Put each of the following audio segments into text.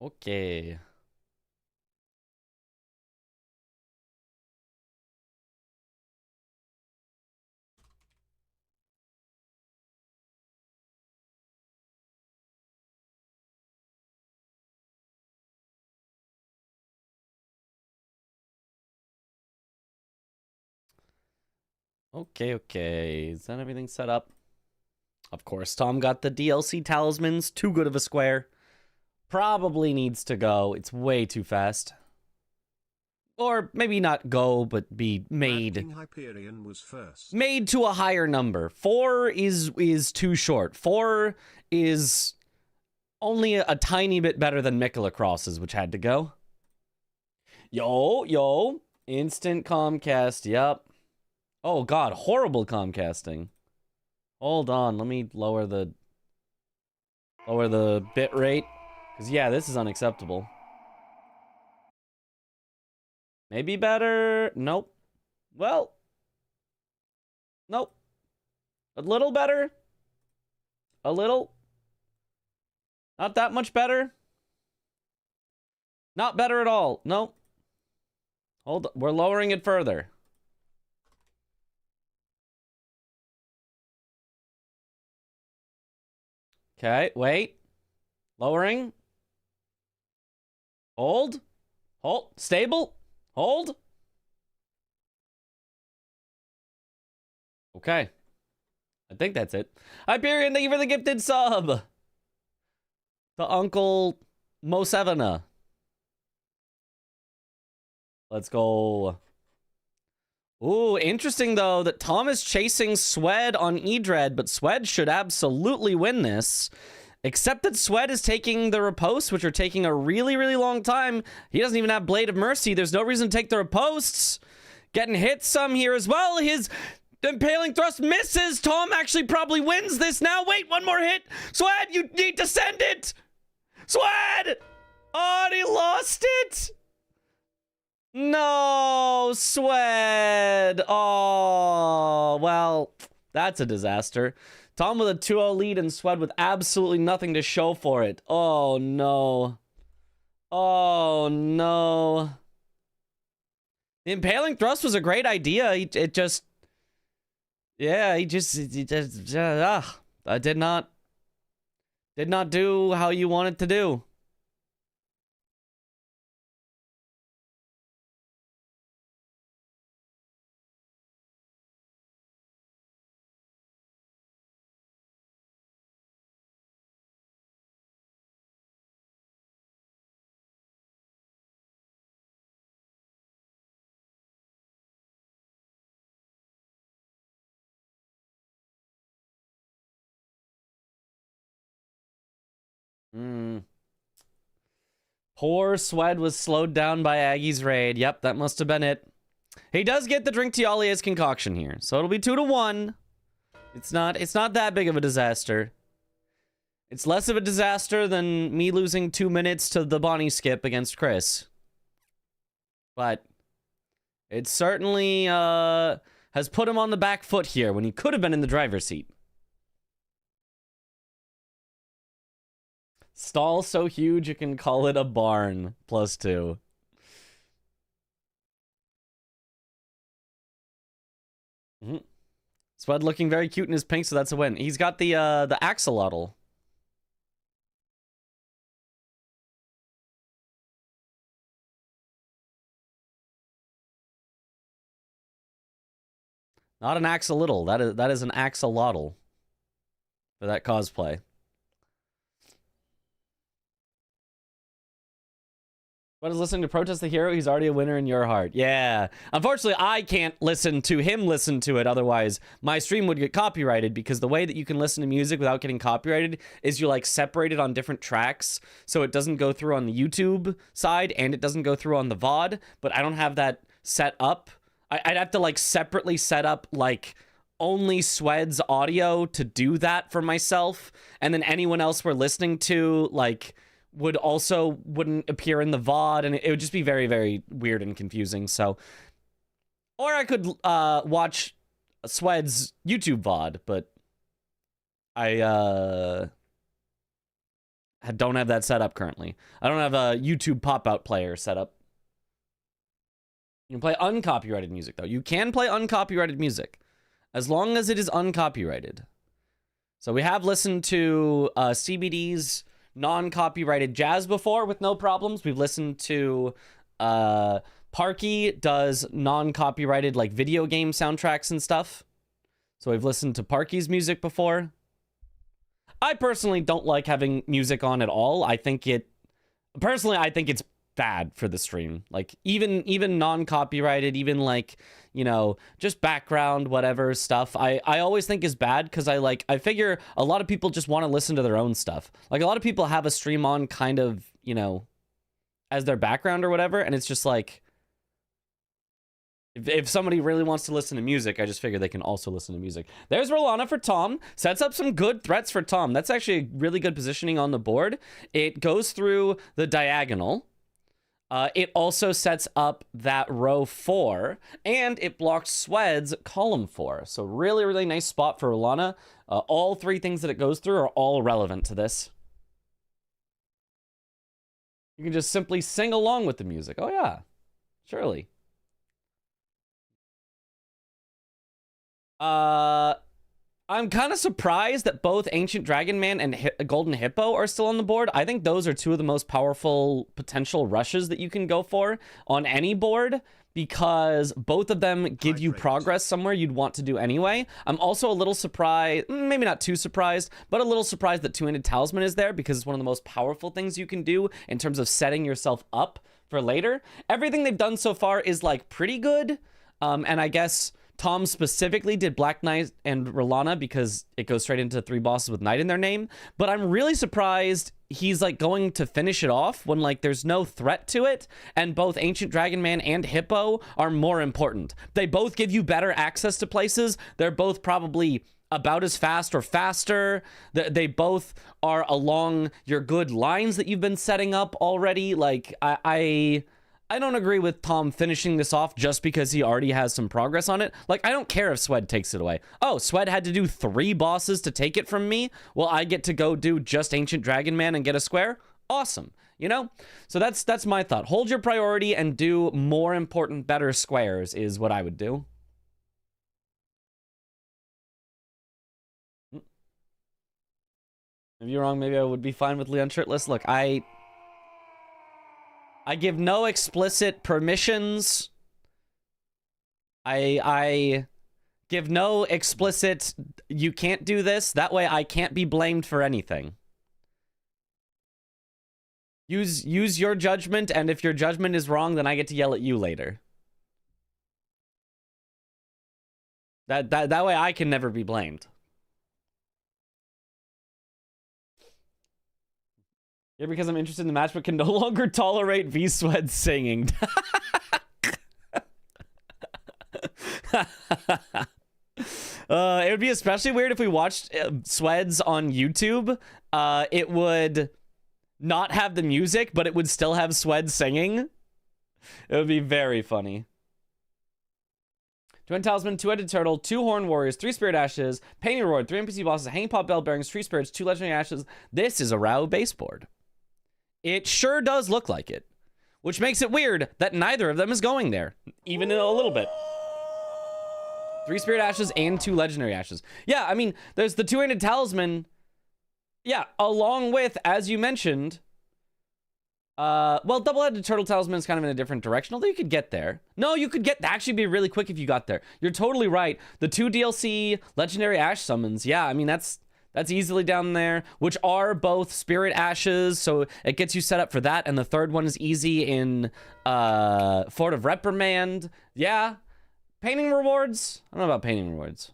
Okay. Okay. Is that everything set up? Of course, Tom got the DLC talismans. Too good of a square. Probably needs to go. It's way too fast. Or maybe not go, but be made. King Hyperion was first. Made to a higher number. 4 is too short. 4 is only a tiny bit better than Mikola Crosses, which had to go. Yo. Instant Comcast, yep. Oh god, horrible Comcasting. Hold on, let me lower the bit rate. Because yeah, this is unacceptable. Maybe better. Nope. Well. Nope. A little better. A little. Not that much better. Not better at all. Nope. Hold on. We're lowering it further. Okay, wait. Lowering. Hold. Hold. Stable. Hold. Okay. I think that's it. Hyperion, thank you for the gifted sub. To Uncle Mosevena. Let's go. Ooh, interesting though that Tom is chasing Swed on Edred, but Swed should absolutely win this. Except that Swed is taking the riposts, which are taking a really, really long time. He doesn't even have Blade of Mercy. There's no reason to take the riposts. Getting hit some here as well. His Impaling Thrust misses. Tom actually probably wins this now. Wait, one more hit. Swed, you need to send it. Swed! Oh, and he lost it. No, Swed. Oh, well, that's a disaster. Tom with a 2-0 lead and Swed with absolutely nothing to show for it. Oh, no. Oh, no. The Impaling Thrust was a great idea. It just... Yeah, he just I did not do how you want it to do. Poor Swed was slowed down by Aggie's raid. Yep, that must have been it. He does get the Drink Tialia's concoction here, so it'll be 2-1. It's not that big of a disaster. It's less of a disaster than me losing 2 minutes to the Bonnie skip against Chris. But it certainly has put him on the back foot here when he could have been in the driver's seat. Stall so huge you can call it a barn. +2. Swed looking very cute in his pink, so that's a win. He's got the axolotl. Not an axolotl. That is an axolotl for that cosplay. What is listening to Protest the Hero? He's already a winner in your heart. Yeah. Unfortunately, I can't listen to him listen to it. Otherwise, my stream would get copyrighted because the way that you can listen to music without getting copyrighted is you like separate it on different tracks. So it doesn't go through on the YouTube side and it doesn't go through on the VOD. But I don't have that set up. I'd have to like separately set up like only Swed's audio to do that for myself. And then anyone else we're listening to like... wouldn't appear in the VOD, and it would just be very, very weird and confusing. So, or I could watch Swed's YouTube VOD, but I don't have that set up currently. I don't have a YouTube pop-out player set up. You can play uncopyrighted music, though. You can play uncopyrighted music, as long as it is uncopyrighted. So we have listened to CBD's non-copyrighted jazz before with no problems. We've listened to Parky does non-copyrighted like video game soundtracks and stuff. So we've listened to Parky's music before. I personally don't like having music on at all. I think it's bad for the stream. Like even non-copyrighted, even like, you know, just background whatever stuff, I always think is bad, because I figure a lot of people just want to listen to their own stuff. Like a lot of people have a stream on kind of, you know, as their background or whatever, and it's just like, if somebody really wants to listen to music, I just figure they can also listen to music. There's Rolana for Tom. Sets up some good threats for Tom. That's actually a really good positioning on the board. It goes through the diagonal. It also sets up that row 4, and it blocked Swed's column 4. So really, really nice spot for Rolana. All 3 things that it goes through are all relevant to this. You can just simply sing along with the music. Oh yeah, surely. I'm kind of surprised that both Ancient Dragon Man and Golden Hippo are still on the board. I think those are 2 of the most powerful potential rushes that you can go for on any board, because both of them give you progress somewhere you'd want to do anyway. I'm also a little surprised, maybe not too surprised, but a little surprised that Two-Handed Talisman is there, because it's one of the most powerful things you can do in terms of setting yourself up for later. Everything they've done so far is like pretty good, and I guess Tom specifically did Black Knight and Rolana because it goes straight into 3 bosses with Knight in their name. But I'm really surprised he's like going to finish it off when like there's no threat to it, and both Ancient Dragon Man and Hippo are more important. They both give you better access to places. They're both probably about as fast or faster. They both are along your good lines that you've been setting up already. Like I don't agree with Tom finishing this off just because he already has some progress on it. Like, I don't care if Swed takes it away. Oh, Swed had to do 3 bosses to take it from me. Well, I get to go do just Ancient Dragon Man and get a square. Awesome. You know? So that's my thought. Hold your priority and do more important, better squares is what I would do. If you're wrong, maybe I would be fine with Leon shirtless. Look, I give no explicit permissions. I give no explicit, you can't do this. That way I can't be blamed for anything. Use your judgment, and if your judgment is wrong, then I get to yell at you later. That way I can never be blamed. Yeah, because I'm interested in the match, but can no longer tolerate V-Swed singing. It would be especially weird if we watched Sweds on YouTube. It would not have the music, but it would still have Swed singing. It would be very funny. Twin Talisman, 2-Headed Turtle, 2 Horned Warriors, 3 Spirit Ashes, Painting Reward, 3 NPC Bosses, Hanging Pop Bell Bearings, 3 Spirits, 2 Legendary Ashes. This is a Rao baseboard. It sure does look like it, which makes it weird that neither of them is going there, even in a little bit. 3 Spirit Ashes and 2 Legendary Ashes. Yeah, I mean, there's the 2-Handed Talisman. Yeah, along with, as you mentioned, well, Double-Headed Turtle Talisman is kind of in a different direction, although you could get there. No, you could actually be really quick if you got there. You're totally right. The 2 DLC Legendary Ash summons, yeah, I mean, that's easily down there, which are both Spirit Ashes, so it gets you set up for that, and the third one is easy in Fort of Reprimand. Yeah. Painting Rewards? I don't know about Painting Rewards.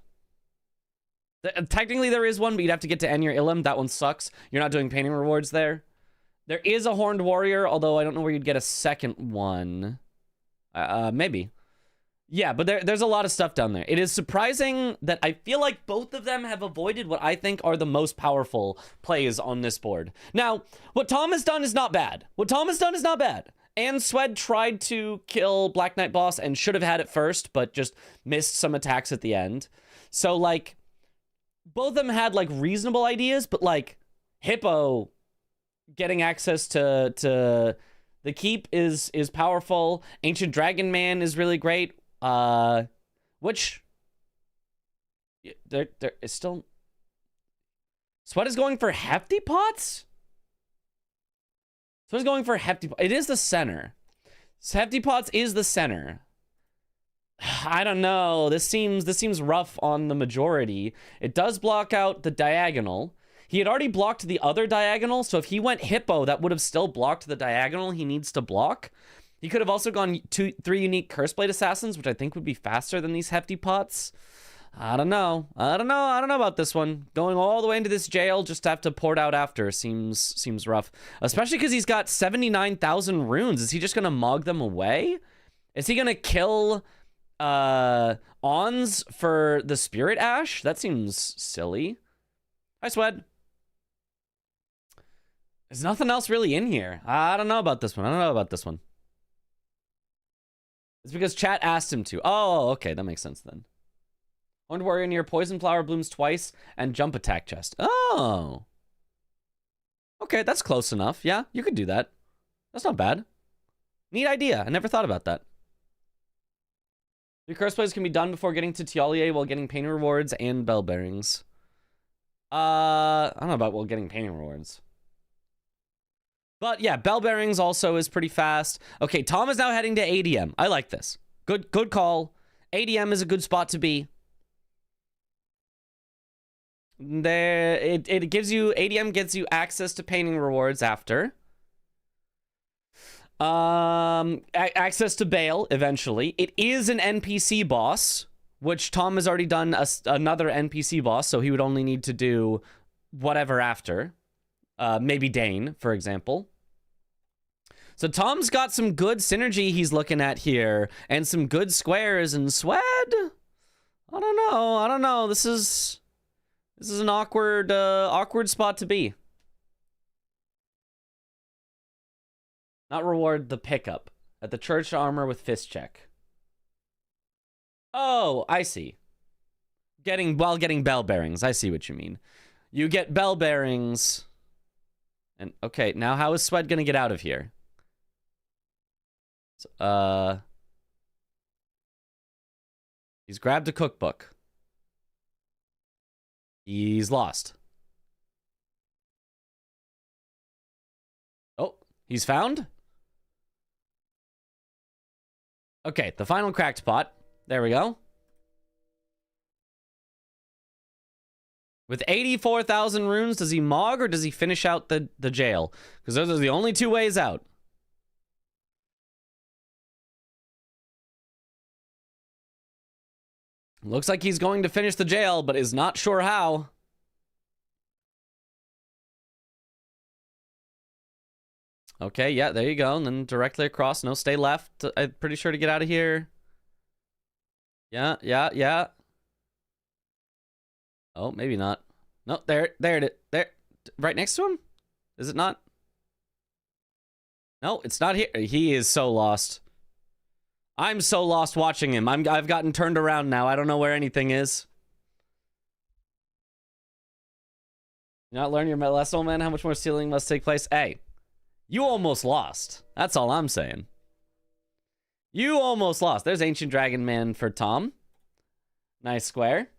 Technically there is one, but you'd have to get to Enir Ilum. That one sucks. You're not doing Painting Rewards there. There is a Horned Warrior, although I don't know where you'd get a second one. Maybe. Yeah, but there's a lot of stuff down there. It is surprising that I feel like both of them have avoided what I think are the most powerful plays on this board. Now, what Tom has done is not bad. And Swed tried to kill Black Knight boss and should have had it first, but just missed some attacks at the end. So, like, both of them had, like, reasonable ideas, but, like, Hippo getting access to the keep is powerful. Ancient Dragon Man is really great. Which there is still. Sweat is going for hefty pots. Sweat is going for hefty. It is the center. Hefty pots is the center. I don't know. This seems rough on the majority. It does block out the diagonal. He had already blocked the other diagonal, so if he went hippo, that would have still blocked the diagonal he needs to block. He could have also gone 3 unique curse blade assassins, which I think would be faster than these hefty pots. I don't know about this one. Going all the way into this jail just to have to port out after seems rough, especially because he's got 79,000 runes. Is he just gonna mog them away? Is he gonna kill Ons for the Spirit Ash? That seems silly. Hi, Swed. There's nothing else really in here. I don't know about this one. It's because chat asked him to. Oh, okay, that makes sense then. Horned Warrior near Poison Flower blooms twice and jump attack chest. Oh. Okay, that's close enough. Yeah, you could do that. That's not bad. Neat idea. I never thought about that. 3 curse plays can be done before getting to Tialier while getting pain rewards and bell bearings. I don't know about while getting pain rewards. But yeah, bell bearings also is pretty fast. Okay, Tom is now heading to ADM. I like this. Good call. ADM is a good spot to be. There, it gives you, ADM gets you access to painting rewards after. Access to Bale eventually. It is an NPC boss, which Tom has already done another NPC boss, so he would only need to do whatever after. Maybe Dane, for example. So Tom's got some good synergy he's looking at here, and some good squares, and Swed? I don't know. This is an awkward spot to be. Not reward the pickup at the church armor with fist check. Oh, I see. While getting bell bearings. I see what you mean. You get bell bearings. And okay, now how is Swed gonna get out of here? So, he's grabbed a cookbook. He's lost. Oh, he's found? Okay, the final cracked pot. There we go. With 84,000 runes, does he mog or does he finish out the jail? Because those are the only 2 ways out. Looks like he's going to finish the jail, but is not sure how. Okay, yeah, there you go. And then directly across. No, stay left. I'm pretty sure to get out of here. Yeah. Oh, maybe not. No, there it is. There. Right next to him? Is it not? No, it's not here. He is so lost. I'm so lost watching him. I've gotten turned around now. I don't know where anything is. You not learn your lesson, man? How much more stealing must take place? Hey, you almost lost. That's all I'm saying. You almost lost. There's Ancient Dragon Man for Tom. Nice square.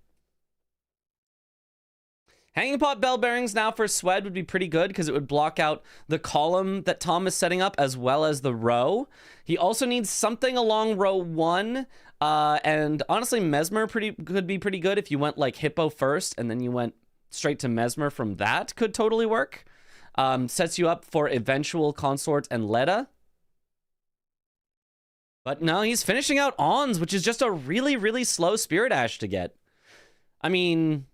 Hanging pot bell bearings now for Swed would be pretty good because it would block out the column that Tom is setting up as well as the row. He also needs something along row 1. And honestly, Mesmer could be pretty good if you went like Hippo first and then you went straight to Mesmer from that. Could totally work. Sets you up for eventual Consort and Leda. But no, he's finishing out Ons, which is just a really, really slow Spirit Ash to get. I mean...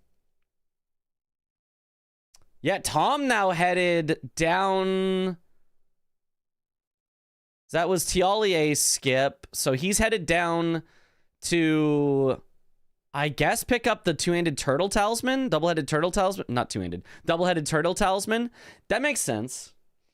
yeah, Tom now headed down... that was Tialier's skip. So he's headed down to... I guess pick up the two-handed turtle talisman? Double-headed turtle talisman? Not two-handed. Double-headed turtle talisman? That makes sense.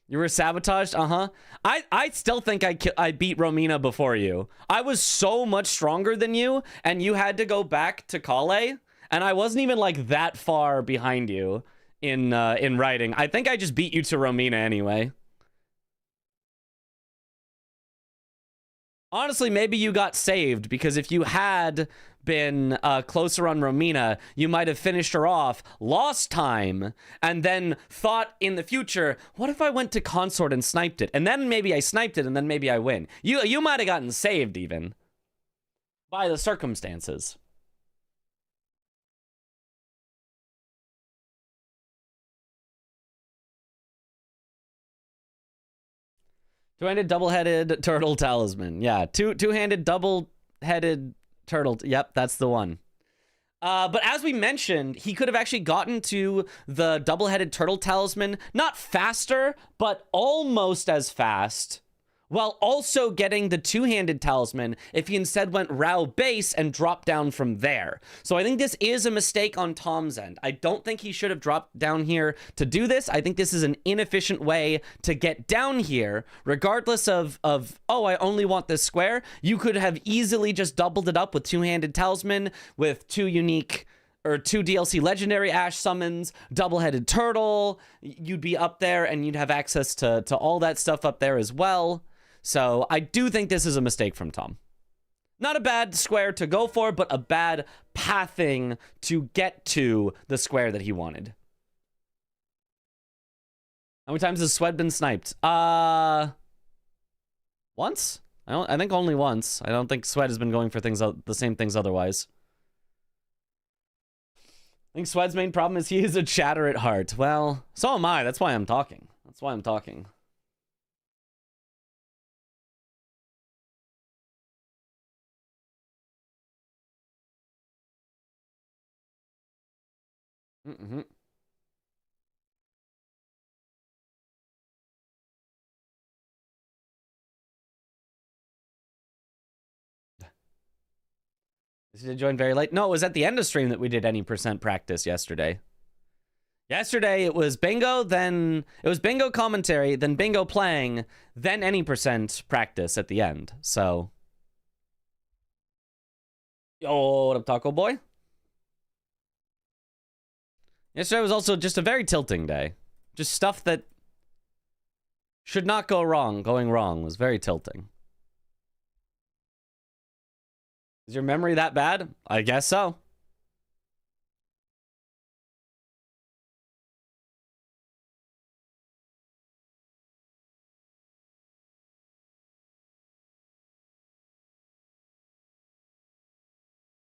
You were sabotaged? Uh-huh. I still think I beat Romina before you. I was so much stronger than you, and you had to go back to Kale, and I wasn't even, like, that far behind you. in writing. I think I just beat you to Romina anyway. Honestly, maybe you got saved, because if you had been closer on Romina, you might have finished her off, lost time, and then thought in the future, what if I went to Consort and sniped it? And then maybe I sniped it, and then maybe I win. You might have gotten saved, even. By the circumstances. Two-handed, double-headed turtle talisman. Yeah, two-handed, double-headed turtle. Yep, that's the one. But as we mentioned, he could have actually gotten to the double-headed turtle talisman, not faster, but almost as fast, while also getting the two-handed talisman if he instead went Rao base and dropped down from there. So I think this is a mistake on Tom's end. I don't think he should have dropped down here to do this. I think this is an inefficient way to get down here, regardless of oh, I only want this square. You could have easily just doubled it up with two-handed talisman, with two unique or two DLC legendary Ash summons, double-headed turtle. You'd be up there and you'd have access to all that stuff up there as well. So I do think this is a mistake from Tom. Not a bad square to go for, but a bad pathing to get to the square that he wanted. How many times has Swed been sniped? Once? I think only once. I don't think Swed has been going for things the same things otherwise. I think Swed's main problem is he is a chatter at heart. Well, so am I. That's why I'm talking. That's why I'm talking. Mm-hmm. Did you join very late? No, it was at the end of stream that we did any percent practice yesterday. Yesterday it was bingo, then it was bingo commentary, then bingo playing, then any percent practice at the end. So, yo, what up, Taco Boy? Yesterday was also just a very tilting day. Just stuff that should not go wrong, going wrong was very tilting. Is your memory that bad? I guess so.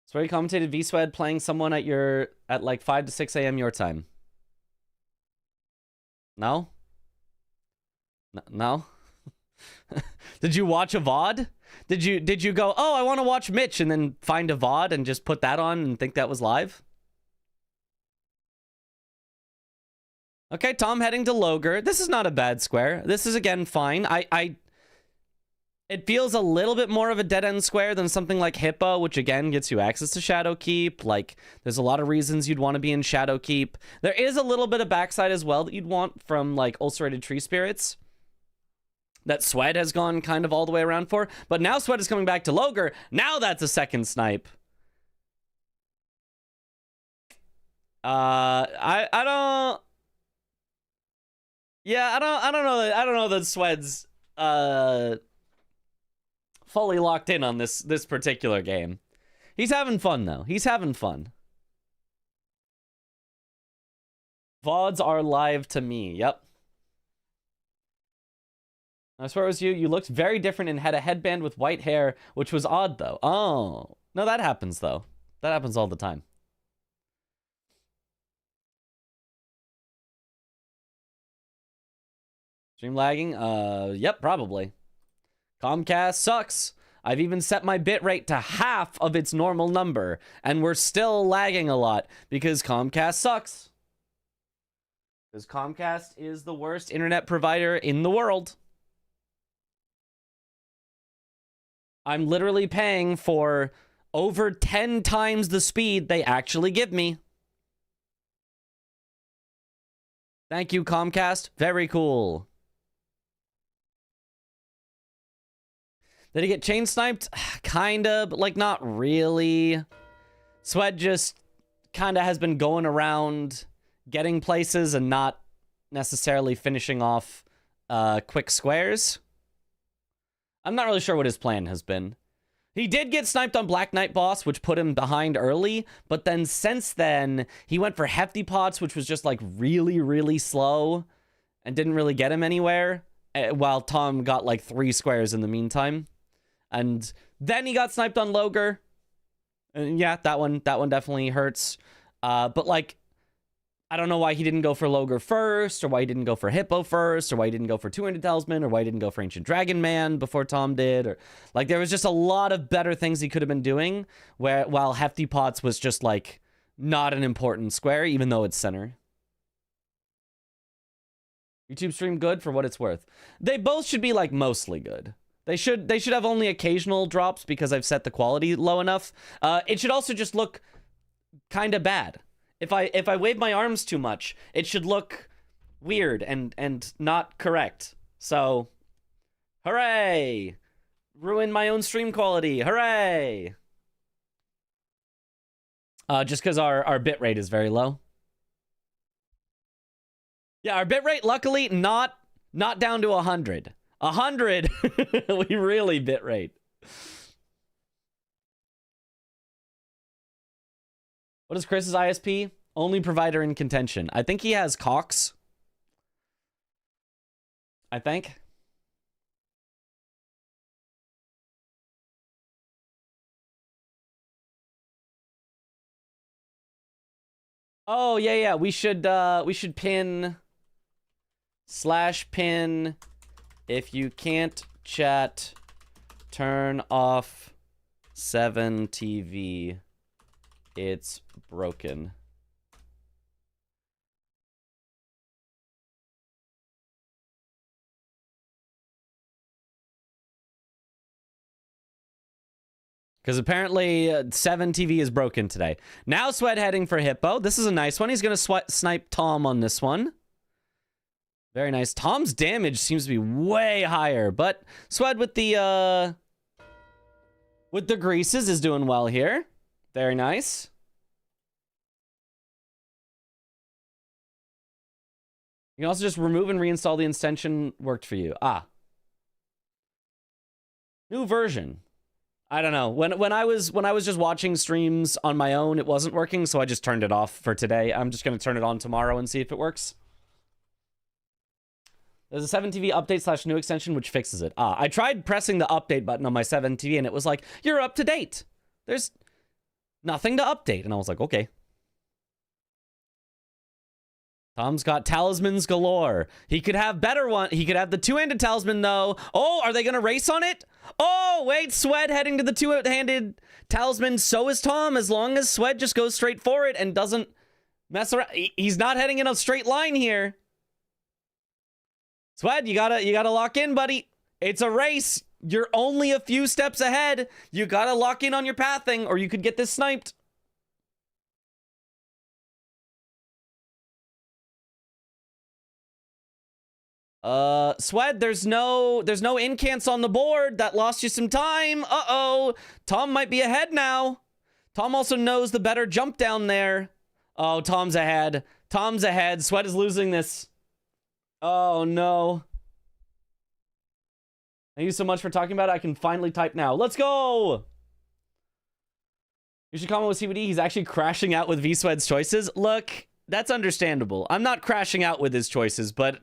So you commentated V-Swed playing someone at like 5 to 6 a.m. your time. No? No? Did you watch a VOD? Did you go, oh, I want to watch Mitch, and then find a VOD and just put that on and think that was live? Okay, Tom heading to Loger. This is not a bad square. This is, again, fine. It feels a little bit more of a dead-end square than something like Hippo, which, again, gets you access to Shadowkeep. Like, there's a lot of reasons you'd want to be in Shadowkeep. There is a little bit of backside as well that you'd want from, like, Ulcerated Tree Spirits that Swed has gone kind of all the way around for. But now Swed is coming back to Loger. Now that's a second snipe. I don't... Yeah, I don't know that Swed's fully locked in on this particular game. He's having fun though. He's having fun. VODs are live to me. Yep. I swear it was you. You looked very different and had a headband with white hair, which was odd though. Oh. No, that happens though. That happens all the time. Stream lagging? Yep, probably. Comcast sucks. I've even set my bitrate to half of its normal number, and we're still lagging a lot because Comcast sucks. Because Comcast is the worst internet provider in the world. I'm literally paying for over 10 times the speed they actually give me. Thank you, Comcast. Very cool. Did he get chain sniped? Kinda, but like not really. Swed just kinda has been going around getting places and not necessarily finishing off quick squares. I'm not really sure what his plan has been. He did get sniped on Black Knight boss, which put him behind early, but then since then, he went for Hefty Pots, which was just like really, really slow and didn't really get him anywhere, while Tom got like 3 squares in the meantime. And then he got sniped on Loger. And yeah, that one definitely hurts. But like, I don't know why he didn't go for Loger first, or why he didn't go for Hippo first, or why he didn't go for 200 Talisman, or why he didn't go for Ancient Dragon Man before Tom did, or like there was just a lot of better things he could have been doing, while Hefty Pots was just like not an important square, even though it's center. YouTube stream good for what it's worth. They both should be like mostly good. They should have only occasional drops because I've set the quality low enough. It should also just look kind of bad. If I wave my arms too much, it should look weird and not correct. So, hooray! Ruin my own stream quality. Hooray! Just because our bitrate is very low. Yeah, our bitrate, luckily, not down to 100. 100, we really bitrate. What is Chris's ISP? Only provider in contention. I think he has Cox. I think. Oh, yeah. We should pin /pin if you can't chat, turn off 7TV. It's broken. Because apparently 7TV is broken today. Now Sweat heading for Hippo. This is a nice one. He's going to snipe Tom on this one. Very nice. Tom's damage seems to be way higher, but Sweat with the greases is doing well here. Very nice. You can also just remove and reinstall the extension. Worked for you. Ah. New version. I don't know. When I was just watching streams on my own, it wasn't working, so I just turned it off for today. I'm just going to turn it on tomorrow and see if it works. There's a 7TV update / new extension which fixes it. I tried pressing the update button on my 7TV and it was like, you're up to date. There's nothing to update. And I was like, okay. Tom's got talismans galore. He could have better one. He could have the two-handed talisman though. Oh, are they going to race on it? Oh, wait, Sweat heading to the two-handed talisman. So is Tom, as long as Sweat just goes straight for it and doesn't mess around. He's not heading in a straight line here. Sweat, you gotta lock in, buddy. It's a race. You're only a few steps ahead. You gotta lock in on your pathing, or you could get this sniped. Sweat, there's no incants on the board. That lost you some time. Uh-oh. Tom might be ahead now. Tom also knows the better jump down there. Oh, Tom's ahead. Tom's ahead. Sweat is losing this. Oh, no. Thank you so much for talking about it. I can finally type now. Let's go! You should comment with CBD. He's actually crashing out with V-Sweat's choices. Look, that's understandable. I'm not crashing out with his choices, but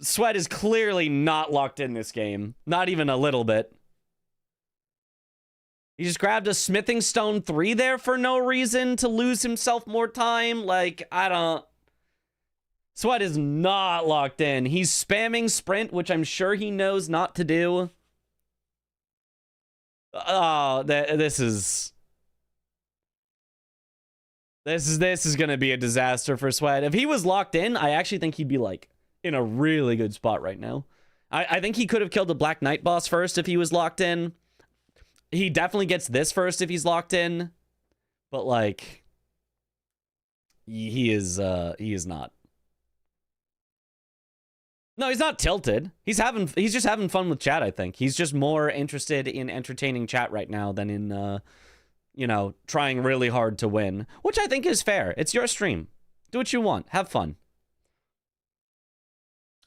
Sweat is clearly not locked in this game. Not even a little bit. He just grabbed a Smithing Stone 3 there for no reason to lose himself more time. Like, I don't... Sweat is not locked in. He's spamming sprint, which I'm sure he knows not to do. Oh, this is gonna be a disaster for Sweat. If he was locked in, I actually think he'd be like in a really good spot right now. I think he could have killed the Black Knight boss first if he was locked in. He definitely gets this first if he's locked in. But like he is not. No, he's not tilted. He's just having fun with chat, I think. He's just more interested in entertaining chat right now than in, you know, trying really hard to win. Which I think is fair. It's your stream. Do what you want. Have fun.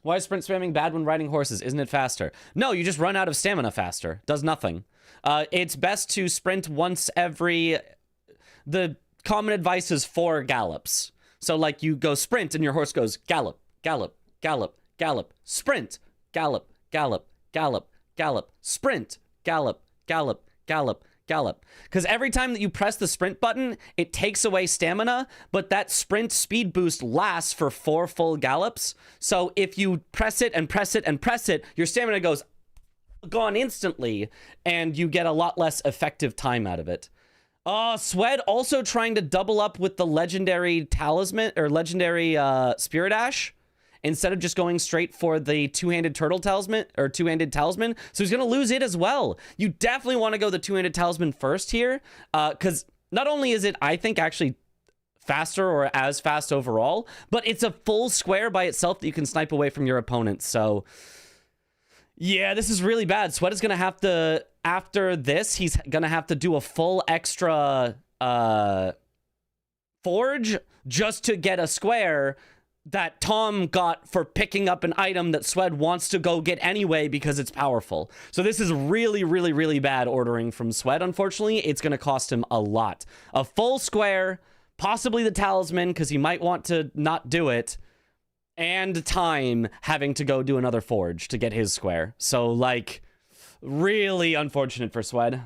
Why is sprint spamming bad when riding horses? Isn't it faster? No, you just run out of stamina faster. Does nothing. It's best to sprint once every... The common advice is 4 gallops. So, like, you go sprint and your horse goes gallop, gallop, gallop, gallop, sprint, gallop, gallop, gallop, gallop, sprint, gallop, gallop, gallop, gallop. Because every time that you press the sprint button, it takes away stamina, but that sprint speed boost lasts for 4 full gallops. So if you press it and press it and press it, your stamina goes gone instantly, and you get a lot less effective time out of it. Swed also trying to double up with the legendary talisman, or legendary Spirit Ash, instead of just going straight for the two-handed turtle talisman, or two-handed talisman. So he's going to lose it as well. You definitely want to go the two-handed talisman first here, because not only is it, I think, actually faster or as fast overall, but it's a full square by itself that you can snipe away from your opponent. So yeah, this is really bad. Sweat is going to have to, after this, he's going to have to do a full extra forge just to get a square that Tom got for picking up an item that Swed wants to go get anyway because it's powerful. So this is really, really, really bad ordering from Swed, unfortunately. It's going to cost him a lot. A full square, possibly the talisman, because he might want to not do it, and time having to go do another forge to get his square. So, like, really unfortunate for Swed.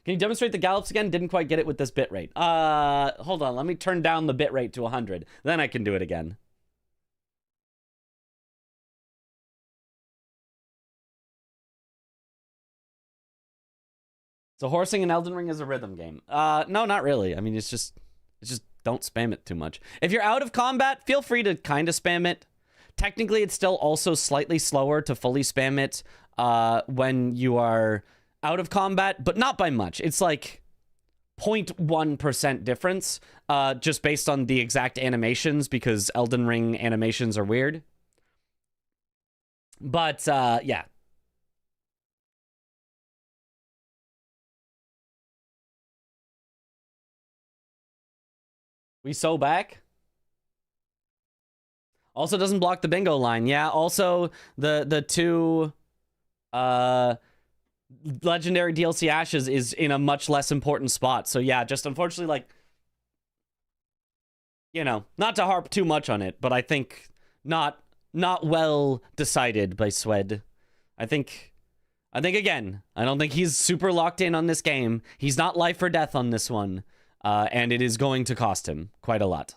Can you demonstrate the gallops again? Didn't quite get it with this bitrate. Hold on. Let me turn down the bitrate to 100. Then I can do it again. So horsing in Elden Ring is a rhythm game. No, not really. I mean, it's just don't spam it too much. If you're out of combat, feel free to kind of spam it. Technically, it's still also slightly slower to fully spam it when you are out of combat, but not by much. It's like 0.1% difference, just based on the exact animations, because Elden Ring animations are weird. But, yeah. We so back? Also doesn't block the bingo line. Yeah, also the two legendary DLC ashes is in a much less important spot. So yeah, just unfortunately, like, you know, not to harp too much on it, but I think not well decided by Swed. I think again, I don't think he's super locked in on this game. He's not life or death on this one. And it is going to cost him quite a lot.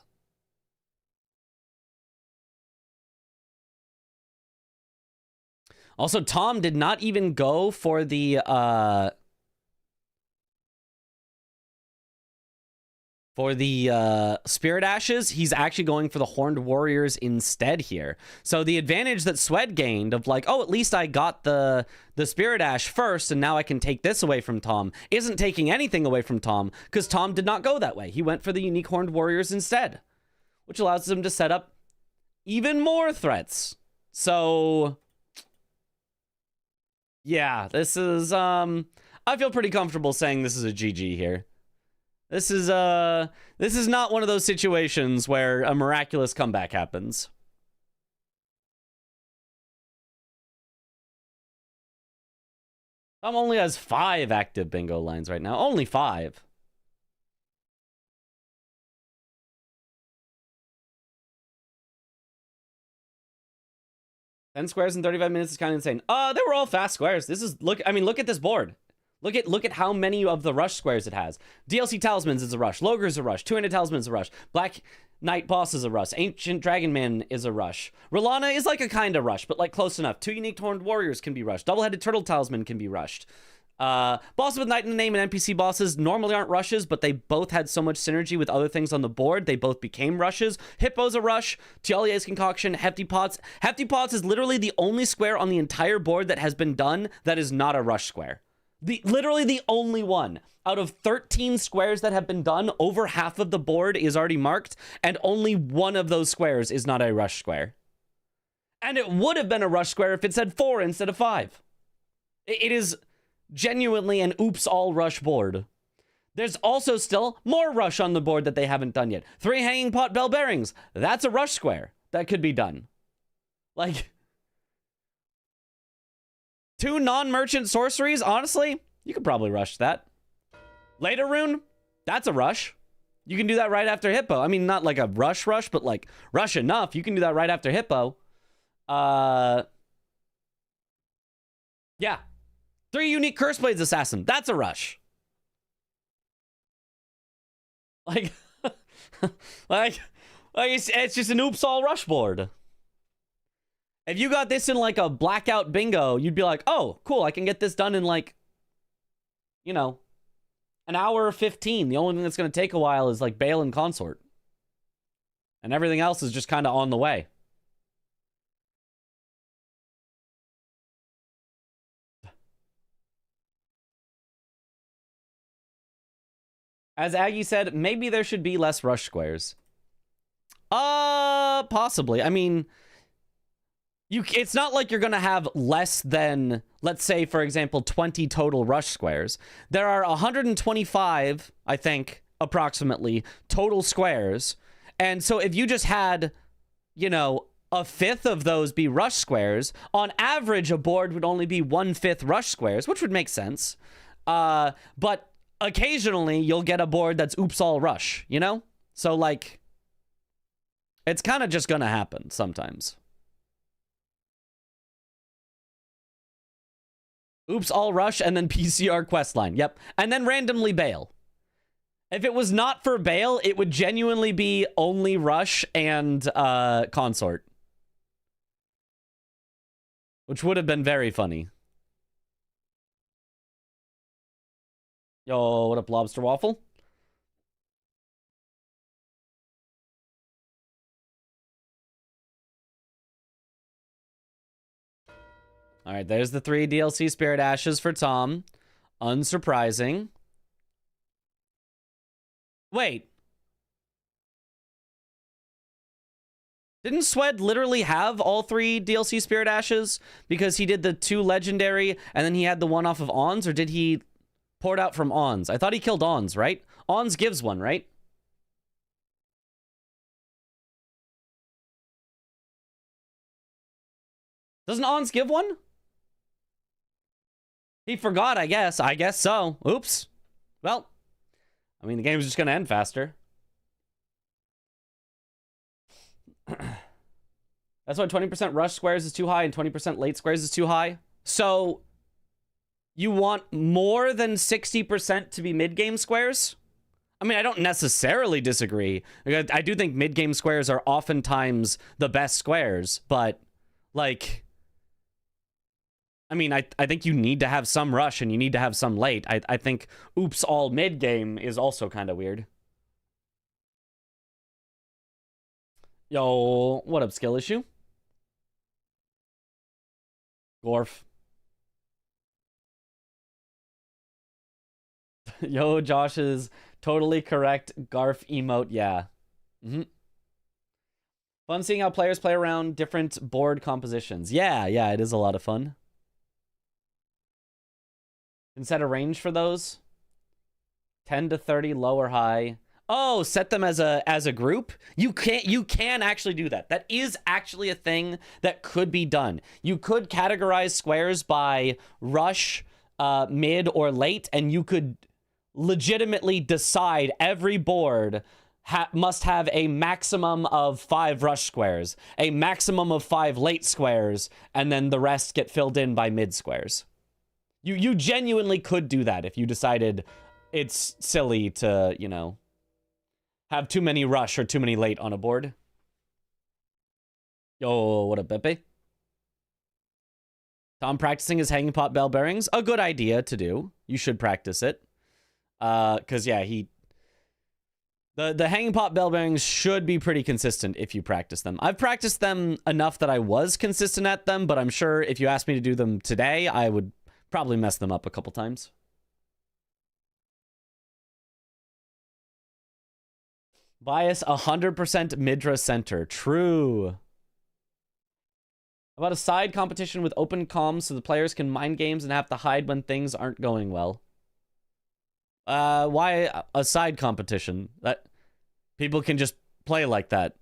Also, Tom did not even go for the Spirit Ashes. He's actually going for the Horned Warriors instead here. So the advantage that Swed gained of like, oh, at least I got the Spirit Ash first, and now I can take this away from Tom, isn't taking anything away from Tom, because Tom did not go that way. He went for the unique Horned Warriors instead, which allows him to set up even more threats. So yeah, this is, I feel pretty comfortable saying this is a GG here. This is not one of those situations where a miraculous comeback happens. Tom only has 5 active bingo lines right now. Only 5. Ten squares in 35 minutes is kind of insane. They were all fast squares. This is, look at this board. Look at how many of the rush squares it has. DLC Talismans is a rush. Logre is a rush. Two-handed Talisman is a rush. Black Knight Boss is a rush. Ancient Dragon Man is a rush. Rolana is like a kind of rush, but like close enough. 2 unique Horned Warriors can be rushed. Double-headed Turtle Talisman can be rushed. Bosses with Knight in the name and NPC bosses normally aren't rushes, but they both had so much synergy with other things on the board, they both became rushes. Hippo's a rush. Tialier's Concoction. Hefty Pots. Hefty Pots is literally the only square on the entire board that has been done that is not a rush square. Literally the only one. Out of 13 squares that have been done, over half of the board is already marked, and only one of those squares is not a rush square. And it would have been a rush square if it said 4 instead of 5. It is genuinely an oops all rush board. There's also still more rush on the board that they haven't done yet. 3 hanging pot bell bearings. That's a rush square that could be done. Like, 2 non-merchant sorceries, honestly, you could probably rush that. Later rune, that's a rush. You can do that right after Hippo. I mean, not like a rush, but like rush enough. You can do that right after Hippo. Yeah. 3 unique Curse Blades Assassin. That's a rush. Like, like it's just an oops all rush board. If you got this in like a blackout bingo, you'd be like, oh, cool, I can get this done in like, you know, an hour or 15. The only thing that's going to take a while is like Bale and Consort. And everything else is just kind of on the way. As Aggie said, maybe there should be less rush squares. Possibly. I mean, it's not like you're going to have less than, let's say, for example, 20 total rush squares. There are 125, I think, approximately, total squares. And so if you just had, you know, a fifth of those be rush squares, on average, a board would only be 1/5 rush squares, which would make sense. But occasionally, you'll get a board that's oops all rush, you know? So, like, it's kind of just going to happen sometimes. Oops, all rush, and then PCR questline. Yep. And then randomly bail. If it was not for bail, it would genuinely be only rush and consort. Which would have been very funny. Yo, what up, Lobster Waffle? All right, there's the 3 DLC Spirit Ashes for Tom. Unsurprising. Wait. Didn't Swed literally have all 3 DLC Spirit Ashes? Because he did the 2 legendary and then he had the one off of Ons? Or did he pour it out from Ons? I thought he killed Ons, right? Ons gives one, right? Doesn't Ons give one? He forgot, I guess. I guess so. Oops. Well, I mean, the game's just going to end faster. That's why 20% rush squares is too high and 20% late squares is too high. So, you want more than 60% to be mid-game squares? I mean, I don't necessarily disagree. I do think mid-game squares are oftentimes the best squares, but, like, I mean, I think you need to have some rush and you need to have some late. I think oops all mid-game is also kind of weird. Yo, what up, Skill Issue? Gorf. Yo, Josh is totally correct. Garf emote, yeah. Fun seeing how players play around different board compositions. Yeah, it is a lot of fun. And set a range for those. 10 to 30, low or high. Oh, set them as a group? You can actually do that. That is actually a thing that could be done. You could categorize squares by rush, mid, or late, and you could legitimately decide every board must have a maximum of 5 rush squares, a maximum of 5 late squares, and then the rest get filled in by mid squares. You genuinely could do that if you decided it's silly to, you know, have too many rush or too many late on a board. Yo, what up, Pepe? Tom practicing his hanging pot bell bearings. A good idea to do. You should practice it. Because, yeah, the hanging pot bell bearings should be pretty consistent if you practice them. I've practiced them enough that I was consistent at them, but I'm sure if you asked me to do them today, I would probably mess them up a couple times. Bias 100% Midra Center. True. About a side competition with open comms so the players can mind games and have to hide when things aren't going well. Why a side competition? That people can just play like that.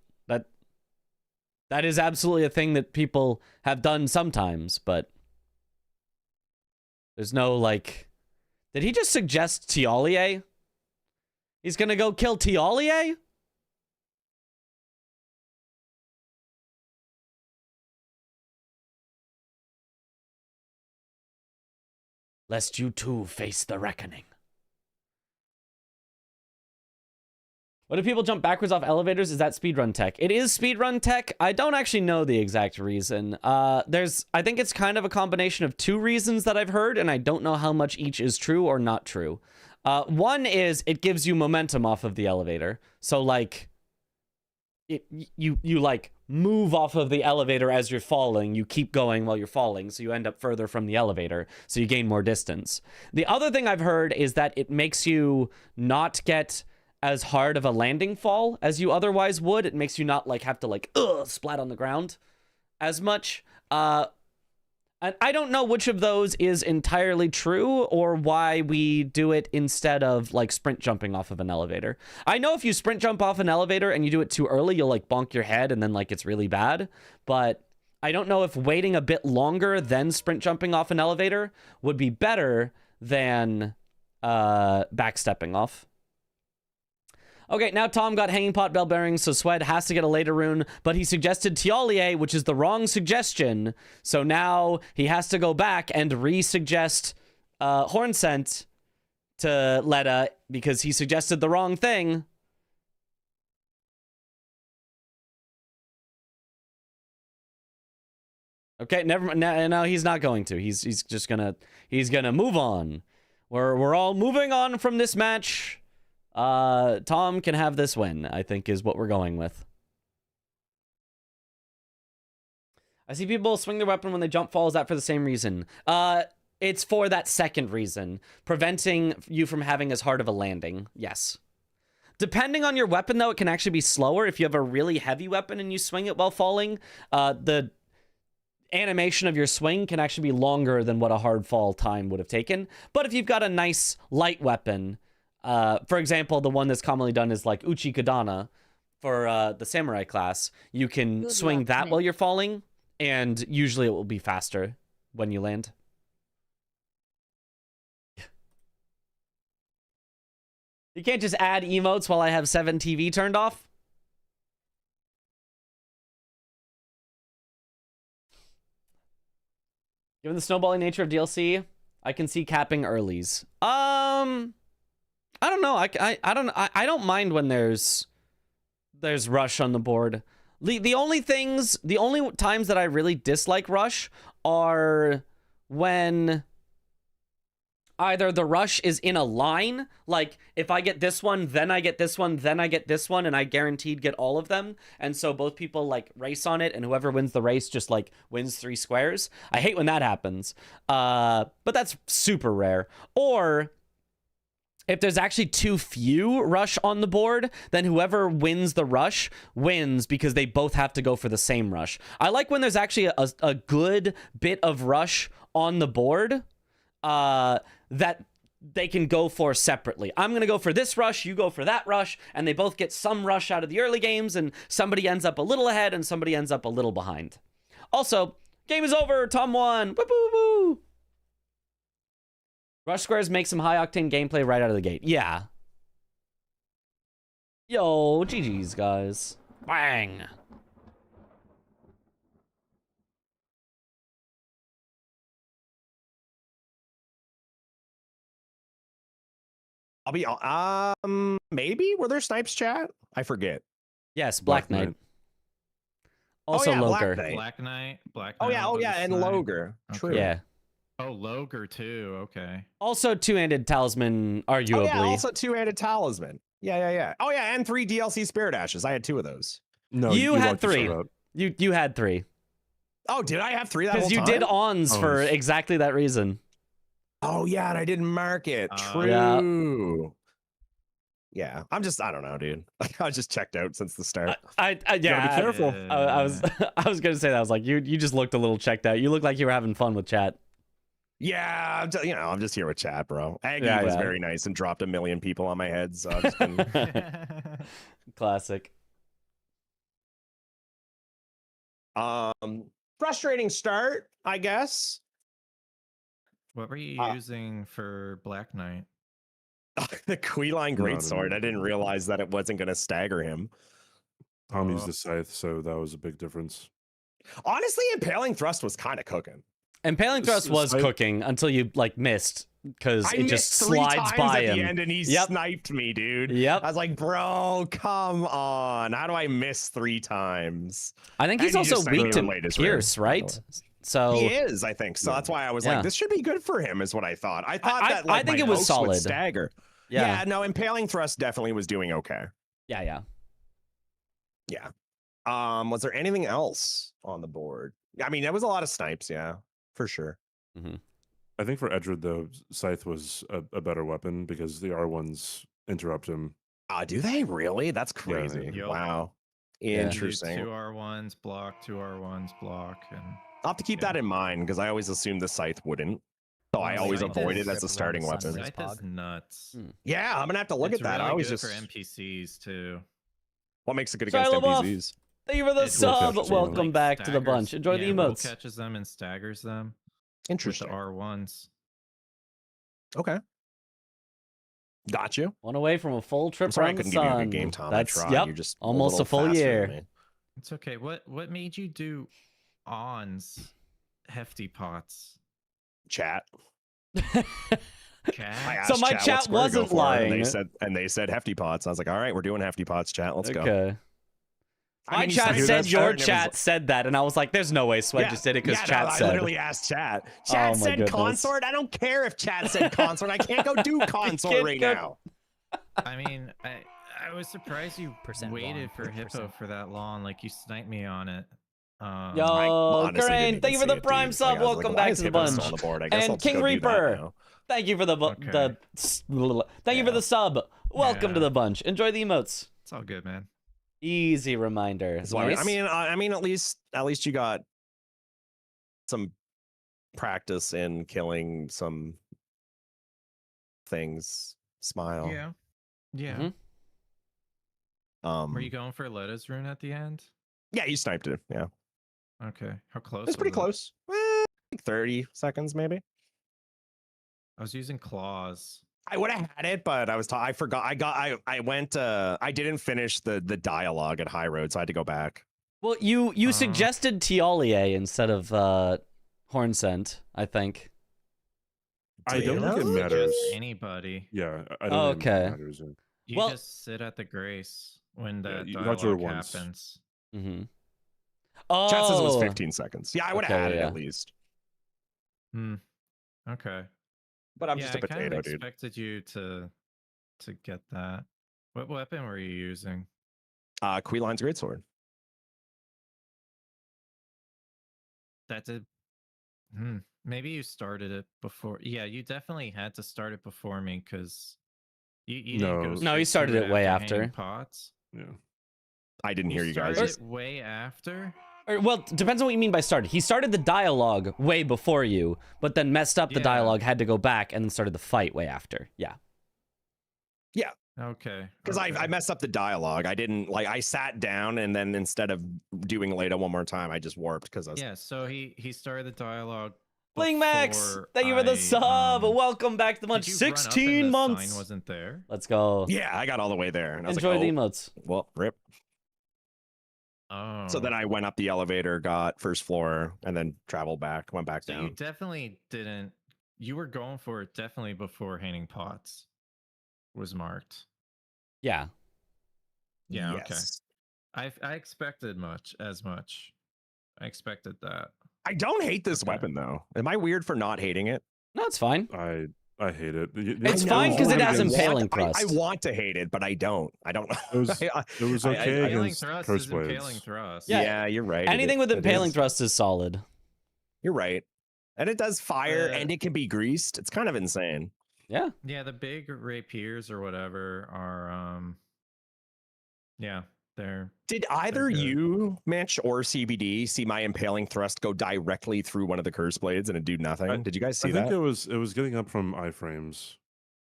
That is absolutely a thing that people have done sometimes, but there's no like. Did he just suggest Tialier? He's gonna go kill Tialier? Lest you too face the reckoning. What do people jump backwards off elevators? Is that speedrun tech? It is speedrun tech. I don't actually know the exact reason. I think it's kind of a combination of two reasons that I've heard, and I don't know how much each is true or not true. One is it gives you momentum off of the elevator. So like, you like move off of the elevator as you're falling. You keep going while you're falling, so you end up further from the elevator, so you gain more distance. The other thing I've heard is that it makes you not get as hard of a landing fall as you otherwise would. It makes you not like have to like splat on the ground as much. And I don't know which of those is entirely true or why we do it instead of like sprint jumping off of an elevator. I know if you sprint jump off an elevator and you do it too early, you'll like bonk your head and then like it's really bad. But I don't know if waiting a bit longer than sprint jumping off an elevator would be better than backstepping off. Okay, now Tom got Hanging Pot Bell Bearings, so Swed has to get a later rune, but he suggested Tialier, which is the wrong suggestion, so now he has to go back and re-suggest Hornsent to Letta, because he suggested the wrong thing. Okay, never mind. No, he's not going to. He's just gonna move on. We're all moving on from this match. Tom can have this win, I think is what we're going with. I see people swing their weapon when they jump fall. Is that for the same reason? It's for that second reason. Preventing you from having as hard of a landing. Yes. Depending on your weapon, though, it can actually be slower. If you have a really heavy weapon and you swing it while falling, the animation of your swing can actually be longer than what a hard fall time would have taken. But if you've got a nice light weapon, for example, the one that's commonly done is like Uchi Kadana for the samurai class. You can swing that while you're falling, and usually it will be faster when you land. You can't just add emotes while I have 7 TV turned off. Given the snowballing nature of DLC, I can see capping earlies. I don't know. I don't mind when there's rush on the board. The only times that I really dislike rush are when either the rush is in a line, like if I get this one, then I get this one, then I get this one, and I guaranteed get all of them, and so both people like race on it, and whoever wins the race just like wins 3 squares. I hate when that happens, but that's super rare. Or if there's actually too few rush on the board, then whoever wins the rush wins because they both have to go for the same rush. I like when there's actually a good bit of rush on the board that they can go for separately. I'm going to go for this rush, you go for that rush, and they both get some rush out of the early games, and somebody ends up a little ahead and somebody ends up a little behind. Also, game is over, Tom won. Woo woo woo. Rush squares make some high-octane gameplay right out of the gate. Yeah. Yo, GG's, guys. Bang. I'll be maybe were there snipes chat? I forget. Yes, Black Knight. Also yeah, Loger. Black Knight. Oh yeah, and Loger. True. Yeah. Oh, Loger too. Okay. Also two-handed talisman, arguably. Oh yeah, also two-handed talisman. Yeah. Oh yeah, and 3 DLC Spirit Ashes. I had 2 of those. No, you had 3. You had 3. Oh, did I have 3 that whole time? Because you did ons for exactly that reason. Oh yeah, and I didn't mark it. True. Yeah, I don't know, dude. I just checked out since the start. Yeah, be careful. I was gonna say that. I was like, you just looked a little checked out. You looked like you were having fun with chat. Yeah, I'm just here with chat, bro. Aggie Yeah, was yeah. very nice and dropped 1 million people on my head, so I've just been Classic. frustrating start, I guess. What were you using for Black Knight? The Queeline Greatsword. I didn't realize that it wasn't going to stagger him. Tom used the scythe, so that was a big difference. Honestly, Impaling Thrust was kind of cooking. Impaling Thrust was cooking until you like missed because it just slides by at him. the end and he sniped me, dude. Yep. I was like, bro, come on. How do I miss 3 times? I think he's also weak to Pierce, right? So he is, I think. So that's why I was like, this should be good for him, is what I thought. I thought that like, I think it was solid. Would stagger. Yeah, no, Impaling Thrust definitely was doing okay. Yeah. Was there anything else on the board? I mean, there was a lot of snipes, yeah, for sure. Mm-hmm. I think for Edred, though, Scythe was a better weapon because the R1s interrupt him. Do they really? That's crazy. Yep. Wow. Interesting. 2 R1s block, 2 R1s block, and I'll have to keep that in mind because I always assumed the Scythe wouldn't. So I always avoid it as a starting weapon. Scythe is nuts. Yeah, I'm gonna have to look at that. Really I always good just for NPCs too. What makes it good against NPCs? Thank you for the sub. Welcome back to the bunch. Enjoy the emotes. Catches them and staggers them. Interesting. With the R1s. Okay. Got you. One away from a full trip around the sun. Give you a good game, Tom. That's You're just almost a full year. It's okay. What made you do ons hefty pots? Chat. Chat. So my chat wasn't lying. And they said hefty pots. I was like, all right, we're doing hefty pots, chat. Let's go. Okay. My chat said your chat said that, and I was like, "There's no way Sweat just did it because chat said." I literally asked chat. Chat said consort. I don't care if chat said consort. I can't go do consort right now. I mean, I was surprised you waited for Hippo for that long. Like you sniped me on it. Yo, Crane, thank you for the prime sub. Welcome back to the bunch. And King Reaper, thank you for the thank you for the sub. Welcome to the bunch. Enjoy the emotes. It's all good, man. Easy reminder. Nice. I mean, at least you got some practice in killing some things. Smile. Yeah. Were you going for Letta's rune at the end? Yeah, you sniped it. Yeah. Okay. How close? It's pretty close. Like 30 seconds, maybe. I was using claws. I would have had it, but I forgot. I went. I didn't finish the dialogue at High Road, so I had to go back. Well, you suggested Tiolier instead of Hornsent, I think. I don't think it matters. Anybody. Yeah, I don't think it matters. You just sit at the grace when the dialogue happens. Mm-hmm. Oh, chat says it was 15 seconds. Yeah, I would have had it at least. Okay. But I'm just a potato, kind of dude. Expected you to get that. What weapon were you using? Queline's Greatsword. That did. Maybe you started it before. Yeah, you definitely had to start it before me because you didn't go. No, you started it way after. Pots. Yeah. I didn't hear you guys. Started it way after. Well, depends on what you mean by started. He started the dialogue way before you, but then messed up the dialogue, had to go back, and then started the fight way after. Yeah. Yeah. Okay. Because I messed up the dialogue. I didn't I sat down and then instead of doing Leda one more time, I just warped because I was. Yeah. So he started the dialogue. Bling Max, thank you for the sub. Welcome back to the bunch. 16 months. Sign wasn't there. Let's go. Yeah, I got all the way there. And I was Enjoy like, the emotes. Well, rip. Oh. So then I went up the elevator, got first floor, and then traveled back, went back down. You definitely didn't. You were going for it definitely before Hanging Pots was marked. Yeah. Yeah. Yes. Okay. I expected as much. I expected that. I don't hate this weapon though. Am I weird for not hating it? No, it's fine. I hate it. It's fine because it has impaling thrust. I want to hate it, but I don't. I don't know. It was okay against Curse Impaling thrust. Yeah, you're right. Anything with impaling thrust is solid. You're right. And it does fire and it can be greased. It's kind of insane. Yeah. Yeah, the big rapiers or whatever are yeah. Did either good. you, Mitch, or CBD see my impaling thrust go directly through one of the curse blades and it do nothing? Did you guys see I think that? it was getting up from iframes.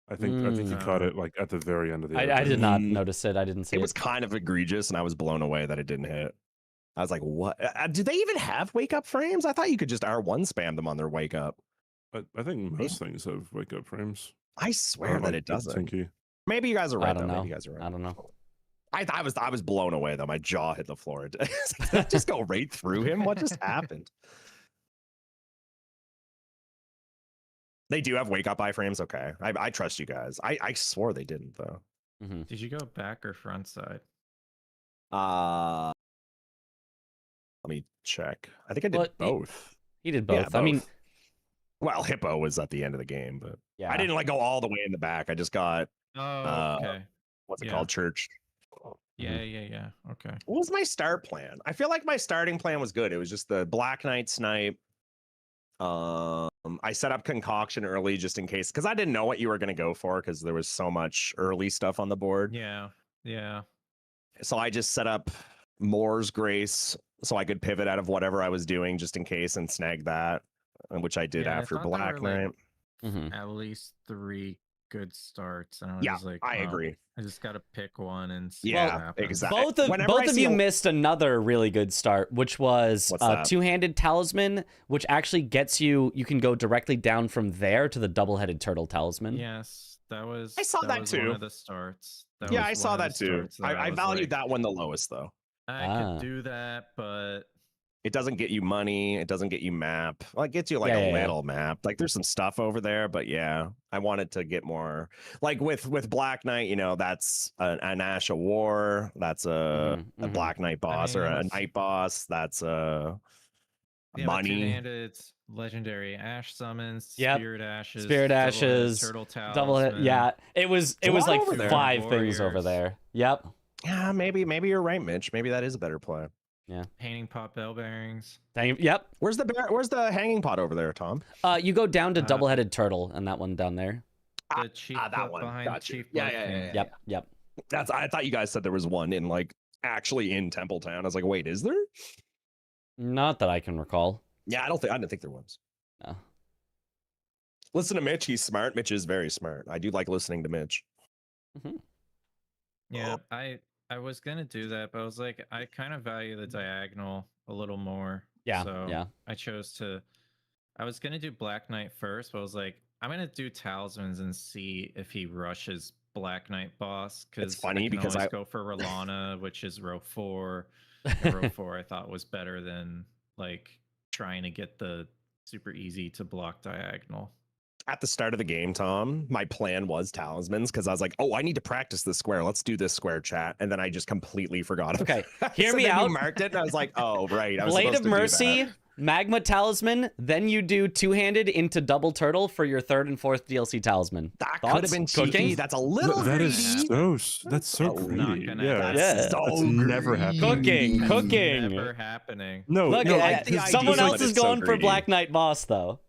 I think he caught it like at the very end of the. I did not Mm. notice it. I didn't see It it. was kind of egregious, and I was blown away that it didn't hit. I was like, "What? Do they even have wake up frames? I thought you could just R1 spam them on their wake up." I think most things have wake up frames. I swear that it doesn't. Tinky. Maybe you guys are right. I don't know. Maybe you guys are right. I don't know. I was blown away though. My jaw hit the floor. Did that just go right through him? What just happened? They do have wake up iframes. Okay, I trust you guys. I swore they didn't though. Mm-hmm. Did you go back or front side? Let me check. I think I did Well, both. He did Yeah, both. I mean, well, Hippo was at the end of the game, but yeah. I didn't like go all the way in the back. I just got Oh, okay. what's it Yeah. called? Church. Yeah. Okay. What was my start plan? I feel like my starting plan was good. It was just the Black Knight snipe. I set up concoction early just in case, because I didn't know what you were going to go for because there was so much early stuff on the board. Yeah. So I just set up Moore's Grace so I could pivot out of whatever I was doing just in case and snag that, which I did Yeah, I after thought there Black were, Knight. Mhm. At least 3 good starts. And I was Yeah, like, I wow, agree. I just got to pick one and see Yeah, what happens. exactly. Both of you missed another really good start, which was What's that? two-handed talisman, which actually gets you. You can go directly down from there to the double-headed turtle talisman. Yes, that was. I saw that was too. One of the starts. That Yeah, was I one saw of the that too. starts that I was valued like, that one the lowest though. I could do that, but It doesn't get you money. It doesn't get you map. Well, it gets you like Yeah, a yeah, yeah. little map. Like there's some stuff over there, but yeah, I wanted to get more. Like with Black Knight, you know, that's an Ash of War. That's a Black Knight boss or a mean, Night boss. That's a money. Two-handed legendary Ash summons, Yep. Spirit Ashes, Spirit double-headed Ashes, turtle talisman. double hit. Yeah, it was a lot like over there. 5 things over Warriors. there. Yep. Yeah, maybe you're right, Mitch. Maybe that is a better play. Painting pot bell bearings. Yep. Where's the hanging pot over there, Tom? You go down to double-headed turtle and that one down there. The chief that one. behind Gotcha. Chief Yeah, Blood yeah, King. yeah. Yep. Yep. That's. I thought you guys said there was one in like actually in Templetown. I was like, wait, is there? Not that I can recall. Yeah, I didn't think there was. No. Listen to Mitch. He's smart. Mitch is very smart. I do like listening to Mitch. Yeah, I was gonna do that, but I was like, I kind of value the diagonal a little more. Yeah. So Yeah. I chose to. I was gonna do Black Knight first, but I was like, I'm gonna do talismans and see if he rushes Black Knight boss. Because funny because I go for Rolana, which is row 4. And row 4 I thought was better than like trying to get the super easy to block diagonal. At the start of the game, Tom, my plan was talismans because I was like, oh, I need to practice this square. Let's do this square chat. And then I just completely forgot. Okay, hear So me then you out. marked it and I was like, oh, right. I was Blade supposed of to do Mercy, that. Magma Talisman, then you do two-handed into double turtle for your 3rd and 4th DLC talisman. That Thoughts? could have been cheeky. Cooking? That's a little That greedy. is that's so Not greedy. gonna Yeah, happen. Yeah. That's That's so never greedy. happening. Cooking. Never happening. No, Look, no, like the someone idea, else but is it's so going for greedy. Black Knight boss though.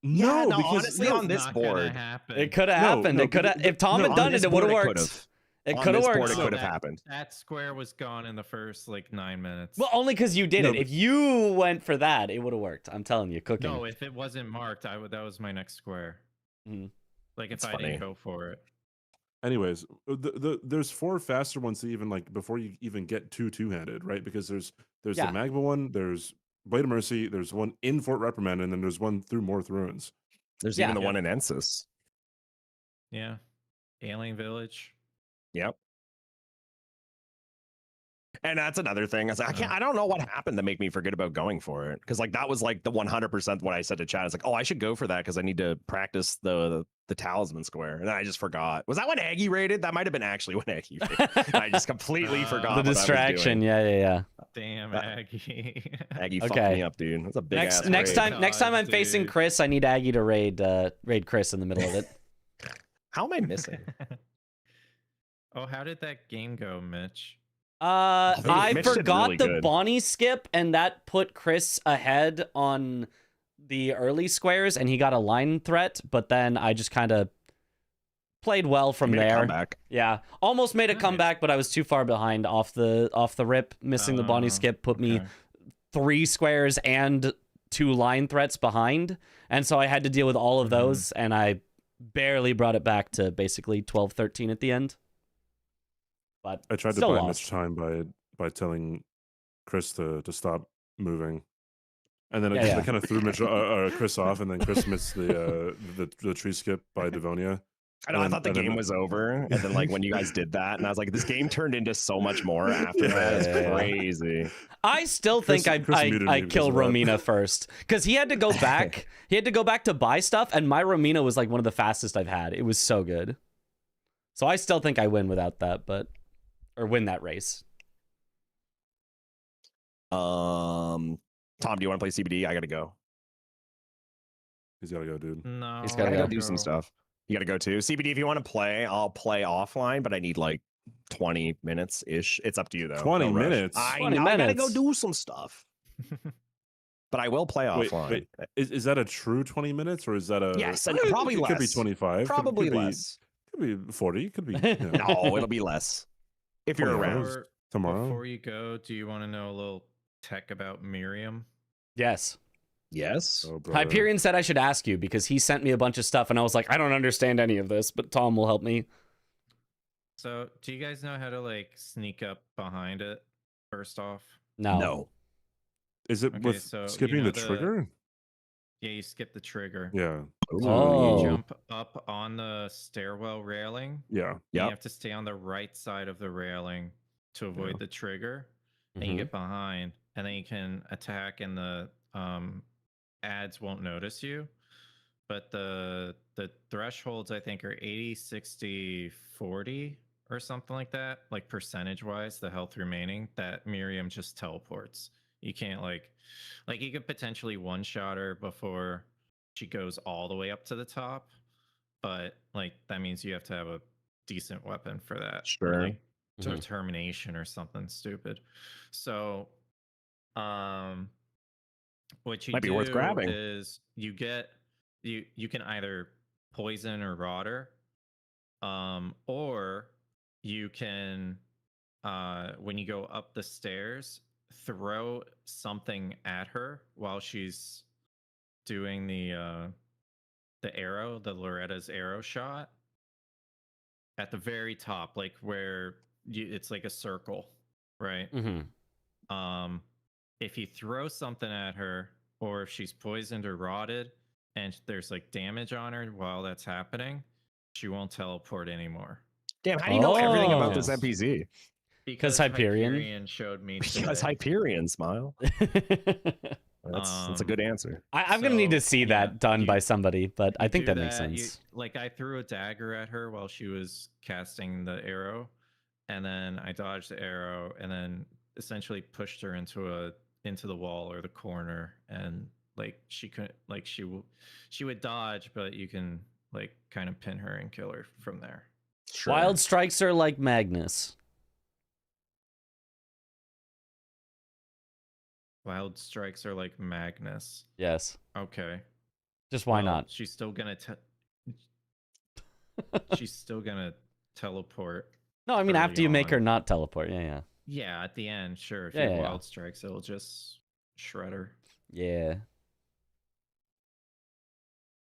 Yeah, no, because honestly, no, on this Not gonna board, happen. It could have No, happened. no, It could have. but- If Tom no, had on done this it, it would have board, worked. It On could have this board, worked. it could have that- happened. That square was gone in the first like 9 minutes. Well, only because you did No, it. but- If you went for that, it would have worked. I'm telling you, cooking. no, if it wasn't marked, I would. That was my next square. Mhm. Like if That's I funny. didn't go for it. Anyways, there's 4 faster ones to even like before you even get two-handed, right? Because there's Yeah. the Magma one, there's Blade of Mercy, there's one in Fort Reprimand, and then there's one through Morth Ruins. There's Yeah. even the one in Ensis. Yeah, Alien Village. Yep. And that's another thing. I was like, I don't know what happened to make me forget about going for it. Because like that was like the 100% what I said to chat. I was like, oh, I should go for that because I need to practice the talisman square. And then I just forgot. Was that when Aggie raided? That might have been actually when Aggie raided. I just completely forgot. The what I was distraction. doing. Yeah. Damn, That- Aggie. Aggie fucked Okay. me up, dude. That's a big Next ass next raid. time next time I'm facing dude. Chris, I need Aggie to raid Chris in the middle of it. How am I missing? Oh, how did that game go, Mitch? I Mitch did forgot really the good. Bonnie skip, and that put Chris ahead on the early squares, and he got a line threat. But then I just kind of played well from Made a there. comeback. Yeah, almost made a Nice. comeback, but I was too far behind off the rip. Missing the Bonnie skip put me Okay. 3 squares and 2 line threats behind, and so I had to deal with all of those, and I barely brought it back to basically 12-13 at the end. But I tried to still buy lost. Mitch time by telling Chris to stop moving, and then Yeah, it yeah. kind of threw Chris off, and then Chris missed the tree skip by Devonia. I know. I And thought the then- game was over, and then like when you guys did that, and I was like, this game turned into so much more after that. It's Yeah. crazy. I still Chris- think Chris I muted me because kill of that. Romina first because he had to go back. He had to go back to buy stuff, and my Romina was like one of the fastest I've had. It was so good. So I still think I win without that, or win that race. Tom, do you want to play CBD? I gotta go. He's got to go, dude. No, He's I gotta gotta go. go do some stuff. You gotta go too. CBD, if you want to play, I'll play offline, but I need like 20 minutes ish. It's up to you though. 20 No rush. minutes? I 20 know. I gotta minutes. go do some stuff. But I will play offline. Wait, is that a true 20 minutes, or is that a? Yes, and Eh, probably it could be less. 25. Probably could be, less. Could be 40. Could be you know, No, it'll be less. If you're 20 around. hours. Tomorrow. Before you go, do you want to know a little tech about Miriam? Yes. Yes. Oh, brother. Hyperion said I should ask you because he sent me a bunch of stuff, and I was like, I don't understand any of this, but Tom will help me. So, do you guys know how to like sneak up behind it? First off, No. Is it Okay, with so you skipping know the trigger? yeah, you skip the trigger. Yeah. Oh. You jump up on the stairwell railing. Yeah. And You Yep. have to stay on the right side of the railing to avoid Yeah. the trigger. Then Mhm. you get behind, and then you can attack, and the ads won't notice you. But the thresholds I think are 80, 60, 40 or something like that, like percentage wise, the health remaining that Miriam just teleports. You can't like you could potentially one shot her before she goes all the way up to the top, but like that means you have to have a decent weapon for that. or, Sure. like, Mhm. determination or something stupid. So what you Might be do worth grabbing. is you get you can either poison or rot her, or you can when you go up the stairs throw something at her while she's doing the arrow, the Loretta's arrow shot at the very top, like where it's like a circle, right? Mhm. If you throw something at her, or if she's poisoned or rotted, and there's like damage on her while that's happening, she won't teleport anymore. Damn, how do you know everything about Oh. this NPC? Because Hyperion? showed me. Because today. Hyperion, smile. That's a good answer. I'm gonna need to So, see yeah, that done by somebody, but I You think do that makes you- sense. like I threw a dagger at her while she was casting the arrow, and then I dodged the arrow, and then essentially pushed her into the wall or the corner, and like she couldn't, like she would dodge, but you can like kind of pin her and kill her from there. Sure. Wild strikes are like Magnus. Wild strikes are like Magnus. Yes. Okay. Just why Well, not? She's still gonna she's still gonna teleport. No, I mean early after you make on. her not teleport. Yeah, yeah. Yeah, at the end, sure. If Yeah, you have yeah, yeah. wild strikes, it'll just shred her. Yeah.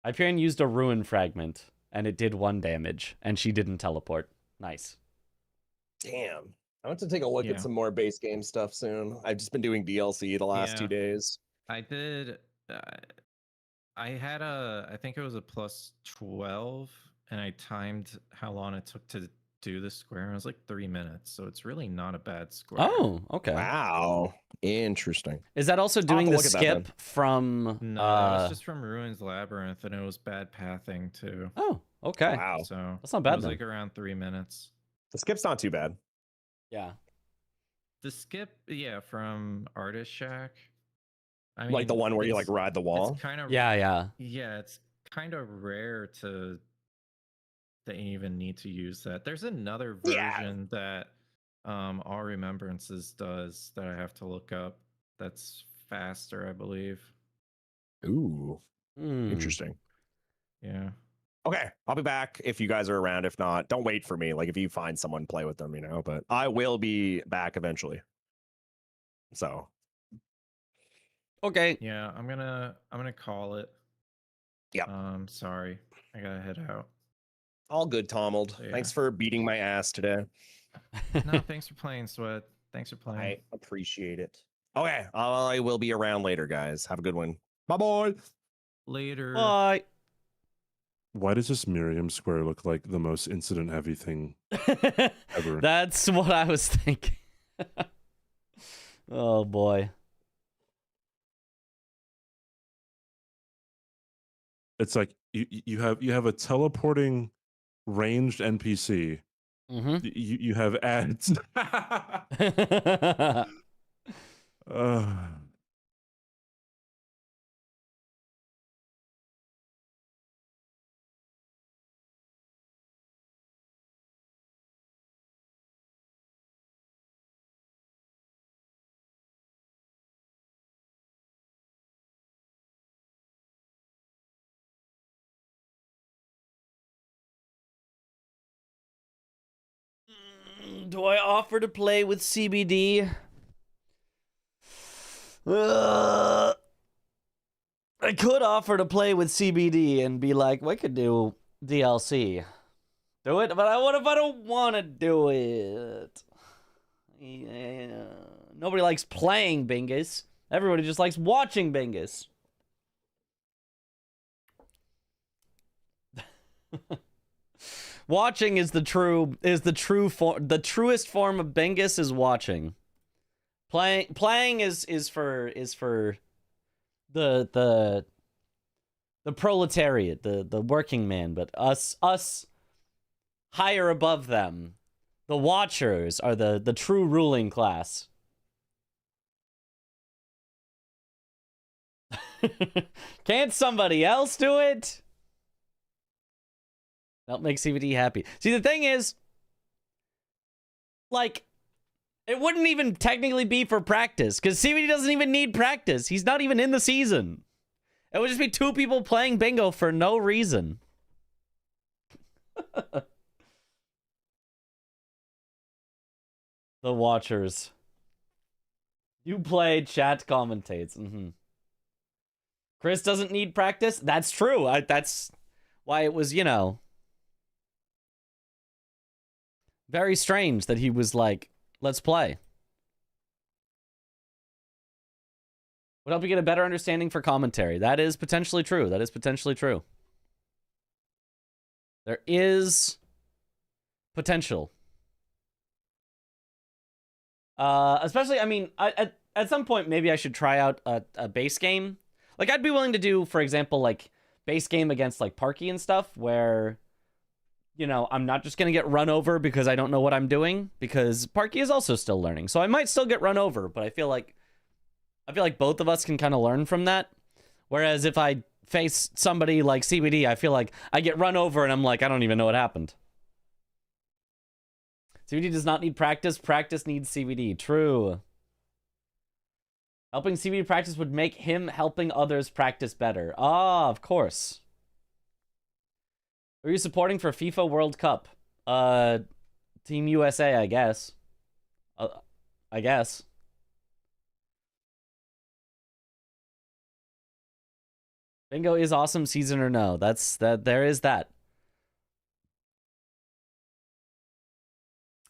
Hyperion used a ruin fragment, and it did 1 damage, and she didn't teleport. Nice. Damn. I want to take a look Yeah. at some more base game stuff soon. I've just been doing DLC the last Yeah. 2 days. I did. I had I think it was a plus 12, and I timed how long it took to do the square. And it was like 3 minutes, so it's really not a bad square. Oh, okay. Wow. Interesting. Is that also I'll have doing to the look at that skip then. from? No, that was just from Ruins Labyrinth, and it was bad pathing too. Oh, okay. Wow. So That's not bad It was then. like around 3 minutes. The skip's not too bad. Yeah. The skip, yeah, from Artist Shack. I Like the one where you like it's- ride the wall. It's kind of Yeah. Yeah, it's kind of rare that you even need to use that. There's another Yeah. version that All Remembrances does that I have to look up. That's faster, I believe. Ooh. Hmm. Interesting. Yeah. Okay, I'll be back if you guys are around. If not, don't wait for me. Like if you find someone, play with them, but I will be back eventually. So Okay. Yeah, I'm gonna call it. Yeah. Sorry, I gotta head out. all good, Tomold. So, yeah. Thanks for beating my ass today. No, thanks for playing, Sweat. Thanks for playing. I appreciate it. Okay, I will be around later, guys. Have a good one. Bye bye. Later. Bye. Why does this Miriam square look like the most incident-heavy thing ever? That's what I was thinking. Oh boy. It's like you have a teleporting ranged NPC. Mm-hmm. You have ads. Do I offer to play with CBD? I could offer to play with CBD and be like, we could do DLC. Do it, but what if I don't want to do it? Yeah. Nobody likes playing Bingus. Everybody just likes watching Bingus. Watching is the truest form of Bingus is watching. Playing is for the proletariat, the working man, but us higher above them, the watchers are the true ruling class. Can't somebody else do it? That'll make CBD happy. See, the thing is, like, it wouldn't even technically be for practice, because CBD doesn't even need practice. He's not even in the season. It would just be two people playing bingo for no reason. The watchers. You play, chat commentates. Chris doesn't need practice? That's true. That's why it was, very strange that he was like, let's play. Would help you get a better understanding for commentary. That is potentially true. That is potentially true. There is potential. Especially, I mean, at some point, maybe I should try out a base game. Like, I'd be willing to do, for example, like, base game against, like, Parky and stuff, where, I'm not just going to get run over because I don't know what I'm doing, because Parky is also still learning. So I might still get run over, but I feel like both of us can kind of learn from that. Whereas if I face somebody like CBD, I feel like I get run over and I'm like, I don't even know what happened. CBD does not need practice. Practice needs CBD. True. Helping CBD practice would make him helping others practice better. Ah, of course. Who are you supporting for FIFA World Cup? Team USA, I guess. I guess. Bingo is awesome, season or no? There is that.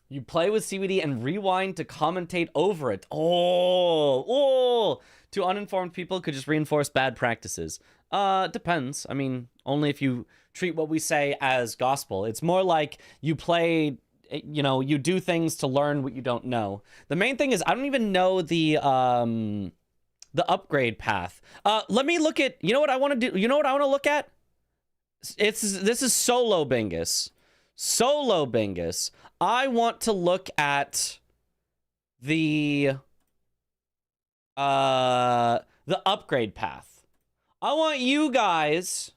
You play with CBD and rewind to commentate over it. Oh. To uninformed people could just reinforce bad practices. Depends. I mean, only if you treat what we say as gospel. It's more like you play, you do things to learn what you don't know. The main thing is I don't even know the upgrade path. Let me look at, you know what I want to do? You know what I want to look at? This is solo Bingus. Solo Bingus. I want to look at the upgrade path. I want you guys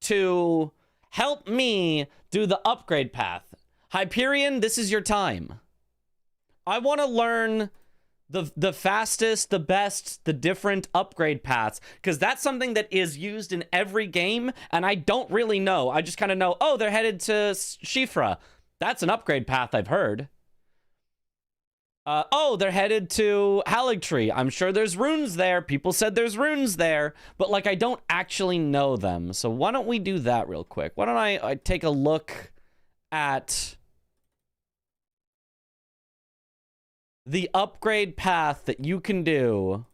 to help me do the upgrade path. Hyperion, this is your time. I want to learn the fastest, the best, the different upgrade paths, because that's something that is used in every game, and I don't really know. I just kind of know, oh, they're headed to Shifra. That's an upgrade path I've heard. Oh, they're headed to Haligtree. I'm sure there's runes there. People said there's runes there, but like I don't actually know them. So why don't we do that real quick? Why don't I take a look at the upgrade path that you can do.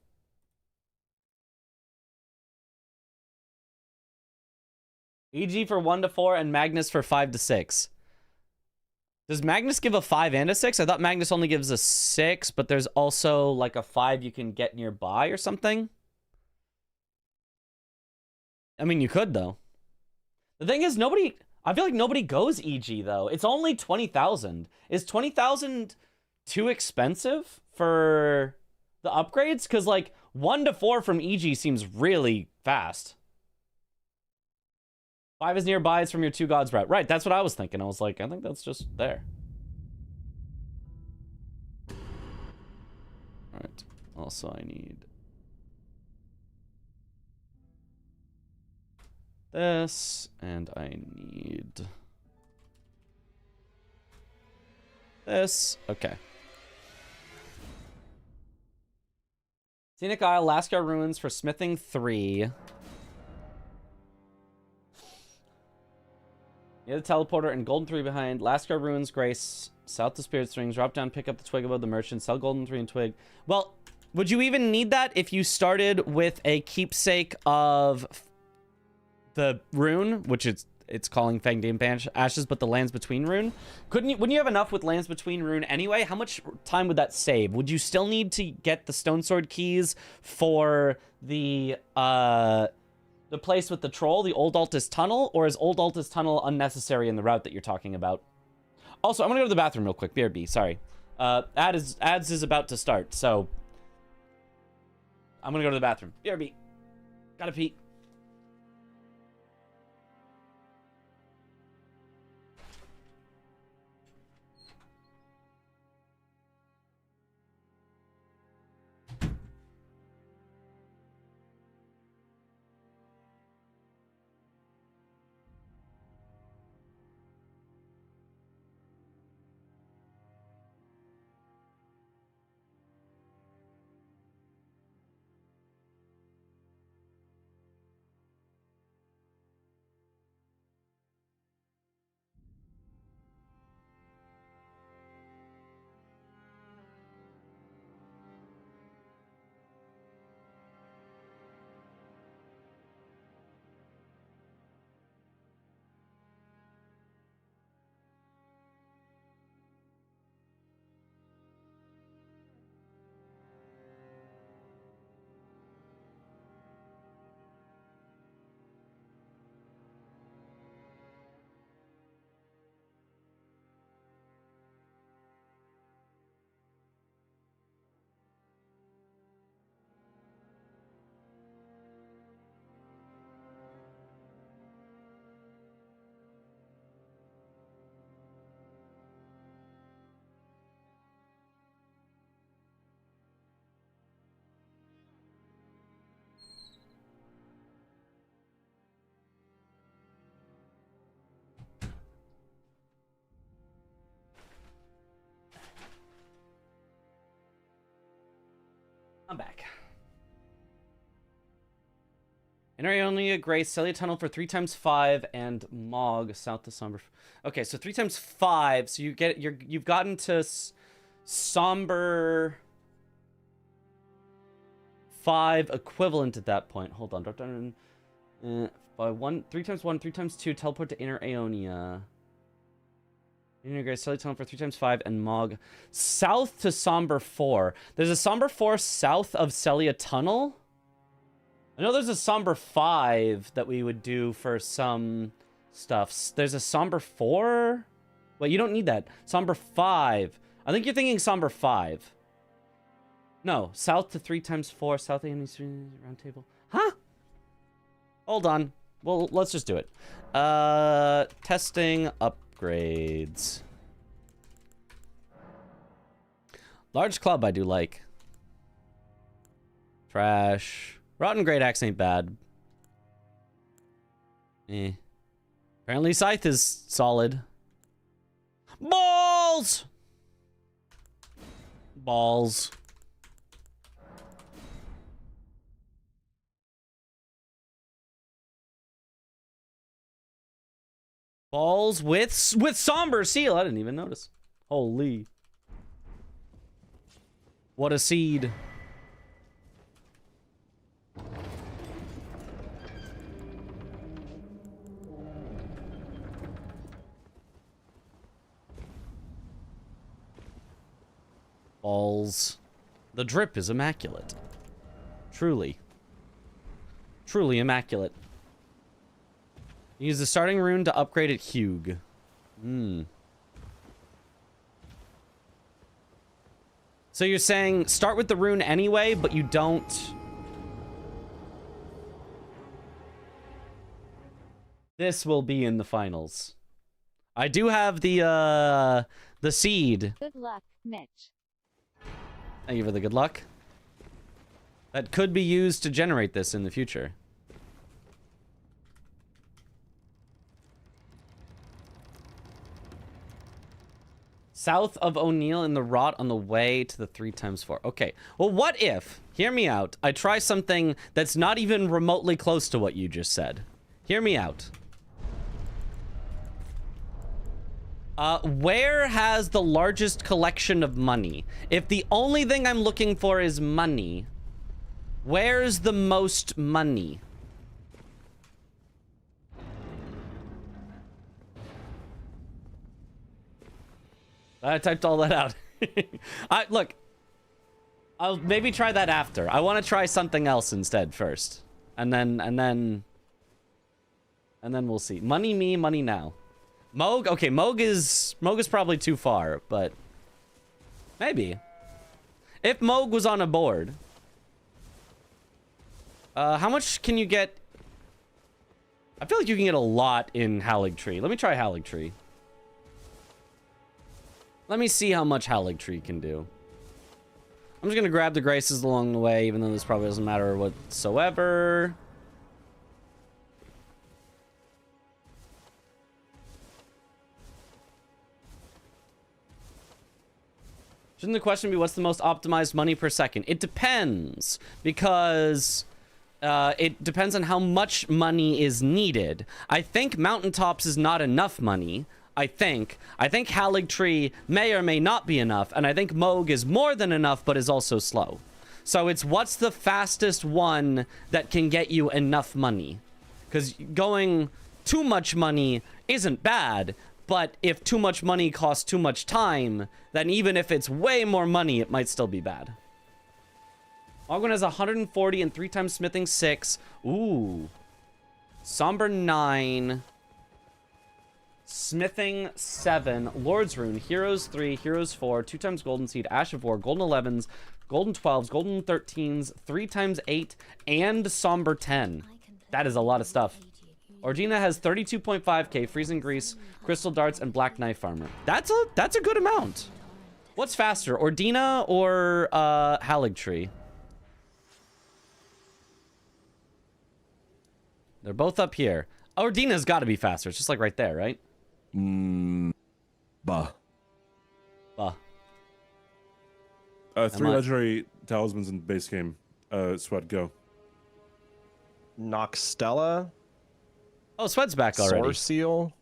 EG for 1 to 4 and Magnus for 5 to 6. Does Magnus give a 5 and a 6? I thought Magnus only gives a 6, but there's also like a 5 you can get nearby or something. I mean, you could though. The thing is, I feel like nobody goes EG though. It's only 20,000. Is 20,000 too expensive for the upgrades? Because like 1 to 4 from EG seems really fast. 5 is nearby, it's from your 2 gods route. Right, that's what I was thinking. I was like, I think that's just there. Alright. Also, I need this, and I need this. Okay. Scenic Isle, Lascar Ruins for smithing 3. You have the teleporter and Golden 3 behind. Lascar Ruins, Grace, south to Spirit Strings. Drop down, pick up the twig above the merchant. Sell Golden 3 and twig. Well, would you even need that if you started with a keepsake of the rune, which it's calling Fang Dame Ashes, but the Lands Between rune? Wouldn't you have enough with Lands Between rune anyway? How much time would that save? Would you still need to get the Stone Sword keys for the place with the troll, the Old Altus Tunnel, or is Old Altus Tunnel unnecessary in the route that you're talking about? Also, I'm gonna go to the bathroom real quick. BRB, sorry. Ads is about to start, so I'm gonna go to the bathroom. BRB, gotta pee. I'm back. Inner Ionia, Grace, Celia Tunnel for 3 times 5, and Mog south to Somber. Okay, so 3 times 5. So you've gotten to Somber 5 equivalent at that point. Hold on, drop down by 3 times 1, 3 times 2. Teleport to Inner Ionia. Inner Grace, Celia Tunnel for 3 times 5, and Mog south to Somber 4. There's a Somber 4 south of Celia Tunnel. I know there's a Somber 5 that we would do for some stuff. There's a Somber 4? Wait, you don't need that. Somber 5. I think you're thinking Somber 5. No, south to 3 times 4. South round table. Huh? Hold on. Well, let's just do it. Testing upgrades. Large club I do like. Trash. Rotten Great Axe ain't bad. Eh. Apparently Scythe is solid. Balls! Balls. Balls with Somber Seal. I didn't even notice. Holy. What a seed. Balls. The drip is immaculate. Truly. Truly immaculate. Use the starting rune to upgrade at Hugh. So you're saying start with the rune anyway, but you don't... This will be in the finals. I do have the seed. Good luck, Mitch. Thank you for the good luck. That could be used to generate this in the future. South of O'Neill in the rot on the way to the 3x4. Okay. Well, what if, hear me out, I try something that's not even remotely close to what you just said. Hear me out. Where has the largest collection of money? If the only thing I'm looking for is money, where's the most money? I typed all that out. Look, I'll maybe try that after. I want to try something else instead first. And then we'll see. Money me, money now. Moog? Okay, Moog is probably too far, but maybe. If Moog was on a board. How much can you get? I feel like you can get a lot in Haligtree. Let me try Haligtree. Let me see how much Haligtree can do. I'm just gonna grab the graces along the way, even though this probably doesn't matter whatsoever. Shouldn't the question be what's the most optimized money per second? It depends, because it depends on how much money is needed. I think Mountaintops is not enough money. I think Haligtree may or may not be enough, and I think Moog is more than enough, but is also slow. So it's what's the fastest one that can get you enough money? Because going too much money isn't bad, but if too much money costs too much time, then even if it's way more money, it might still be bad. Ogwen has 140 and 3x smithing 6. Ooh. Somber 9. Smithing 7, Lord's Rune, Heroes 3, Heroes 4, 2x Golden Seed, Ash of War, Golden 11s, Golden 12s, Golden 13s, 3x 8, and Somber 10. That is a lot of stuff. Ordina has 32.5k, Freezing Grease, Crystal Darts, and Black Knife Armor. That's a good amount. What's faster, Ordina or Haligtree? They're both up here. Ordina's got to be faster. It's just like right there, right? Bah. 3 legendary talismans in base game. Sweat, go. Noxtella. Oh, Sweat's back already. Source Seal.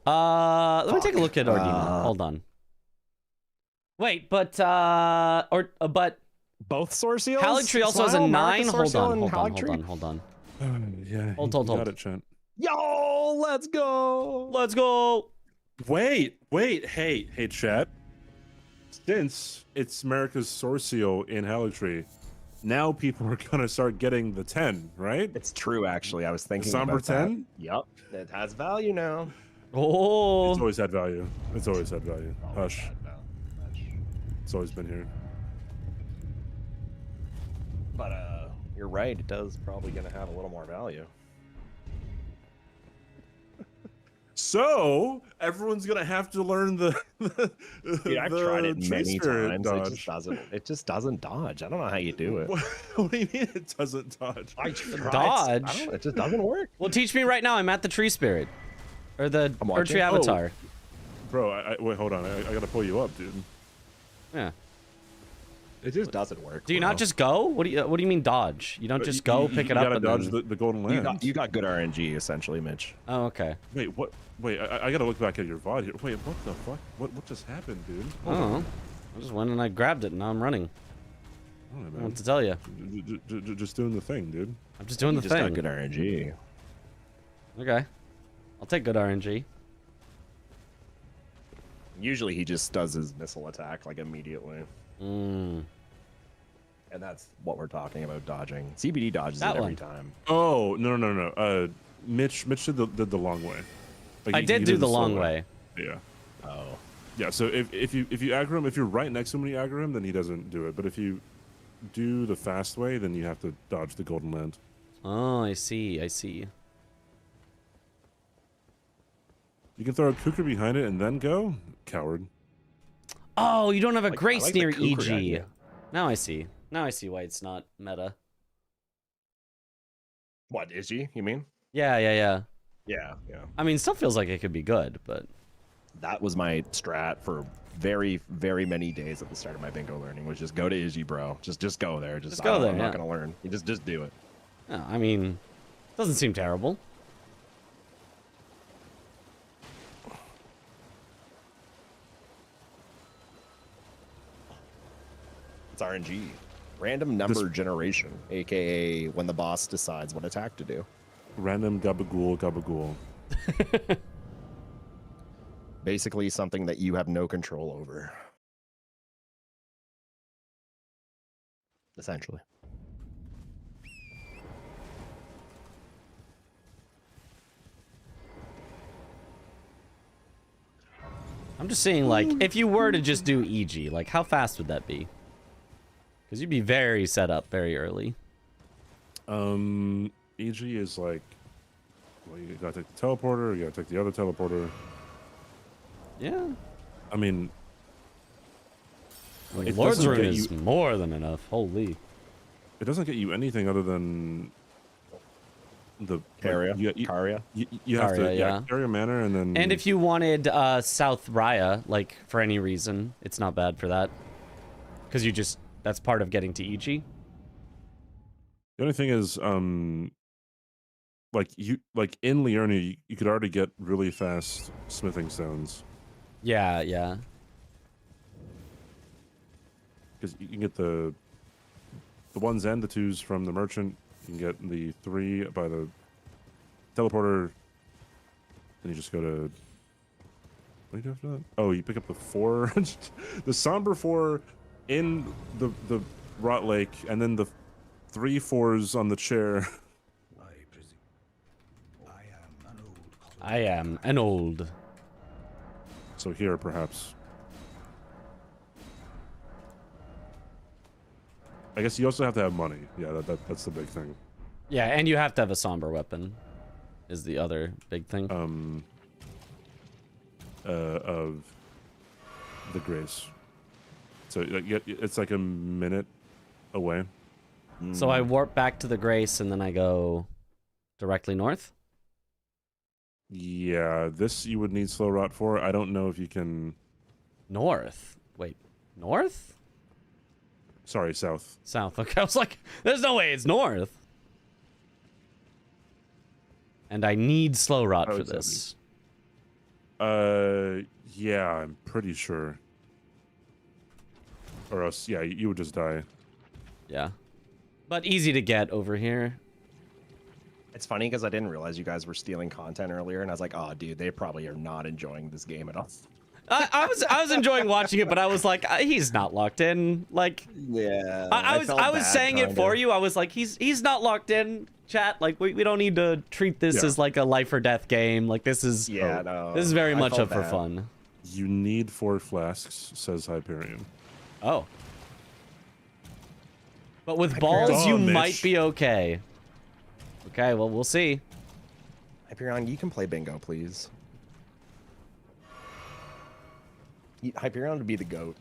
Let me take a look at Ordina. Hold on. Wait, but both Source Seals? Haligtree also has a 9. Hold on. Yeah. Hold. Got it, Trent. Yo, let's go. Let's go. Wait. Hey, chat. Since it's America's Source Seal in Haligtree, now people are gonna start getting the 10, right? It's true, actually. I was thinking Somber about 10? that. Yep, it has value now. Oh. It's always had value. Hush. It's always been here. But you're right. It does probably gonna have a little more value. So everyone's gonna have to learn the. Dude, I've tried it tree many spirit times. Dodge. It just doesn't dodge. I don't know how you do it. What do you mean it doesn't dodge? I tried. Dodge? I don't know, it just doesn't work. Well, teach me right now. I'm at the tree spirit. Or the I'm Earth Tree watching. Avatar. Bro, wait, hold on. I gotta pull you up, dude. Yeah. It just doesn't work. Do you bro. not just go? What do you mean dodge? You don't just go pick it up You gotta and dodge then... the golden land. You got good RNG essentially, Mitch. Oh, okay. Wait, what? Wait, I gotta look back at your VOD here. Wait, what the fuck? What just happened, dude? I don't know. I just went and I grabbed it and now I'm running. I don't know, I man. want to tell you. Just doing the thing, dude. I'm just doing You the just got thing. good RNG. Okay. I'll take good RNG. Usually he just does his missile attack like immediately. Mm. And that's what we're talking about dodging. CBD dodges That it every one. time. Oh no. Mitch did the long way. Like, I he did do did the slow long way. Yeah. Oh. Yeah. So if you aggro him, if you're right next to him when you aggro him, then he doesn't do it. But if you do the fast way, then you have to dodge the golden land. Oh, I see. I see. You can throw a Kuker behind it and then go. Coward. Oh, you don't have a Like, I Grace like the near Kukri EG. idea. Now I see. Now I see why it's not meta. What, is he? You mean? Yeah. Yeah. I mean, still feels like it could be good, but... That was my strat for very, very many days at the start of my bingo learning, was just go to Izzy, bro. Just go there. Just go there, I'm yeah. not gonna learn. You just do it. No, I mean, doesn't seem terrible. It's RNG. Random number generation, aka when the boss decides what attack to do. Random gabagool. Basically something that you have no control over. Essentially. I'm just saying, like, if you were to just do EG, like, how fast would that be? Because you'd be very set up very early. EG is like, well, you gotta take the teleporter, you gotta take the other teleporter. Yeah. I mean, Like, it Lord's doesn't Rune get is you- more than enough. Holy. it doesn't get you anything other than the Carria. Like, Carria. you have to Carria, yeah. carry manner and then. And if you wanted South Raya, like, for any reason, it's not bad for that. Because you just, that's part of getting to EG. the only thing is, like in Liurnia, you could already get really fast smithing stones Yeah. because you can get the ones and the twos from the merchant. You can get the 3 by the teleporter. Then you just go to. What do you do after that? Oh, you pick up the 4, the somber 4 in the rot lake, and then the 3 4s on the chair. I am an old. So here, perhaps. I guess you also have to have money. Yeah, that's the big thing. Yeah, and you have to have a somber weapon, is the other big thing. Of the grace. So like, it's like a minute away. So I warp back to the Grace and then I go directly north? Yeah, this you would need slow rot for. I don't know if you can. North? Wait, north? Sorry, south. South. Okay, I was like, there's no way it's north. And I need slow rot Oh, for it's this. Yeah, I'm pretty sure. Or else, yeah, you would just die. Yeah. But easy to get over here. It's funny because I didn't realize you guys were stealing content earlier, and I was like, "Oh, dude, they probably are not enjoying this game at all." I was enjoying watching it, but I was like, he's not locked in. Like, Yeah, I was saying it for you. I was like, he's not locked in. Chat, like we don't need to treat this Yeah. as like a life or death game. Like this is no. this is very I much felt up for bad. fun. You need 4 flasks, says Hyperion. Oh. But with balls, you Mitch. might be okay. Okay, well, we'll see. Hyperion, you can play bingo, please. Hyperion would be the goat.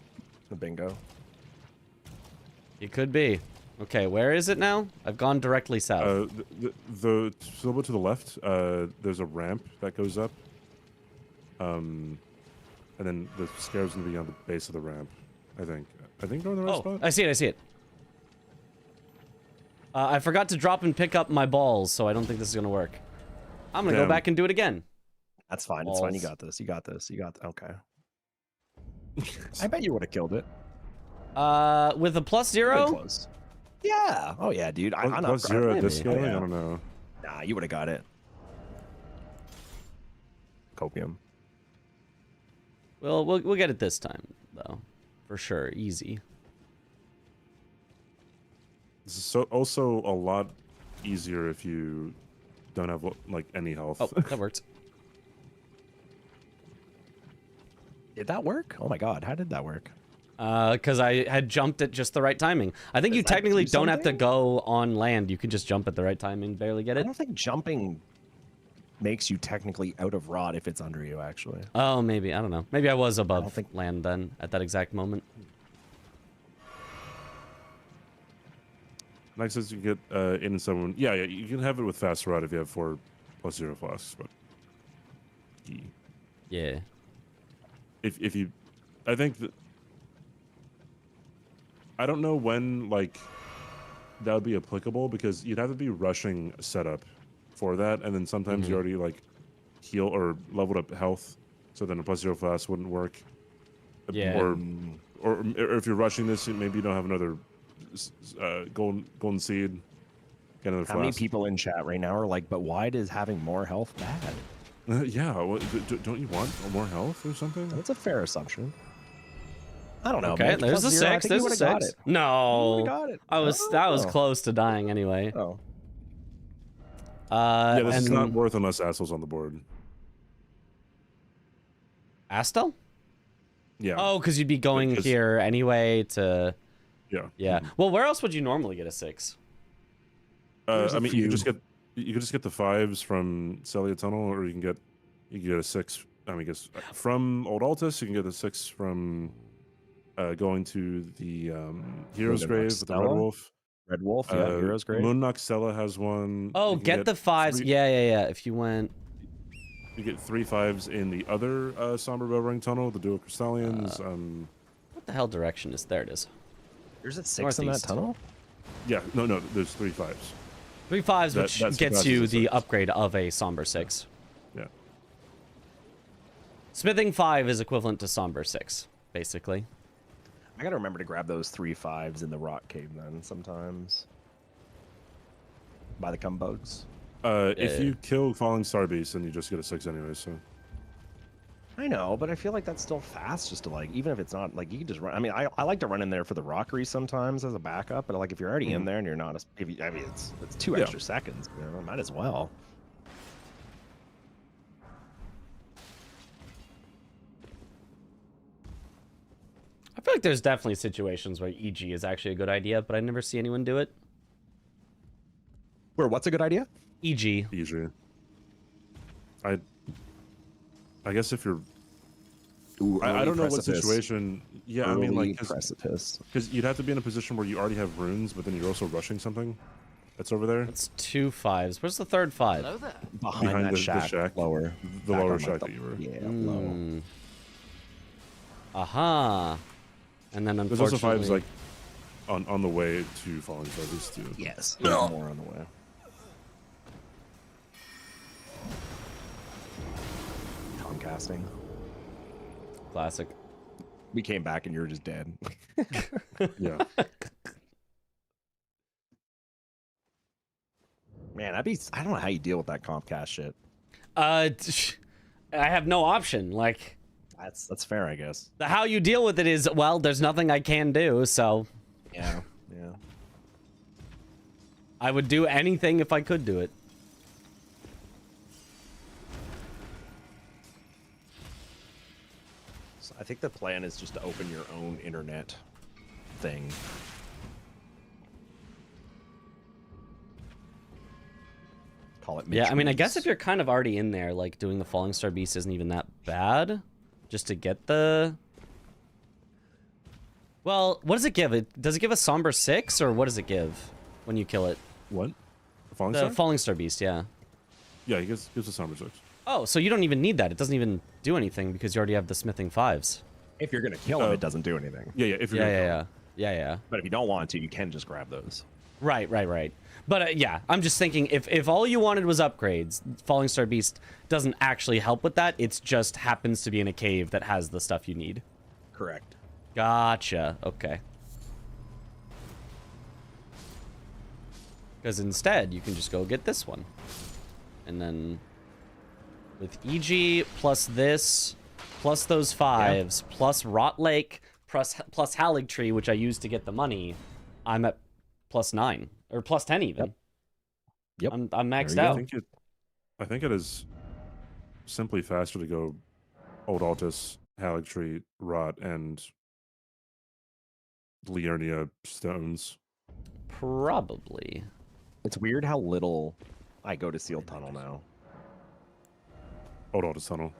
The bingo. It could be. Okay, where is it now? I've gone directly south. The a little bit to the left. There's a ramp that goes up. And then the scarab's gonna be on the base of the ramp. I think you're in the right spot. I see it. I forgot to drop and pick up my balls, so I don't think this is gonna work. I'm gonna go back and do it again. That's fine. Balls. It's fine. You got this. Okay. I bet you would have killed it. With a +0? Pretty close. Yeah. Oh yeah, dude. I'm not +0 at this maybe. scaling. Oh, yeah. I don't know. Nah, you would have got it. Copium. Well, we'll get it this time, though. For sure. Easy. This is also a lot easier if you don't have like any health. Oh, that worked. Did that work? Oh my god, how did that work? Because I had jumped at just the right timing. I think Does you that technically do don't have to something? go on land. You can just jump at the right time and barely get I it. don't think jumping makes you technically out of rot if it's under you, actually. Oh, maybe. I don't know. Maybe I was above think- land then at that exact moment. Nice says you get in someone. Yeah, you can have it with fast rod if you have 4 +0 flasks, but Yeah. if you, I think that I don't know when like that would be applicable because you'd have to be rushing setup for that, and then sometimes you already like heal or leveled up health, so then a +0 flask wouldn't work. Yeah. Or if you're rushing this, maybe you don't have another golden seed. Get another How many flask. people in chat right now are like, but why does having more health bad? Yeah, don't you want more health or something? That's a fair assumption. I don't know. Okay, man. there's a +0, I 6. think There's you a would've got 6. it. You No. would've got it. That was Oh. close to dying anyway. Oh. Yeah, this is and not worth unless Assel's on the board. Astel? Yeah. Oh, because you'd be going Because- here anyway to... Yeah. Yeah. Well, where else would you normally get a 6? There's a I mean, you few. could just get the 5s from Celia Tunnel, or you can get a 6. I mean, I guess from Old Altus, you can get a 6 from going to the Hero's Moon Grave Noxtella? with the Red Wolf. Red Wolf, yeah, Heroes Great. Moon Noxtella has one. Oh, You can get the 5s. 3 Yeah. If you went... You get 3 5s in the other Somber Bell Ring Tunnel, the Dual Crystallians. What the hell direction is... There it is. There's a 6 in that Northeast. tunnel? Yeah, no, there's 3 5s. 3 5s, which That gets surpasses you the the 6. upgrade of a Somber 6. Yeah. Smithing 5 is equivalent to Somber 6, basically. I gotta remember to grab those 3 5s in the rock cave then sometimes. By the bugs. If you kill Falling Star Beast, then you just get a 6 anyway, so. I know, but I feel like that's still fast just to like, even if it's not like you can just run. I mean, I like to run in there for the rockery sometimes as a backup, but like if you're already in there and you're not, I mean, it's 2 extra seconds, you know, might as well. I feel like there's definitely situations where EG is actually a good idea, but I never see anyone do it. Where, what's a good idea? EG. Easier. I guess if you're, Ooh, I don't know what precipice. situation. Yeah, I mean, Early like, precipice. because you'd have to be in a position where you already have runes, but then you're also rushing something that's over there. That's 2 5s. Where's the third 5? Hello there. Behind that the shack, shack. lower. The Back lower on, like, shack the- that you were. Yeah, low. Mm. Aha. And then There's also 5s unfortunately... like on the way to Falling Star Beast too. Yes, there's more on the way. Comcasting. Classic. We came back and you were just dead. Yeah. Man, I don't know how you deal with that Comcast shit. I have no option. Like, That's fair, I guess. how you deal with it is, well, there's nothing I can do, so Yeah. I would do anything if I could do it. So I think the plan is just to open your own internet thing. Call it. Yeah, I mean, I guess Mitch if you're kind of already in there, like, doing the Falling Star Beast isn't even that bad. Just to get the Well, what does it give? Does it give a somber 6, or what does it give when you kill it? What? The falling The star? Falling Star Beast, yeah. Yeah, he gives a somber 6. Oh, so you don't even need that. It doesn't even do anything because you already have the smithing 5s. If you're gonna kill him, it doesn't do anything. Yeah. If you're gonna kill him. Yeah. But if you don't want to, you can just grab those. Right. But yeah, I'm just thinking if all you wanted was upgrades, Falling Star Beast doesn't actually help with that. It just happens to be in a cave that has the stuff you need. Correct. Gotcha. Okay. Because instead, you can just go get this one. And then with EG plus this, plus those 5s, plus Rot Lake, plus Halig Tree, which I used to get the money, I'm at plus 9. Or plus 10 even. Yep. I'm maxed There you out. go. I think it is simply faster to go Old Altus, Halig Tree, Rot, and Liurnia stones. Probably. It's weird how little I go to Sealed Tunnel now. Old Altus Tunnel.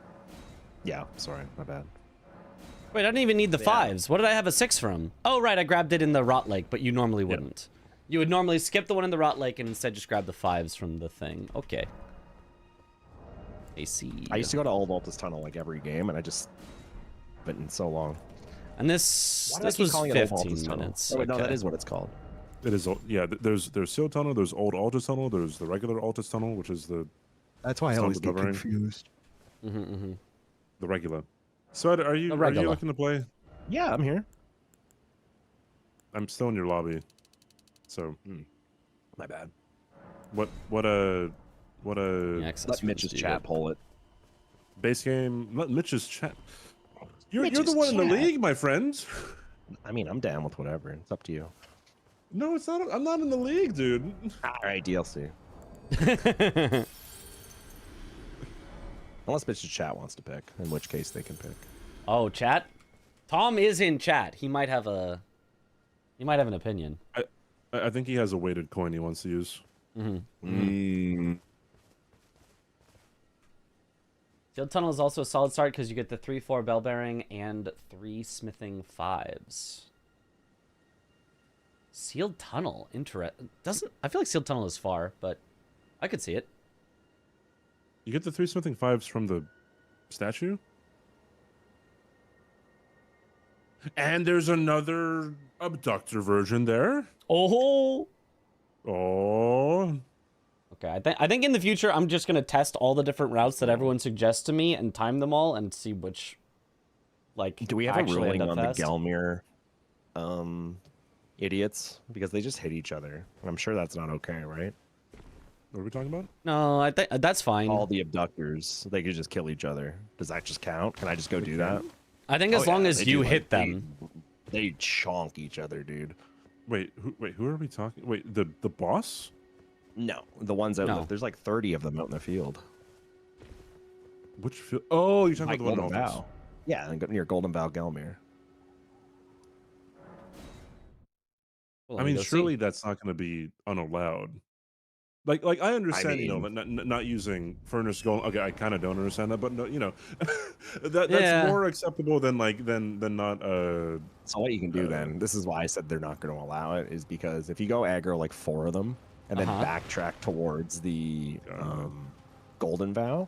Yeah, sorry, my bad. Wait, I didn't even need the 5s. What did I have a 6 from? Oh, right, I grabbed it in the Rot Lake, but you normally wouldn't. You would normally skip the one in the Rot Lake and instead just grab the 5s from the thing. Okay. I see. I used to go to Old Altus Tunnel like every game, and I just been in so long. And this Why do I this keep was calling it Old 15 Altus Tunnel? minutes. Oh, wait, no, Okay. that is what it's called. It is, yeah. There's Sealed Tunnel. There's Old Altus Tunnel. There's the regular Altus Tunnel, which is the That's why I Sounds always get covering. confused. the regular. So are you regular. looking to play? Yeah, I'm here. I'm still in your lobby. So My bad. what The access Let rooms Mitch's do chat good. pull it. base game? Let Mitch's chat. You're the Mitch's one in the chat. league, my friend. I mean, I'm down with whatever. It's up to you. No, it's not. I'm not in the league, dude. All right, DLC. Unless Mitch's chat wants to pick, in which case they can pick. Oh, chat? Tom is in chat. He might have an opinion. I think he has a weighted coin he wants to use. Sealed Tunnel is also a solid start because you get the 3-4 bell bearing and 3 smithing 5s. Sealed Tunnel, doesn't I feel like Sealed Tunnel is far, but I could see it. You get the 3 smithing 5s from the statue. And there's another abductor version there. Oh. Oh. Okay, I think in the future I'm just gonna test all the different routes that everyone suggests to me and time them all and see which, like, Do we have a actually ruling end up on fast. the Gelmir idiots? Because they just hit each other. I'm sure that's not okay, right? What are we talking about? No, I think that's fine. All the abductors, they could just kill each other. Does that just count? Can I just go do that? I think as Oh, long yeah, as they you do, hit like, them. They chonk each other, dude. Wait, who are we talking? Wait, the boss? No, the ones out. No. There's like 30 of them out in the field. Which field? Oh, you're talking Like about the one Golden in Altus. Vow. Yeah, and near Golden Vow Gelmir. Well, I let me mean, go see. surely that's not going to be unallowed. Like I understand, you know, mean- not using furnace gold. Okay, I kind of don't understand that, but no, you know, that's Yeah. more acceptable than than not. So what you can do then? This is why I said they're not going to allow it. Is because if you go aggro like 4 of them and then backtrack towards the Golden Vow,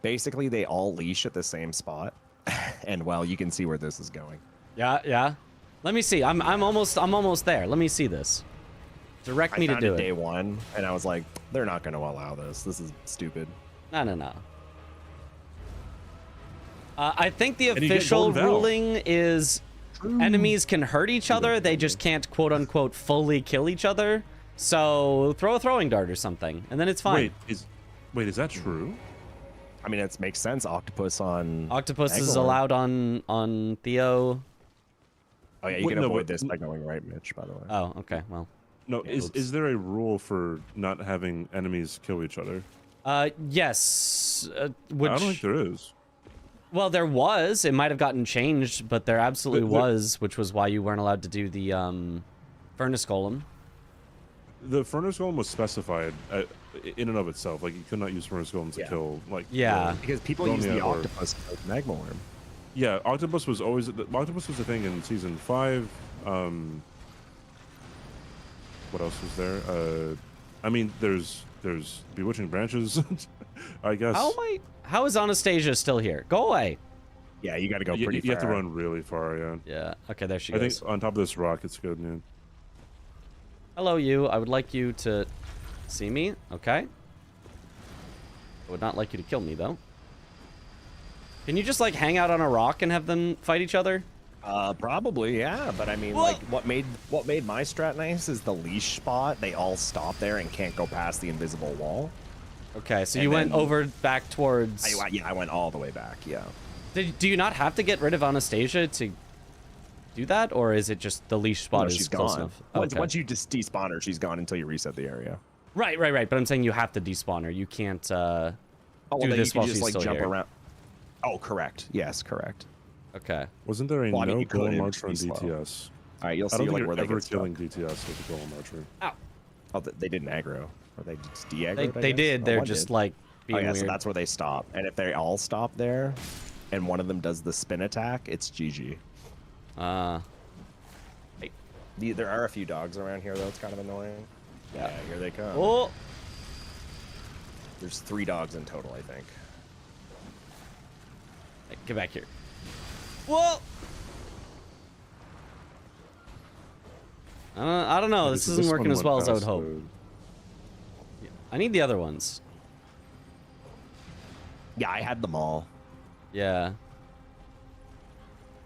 basically they all leash at the same spot, and well, you can see where this is going. Yeah. Let me see. I'm almost there. Let me see this. Direct me I to found do it it. day 1, and I was like, they're not going to allow this. This is stupid. No. I think the And you get official Golden Vow. ruling is enemies can hurt each other. They just can't, quote unquote, fully kill each other. So throw a throwing dart or something, and then it's fine. Wait, is that true? I mean, it makes sense. Octopus on Octopus is Megalorn. allowed on Theo. Oh yeah, you Wait, can no, avoid but- this by going right, Mitch. By the way. Oh, okay. Well, No, is there a rule for not having enemies kill each other? yes. Which, I don't think there is. well, there was. It might have gotten changed, but there absolutely was, which was why you weren't allowed to do the furnace golem. The furnace golem was specified in and of itself. Like you could not use furnace golem to Yeah. kill like Yeah. Because people use Romeo the or- octopus like Magma Worm. Yeah, octopus was always octopus was a thing in season 5. What else was there? I mean, there's bewitching branches, I guess. How is Anastasia still here? Go away. Yeah, you got to go You, pretty you have to far. run really far, yeah. Yeah. Okay, there she I goes. think on top of this rock, it's good, man. Hello, you. I would like you to see me. Okay. I would not like you to kill me, though. Can you just, like, hang out on a rock and have them fight each other? Probably, yeah. But I mean, Whoa. like, what made my strat nice is the leash spot. They all stop there and can't go past the invisible wall. Okay, so And you went then- over back towards... I went all the way back. Yeah. Do you not have to get rid of Anastasia to do that? Or is it just the leash spot No, is she's close gone. enough? Once you just despawn her, she's gone until you reset the area. Right. But I'm saying you have to despawn her. You can't Oh, well, do then this you while can just she's like still jump here. around. Oh, correct. Yes, correct. Okay. Wasn't there a Well, I mean, no you could, golem it would archer on just be slow. DTS? All right, you'll I see don't like think where you're they ever get stuck. killing DTS with a golem archer. Ow. Oh, they didn't aggro. Or they just de-aggroed, I They guess? did. Oh, They're one just did. like being Oh, yeah, weird. so that's where they stop. And if they all stop there, and one of them does the spin attack, it's GG. There are a few dogs around here, though. It's kind of annoying. Yeah, here they come. Oh. There's 3 dogs in total, I think. Hey, get back here. Whoa. I don't know. Okay, This so isn't one working as went well as I would past hope. I need the other ones. Yeah, I had them all. Yeah.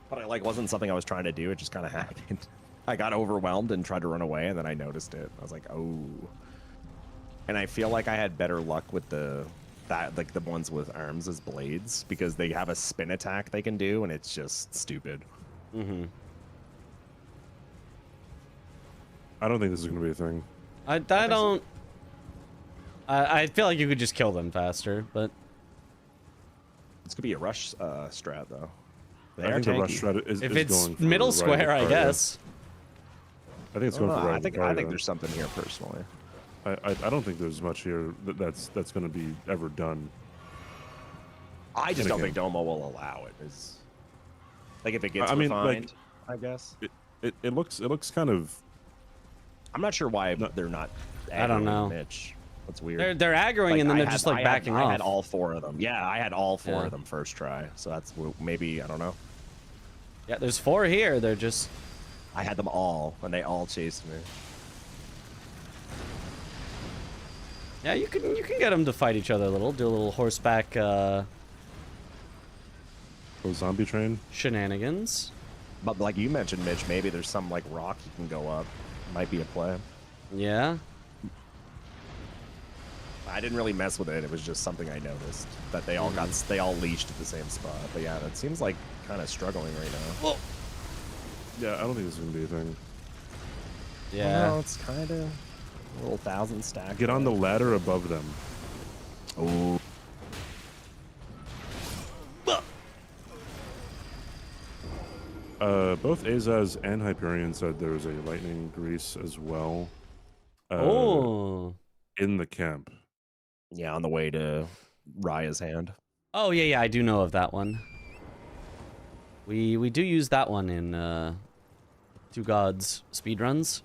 But it wasn't something I was trying to do. It just kind of happened. I got overwhelmed and tried to run away, and then I noticed it. I was like, oh. And I feel like I had better luck with the ones with arms as blades, because they have a spin attack they can do, and it's just stupid. Mm-hmm. I don't think this is going to be a thing. I don't... I feel like you could just kill them faster, but... It's gonna be a rush strat though. They I are think the tanky. rush strat is If is it's going for middle right square, I Lucario. guess. I think it's I going don't for know, right I think Lucario. there's something here personally. I don't think there's much here that's going to be ever done. I just And don't again- think Domo will allow it. Is like if it gets I mean, like, refined, I guess. It looks kind of... I'm not sure why No. they're not. I don't aggroing know. Mitch. That's weird. They're aggroing and then they're just like backing off. I had all 4 of them. Yeah, I had all 4 Yeah. of them first try. So that's maybe, I don't know. Yeah, there's 4 here. They're just... I had them all and they all chased me. Yeah, you can get them to fight each other a little. Do a little horseback zombie train. shenanigans. But like you mentioned, Mitch, maybe there's some like rock you can go up. Might be a play. Yeah. I didn't really mess with it. It was just something I noticed that they all they all leashed at the same spot. But yeah, that seems like kind of struggling right now. Well, Yeah, I don't think this is going to be a thing. yeah. No, it's kind of a little 1,000 stack. Get on the ladder above them. Oh. Both Azaz and Hyperion said there was a lightning grease as well. Oh. In the camp. Yeah, on the way to Raya's hand. Oh, yeah, I do know of that one. We do use that one in Two Gods speedruns.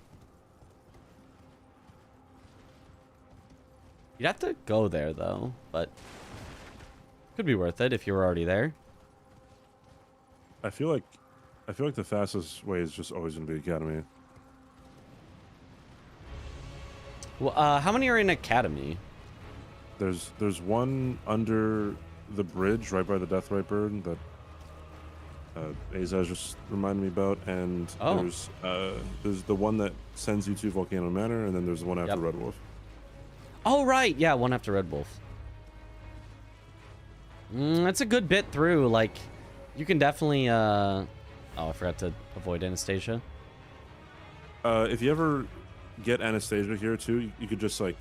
You'd have to go there though, but could be worth it if you were already there. I feel like the fastest way is just always going to be Academy. Well, how many are in Academy? There's one under the bridge right by the Deathrite Bird that Azaz just reminded me about, and Oh. there's the one that sends you to Volcano Manor, and then there's the one after Yep. Red Wolf. Oh, right. Yeah, one after Red Wolf. That's a good bit through. Like, you can definitely... Oh, I forgot to avoid Anastasia. If you ever get Anastasia here too, you could just like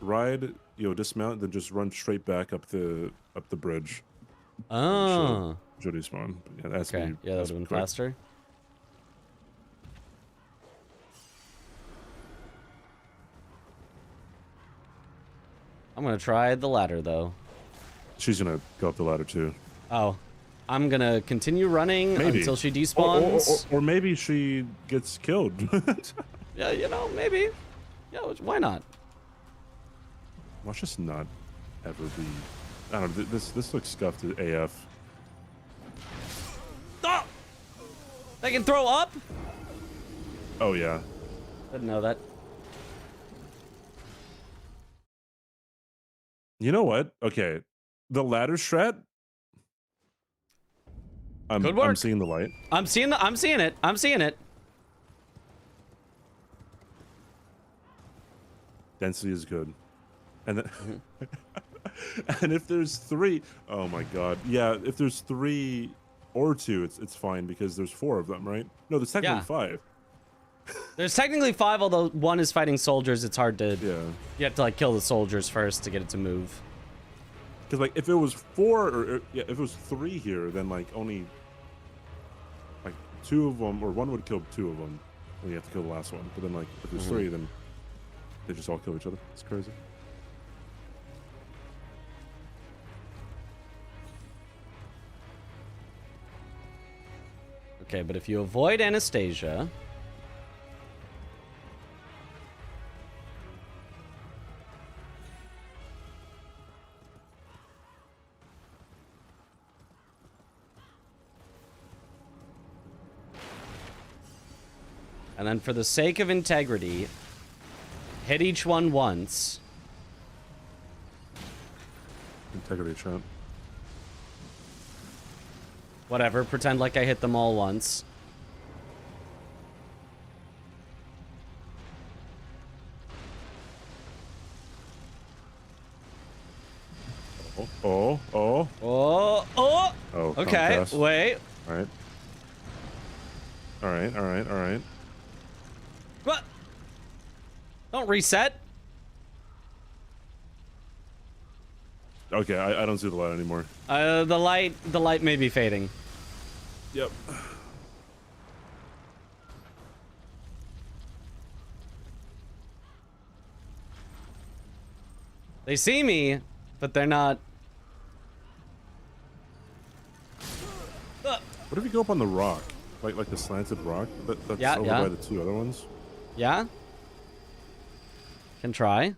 ride, dismount, then just run straight back up the bridge. Oh. She'll despawn. Yeah, that's Okay. Yeah, that would have been faster. I'm going to try the ladder, though. She's gonna go up the ladder too. Oh. I'm gonna continue running Maybe. until she despawns. Or maybe she gets killed. Yeah, you know, maybe. Yeah, why not? Let's just not ever be. I don't know. This looks scuffed AF. Oh! They can throw up? Oh yeah. Didn't know that. You know what? Okay, the ladder strat. Good work. I'm seeing the light. I'm seeing it. I'm seeing it. Density is good, and then, and if there's 3, oh my god, yeah. If there's 3 or 2, it's fine because there's 4 of them, right? No, there's technically Yeah. 5. There's technically 5, although 1 is fighting soldiers. It's hard to. Yeah. You have to like kill the soldiers first to get it to move. Because like if it was 4 or yeah, if it was 3 here, then like only like 2 of them or 1 would kill 2 of them, and you have to kill the last one. But then like if there's 3, then they just all kill each other. It's crazy. Okay, but if you avoid Anastasia. And then for the sake of integrity, hit each one once. Integrity chat. Whatever, pretend like I hit them all once. Oh. Oh. Oh. Okay, Comcast. wait. All right. What? Don't reset. Okay, I don't see the light anymore. The light may be fading. Yep. They see me, but they're not. What if you go up on the rock, like the slanted rock that's Yeah, over yeah. by the 2 other ones? Yeah? Can try.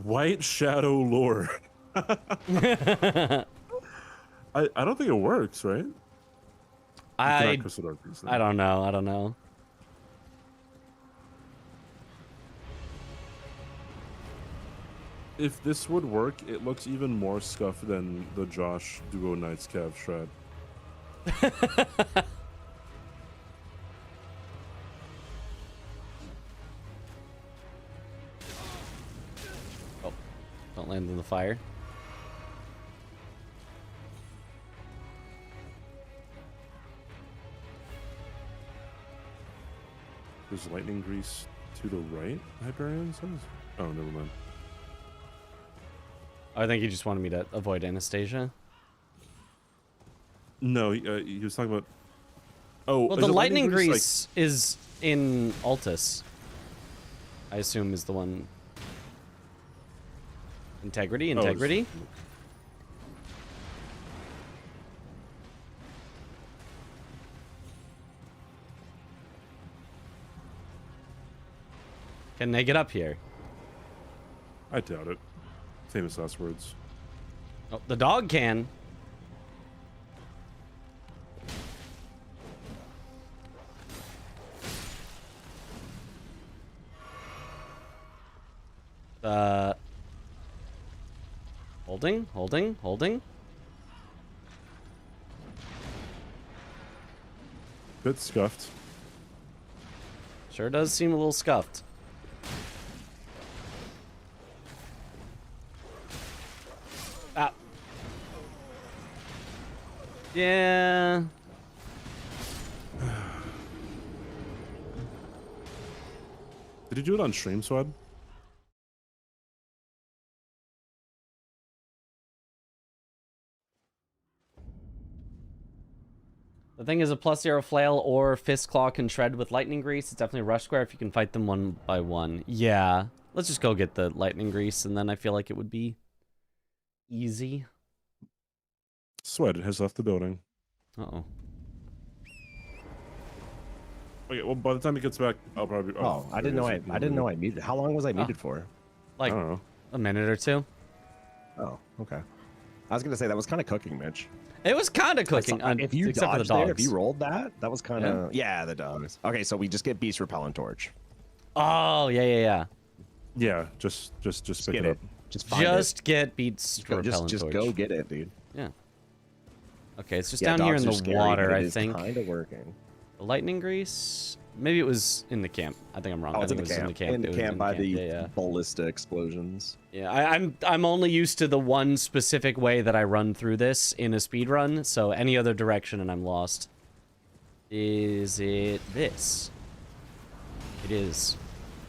White Shadow Lore. I don't think it works, right? You cannot Crystal Darkness, I don't know. If this would work, it looks even more scuffed than the Josh Duo Knights Cav shred. Oh, don't land in the fire. There's lightning grease to the right, Hyperion says? Oh, never mind. I think he just wanted me to avoid Anastasia. No, he was talking about... Oh, Well, is the it lightning grease, grease is in Altus. I assume is the one. Integrity? Oh, Integrity? Can they get up here? I doubt it. Famous last words. Oh, the dog can. Holding. Bit scuffed. Sure does seem a little scuffed. Ah. Yeah. Did you do it on stream, Swab? The thing is, a +0 flail or fist claw can shred with lightning grease. It's definitely a rush square if you can fight them one by one. Yeah. Let's just go get the lightning grease, and then I feel like it would be easy. Sweat has left the building. Uh-oh. Okay, well, by the time he gets back, I'll probably. Oh, I didn't know I didn't know I muted. How long was I muted for? Like, I don't know. a minute or two. Oh, okay. I was gonna say that was kind of cooking, Mitch. It was kind of cooking, If you except for the dodged there, dogs. if you rolled that, that was kind of the dogs. Okay, so we just get beast repellent torch. Oh, yeah. Yeah, just pick Get it up. it. Just find Just get beats it. repellent Just torch. go get it, dude. Yeah. Okay, it's just Yeah, down here in dogs are the scary, water, but it I is think. Kind of working. The lightning grease? Maybe it was in the camp. I think I'm wrong. Oh, I it's in think the it was camp. in the camp. In the It was camp by the yeah. ballista explosions. Yeah, I'm only used to the one specific way that I run through this in a speed run, so any other direction and I'm lost. Is it this? It is.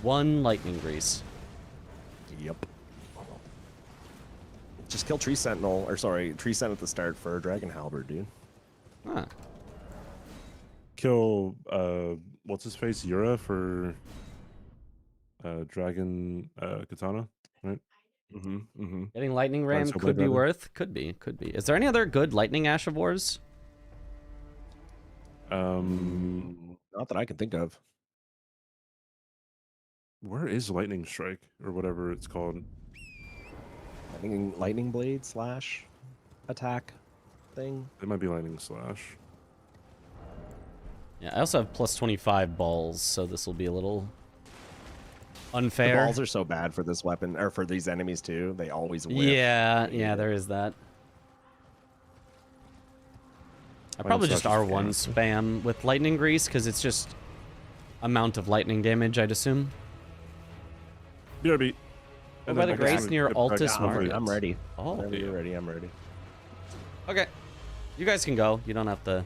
One lightning grease. Yep. Just kill Tree Sentinel, or sorry, Tree Sentinel at the start for Dragon Halberd, dude. Huh. Kill what's his face Yura for Dragon Katana, right? Getting lightning ram Rise of could be Blade Runner. worth. Could be. Is there any other good lightning Ash of Wars? Not that I can think of. Where is Lightning Strike or whatever it's called? Lightning blade slash attack thing. It might be Lightning Slash. Yeah, I also have plus 25 balls, so this will be a little The unfair. balls are so bad for this weapon, or for these enemies too. They always whiff. Yeah, there is that. I probably just Slash is R1 gas. spam with lightning grease because it's just amount of lightning damage, I'd assume. BRB. Oh, by the grace near Altus Market. I'm ready. Oh, Whenever you're ready, I'm ready. okay. You guys can go. You don't have to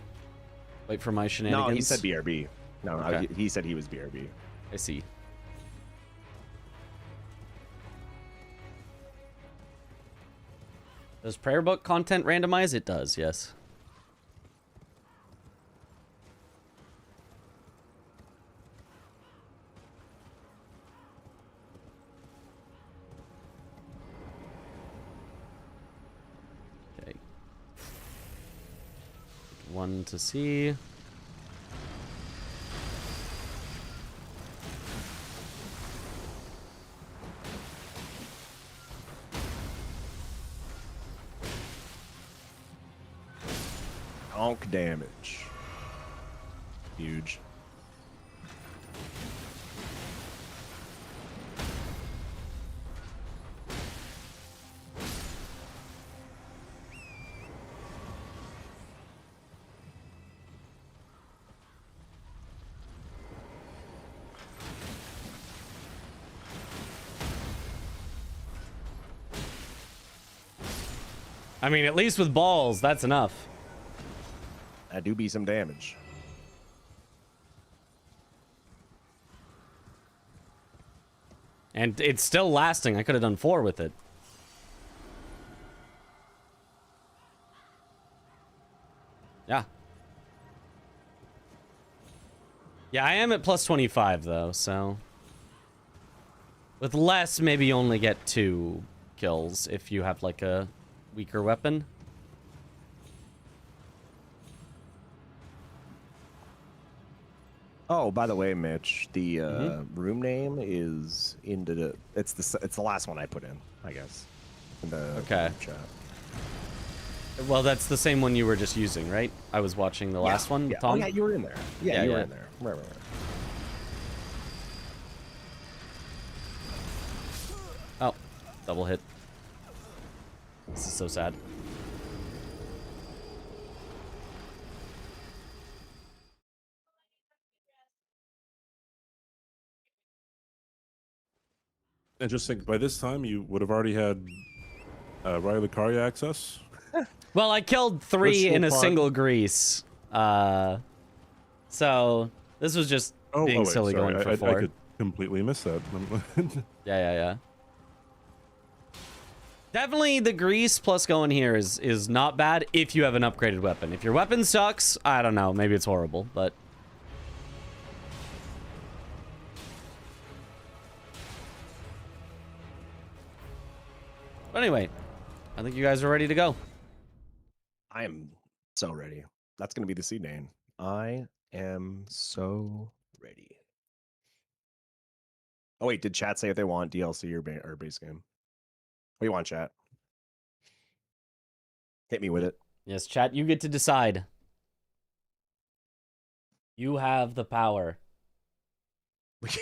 wait for my shenanigans. No, he said BRB. No, Okay. he said he was BRB. I see. Does prayer book content randomize? It does, yes. Okay. One to see. Donk damage. Huge. I mean, at least with balls, that's enough. That do be some damage. And it's still lasting. I could have done 4 with it. Yeah. Yeah, I am at plus 25, though, so... With less, maybe you only get 2 kills if you have, like, a weaker weapon. Oh, by the way, Mitch, the room name is into the. It's the last one I put in, I guess. In the Okay. group chat. Well, that's the same one you were just using, right? I was watching the last one with Yeah. Tom. Oh, yeah, you were in there. Yeah, Yeah, you were yeah. in there. Right. Oh, double hit. This is so sad. And just think, by this time you would have already had Riley Lucaria access. Well, I killed 3 Crystal in a Park. single grease. So this was just being wait, silly sorry. going for I 4. could completely miss that. Yeah. Definitely the grease plus going here is not bad if you have an upgraded weapon. If your weapon sucks, I don't know. Maybe it's horrible, but... But anyway, I think you guys are ready to go. I am so ready. That's going to be the seed name. I am so ready. Oh, wait. Did chat say if they want DLC or base game? What do you want, chat? Hit me with it. Yes, chat, you get to decide. You have the power.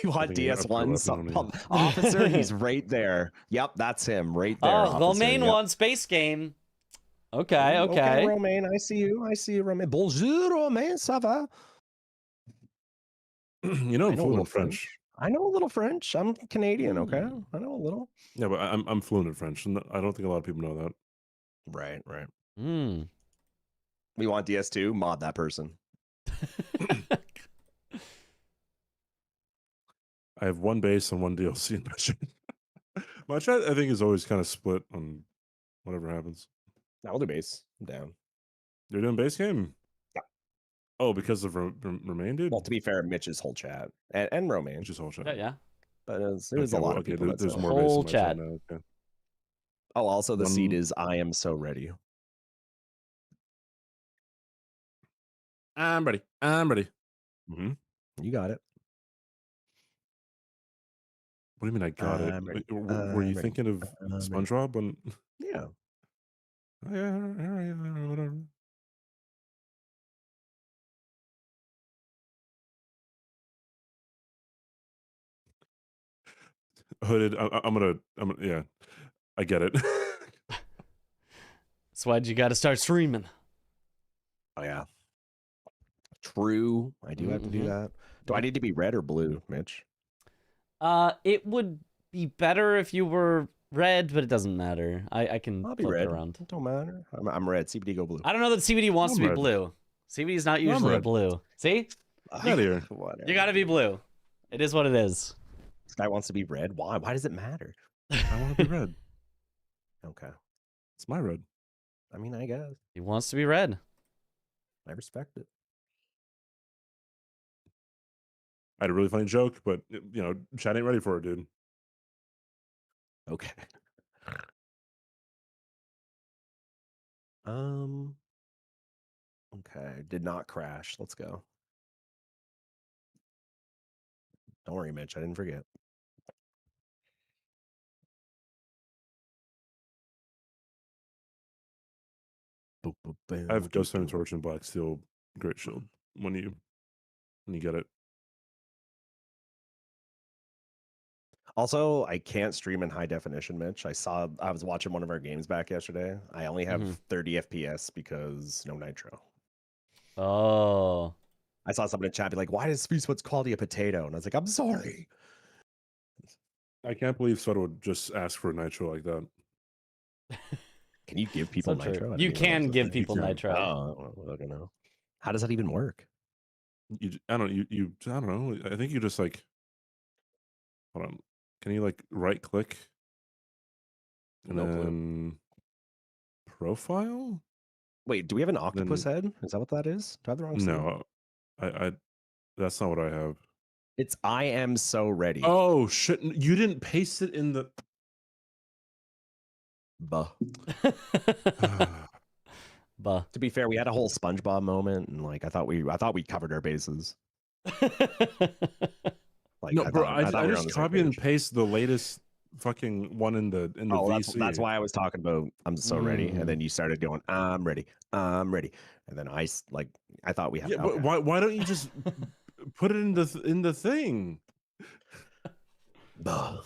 We want think you got DS1 upper weapon officer. He's right there. Yep, that's him right there. Oh, well, officer, main yep. one, space game. Okay, Oh, okay. Romain, I see you. I see you, Romain. Bonjour, Romain, ça va? You know, I'm I know a fluent in little French. I know a little French. I'm Canadian, okay? I know a little. Yeah, but I'm fluent in French, and I don't think a lot of people know that. Right, right. Hmm. We want DS2, mod that person. I have one base and one DLC in my chat. My chat, I think, is always kind of split on whatever happens. I'll do base. I'm down. You're doing base game? Yeah. Oh, because of Remain, dude? Well, to be fair, Mitch's whole chat and Romain. Which is whole chat. Yeah, yeah. But there's a Okay, lot well, of people. there's that more say- base Whole in my chat. now. Okay. Oh, also the seed Um, is I am so ready. I'm ready. I'm ready. Mm-hmm. You got it. What do you mean I got it? I'm ready. Were you I'm ready. thinking of I'm ready. SpongeBob when... Yeah. Oh, yeah, all right, whatever. Hooded. I'm gonna. Yeah, I get it. That's why you got to start streaming. Oh yeah. True. I do have to do Mhm. that. Do I need to be red or blue, Mitch? It would be better if you were red, but it doesn't matter. I can I'll be flip it red. around. It don't matter. I'm red. CBD go blue. I don't know that CBD wants to I'm be red. blue. CBD is not I'm usually red. blue. See? Get out of here. Whatever. You got to be blue. It is what it is. This guy wants to be red. Why? Why does it matter? I want to be red. Okay. It's my red. I mean, I guess. He wants to be red. I respect it. I had a really funny joke, but you know, chat ain't ready for it, dude. Okay. Okay. Did not crash. Let's go. Don't worry, Mitch. I didn't forget. Boop, boop, bam, I have Ghost boop, Flame boop. Torch and Black Steel Great Shield when you get it. Also, I can't stream in high definition, Mitch. I was watching one of our games back yesterday. I only have Mhm. 30 FPS because no nitro. Oh. I saw someone in chat be like, why does Speed Sweat's quality a potato? And I was like, I'm sorry. I can't believe Soda would just ask for a nitro like that. Can you give people So true. nitro? I didn't You even know can that was a give thing. people can. nitro. Oh, I don't know. How does that even work? I don't know. I think you just like, hold on. Can you like right click and No clue. then profile? Wait, do we have an octopus head? Is that what that is? Do I have the wrong thing? No, I that's not what I have. It's I am so ready. Oh shit! You didn't paste it in the. Buh. Buh. To be fair, we had a whole SpongeBob moment, and like I thought we covered our bases. Like, No, bro, thought I we were on just the same copy and page. paste the latest fucking one in the Oh, VC. that's why I was talking about I'm so ready, and then you started going I'm ready, and then I thought we had. Yeah, but why don't you just put it in the thing? Buh.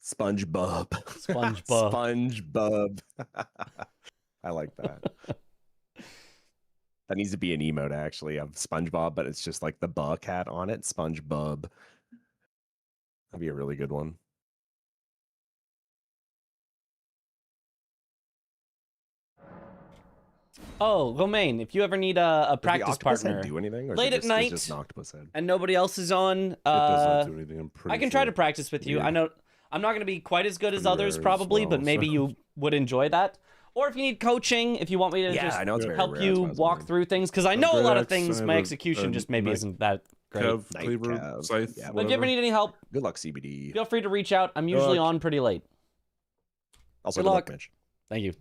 SpongeBob. SpongeBob. SpongeBob. I like that. That needs to be an emote actually of SpongeBob, but it's just like the buh cat on it. SpongeBob. That'd be a really good one. Oh, Romain, if you ever need a Does the practice octopus head partner do anything? Or is late it at just, night, it's just an octopus head? and nobody else is on, It does not do anything. I'm pretty I can try sure. to practice with you. Yeah. I know I'm not going to be quite as good as Pretty others rare as probably, but well, maybe so- you would enjoy that. Or if you need coaching, if you want me to Yeah, just I know it's very help rare, you that's why I was walk wondering. through things, because I A know a lot of great axe, things I my have execution a just maybe knife- isn't that great. Kev, Knife, cleaver, Kev, scythe, yeah. But if you ever need any help, Good luck, CBD. feel free to reach out. I'm usually on pretty late. Also, Good good luck. luck, Mitch. Thank you.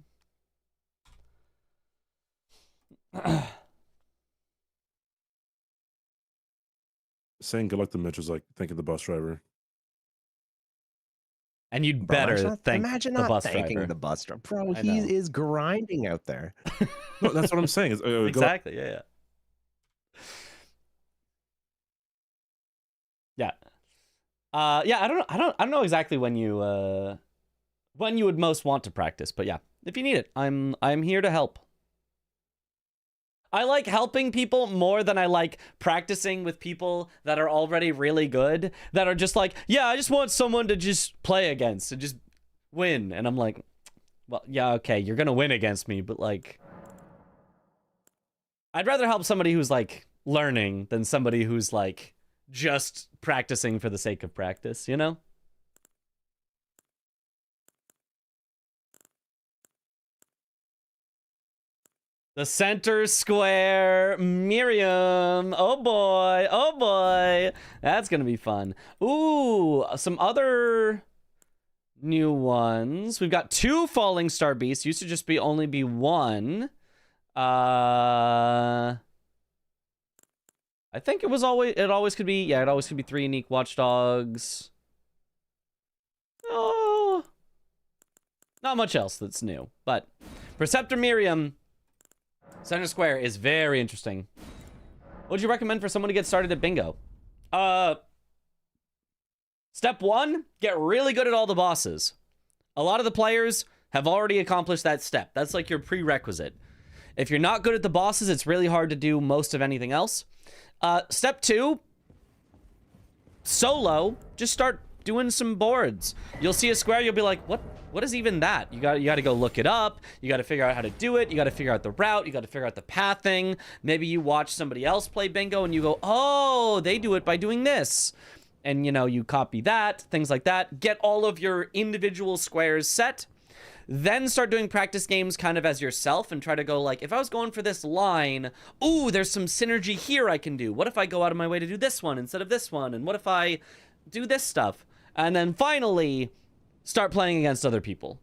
Saying good luck to Mitch is like thinking the bus driver. And you'd Bro, better thank imagine the not bus thanking driver. the bus driver. Bro, I he know. is grinding out there. No, that's what I'm saying. Is, good luck- Exactly. Yeah. Yeah. Yeah. I don't know exactly when you would most want to practice, but yeah, if you need it, I'm here to help. I like helping people more than I like practicing with people that are already really good, that are just like, yeah, I just want someone to just play against and just win. And I'm like, well, yeah, okay, you're gonna win against me, but like, I'd rather help somebody who's like learning than somebody who's like just practicing for the sake of practice, you know? The center square, Miriam. Oh boy, oh boy. That's gonna be fun. Ooh, some other new ones. We've got 2 falling star beasts. Used to just only be 1. I think it always could be 3 unique watchdogs. Oh, not much else that's new, but Preceptor Miriam. Center square is very interesting. What would you recommend for someone to get started at bingo? Step 1, get really good at all the bosses. A lot of the players have already accomplished that step. That's like your prerequisite. If you're not good at the bosses, it's really hard to do most of anything else. Step 2, solo, just start doing some boards. You'll see a square, you'll be like, what is even that? You got to go look it up. You got to figure out how to do it. You got to figure out the route. You got to figure out the pathing. Maybe you watch somebody else play bingo and you go, oh, they do it by doing this. And, you know, you copy that, things like that. Get all of your individual squares set. Then start doing practice games kind of as yourself and try to go like, if I was going for this line, ooh, there's some synergy here I can do. What if I go out of my way to do this one instead of this one? And what if I do this stuff? And then finally, start playing against other people.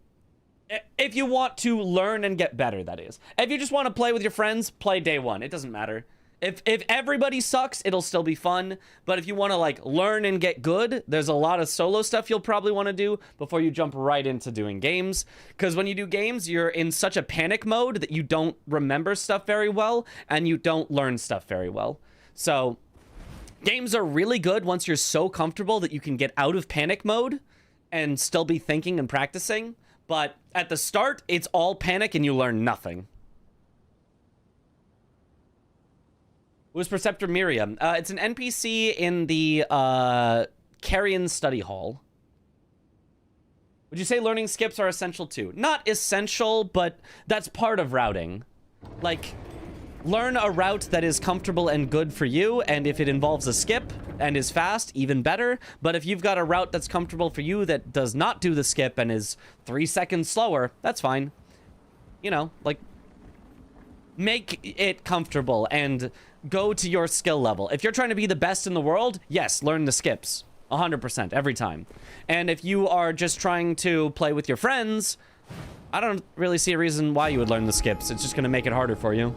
If you want to learn and get better, that is. If you just want to play with your friends, play day 1. It doesn't matter. If everybody sucks, it'll still be fun. But if you want to like learn and get good, there's a lot of solo stuff you'll probably want to do before you jump right into doing games. Because when you do games, you're in such a panic mode that you don't remember stuff very well and you don't learn stuff very well. So games are really good once you're so comfortable that you can get out of panic mode and still be thinking and practicing. But at the start, it's all panic and you learn nothing. Who's Preceptor Miriam? It's an NPC in the Carrion Study Hall. Would you say learning skips are essential too? Not essential, but that's part of routing. Like, learn a route that is comfortable and good for you, and if it involves a skip and is fast, even better. But if you've got a route that's comfortable for you that does not do the skip and is 3 seconds slower, that's fine. You know, like, make it comfortable and go to your skill level. If you're trying to be the best in the world, yes, learn the skips 100% every time. And if you are just trying to play with your friends, I don't really see a reason why you would learn the skips. It's just going to make it harder for you.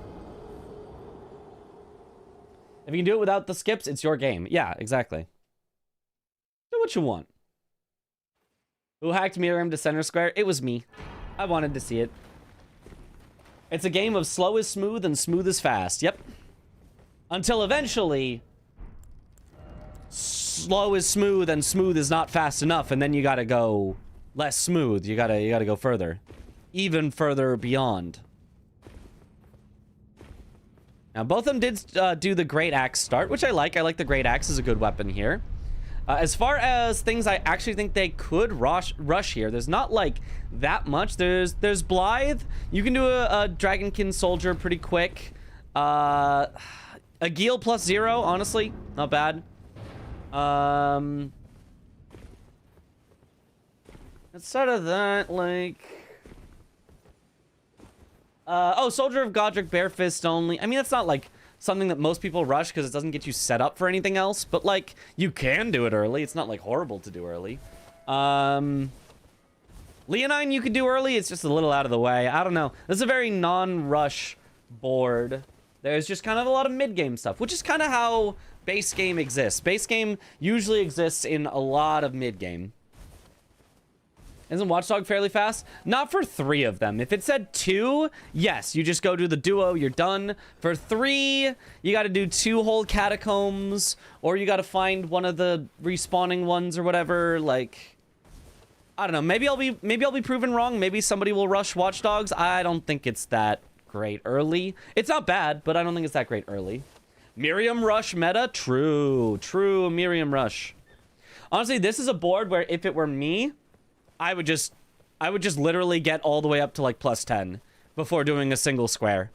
If you can do it without the skips, it's your game. Yeah, exactly. Do what you want. Who hacked Miriam to center square? It was me. I wanted to see it. It's a game of slow is smooth and smooth is fast. Yep. Until eventually, slow is smooth and smooth is not fast enough, and then you gotta go less smooth. You gotta go further. Even further beyond. Now, both of them did do the Great Axe start, which I like. I like the Great Axe as a good weapon here. As far as things I actually think they could rush here, there's not, like, that much. There's Blythe. You can do a Dragonkin Soldier pretty quick. A Geel +0, honestly. Not bad. Outside of that, like... Oh, Soldier of Godric, Bare Fist only. I mean, it's not like something that most people rush because it doesn't get you set up for anything else. But like, you can do it early. It's not like horrible to do early. Leonine you could do early. It's just a little out of the way. I don't know. This is a very non-rush board. There's just kind of a lot of mid-game stuff, which is kind of how base game exists. Base game usually exists in a lot of mid-game. Isn't Watchdog fairly fast? Not for 3 of them. If it said 2, yes, you just go do the duo, you're done. For 3, you got to do 2 whole catacombs, or you got to find one of the respawning ones or whatever. Like, I don't know. Maybe I'll be proven wrong. Maybe somebody will rush Watchdogs. I don't think it's that great early. It's not bad, but I don't think it's that great early. Miriam Rush meta? True Miriam Rush. Honestly, this is a board where if it were me, I would just literally get all the way up to like +10 before doing a single square.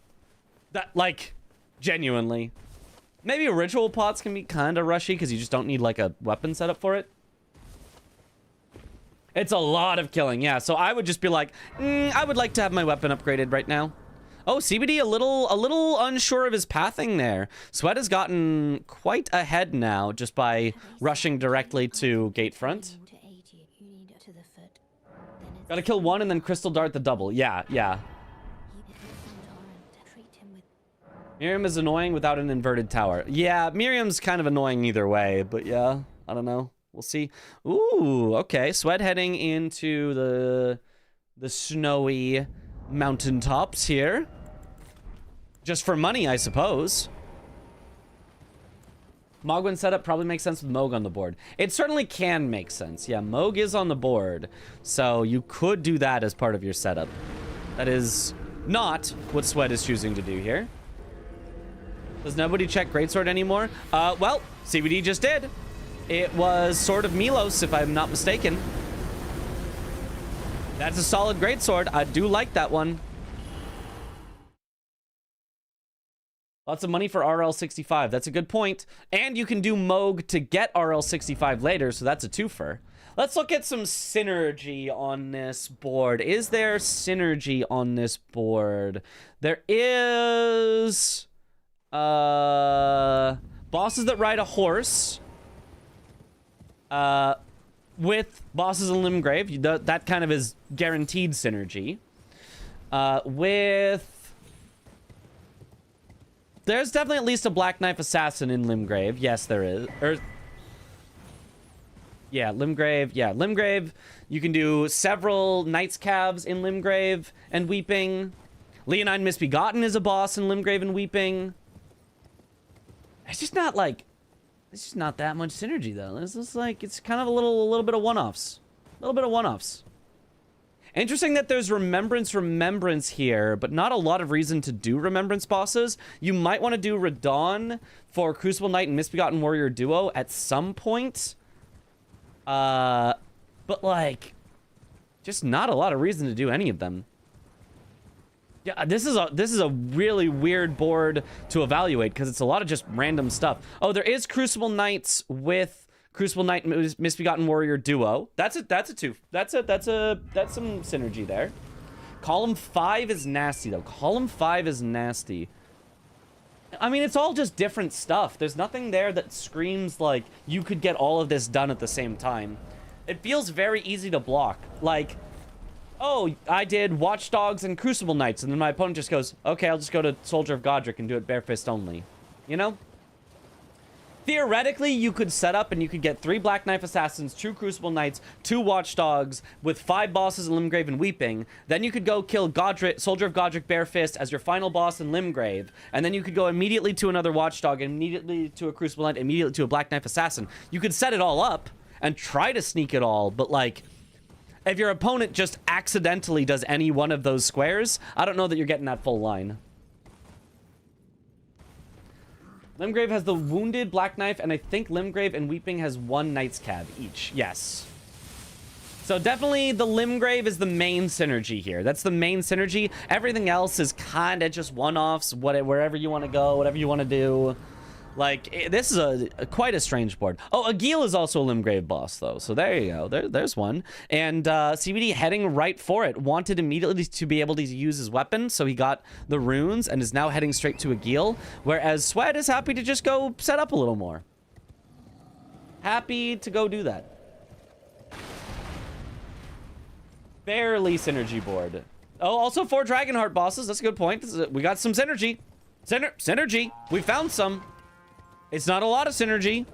That, like, genuinely. Maybe ritual pots can be kind of rushy because you just don't need like a weapon setup for it. It's a lot of killing, yeah. So I would just be like, I would like to have my weapon upgraded right now. Oh, CBD a little unsure of his pathing there. Sweat has gotten quite ahead now just by rushing directly to gate front. Gotta kill 1 and then crystal dart the double. Yeah. Miriam is annoying without an inverted tower. Yeah, Miriam's kind of annoying either way, but yeah, I don't know. We'll see. Ooh, okay. Sweat heading into the snowy mountaintops here. Just for money, I suppose. Mogwin setup probably makes sense with Moog on the board. It certainly can make sense. Yeah, Moog is on the board, so you could do that as part of your setup. That is not what Sweat is choosing to do here. Does nobody check Greatsword anymore? Well, CBD just did. It was Sword of Milos, if I'm not mistaken. That's a solid Greatsword. I do like that one. Lots of money for RL65. That's a good point. And you can do Moog to get RL65 later, so that's a twofer. Let's look at some synergy on this board. Is there synergy on this board? There is... bosses that ride a horse. With bosses in Limgrave. That kind of is guaranteed synergy. With... There's definitely at least a Black Knife Assassin in Limgrave. Yes, there is. Yeah, Limgrave. Yeah, Limgrave. You can do several Knights Calves in Limgrave and Weeping. Leonine Misbegotten is a boss in Limgrave and Weeping. It's just not like... It's just not that much synergy, though. It's just like... It's kind of a little bit of one-offs. A little bit of one-offs. Interesting that there's Remembrance here, but not a lot of reason to do Remembrance bosses. You might want to do Radon for Crucible Knight and Misbegotten Warrior duo at some point. But like, just not a lot of reason to do any of them. Yeah, this is a really weird board to evaluate because it's a lot of just random stuff. Oh, there is Crucible Knights with Crucible Knight Misbegotten Warrior duo. That's some synergy there. Column 5 is nasty though. Column 5 is nasty. I mean, it's all just different stuff. There's nothing there that screams like you could get all of this done at the same time. It feels very easy to block. Like, oh, I did Watchdogs and Crucible Knights, and then my opponent just goes, okay, I'll just go to Soldier of Godric and do it bare fist only. You know? Theoretically, you could set up and you could get 3 Black Knife Assassins, 2 Crucible Knights, 2 Watchdogs, with 5 bosses in Limgrave and Weeping. Then you could go kill Godric, Soldier of Godric Bare Fist as your final boss in Limgrave. And then you could go immediately to another Watchdog, immediately to a Crucible Knight, immediately to a Black Knife Assassin. You could set it all up and try to sneak it all, but like... If your opponent just accidentally does any one of those squares, I don't know that you're getting that full line. Limgrave has the Wounded Black Knife, and I think Limgrave and Weeping has 1 Knight's Cab each. Yes. So definitely the Limgrave is the main synergy here. That's the main synergy. Everything else is kind of just one-offs, wherever you want to go, whatever you want to do. Like, this is quite a strange board. Oh, Agil is also a Limgrave boss, though. So there you go. There's one. And CBD heading right for it. Wanted immediately to be able to use his weapon, so he got the runes and is now heading straight to Agil. Whereas Sweat is happy to just go set up a little more. Happy to go do that. Barely synergy board. Oh, also 4 Dragonheart bosses. That's a good point. We got some synergy. Synergy. We found some. It's not a lot of synergy.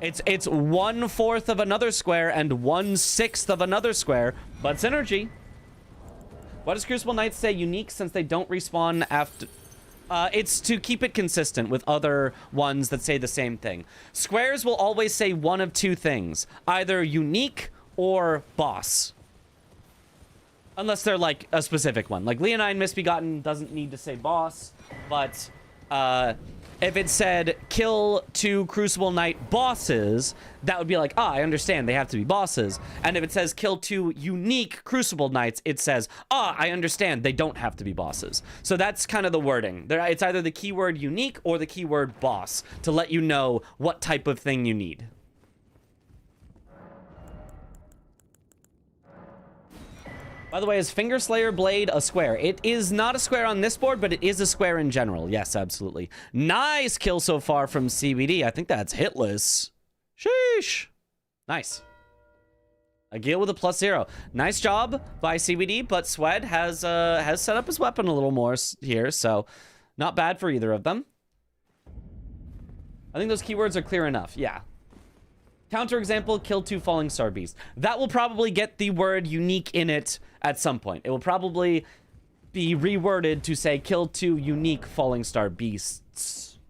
It's 1/4 of another square and 1/6 of another square, but synergy. What does Crucible Knights say unique since they don't respawn after? It's to keep it consistent with other ones that say the same thing. Squares will always say one of two things, either unique or boss. Unless they're like a specific one. Like Leonine Misbegotten doesn't need to say boss, but if it said kill 2 Crucible Knight bosses, that would be like, I understand they have to be bosses. And if it says kill 2 unique Crucible Knights, it says, I understand they don't have to be bosses. So that's kind of the wording. It's either the keyword unique or the keyword boss to let you know what type of thing you need. By the way, is Finger Slayer Blade a square? It is not a square on this board, but it is a square in general. Yes, absolutely. Nice kill so far from CBD. I think that's hitless. Sheesh. Nice. Agil with a +0. Nice job by CBD, but Swed has set up his weapon a little more here, so not bad for either of them. I think those keywords are clear enough. Yeah. Counterexample, kill 2 Falling Star Beasts. That will probably get the word unique in it at some point. It will probably be reworded to say kill 2 unique Falling Star Beasts.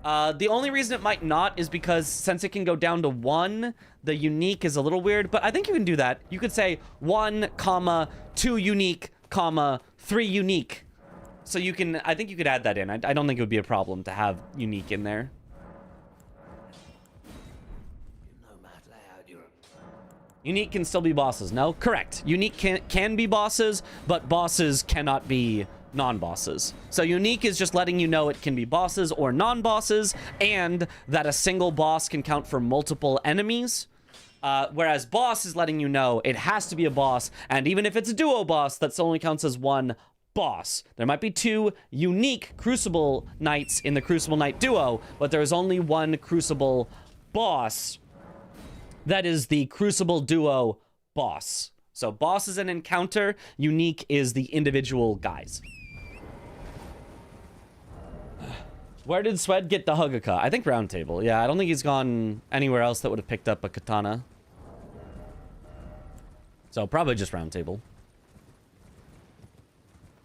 The only reason it might not is because since it can go down to 1, the unique is a little weird, but I think you can do that. You could say 1, 2 unique, 3 unique. So you can, I think you could add that in. I don't think it would be a problem to have unique in there. Unique can still be bosses. No, correct. Unique can be bosses, but bosses cannot be non-bosses. So unique is just letting you know it can be bosses or non-bosses, and that a single boss can count for multiple enemies. Whereas boss is letting you know it has to be a boss, and even if it's a duo boss, that only counts as 1 boss. There might be 2 unique Crucible Knights in the Crucible Knight duo, but there is only 1 Crucible boss. That is the Crucible Duo boss. So boss is an encounter, unique is the individual guys. Where did Swed get the Hugaka? I think Round Table. Yeah, I don't think he's gone anywhere else that would have picked up a katana. So probably just Round Table.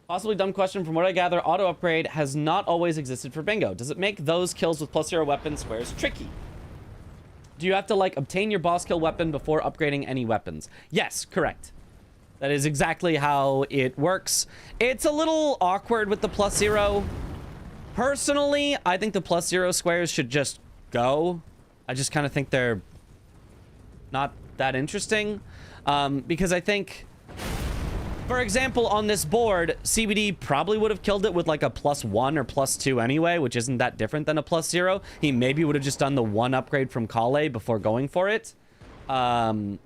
Possibly dumb question. From what I gather, auto upgrade has not always existed for bingo. Does it make those kills with +0 weapon squares tricky? Do you have to, like, obtain your boss kill weapon before upgrading any weapons? Yes, correct. That is exactly how it works. It's a little awkward with the +0. Personally, I think the +0 squares should just go. I just kind of think they're not that interesting. Because I think, for example, on this board, CBD probably would have killed it with like a +1 or +2 anyway, which isn't that different than a +0. He maybe would have just done the 1 upgrade from Kale before going for it. And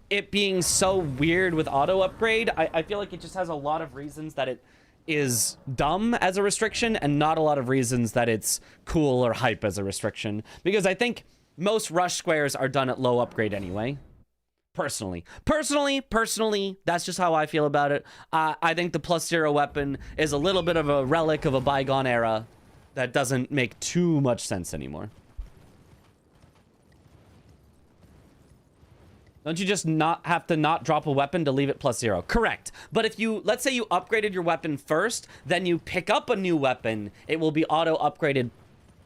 it being so weird with auto upgrade, I feel like it just has a lot of reasons that it is dumb as a restriction and not a lot of reasons that it's cool or hype as a restriction. Because I think most rush squares are done at low upgrade anyway. Personally, that's just how I feel about it. I think the +0 weapon is a little bit of a relic of a bygone era that doesn't make too much sense anymore. Don't you just not have to not drop a weapon to leave it +0? Correct. But if you, let's say you upgraded your weapon first, then you pick up a new weapon, it will be auto upgraded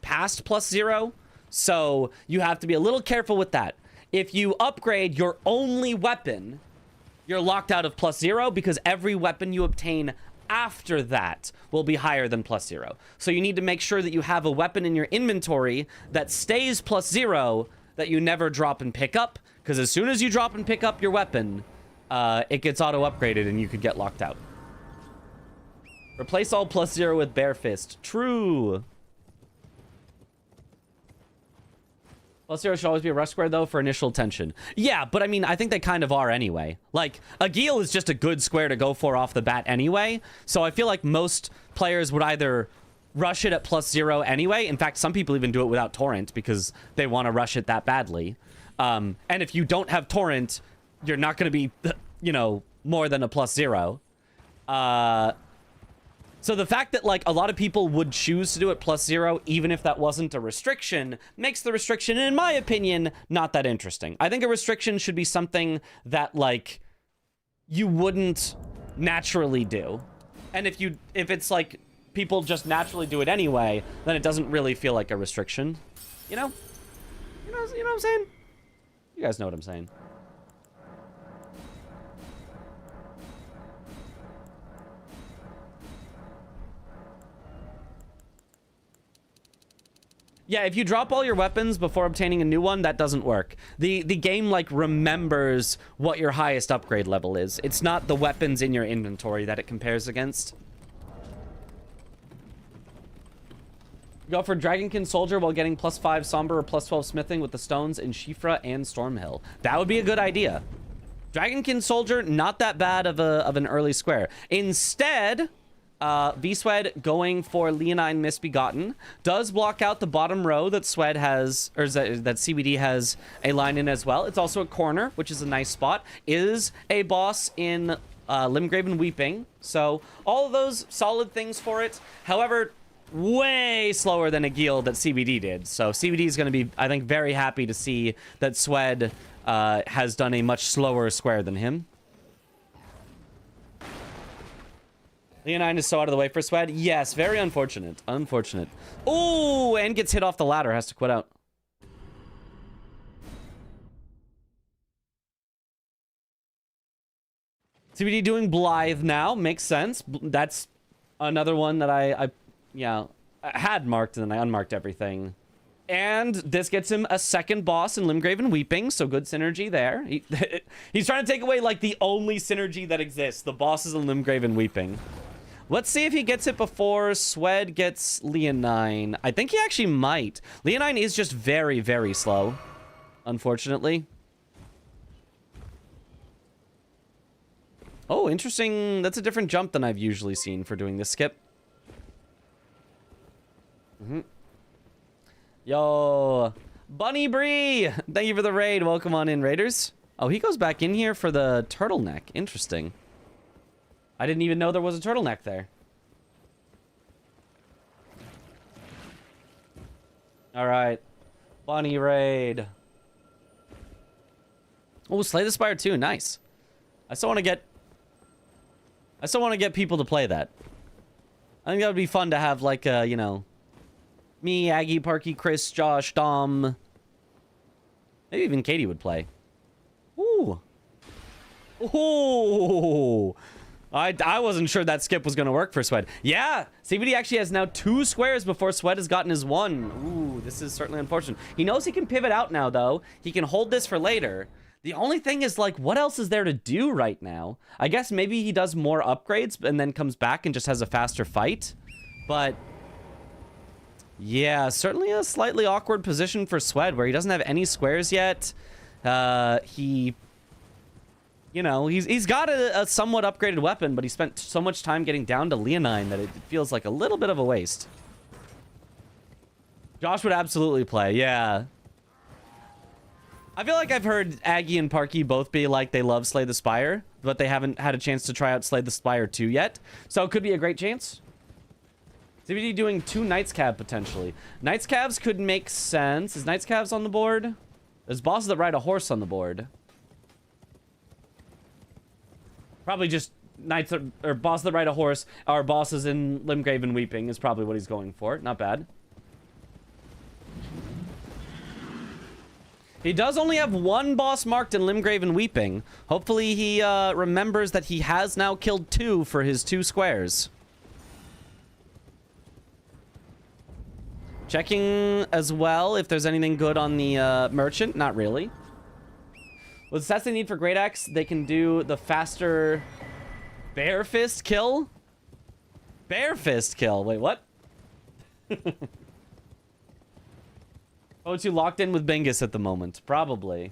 past +0. So you have to be a little careful with that. If you upgrade your only weapon, you're locked out of +0 because every weapon you obtain after that will be higher than +0. So you need to make sure that you have a weapon in your inventory that stays +0 that you never drop and pick up, because as soon as you drop and pick up your weapon, it gets auto upgraded and you could get locked out. Replace all +0 with Bare Fist. True. +0 should always be a rush square, though, for initial tension. Yeah, but I mean, I think they kind of are anyway. Like, Agil is just a good square to go for off the bat anyway. So I feel like most players would either rush it at +0 anyway. In fact, some people even do it without Torrent because they want to rush it that badly. And if you don't have Torrent, you're not going to be, you know, more than a +0. So the fact that, like, a lot of people would choose to do it +0, even if that wasn't a restriction, makes the restriction, in my opinion, not that interesting. I think a restriction should be something that, like, you wouldn't naturally do. And if it's, like, people just naturally do it anyway, then it doesn't really feel like a restriction. You know? You know what I'm saying? You guys know what I'm saying. Yeah, if you drop all your weapons before obtaining a new one, that doesn't work. The game, like, remembers what your highest upgrade level is. It's not the weapons in your inventory that it compares against. Go for Dragonkin Soldier while getting +5 Somber or +12 Smithing with the stones in Shifra and Stormhill. That would be a good idea. Dragonkin Soldier, not that bad of an early square. Instead... V-Swed going for Leonine Misbegotten does block out the bottom row that Swed has, or that CBD has a line in as well. It's also a corner, which is a nice spot. Is a boss in Limgraven Weeping. So all of those solid things for it. However, way slower than a guild that CBD did. So CBD is going to be, I think, very happy to see that Swed has done a much slower square than him. Leonine is so out of the way for Swed. Yes, very unfortunate. Unfortunate. Oh, and gets hit off the ladder. Has to quit out. CBD doing Blythe now. Makes sense. That's another one that I had marked and then I unmarked everything. And this gets him a second boss in Limgraven Weeping, so good synergy there. He's trying to take away, like, the only synergy that exists. The bosses in Limgraven Weeping. Let's see if he gets it before Swed gets Leonine. I think he actually might. Leonine is just very, very slow, unfortunately. Oh, interesting. That's a different jump than I've usually seen for doing this skip. Yo, Bunny Bree, thank you for the raid. Welcome on in, Raiders. Oh, he goes back in here for the turtleneck. Interesting. I didn't even know there was a turtleneck there. All right, Bunny raid. Oh, Slay the Spire 2, nice. I still want to get people to play that. I think that would be fun to have, like, you know, me, Aggie, Parky, Chris, Josh, Dom. Maybe even Katie would play. Ooh. Ooh. I wasn't sure that skip was going to work for Swed. Yeah, CBD actually has now 2 squares before Swed has gotten his 1. Ooh, this is certainly unfortunate. He knows he can pivot out now, though. He can hold this for later. The only thing is, like, what else is there to do right now? I guess maybe he does more upgrades and then comes back and just has a faster fight. But... yeah, certainly a slightly awkward position for Swed, where he doesn't have any squares yet. You know, he's got a somewhat upgraded weapon, but he spent so much time getting down to Leonine that it feels like a little bit of a waste. Josh would absolutely play, yeah. I feel like I've heard Aggie and Parky both be like they love Slay the Spire, but they haven't had a chance to try out Slay the Spire 2 yet. So it could be a great chance. CBD doing 2 Knights Cav potentially. Knights Cavs could make sense. Is Knights Cavs on the board? There's bosses that ride a horse on the board. Probably just knights or bosses that ride a horse are bosses in Limgraven Weeping is probably what he's going for. Not bad. He does only have 1 boss marked in Limgraven Weeping. Hopefully he remembers that he has now killed 2 for his 2 squares. Checking as well if there's anything good on the merchant. Not really. With the stats they need for Great Axe, they can do the faster Bare Fist kill. Bare fist kill. Wait, what? Oh, it's you locked in with Bingus at the moment. Probably.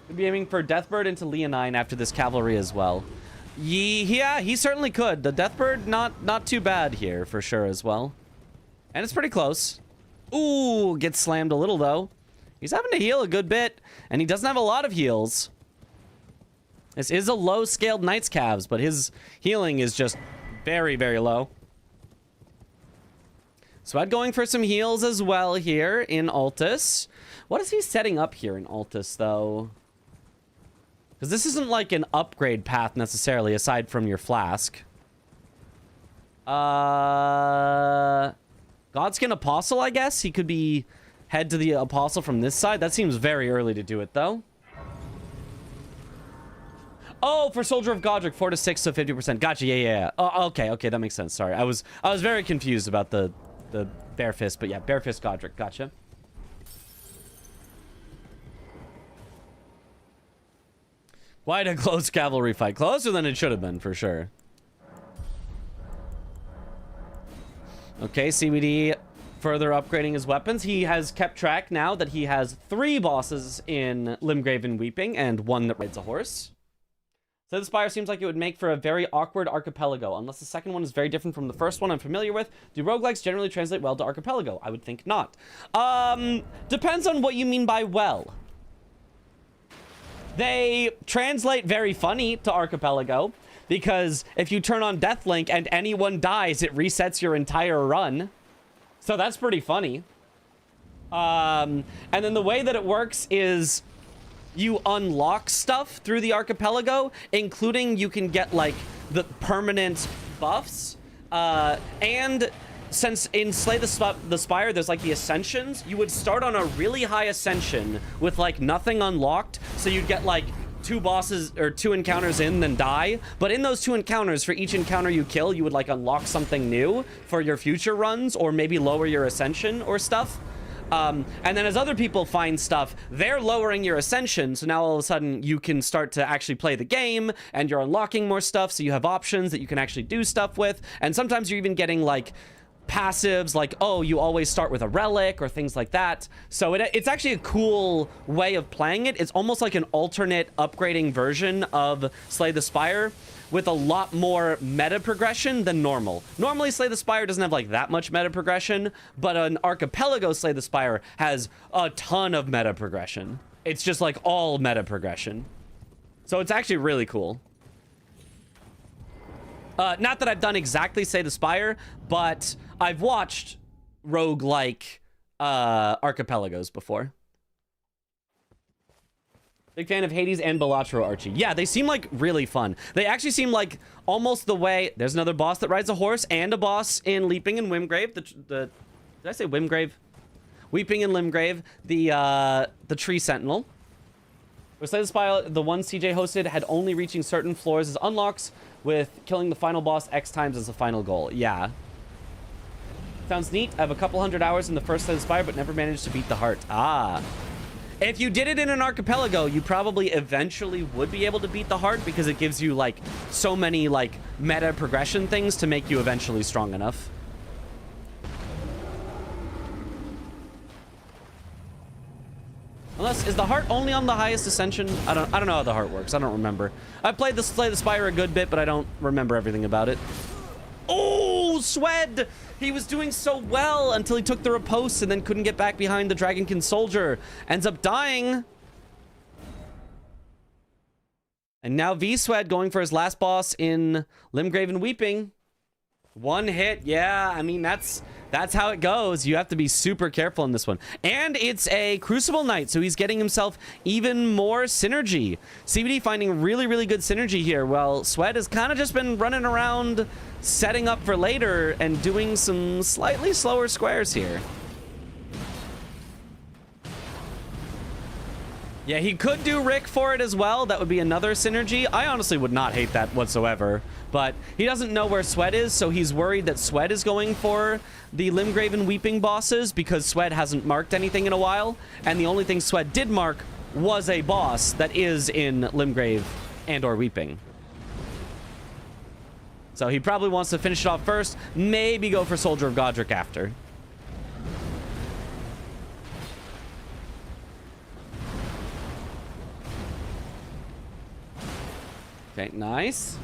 Could be aiming for Deathbird into Leonine after this cavalry as well. Yeah, he certainly could. The Deathbird, not too bad here for sure as well. And it's pretty close. Ooh, gets slammed a little though. He's having to heal a good bit, and he doesn't have a lot of heals. This is a low-scaled Knight's Calves, but his healing is just very, very low. Swed going for some heals as well here in Altus. What is he setting up here in Altus, though? Because this isn't like an upgrade path necessarily, aside from your flask. Godskin Apostle, I guess? He could be head to the Apostle from this side. That seems very early to do it, though. Oh, for Soldier of Godric, 4 to 6, so 50%. Gotcha, yeah. Oh, okay, that makes sense. Sorry, I was very confused about the Bare Fist, but yeah, Bare Fist Godric, gotcha. Quite a close cavalry fight. Closer than it should have been, for sure. Okay, CBD further upgrading his weapons. He has kept track now that he has 3 bosses in Limgrave and Weeping and 1 that rides a horse. So the Spire seems like it would make for a very awkward archipelago, unless the second one is very different from the first one I'm familiar with. Do roguelikes generally translate well to archipelago? I would think not. Depends on what you mean by well. They translate very funny to archipelago, because if you turn on Deathlink and anyone dies, it resets your entire run. So that's pretty funny. And then the way that it works is you unlock stuff through the archipelago, including you can get like the permanent buffs. And since in Slay the Spire, there's like the Ascensions, you would start on a really high Ascension with like nothing unlocked. So you'd get like 2 bosses or 2 encounters in, then die. But in those 2 encounters, for each encounter you kill, you would like unlock something new for your future runs, or maybe lower your Ascension or stuff. And then as other people find stuff, they're lowering your Ascension, so now all of a sudden you can start to actually play the game, and you're unlocking more stuff, so you have options that you can actually do stuff with, and sometimes you're even getting, like, passives, like, oh, you always start with a relic, or things like that. So it's actually a cool way of playing it. It's almost like an alternate upgrading version of Slay the Spire, with a lot more meta progression than normal. Normally, Slay the Spire doesn't have like that much meta progression, but an Archipelago Slay the Spire has a ton of meta progression. It's just like all meta progression. So it's actually really cool. Not that I've done exactly Slay the Spire, but I've watched roguelike Archipelagos before. Big fan of Hades and Balatro, Archie. Yeah, they seem like really fun. They actually seem like almost the way... There's another boss that rides a horse, and a boss in Leaping and Wimgrave. Did I say Wimgrave? Weeping and Limgrave. The Tree Sentinel. For Slay the Spire, the one CJ hosted had only reaching certain floors as unlocks, with killing the final boss X times as the final goal. Yeah. Sounds neat. I have a couple hundred hours in the first Slay the Spire, but never managed to beat the heart. Ah. If you did it in an archipelago, you probably eventually would be able to beat the heart, because it gives you like so many like meta progression things to make you eventually strong enough. Unless, is the heart only on the highest ascension? I don't know how the heart works. I don't remember. I played the Slay the Spire a good bit, but I don't remember everything about it. Oh, Swed! He was doing so well until he took the riposte and then couldn't get back behind the Dragonkin soldier. Ends up dying. And now V-Swed going for his last boss in Limgrave and Weeping. 1 hit. Yeah, I mean, that's how it goes. You have to be super careful in this one. And it's a Crucible Knight, so he's getting himself even more synergy. CBD finding really, really good synergy here. Well, Swed has kind of just been running around setting up for later and doing some slightly slower squares here. Yeah, he could do Rick for it as well. That would be another synergy. I honestly would not hate that whatsoever. But he doesn't know where Swed is, so he's worried that Swed is going for the Limgrave and Weeping bosses, because Swed hasn't marked anything in a while. And the only thing Swed did mark was a boss that is in Limgrave and or Weeping. So he probably wants to finish it off first, maybe go for Soldier of Godric after. Okay, nice.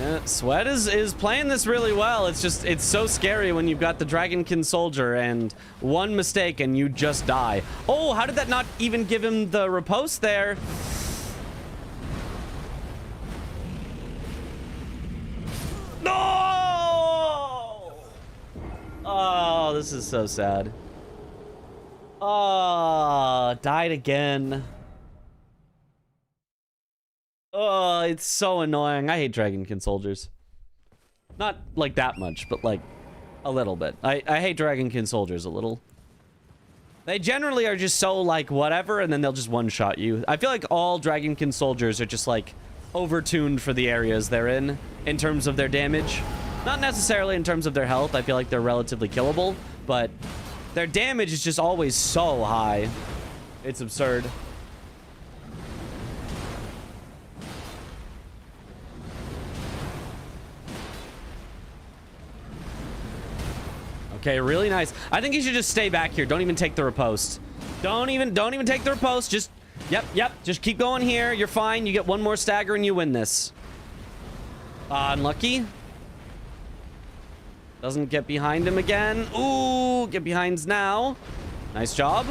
Yeah, Sweat is playing this really well. It's just, it's so scary when you've got the Dragonkin Soldier and one mistake and you just die. Oh, how did that not even give him the riposte there? No! Oh, this is so sad. Oh, died again. Oh, it's so annoying. I hate Dragonkin soldiers. Not like that much, but like a little bit. I hate Dragonkin soldiers a little. They generally are just so like whatever, and then they'll just one-shot you. I feel like all Dragonkin soldiers are just like overtuned for the areas they're in terms of their damage. Not necessarily in terms of their health. I feel like they're relatively killable, but their damage is just always so high. It's absurd. Okay, really nice. I think you should just stay back here. Don't even take the riposte. Don't even take the riposte. Just, yep. Just keep going here. You're fine. You get one more stagger and you win this. Unlucky. Doesn't get behind him again. Ooh, get behinds now. Nice job.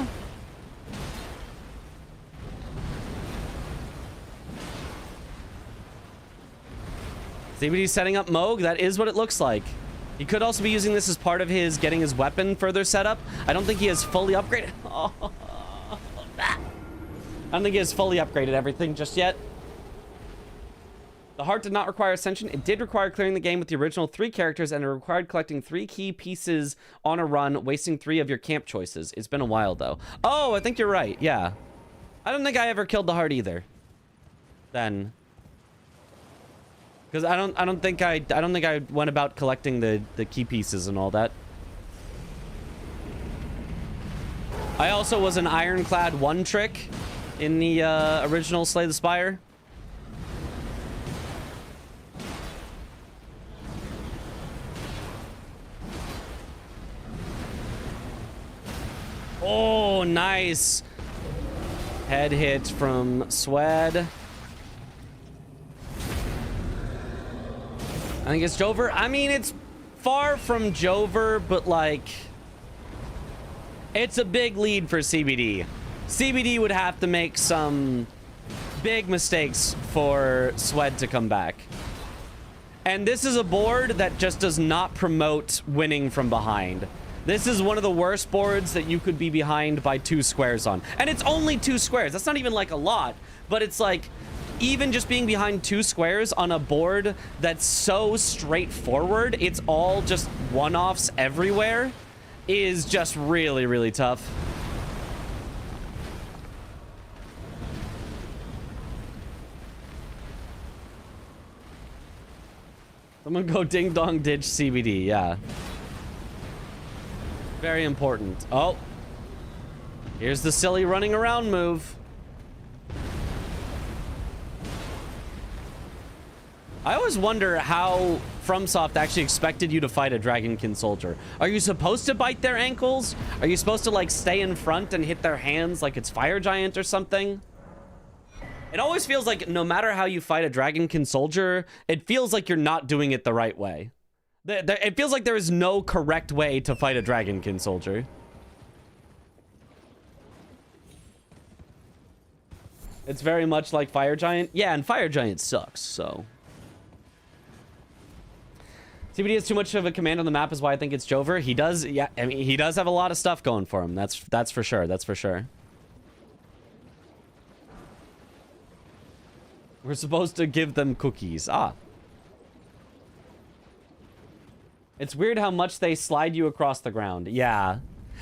CBD's setting up Moog. That is what it looks like. He could also be using this as part of his getting his weapon further set up. I don't think he has fully upgraded. Oh, I don't think he has fully upgraded everything just yet. The heart did not require ascension. It did require clearing the game with the original 3 characters, and it required collecting 3 key pieces on a run, wasting 3 of your camp choices. It's been a while though. Oh, I think you're right. Yeah. I don't think I ever killed the heart either. Then. Because I don't think I went about collecting the key pieces and all that. I also was an ironclad 1 trick in the original Slay the Spire. Oh, nice. Head hit from Swed. I think it's Jover. I mean, it's far from Jover, but like, it's a big lead for CBD. CBD would have to make some big mistakes for Swed to come back. And this is a board that just does not promote winning from behind. This is one of the worst boards that you could be behind by 2 squares on. And it's only 2 squares. That's not even like a lot, but it's like, even just being behind 2 squares on a board that's so straightforward, it's all just one-offs everywhere, is just really, really tough. Someone go ding dong ditch CBD, yeah. Very important. Oh. Here's the silly running around move. I always wonder how FromSoft actually expected you to fight a Dragonkin soldier. Are you supposed to bite their ankles? Are you supposed to like stay in front and hit their hands like it's Fire Giant or something? It always feels like no matter how you fight a Dragonkin soldier, it feels like you're not doing it the right way. It feels like there is no correct way to fight a Dragonkin soldier. It's very much like Fire Giant. Yeah, and Fire Giant sucks, so... CBD has too much of a command on the map is why I think it's Jover. He does, yeah, I mean, he does have a lot of stuff going for him. That's for sure. That's for sure. We're supposed to give them cookies. Ah. It's weird how much they slide you across the ground. Yeah.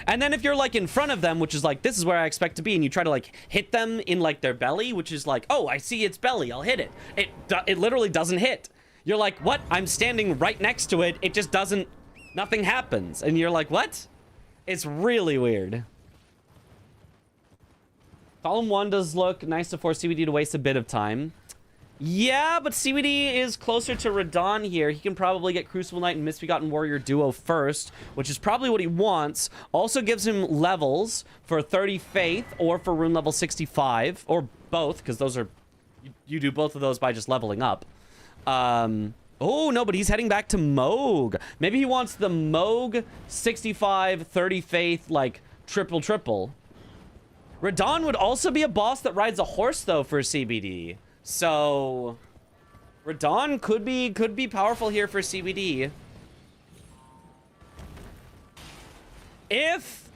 And then if you're like in front of them, which is like, this is where I expect to be, and you try to like hit them in like their belly, which is like, oh, I see its belly, I'll hit it. It literally doesn't hit. You're like, what? I'm standing right next to it. It just doesn't, nothing happens. And you're like, what? It's really weird. Column 1 does look nice to force CBD to waste a bit of time. Yeah, but CBD is closer to Radon here. He can probably get Crucible Knight and Misbegotten Warrior duo first, which is probably what he wants. Also gives him levels for 30 Faith or for rune level 65, or both, because those are... You do both of those by just leveling up. Oh, no, but he's heading back to Moog. Maybe he wants the Moog 65, 30 Faith, like, triple. Radon would also be a boss that rides a horse, though, for CBD. So, Radon could be powerful here for CBD. If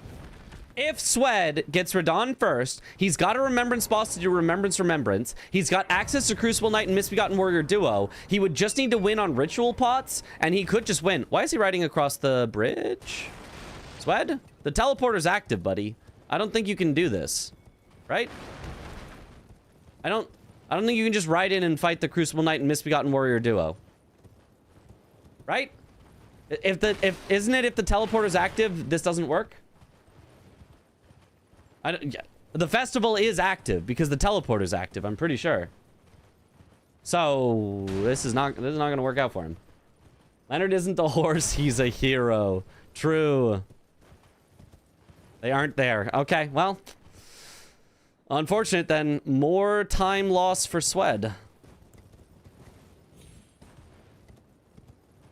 Swed gets Radon first, he's got a Remembrance boss to do Remembrance. He's got access to Crucible Knight and Misbegotten Warrior duo. He would just need to win on Ritual Pots, and he could just win. Why is he riding across the bridge? Swed? The teleporter's active, buddy. I don't think you can do this. Right? I don't think you can just ride in and fight the Crucible Knight and Misbegotten Warrior duo. Right? Isn't it if the teleporter's active, this doesn't work? Yeah. The festival is active because the teleporter's active, I'm pretty sure. So this is not gonna work out for him. Leonard isn't the horse, he's a hero. True. They aren't there. Okay, well. Unfortunate then. More time lost for Swed.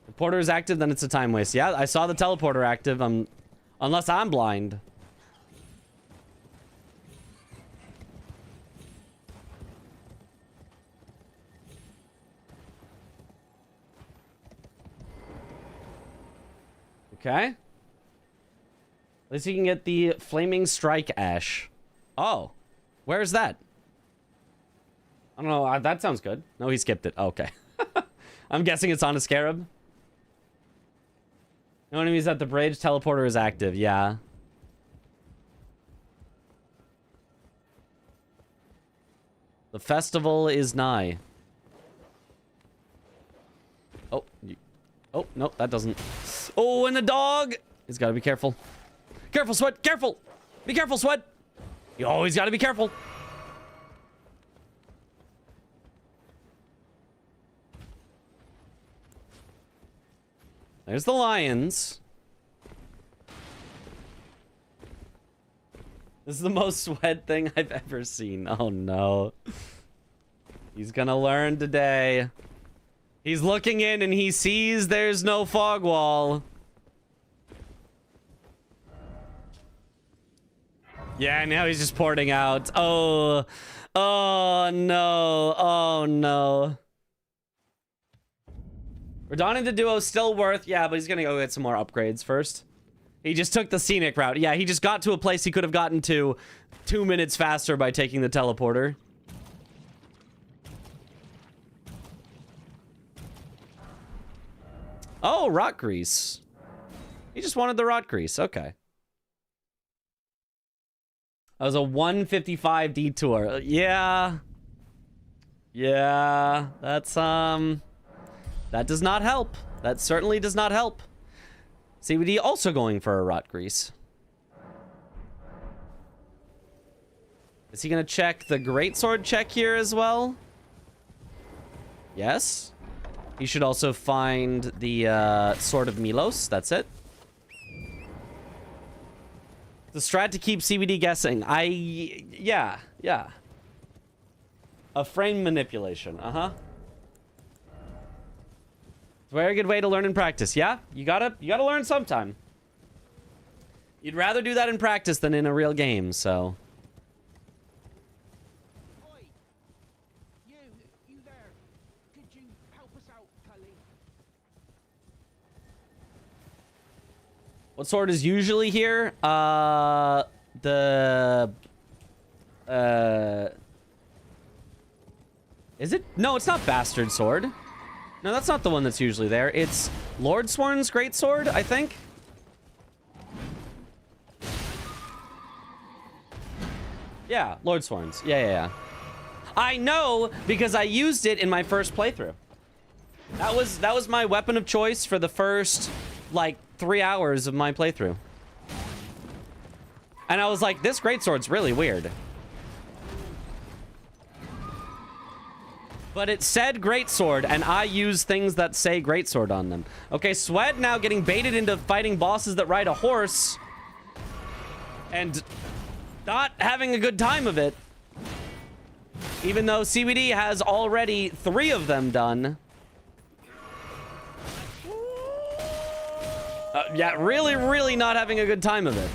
The porter is active, then it's a time waste. Yeah, I saw the teleporter active. Unless I'm blind. Okay. At least you can get the Flaming Strike Ash. Oh. Where's that? I don't know. That sounds good. No, he skipped it. Okay. I'm guessing it's on a Scarab. No enemies at the bridge. Teleporter is active. Yeah. The festival is nigh. Oh. Oh, no, that doesn't. Oh, and the dog. He's got to be careful. Careful, Sweat. Careful. Be careful, Sweat. You always got to be careful. There's the lions. This is the most Sweat thing I've ever seen. Oh, no. He's gonna learn today. He's looking in and he sees there's no fog wall. Yeah, now he's just porting out. Oh. Oh, no. Oh, no. Radon into duo still worth. Yeah, but he's gonna go get some more upgrades first. He just took the scenic route. Yeah, he just got to a place he could have gotten to 2 minutes faster by taking the teleporter. Oh, rot grease. He just wanted the rot grease. Okay. That was a 155 detour. Yeah. Yeah. That's, that does not help. That certainly does not help. CBD also going for a rot grease. Is he going to check the greatsword check here as well? Yes. He should also find the Sword of Milos. That's it. The strat to keep CBD guessing. Yeah. A frame manipulation. Uh-huh. It's a very good way to learn and practice. Yeah, you gotta learn sometime. You'd rather do that in practice than in a real game, so. Oi, you there? Could you help us out, Cully? What sword is usually here? Is it? No, it's not Bastard Sword. No, that's not the one that's usually there. It's Lord Sworn's Greatsword, I think. Yeah, Lord Sworn's. Yeah. I know because I used it in my first playthrough. That was my weapon of choice for the first, like, 3 hours of my playthrough. And I was like, this greatsword's really weird. But it said greatsword, and I use things that say greatsword on them. Okay, Sweat now getting baited into fighting bosses that ride a horse. And not having a good time of it. Even though CBD has already 3 of them done. Yeah, really, really not having a good time of it.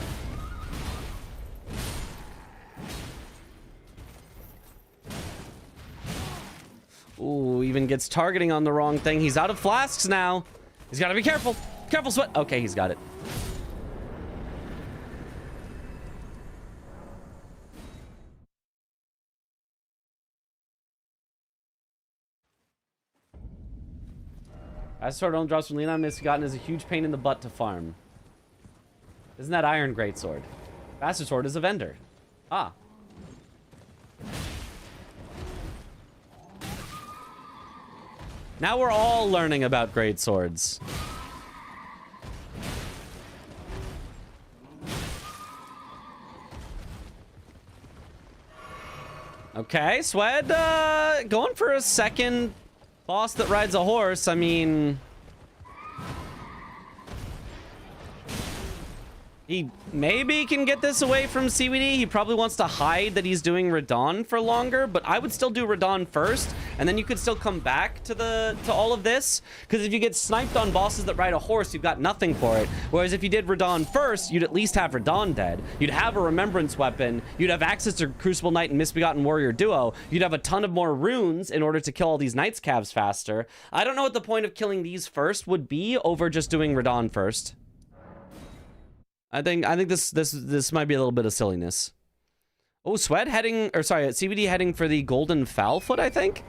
Ooh, even gets targeting on the wrong thing. He's out of flasks now. He's got to be careful. Careful, Sweat. Okay, he's got it. As sword only drops from Leon Misbegotten is a huge pain in the butt to farm. Isn't that Iron Greatsword? Bastard Sword is a vendor. Ah. Now we're all learning about great swords. Okay, Swed, going for a second boss that rides a horse. I mean, he maybe can get this away from CBD. He probably wants to hide that he's doing Radon for longer, but I would still do Radon first, and then you could still come back to all of this. Because if you get sniped on bosses that ride a horse, you've got nothing for it. Whereas if you did Radon first, you'd at least have Radon dead. You'd have a Remembrance weapon. You'd have access to Crucible Knight and Misbegotten Warrior Duo. You'd have a ton of more runes in order to kill all these Knights Calves faster. I don't know what the point of killing these first would be over just doing Radon first. I think this might be a little bit of silliness. Oh, Sweat heading, or sorry, CBD heading for the Golden Foulfoot, I think.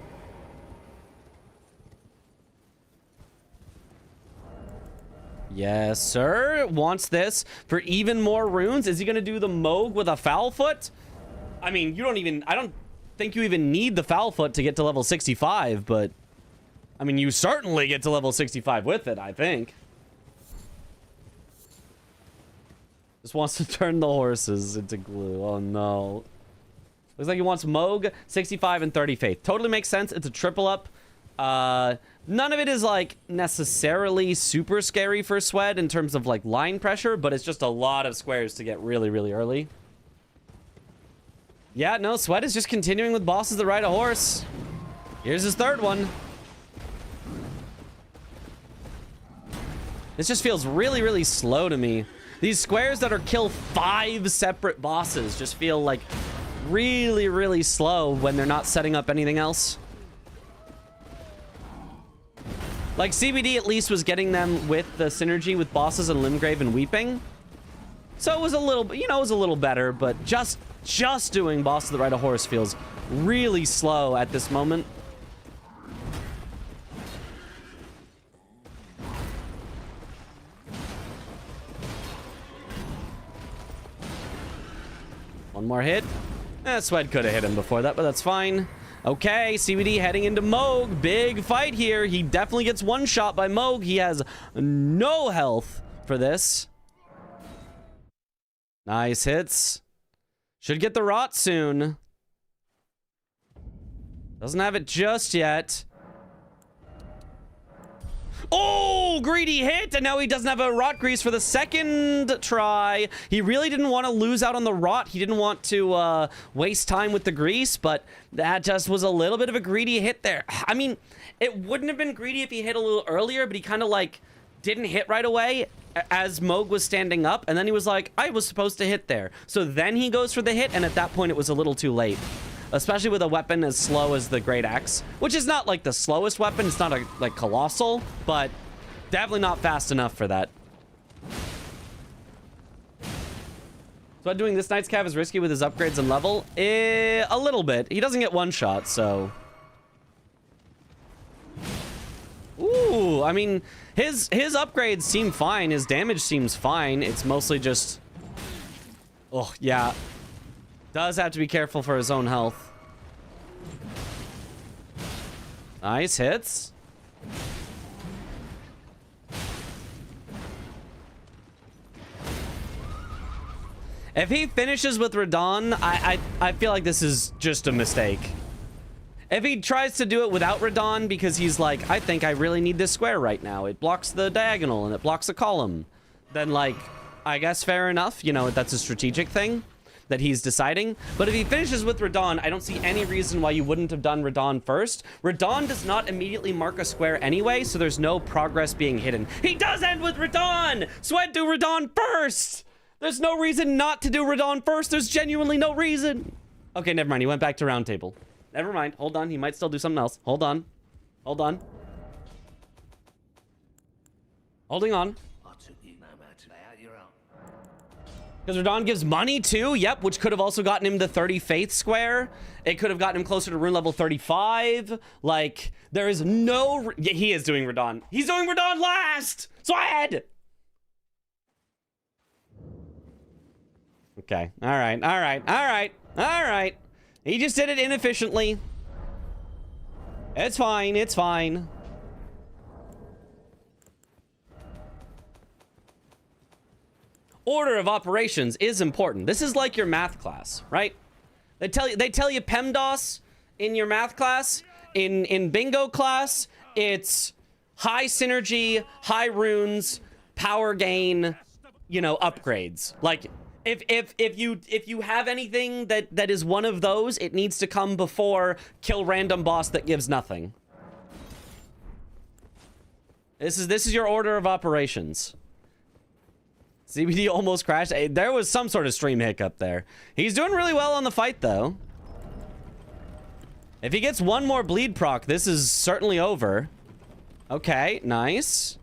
Yes, sir. Wants this for even more runes. Is he going to do the Moog with a Foulfoot? I mean, I don't think you even need the Foulfoot to get to level 65, but I mean, you certainly get to level 65 with it, I think. Just wants to turn the horses into glue. Oh, no. Looks like he wants Moog, 65, and 30 Faith. Totally makes sense. It's a triple up. None of it is, like, necessarily super scary for Swed in terms of, like, line pressure, but it's just a lot of squares to get really, really early. Yeah, no, Swed is just continuing with bosses that ride a horse. Here's his third one. This just feels really, really slow to me. These squares that are kill 5 separate bosses just feel like really, really slow when they're not setting up anything else. Like CBD at least was getting them with the synergy with bosses and Limgrave and Weeping. So it was a little, you know, it was a little better, but just doing bosses that ride a horse feels really slow at this moment. One more hit. Swed could have hit him before that, but that's fine. Okay, CBD heading into Moog. Big fight here. He definitely gets one shot by Moog. He has no health for this. Nice hits. Should get the rot soon. Doesn't have it just yet. Oh, greedy hit, and now he doesn't have a rot grease for the second try. He really didn't want to lose out on the rot. He didn't want to waste time with the grease, but that just was a little bit of a greedy hit there. I mean, it wouldn't have been greedy if he hit a little earlier, but he kind of like didn't hit right away as Moog was standing up, and then he was like, I was supposed to hit there. So then he goes for the hit, and at that point it was a little too late. Especially with a weapon as slow as the Great Axe, which is not like the slowest weapon. It's not a like colossal, but definitely not fast enough for that. So doing this Knight's Cav is risky with his upgrades and level. A little bit. He doesn't get one shot, so. Ooh, I mean, his upgrades seem fine. His damage seems fine. It's mostly just. Oh yeah. Does have to be careful for his own health. Nice hits. If he finishes with Radon, I feel like this is just a mistake. If he tries to do it without Radon because he's like, I think I really need this square right now. It blocks the diagonal and it blocks the column. Then, like, I guess fair enough. You know, that's a strategic thing that he's deciding. But if he finishes with Radon, I don't see any reason why you wouldn't have done Radon first. Radon does not immediately mark a square anyway, so there's no progress being hidden. He does end with Radon! Sweat, do Radon first! There's no reason not to do Radon first. There's genuinely no reason. Okay, never mind. He went back to round table. Never mind. Hold on. He might still do something else. Hold on. Hold on. Holding on. Because Radon gives money too. Yep, which could have also gotten him the 30 faith square. It could have gotten him closer to rune level 35. Like, there is no... Yeah, he is doing Radon. He's doing Radon last! Swed! Okay. All right. All right. All right. All right. He just did it inefficiently. It's fine. It's fine. Order of operations is important. This is like your math class, right? They tell you PEMDAS in your math class. In bingo class, it's high synergy, high runes, power gain, you know, upgrades. Like if you have anything that is one of those, it needs to come before kill random boss that gives nothing. This is your order of operations. CBD almost crashed. There was some sort of stream hiccup there. He's doing really well on the fight, though. If he gets one more bleed proc, this is certainly over. Okay, nice.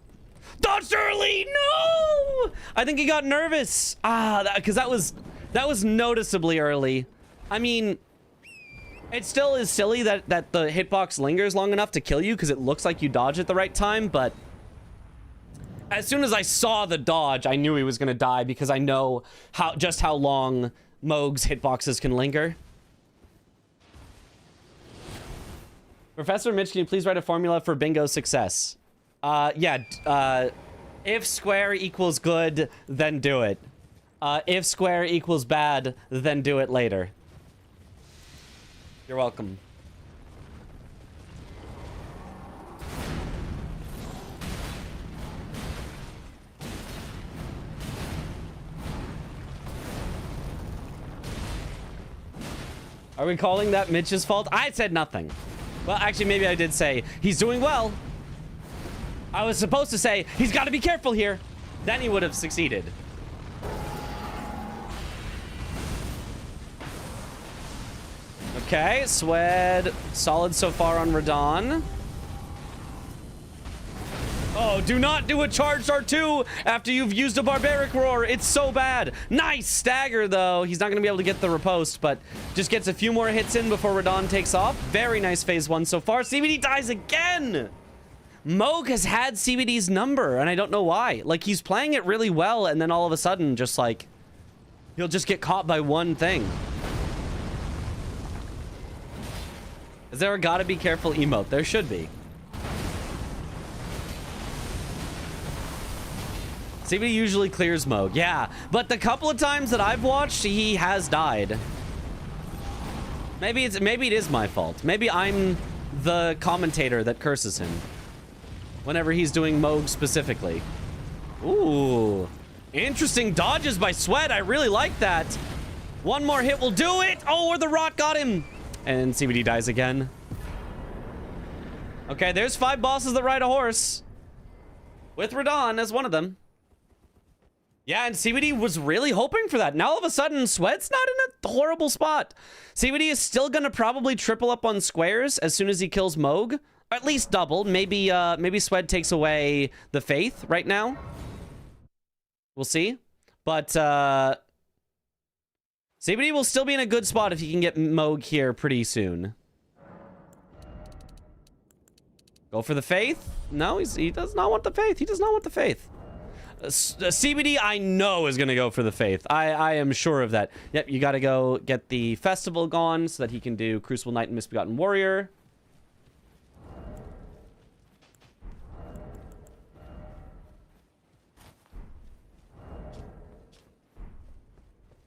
Dodged early! No! I think he got nervous. Because that was noticeably early. I mean, it still is silly that the hitbox lingers long enough to kill you because it looks like you dodge at the right time, but as soon as I saw the dodge, I knew he was gonna die because I know just how long Moog's hitboxes can linger. Professor Mitch, can you please write a formula for bingo success? If square equals good, then do it. If square equals bad, then do it later. You're welcome. Are we calling that Mitch's fault? I said nothing. Well, actually, maybe I did say he's doing well. I was supposed to say he's got to be careful here. Then he would have succeeded. Okay, Swed, solid so far on Radon. Oh, do not do a charged R2 after you've used a barbaric roar. It's so bad. Nice stagger, though. He's not going to be able to get the riposte, but just gets a few more hits in before Radon takes off. Very nice phase one so far. CBD dies again. Moog has had CBD's number, and I don't know why. Like, he's playing it really well, and then all of a sudden, just like, he'll just get caught by one thing. Is there a gotta be careful emote? There should be. CBD usually clears Moog. Yeah, but the couple of times that I've watched, he has died. Maybe it is my fault. Maybe I'm the commentator that curses him whenever he's doing Moog specifically. Ooh, interesting dodges by Sweat. I really like that. One more hit will do it. Oh, or the rot got him. And CBD dies again. Okay, there's 5 bosses that ride a horse. With Radon as one of them. Yeah, and CBD was really hoping for that. Now all of a sudden, Sweat's not in a horrible spot. CBD is still gonna probably triple up on squares as soon as he kills Moog. Or at least double. Maybe Sweat takes away the faith right now. We'll see. But CBD will still be in a good spot if he can get Moog here pretty soon. Go for the faith? No, he does not want the faith. He does not want the faith. CBD, I know, is going to go for the faith. I am sure of that. Yep, you got to go get the festival gone so that he can do Crucible Knight and Misbegotten Warrior.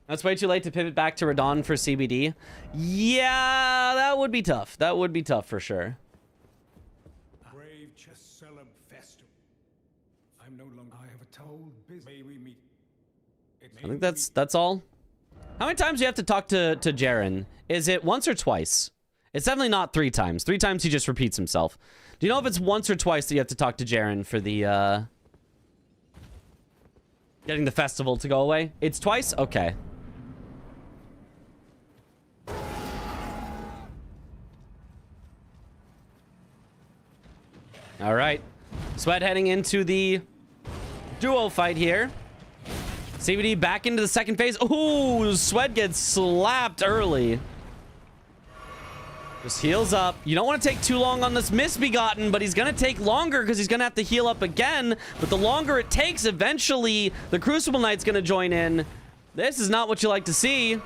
That's way too late to pivot back to Radon for CBD. Yeah, that would be tough. That would be tough for sure. Brave Cheselum Festum. I'm no longer. I have a told business. May we meet? I think that's all. How many times do you have to talk to Jaren? Is it once or twice? It's definitely not 3 times. 3 times he just repeats himself. Do you know if it's once or twice that you have to talk to Jaren for the getting the festival to go away? It's twice? Okay. All right. Sweat heading into the duo fight here. CBD back into the second phase. Ooh, Sweat gets slapped early. Just heals up. You don't want to take too long on this Misbegotten, but he's going to take longer because he's going to have to heal up again. But the longer it takes, eventually the Crucible Knight's going to join in. This is not what you like to see.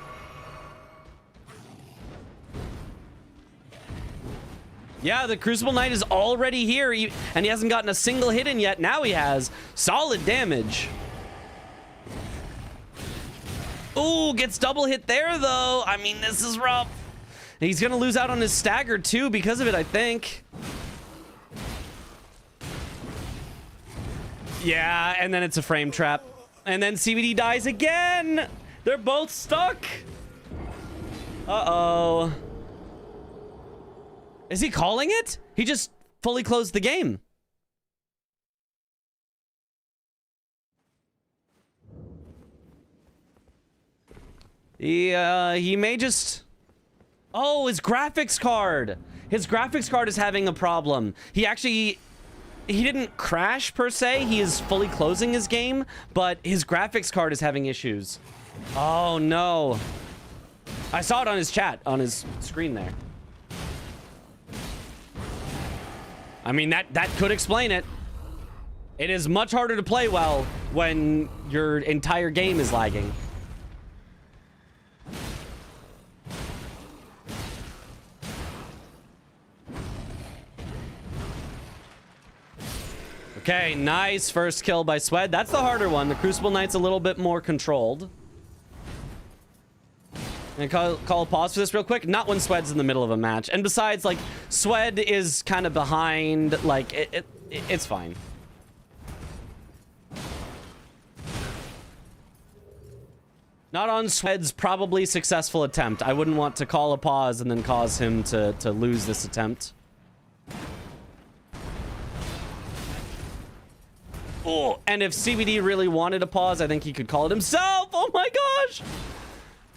Yeah, the Crucible Knight is already here, and he hasn't gotten a single hit in yet. Now he has solid damage. Ooh, gets double hit there, though. I mean, this is rough. He's going to lose out on his stagger, too, because of it, I think. Yeah, and then it's a frame trap. And then CBD dies again. They're both stuck. Uh-oh. Is he calling it? He just fully closed the game. He may just... Oh, his graphics card. His graphics card is having a problem. He didn't crash per se. He is fully closing his game, but his graphics card is having issues. Oh, no. I saw it on his chat, on his screen there. I mean, that could explain it. It is much harder to play well when your entire game is lagging. Okay, nice first kill by Swed. That's the harder one. The Crucible Knight's a little bit more controlled. And call a pause for this real quick. Not when Swed's in the middle of a match. And besides, like, Swed is kind of behind. Like, it's fine. Not on Swed's probably successful attempt. I wouldn't want to call a pause and then cause him to lose this attempt. Oh, and if CBD really wanted a pause, I think he could call it himself. Oh my gosh.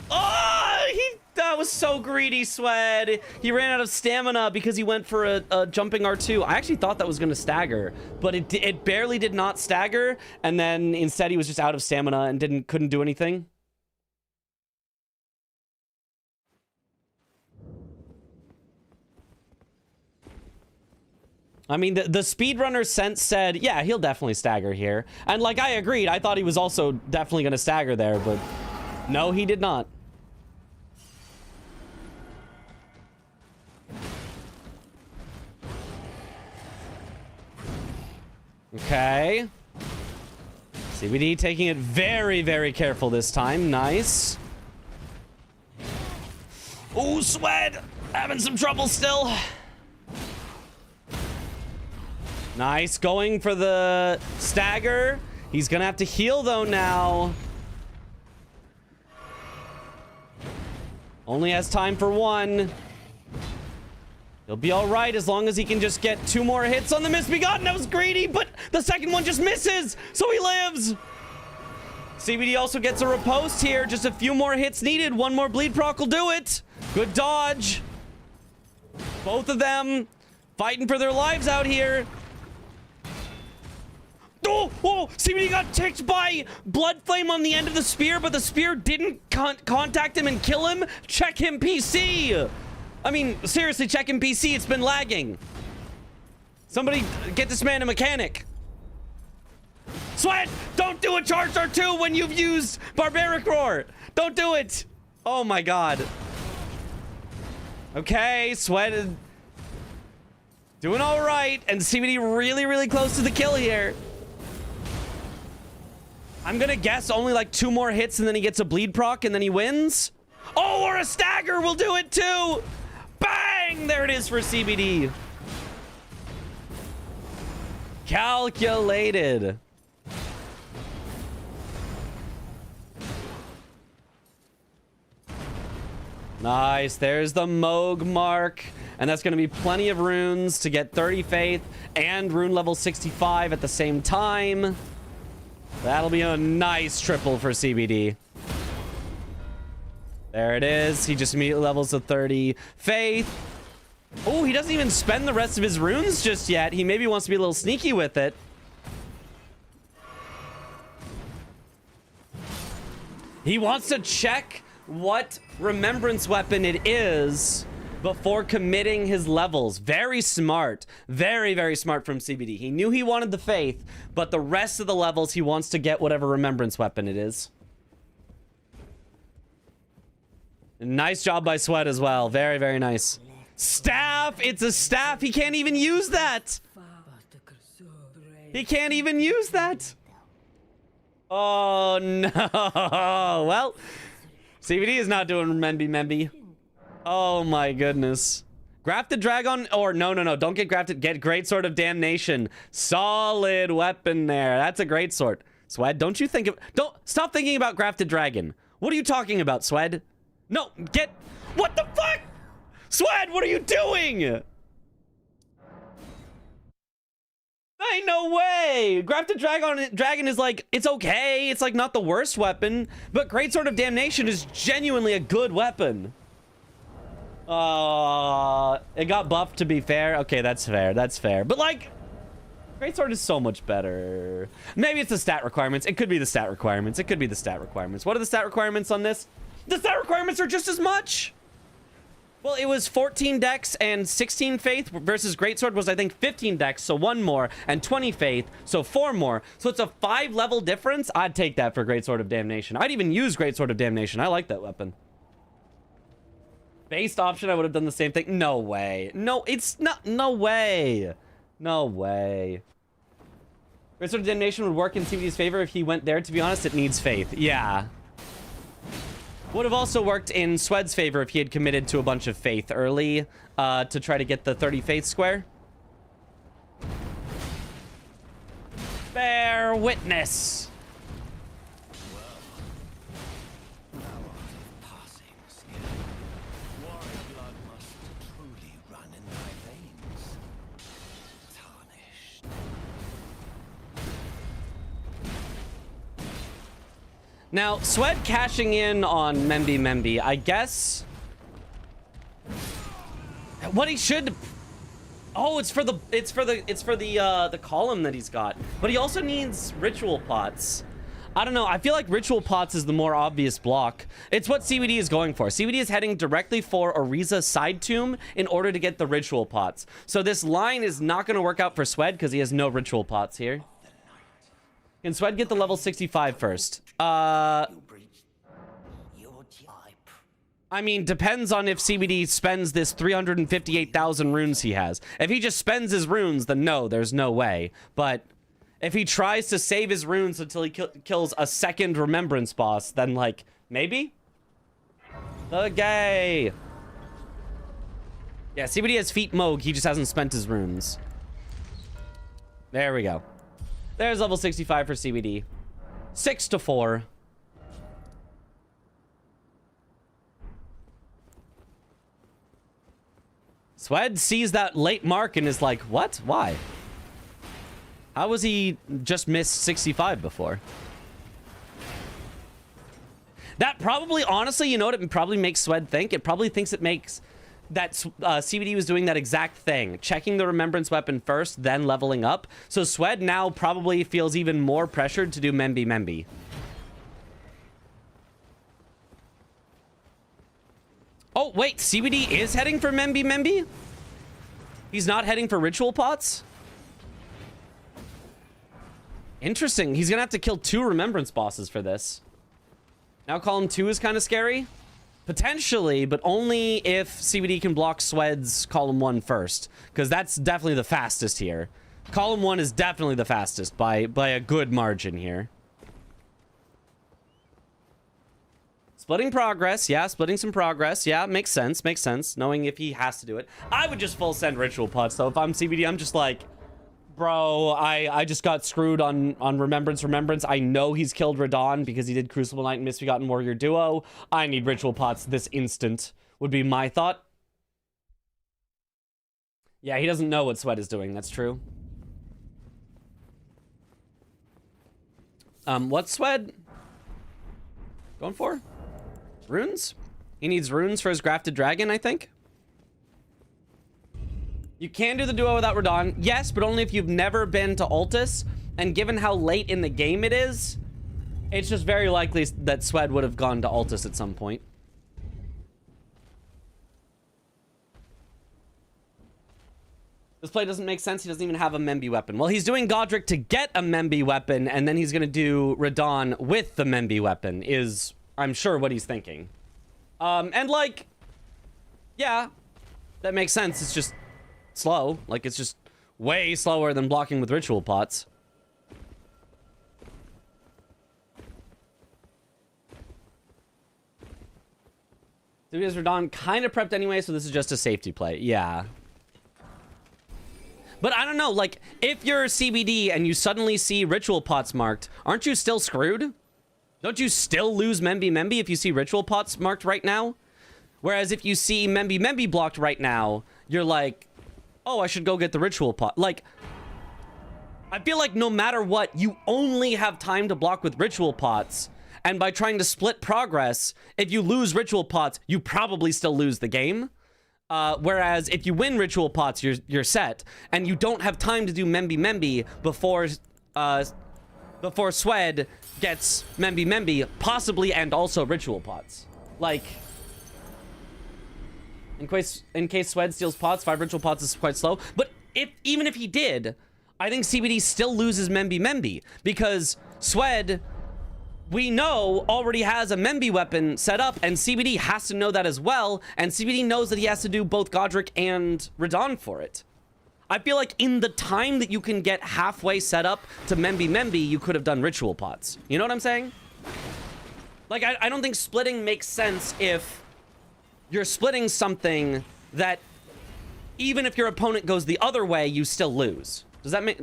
Oh, that was so greedy, Swed. He ran out of stamina because he went for a jumping R2. I actually thought that was going to stagger, but it barely did not stagger. And then instead he was just out of stamina and couldn't do anything. I mean, the speedrunner sense said, yeah, he'll definitely stagger here. And like, I agreed. I thought he was also definitely going to stagger there, but no, he did not. Okay. CBD taking it very, very careful this time. Nice. Ooh, Swed. Having some trouble still. Nice, going for the stagger. He's gonna have to heal though now. Only has time for one. He'll be all right as long as he can just get 2 more hits on the Misbegotten. That was greedy, but the second one just misses, so he lives. CBD also gets a riposte here. Just a few more hits needed. 1 more bleed proc will do it. Good dodge. Both of them fighting for their lives out here. Oh, CBD got ticked by Blood Flame on the end of the spear, but the spear didn't contact him and kill him. Check him PC. I mean, seriously, check him PC. It's been lagging. Somebody get this man a mechanic. Sweat, don't do a charge R2 when you've used Barbaric Roar. Don't do it. Oh my God. Okay, Sweat doing all right, and CBD really, really close to the kill here. I'm gonna guess only like 2 more hits and then he gets a bleed proc and then he wins. Oh, or a stagger will do it too. Bang! Bang! There it is for CBD. Calculated. Nice. There's the Moog mark. And that's going to be plenty of runes to get 30 faith and rune level 65 at the same time. That'll be a nice triple for CBD. There it is. He just immediately levels to 30 faith. Oh, he doesn't even spend the rest of his runes just yet. He maybe wants to be a little sneaky with it. He wants to check what remembrance weapon it is before committing his levels. Very smart. Very, very smart from CBD. He knew he wanted the faith, but the rest of the levels he wants to get whatever remembrance weapon it is. Nice job by Sweat as well. Very, very nice. Staff! It's a staff! He can't even use that! He can't even use that! Oh, no. Well, CBD is not doing Memby. Oh, my goodness. Grafted Dragon, or no. Don't get grafted. Get Great Sword of Damnation. Solid weapon there. That's a great sword. Swed, don't you think of... Don't... Stop thinking about Grafted Dragon. What are you talking about, Swed? No, get... What the fuck? Swed, what are you doing? Ain't no way. Grafted Dragon is like, it's okay. It's like not the worst weapon, but Great Sword of Damnation is genuinely a good weapon. It got buffed to be fair. Okay, that's fair. That's fair. But like, Great Sword is so much better. Maybe it's the stat requirements. It could be the stat requirements. It could be the stat requirements. What are the stat requirements on this? The stat requirements are just as much. Well, it was 14 dex and 16 faith versus Greatsword was, I think, 15 dex, so 1 more, and 20 faith, so 4 more. So it's a 5-level difference. I'd take that for Greatsword of Damnation. I'd even use Greatsword of Damnation. I like that weapon. Based option, I would have done the same thing. No way. No, it's not. No way. No way. Greatsword of Damnation would work in CBD's favor if he went there. To be honest, it needs faith. Yeah. Would have also worked in Swed's favor if he had committed to a bunch of faith early to try to get the 30 faith square. Bear witness. Now, Swed cashing in on Memby, I guess. What he should... Oh, it's for the column that he's got. But he also needs ritual pots. I don't know. I feel like ritual pots is the more obvious block. It's what CBD is going for. CBD is heading directly for Oriza's side tomb in order to get the ritual pots. So this line is not going to work out for Swed because he has no ritual pots here. Can Swed get the level 65 first? I mean, depends on if CBD spends this 358,000 runes he has. If he just spends his runes, then no, there's no way. But if he tries to save his runes until he kills a second remembrance boss, then, like, maybe? Okay. Yeah, CBD has feet Moog. He just hasn't spent his runes. There we go. There's level 65 for CBD. 6-4. Swed sees that late mark and is like, what? Why? How was he just missed 65 before? That probably, honestly, you know what it probably makes Swed think? It probably thinks it makes that CBD was doing that exact thing. Checking the remembrance weapon first, then leveling up. So Swed now probably feels even more pressured to do Memby. Oh, wait, CBD is heading for Memby? He's not heading for ritual pots? Interesting. He's gonna have to kill 2 remembrance bosses for this. Now column 2 is kind of scary. Potentially, but only if CBD can block Swed's column 1 first. Because that's definitely the fastest here. Column 1 is definitely the fastest by a good margin here. Splitting progress, yeah, splitting some progress, yeah, makes sense, knowing if he has to do it. I would just full send ritual pots, so if I'm CBD, I'm just like, bro, I just got screwed on Remembrance. I know he's killed Radon because he did Crucible Knight and Misbegotten Warrior duo. I need ritual pots this instant, would be my thought. Yeah, he doesn't know what Sweat is doing, that's true. What's Sweat going for? Runes? He needs runes for his grafted dragon, I think. You can do the duo without Radon. Yes, but only if you've never been to Altus. And given how late in the game it is, it's just very likely that Swed would have gone to Altus at some point. This play doesn't make sense. He doesn't even have a Membi weapon. Well, he's doing Godric to get a Membi weapon, and then he's going to do Radon with the Membi weapon, is, I'm sure, what he's thinking. And, like, yeah, that makes sense. It's just slow. Like, it's just way slower than blocking with ritual pots. So he has Radon kind of prepped anyway, so this is just a safety play. Yeah. But I don't know, like, if you're CBD and you suddenly see ritual pots marked, aren't you still screwed? Don't you still lose Membi if you see ritual pots marked right now? Whereas if you see Membi blocked right now, you're like, oh, I should go get the ritual pot. Like, I feel like no matter what, you only have time to block with ritual pots. And by trying to split progress, if you lose ritual pots, you probably still lose the game. Whereas if you win ritual pots, you're set. And you don't have time to do Membi before Swed gets Membi, possibly, and also ritual pots. Like, in case Swed steals pots, 5 ritual pots is quite slow. But even if he did, I think CBD still loses Membi because Swed, we know, already has a Membi weapon set up, and CBD has to know that as well, and CBD knows that he has to do both Godric and Radon for it. I feel like in the time that you can get halfway set up to Membi, you could have done ritual pots. You know what I'm saying? Like, I don't think splitting makes sense if you're splitting something that even if your opponent goes the other way, you still lose. Does that make...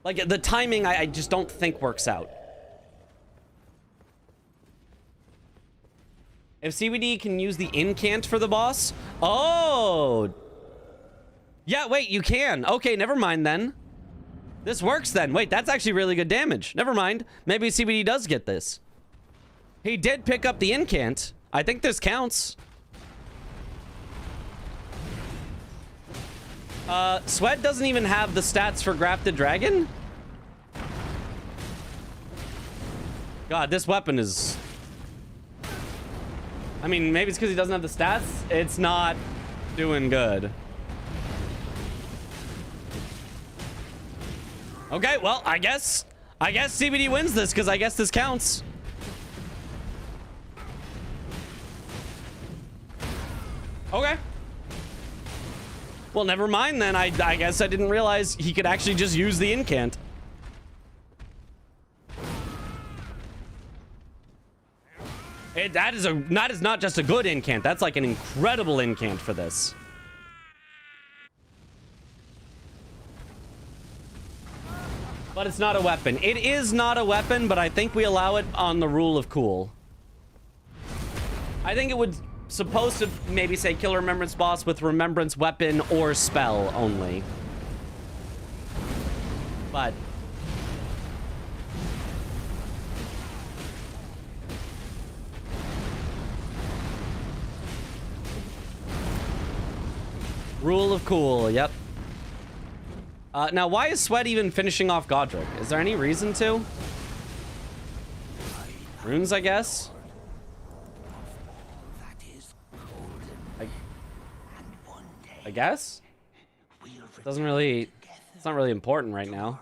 Like, the timing, I just don't think works out. If CBD can use the incant for the boss? Oh! Yeah, wait, you can. Okay, never mind then. This works then. Wait, that's actually really good damage. Never mind. Maybe CBD does get this. He did pick up the incant. I think this counts. Sweat doesn't even have the stats for Grafted Dragon? God, this weapon is... I mean, maybe it's because he doesn't have the stats. It's not doing good. Okay, well, I guess CBD wins this because I guess this counts. Okay. Well, never mind then. I guess I didn't realize he could actually just use the incant. That is not just a good incant. That's like an incredible incant for this. But it's not a weapon. It is not a weapon, but I think we allow it on the rule of cool. I think it would supposed to maybe say kill a remembrance boss with remembrance weapon or spell only. But rule of cool, yep. Now, why is Sweat even finishing off Godric? Is there any reason to? Runes, I guess? I guess? Doesn't really... It's not really important right now.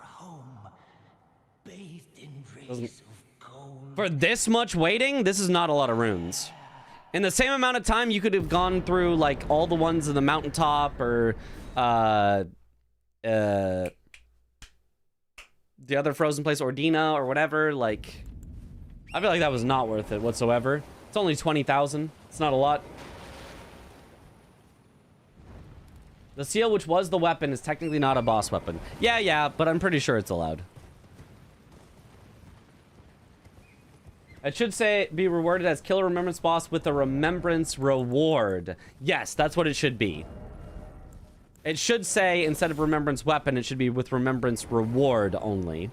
For this much waiting, this is not a lot of runes. In the same amount of time, you could have gone through, like, all the ones in the mountaintop or, the other frozen place, Ordina, or whatever, like... I feel like that was not worth it whatsoever. It's only 20,000. It's not a lot. The seal, which was the weapon, is technically not a boss weapon. Yeah, but I'm pretty sure it's allowed. It should say be rewarded as kill a remembrance boss with a remembrance reward. Yes, that's what it should be. It should say instead of remembrance weapon, it should be with remembrance reward only.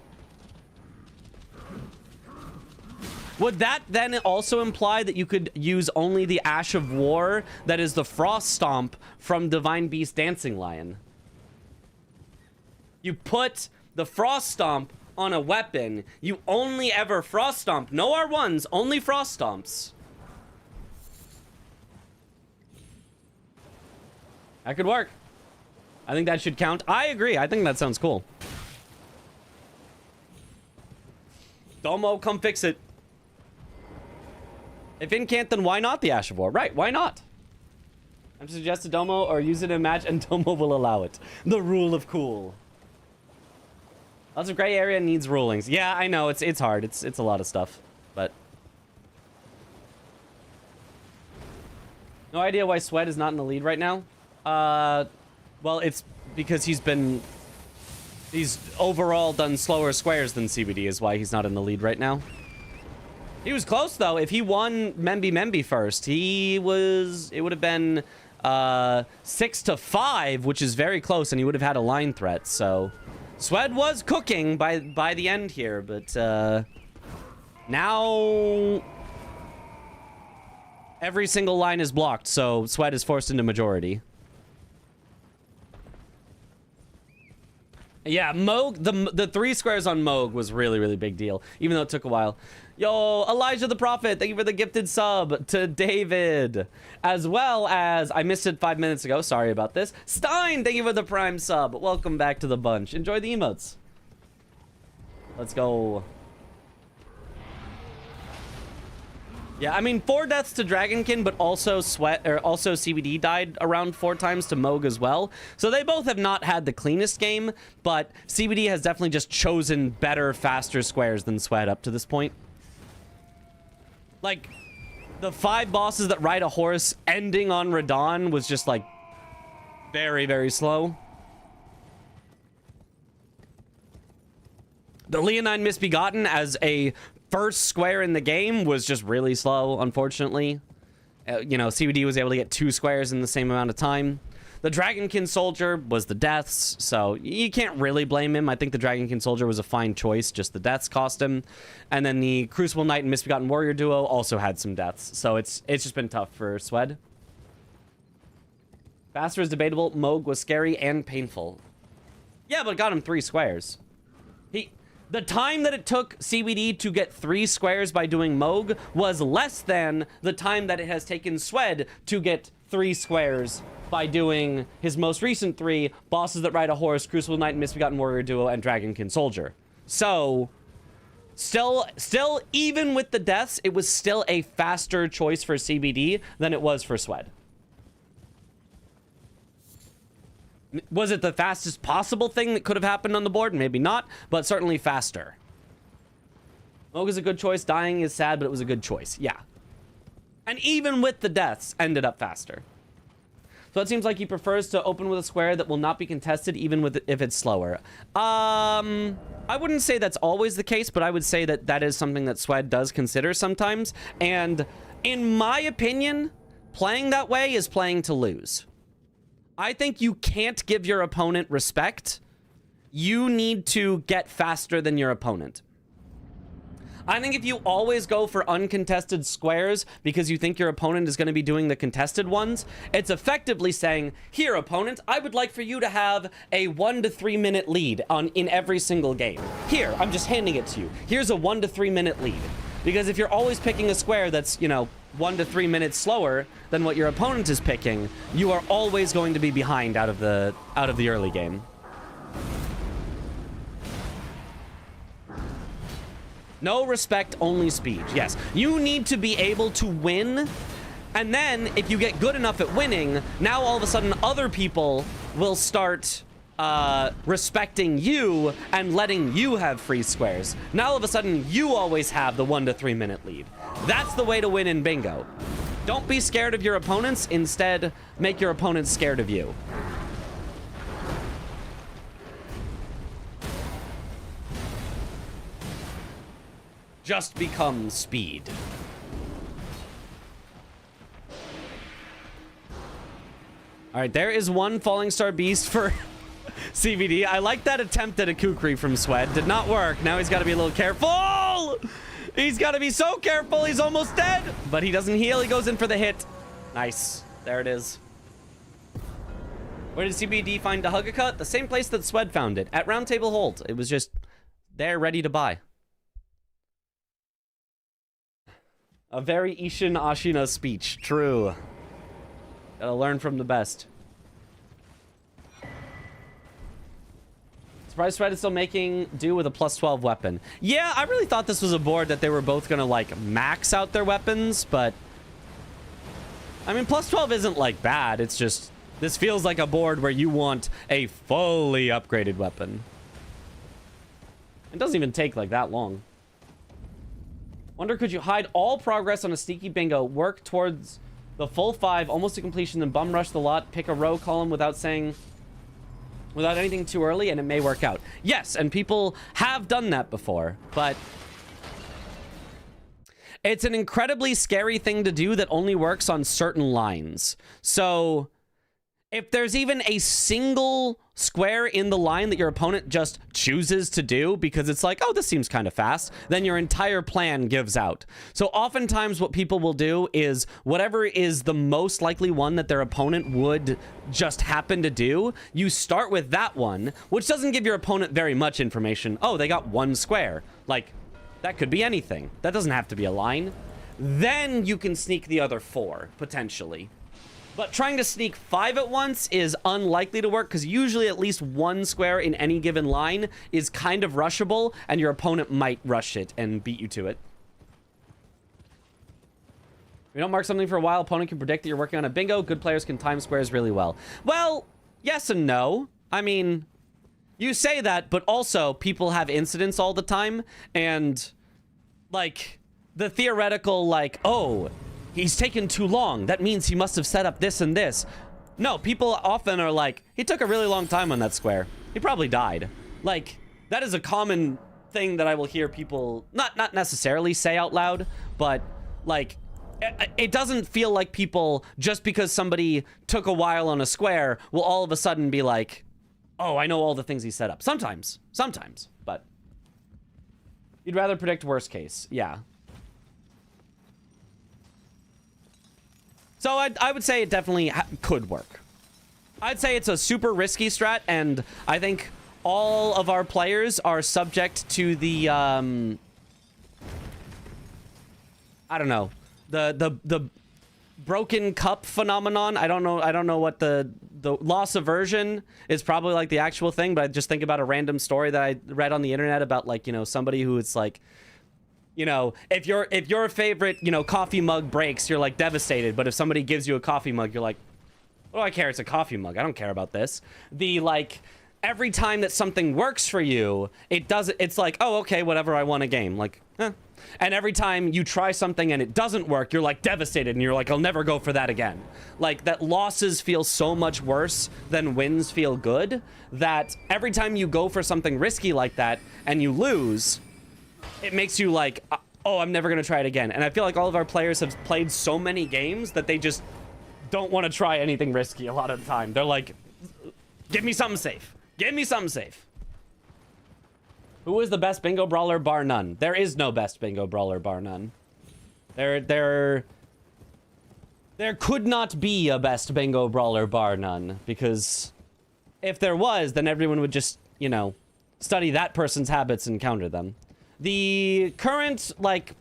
Would that then also imply that you could use only the Ash of War that is the Frost Stomp from Divine Beast Dancing Lion? You put the Frost Stomp on a weapon, you only ever Frost Stomp. No R1s, only Frost Stomps. That could work. I think that should count. I agree. I think that sounds cool. Domo, come fix it. If incant, then why not the Ash of War? Right, why not? I'm suggesting Domo or use it in a match and Domo will allow it. The rule of cool. Lots of gray area needs rulings. Yeah, I know, it's hard. It's a lot of stuff, but no idea why Sweat is not in the lead right now. Well, it's because he's overall done slower squares than CBD is why he's not in the lead right now. He was close though. If he won Memby first, it would have been 6-5, which is very close, and he would have had a line threat. So Swed was cooking by the end here, but now every single line is blocked, so Swed is forced into majority. Yeah, Moog, the 3 squares on Moog was really, really big deal, even though it took a while. Yo, Elijah the Prophet, thank you for the gifted sub to David. As well as, I missed it 5 minutes ago, sorry about this. Stein, thank you for the prime sub. Welcome back to the bunch. Enjoy the emotes. Let's go. Yeah, I mean, 4 deaths to Dragonkin, but also also CBD died around 4 times to Moog as well. So they both have not had the cleanest game, but CBD has definitely just chosen better, faster squares than Sweat up to this point. Like, the 5 bosses that ride a horse ending on Radon was just, like, very, very slow. The Leonine Misbegotten as a first square in the game was just really slow, unfortunately. You know, CBD was able to get 2 squares in the same amount of time. The Dragonkin Soldier was the deaths, so you can't really blame him. I think the Dragonkin Soldier was a fine choice, just the deaths cost him. And then the Crucible Knight and Misbegotten Warrior duo also had some deaths, so it's just been tough for Swed. Faster is debatable. Moog was scary and painful. Yeah, but it got him 3 squares. The time that it took CBD to get 3 squares by doing Moog was less than the time that it has taken Swed to get 3 squares by doing his most recent 3 bosses that ride a horse, Crucible Knight, Misbegotten Warrior duo, and Dragonkin Soldier. So, still, even with the deaths, it was still a faster choice for CBD than it was for Swed. Was it the fastest possible thing that could have happened on the board? Maybe not, but certainly faster. Moog is a good choice. Dying is sad, but it was a good choice. Yeah. And even with the deaths, ended up faster. So it seems like he prefers to open with a square that will not be contested, even with if it's slower. I wouldn't say that's always the case, but I would say that that is something that Swed does consider sometimes. And in my opinion, playing that way is playing to lose. I think you can't give your opponent respect. You need to get faster than your opponent. I think if you always go for uncontested squares because you think your opponent is going to be doing the contested ones, it's effectively saying, here, opponent, I would like for you to have a 1 to 3 minute lead in every single game. Here, I'm just handing it to you. Here's a 1 to 3 minute lead. Because if you're always picking a square that's, you know, 1 to 3 minutes slower than what your opponent is picking, you are always going to be behind out of the early game. No respect, only speed. Yes, you need to be able to win, and then if you get good enough at winning, now all of a sudden other people will start respecting you and letting you have free squares. Now all of a sudden you always have the 1 to 3 minute lead. That's the way to win in bingo. Don't be scared of your opponents. Instead, make your opponents scared of you. Just become speed. All right, there is one Falling Star Beast for CVD. I like that attempt at a kukri from Sweat. Did not work. Now he's got to be a little careful. He's got to be so careful. He's almost dead. But he doesn't heal. He goes in for the hit. Nice. There it is. Where did CBD find Dahugacut? The same place that Swed found it. At Round Table Hold. It was just there ready to buy. A very Ishin Ashina speech. True. Gotta learn from the best. Surprised Fred is still making do with a +12 weapon. Yeah, I really thought this was a board that they were both gonna like max out their weapons, but I mean +12 isn't like bad. It's just this feels like a board where you want a fully upgraded weapon. It doesn't even take like that long. Wonder, could you hide all progress on a sneaky bingo, work towards the full 5, almost to completion, then bum rush the lot, pick a row column without anything too early, and it may work out. Yes, and people have done that before, but it's an incredibly scary thing to do that only works on certain lines. So if there's even a single square in the line that your opponent just chooses to do because it's like, oh, this seems kind of fast, then your entire plan gives out. So oftentimes what people will do is whatever is the most likely one that their opponent would just happen to do, you start with that one, which doesn't give your opponent very much information. Oh, they got 1 square. Like, that could be anything. That doesn't have to be a line. Then you can sneak the other 4, potentially. But trying to sneak 5 at once is unlikely to work because usually at least 1 square in any given line is kind of rushable, and your opponent might rush it and beat you to it. If you don't mark something for a while, opponent can predict that you're working on a bingo. Good players can time squares really well. Well, yes and no. I mean, you say that, but also people have incidents all the time, and like the theoretical like, oh, he's taken too long. That means he must have set up this and this. No, people often are like, he took a really long time on that square. He probably died. Like, that is a common thing that I will hear people not necessarily say out loud, but like, it doesn't feel like people, just because somebody took a while on a square, will all of a sudden be like, oh, I know all the things he set up. Sometimes, but you'd rather predict worst case. Yeah. So I would say it definitely could work. I'd say it's a super risky strat, and I think all of our players are subject to the I don't know, the broken cup phenomenon. I don't know what the loss aversion is, probably like the actual thing, but I just think about a random story that I read on the internet about, like, you know, somebody who it's like, you know, if your favorite, you know, coffee mug breaks, you're like devastated. But if somebody gives you a coffee mug, you're like, what do I care? It's a coffee mug. I don't care about this. The like, every time that something works for you, it's like, oh, okay, whatever, I won a game. Like, eh. And every time you try something and it doesn't work, you're like devastated and you're like, I'll never go for that again. Like, that losses feel so much worse than wins feel good, that every time you go for something risky like that and you lose, it makes you like, oh, I'm never going to try it again. And I feel like all of our players have played so many games that they just don't want to try anything risky a lot of the time. They're like, give me something safe. Give me something safe. Who is the best bingo brawler bar none? There is no best bingo brawler bar none. There could not be a best bingo brawler bar none, because if there was, then everyone would just, you know, study that person's habits and counter them. The current, like,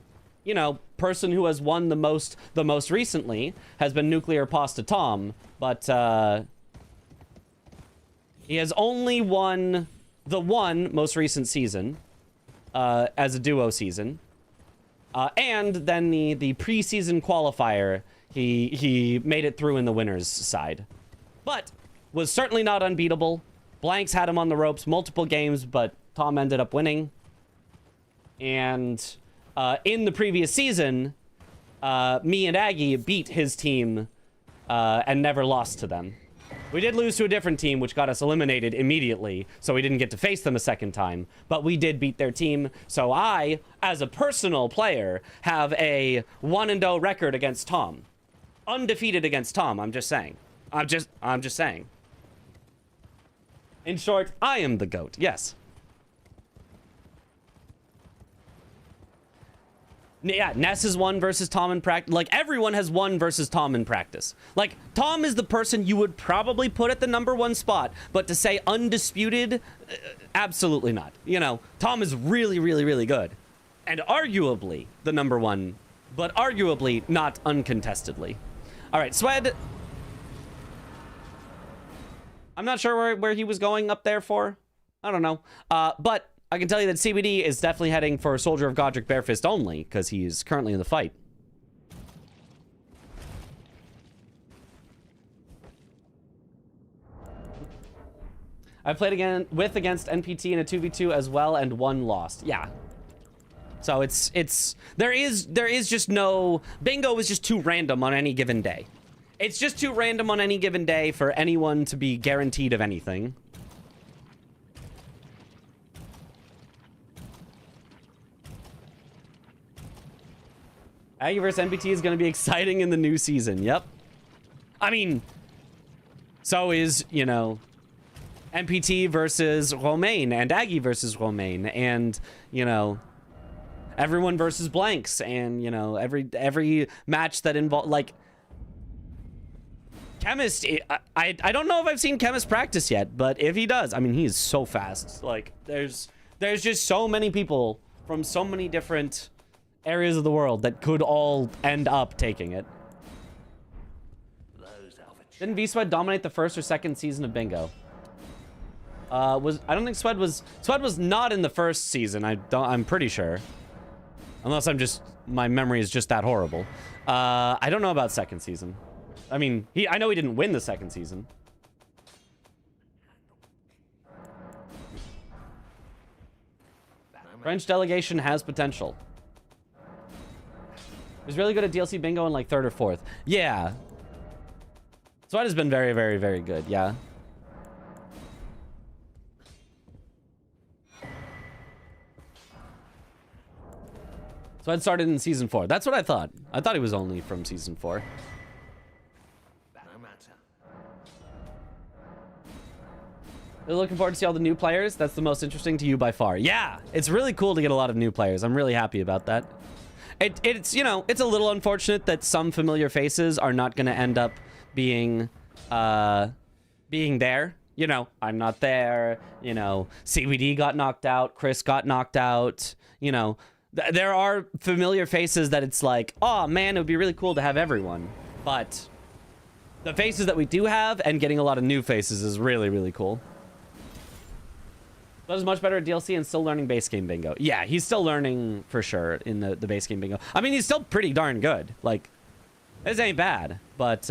you know, person who has won the most recently has been Nuclear Pasta Tom, but he has only won the one most recent season as a duo season, and then the preseason qualifier, he made it through in the winners side, but was certainly not unbeatable. Blanks had him on the ropes multiple games, but Tom ended up winning. And in the previous season, me and Aggie beat his team and never lost to them. We did lose to a different team, which got us eliminated immediately, so we didn't get to face them a second time. But we did beat their team, so I, as a personal player, have a 1-0 record against Tom. Undefeated against Tom, I'm just saying. I'm just saying. In short, I am the GOAT, yes. Yeah, Ness has won versus Tom in practice. Like, everyone has won versus Tom in practice. Like, Tom is the person you would probably put at the #1 spot, but to say undisputed, absolutely not. You know, Tom is really, really, really good. And arguably the #1, but arguably not uncontestedly. All right, Swed. I'm not sure where he was going up there for. I don't know. But I can tell you that CBD is definitely heading for Soldier of Godric Barefist only, because he's currently in the fight. I played against NPT in a 2v2 as well, and one lost. Yeah. So there is just no, bingo is just too random on any given day. It's just too random on any given day for anyone to be guaranteed of anything. Aggie vs NPT is going to be exciting in the new season. Yep. I mean, so is, you know, NPT versus Romaine and Aggie versus Romaine and, you know, everyone versus Blanks and, you know, every match that involves, like, Chemist, I don't know if I've seen Chemist practice yet, but if he does, I mean, he is so fast. Like, there's just so many people from so many different areas of the world that could all end up taking it. Didn't V-Swed dominate the first or second season of Bingo? I don't think Swed was not in the first season. I'm pretty sure. Unless my memory is just that horrible. I don't know about second season. I mean, I know he didn't win the second season. French delegation has potential. He's really good at DLC bingo in like 3rd or 4th. Yeah. Sweat has been very, very, very good. Yeah. Sweat started in season 4. That's what I thought. I thought he was only from season 4. You're looking forward to see all the new players? That's the most interesting to you by far. Yeah, it's really cool to get a lot of new players. I'm really happy about that. It's, you know, it's a little unfortunate that some familiar faces are not going to end up being there. You know, I'm not there. You know, CBD got knocked out. Chris got knocked out. You know, there are familiar faces that it's like, oh man, it would be really cool to have everyone. But the faces that we do have and getting a lot of new faces is really, really cool. That is much better at DLC and still learning base game bingo. Yeah, he's still learning for sure in the base game bingo. I mean, he's still pretty darn good. Like, this ain't bad. But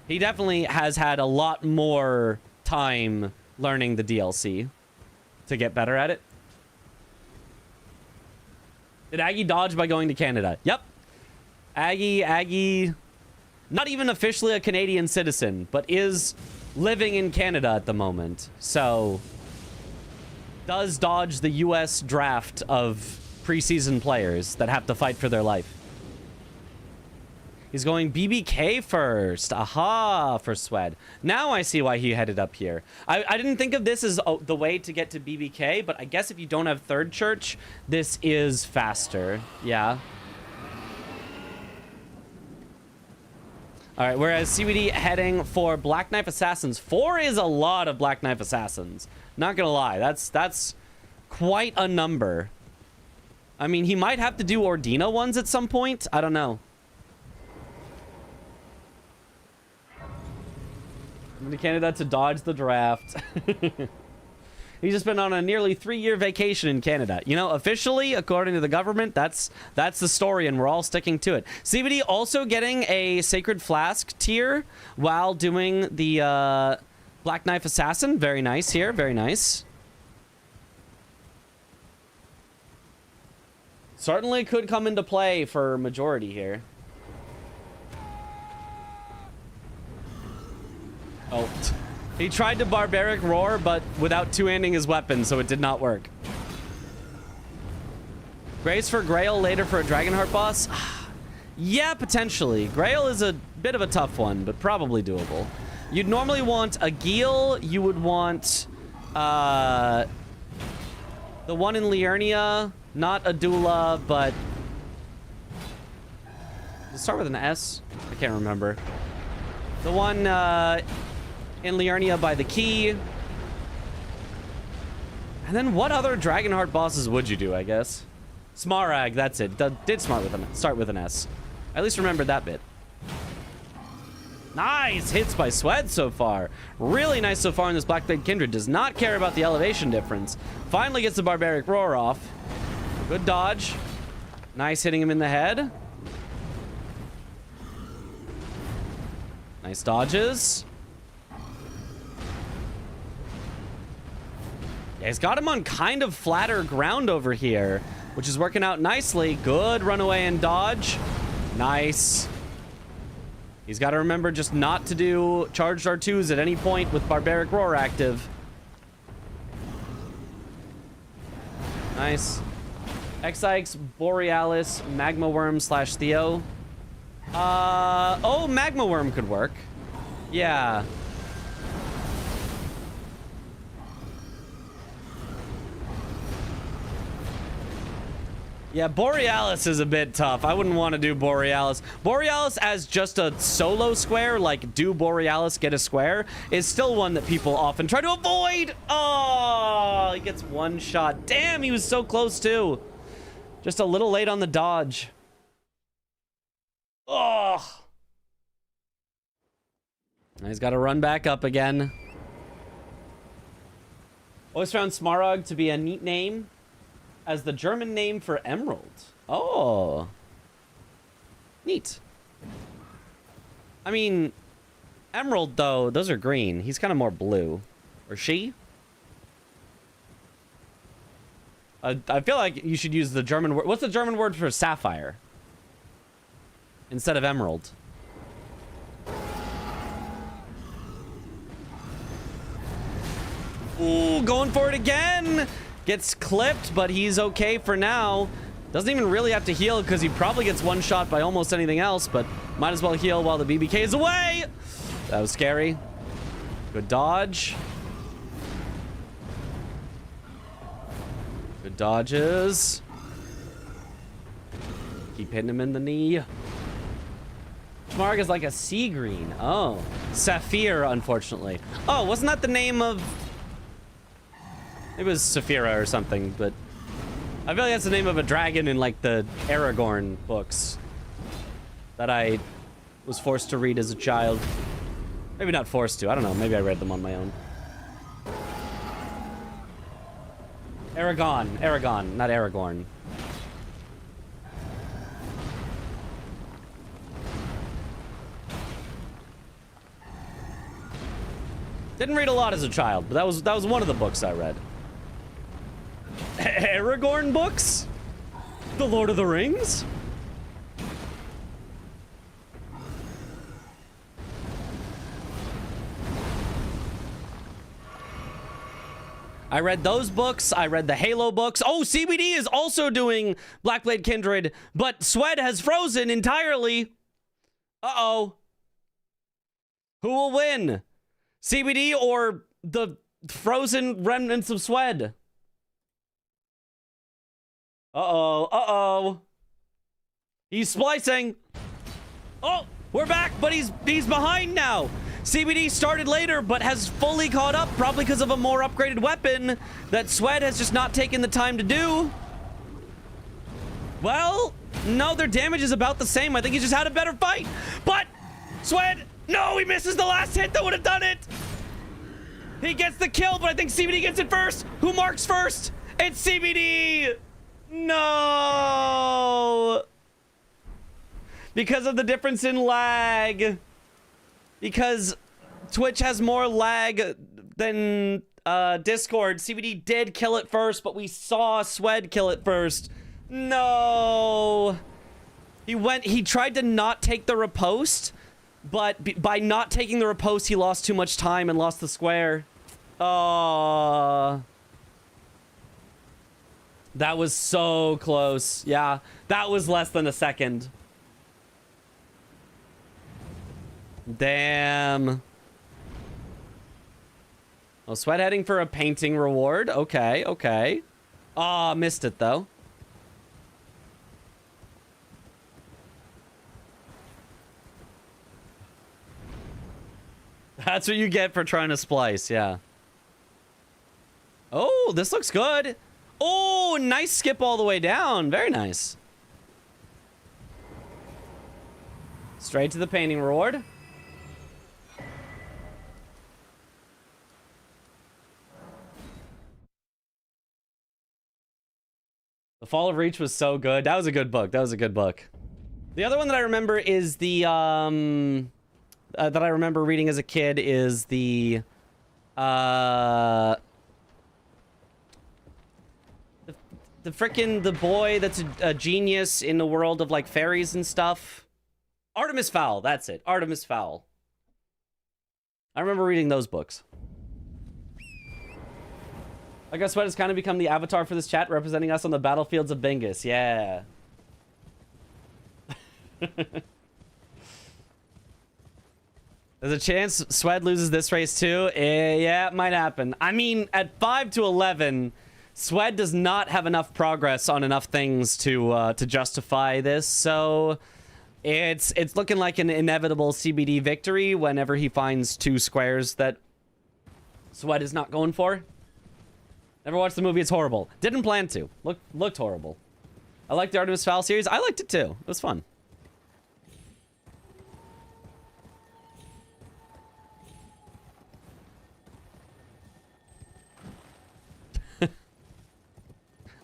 he definitely has had a lot more time learning the DLC to get better at it. Did Aggie dodge by going to Canada? Yep. Aggie, not even officially a Canadian citizen, but is living in Canada at the moment, so does dodge the US draft of preseason players that have to fight for their life. He's going BBK first. Aha, for Swed. Now I see why he headed up here. I didn't think of this as the way to get to BBK, but I guess if you don't have Third Church, this is faster. Yeah. All right, whereas CBD heading for Black Knife Assassins. 4 is a lot of Black Knife Assassins. Not gonna lie, that's quite a number. I mean, he might have to do Ordina ones at some point. I don't know. I'm to Canada to dodge the draft. He's just been on a nearly 3-year vacation in Canada. You know, officially, according to the government, that's the story, and we're all sticking to it. CBD also getting a Sacred Flask tier while doing the Black Knife Assassin, very nice here, very nice. Certainly could come into play for majority here. Oh, he tried to barbaric roar, but without two-handing his weapon, so it did not work. Grace for Grail later for a Dragonheart boss? Yeah, potentially. Grail is a bit of a tough one, but probably doable. You'd normally want a Geel. You would want the one in Liurnia. Not a Dula, but... Does it start with an S? I can't remember. The one in Liurnia by the key. And then what other Dragonheart bosses would you do, I guess? Smarag, that's it. Did start with an S. I at least remembered that bit. Nice hits by Swed so far. Really nice so far in this Blackblade Kindred. Does not care about the elevation difference. Finally gets the Barbaric Roar off. Good dodge. Nice hitting him in the head. Nice dodges. Yeah, he's got him on kind of flatter ground over here, which is working out nicely. Good runaway and dodge. Nice. He's got to remember just not to do charged R2s at any point with Barbaric Roar active. Nice. X-Ix, Borealis, Magma Worm / Theo. Oh, Magma Worm could work. Yeah. Yeah, Borealis is a bit tough. I wouldn't want to do Borealis. Borealis as just a solo square, like do Borealis, get a square, is still one that people often try to avoid. Oh, he gets one shot. Damn, he was so close too. Just a little late on the dodge. Oh. Now he's got to run back up again. Always found Smaragd to be a neat name as the German name for emerald. Oh. Neat. I mean, emerald, though, those are green. He's kind of more blue. Or she? I feel like you should use the German word. What's the German word for sapphire? Instead of emerald. Ooh, going for it again. Gets clipped, but he's okay for now. Doesn't even really have to heal because he probably gets one shot by almost anything else, but might as well heal while the BBK is away. That was scary. Good dodge. Good dodges. Keep hitting him in the knee. Schmarg is like a sea green. Oh. Saphir, unfortunately. Oh, wasn't that the name of... It was Saphira or something, but... I feel like that's the name of a dragon in, like, the Aragorn books. That I was forced to read as a child. Maybe not forced to. I don't know. Maybe I read them on my own. Aragon, not Aragorn. Didn't read a lot as a child, but that was one of the books I read. Aragorn books? The Lord of the Rings? I read those books. I read the Halo books. Oh, CBD is also doing Blackblade Kindred, but Swed has frozen entirely. Uh-oh. Who will win? CBD or the frozen remnants of Swed? Uh-oh. Uh-oh. He's splicing. Oh, we're back, but he's behind now. CBD started later, but has fully caught up, probably because of a more upgraded weapon that Swed has just not taken the time to do. Well, no, their damage is about the same. I think he just had a better fight. But Swed, no, he misses the last hit that would have done it. He gets the kill, but I think CBD gets it first. Who marks first? It's CBD. No. Because of the difference in lag. Because Twitch has more lag than Discord. CBD did kill it first, but we saw Swed kill it first. No. He tried to not take the riposte, but by not taking the riposte, he lost too much time and lost the square. Oh. That was so close. Yeah, that was less than a second. Damn. Oh, Sweat heading for a painting reward. Okay, okay. Ah, missed it though. That's what you get for trying to splice, yeah. Oh, this looks good. Oh, nice skip all the way down. Very nice. Straight to the painting reward. The Fall of Reach was so good. That was a good book. That was a good book. The other one that I remember is the that I remember reading as a kid is the frickin' the boy that's a genius in the world of like fairies and stuff. Artemis Fowl, that's it. Artemis Fowl. I remember reading those books. I guess Sweat has kind of become the avatar for this chat, representing us on the battlefields of Bingus. Yeah. There's a chance Swed loses this race too. Yeah, it might happen. I mean, at 5 to 11, Swed does not have enough progress on enough things to justify this. So it's looking like an inevitable CBD victory whenever he finds two squares that Swed is not going for. Never watched the movie. It's horrible. Didn't plan to. Looked horrible. I liked the Artemis Fowl series. I liked it too. It was fun.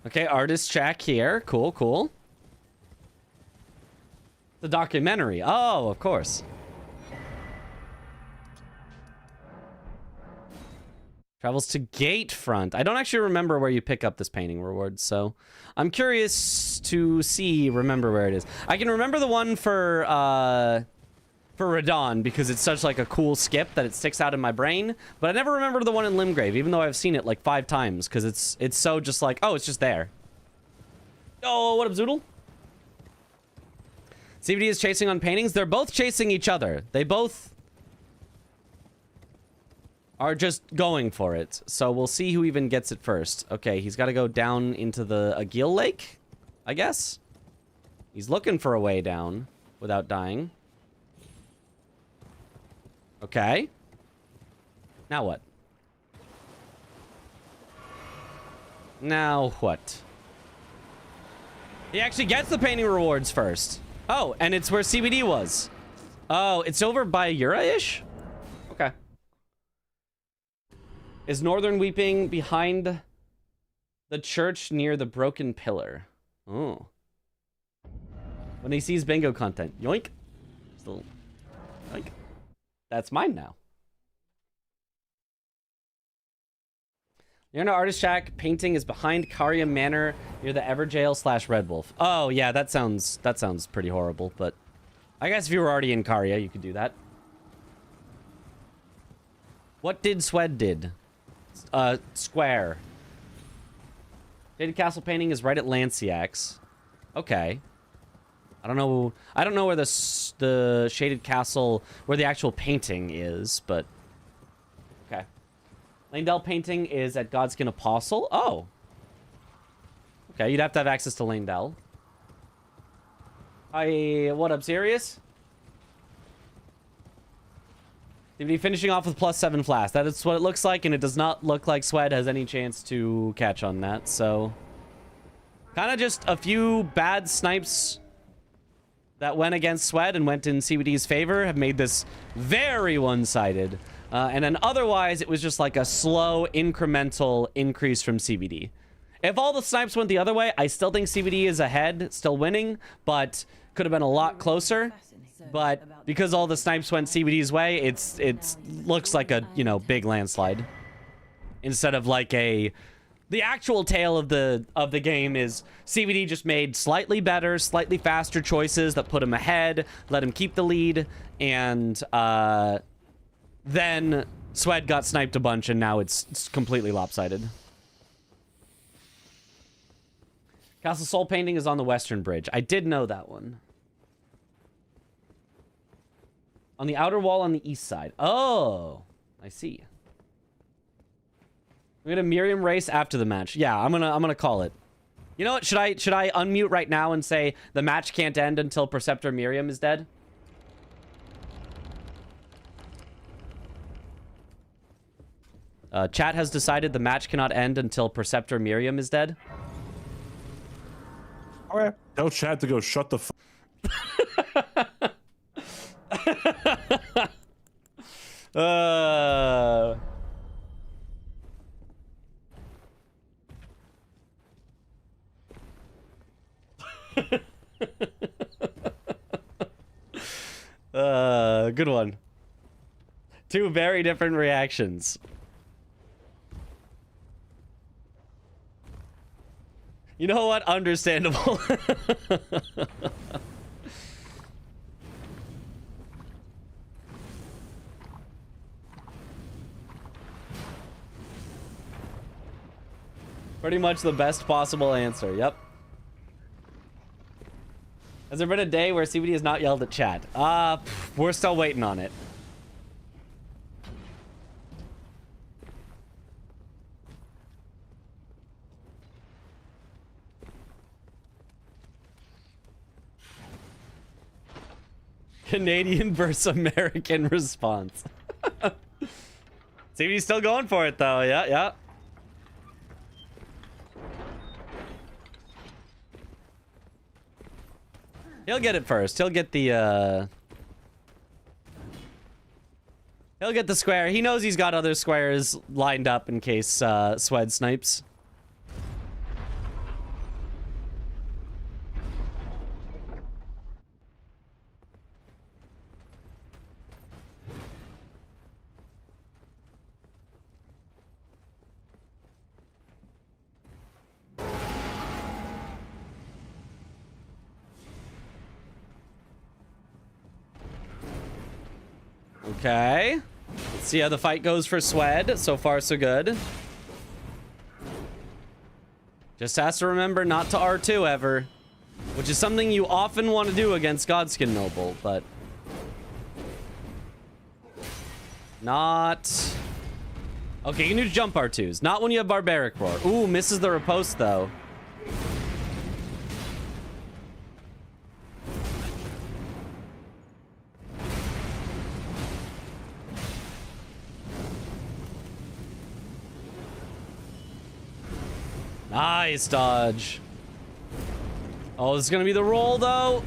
Okay, artist check here. Cool, cool. The documentary. Oh, of course. Travels to Gatefront. I don't actually remember where you pick up this painting reward, so I'm curious to remember where it is. I can remember the one for Radon because it's such like a cool skip that it sticks out in my brain, but I never remember the one in Limgrave, even though I've seen it like 5 times because it's so just like, oh, it's just there. Oh, what up, Zoodle? CBD is chasing on paintings. They're both chasing each other. They both are just going for it. So we'll see who even gets it first. Okay, he's got to go down into the Agil Lake, I guess. He's looking for a way down without dying. Okay. Now what? Now what? He actually gets the painting rewards first. Oh, and it's where CBD was. Oh, it's over by Yura-ish? Okay. Is Northern Weeping behind the church near the broken pillar? Oh. When he sees bingo content. Yoink. Still. Yoink. That's mine now. You're in an artist shack. Painting is behind Karia Manor near the Everjail / Red Wolf. Oh, yeah, that sounds pretty horrible, but I guess if you were already in Karia, you could do that. What did Swed did? Square. Shaded Castle painting is right at Lanciax. Okay. I don't know where the Shaded Castle, where the actual painting is, but okay. Lanedell painting is at Godskin Apostle. Oh. Okay, you'd have to have access to Lanedell. Hi, what up, Sirius? CBD finishing off with +7 flash. That is what it looks like, and it does not look like Swed has any chance to catch on that, so kind of just a few bad snipes that went against Swed and went in CBD's favor have made this very one-sided. And then otherwise, it was just like a slow, incremental increase from CBD. If all the snipes went the other way, I still think CBD is ahead, still winning, but could have been a lot closer. but because all the snipes went CBD's way, it's looks like a, you know, big landslide. Instead of like the actual tale of the game is CBD just made slightly better, slightly faster choices that put him ahead, let him keep the lead, and then Swed got sniped a bunch, and now it's completely lopsided. Castle Soul Painting is on the western bridge. I did know that one. On the outer wall on the east side. Oh, I see. We're gonna Miriam race after the match. Yeah, I'm gonna call it. You know what? Should I unmute right now and say the match can't end until Preceptor Miriam is dead? Chat has decided the match cannot end until Preceptor Miriam is dead. Okay. Tell Chad to go shut the Good one. Two very different reactions. You know what? Understandable. Pretty much the best possible answer. Yep. Has there been a day where CBD has not yelled at chat? We're still waiting on it. Canadian versus American response. CBD's still going for it though. Yeah, yeah. He'll get it first. He'll get the he'll get the square. He knows he's got other squares lined up in case Swed snipes. Okay. Let's see how the fight goes for Swed. So far, so good. Just has to remember not to R2 ever. Which is something you often want to do against Godskin Noble, but... not... Okay, you can do jump R2s. Not when you have Barbaric Roar. Ooh, misses the riposte, though. Nice dodge. Oh, this is gonna be the roll, though.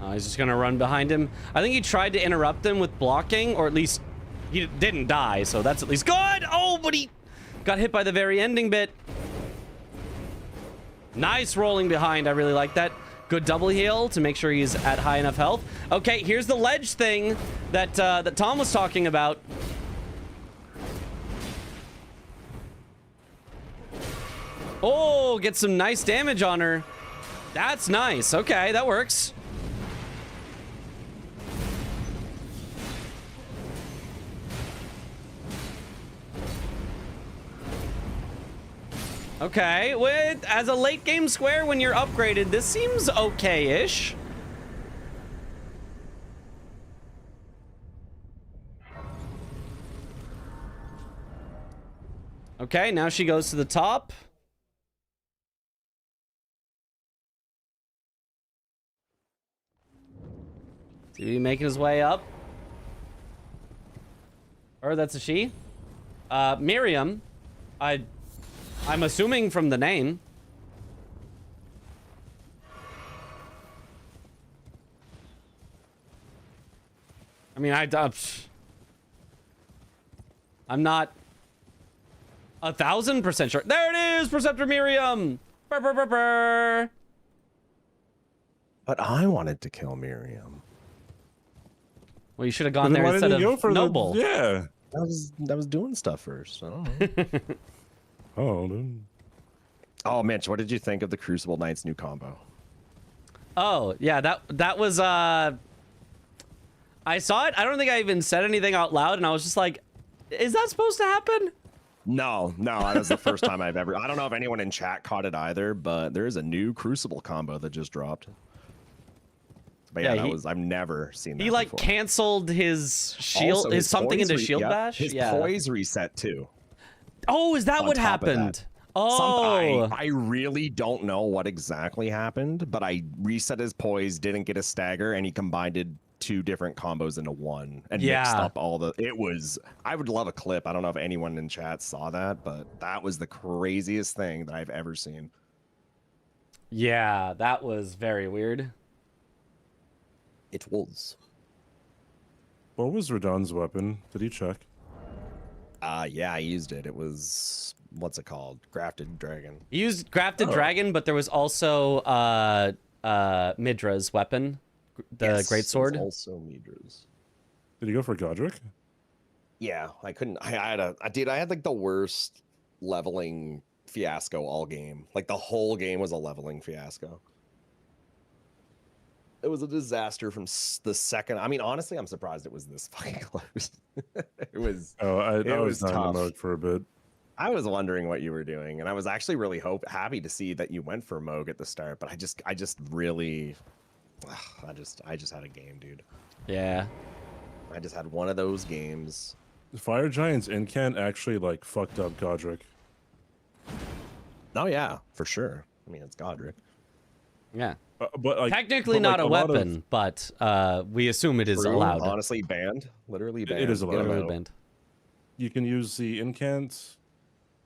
Oh, he's just gonna run behind him. I think he tried to interrupt him with blocking, or at least he didn't die, so that's at least good. Oh, but he got hit by the very ending bit. Nice rolling behind. I really like that. Good double heal to make sure he's at high enough health. Okay, here's the ledge thing that that Tom was talking about. Oh, get some nice damage on her. That's nice. Okay, that works. Okay, as a late game square when you're upgraded, this seems okay-ish. Okay, now she goes to the top. CBD making his way up. Or that's a she. Miriam. I'm assuming from the name. I mean, I'm not 1000% sure. There it is, Preceptor Miriam. Brr, brr, brr, brr. But I wanted to kill Miriam. Well, you should have But gone then there why instead didn't you go of for Noble. Yeah. I was doing stuff first. I don't know. Oh, dude. Oh, Mitch, what did you think of the Crucible Knights new combo? Oh, yeah, that was I saw it. I don't think I even said anything out loud, and I was just like, is that supposed to happen? No, that was the first time I've ever. I don't know if anyone in chat caught it either, but there is a new Crucible combo that just dropped. But yeah, Yeah, I've never seen that. He like before. canceled his shield, Also, his something poise into shield yep, bash. His Yeah. poise reset too. Oh, is that on what top of that. happened? Oh, I really don't know what exactly happened, but I reset his poise, didn't get a stagger, and he combined two different combos into one and mixed Yeah. up all the. It was. I would love a clip. I don't know if anyone in chat saw that, but that was the craziest thing that I've ever seen. yeah, that was very weird. It was. What was Radon's weapon? Did he check? Yeah, I used it. It was what's it called? Grafted Dragon. He used Grafted Dragon, but there was also Midra's weapon, the Yes, great it was sword. Also Midra's. Did he go for Godric? Yeah, I couldn't. I had like the worst leveling fiasco all game. Like the whole game was a leveling fiasco. It was a disaster from the second. I mean, honestly, I'm surprised it was this fucking close. It was. Oh, I was was down tough. the Moog for a bit. I was wondering what you were doing, and I was actually really happy to see that you went for Moog at the start. But I just really, I just had a game, dude. Yeah. I just had one of those games. Fire Giant's incant actually like fucked up Godric. Oh yeah, for sure. I mean, it's Godric. Yeah. But like Technically but, not like, a lot of- weapon, but we assume it is True, allowed. Honestly, banned. Literally banned. It is allowed. Get 'em Literally out. banned. You can use the incant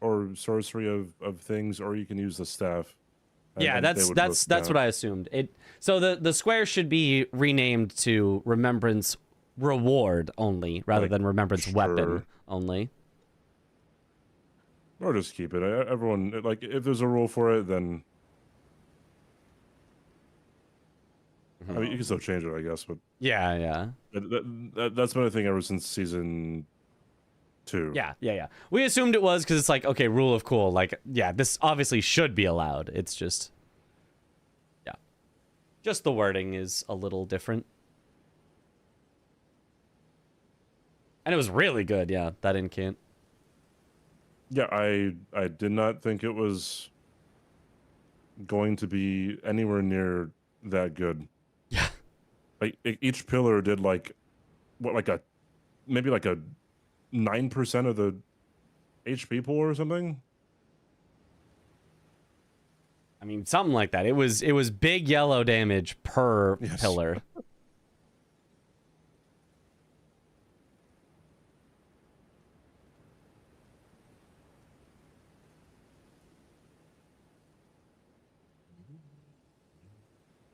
or sorcery of things, or you can use the staff. Yeah, that's what I assumed. So the square should be renamed to Remembrance Reward only, rather Like, than Remembrance Weapon sure. only. Or just keep it. Everyone like if there's a rule for it, then I mean you can still change it, I guess. But Yeah, yeah. that's been a thing ever since season 2. Yeah. We assumed it was because it's like, okay, rule of cool. Like, yeah, this obviously should be allowed. It's just, yeah. Just the wording is a little different. And it was really good, yeah, that incant. Yeah, I did not think it was going to be anywhere near that good. Yeah. Like each pillar did like maybe like a 9% of the HP pool or something. I mean, something like that. It was big yellow damage per Yes. pillar.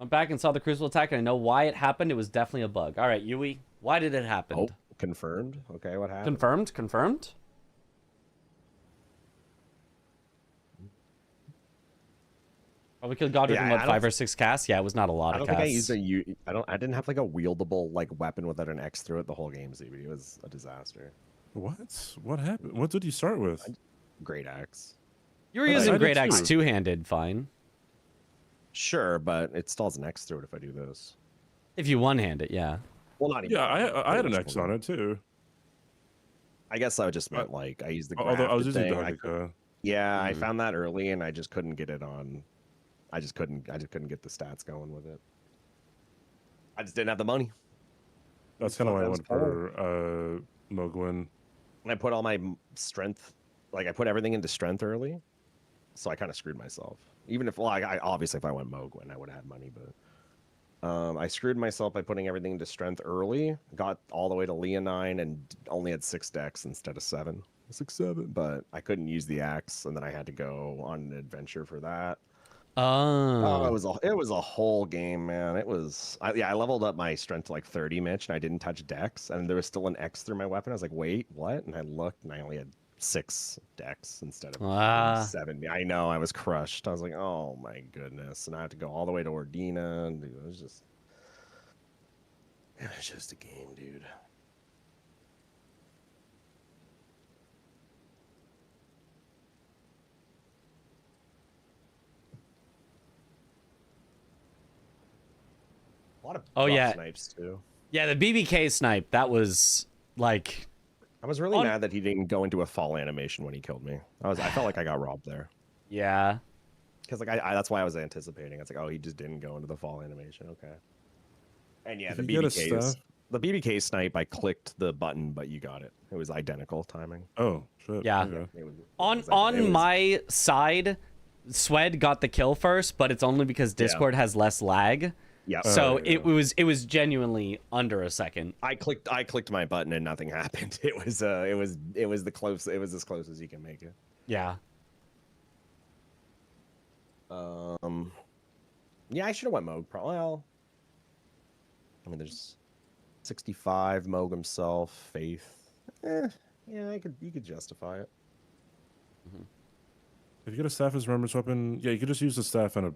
I'm back and saw the Crucible attack, and I know why it happened. It was definitely a bug. All right, Yui, why did it happen? Oh, confirmed. Okay, what happened? Confirmed? Probably killed Godric in Yeah, what, I 5 don't- or 6 casts? Yeah, it was not a lot I of don't think I casts. used I didn't have like a wieldable like weapon without an X through it the whole game, ZB. It was a disaster. What happened? What did you start with? Great axe. You were I using did Great Axe too. two-handed, fine. Sure, but it still has an X through it if I do this. If you one-hand it, yeah. Well, not even. Yeah, I had an Pretty X much on it too. I guess I just meant like I used the. Although I was grafted using thing. Dagaka. Yeah, I found that early, and I just couldn't get it on. I just couldn't get the stats going with it. I just didn't have the money. That's kind of why I That was went for Mogwin. And I put all my strength, like I put everything into strength early, so I kind of screwed myself. Even if, well, I obviously if I went Mogwin, I would have had money, but I screwed myself by putting everything into strength early. Got all the way to Leonine and only had 6 decks instead of 7. 6-7, but I couldn't use the axe, and then I had to go on an adventure for that. Oh, it was a whole game, man. It was I leveled up my strength to like 30, Mitch, and I didn't touch dex, and there was still an X through my weapon. I was like, wait, what? And I looked, and I only had 6 decks instead of Ah. 7. I know, I was crushed. I was like, oh my goodness. And I had to go all the way to Ordina. And it was just a game, dude. A lot of rough snipes too. Yeah, the BBK snipe, that was like... I was really mad that he didn't go into a fall animation when he killed me. I felt like I got robbed there. Yeah. Because like that's why I was anticipating. It's like, oh, he just didn't go into the fall animation. Okay. And yeah, If the you get a BBK staff- the BBK snipe, I clicked the button, but you got it. It was identical timing. Oh shit. Yeah. Okay. On my side, Swed got the kill first, but it's only because Discord has less lag. Yeah. So yeah. it was genuinely under a second. I clicked my button and nothing happened. It was as close as you can make it. Yeah. Yeah, I should have went Moog. Well, I mean, there's 65 Moog himself, Faith. Yeah, you could justify it. If you get a staff as remembrance weapon, yeah, you could just use the staff and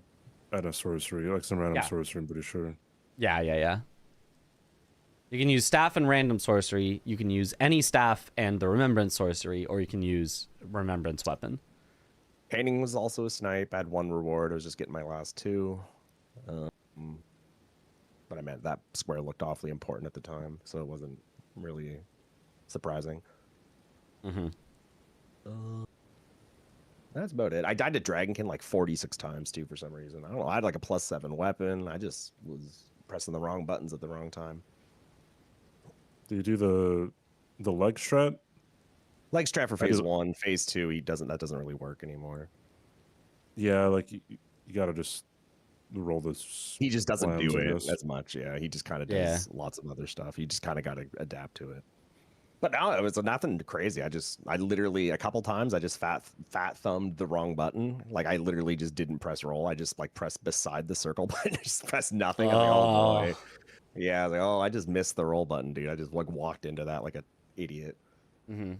a sorcery, like some random Yeah. sorcery. I'm pretty sure. Yeah. You can use staff and random sorcery. You can use any staff and the remembrance sorcery, or you can use remembrance weapon. Painting was also a snipe. I had 1 reward. I was just getting my last 2. But I meant that square looked awfully important at the time, so it wasn't really surprising. That's about it. I died to Dragonkin like 46 times too for some reason. I don't know. I had like a +7 weapon. I just was pressing the wrong buttons at the wrong time. Do you do the leg strat? Leg strap for phase 1, phase 2. That doesn't really work anymore. Yeah, like you gotta just roll this. He just doesn't slams, do I it guess. as much. Yeah, he just kind of does lots of other stuff. You just kind of got to adapt to it. But no, it was nothing crazy. I literally a couple times I just fat thumbed the wrong button. Like I literally just didn't press roll. I just like pressed beside the circle button. Just pressed nothing. I was like, oh boy. Yeah, I was like, oh, I just missed the roll button, dude. I just like walked into that like an idiot. Mm-hmm.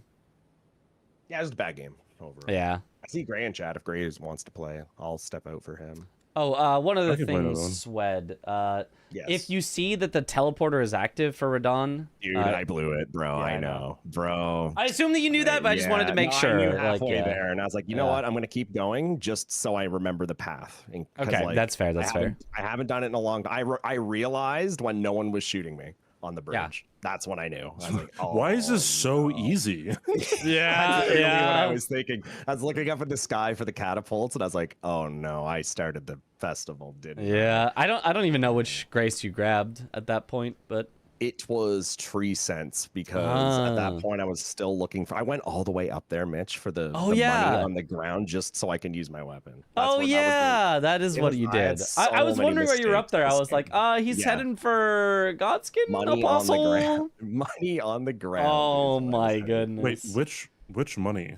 Yeah, it was a bad game overall. Yeah. I see Gray in chat. If Gray wants to play, I'll step out for him. Oh, one of the I can play another one. things, Swed. Yes. If you see that the teleporter is active for Radon, Dude, I blew it, bro. yeah, I I know. know, bro. I assume that you knew that, but I just wanted to make no, sure. I knew like, halfway yeah. there, and I was like, you know Yeah. what? I'm gonna keep going just so I remember the path. And, 'cause, Okay, like, that's fair. That's fair. I haven't done it in a long time. I realized when no one was shooting me on the bridge. Yeah. That's when I knew. I was like, Why is oh, this so no. easy? Yeah, That's literally what I yeah. was thinking. I was looking up at the sky for the catapults, and I was like, oh no, I started the festival, didn't I? Yeah, I don't even know which grace you grabbed at that point, but It was tree sense because at Ah. that point I was still looking for. I went all the way up there, Mitch, for the Oh, money yeah. on the ground just so I can use my weapon. oh what- yeah, that is it what was- you I had did. so I was many wondering why you were up mistakes there. I this was like, game. he's Yeah. heading for Godskin money Apostle. on the ground. Money on the ground. Oh is what I my was goodness. Wait, which money?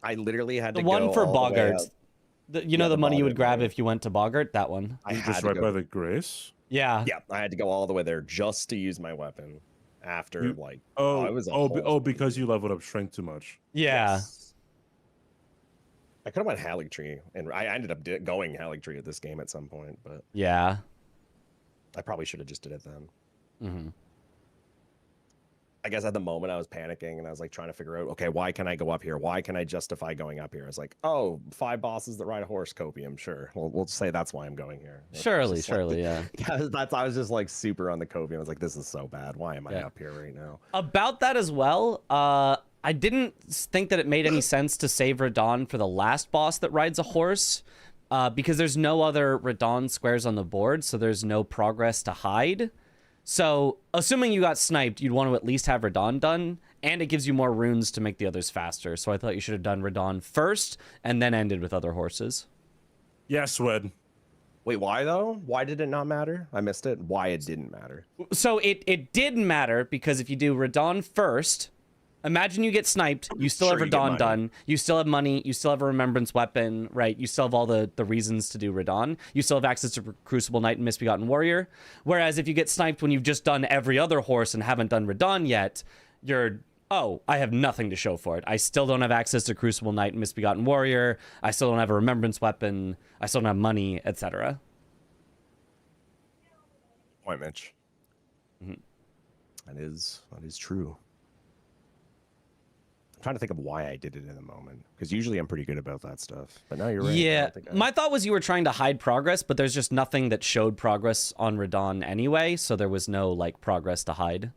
I literally had The to one go for all the way Boggart. up. You know Yeah, the the money you would Boggart grab money. if you went to Boggart. That one. I had Just to right go. by the grace. Yeah. Yeah, I had to go all the way there just to use my weapon. After You- like Oh, it was a whole because you leveled up strength too much. Yeah. Yes. I could have went Hallig Tree, and I ended up going Hallig Tree at this game at some point, but Yeah. I probably should have just did it then. hmm I guess at the moment I was panicking and I was like trying to figure out, okay, why can I go up here? Why can I justify going up here? I was like, oh, 5 bosses that ride a horse, copium. Sure, we'll say that's why I'm going here. It's Surely, just like surely, yeah. I was just like super on the copium. I was like, this is so bad. Why am I Yeah. up here right now? About that as well, I didn't think that it made any sense to save Radon for the last boss that rides a horse, because there's no other Radon squares on the board, so there's no progress to hide. So, assuming you got sniped, you'd want to at least have Radon done, and it gives you more runes to make the others faster. So I thought you should have done Radon first, and then ended with other horses. Yes, Wed. Wait, why though? Why did it not matter? I missed it. Why it didn't matter? So it did matter, because if you do Radon first, imagine you get sniped, you still Sure, have you get Radon money. done, you still have money, you still have a remembrance weapon, right? You still have all the reasons to do Radon. You still have access to Crucible Knight and Misbegotten Warrior. Whereas if you get sniped when you've just done every other horse and haven't done Radon yet, you're oh, I have nothing to show for it. I still don't have access to Crucible Knight and Misbegotten Warrior. I still don't have a Remembrance Weapon. I still don't have money, etc. Point, Mitch. That is true. I'm trying to think of why I did it in the moment, because usually I'm pretty good about that stuff. But now you're right. Yeah, my thought was you were trying to hide progress, but there's just nothing that showed progress on Radon anyway, so there was no like progress to hide.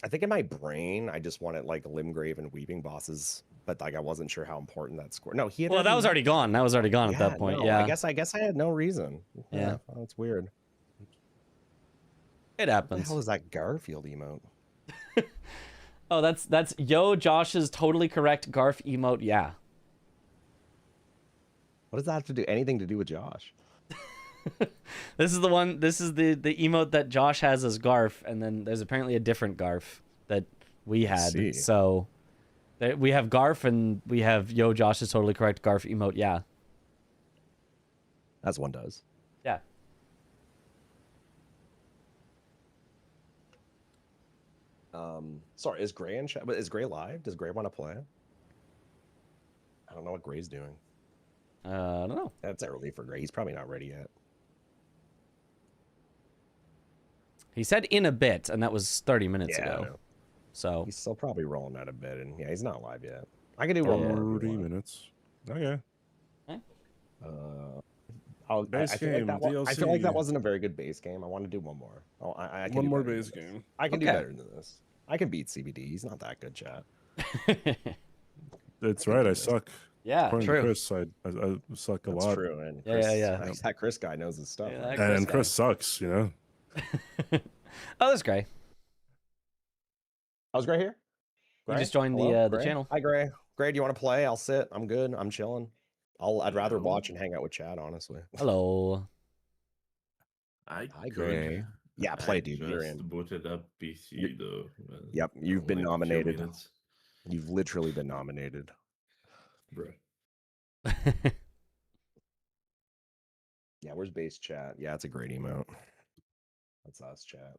I think in my brain, I just wanted like Limgrave and Weeping bosses, but like I wasn't sure how important that score. No, he had. Well, that was already gone. That was already gone at that point. No, Yeah. I guess I had no reason. Yeah. Oh, that's weird. It What the happens. hell is that Garfield emote? Oh, that's Yo Josh's totally correct Garf emote. Yeah. What does that have to do? Anything to do with Josh? This is the one. This is the emote that Josh has as Garf, and then there's apparently a different Garf that we had. see. So we have Garf and we have Yo Josh's totally correct Garf emote. Yeah. As one does. Yeah. Sorry, is Gray in chat? But is Gray live? Does Gray want to play? I don't know what Gray's doing. I don't know. That's early for Gray. He's probably not ready yet. He said in a bit, and that was 30 minutes Yeah, I ago. know. So He's still probably rolling out of bed, and yeah, he's not live yet. I can do one more. if you 30 want. minutes. Okay. I Base feel like game, that I feel like that DLC. wasn't a very good base game. I want to do one more. Oh, I can One do more better than base this. game. I can do Okay. better than this. I can beat CBD. He's not that good, chat. That's right. I suck. yeah, According to true. Chris, I suck a That's lot. true. And Yeah, Chris, yeah. That Chris guy knows his stuff. Yeah, right? that And guy. Chris sucks, you know? Oh, that's great. How's Gray here? You Gray? just joined Hello? the Gray? channel. Hi, Gray. Gray, do you want to play? I'll sit. I'm good. I'm chilling. I'd rather watch and hang out with Chad, honestly. Hello. Hi, Hi, Gray. Yeah, play, dude. You're Just in. booted up PC You- though. Yep, you've been like a few nominated. minutes. You've literally been nominated. Bruh. Yeah, where's base chat? Yeah, it's a great emote. That's us, chat.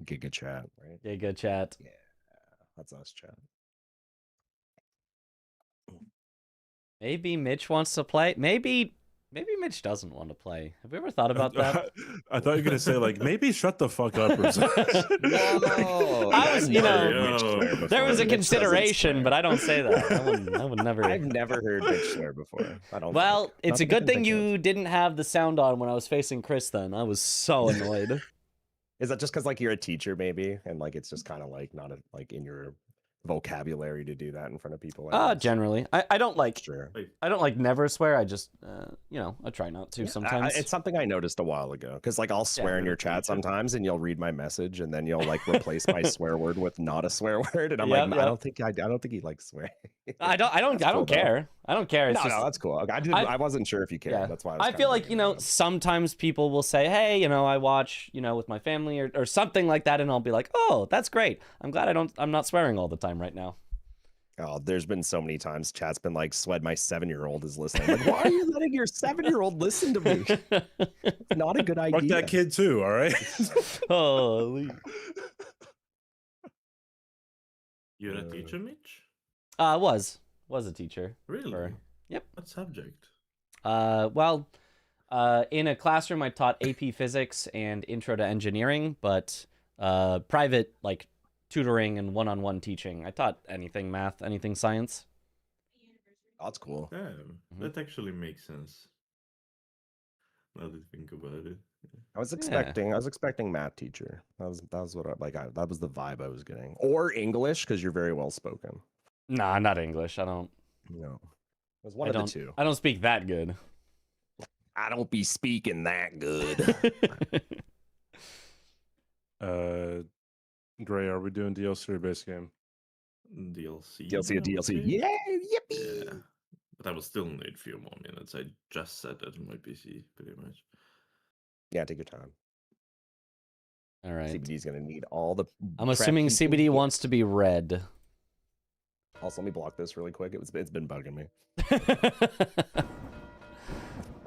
Giga chat, right? Yeah, good chat. Yeah, that's us, chat. Maybe Mitch wants to play. Maybe Mitch doesn't want to play. Have we ever thought about that? I thought you were going to say, like, maybe shut the fuck up or something. Whoa, I was, you know, Mitch swear there before. There was a Mitch doesn't consideration, swear. but I don't say that. I would never. I've never heard Mitch swear before. I don't. Well, think. it's a Not that I good can thing think of. you didn't have the sound on when I was facing Chris. Then I was so annoyed. Is that just because like you're a teacher, maybe, and like it's just kind of like not like in your vocabulary to do that in front of people? I guess? Generally, I don't like Sure. I don't like never swear. I just you know, I try not to Yeah, sometimes. it's something I noticed a while ago because like I'll swear in your chat sometimes, and you'll read my message, and then you'll like replace my swear word with not a swear word, and I'm Yep, like, yep. I don't think he likes swearing. I don't That's cool, though. care. I don't care. It's No, just, no, that's cool. Okay, I- I wasn't sure if you cared. yeah. That's why I feel like, you know, sometimes people will say, hey, you know, I watch, you know, with my family or something like that, and I'll be like, oh, that's great. I'm glad I'm not swearing all the time right now. Oh, there's been so many times chat's been like, Swed, my 7-year-old is listening. Like, why are you letting your 7-year-old listen to me? It's not a good idea. Fuck that kid, too, all right? Holy. You're a teacher, Mitch? Was a teacher. Really? Or- yep. What subject? Well, in a classroom, I taught AP Physics and Intro to Engineering, but private, like, tutoring and one-on-one teaching. I taught anything math, anything science. That's cool. Damn, Mhm. that actually makes sense. Now that I think about it. I was expecting math teacher. That was what that was the vibe I was getting. Or English, because you're very well spoken. Nah, not English. I don't. No. It was one I of the don't. two. I don't speak that good. I don't be speaking that good. Gray, are we doing DLC or base game? DLC. DLC I to would DLC. say. Yay! Yippee! Yeah. But I will still need a few more minutes. I just set that in my PC, pretty much. Yeah, take your time. All right. CBD's gonna need all the. I'm prep assuming he can CBD get. wants to be red. Also, let me block this really quick. It's been bugging me.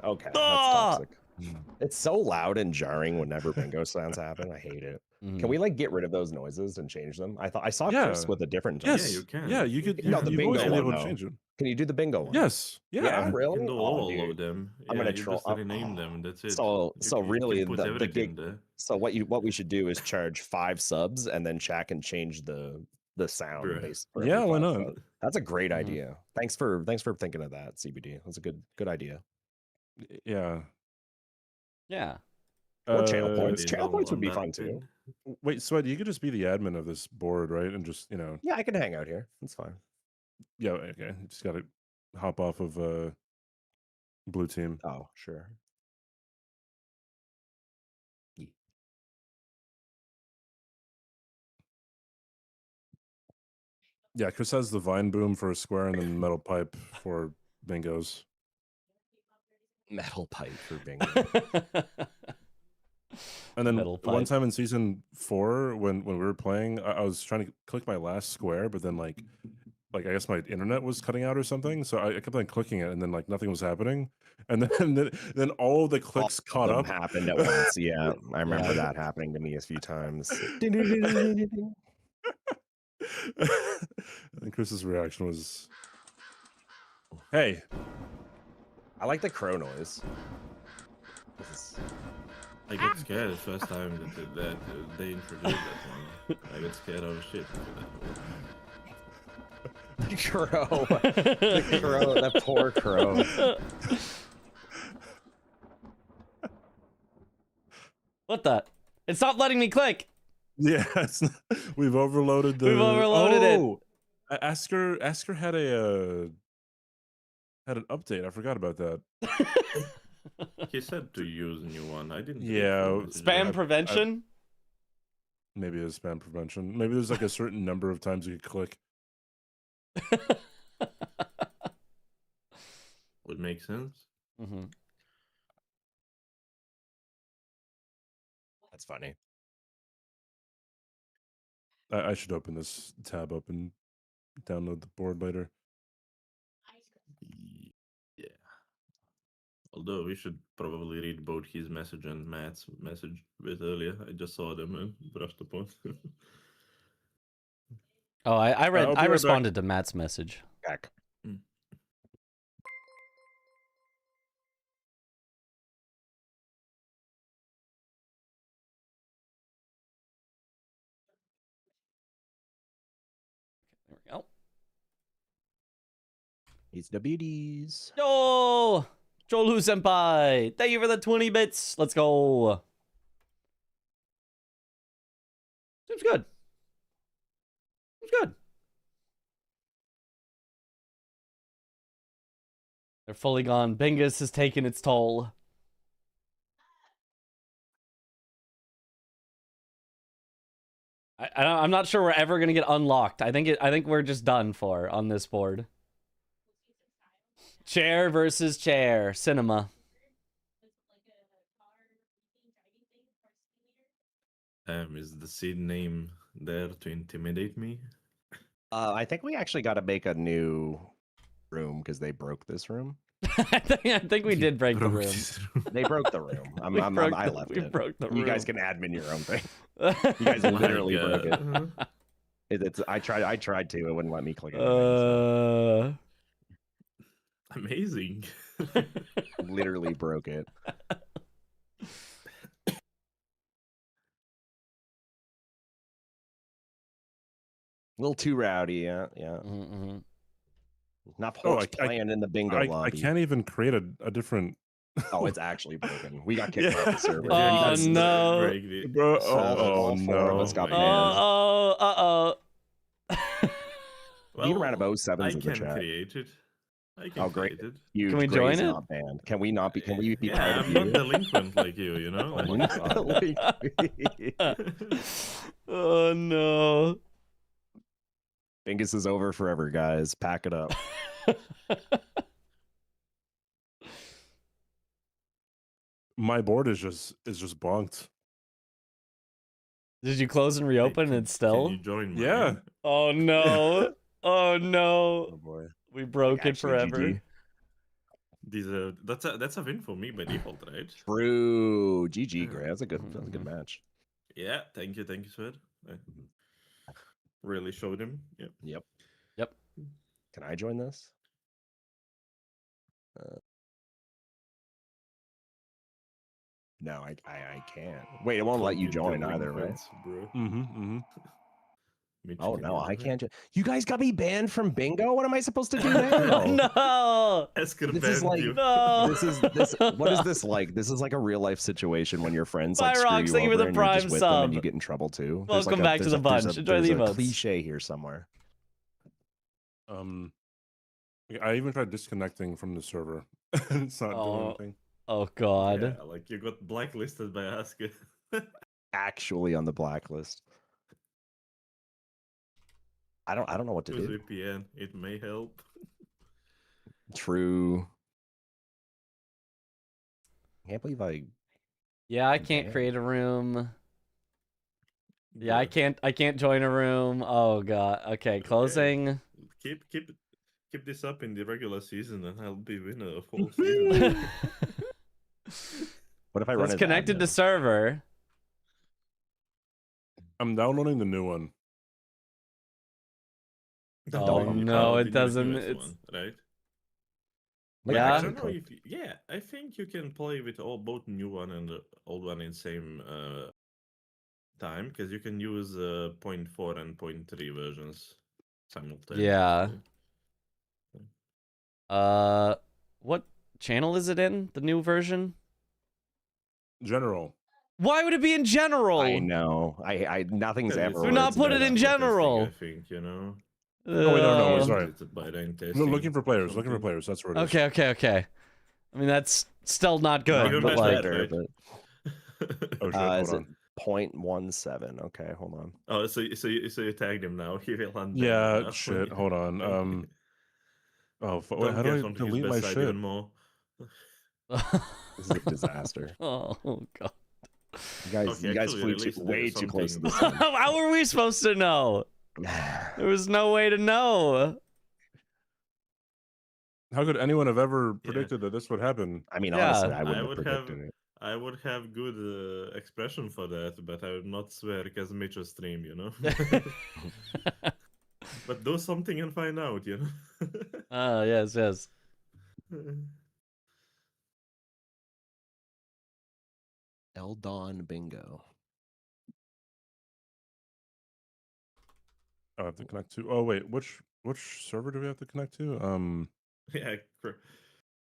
Okay, that's Ah! toxic. It's so loud and jarring whenever bingo sounds happen. I hate it. Mhm. Can we like get rid of those noises and change them? I saw Yeah. Chris with a different. Yeah, Yes. you can. Yeah, you could. No, the You've always bingo been one, able to though. change it. Can you do the bingo one? Yes. Yeah. You Really? can do Oh, all dude. of them. I'm Yeah, gonna you troll- just rename them. And that's it. So You can really put the everything big. there. So what we should do is charge 5 subs and then Shaq and change the sound Bruh. base. for Yeah, every why 5 not? subs. That's a great Mhm. idea. Thanks for thinking of that, CBD. That's a good idea. Yeah. Yeah. Or channel points. Is Channel on- points would on be that fun too. thing. Wait, Sweat, you could just be the admin of this board, right? And just, Yeah, I can hang out here. That's fine. yeah, okay. You just gotta hop off of blue team. Oh, sure. Yeah, Chris has the vine boom for a square and then metal pipe for bingos. Metal pipe for bingo. And then Metal one pipe. time in season 4, when we were playing, I was trying to click my last square, but then like I guess my internet was cutting out or something, so I kept on clicking it, and then like nothing was happening, and then all of the clicks caught Them up. happened at once. Yeah, I remember Yeah. that happening to me a few times. And Chris's reaction was, "Hey, I like the crow noise. This is... I got scared the first time that they introduced that one. I got scared out of shit. The crow. The crow. That poor crow. What the? It stopped letting me click. yeah, we've overloaded the. We've overloaded it. it. Asker had an update. I forgot about that. He said to use a new one. I didn't. Yeah, Spam prevention? Maybe it's spam prevention. Maybe there's like a certain number of times you could click. Would make sense. Mm-hmm. That's funny. I should open this tab up and download the board later. Yeah. Although we should probably read both his message and Matt's message a bit earlier. I just saw them and brushed upon. Oh, I read. I'll be I right back. responded to Matt's message. Back. There we go. He's the beauties. Yo, Jolu Senpai, thank you for the 20 bits. Let's go. Seems good. Seems good. They're fully gone. Bingus has taken its toll. I'm not sure we're ever gonna get unlocked. I think we're just done for on this board. Chair versus chair. Cinema. Is the seed name there to intimidate me? I think we actually got to make a new room because they broke this room. I think we did break the Broke room. this They broke the room. We broke I the- left we it. broke the You guys room. can admin your own thing. You guys literally broke it. I tried to. It wouldn't let me click it. Amazing. Literally broke it. A little too rowdy, yeah. Mm-hmm. Not Oh, horse playing in the bingo I lobby. can't even create a different. Oh, it's actually broken. We got kicked off the server. Oh, You guys- no. Break the- Bro, all four of us got banned. Uh-oh. You can round about 07s I in the can chat. create it. I can Oh, great. create it. You, Can we Gray's join it? Not banned. Can we not be? Can we be Yeah, part of I'm not you? delinquent like you know? Oh, Like, my God. Oh no. Bingus is over forever, guys. Pack it up. My board is just bonked. Did you close and reopen can- and it's still? Can you join mine? Yeah. Oh no. Oh no. Oh boy. We broke it Actually, forever. GG. That's a win for me by default, right? True. GG, Gray. That's a good match. Yeah, thank you, sir. I really showed him. Yep. Yep. Yep. Can I join this? No, I can't. Wait, it won't let you join either, right? Bro. Mm-hmm. Oh no, I can't. You guys got me banned from bingo. What am I supposed to do now? No. Esker This is banned like you. No. this. What is this like? This is like a real life situation when your friends like screw Byrox, you thank you for over the and you're just prime with them and sub. you get in trouble too. Welcome back to the bunch. Enjoy the there's a emotes. cliche here somewhere. I even tried disconnecting from the server. It's not doing anything. Oh God. Yeah, like you got blacklisted by Asker. Actually on the blacklist. I don't know what to Use do. VPN. It may help. True. Can't believe I. Yeah, I can't Damn. create a room. Yeah, I Bro, can't join a room. Oh God. Okay, closing. Keep this up in the regular season, and I'll be winner of whole season. What if I So run it's as connected to admin? server. I'm downloading the new one. Oh Don't- no, the it doesn't. newest It's one, right? Like, Yeah? I actually don't know click. if I think you can play with both new one and the old one in same time because you can use 0.4 and 0.3 versions simultaneously. What channel is it in? The new version? General. Why would it be in general? I know. I nothing's Because ever. it's Do not worked put it better. in beta testing, general. I think, you know. Oh, wait, no, Uh, sorry. It's by rank No, testing. looking for players. something. That's where it is. Okay. I mean, that's still not good, Even but Much like, better, right? but Oh shit, is hold it on. 0.17? Okay, hold on. Oh, so you tagged him now. He will unban Yeah, now. shit. Hold on. Wait, how Don't do I get onto his delete best my side shit? even more. This is a disaster. oh God. You guys, Okay, you guys actually flew release way too close to something. the sun. How were we supposed to know? There was no way to know. How could anyone have ever predicted that this would happen? I mean, Yeah. honestly, I wouldn't I have would predicted it. I would have good expression for that, but I would not swear because Mitch will stream, you know. But do something and find out, you know. Oh, yes. Eldon Bingo. I have to connect to. Oh wait, which server do we have to connect to? Yeah,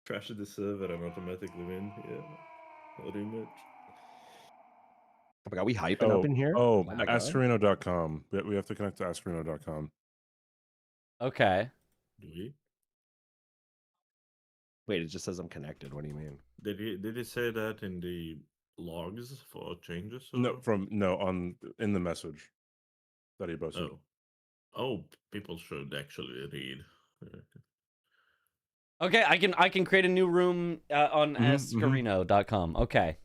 crash the server and automatically win. Yeah, rematch. Oh my God, we hyping up in here? Oh, my God. Ascarino.com. We have to connect to Ascarino.com. Okay. Do we? Wait, it just says I'm connected. What do you mean? Did he say that in the logs for changes? Or? No, in the message that he posted. Oh, people should actually read. Okay, I can create a new room on ascarino.com. Okay.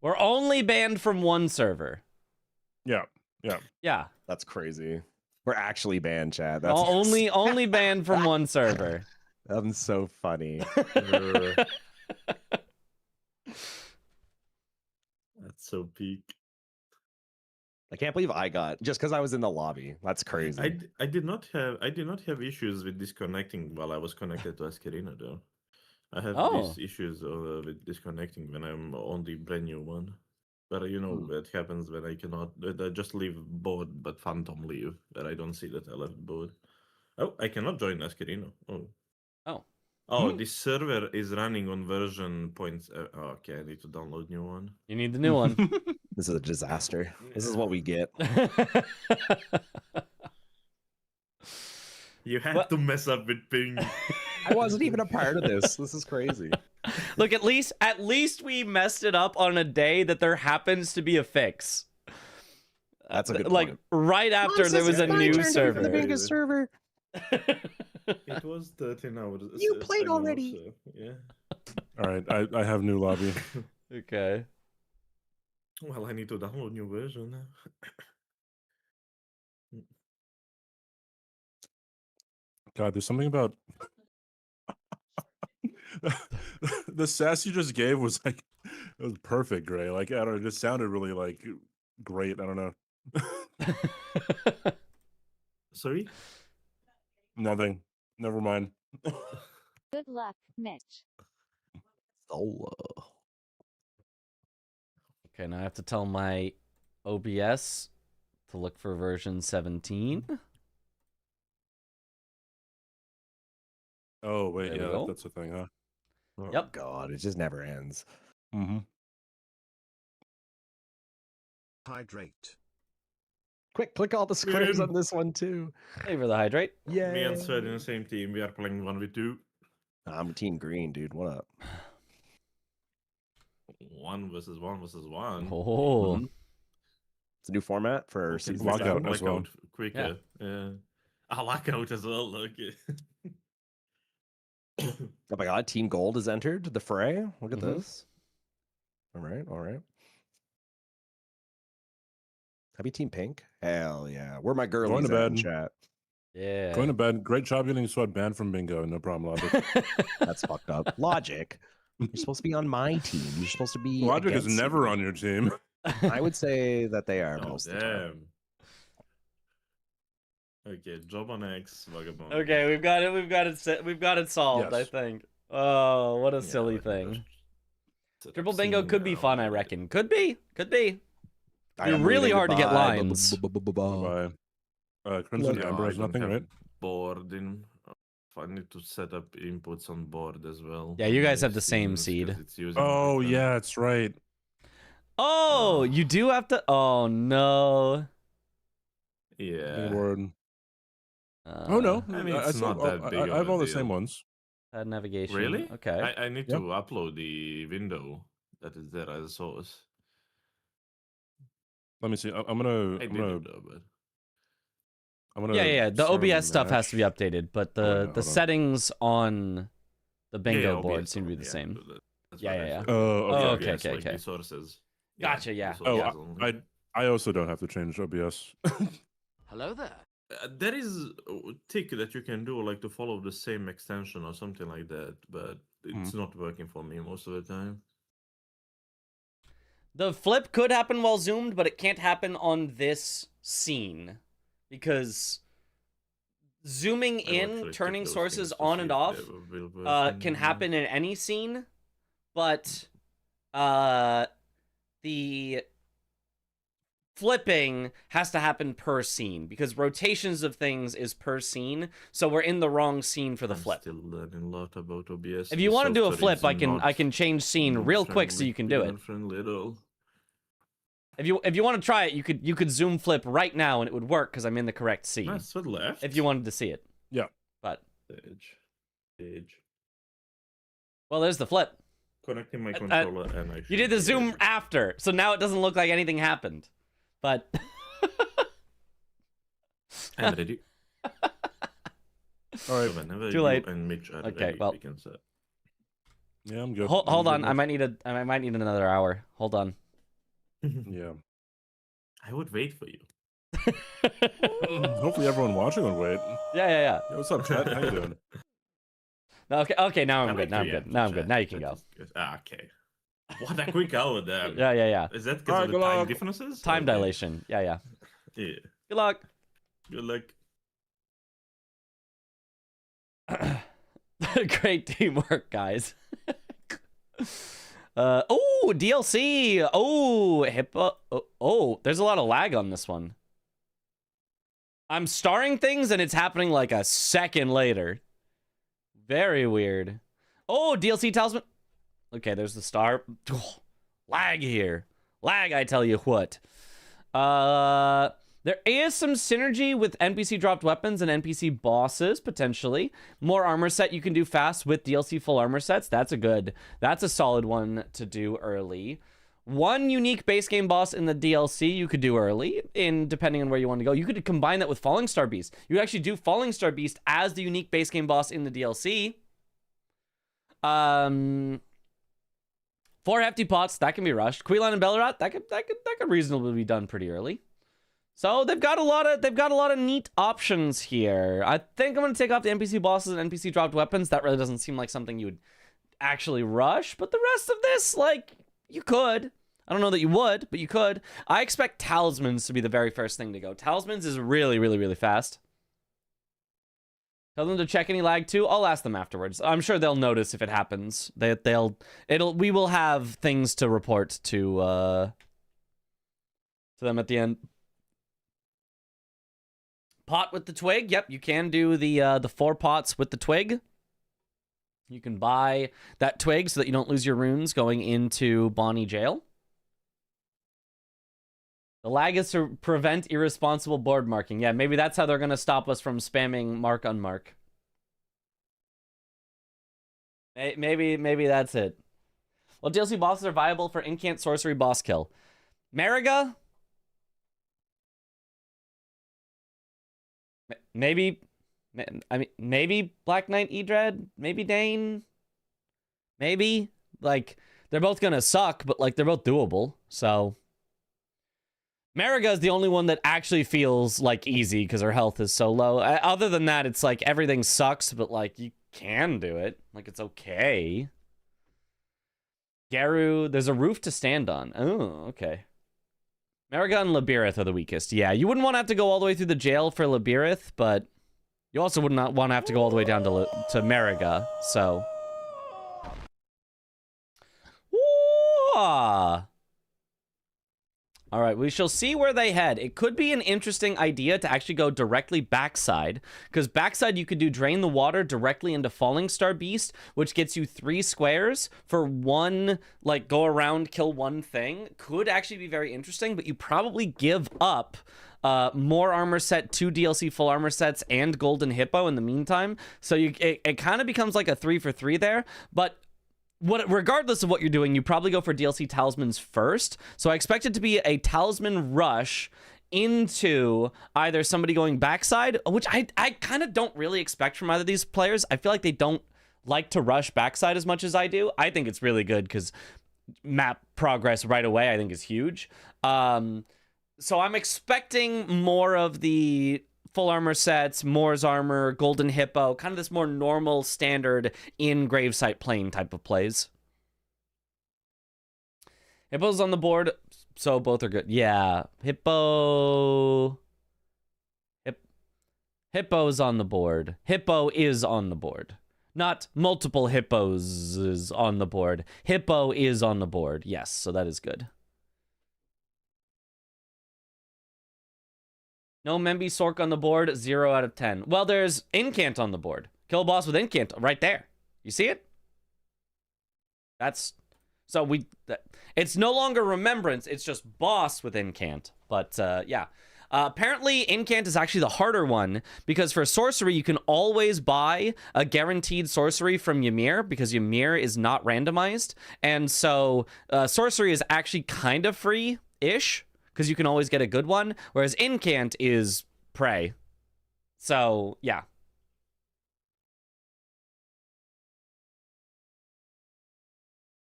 We're only banned from one server. Yeah. Yeah. That's crazy. We're actually banned, Chad. That's Only banned from one server. That's so funny. That's so peak. I can't believe I got just because I was in the lobby. That's crazy. I did not have issues with disconnecting while I was connected to Ascarina though. I have these issues with disconnecting when I'm on the brand new one. But you know, it happens when I cannot I just leave board but phantom leave, but I don't see that I left board. Oh, I cannot join Ascarino. Oh, this server is running on version points. Okay, I need to download new one. You need the new one. This is a disaster. This is what we get. You had to mess up with ping. I wasn't even a part of this. This is crazy. Look, at least we messed it up on a day that there happens to be a fix. That's a good like point. right after there was a new server. The biggest server. It was 13 hours. You played already. So, yeah. All right, I have new lobby. Okay. Well, I need to download new version now. God, there's something about The sass you just gave was like it was perfect, Gray. Like I don't know, it just sounded really like great. I don't know. Sorry? Nothing. Never mind. Good luck, Mitch. Solo. Okay, now I have to tell my OBS to look for version 17. Oh wait, There we yeah, go. that's a thing, huh? Oh, Yep. God, it just never ends. Mm-hmm. Hydrate. Quick, click all the squares on this one too. Hey for the hydrate. Yeah. Me and Sven in the same team. We are playing 1v2. I'm team green, dude. What up? 1 versus 1 versus 1. Oh. Mhm. It's a new format for Okay, season Lockout seven. as well. quicker. Yeah. I lockout as well. Okay. Oh my God, Team Gold has entered the fray. Look at Mhm. this. All right, all right. Happy Team Pink? Hell yeah. Where my Going girlies to at in bed. chat? Yeah. Going to bed. Great job getting Sweat banned from bingo. No problem, Logic. That's fucked up. Logic. You're supposed to be on my team. You're supposed to be. Logic is against never me. on your team. I would say that they are Oh, most of the time. damn. Okay, job on X, vagabond. Okay, we've got it. We've got it solved. I Yes. think. Oh, what a Yeah, silly let me thing. just set up Triple bingo scene could be now. fun. I reckon. Could be. Could be. I You're am really reading hard to get goodbye. lines. Bye. Crimson No, Ember I has don't nothing, have right? board in. I need to set up inputs on board as well. Yeah, you guys have My the same scenes, 'cause seed. it's using Oh like the- yeah, that's right. Oh, you do have to. Oh no. Yeah. Board. Oh no, I mean, it's still- not that big I of have a all the deal. same ones. Add navigation. Really? Okay. I need Yeah. to upload the window that is there as a source. Let me see. I'm I gonna. did it though, but Yeah. The start a OBS stuff has to be match. updated, but Oh, yeah, hold the on. settings on the bingo yeah, board OBS seem to be the yeah, same. that's Yeah, what I yeah. said. Oh, Oh, okay. okay, OBS, like okay. the sources. Gotcha, yeah. the Oh, sources only. I also don't have to change OBS. Hello there. There is a tick that you can do, like to follow the same extension or something like that, but it's not working for me most of the time. The flip could happen while zoomed, but it can't happen on this scene because zooming I will in, actually turning check those sources things to on see and if off they will work can in- happen in any scene, but the flipping has to happen per scene because rotations of things is per scene, so we're in the wrong scene for the I'm flip. still learning a lot about OBS. If you The want to do a software flip, is I can not change scene real quick so you can do it. friendly at all. If you want to try it, you could zoom flip right now and it would work because I'm in the correct scene. Nice, to the left. If you wanted to see it. Yeah. But Stage. well, there's the flip. Connecting my controller and I You did the zoom after, so now it doesn't look like anything happened. But I'm ready. All So right. whenever Too you late. and Mitch are Okay, ready, well. we can set. Yeah, I'm good. hold I'm on, good I might need another hour. Hold on. Yeah. I would wait for you. Hopefully everyone watching will wait. Yeah. Yo, what's up, chat? How you doing? No, okay, now I'm I good. like Now I'm to good. react Now to I'm good. chat. Now you can That go. is good. Okay. What a quick hour, damn. Yeah. Is that Alright, because of the good time luck. differences? Time Okay. dilation. Yeah. Yeah. Good luck. Good luck. Great teamwork, guys. Oh, DLC. Oh, HIPAA. Oh, there's a lot of lag on this one. I'm starring things and it's happening like a second later. Very weird. Oh, DLC talisman. Okay, there's the star. Oh, lag here. Lag, I tell you what. There is some synergy with NPC dropped weapons and NPC bosses, potentially. More armor set you can do fast with DLC full armor sets. That's a solid one to do early. One unique base game boss in the DLC you could do early, depending on where you want to go. You could combine that with Falling Star Beast. You could actually do Falling Star Beast as the unique base game boss in the DLC. 4 hefty pots, that can be rushed. Queelan and Bellerot, that could reasonably be done pretty early. So they've got a lot of neat options here. I think I'm gonna take off the NPC bosses and NPC dropped weapons. That really doesn't seem like something you would actually rush, but the rest of this, like, you could. I don't know that you would, but you could. I expect Talismans to be the very first thing to go. Talismans is really, really, really fast. Tell them to check any lag too. I'll ask them afterwards. I'm sure they'll notice if it happens. We will have things to report to them at the end. Pot with the twig. Yep, you can do the 4 pots with the twig. You can buy that twig so that you don't lose your runes going into Bonnie jail. The lag is to prevent irresponsible board marking. Yeah, maybe that's how they're going to stop us from spamming mark unmark. Maybe that's it. Well, DLC bosses are viable for incant sorcery boss kill. Mariga? Maybe Black Knight Edred? Maybe Dane? Maybe? Like, they're both going to suck, but, like, they're both doable, so... Mariga is the only one that actually feels like easy because her health is so low. Other than that, it's like everything sucks, but like you can do it. Like it's okay. Garu, there's a roof to stand on. Oh, okay. Mariga and Labirith are the weakest. Yeah, you wouldn't want to have to go all the way through the jail for Labirith, but you also would not want to have to go all the way down to Mariga, so. Ooh. All right, we shall see where they head. It could be an interesting idea to actually go directly backside, because backside you could do Drain the Water directly into Falling Star Beast, which gets you 3 squares for one, like, go around, kill one thing. Could actually be very interesting, but you probably give up more armor set, 2 DLC full armor sets, and Golden Hippo in the meantime. So it kind of becomes like a 3 for 3 there, but regardless of what you're doing, you probably go for DLC talismans first. So I expect it to be a talisman rush into either somebody going backside, which I kind of don't really expect from either of these players. I feel like they don't like to rush backside as much as I do. I think it's really good because map progress right away I think is huge. So I'm expecting more of the full armor sets, Moore's armor, Golden Hippo, kind of this more normal, standard in Gravesite Plain type of plays. Hippo's on the board, so both are good. Yeah, Hippo's on the board. Hippo is on the board. Not multiple hippos is on the board. Hippo is on the board. Yes, so that is good. No Membi Sork on the board, 0 out of 10. Well, there's Incant on the board. Kill a boss with Incant right there. You see it? It's no longer Remembrance, it's just boss with Incant. But, yeah. Apparently, Incant is actually the harder one, because for sorcery, you can always buy a guaranteed sorcery from Ymir, because Ymir is not randomized. And so, sorcery is actually kind of free-ish, because you can always get a good one, whereas Incant is prey. So, yeah.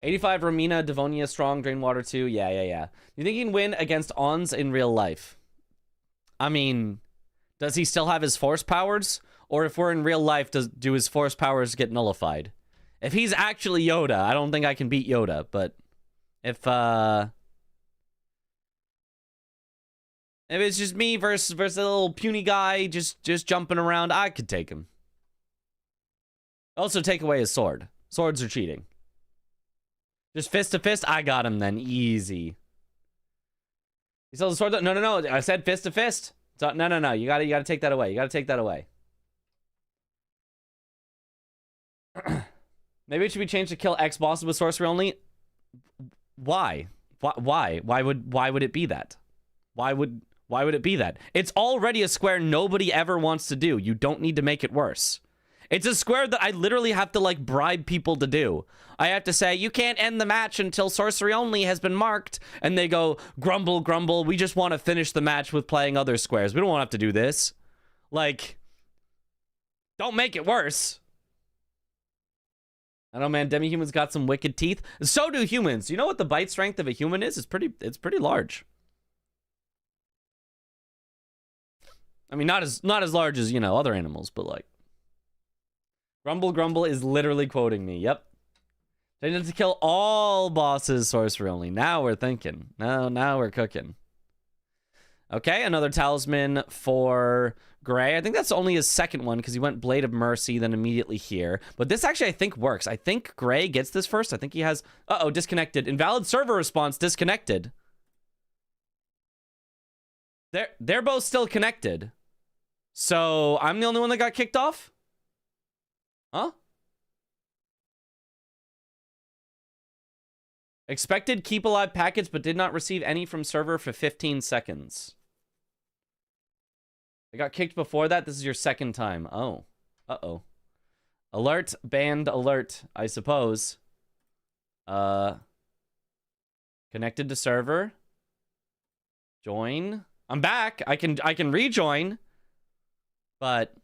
$85 Romina, Devonia, Strong, Drain Water 2. Yeah. You think he can win against Ons in real life? I mean, does he still have his force powers? Or if we're in real life, do his force powers get nullified? If he's actually Yoda, I don't think I can beat Yoda, but if it's just me versus a little puny guy just jumping around, I could take him. Also take away his sword. Swords are cheating. Just fist to fist, I got him then. Easy. You still the sword? No. I said fist to fist. So, no. You gotta take that away. You gotta take that away. Maybe it should be changed to kill X bosses with sorcery only. Why? Why would it be that? Why would it be that? It's already a square nobody ever wants to do. You don't need to make it worse. It's a square that I literally have to, like, bribe people to do. I have to say, you can't end the match until sorcery only has been marked. And they go, grumble. We just want to finish the match with playing other squares. We don't want to have to do this. Like, don't make it worse. I don't know, man. Demi-humans got some wicked teeth. So do humans. You know what the bite strength of a human is? It's pretty large. I mean, not as large as, other animals, but like. Grumble is literally quoting me. Yep. They need to kill all bosses sorcery only. Now we're thinking. Now we're cooking. Okay, another talisman for Gray. I think that's only his second one because he went Blade of Mercy, then immediately here. But this actually, I think, works. I think Gray gets this first. I think he has... Uh-oh, disconnected. Invalid server response, disconnected. They're both still connected. So I'm the only one that got kicked off? Huh? Expected keep alive packets, but did not receive any from server for 15 seconds. I got kicked before that. This is your second time. Oh. Uh-oh. Alert. Banned alert, I suppose. Connected to server. Join. I'm back. I can rejoin. But...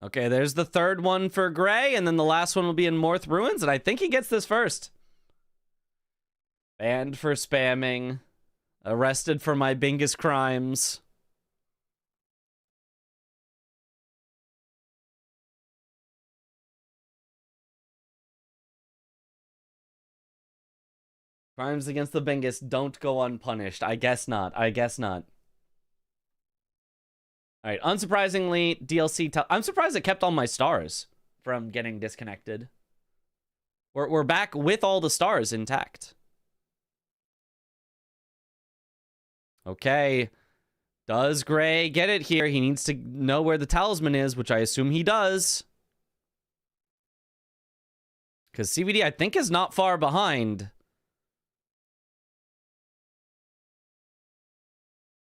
Okay, there's the third one for Gray, and then the last one will be in Morth Ruins, and I think he gets this first. Banned for spamming. Arrested for my Bingus crimes. Crimes against the Bingus don't go unpunished. I guess not. I guess not. All right, unsurprisingly, DLC... I'm surprised it kept all my stars from getting disconnected. We're back with all the stars intact. Okay. Does Gray get it here? He needs to know where the talisman is, which I assume he does. Because CBD, I think, is not far behind.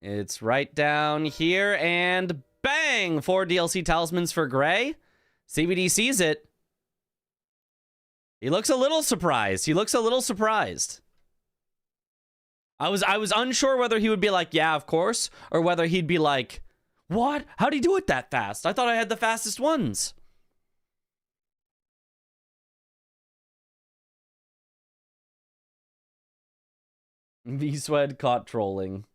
It's right down here, and bang! 4 DLC talismans for Gray. CBD sees it. He looks a little surprised. He looks a little surprised. I was unsure whether he would be like, yeah, of course, or whether he'd be like, what? How'd he do it that fast? I thought I had the fastest ones. V-Swed caught trolling.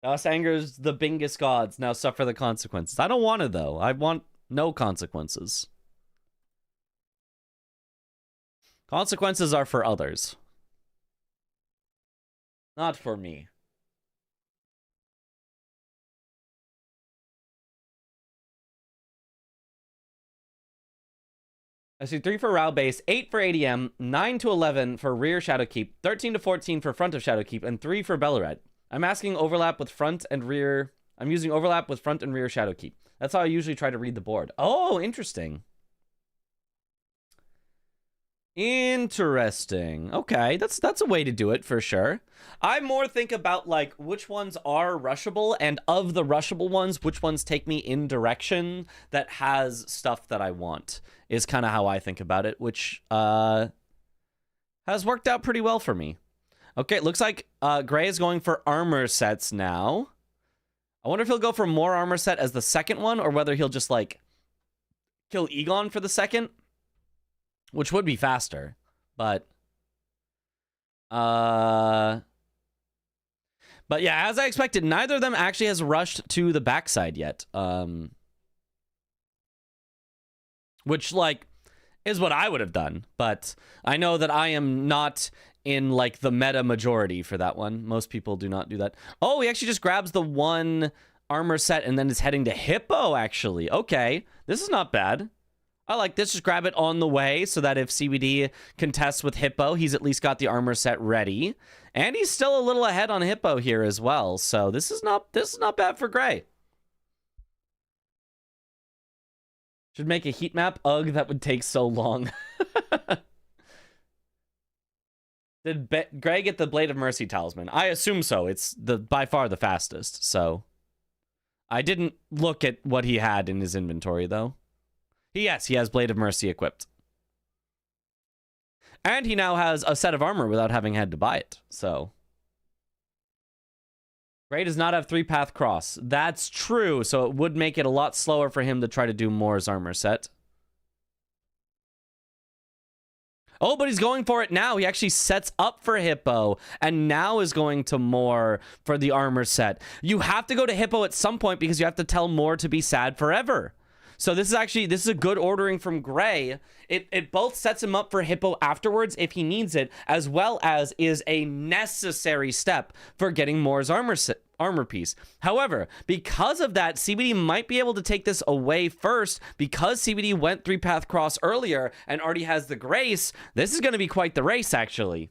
Us angers the Bingus gods, now suffer the consequences. I don't want to, though. I want no consequences. Consequences are for others. Not for me. I see 3 for Rao base, 8 for ADM, 9 to 11 for rear Shadowkeep, 13 to 14 for front of Shadowkeep, and 3 for Bellaret. I'm asking overlap with front and rear. I'm using overlap with front and rear Shadowkeep. That's how I usually try to read the board. Oh, interesting. Interesting. Okay, that's a way to do it for sure. I more think about like which ones are rushable, and of the rushable ones, which ones take me in direction that has stuff that I want, is kind of how I think about it, which has worked out pretty well for me. Okay, it looks like Gray is going for armor sets now. I wonder if he'll go for more armor set as the second one, or whether he'll just, like, kill Egon for the second. Which would be faster, but... But yeah, as I expected, neither of them actually has rushed to the backside yet. Which, like, is what I would have done. But I know that I am not... in like the meta majority for that one. Most people do not do that. Oh, he actually just grabs the one armor set and then is heading to Hippo, actually. Okay, this is not bad. I like this. Just grab it on the way so that if CBD contests with Hippo, he's at least got the armor set ready. And he's still a little ahead on Hippo here as well. So this is not bad for Gray. Should make a heat map. Ugh, that would take so long. Did Gray get the Blade of Mercy talisman? I assume so. It's by far the fastest, so... I didn't look at what he had in his inventory, though. Yes, he has Blade of Mercy equipped. And he now has a set of armor without having had to buy it, so... Gray does not have 3-path cross. That's true, so it would make it a lot slower for him to try to do Moore's armor set. Oh, but he's going for it now. He actually sets up for Hippo and now is going to Moore for the armor set. You have to go to Hippo at some point because you have to tell Moore to be sad forever. So this is a good ordering from Gray. It both sets him up for Hippo afterwards if he needs it, as well as is a necessary step for getting Moore's armor piece. However, because of that, CBD might be able to take this away first because CBD went 3-path cross earlier and already has the grace. This is going to be quite the race, actually.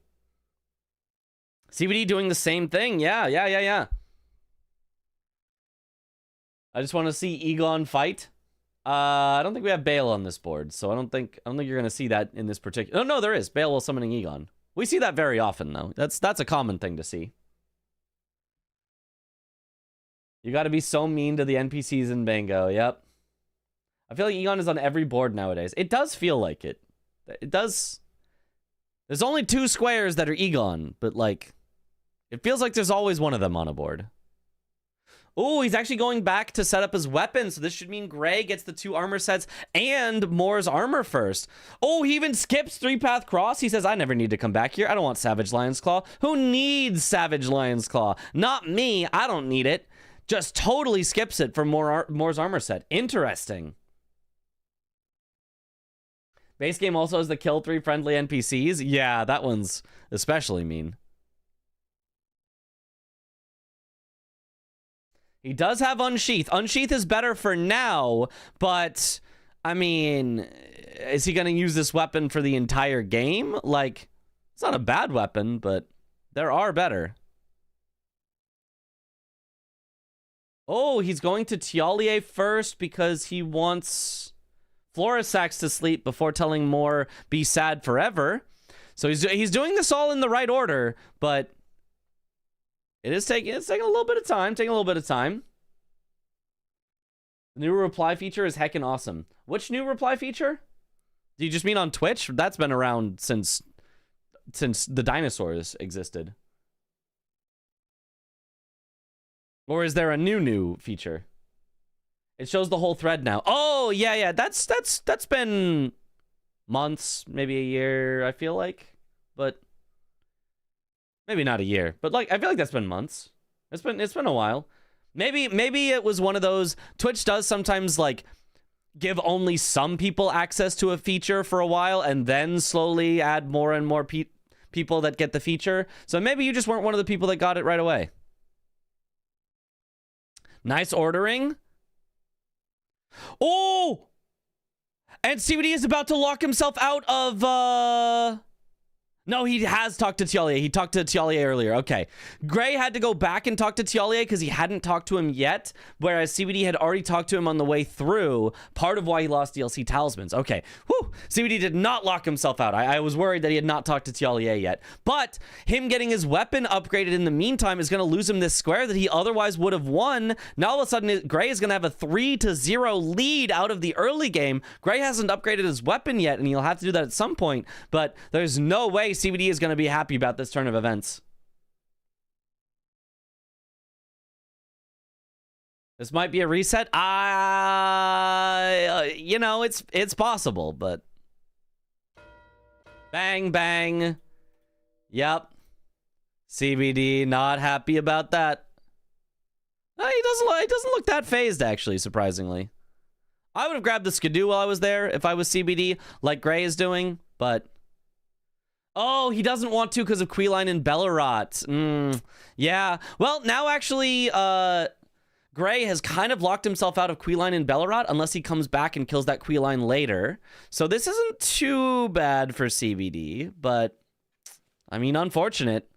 CBD doing the same thing. Yeah. I just want to see Egon fight. I don't think we have Bale on this board, so I don't think you're going to see that in this particular... Oh, no, there is. Bale while summoning Egon. We see that very often, though. That's a common thing to see. You got to be so mean to the NPCs in Bango. Yep. I feel like Egon is on every board nowadays. It does feel like it. It does. There's only 2 squares that are Egon, but, like, it feels like there's always one of them on a board. Oh, he's actually going back to set up his weapon, so this should mean Gray gets the 2 armor sets and Moore's armor first. Oh, he even skips 3-path cross. He says, I never need to come back here. I don't want Savage Lion's Claw. Who needs Savage Lion's Claw? Not me. I don't need it. Just totally skips it for Moore's armor set. Interesting. Base game also has the kill 3 friendly NPCs. Yeah, that one's especially mean. He does have Unsheath. Unsheath is better for now, but, I mean, is he going to use this weapon for the entire game? Like, it's not a bad weapon, but there are better. Oh, he's going to Tialier first because he wants Florisax to sleep before telling Moore, be sad forever. So he's doing this all in the right order, but... It's taking a little bit of time. The new reply feature is heckin' awesome. Which new reply feature? Do you just mean on Twitch? That's been around since the dinosaurs existed. Or is there a new feature? It shows the whole thread now. Oh, yeah. That's been months, maybe a year, I feel like. But maybe not a year, but like I feel like that's been months. It's been a while. Maybe it was one of those. Twitch does sometimes like give only some people access to a feature for a while and then slowly add more and more people that get the feature. So maybe you just weren't one of the people that got it right away. Nice ordering. Oh! And CBD is about to lock himself out of No, he has talked to Tialier. He talked to Tialier earlier. Okay. Gray had to go back and talk to Tialier because he hadn't talked to him yet, whereas CBD had already talked to him on the way through, part of why he lost DLC talismans. Okay. Whew. CBD did not lock himself out. I was worried that he had not talked to Tialier yet. But him getting his weapon upgraded in the meantime is going to lose him this square that he otherwise would have won. Now all of a sudden, Gray is going to have a 3-0 lead out of the early game. Gray hasn't upgraded his weapon yet, and he'll have to do that at some point, but there's no way CBD is going to be happy about this turn of events. This might be a reset. You know, it's possible, but bang bang. Yep. CBD not happy about that. He doesn't look that phased, actually, surprisingly. I would have grabbed the Skidoo while I was there if I was CBD, like Gray is doing, but oh, he doesn't want to because of Queeline and Bellerot. Yeah. Well, now actually, Gray has kind of locked himself out of Queeline and Bellerot unless he comes back and kills that Queeline later. So this isn't too bad for CBD, but I mean, unfortunate.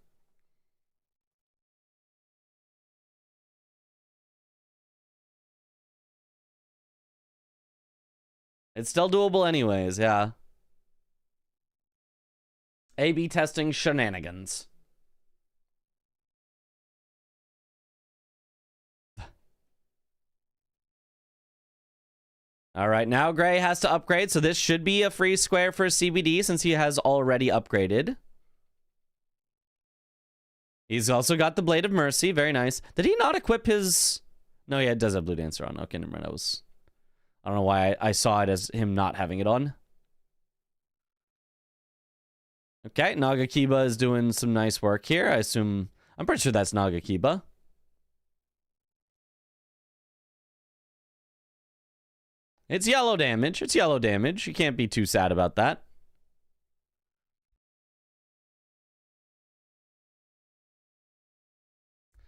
It's still doable anyways, yeah. A/B testing shenanigans. All right, now Gray has to upgrade, so this should be a free square for CBD since he has already upgraded. He's also got the Blade of Mercy, very nice. Did he not equip his... No, yeah, it does have Blue Dancer on. Okay, never mind. I don't know why I saw it as him not having it on. Okay, Nagakiba is doing some nice work here. I'm pretty sure that's Nagakiba. It's yellow damage. It's yellow damage. You can't be too sad about that.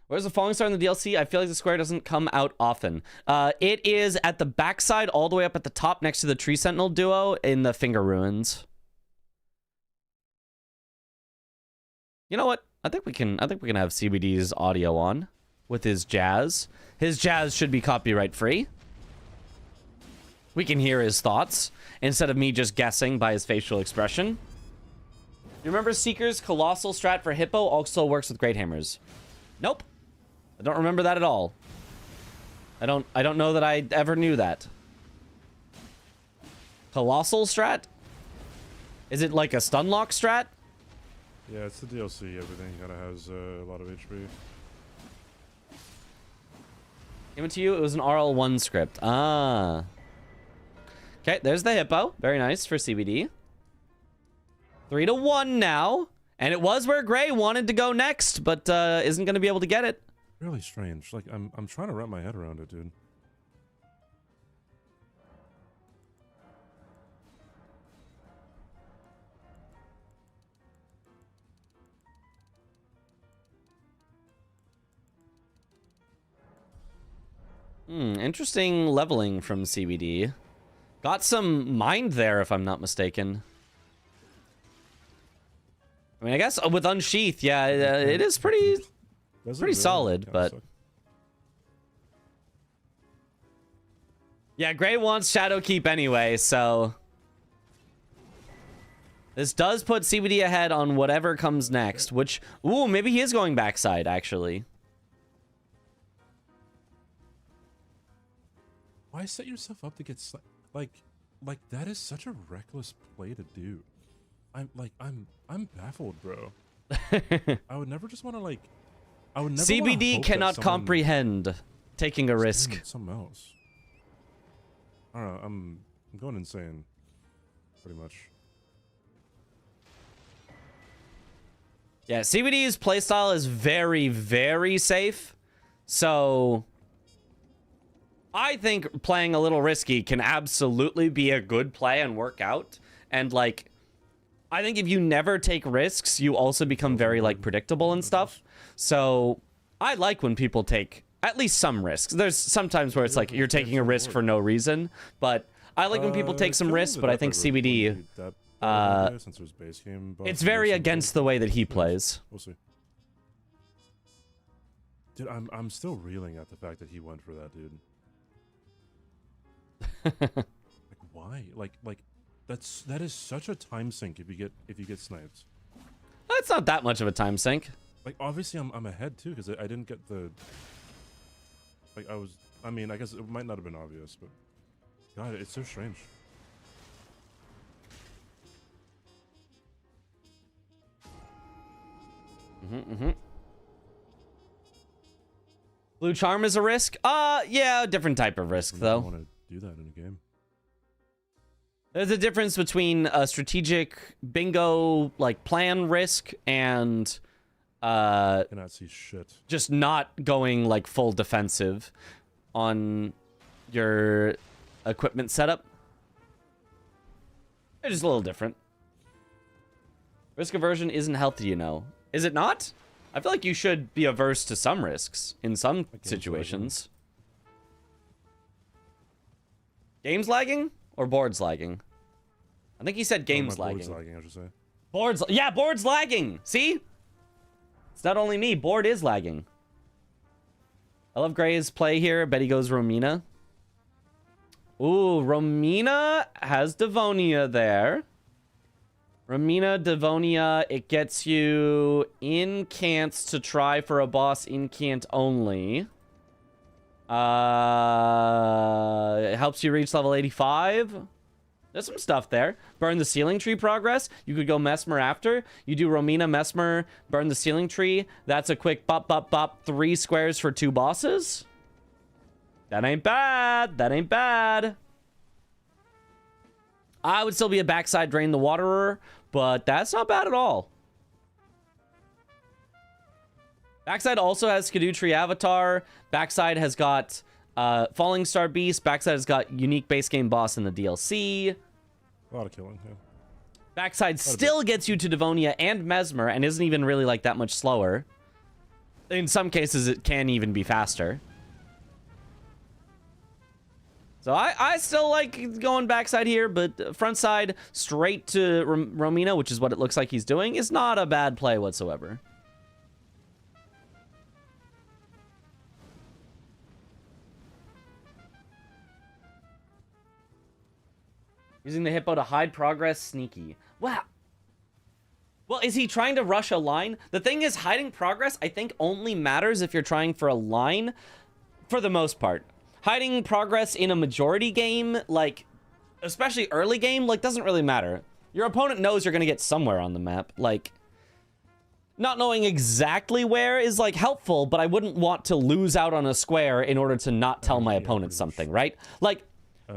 Where's the falling star in the DLC? I feel like the square doesn't come out often. It is at the backside, all the way up at the top, next to the Tree Sentinel duo in the Finger Ruins. You know what? I think we can have CBD's audio on with his jazz. His jazz should be copyright free. We can hear his thoughts instead of me just guessing by his facial expression. You remember Seeker's colossal strat for Hippo also works with Great Hammers? Nope. I don't remember that at all. I don't know that I ever knew that. Colossal strat? Is it like a stunlock strat? Yeah, it's the DLC. Everything kind of has a lot of HP. Came to you. It was an RL1 script. Ah. Okay, there's the Hippo. Very nice for CBD. 3-1 now. And it was where Gray wanted to go next, but isn't going to be able to get it. Really strange. Like, I'm trying to wrap my head around it, dude. Interesting leveling from CBD. Got some mind there, if I'm not mistaken. I mean, I guess with Unsheath, yeah, it is pretty solid, but... Yeah, Gray wants Shadow Keep anyway, so... This does put CBD ahead on whatever comes next, which... Ooh, maybe he is going backside, actually. Why set yourself up to get like that is such a reckless play to do. I'm baffled, bro. I would never just want to like. I would never. CBD cannot comprehend taking a risk. Something else. I don't know. I'm going insane, pretty much. Yeah, CBD's playstyle is very, very safe. So I think playing a little risky can absolutely be a good play and work out. And like, I think if you never take risks, you also become very like predictable and stuff. So I like when people take at least some risks. There's sometimes where it's like you're taking a risk for no reason, but I like when people take some risks. But I think CBD, it's very against the way that he plays. We'll see. Dude, I'm still reeling at the fact that he went for that, dude. Like why? Like that is such a time sink if you get sniped. It's not that much of a time sink. Like obviously I'm ahead too because I didn't get the. Like I mean I guess it might not have been obvious, but God, it's so strange. Blue Charm is a risk? Yeah, a different type of risk though. I want to do that in a game. There's a difference between a strategic bingo like plan risk and Cannot see shit. just not going like full defensive on your equipment setup. They're just a little different. Risk aversion isn't healthy, you know. Is it not? I feel like you should be averse to some risks in some situations. Games lagging or boards lagging? I think he said games lagging. Board's lagging, I should say. Board's lagging. See? It's not only me. Board is lagging. I love Gray's play here. Bet he goes Romina. Ooh, Romina has Devonia there. Romina, Devonia, it gets you incants to try for a boss incant only. It helps you reach level 85. There's some stuff there. Burn the ceiling tree progress. You could go Mesmer after. You do Romina, Mesmer, burn the ceiling tree. That's a quick bop, bop, bop. 3 squares for 2 bosses. That ain't bad. That ain't bad. I would still be a backside Drain the Waterer, but that's not bad at all. Backside also has Skadoo Tree Avatar. Backside has got Falling Star Beast, Backside has got unique base game boss in the DLC. A lot of killing, yeah. Backside still gets you to Devonia and Mesmer and isn't even really like that much slower. In some cases, it can even be faster. So I still like going backside here, but front side straight to Romina, which is what it looks like he's doing, is not a bad play whatsoever. Using the hippo to hide progress, sneaky. Wow. Well, is he trying to rush a line? The thing is, hiding progress, I think, only matters if you're trying for a line, for the most part. Hiding progress in a majority game, like, especially early game, like, doesn't really matter. Your opponent knows you're going to get somewhere on the map. Like, not knowing exactly where is, like, helpful, but I wouldn't want to lose out on a square in order to not tell my opponent something, right? Like,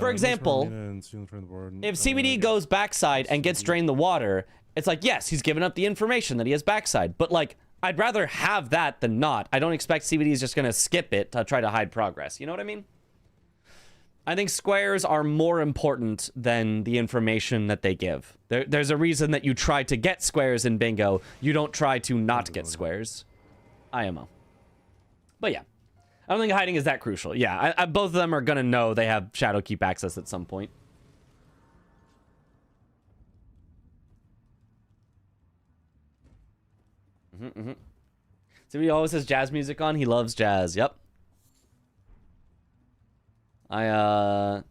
for example, if CBD goes backside and gets drained the water, it's like, yes, he's given up the information that he has backside, but, like, I'd rather have that than not. I don't expect CBD is just going to skip it to try to hide progress. You know what I mean? I think squares are more important than the information that they give. There's a reason that you try to get squares in bingo. You don't try to not get squares. IMO. But yeah, I don't think hiding is that crucial. Yeah, both of them are going to know they have Shadowkeep access at some point. So he always has jazz music on. He loves jazz. Yep. I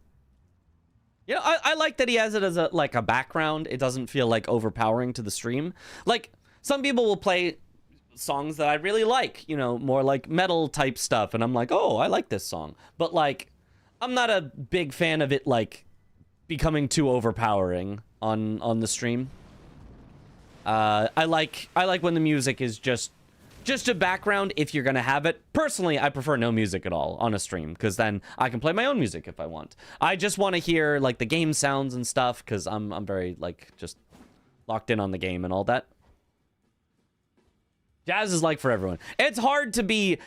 like that he has it as a background. It doesn't feel like overpowering to the stream. Like, some people will play songs that I really like, you know, more like metal type stuff, and I'm like, oh, I like this song. But like, I'm not a big fan of it like becoming too overpowering on the stream. I like when the music is just a background if you're gonna have it. Personally, I prefer no music at all on a stream, because then I can play my own music if I want. I just want to hear like the game sounds and stuff, because I'm very like just locked in on the game and all that. Jazz is like for everyone. It's hard to be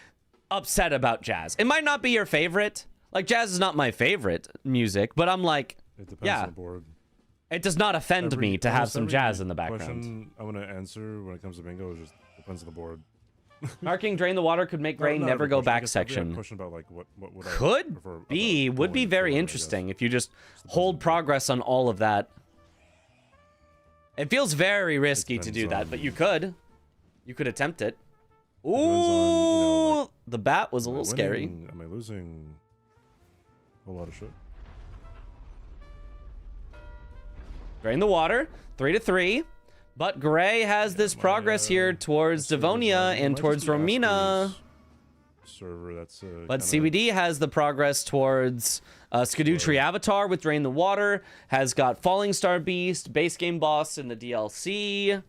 upset about jazz. It might not be your favorite. Like, jazz is not my favorite music, but I'm like, it depends yeah. on the board. It does not offend me to have some jazz in the background. Question I want to answer when it comes to bingo is just depends on the board. Marking drain the water could make Gray never go back section. Question about like what would would be very interesting if you just hold progress on all of that. It feels very risky to do that, but you could. You could attempt it. Ooh, on, the bat was a little scary. Am I losing a lot of shit? Drain the water, 3-3. But Gray has this progress here towards Devonia and towards Romina. Server, that's, but CBD has the progress towards Skadutri Avatar with Drain the Water. Has got Falling Star Beast, base game boss in the DLC.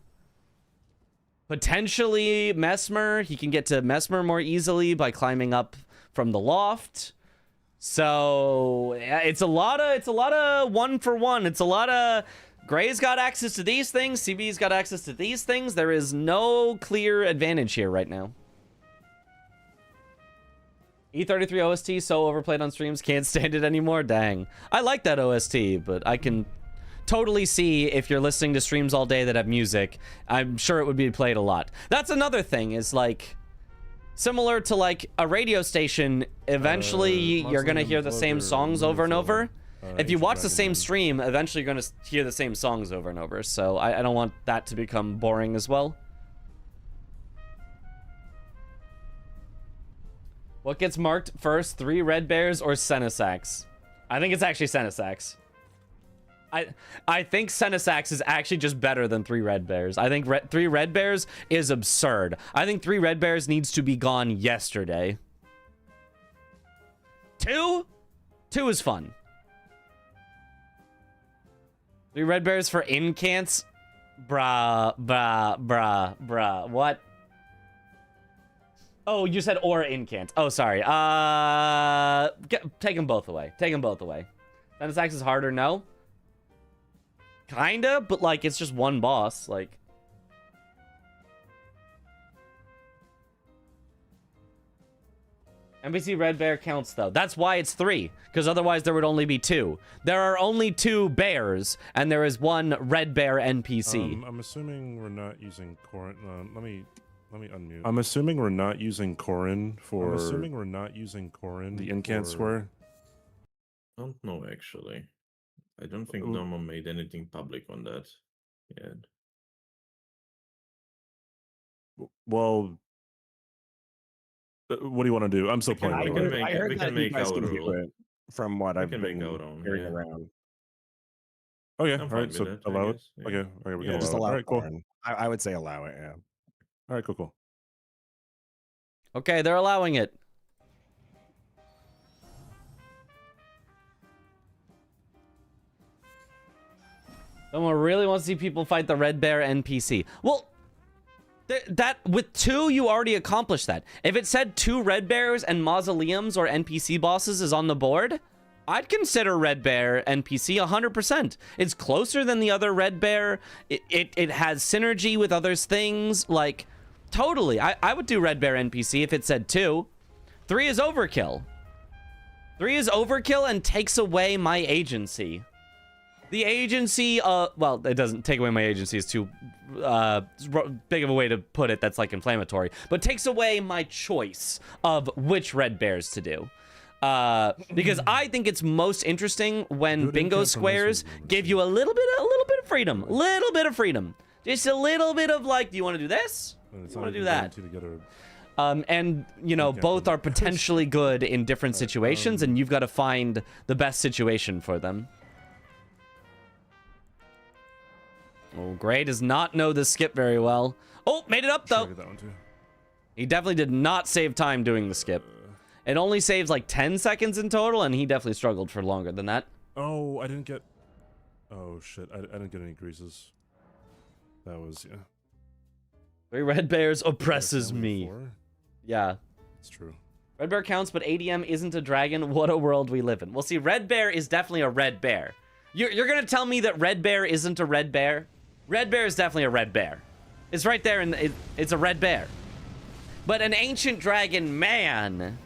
Potentially Mesmer. He can get to Mesmer more easily by climbing up from the loft. So yeah, it's a lot of one for one. It's a lot of Gray's got access to these things. CB's got access to these things. There is no clear advantage here right now. E33 OST so overplayed on streams, can't stand it anymore. Dang. I like that OST, but I can totally see if you're listening to streams all day that have music, I'm sure it would be played a lot. That's another thing, is like, similar to like a radio station, eventually you're gonna hear the same songs over and over. If you watch the same stream, eventually you're gonna hear the same songs over and over. So I don't want that to become boring as well. What gets marked first, 3 red bears or Senesax? I think it's actually Senesax. I think Senesax is actually just better than 3 red bears. I think 3 red bears is absurd. I think 3 red bears needs to be gone yesterday. 2 is fun. 3 red bears for incants? Bruh. What? Oh, you said or incant. Oh, sorry. Take them both away. Take them both away. Senesax is harder, no? Kinda, but like it's just one boss, like. NPC Red Bear counts, though. That's why it's 3, because otherwise there would only be 2. There are only 2 bears, and there is 1 Red Bear NPC. I'm assuming we're not using Corin. Let me unmute. I'm assuming we're not using Corin for. I'm assuming we're not using Corin. The incant square. I don't know, actually. I don't think Norma made anything public on that yet. Well, what do you want to do? I'm still playing. I heard we that can you make guys our can do rule. it from what We I've can been make our own, hearing yeah. around. Okay, I'm all fine right. with So that, I allow it. guess, yeah. Okay, we Yeah, can Just allow it. allow All right, cool. Corin. I would say allow it, yeah. All right, cool. Okay, they're allowing it. Someone really wants to see people fight the Red Bear NPC. Well, that with 2, you already accomplished that. If it said 2 Red Bears and mausoleums or NPC bosses is on the board, I'd consider Red Bear NPC 100%. It's closer than the other Red Bear. It has synergy with other things. Like, totally. I would do Red Bear NPC if it said 2. 3 is overkill. 3 is overkill and takes away my agency. The agency, well, it doesn't take away my agency. It's too big of a way to put it. That's like inflammatory. But takes away my choice of which Red Bears to do. Because I think it's most interesting when Good bingo intent from squares this one, give you a little bit of freedom. Little bit of freedom. Just a little bit of like, do you want to do this? It's You not want to do even that? guaranteed to get a- And, you know, Okay. both are potentially good in different situations, and you've got to find the best situation for them. Oh, Gray does not know the skip very well. Oh, made it up, Sure, I though. get that one too. He definitely did not save time doing the skip. It only saves like 10 seconds in total, and he definitely struggled for longer than that. Oh, I didn't get. Oh shit! I didn't get any greases. That was yeah. 3 Red Bears oppresses Family me. of 4? Yeah. It's true. Red Bear counts, but ADM isn't a dragon. What a world we live in. Well, see, Red Bear is definitely a Red Bear. You're going to tell me that Red Bear isn't a Red Bear? Red Bear is definitely a Red Bear. It's right there, and it's a Red Bear. But an ancient dragon man,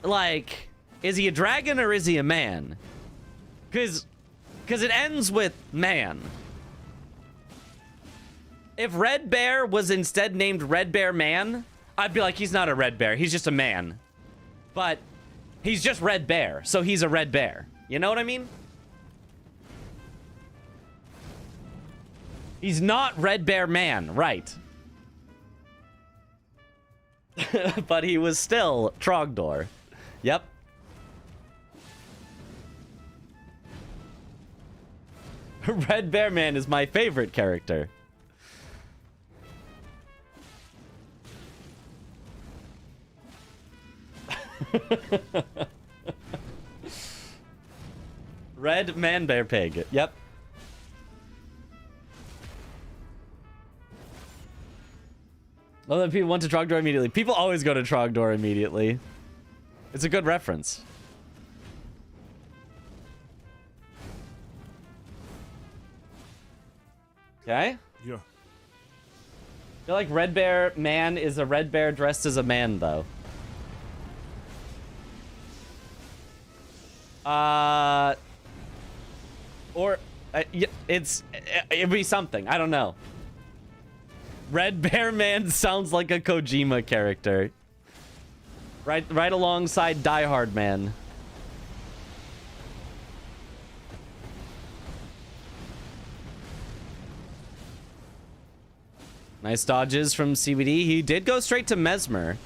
like, is he a dragon or is he a man? Because it ends with man. If Red Bear was instead named Red Bear Man, I'd be like, he's not a Red Bear. He's just a man. But he's just Red Bear, so he's a Red Bear. You know what I mean? He's not Red Bear Man, right. But he was still Trogdor. Yep. Red Bear Man is my favorite character. Red Man Bear Pig. Yep. Well, then people went to Trogdor immediately. People always go to Trogdor immediately. It's a good reference. Okay. Yeah. I feel like Red Bear Man is a Red Bear dressed as a man, though. Or it'd be something. I don't know. Red Bear Man sounds like a Kojima character. Right alongside Die Hard Man. Nice dodges from CBD. He did go straight to Mesmer.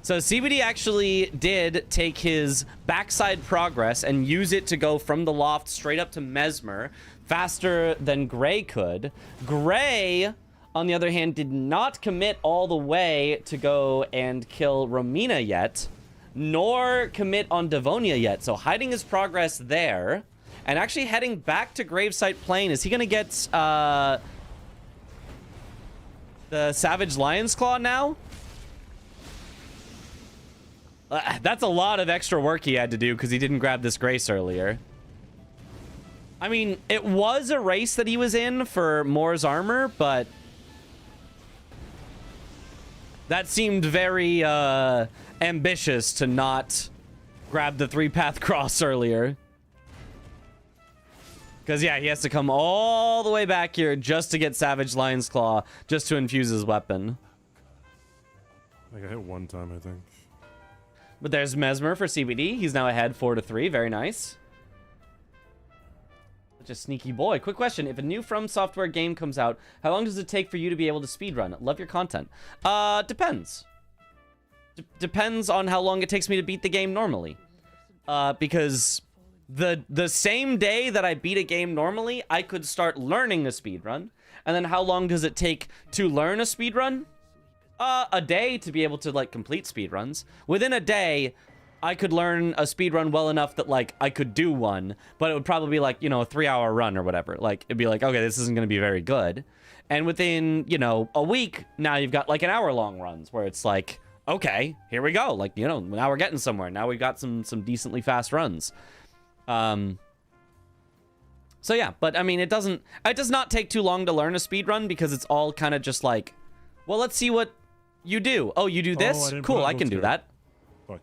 So CBD actually did take his backside progress and use it to go from the loft straight up to Mesmer faster than Gray could. Gray, on the other hand, did not commit all the way to go and kill Romina yet, nor commit on Devonia yet. So hiding his progress there and actually heading back to Gravesite Plain. Is he going to get the Savage Lion's Claw now? That's a lot of extra work he had to do because he didn't grab this Grace earlier. I mean, it was a race that he was in for Moore's armor, but That seemed very ambitious to not grab the 3-path cross earlier. Because, yeah, he has to come all the way back here just to get Savage Lion's Claw, just to infuse his weapon. I got hit one time, I think. But there's Mesmer for CBD. He's now ahead 4-3. Very nice. Such a sneaky boy. Quick question. If a new From Software game comes out, how long does it take for you to be able to speedrun? Love your content. Depends. Depends on how long it takes me to beat the game normally. Because the same day that I beat a game normally, I could start learning a speedrun. And then how long does it take to learn a speedrun? A day to be able to, like, complete speedruns. Within a day, I could learn a speedrun well enough that, like, I could do one, but it would probably be, like, you know, a 3-hour run or whatever. Like, it'd be like, okay, this isn't going to be very good. And within, you know, a week, now you've got, like, an hour-long runs where it's like, okay, here we go. Like, you know, now we're getting somewhere. Now we've got some decently fast runs. So yeah, but I mean, it does not take too long to learn a speedrun because it's all kind of just like, well, let's see what you do. Oh, you do this? Cool, I can do that. Fuck.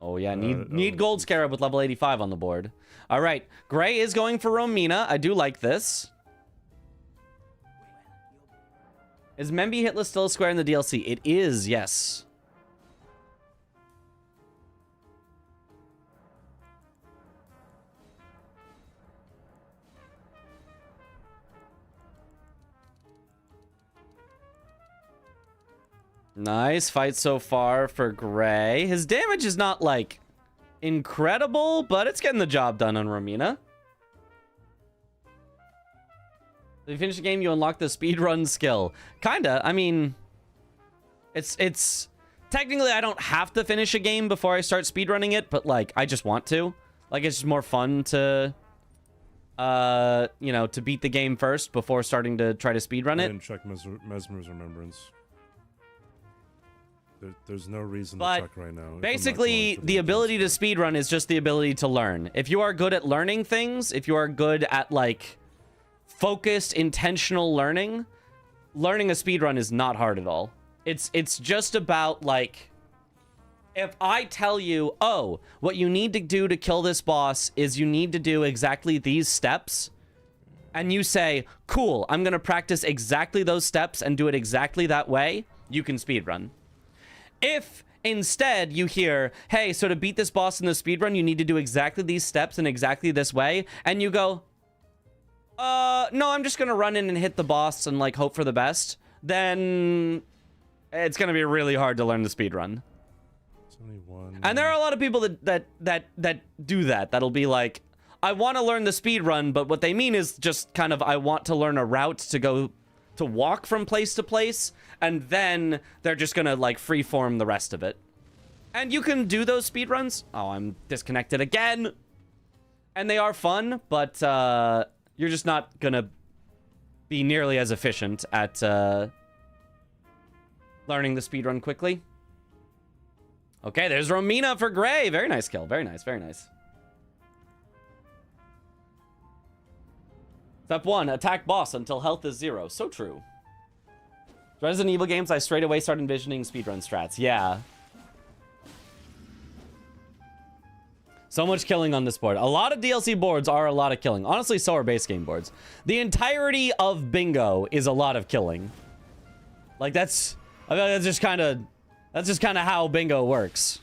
Oh yeah, need Gold Scarab with level 85 on the board. All right, Gray is going for Romina. I do like this. Is Memby hitless still a square in the DLC? It is, yes. Nice fight so far for Gray. His damage is not, like, incredible, but it's getting the job done on Romina. If you finish the game, you unlock the speedrun skill. Kinda. I mean, it's... Technically, I don't have to finish a game before I start speedrunning it, but, like, I just want to. Like, it's just more fun to... you know, to beat the game first before starting to try to speedrun it. I didn't check Mesmer's Remembrance. There's no reason but to check right now. Basically, the ability to speedrun is just the ability to learn. If you are good at learning things, if you are good at, like, focused, intentional learning a speedrun is not hard at all. It's just about, like, if I tell you, oh, what you need to do to kill this boss is you need to do exactly these steps, and you say, cool, I'm gonna practice exactly those steps and do it exactly that way, you can speedrun. If instead you hear, hey, so to beat this boss in the speedrun, you need to do exactly these steps in exactly this way, and you go, no, I'm just gonna run in and hit the boss and, like, hope for the best, then it's gonna be really hard to learn the speedrun. 71. And there are a lot of people that do that. That'll be like, I want to learn the speedrun, but what they mean is just kind of, I want to learn a route to go to walk from place to place, and then they're just gonna, like, freeform the rest of it. And you can do those speedruns. Oh, I'm disconnected again. And they are fun, but you're just not gonna be nearly as efficient at learning the speedrun quickly. Okay, there's Romina for Gray. Very nice kill. Very nice, very nice. Step 1, attack boss until health is 0. So true. Resident Evil games, I straight away start envisioning speedrun strats. Yeah. So much killing on this board. A lot of DLC boards are a lot of killing. Honestly, so are base game boards. The entirety of Bingo is a lot of killing. Like, that's... I mean, that's just kind of how Bingo works.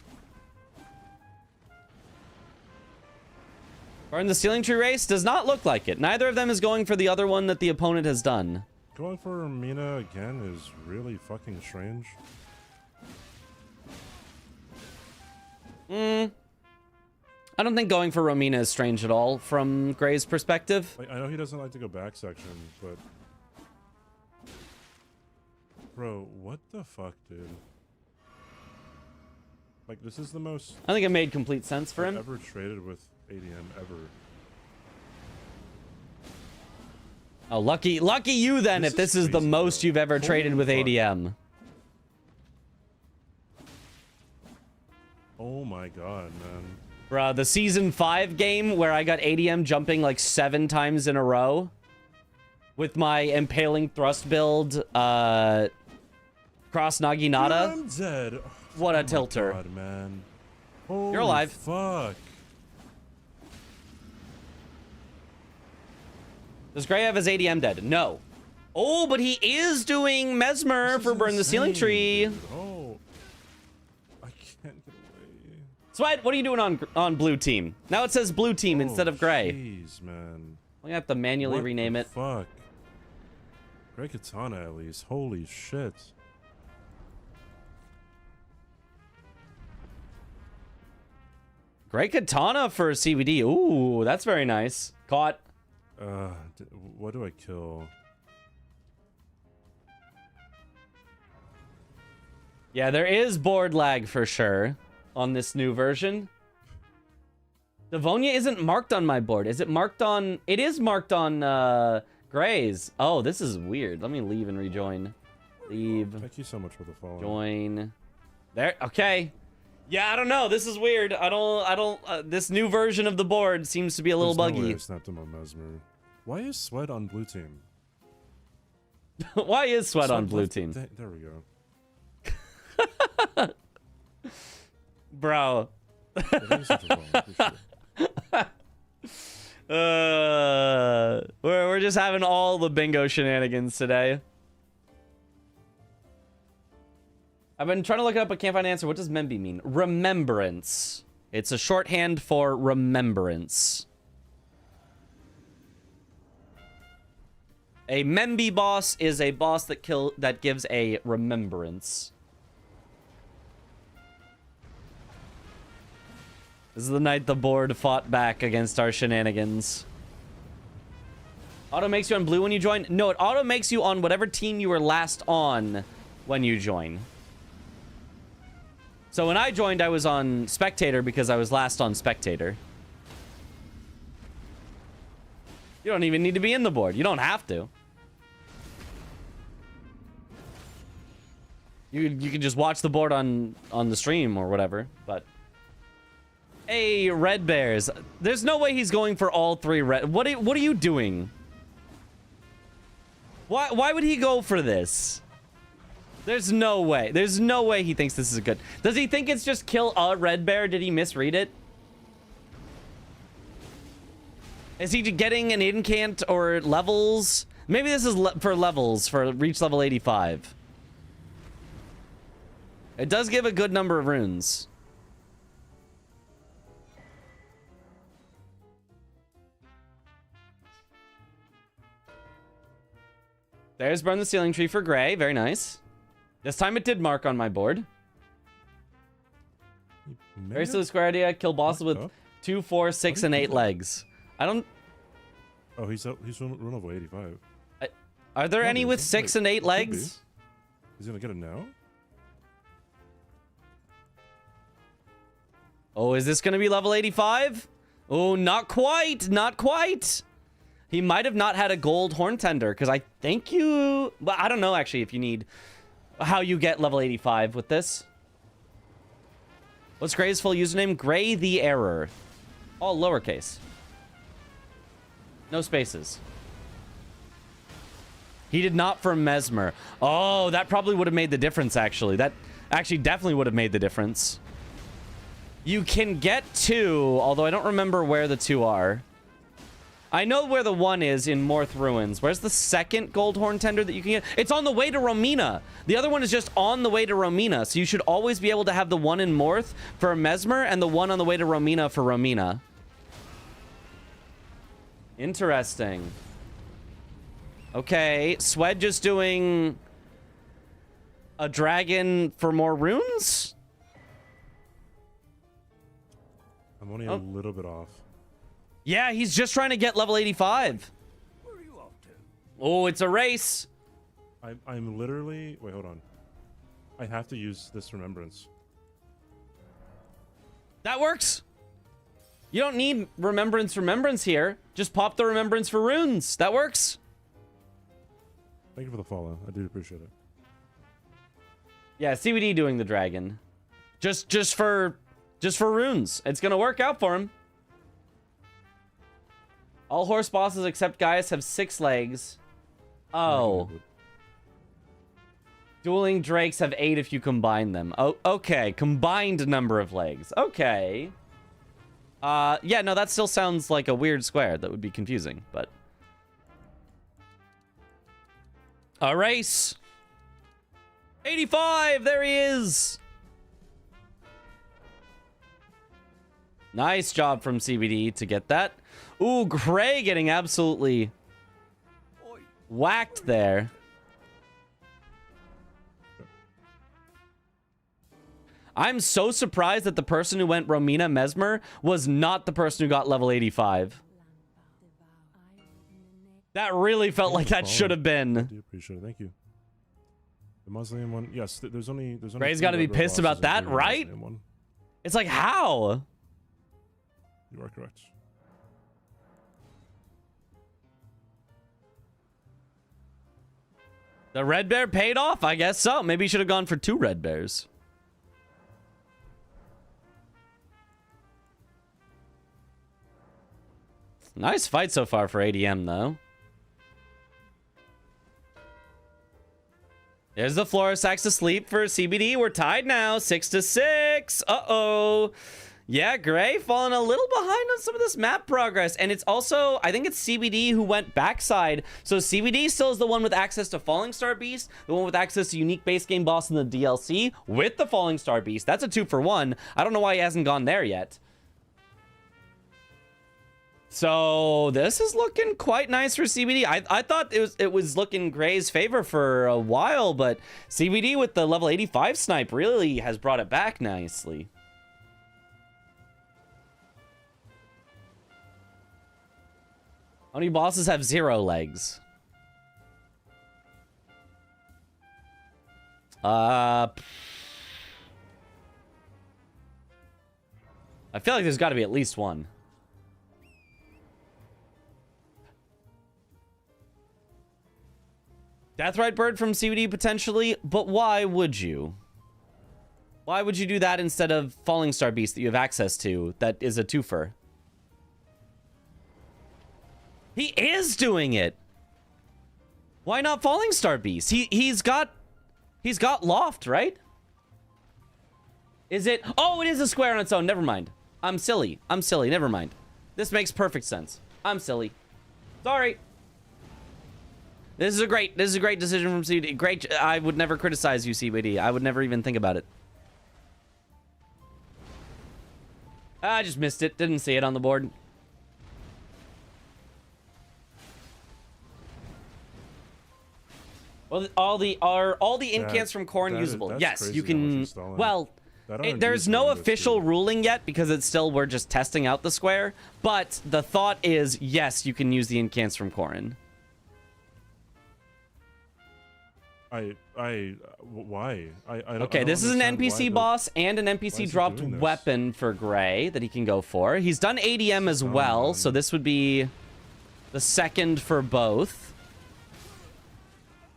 Burn the Stealing Tree race? Does not look like it. Neither of them is going for the other one that the opponent has done. Going for Mina again is really fucking strange. I don't think going for Romina is strange at all from Gray's perspective. Like, I know he doesn't like to go back section, but... Bro, what the fuck, dude? Like, this is the most... I think it made complete sense for him. Ever traded with ADM, ever. Oh, lucky you then, if this is the most you've ever traded with ADM. Oh my god, man. Bruh, the Season 5 game where I got ADM jumping like 7 times in a row with my impaling thrust build, cross Naginata. I'm dead. What a Oh my tilter. God, man. Holy You're alive. Fuck. Does Gray have his ADM dead? No. Oh, but he is doing Mesmer This for is Burn the Ceiling insane, Tree. dude. Oh. I can't get away. Sweat, what are you doing on blue team? Now it says blue team instead of gray. Jeez, man. I'm gonna have to manually What rename the it. Fuck. Gray Katana at least. Holy shit. Gray Katana for CBD. Ooh, that's very nice. Caught. What do I kill? Yeah, there is board lag for sure on this new version. Devonia isn't marked on my board. Is it marked on... It is marked on Gray's. Oh, this is weird. Let me leave and rejoin. Leave. Thank you so much for the follow. Join. There. Okay. Yeah, I don't know. This is weird. I don't... this new version of the board seems to be a little There's no way buggy. I snapped him on Mesmer. Why is Sweat on blue team? Why is Sweat on blue left- team? There we go. Bro. Yeah, that was such a problem. Appreciate it. We're just having all the bingo shenanigans today. I've been trying to look it up, but can't find an answer. What does Memby mean? Remembrance. It's a shorthand for remembrance. A Memby boss is a boss that gives a remembrance. This is the night the board fought back against our shenanigans. Auto makes you on blue when you join? No, it auto makes you on whatever team you were last on when you join. So when I joined, I was on Spectator because I was last on Spectator. You don't even need to be in the board. You don't have to. You can just watch the board on the stream or whatever, but... Hey, Red Bears. There's no way he's going for all three red... What are you doing? Why would he go for this? There's no way. There's no way he thinks this is good. Does he think it's just kill a Red Bear? Did he misread it? Is he getting an incant or levels? Maybe this is for levels, for reach level 85. It does give a good number of runes. There's Burn the Ceiling Tree for Gray. Very nice. This time it did mark on my board. Very silly square idea. Kill bosses with 2, 4, 6, and 8 legs. I don't... Oh, he's run level 85. Are there any with 6 and 8 legs? He's gonna get it now? Oh, is this gonna be level 85? Oh, not quite. Not quite. He might have not had a gold horn tender, because I think you... Well, I don't know, actually, if you need... How you get level 85 with this. What's Gray's full username? Gray the Error. All lowercase. No spaces. He did not for Mesmer. Oh, that probably would have made the difference, actually. That actually definitely would have made the difference. You can get 2, although I don't remember where the 2 are. I know where the 1 is in Morth Ruins. Where's the second gold horn tender that you can get? It's on the way to Romina. The other one is just on the way to Romina. So you should always be able to have the 1 in Morth for Mesmer and the 1 on the way to Romina for Romina. Interesting. Okay, Swed just doing a dragon for more runes? I'm only a little bit off. Yeah, he's just trying to get level 85. Where are you off to? Oh, it's a race. I'm literally... Wait, hold on. I have to use this remembrance. That works. You don't need remembrance here. Just pop the remembrance for runes. That works. Thank you for the follow. I do appreciate it. Yeah, CBD doing the dragon. Just for runes. It's gonna work out for him. All horse bosses except Gaius have 6 legs. Oh. Dueling drakes have 8 if you combine them. Oh, okay. Combined number of legs. Okay. Yeah, no, that still sounds like a weird square. That would be confusing, but... A race! 85! There he is! Nice job from CBD to get that. Ooh, Gray getting absolutely whacked there. I'm so surprised that the person who went Romina Mesmer was not the person who got level 85. That really felt like that should have been. I do appreciate it. Thank you. The Muslim one, yes. There's only. Gray's got to be pissed about that, right? It's like, how? You are correct. The red bear paid off, I guess so. Maybe you should have gone for 2 red bears. Nice fight so far for ADM, though. There's the Florisax asleep for CBD. We're tied now, 6-6. Uh-oh. Yeah, Gray falling a little behind on some of this map progress. And it's also, I think it's CBD who went backside. So CBD still is the one with access to Falling Star Beast, the one with access to unique base game boss in the DLC with the Falling Star Beast. That's a 2-for-1. I don't know why he hasn't gone there yet. So this is looking quite nice for CBD. I thought it was looking Gray's favor for a while, but CBD with the level 85 snipe really has brought it back nicely. How many bosses have 0 legs? I feel like there's got to be at least one. Deathrite Bird from CBD potentially, but why would you? Why would you do that instead of Falling Star Beast that you have access to that is a 2-fer? He is doing it. Why not Falling Star Beast? He's got Loft, right? Is it? Oh, it is a square on its own. Never mind. I'm silly. Never mind. This makes perfect sense. I'm silly. Sorry. This is a great decision from CBD. Great. I would never criticize you, CBD. I would never even think about it. I just missed it. Didn't see it on the board. Well, are all the incants from Corrin usable? Yes, you can. Well, there's no official ruling yet because it's still, we're just testing out the square. But the thought is, yes, you can use the incants from Corrin. Why? I Okay, this is an NPC boss and an NPC dropped weapon for Gray that he can go for. He's done ADM as well, so this would be the second for both.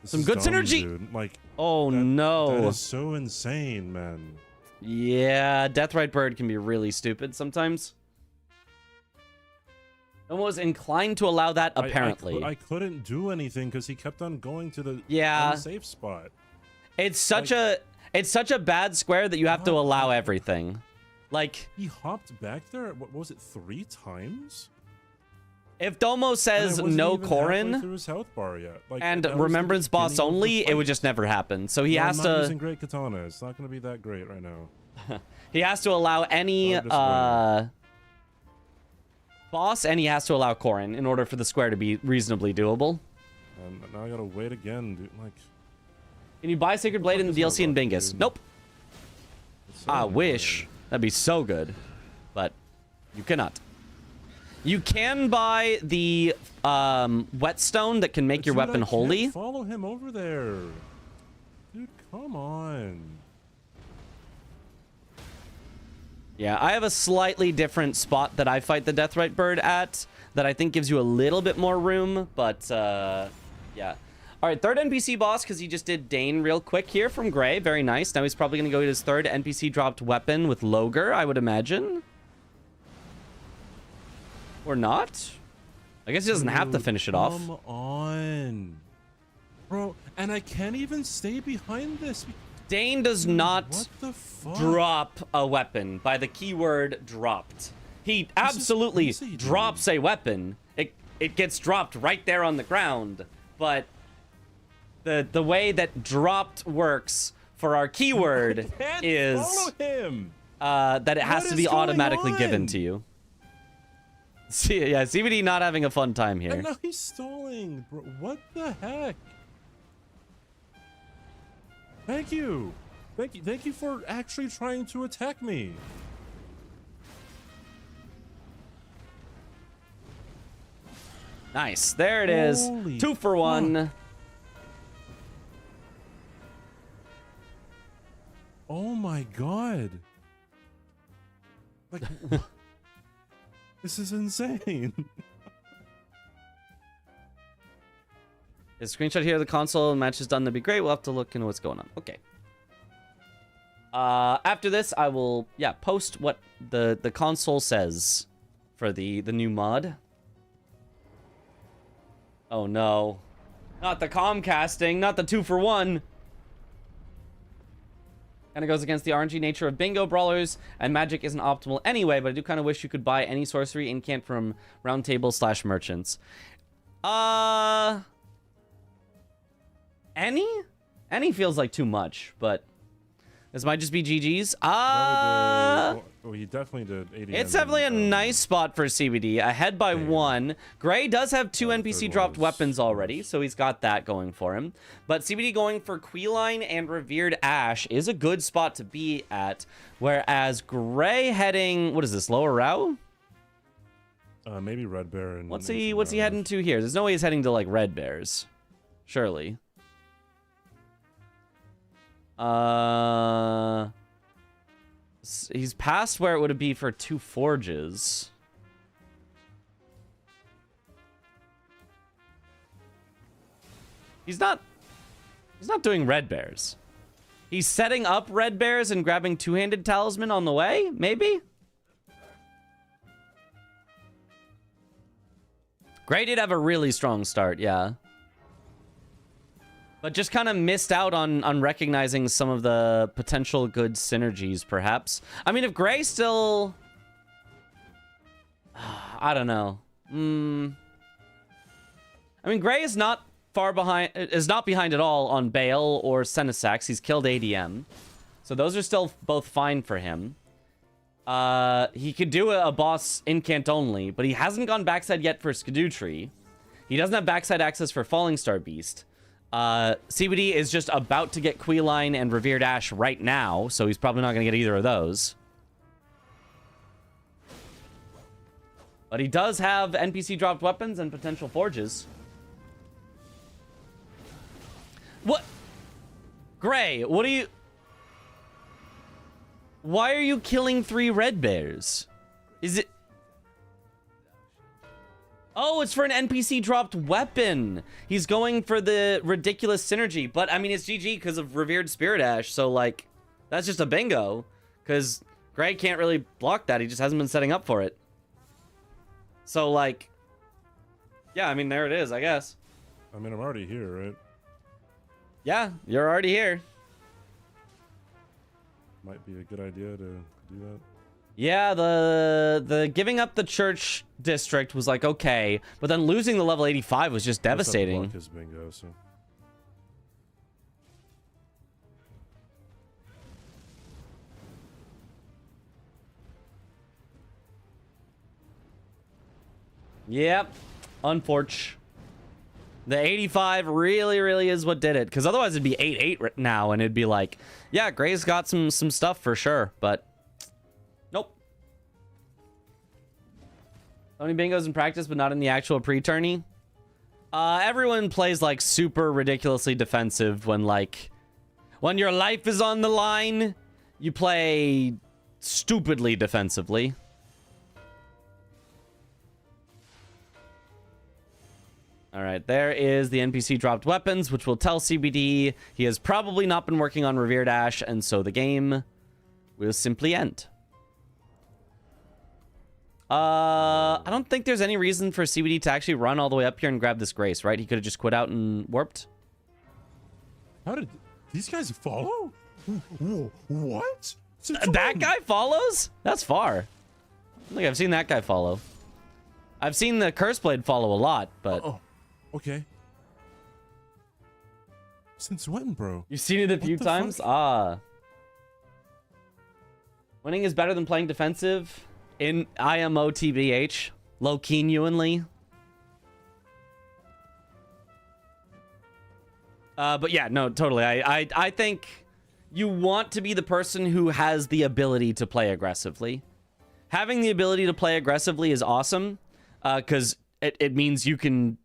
Some good synergy. Dude. Like, oh no, that is so insane, man. Yeah, Deathrite Bird can be really stupid sometimes. No one was inclined to allow that, apparently. I couldn't do anything because he kept on going to the unsafe spot. It's such a bad square that you have to allow everything. Like, he hopped back there. What was it? 3 times? If Domo says no Corrin through his health bar yet. Like, and Remembrance boss only, it would just never happen. So he has to. I'm not using great katana. It's not going to be that great right now. He has to allow any boss, and he has to allow Corrin in order for the square to be reasonably doable. And now I gotta wait again, dude. Like, can you buy Sacred Blade in the DLC in Bingus? Dude. Nope. I wish. That'd be so good, but you cannot. You can buy the whetstone that can make your weapon holy. Follow him over there, dude. Come on. Yeah, I have a slightly different spot that I fight the Deathrite Bird at that I think gives you a little bit more room, but yeah. All right, third NPC boss, because he just did Dane real quick here from Gray. Very nice. Now he's probably going to go to his third NPC dropped weapon with Loger, I would imagine. Or not? I guess he doesn't have to finish it off. Come on. Bro, and I can't even stay behind this. Dane does not What the fuck? drop a weapon by the keyword dropped. He absolutely crazy, dude. drops a weapon. It gets dropped right there on the ground. But the way that dropped works for our keyword Can't is follow him. that it has What to is be going automatically given on? to you. See, yeah, CBD not having a fun time here. And now he's stalling. Bro, what the heck? Thank you. Thank you for actually trying to attack me. Nice. There it is. Holy 2 for 1. fuck. Oh my god. Like, this is insane. A screenshot here of the console match is done. That'd be great. We'll have to look into what's going on. Okay. After this, I will post what the console says for the new mod. Oh no, not the Comcasting, not the 2 for 1. Kind of goes against the RNG nature of bingo, brawlers, and magic isn't optimal anyway. But I do kind of wish you could buy any sorcery incant from roundtable/merchants. Any feels like too much, but this might just be GG's. Oh, he definitely did 80. It's definitely a nice spot for CBD, ahead by 1. Gray does have 2 NPC dropped weapons already, so he's got that going for him. But CBD going for Queeline and Revered Ash is a good spot to be at, whereas Gray heading, what is this, Lower Row? Maybe Red Bear and What's he heading to here? There's no way he's heading to like Red Bears. Surely. He's past where it would be for 2 forges. He's not doing Red Bears. He's setting up Red Bears and grabbing Two-Handed Talisman on the way, maybe? Gray did have a really strong start, yeah. But just kind of missed out on recognizing some of the potential good synergies, perhaps. I mean, if Gray still... I don't know. I mean, Gray is not far behind, is not behind at all on Bale or Senesax. He's killed ADM. So those are still both fine for him. He could do a boss incant only, but he hasn't gone backside yet for Skadootree. He doesn't have backside access for Falling Star Beast. CBD is just about to get Queeline and Revered Ash right now, so he's probably not going to get either of those. But he does have NPC dropped weapons and potential forges. What? Gray, what are you... Why are you killing 3 Red Bears? Is it... Oh, it's for an NPC dropped weapon. He's going for the ridiculous synergy. But, I mean, it's GG because of Revered Spirit Ash. So, like, that's just a bingo. Because Gray can't really block that. He just hasn't been setting up for it. So, like, yeah, I mean, there it is, I guess. I mean, I'm already here, right? Yeah, you're already here. Might be a good idea to do that. Yeah, the giving up the church district was like, okay. But then losing the level 85 was just devastating. Block his bingo, so. Yep. Unfortunate. The 85 really is what did it. Because otherwise it'd be 8-8 now. And it'd be like, yeah, Gray's got some stuff for sure. But nope. So many bingos in practice, but not in the actual pre-tourney. Everyone plays like super ridiculously defensive when your life is on the line. You play stupidly defensively. All right, there is the NPC dropped weapons, which will tell CBD he has probably not been working on Revered Ash, and so the game will simply end. I don't think there's any reason for CBD to actually run all the way up here and grab this Grace, right? He could have just quit out and warped. How did these guys follow? What? That guy follows? That's far. I don't think I've seen that guy follow. I've seen the Curseblade follow a lot, but... Oh, okay. Since when, bro? You've seen it a few times? Fuck? Ah. Winning is better than playing defensive in IMO TBH. Low genuinely. But yeah, no, totally. I think you want to be the person who has the ability to play aggressively. Having the ability to play aggressively is awesome, because it means you can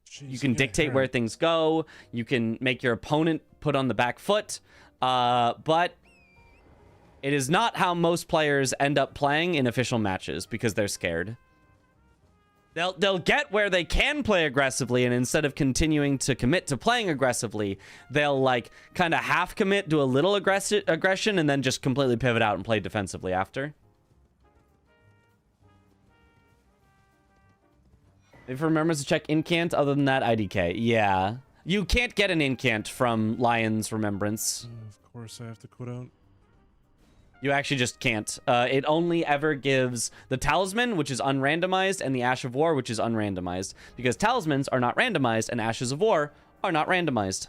dictate where things go. You can make your opponent put on the back foot. But it is not how most players end up playing in official matches because they're scared. They'll get where they can play aggressively, and instead of continuing to commit to playing aggressively, they'll like kind of half commit, do a little aggression, and then just completely pivot out and play defensively after. If it remembers to check incant, other than that, IDK. Yeah. You can't get an incant from Lion's Remembrance. Of course I have to quit out. You actually just can't. It only ever gives the Talisman, which is unrandomized, and the Ash of War, which is unrandomized. Because Talismans are not randomized, and Ashes of War are not randomized.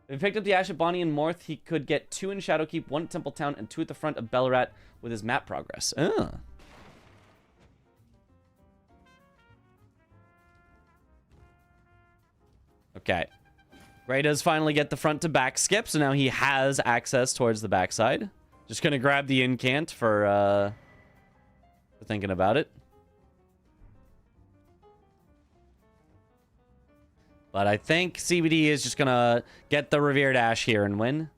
If he picked up the Ash of Bonnie and Morth, he could get 2 in Shadowkeep, 1 at Temple Town, and 2 at the front of Belrat with his map progress. Okay. Gray does finally get the front to back skip, so now he has access towards the backside. Just gonna grab the incant for thinking about it. But I think CBD is just gonna get the Revered Ash here and win.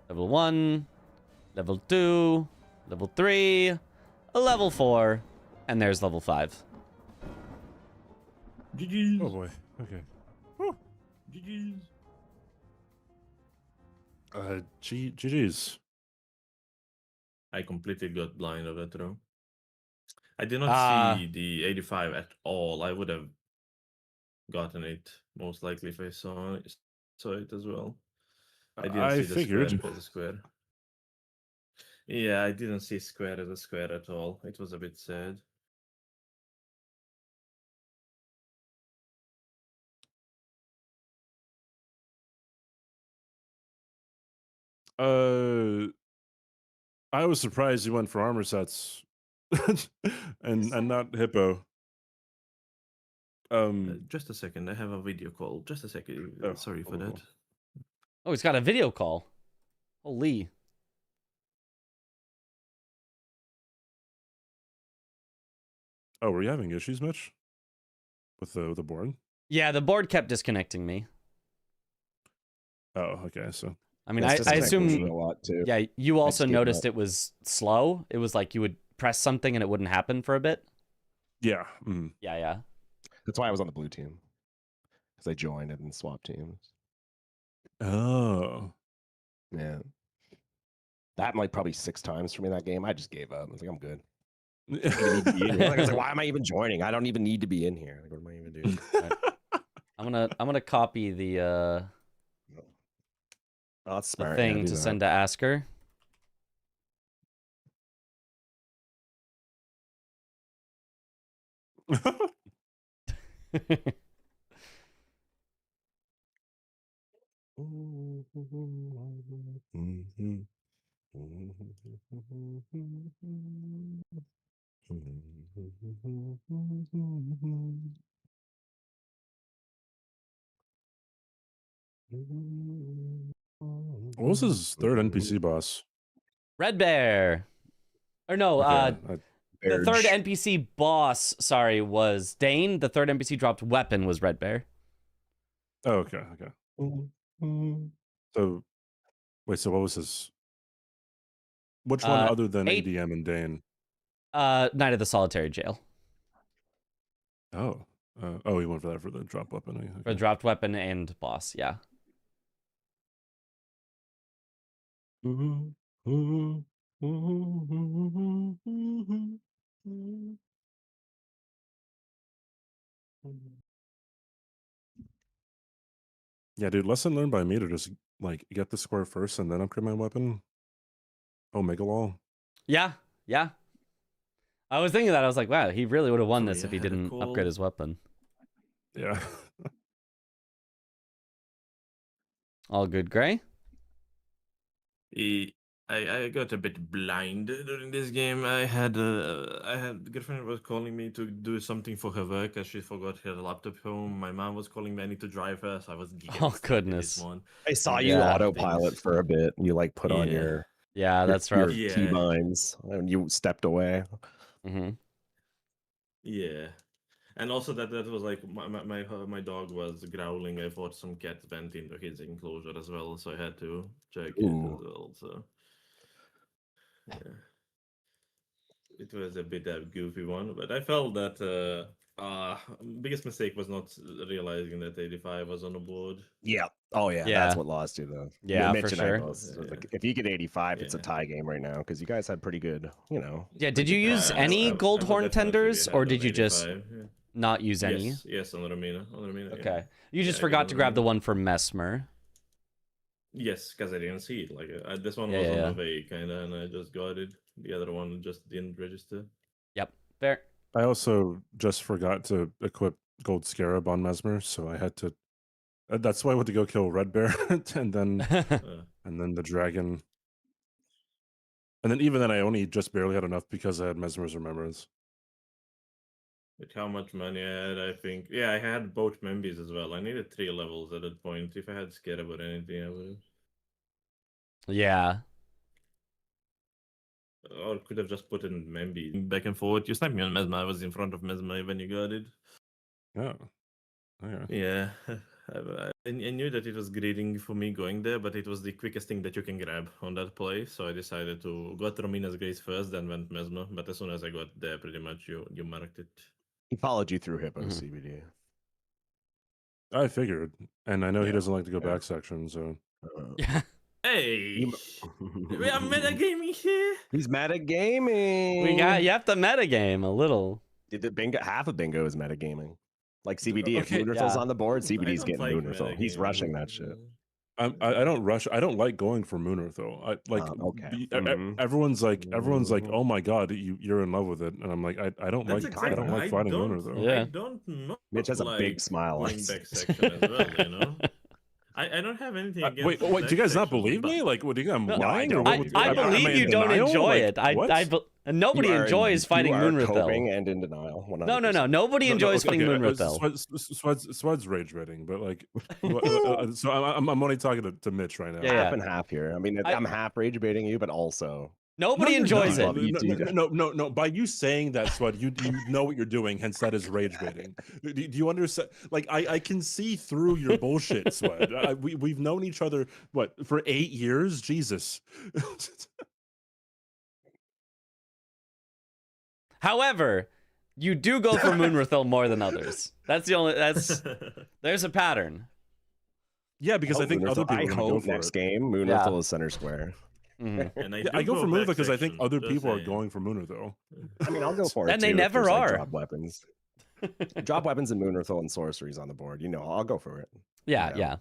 Level 1, level 2, level 3, a level 4, and there's level 5. GG's. Oh boy. Okay. Whew. GG's. GG's. I completely got blind of that throw. I did not see the 85 at all. I would have gotten it most likely if I saw it as well. I didn't see the figured. square as a square. Yeah, I didn't see square as a square at all. It was a bit sad. I was surprised you went for armor sets and not hippo. Just a second, I have a video call. Just a second. Oh, Sorry for cool. that. Oh, he's got a video call. Holy. Oh, were you having issues, Mitch? With the board? Yeah, the board kept disconnecting me. Oh, okay. So I mean, I assume a lot too. Yeah, you also gave noticed up. it was slow. It was like you would press something and it wouldn't happen for a bit. yeah. Yeah. That's why I was on the blue team, because I joined and then swapped teams. Oh. Man, that happened like probably 6 times for me that game. I just gave up. I was like, I'm good. I was like, why am I even joining? I don't even need to be in here. Like, what am I even doing? I'm gonna copy the Oh, that's smart. thing to send to Asker. What was his third NPC boss? Red Bear. Or no, the third NPC boss, sorry, was Dane. The third NPC dropped weapon was Red Bear. Oh, okay. So, wait. So, what was his? Which one other than ADM and Dane? Knight of the Solitary Jail. Oh, he went for that for the drop weapon. Okay. For dropped weapon and boss, yeah. Yeah, dude. Lesson learned by me to just like get the square first and then upgrade my weapon. Omega Law. Yeah, yeah. I was thinking that. I was like, wow, he really would have won So, this yeah, if he I had a didn't upgrade call. his weapon. Yeah. All good, Gray? I got a bit blind during this game. I had girlfriend was calling me to do something for her work as she forgot her laptop home. My mom was calling me. I need to drive her, so I was getting Oh, stuck in goodness. this one. I saw you Yeah. autopilot for a bit. You like put on Yeah. your Yeah, that's rough. Yeah. keybinds and you stepped away. Mm-hmm. Yeah. And also that was like my dog was growling. I thought some cat went into his enclosure as well, so I had to check it Ooh. as well. So yeah, it was a bit of a goofy one, but I felt that biggest mistake was not realizing that 85 was on the board. Yeah. Oh yeah. Yeah. That's what lost you though. Yeah, Mitch for and sure. I both. So like, if you get 85, it's a Yeah. tie game right now because you guys had pretty good. You know. Yeah, did you use I- any I- gold I would horn definitely tenders, have or an did you just 85, yeah. not use any? Yes, on Romina. Yeah. Okay. You just Yeah, I forgot got to on grab the Romina. one for Mesmer. Yes, because I didn't see it. Like this one Yeah, was yeah, on yeah. the way, kind of, and I just got it. The other one just didn't register. Yep. Fair. I also just forgot to equip Gold Scarab on Mesmer, so I had to. That's why I went to go kill Red Bear, and then the dragon, and then even then I only just barely had enough because I had Mesmer's Remembrance. With how much money I had, I think. Yeah, I had both Membies as well. I needed 3 levels at that point. If I had Scarab or anything, I would have. Yeah. Or could have just put in Membi back and forth. You sniped me on Mesmer. I was in front of Mesmer when you got it. Yeah. Okay. Yeah. I knew that it was greeting for me going there, but it was the quickest thing that you can grab on that play. So I decided to go to Romina's Grace first, then went Mesmer. But as soon as I got there, pretty much you marked it. He followed you through Hippo Mhm. CBD. I figured, and I know he Yeah, doesn't like to go yeah. back section, so Yeah. Hey, we are metagaming here. He's metagaming. You have to metagame a little. The bingo, half of bingo is metagaming. Like CBD, if Okay, Moonrithal's yeah. on the board, I CBD's don't getting like Moonrithal. He's metagaming. rushing that shit. I don't rush. I don't like going for Mooner though. I like okay. everyone's like Mhm. oh my god, you're in love with it, and I'm like I don't That's like exactly. I don't like fighting Mooner though. Yeah. I don't know. Mitch has a big like smile on going his back face. section as well. You know. I don't have anything against. Wait, the do you guys not back believe section, me? Like, what do you think I'm No, lying? I or don't what? believe you. I Am I believe in you don't denial? enjoy Like, it. what? Nobody You are enjoys fighting you are Moonrithel. coping and in denial. 100%. No. Nobody enjoys fighting Moonrithel. Swed's rage rating, but like, so I'm only talking to Mitch right now. Yeah, half and half here. I mean, I'm half rage baiting you, but also Nobody No, you're enjoys not. it. No. By you saying that, Swed, you know what you're doing. Hence, that is rage baiting. Do you understand? Like, I can see through your bullshit, Swed. We've known each other for 8 years. Jesus. However, you do go for Moonrithel more than others. There's a pattern. Yeah, because I think other people are going to go for next it. game Moonrithel is center square. Mm-hmm. And I go for Moonrithel because I think other just people are saying. going for Moonrithel. I mean, I'll go for it. And they too, if never there's, like, are. drop weapons. Drop weapons and Moonrithel and sorceries on the board. You know, I'll go for it. Yeah.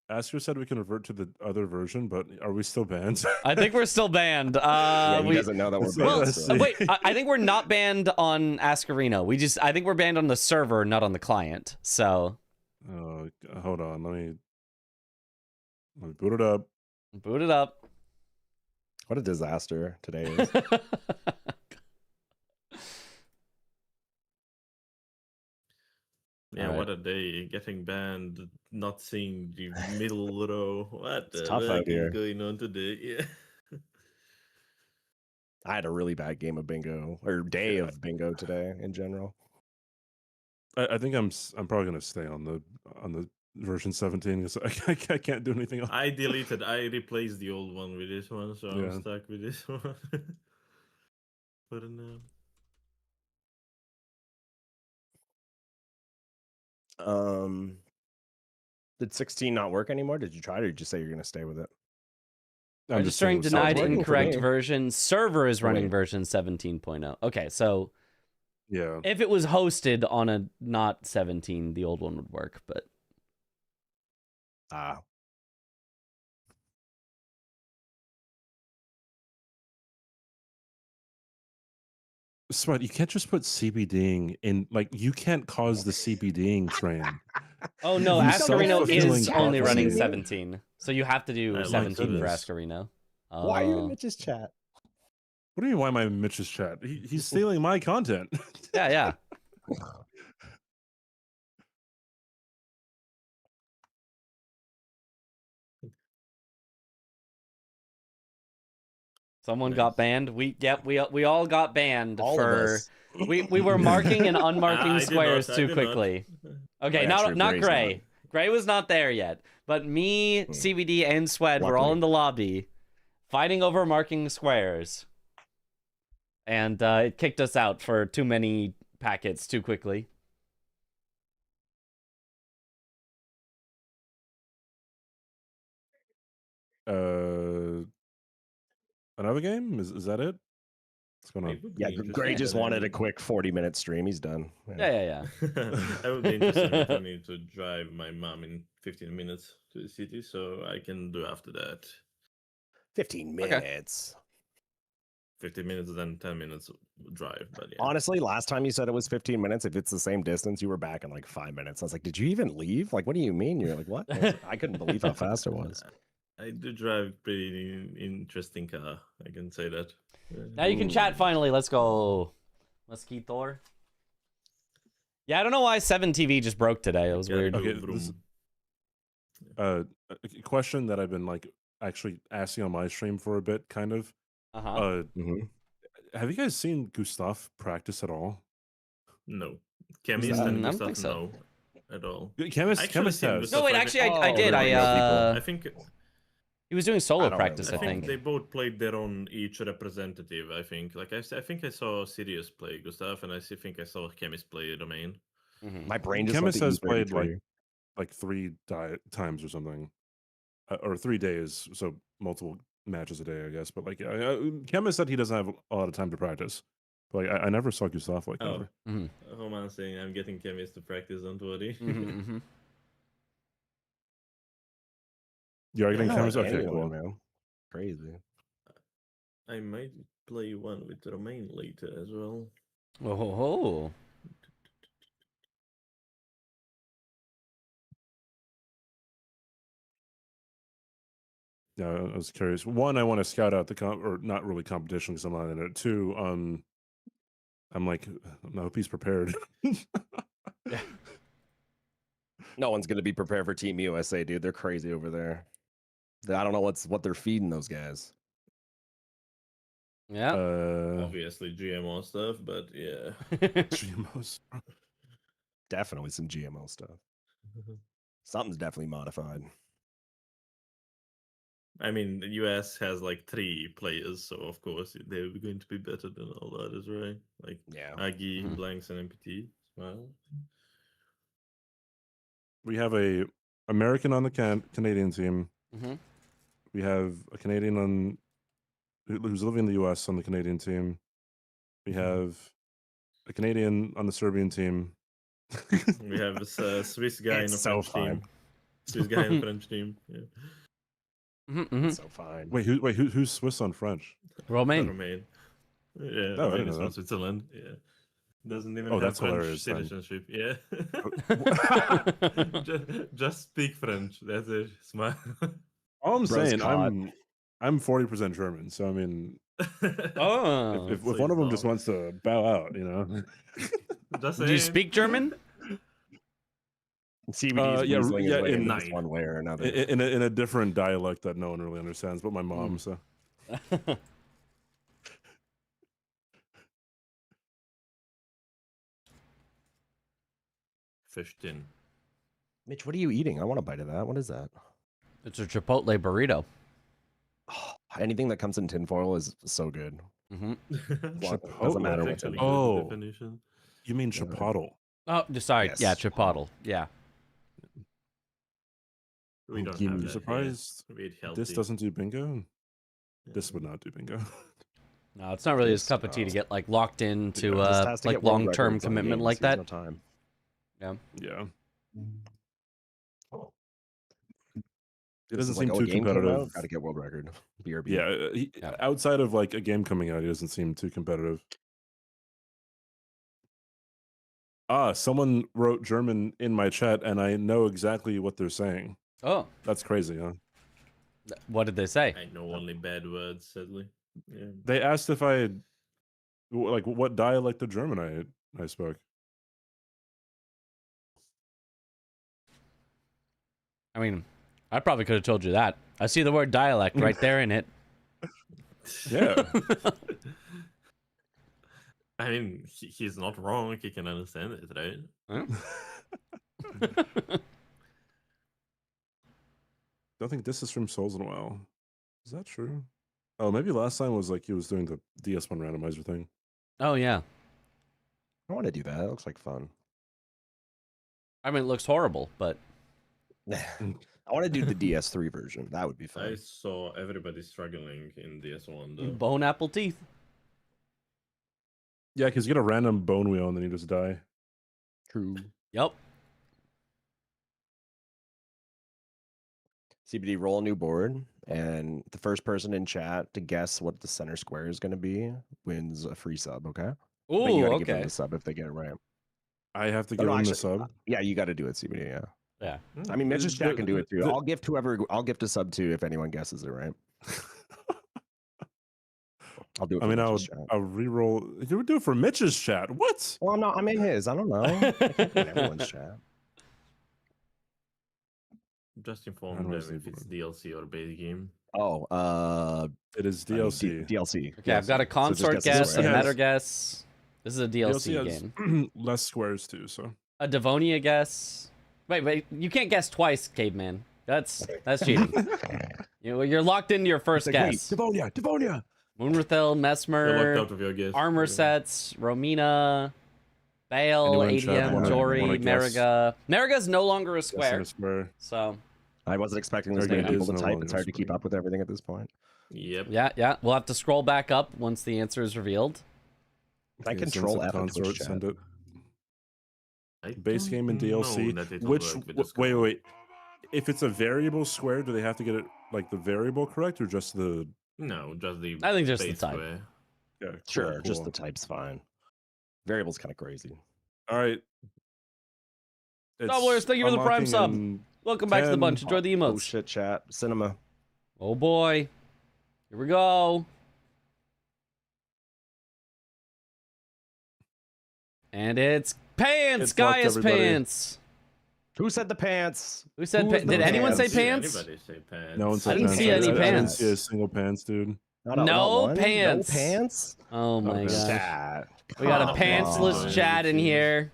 Asker said we can revert to the other version, but are we still banned? I think we're still banned. He doesn't know that we're banned. Well, Let's see. wait. I think we're not banned on Ascarino. I think we're banned on the server, not on the client. So. Hold on. Let me boot it up. Boot it up. What a disaster today is. Yeah, Alright. what a day. Getting banned, not seeing the middle row. What the tough out heck here. is going on today? Yeah. I had a really bad game of bingo or day of bingo today in general. I think I'm probably gonna stay on the version 17 because I can't do anything else. I replaced the old one with this one, so Yeah. I'm stuck with this one. For now. Did 16 not work anymore? Did you try it or did you say you're gonna stay with it? I'm just saying Registering it was denied working for incorrect me. version. Server is running Wait. version 17.0. Okay, so Yeah. if it was hosted on a not 17, the old one would work, but Smart, you can't just put CBDing in. Like, you can't cause the CBDing train. Oh no, You Ascarino self-fulfilling is only running prophecy. 17. So you have to do I like 17 for goodness. Ascarino. Why are you in Mitch's chat? What do you mean? Why am I in Mitch's chat? He's stealing my content. Yeah, yeah. Someone Nice. got banned. We all got banned All of for us. we were marking and I unmarking did squares not, I too did not. quickly. Okay, Yeah, true, not Gray's Gray. Gray was not there yet, but me, CBD, and Swed were all Luckily. in the lobby, fighting over marking squares, and it kicked us out for too many packets too quickly. Another game? Is that it? What's going on? It would be Yeah, interesting, Gray just but I wanted a mean- quick 40-minute stream. He's done. Yeah. I would be interested if I need to drive my mom in 15 minutes to the city, so I can do after that. 15 Okay. minutes. 15 minutes, then 10 minutes drive. But yeah. Honestly, last time you said it was 15 minutes, if it's the same distance, you were back in like 5 minutes. I was like, did you even leave? Like, what do you mean? You're like, what? I was like, I couldn't believe how fast it was. I do drive pretty interesting car. I can say that. Now you can chat finally. Let's go. Mosquito. Yeah, I don't know why 7TV just broke today. It was Gotta weird. go Okay, vroom. this- a question that I've been like actually asking on my stream for a bit, kind of. Uh-huh. Have you guys seen Gustav practice at all? No. Chemist I and don't Gustav, think so. no. At all. Chemist Actually, has. seen No, Gustav wait, like- actually, I Oh, did. really? I think He was doing I solo don't practice, I remember. I think think. they both played their own each representative. I think, like I think I saw Sirius play Gustav, and think I saw Chemist play Domain. Mhm. My brain just Chemist went has to played E33. like 3 times or something, or 3 days, so multiple matches a day, I guess. But like, Chemist said he doesn't have a lot of time to practice. But like, I never saw Gustav like that. Oh, Mhm. Roman saying I'm getting Chemist to practice. Don't worry. Mhm. You're getting Not Chemist? like Okay, anyone, cool. man. Crazy. I might play one with Romain later as well. Oh. Yeah, I was curious. One, I want to scout out the or not really competition because I'm not in it. Two, I'm like, I hope he's prepared. Yeah. No one's gonna be prepared for Team USA, dude. They're crazy over there. I don't know what they're feeding those guys. Yeah. Obviously GMO stuff, but yeah. GMOs. Definitely some GMO stuff. Something's definitely modified. I mean, the US has like 3 players, so of course they're going to be better than all the others, right? Like Yeah. Agi, Mhm. Blanks, and MPT. Well, We have a American on the Canadian team. Mhm. We have a Canadian on who's living in the U.S. on the Canadian team. We have a Canadian on the Serbian team. we have a Swiss guy in It's a so French fine. team. Swiss guy in a French team. Yeah. Mhm. So fine. Who's Swiss on French? Romain. Romain. Yeah, Oh, I Romain didn't is know from that. Switzerland. Yeah. Doesn't even Oh, have that's French hilarious then. citizenship. Yeah. just speak French. That's it. Smile. All I'm Bro's saying, caught. I'm 40% German, so I mean, Oh. if So one of them he's just off. wants to bow out, you know. Just Do you saying. speak German? CBD's yeah, weaseling his yeah, way in into this 9. one way or another. in a different dialect that no one really understands, but my mom. So 15. Mitch, what are you eating? I want a bite of that. What is that? It's a Chipotle burrito. Anything that comes in tinfoil is so good. Mm-hmm. Doesn't matter what's in Technically it. Oh. the definition. you mean chipotle? Oh, sorry. Yes. Yeah, Chipotle. Yeah. We don't Give have me that surprised here. We eat This healthy. doesn't do bingo. Yeah. This would not do bingo. No, it's not really his Yes, cup of tea to get like locked into Just has to like get world long-term records on commitment games. like He has that. no time. Yeah. Yeah. It This doesn't is seem like, too a game came competitive. out, gotta get world record. BRB. Yeah, outside of like a game coming out, he doesn't seem too competitive. Someone wrote German in my chat, and I know exactly what they're saying. Oh, That's crazy, huh? what did they say? I know only bad words, sadly. Yeah. They asked if I had, like, what dialect of German I spoke. I mean, I probably could have told you that. I see the word dialect right there in it. Yeah. I mean, he's not wrong. He can understand it, right? Don't think this is from Souls in a while. Is that true? Oh, maybe last time was like he was doing the DS1 randomizer thing. Oh, yeah. I want to do that. It looks like fun. I mean, it looks horrible, but... I want to do the DS3 version. That would be I fun. saw everybody struggling in DS1 though. Bone apple teeth. Yeah, because you get a random bone wheel and then you just die. True. Yep. CBD, roll a new board, and the first person in chat to guess what the center square is going to be wins a free sub, okay? But you Ooh, gotta give them okay. the sub if they get it right. I have to Oh, give no, him the actually, sub. Yeah, you got to do it, CBD, yeah. Yeah. I mean, Mitch's chat can do it too. the- I'll gift a sub too if anyone guesses it right. I'll do it for I mean, Mitch's chat. I'll re-roll. You would do it for Mitch's chat. What? Well, I'm in his. I don't know. I can't do it in everyone's chat. Just How inform do I them see if it's board? DLC or base game. Oh, It is I mean, DLC. DLC. Okay, I've got a So just consort guess the guess, a square. meta guess. This is a DLC has game. less squares too, so. A Devonia guess. Wait, you can't guess twice, caveman. That's cheating. You're locked into your first It's like, wait, guess. Devonia. Moonrathel, You're locked Mesmer, out of your guess. armor Yeah. sets, Romina, Bale, Anyone in chat ADM, wanna Jory, guess? Mariga. Mariga's no longer a Guess in square, a square. so I wasn't expecting this There many it people is, to no type. longer It's hard to keep square. up with everything at this point. Yep. yeah. We'll have to scroll back up once the answer is revealed. Can I Okay, send control some F in consort, Twitch chat? send it. I Base don't game and know DLC. that it'll Which work with this wait, code. wait. If it's a variable square, do they have to get it like the variable correct or just the? No, just the. I think just the base type. square. Yeah, cool, Sure, just cool. the type's fine. Variable's kind of crazy. All right. Doublers, thank you for the prime unlocking sub. in Welcome back to the 10. bunch. Enjoy the Oh emotes. shit, chat. Cinema. Oh boy. Here we go. And it's pants, It's locked, Gaia's everybody. pants. Who said the pants? Who said Who pa- was the Did anyone say pants? pants? Anybody say pants? No one said I didn't pants. see any I didn't pants. see a single pants, dude. No one? pants. No pants? Oh my Okay. gosh. Chat. We got a Come pantsless on. chat in here.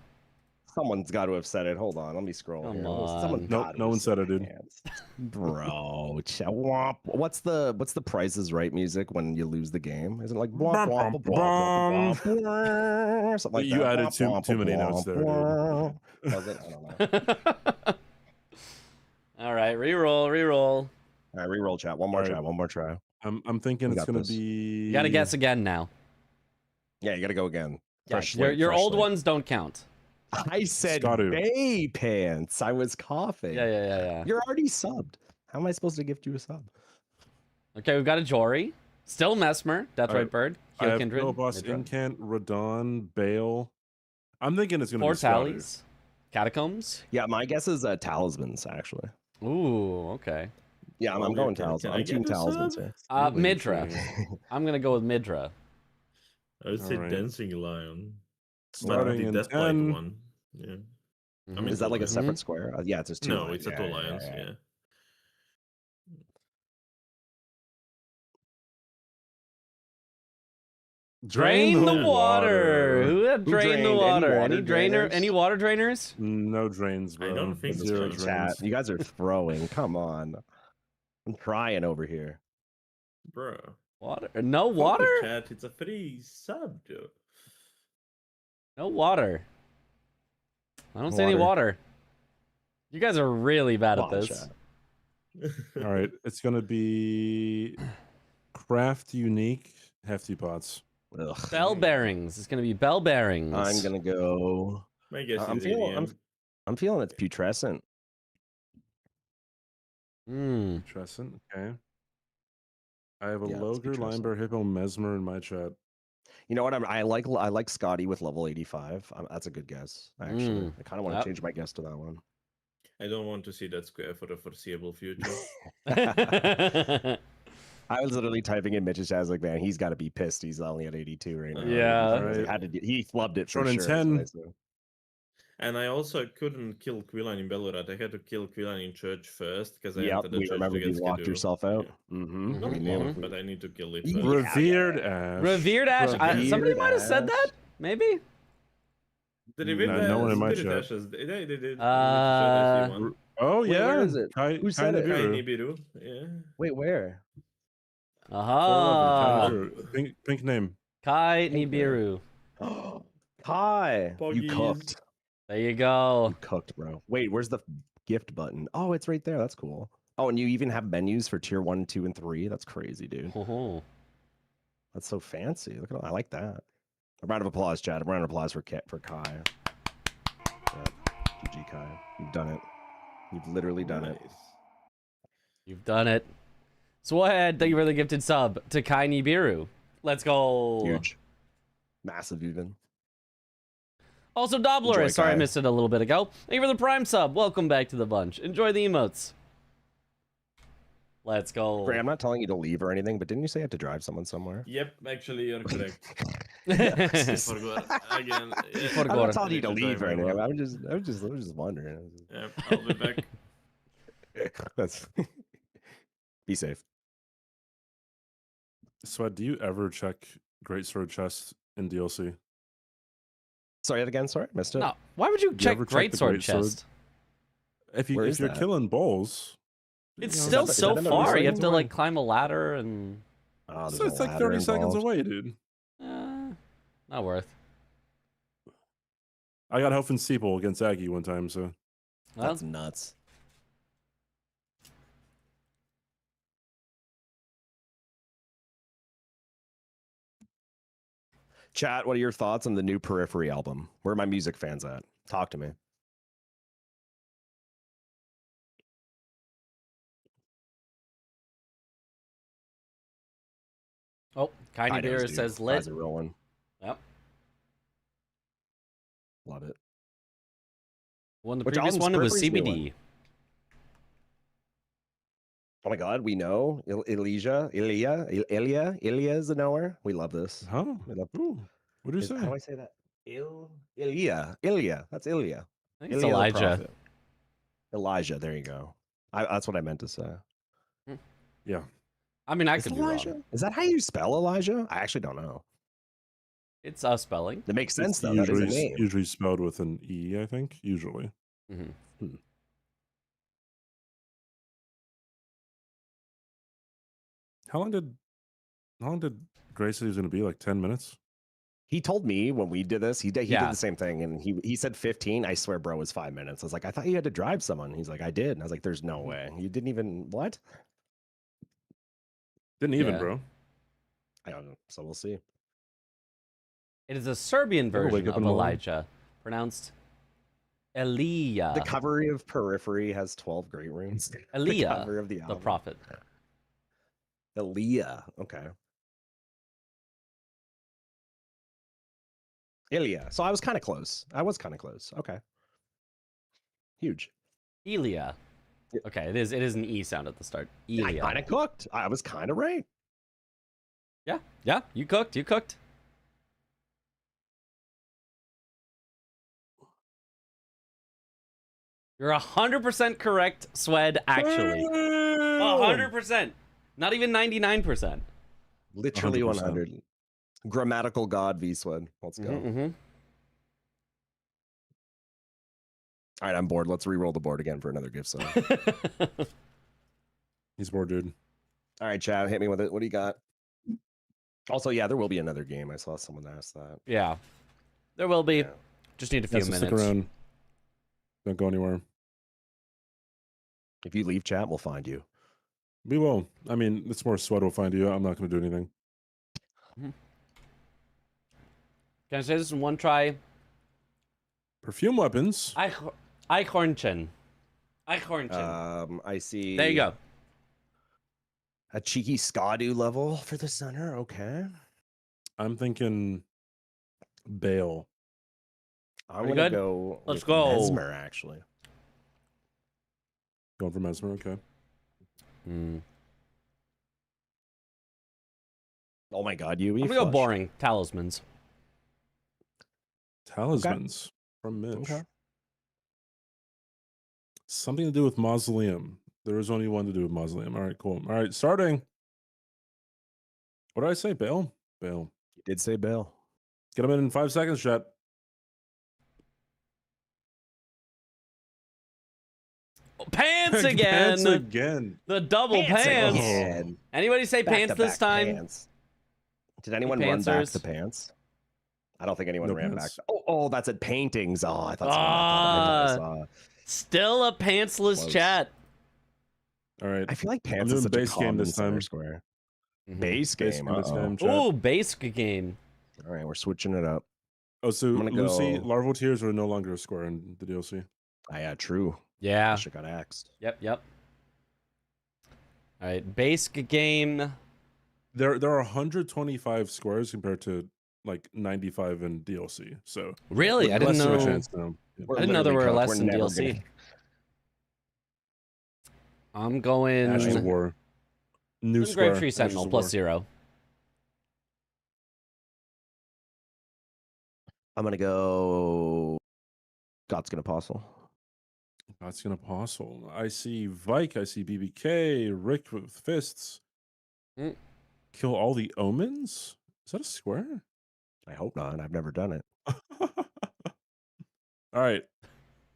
Someone's got to have said it. Hold on, let me scroll. Come here. on. Someone Nope, gotta no have one said it, the dude. pants. Bro, womp. What's the Price is Right music when you lose the game? Isn't it like womp, womp, womp, womp, womp, womp, something like You that? added Womp, too womp, many womp, notes there, dude. womp. Was it? I don't know. All right, reroll. All right, reroll chat. One more All right. try. One more try. I'm thinking We it's got gonna this. be. You gotta guess again now. Yeah, you got to go again. Yeah, Fresh your slate, your fresh old slate. ones don't count. I said Scottu. bay pants. I was coughing. Yeah. You're already subbed. How am I supposed to gift you a sub? Okay, we've got a Jory. Still Mesmer. That's All right, right. Bird. I Heal have Kindred. no boss, Hydra. Incant, Radon, Bale. I'm thinking it's gonna Four be Scottu. tallies. Catacombs. Yeah, my guess is talismans, actually. Ooh, okay. Yeah, I'm Oh, going can- talismans. can I I'm team get a talismans sub? here. Really Midra. interesting. I'm gonna go with Midra. I would say Alright. Dancing Lion. It's Starting like in the Deathlight 10. one. Yeah. I Mhm. mean, Is that like a Mhm. separate square? Yeah, it's just two. No, lines. it's a Yeah, two yeah, lions. yeah, yeah. Yeah. Drain the water. Who had Who drained the drained? Any water? water Any drainer? drainers? Any water drainers? No drains, bro. I don't think so. Zero Chat, drains. Chat, you guys are throwing. Come on. I'm trying over here. Bro. Water? No Focus water? Chat, it's a free sub, dude. No water. I don't see any water. You guys are really bad Come at on, this. chat. All right, it's gonna be craft unique hefty pots. Ugh. Bell bearings. It's gonna be bell bearings. I'm gonna go. My guess I'm is feeling. ADM. I'm feeling it's putrescent. Trescent. Okay. I have a Yeah, let's be Loger, Trescent. Linebear, Hippo, Mesmer in my chat. You know what? I like Scotty with level 85. That's a good guess. Actually, I kind of want to Yep. change my guess to that one. I don't want to see that square for the foreseeable future. I was literally typing in Mitch's chat. I was like, man, he's got to be pissed. He's only at 82 right now. Yeah. I was like, he flubbed it for Short in sure. is what I 10. said. And I also couldn't kill Quillan in Belurat. I had to kill Quillan in church first because I Yep, entered the we church remember to you get locked scheduled. yourself out. Yeah. Mm-hmm. Not We knew it. locked, but I need to kill it Yeah. first. Revered Ash. Revered Ash. Somebody Revered might have said that. Ash. Maybe. The No, Revered no one in my Spirit chat. Ashes, they did. Oh, Wait, yeah. where is it? Who said it? Nibiru. Nibiru. Yeah. Wait, where? Aha. Kai Nibiru. Pink name. Kai Nibiru. Kai, you Poggies. cooked. There you go. You cooked, bro. Wait, where's the gift button? Oh, it's right there. That's cool. Oh, and you even have menus for tier 1, 2, and 3. That's crazy, dude. Oh. That's so fancy. Look at all, I like that. A round of applause, Chad. A round of applause for Kai. Yeah. GG, Kai. You've done it. You've literally done it. You've done it. Swed, thank you for the gifted sub to Kai Nibiru. Let's go. Huge. Massive, even. Also, Dobbler, Enjoy, sorry I Kai. missed it a little bit ago. Thank you for the Prime sub. Welcome back to the bunch. Enjoy the emotes. Let's go. Gray, I'm not telling you to leave or anything, but didn't you say you had to drive someone somewhere? Yep, actually, you're correct. I Forgot again. I'm forgot. not telling you to I need to leave drive or my anything. mom. I was just wondering. Yep, I'll be back. That's be safe. Sweat, do you ever check Great Sword chest in DLC? Sorry, again. Sorry, missed it. No, why would you check ever check Great the Sword Great Sword? chest? If Where is you're that? killing bulls, It's you know, still is so that the far. You have recycling to away. like climb a ladder and Oh, So there's it's a like ladder 30 seconds involved. away, dude. not worth. I got Hofen Steeple against Aggie one time, so Well, That's nuts. Chat, what are your thoughts on the new Periphery album? Where are my music fans at? Talk to me. oh, Kai I Nibiru do. says Kai's lit. a real one. Yep. Love it. Well, the Which previous album's one it was Periphery's new CBD. Oh my God, we know Ilya is a knower. We love this. huh? We love. Ooh, what do you How say? do I say that? Ilya. That's Ilya. I think it's Ilya the Elijah. Prophet. Elijah. There you go. That's what I meant to say. Yeah. I mean, I Is could it be Elijah? wrong. Is that how you spell Elijah? I actually don't know. It's a spelling. It makes sense It's though. That is a usually, name. usually spelled with an E, I think. Usually. Mm-hmm. How long did Grace say he was going to be? Like 10 minutes? He told me when we did this, he did Yeah. the same thing, and he said 15. I swear, bro, it was 5 minutes. I was like, I thought you had to drive someone. He's like, I did. And I was like, there's no way. You didn't even what? Didn't even, Yeah. bro. I don't know. So we'll see. It is a Serbian Never wake version up of in the morning. Elijah, pronounced Elia, The cover of Periphery has 12 great runes. The Elia, cover of the the album. prophet. Elia. Okay. Ilya. So I was kind of close. Okay. Huge. Elia. Yeah. Okay, it is an E sound at the start. I Elia. kind of cooked. I was kind of right. Yeah, you cooked. You're 100% correct, Swed, actually. 100%. Not even 99%. Literally 100%. 100. Grammatical god V-Swed. Let's go. Mm-hmm. All right, I'm bored. Let's re-roll the board again for another gift song. He's bored, dude. All right, Chad, hit me with it. What do you got? Also, yeah, there will be another game. I saw someone ask that. Yeah. There will be. Yeah. Just need a few Yeah, so minutes. stick around. Don't go anywhere. If you leave chat, we'll find you. We will. I mean, it's more Sweat will find you. I'm not going to do anything. Can I say this in one try? Perfume weapons. Eichhornchen. Eichhornchen. I see. There you go. A cheeky Skadu level for the center. Okay. I'm thinking Bale. I'm you gonna good? go. Let's with go. Mesmer, actually. Going for Mesmer. Okay. Oh my God, you. I'm gonna go boring. Talismans. Talismans from Mitch. Okay. Something to do with Mausoleum. There is only one to do with Mausoleum. All right, cool. All right, starting. What did I say? Bale? Bale. You did say Bale. Get him in 5 seconds, chat. Pants again. Pants again. The double pants. again. Anybody say pants this Back-to-back time? pants. Did anyone run back Pantsers? the pants? I don't think anyone No ran pants. back. Oh, that's at paintings. Oh, I thought someone I saw. Still a pantsless Close. chat. All right. I feel like I'm pants doing is such a base game common this center time. square. Mhm. Base game. This time, chat. Ooh, base game. All right, we're switching it up. Oh, so I'm gonna Lucy, go- larval tears are no longer a square in the DLC. Yeah, true. Yeah. I should got axed. Yep. All right, base game. There are 125 squares compared to like 95 in DLC. So Really? I didn't less of a know. chance now. Yeah. We're I didn't know there were literally cooked. less We're in never DLC. gonna- I'm going. Ashes of War. New square. Grapetree Ashes Sentinel of plus War. 0. I'm gonna go. God's gonna apostle. That's an apostle. I see Vike. I see BBK. Rick with fists. Mm. Kill all the omens? Is that a square? I hope not. I've never done it. All right.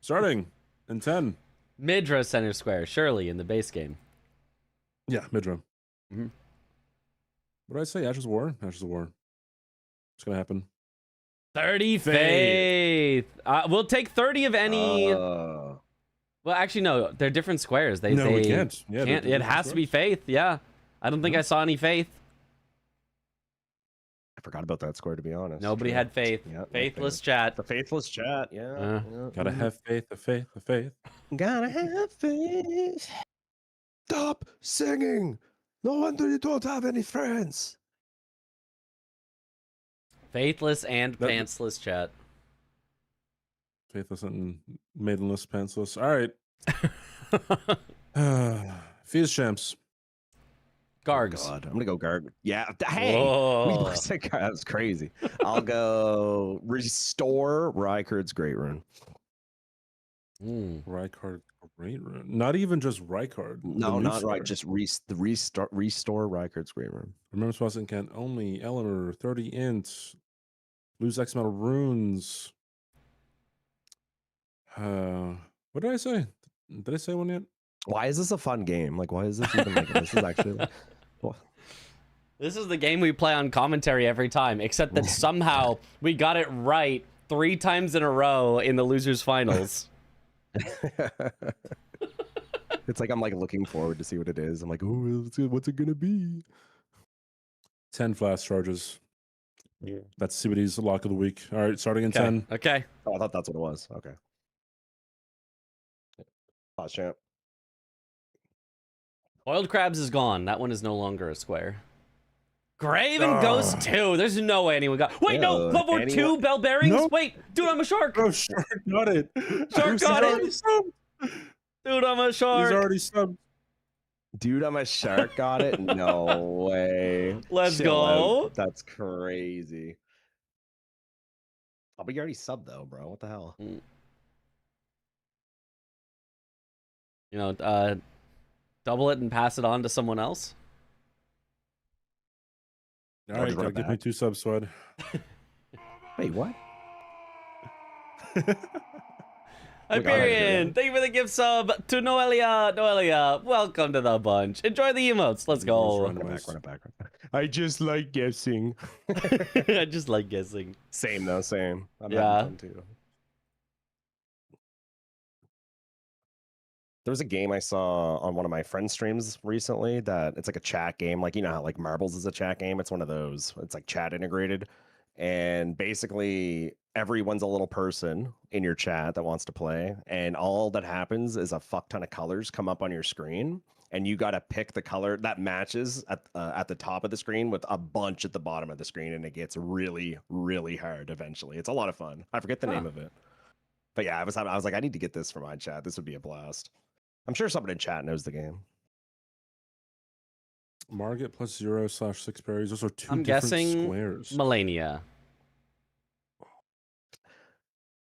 Starting in 10. Midra center square, surely in the base game. Yeah, mid-row. Mhm. What did I say? Ashes of War? Ashes of War. What's going to happen? 30 faith. We'll take 30 of any. Well, actually, no. They're different squares. No, we can't. Yeah, they're It different has to be squares. faith. Yeah. I don't think I saw any faith. I forgot about that square, to be honest. Nobody True. had faith. Yeah, no Faithless faith. chat. The faithless chat. Yeah. yeah. Gotta have faith, the faith, the faith. Gotta have faith. Stop singing. No wonder you don't have any friends. Faithless and That- pantsless chat. Faithless and maidenless, pantsless. All right. Fuse champs. Gargs. Oh God, I'm gonna go Garg. Yeah. Hey, we Whoa. both said Garg. That was crazy. I'll go restore Rykard's Great Rune. Rykard Great Rune. Not even just Rykard. No, not right. Just restore Rykard's Great Rune. Remember spots and can only Eleanor 30 int. Lose X amount of runes. What did I say? Did I say one yet? Why is this a fun game? Like, why is this even like this is actually like, well, This is the game we play on commentary every time, except that somehow we got it right 3 times in a row in the losers finals. it's like I'm like looking forward to see what it is. I'm like, oh, what's it gonna be? 10 flash charges. Yeah. That's CBD's lock of the week. All right, starting in 10. Okay. Oh, I thought that's what it was. Okay. Pause champ. Boiled crabs is gone. That one is no longer a square. Graven Ghost 2. There's no way anyone got. Wait, no. Level 2 bell bearings. Nope. Wait, dude, I'm a shark. Oh, shark got it. Shark got it. Dude, I'm a shark. He's already subbed. Dude, I'm a shark. Got it? No way. Let's Chill go. out. That's crazy. Oh, but you already subbed though, bro. What the hell? You know, double it and pass it on to someone else. All right, gotta give me 2 subs, Swed. Wait, what? Hyperion, thank you for the gift sub to Noelia. Noelia, welcome to the bunch. Enjoy the emotes. Let's go. Run it back. I just like guessing. I just like guessing. Same though, same. I'm Yeah. having fun too. There was a game I saw on one of my friends' streams recently that it's like a chat game. Like, you know how like Marbles is a chat game? It's one of those. It's like chat integrated. and basically everyone's a little person in your chat that wants to play, and all that happens is a fuck ton of colors come up on your screen, and you got to pick the color that matches at the top of the screen with a bunch at the bottom of the screen, and it gets really, really hard eventually. It's a lot of fun. I forget the name of it, but yeah, I was like, I need to get this for my chat. This would be a blast. I'm sure someone in chat knows the game. Margit plus 0/6 berries. Those are two I'm different guessing squares. Melania.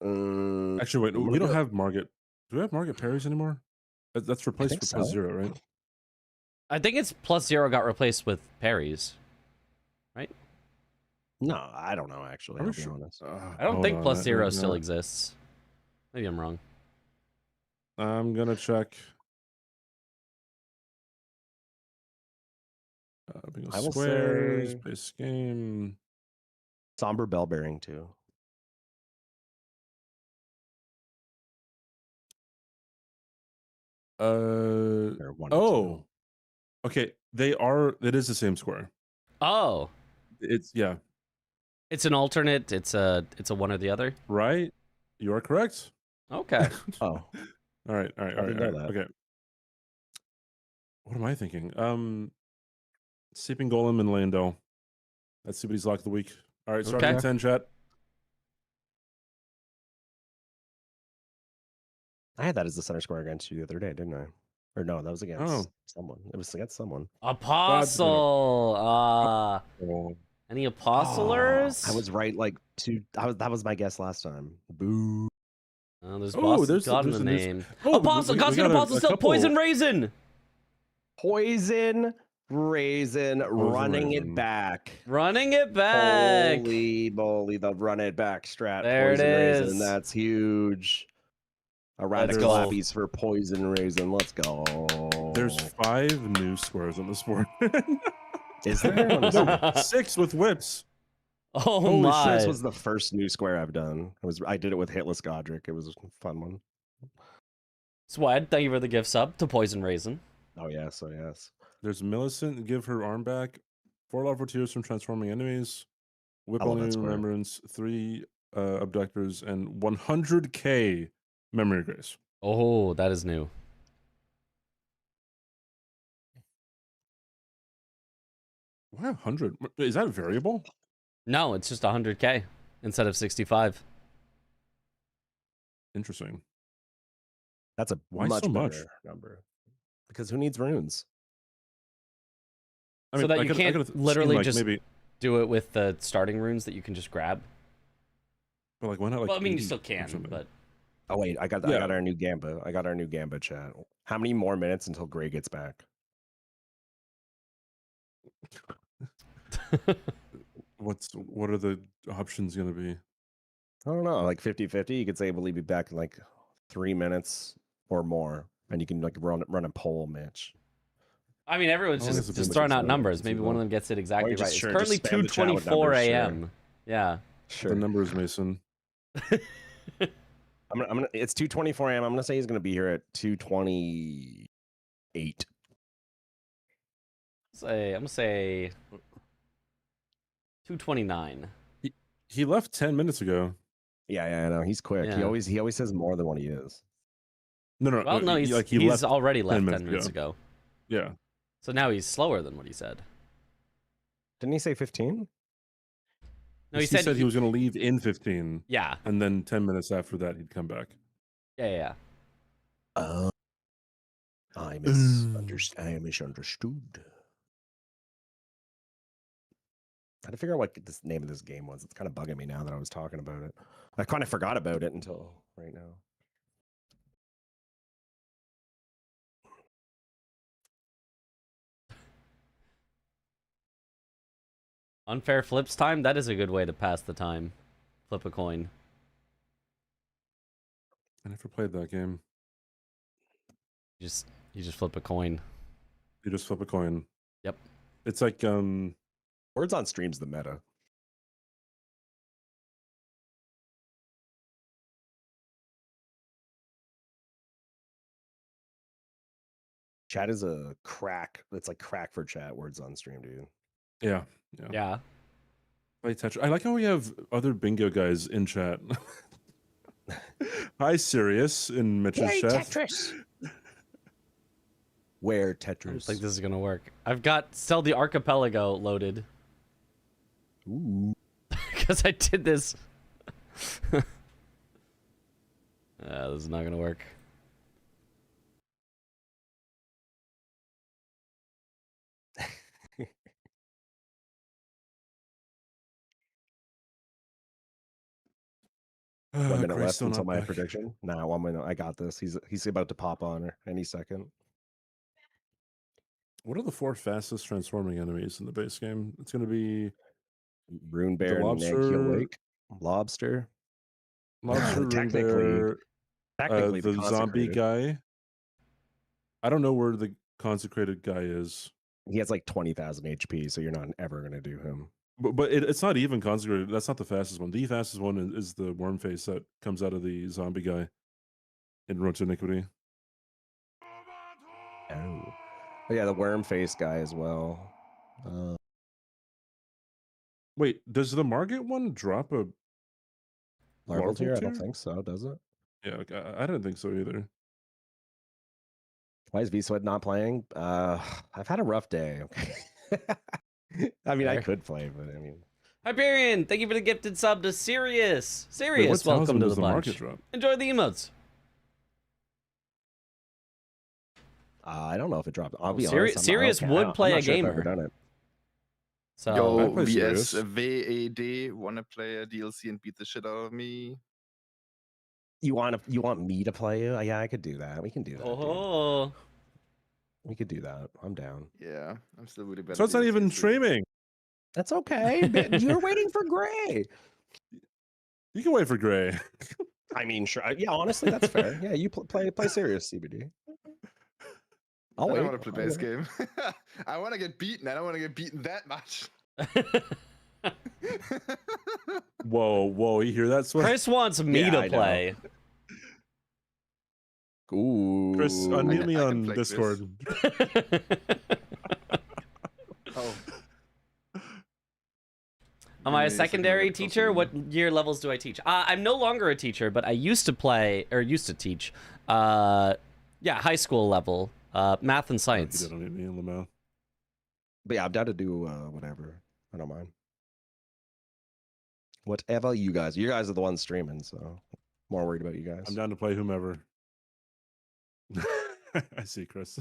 Actually, wait. We don't have Margit. Do we have Margit parries anymore? That's replaced with plus 0, right? I think it's plus 0 got replaced with parries, right? No, I don't know, actually. I'll be honest. I don't think plus 0 still exists. Maybe I'm wrong. I'm going to check. I will Squares, say base game. Somber Bell Bearing too. Oh. Okay, it is the same square. Oh. It's It's an alternate. It's a one or the other. Right? You are correct. Okay. Oh. All right. Okay. What am I thinking? Sleeping Golem and Lando. That's CBD's lock of the week. All right, starting at 10, chat. I had that as the center square against you the other day, didn't I? Or no, that was against someone. It was against someone. Apostle. Any apostlers? I was right, like that was my guess last time. Boo. Oh, there's God in the name. Apostle, Godspeed Apostle still Poison Raisin. Poison Raisin running it back. Running it back. Holy moly, the run it back strat. There Poison it is. Raisin, that's huge. A round of clappies for Poison Raisin. Let's go. There's 5 new squares on this board. Is there? No, 6 with whips. Oh Holy my! shit, this was the first new square I've done. I did it with Hitless Godric. It was a fun one. Swed, thank you for the gift sub to Poison Raisin. Oh yes, There's Millicent, give her arm back. 4 love for tears from transforming enemies. Whip only remembrance. 3 abductors and 100k memory grace. Oh, that is new. Why 100? Is that a variable? No, it's just 100k instead of 65. Interesting. That's a much better number. Because who needs runes? I mean, so that you can't literally just do it with the starting runes that you can just grab. But like, why not? Like, well, I mean, you still can, but. Oh wait, I got our new Gamba. I got our new Gamba chat. How many more minutes until Gray gets back? What are the options going to be? I don't know, like 50-50. You could say, will he be back in like 3 minutes or more? And you can like run a poll, Mitch. I mean, everyone's just throwing out numbers. Maybe one of them gets it exactly right. It's currently 2:24 a.m. Sure. Yeah. Sure. The numbers, Mason. I'm gonna. It's 2:24 a.m. I'm gonna say he's gonna be here at 2:28. I'm gonna say 2:29. He left 10 minutes ago. Yeah, I know. He's quick. Yeah. He always says more than what he is. No. Well, no, he's already left 10 minutes ago. Yeah. So now he's slower than what he said. Didn't he say 15? No, he said he was going to leave in 15. Yeah. And then 10 minutes after that, he'd come back. Yeah. I misunderstood. I had to figure out what the name of this game was. It's kind of bugging me now that I was talking about it. I kind of forgot about it until right now. Unfair flips time? That is a good way to pass the time. Flip a coin. I never played that game. You just flip a coin. You just flip a coin. Yep. It's like Words on Stream's the meta. Chat is a crack. It's like crack for chat. Words on Stream, dude. Yeah. Yeah. Play Tetris. I like how we have other bingo guys in chat. Hi, Sirius in Mitch's Play chat. Tetris. Where I don't Tetris? think this is gonna work. I've got Sell the Archipelago loaded. Ooh. Because I did this. This is not gonna work. One minute Christ, left still until not my back. prediction. Nah, 1 minute. I got this. He's about to pop on her any second. What are the 4 fastest transforming enemies in the base game? It's going to be Rune the Bear, lobster, Nagheel Lake, Lobster. Rune Technically, Bear, technically the zombie consecrated. guy. I don't know where the consecrated guy is. He has like 20,000 HP, so you're not ever gonna do him. But it's not even consecrated. That's not the fastest one. The fastest one is the worm face that comes out of the zombie guy in Road to Iniquity. Oh. But yeah, the worm face guy as well. Wait, does the Margit one drop a Marvel tier? I tier? don't think so, does it? Yeah, I didn't think so either. Why is V-Sweat not playing? I've had a rough day. I mean, I Fair. could play, but I mean, Hyperion, thank you for the gifted sub to Sirius. Wait, Sirius, what welcome talisman to does the the bunch. Margit drop? Enjoy the emotes. I don't know if it dropped. I'll Oh, be Siri- honest. Sirius would play I'm a not sure if I've ever gamer. done it. So I'd Yo, play VS Sirius. VAD, wanna play a DLC and beat the shit out of me? You want me to play you? Yeah, I could do that. We can do that. dude. oh, We could do that. I'm down. Yeah, I'm still really bad. So at it's not even DLCs, dude. streaming. That's okay. but You're waiting for Gray. You can wait for Gray. I mean, sure. Yeah, honestly, that's fair. Yeah, you play Serious CBD. I'll I wait. don't want to play I'll base wait. game. I want to get beaten. I don't want to get beaten that much. Whoa, you hear that, Sweat? Chris wants me Yeah, to I know. play. Ooh. Chris, unmute me I can on flex this. Discord. Oh, Am I a Give me a second, I secondary gotta close teacher? the What year levels do I teach? I'm no longer a teacher, but I used to play or used to teach. Yeah, high school level, math and You science. did unmute me in Lamau. But yeah, I'm down to do whatever. I don't mind. Whatever you guys are the ones streaming, so more worried about you guys. I'm down to play whomever. I see, Chris.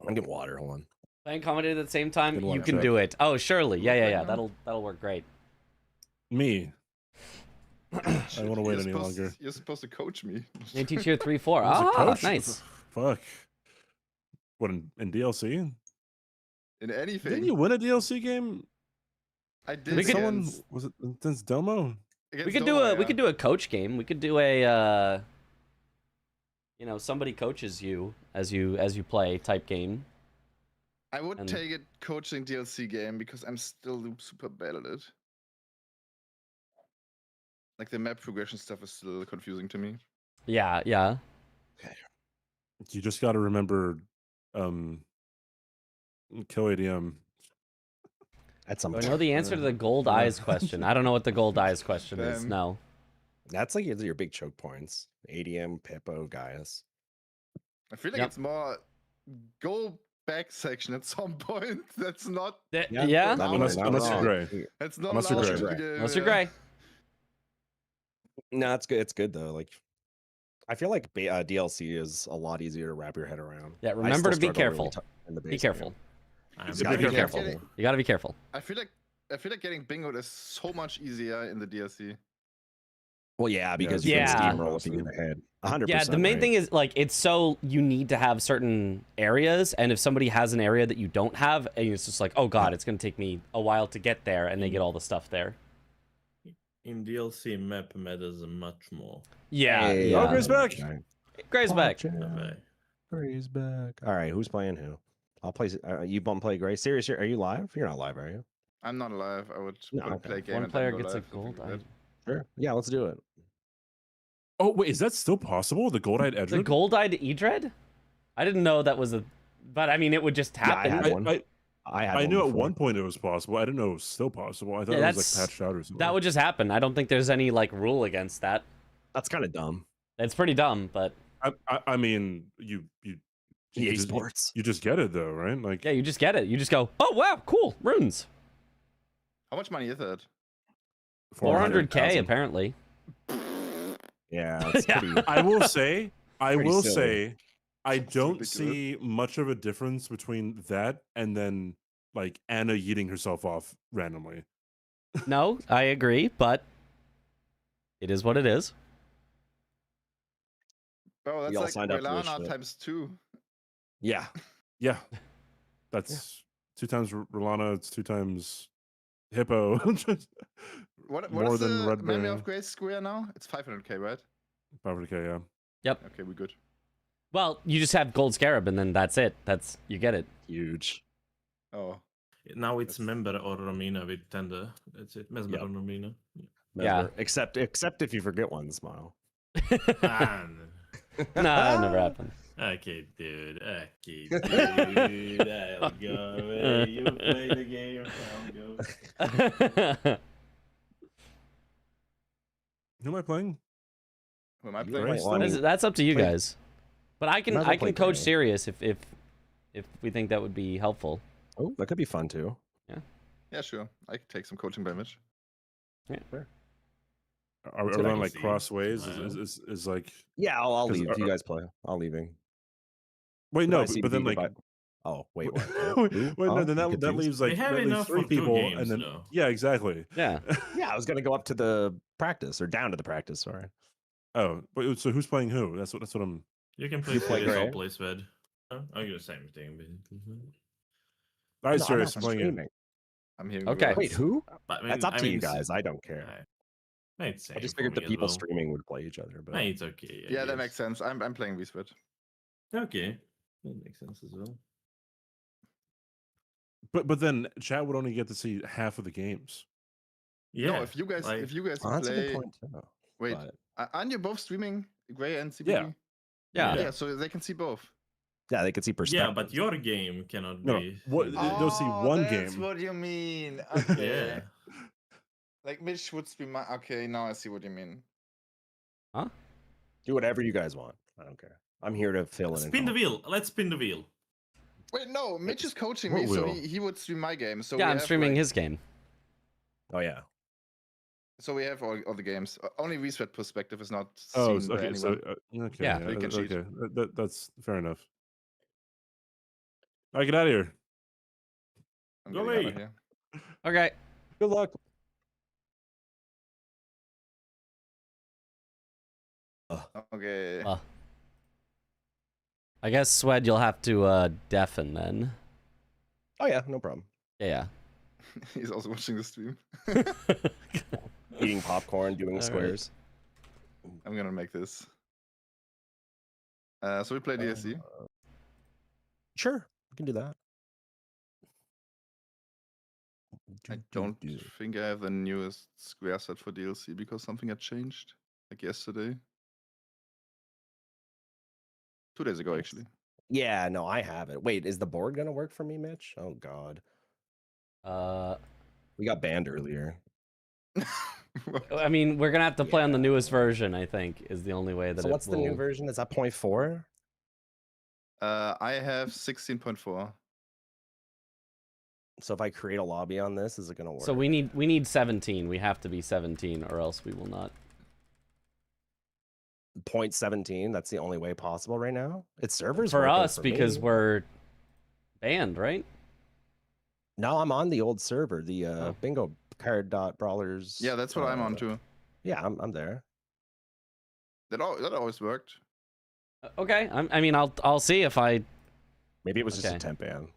I'm getting water. Hold on. Playing comedy at the same time, Good you one, can Chuck. do it. Oh, surely. Yeah. right now. That'll work great. Me. I don't want to wait you're any supposed- longer. You're supposed to coach me. They teach you 3-4. Who's the Ah, coach? nice. Fuck. What, in DLC? In Didn't anything. you win a DLC game? I did. We could- Someone, was it since Domo? We could do a coach game. We could do a somebody coaches you as you play type game. I would and- take a coaching DLC game because I'm still super bad at it. Like the map progression stuff is still confusing to me. Yeah. You just got to remember, kill ADM. At some Do I point. know the answer to the gold eyes question? I don't know what the gold eyes question is. Damn. No. That's like your big choke points. ADM, Pippo, Gaius. I feel like Yep. it's more go back section at some point. That's not. Yeah. I mean, Unless not you're wrong. Gray. That's not Unless you're allowed Gray. in the game, Unless you're yeah. gray. No, it's good. It's good though. Like, I feel like DLC is a lot easier to wrap your head around. Yeah, I remember still to be struggle really careful. in the Be base careful. game. Be gotta be careful. Getting- You gotta be careful. I feel like getting bingoed is so much easier in the DLC. Well, yeah, because Yeah. you can Yeah. steamroll if you get ahead. 100%. Yeah, the main right? thing is like it's so you need to have certain areas, and if somebody has an area that you don't have, and it's just like, oh god, it's gonna take me a while to get there, and they get all the stuff there. In DLC, map matters much more. Yeah, Hey, yeah. Oh, Gray's back. Gray's back. Okay. Gray's back. All right, who's playing who? I'll play. You bump play Gray. Serious? Are you live? You're not live, are you? I'm not alive. I would No, wanna okay. play a game. One and then player go gets a live, something gold like eye. that. Sure. Yeah, let's do it. Oh, wait, is that still possible? The gold-eyed Edred? The gold-eyed Edred? I didn't know that was a But I mean, it would just Yeah, I happen. had one. I had I one knew at before. one point it was possible. I didn't know it was still possible. I thought Yeah, it was like patched out or something. That would just happen. I don't think there's any like rule against that. That's kind of dumb. It's pretty dumb, but I mean, you EA just, Sports. you just get it though, right? Like yeah, you just get it. You just go, oh wow, cool, runes. How much money is that? 400K apparently. Yeah, it's Yeah. pretty. I will say, I Pretty will silly. say, I It's don't ridiculous. see much of a difference between that and then like Anna yeeting herself off randomly. No, I agree, but it is what it is. Bro, We that's all like signed up for this Relana shit. times 2. Yeah. Yeah, that's 2 times Rolana. It's 2 times Hippo. What More is than the Red memory Bear. of Grace Square now? It's 500k, right? 500K, yeah. Okay, we're good. Well, you just have gold scarab, and then that's it. That's you get it. Huge. Oh. Now it's Member or Romina with Tender. That's it. Mesmer Yep. or Romina. Yeah. Except if you forget one, Smile. Ah, No, that never happened. okay, dude. Okay, dude. I'll go away. You play the game. I'll go. Who am I playing? Who am I You playing? might with? want- That's up to you Play- guys. But I Might can as well I can play coach Gray. serious if we think that would be helpful. Oh, that could be fun too. Yeah, sure. I could take some coaching damage. Are That's we what I on can like see. crossways? Smile. Is like Yeah, I'll 'Cause leave. You guys play. I'll leaving. wait, But no, I see but then Vega like Oh, wait, what? wait, Who? no, Huh? then I'm that confused. leaves We like have that leaves enough 3 for 2 people, games, and then though. yeah, exactly. Yeah. Yeah, I was gonna go up to the practice or down to the practice. Sorry. Oh, but so who's playing who? That's what I'm. You can play You play Serious, I'll Gray? play Sved. I'll do the same thing. Basically. All right, No, I'm serious not playing it. streaming. I'm hearing Okay. words. Wait, who? But, That's up to you guys. I don't care. Right. I just figured the people streaming would play each other, but It's okay. I Yeah, that guess. makes sense. I'm playing V-Split. Okay, that makes sense as well. But then chat would only get to see half of the games. Yeah. No, if you guys like- oh, that's a good play, point too. wait, But, aren't you both streaming Gray and CBD? Yeah. Yeah. Yeah, so they can see both. yeah, they could see perspective. Yeah, but your game cannot No, be. what- they'll see one that's game. what you mean. Yeah. Okay. Like Mitch would stream my. Okay, now I see what you mean. do whatever you guys want. I don't care. I'm here to fill in. Spin the wheel. Let's spin the wheel. Wait, no, Mitch is coaching What me, so will? he would stream my game. So Yeah, we I'm have, streaming like- his game. Oh yeah. So we have all the games. Only V-Split perspective is not Oh, seen by okay. So anyone. okay, Yeah. yeah, You can cheat. okay. That's fair enough. All right, get out of here. I'm Go getting out of away. here. Okay. Good luck. Okay. I guess Swed, you'll have to deafen then. Oh yeah, no problem. Yeah. He's also watching the stream. Eating popcorn, doing All right. squares. I'm gonna make this. So we play DSC. Sure, we can do that. I don't think I have the newest square set for DLC because something had changed, like yesterday. 2 days ago, actually. Yeah, no, I have it. Wait, is the board gonna work for me, Mitch? Oh God, we got banned earlier. I mean, we're gonna have to play on the newest version. I think is the only way that. So what's the new will- version? Is that 0.4? I have 16.4. So if I create a lobby on this, is it gonna work? So we need 17. We have to be 17, or else we will not. 0.17. That's the only way possible right now. It's servers For working us, for because me. we're banned, right? No, I'm on the old server, the Oh. bingo card dot brawlers. Yeah, that's what I'm on too. Yeah, I'm there. That always worked. Okay. I mean, I'll see if I. Maybe it was just Okay. a temp ban.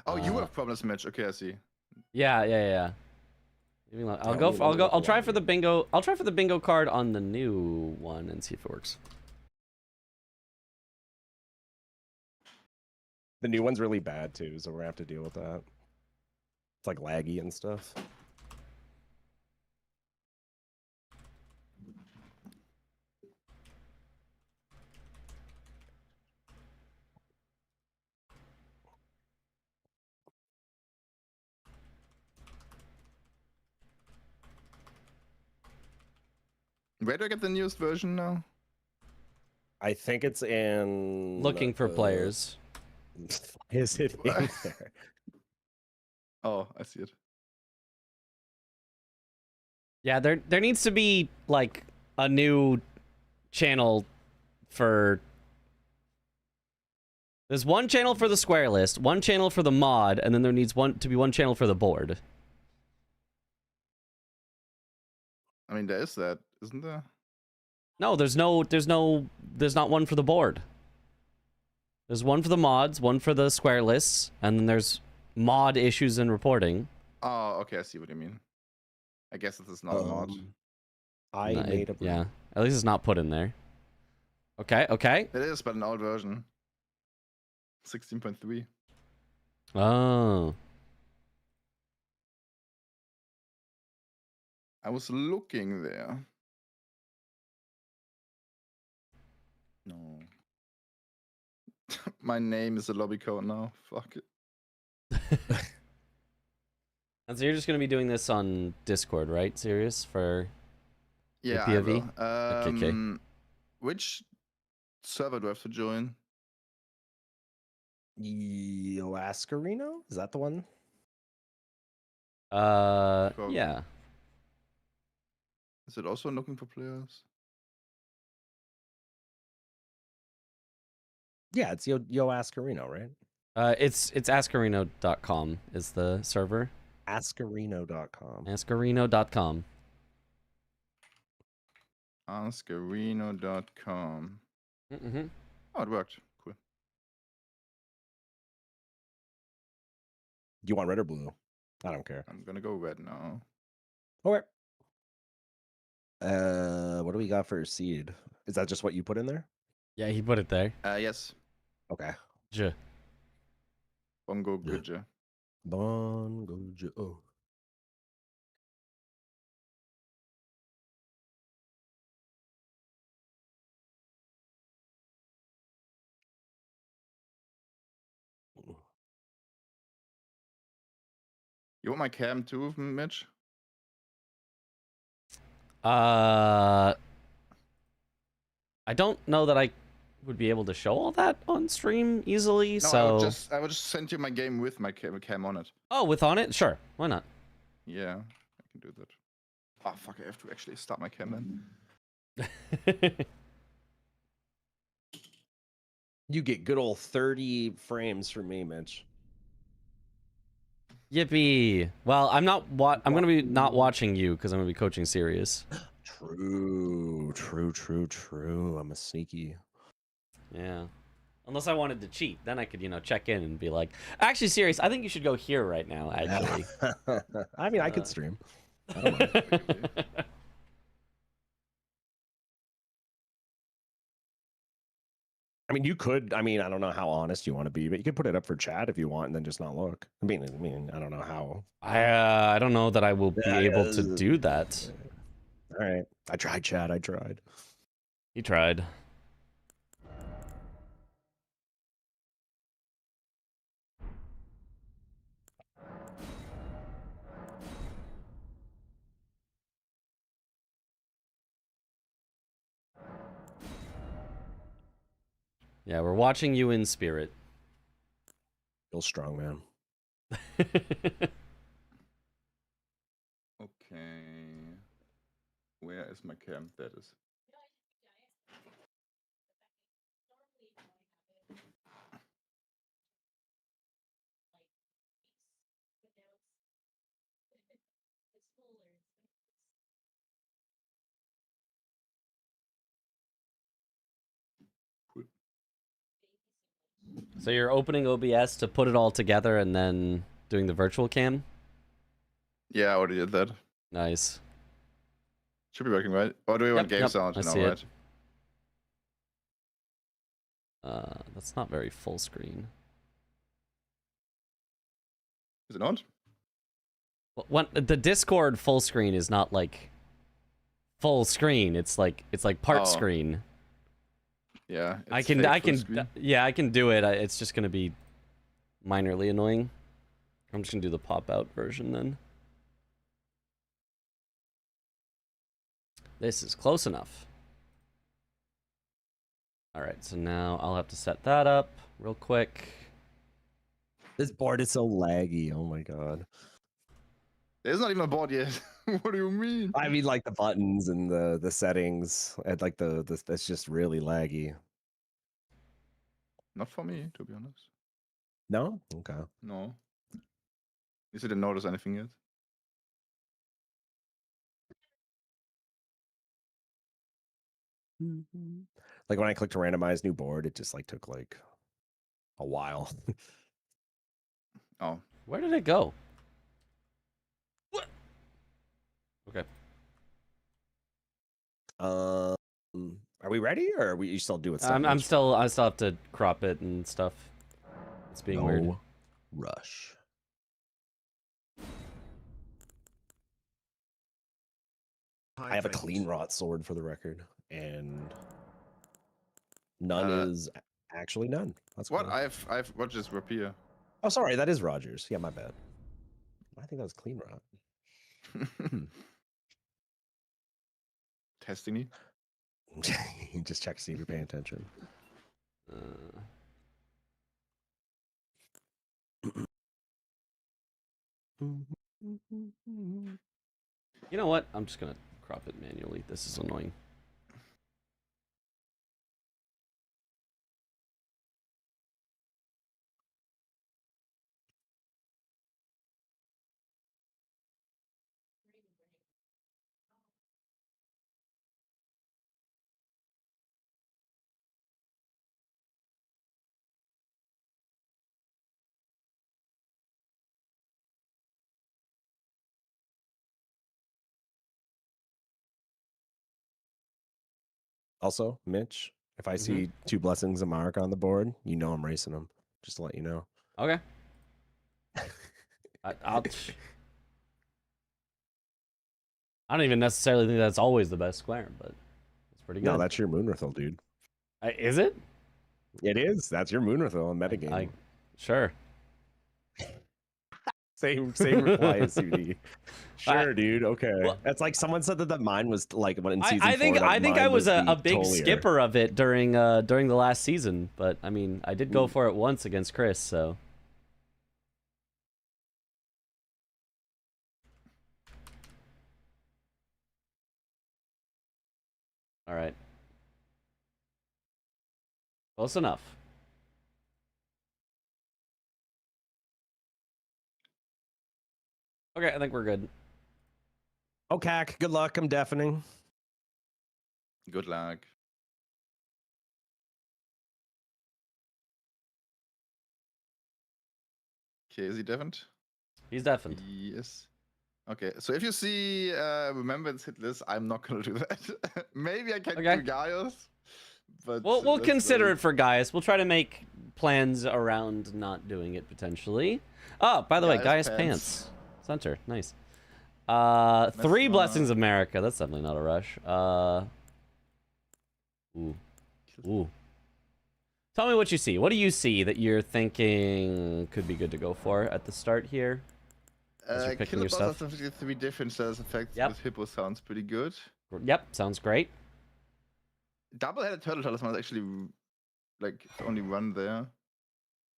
Oh, you Uh, have problems, Mitch. Okay, I see. Yeah. Maybe not. I'll Tell go. me For, I'll when go. to I'll try log for the bingo. I'll try for the bingo card on the new one and see if it works. The new one's really bad too, so we're gonna have to deal with that. It's like laggy and stuff. where do I get the newest version now? I think it's in Looking for players. Is it in there? Oh, I see it. Yeah, there needs to be like a new channel for. There's one channel for the square list, one channel for the mod, and then there needs to be one channel for the board. I mean, there is that, isn't there? No, there's not one for the board. There's one for the mods, one for the square lists, and then there's mod issues and reporting. Oh, okay, I see what you mean. I guess this is not a mod. I made a yeah. At least it's not put in there. Okay, okay. It is, but an old version. 16.3. Oh. I was looking there. No. My name is a lobby code now. Fuck it. And so you're just gonna be doing this on Discord, right? Serious for Yeah, your I POV? will. Okay. Which server do I have to join? Ascarino? Is that the one? Yeah. Is it also looking for players? Yeah, it's Yo Ascarino, right? It's ascarino.com is the server. Ascarino.com. Ascarino.com. Ascarino.com. Mm-hmm. Oh, it worked. Cool. You want red or blue? I don't care. I'm gonna go red now. Okay. What do we got for seed? Is that just what you put in there? Yeah, he put it there. Yes. Okay. J. Bongo Gudja. Bongo. Oh. You want my cam too, Mitch? I don't know that I would be able to show all that on stream easily. No, so I would just send you my game with my cam on it. Oh, with on it? Sure. Why not? Yeah, I can do that. Oh fuck! I have to actually start my cam then. You get good old 30 frames from me, Mitch. Yippee! Well, I'm gonna be not watching you because I'm gonna be coaching Sirius. True. I'm a sneaky. Yeah. Unless I wanted to cheat, then I could, check in and be like, actually, Sirius, I think you should go here right now. Actually, I mean, I could stream. I don't mind. I mean, you could. I mean, I don't know how honest you want to be, but you could put it up for chat if you want, and then just not look. I mean, I don't know how. I don't know that I will be able to do that. All right, I tried, chat. I tried. He tried. Yeah, we're watching you in spirit. Feel strong, man. Okay. Where is my cam? That is. So you're opening OBS to put it all together and then doing the virtual cam? Yeah, I already did that. Nice. Should be working, right? Or do we want game sound? I No, see right? it. That's not very full screen. Is it not? When the Discord full screen is not like full screen. It's like part screen. Yeah. I can do it. It's just gonna be minorly annoying. I'm just gonna do the pop out version then. This is close enough. All right, so now I'll have to set that up real quick. This board is so laggy. Oh my god. There's not even a board yet. What do you mean? I mean, like the buttons and the settings, and like the that's just really laggy. Not for me, to be honest. No. Okay. No. You didn't notice anything yet? Like when I clicked to randomize new board, it just like took like a while. Oh. Where did it go? What? Okay. Are we ready, or are we you still doing stuff? I still have to crop it and stuff. It's being weird. Rush. I have a clean rot sword for the record, and none is actually none. That's what cool. I've watched this rapier. Oh, sorry, that is Rogers. Yeah, my bad. I think that was clean rot. Testing you. Just check to see if you're paying attention. You know what? I'm just gonna crop it manually. This is annoying. Also, Mitch, if I see 2 blessings of Mark on the board, you know I'm racing them. Just to let you know. Okay. I don't even necessarily think that's always the best square, but it's pretty good. No, that's your Moonrithel, dude. Is it? It is. That's your Moonrithel in metagame. Sure. Same reply as CD. Sure, dude. Okay. Well, that's like someone said that mine was like when in season I think 4, I think I was a big Tolier. skipper of it during the last season, but I mean I did go for it once against Chris, so. All right. Close enough. Okay, I think we're good. Okay, good luck. I'm deafening. Good luck. Okay, is he deafened? He's deafened. Yes. Okay, so if you see Remembrance hit list, I'm not gonna do that. Maybe I can do Gaius, but we'll consider it for Gaius. We'll try to make plans around not doing it potentially. Oh, by the way, Gaius pants. Center, nice. 3 blessings of America. That's definitely not a rush. Ooh. Tell me what you see. What do you see that you're thinking could be good to go for at the start here? As you're picking your stuff. 3 different status effects with Hippo sounds pretty good. Yep, sounds great. Double-headed turtle talisman is actually like it's only run there.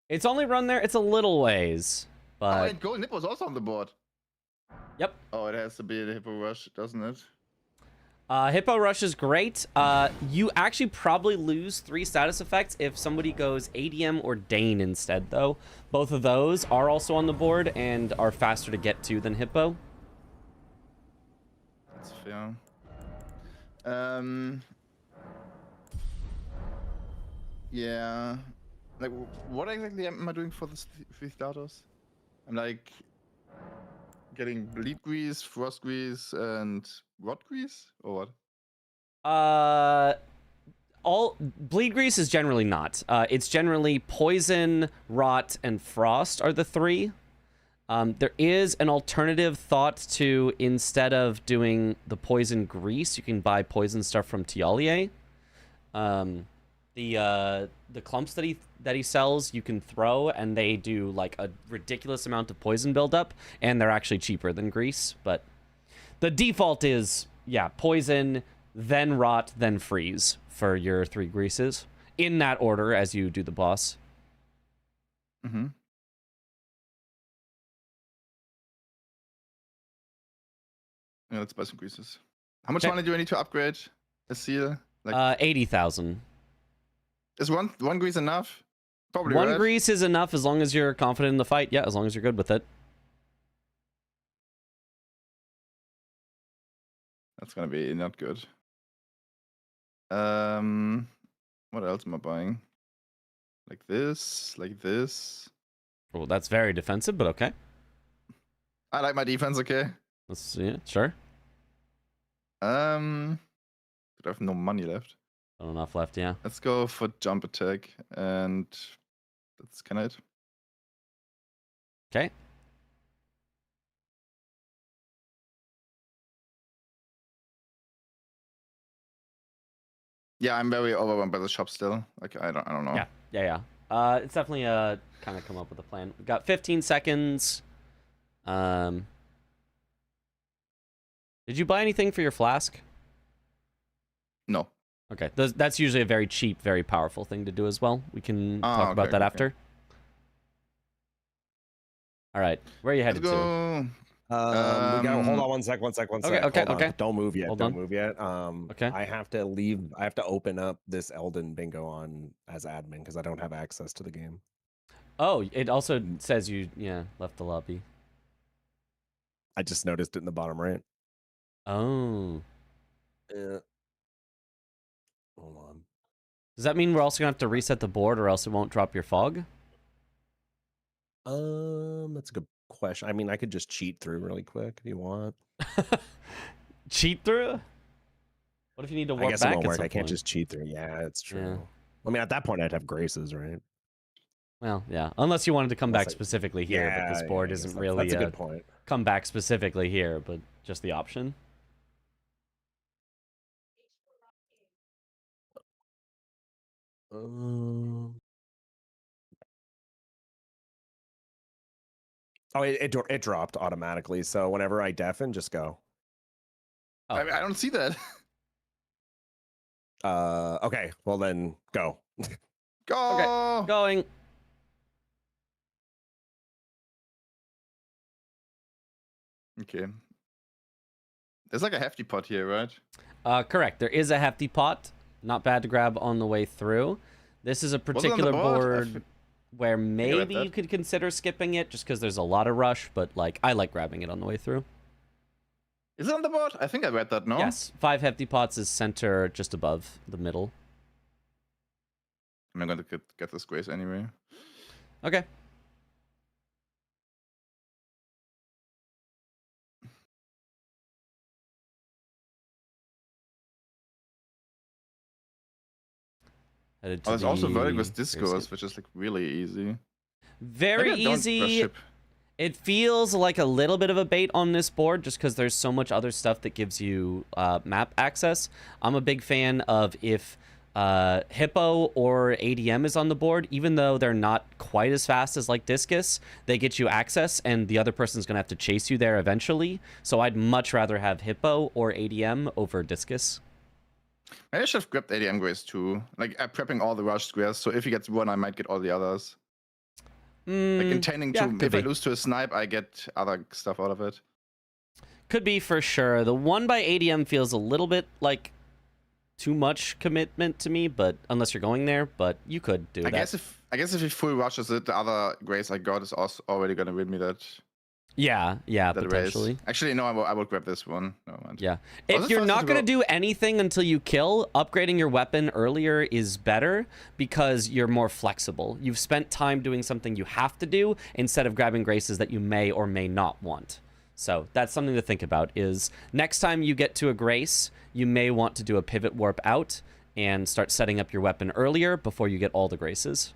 It's only run there. It's a little ways, but. Oh, and Golden Hippo is also on the board. Yep. Oh, it has to be the Hippo Rush, doesn't it? Hippo Rush is great. You actually probably lose 3 status effects if somebody goes ADM or Dane instead, though. Both of those are also on the board and are faster to get to than Hippo. That's fair. Yeah. Like, what exactly am I doing for the 3 starters? I'm like getting bleed grease, frost grease, and rot grease, or what? All bleed grease is generally not. It's generally poison, rot, and frost are the 3. There is an alternative thought to, instead of doing the poison grease, you can buy poison stuff from Tialier. The clumps that he sells you can throw, and they do like a ridiculous amount of poison buildup, and they're actually cheaper than grease. But the default is yeah, poison, then rot, then freeze for your 3 greases. In that order as you do the boss. Mm-hmm. Yeah, let's buy some greases. How much Okay. money do I need to upgrade a seal? Like 80,000. is one grease enough? Probably. One right? grease is enough as long as you're confident in the fight. Yeah, as long as you're good with it. That's gonna be not good. What else am I buying? Like this, like this. Well, that's very defensive, but okay. I like my defense. Okay. Let's see it. Sure. I have no money left. Not enough left, yeah. Let's go for jump attack, and that's kind of it. Okay. Yeah, I'm very overwhelmed by the shop still. Like I don't know. Yeah. It's definitely kind of come up with a plan. We've got 15 seconds. Did you buy anything for your flask? No. Okay, that's usually a very cheap, very powerful thing to do as well. We can talk about that after. All right, where are you headed to? We got hold on one sec. Okay. Hold on. Don't move yet. Hold Don't on. move yet. Okay. I have to leave. I have to open up this Elden bingo on as admin because I don't have access to the game. Oh, it also says you left the lobby. I just noticed it in the bottom right. Oh. Yeah. Hold on. Does that mean we're also gonna have to reset the board, or else it won't drop your fog? That's a good question. I mean, I could just cheat through really quick if you want. Cheat through? What if you need to warp I guess back it won't at work. some I can't point? just cheat through. Yeah, it's true. Yeah. I mean, at that point, I'd have graces, right? Well, yeah. Unless you wanted to come Unless back I- specifically here, but this Yeah, board I guess isn't that's really a good point. come back specifically here, but just the option. Oh, it dropped automatically. So whenever I deafen, just go. Oh. I don't see that. Okay. Well then, go. Go. Okay, going. Okay. There's like a hefty pot here, right? Correct. There is a hefty pot. Not bad to grab on the way through. This is a Was it on the particular board? board where maybe that. you could consider skipping it just because there's a lot of rush, but like I like grabbing it on the way through. Is it on the board? I think I read that. No. Yes, 5 hefty pots is center just above the middle. I'm gonna get this grace anyway. Okay. Headed to Oh, there's also the Vertigo's grace Discourse, skip. which is like really easy. Very Maybe I don't rush easy. ship. It feels like a little bit of a bait on this board just because there's so much other stuff that gives you map access. I'm a big fan of if Hippo or ADM is on the board, even though they're not quite as fast as like Discus, they get you access and the other person's going to have to chase you there eventually. So I'd much rather have Hippo or ADM over Discus. Maybe I should have grabbed ADM grace too. Like I'm prepping all the rush squares, so if he gets one, I might get all the others. Like intending yeah, to, could if I be. lose to a snipe, I get other stuff out of it. Could be for sure. The one by ADM feels a little bit like too much commitment to me, but unless you're going there, but you could do I that. guess if he full rushes it, the other grace I got is also already gonna win me that. Yeah, that potentially. race. Actually, no, I will grab this one. No, mind. Yeah. Was If it you're faster not to going to go- do anything until you kill, upgrading your weapon earlier is better because you're more flexible. You've spent time doing something you have to do instead of grabbing graces that you may or may not want. So that's something to think about is next time you get to a grace, you may want to do a pivot warp out and start setting up your weapon earlier before you get all the graces.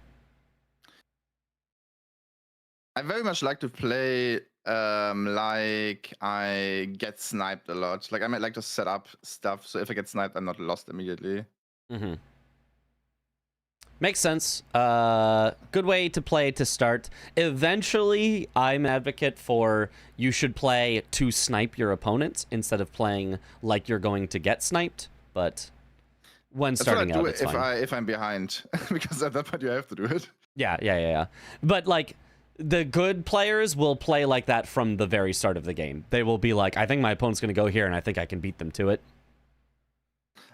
I very much like to play like I get sniped a lot. Like I might like to set up stuff so if I get sniped, I'm not lost immediately. Mm-hmm. Makes sense. Good way to play to start. Eventually, I'm an advocate for you should play to snipe your opponent instead of playing like you're going to get sniped. But when starting out, it's fine. If I'm behind, because at that point you have to do it. Yeah. But like, the good players will play like that from the very start of the game. They will be like, I think my opponent's going to go here, and I think I can beat them to it.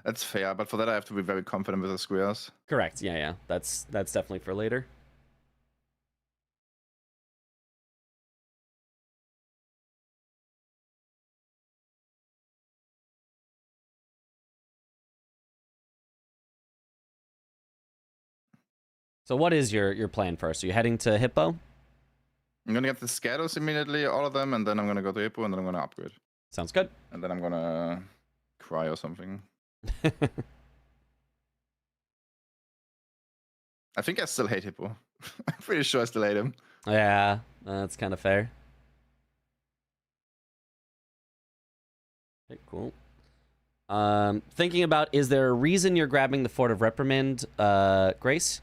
That's fair, but for that I have to be very confident with the squares. Correct. Yeah. That's definitely for later. So what is your plan first? Are you heading to Hippo? I'm gonna get the Scados immediately, all of them, and then I'm gonna go to Hippo, and then I'm gonna upgrade. Sounds good. And then I'm gonna cry or something. I think I still hate Hippo. I'm pretty sure I still hate him. Yeah, that's kind of fair. Okay, cool. Thinking about, is there a reason you're grabbing the Fort of Reprimand, Grace?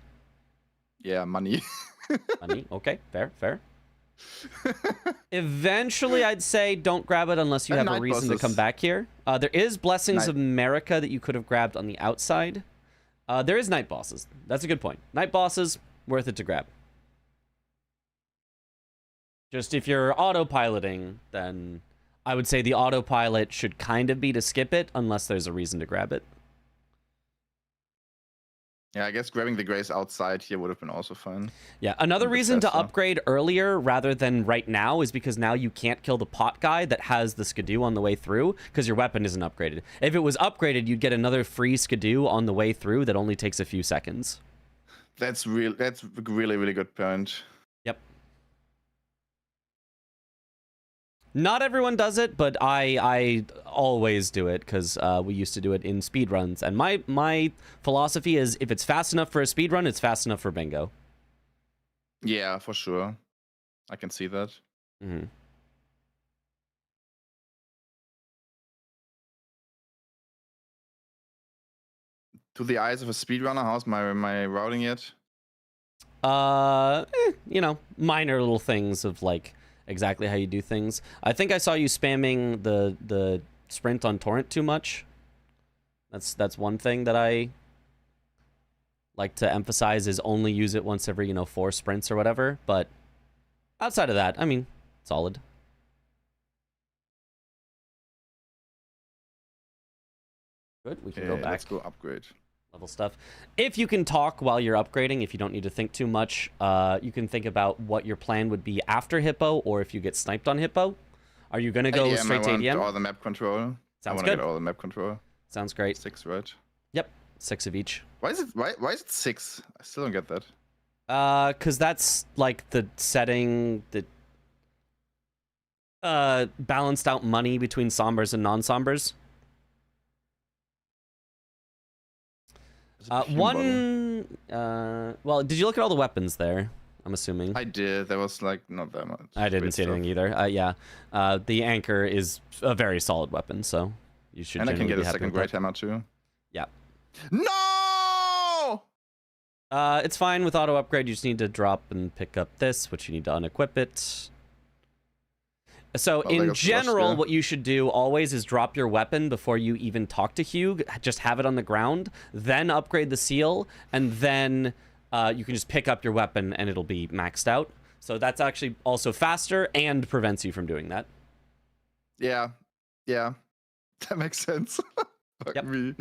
Yeah, money. Money, okay, fair. Eventually, I'd say don't grab it unless you have a reason to come back here. There is Blessings of America that you could have grabbed on the outside. There is Night Bosses. That's a good point. Night Bosses, worth it to grab. Just if you're autopiloting, then I would say the autopilot should kind of be to skip it unless there's a reason to grab it. Yeah, I guess grabbing the Grace outside here would have been also fine. Yeah, another reason to upgrade earlier rather than right now is because now you can't kill the pot guy that has the Skidoo on the way through because your weapon isn't upgraded. If it was upgraded, you'd get another free Skidoo on the way through that only takes a few seconds. That's really good point. Yep. Not everyone does it, but I always do it because we used to do it in speedruns. And my philosophy is if it's fast enough for a speedrun, it's fast enough for bingo. Yeah, for sure. I can see that. Mm-hmm. To the eyes of a speedrunner, how's my routing yet? You know, minor little things of like exactly how you do things. I think I saw you spamming the sprint on torrent too much. That's one thing that I like to emphasize is only use it once every, 4 sprints or whatever. But outside of that, I mean, solid. Good, we can go back. Let's go upgrade. Level stuff. If you can talk while you're upgrading, if you don't need to think too much, you can think about what your plan would be after Hippo, or if you get sniped on Hippo. Are you gonna go straight to ADM? All the map control. Sounds I good. Get all the map control. Sounds great. 6, right? Yep, 6 of each. Why is it 6? I still don't get that. Cause that's like the setting that balanced out money between sombers and non-sombers. Well, did you look at all the weapons there? I'm assuming. I did. There was like not that much. I didn't see anything either. Yeah. The anchor is a very solid weapon, so you should. And I can get a second second great hammer too. Yeah. No! It's fine with auto upgrade. You just need to drop and pick up this, which you need to unequip it. So in general, what you should do always is drop your weapon before you even talk to Hugh. Just have it on the ground, then upgrade the seal, and then you can just pick up your weapon and it'll be maxed out. So that's actually also faster and prevents you from doing that. Yeah. That makes sense. Fuck me.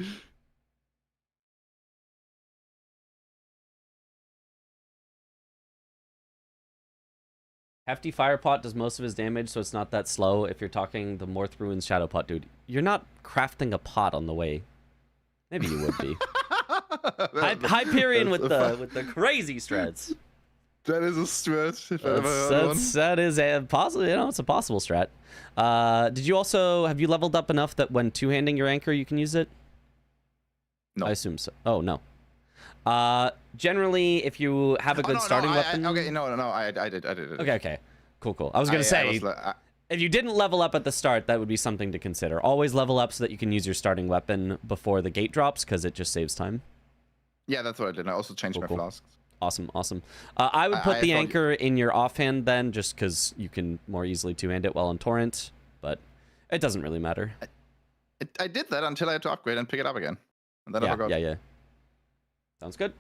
Hefty Fire Pot does most of his damage, so it's not that slow. If you're talking the Morth Ruins Shadow Pot, dude, you're not crafting a pot on the way. Maybe you would be. Hyperion with the crazy strats. That is a strat. That is a possible. It's a possible strat. Have you leveled up enough that when two-handing your anchor, you can use it? No. I assume so. Oh no. Generally, if you have a good starting weapon. I did. Okay. Cool. I was gonna say, if you didn't level up at the start, that would be something to consider. Always level up so that you can use your starting weapon before the gate drops, because it just saves time. Yeah, that's what I did. I also changed my Cool. flasks. Awesome, awesome. I would put I the thought anchor in your offhand then, just because you can more easily two-hand it while on torrent, but it doesn't really matter. I did that until I had to upgrade and pick it up again. And then I forgot. Yeah. Sounds good.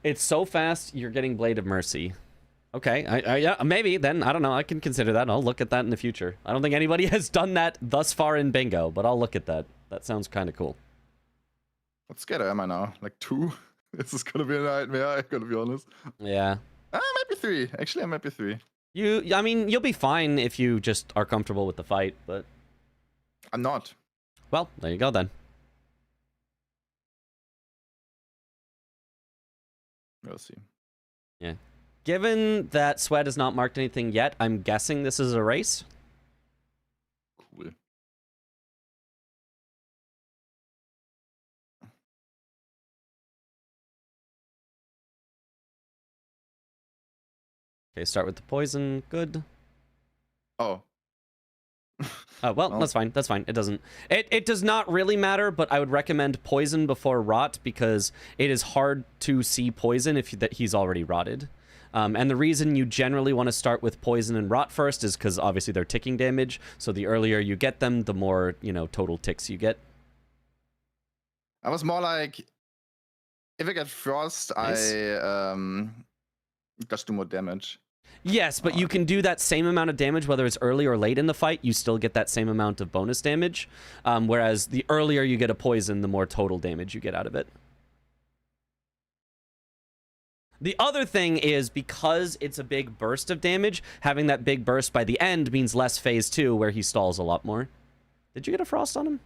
It's so fast, you're getting Blade of Mercy. Okay, yeah, maybe then. I don't know. I can consider that. I'll look at that in the future. I don't think anybody has done that thus far in bingo, but I'll look at that. That sounds kind of cool. What scatter am I now? Like 2? This is gonna be a nightmare, I gotta be honest. Yeah. Maybe 3. Actually, I might be 3. I mean, you'll be fine if you just are comfortable with the fight, but... I'm not. Well, there you go then. We'll see. Yeah. Given that Sweat has not marked anything yet, I'm guessing this is a race. Cool. Okay, start with the poison. Good. Oh. Well, that's fine. That's fine. It doesn't. It does not really matter, but I would recommend poison before rot because it is hard to see poison if that he's already rotted. And the reason you generally want to start with poison and rot first is because obviously they're ticking damage. So the earlier you get them, the more total ticks you get. I was more like, if I get frost, Nice. I just do more damage. Yes, but you can do that same amount of damage whether it's early or late in the fight. You still get that same amount of bonus damage. Whereas the earlier you get a poison, the more total damage you get out of it. The other thing is because it's a big burst of damage, having that big burst by the end means less phase 2 where he stalls a lot more. Did you get a frost on him?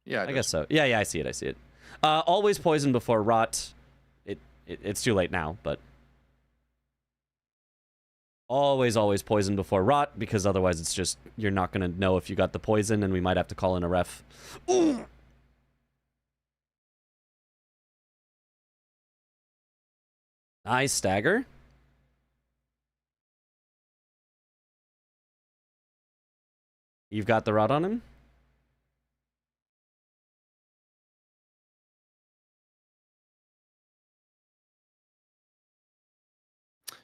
Yeah, I guess so. Yeah, I see it. Always poison before rot. It's too late now, but... Always poison before rot, because otherwise it's just, you're not going to know if you got the poison, and we might have to call in a ref. Ooh! Nice stagger. You've got the rot on him?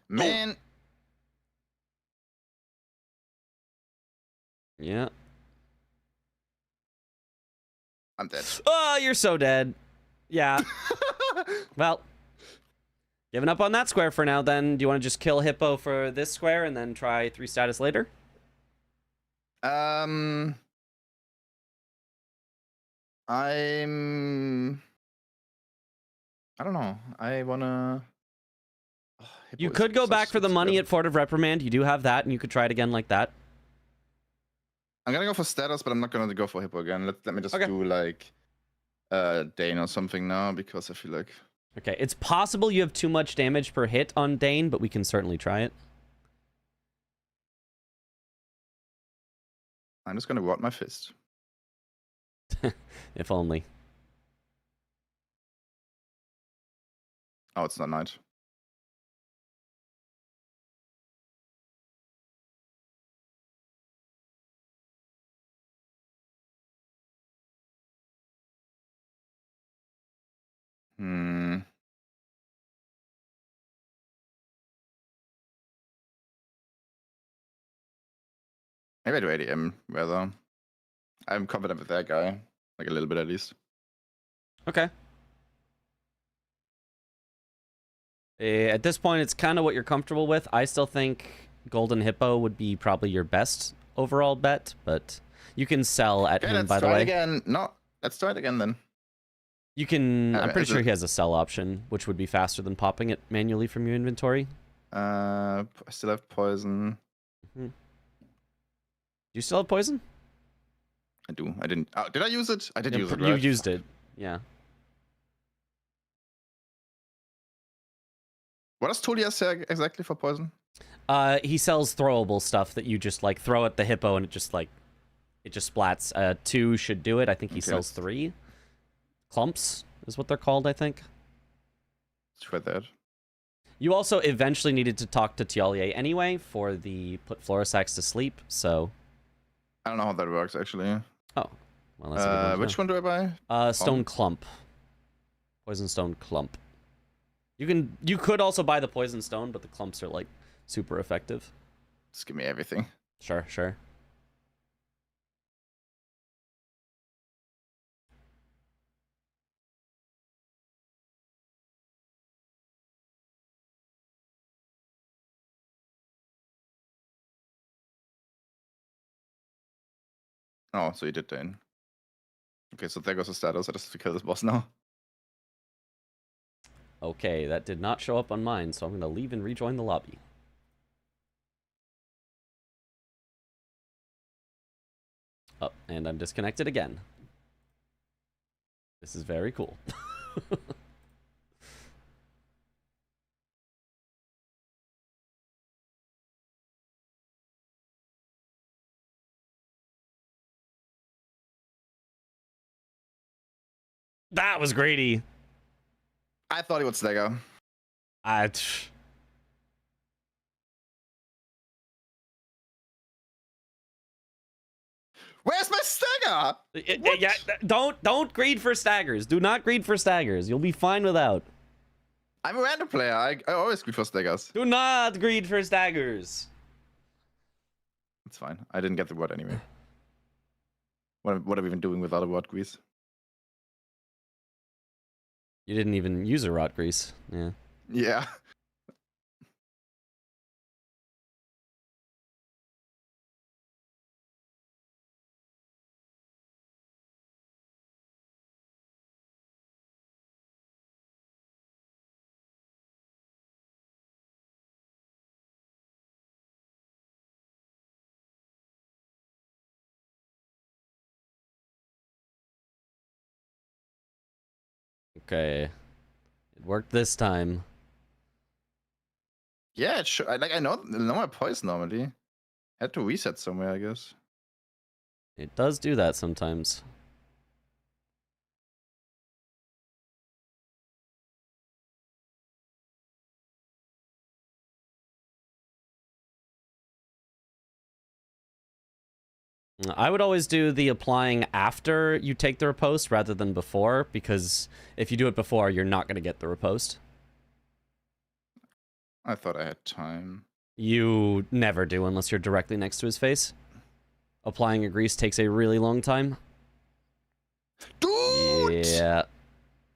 Man. Yeah. I'm dead. Oh, you're so dead. Yeah. Well, giving up on that square for now then. Do you want to just kill Hippo for this square and then try 3 status later? I don't know. I wanna... You could go back for the money at Fort of Reprimand. You do have that, and you could try it again like that. I'm gonna go for status, but I'm not gonna go for Hippo again. Let me just do like Dane or something now, because I feel like... Okay, it's possible you have too much damage per hit on Dane, but we can certainly try it. I'm just gonna rot my fist. If only. Oh, it's not night. Maybe I do ADM rather. I'm confident with that guy. Like a little bit at least. Okay. At this point, it's kind of what you're comfortable with. I still think Golden Hippo would be probably your best overall bet, but you can sell at him, by the way. Let's try it again. No, let's try it again then. You can... I'm pretty sure he has a sell option, which would be faster than popping it manually from your inventory. I still have poison. Do you still have poison? I do. I didn't... Oh, did I use it? I did use it, You right? used it. Yeah. What does Tulia say exactly for poison? He sells throwable stuff that you just like throw at the hippo and it just splats. 2 should do it. I think he sells 3. Clumps is what they're called, I think. Let's try that. You also eventually needed to talk to Tialier anyway for the put Florisax to sleep, so... I don't know how that works, actually. Oh. Well, that's a good one to which know. one do I buy? Stone Clump. Poison Stone Clump. You could also buy the Poison Stone, but the clumps are like super effective. Just give me everything. Sure, sure. Oh, so you did then. Okay, so there goes the status. I just have to kill this boss now. Okay, that did not show up on mine, so I'm going to leave and rejoin the lobby. Oh, and I'm disconnected again. This is very cool. That was greedy. I thought he would stagger. Where's my stagger? Yeah, don't greed for staggers. Do not greed for staggers. You'll be fine without. I'm a random player. I always greed for staggers. Do not greed for staggers. It's fine. I didn't get the word anyway. What are we even doing without a word grease? You didn't even use a rot grease. Yeah. Yeah. Okay. It worked this time. Yeah, it should. I know my poise normally. Had to reset somewhere, I guess. It does do that sometimes. I would always do the applying after you take the riposte rather than before, because if you do it before, you're not going to get the riposte. I thought I had time. You never do unless you're directly next to his face. Applying a grease takes a really long time. Dude! Yeah.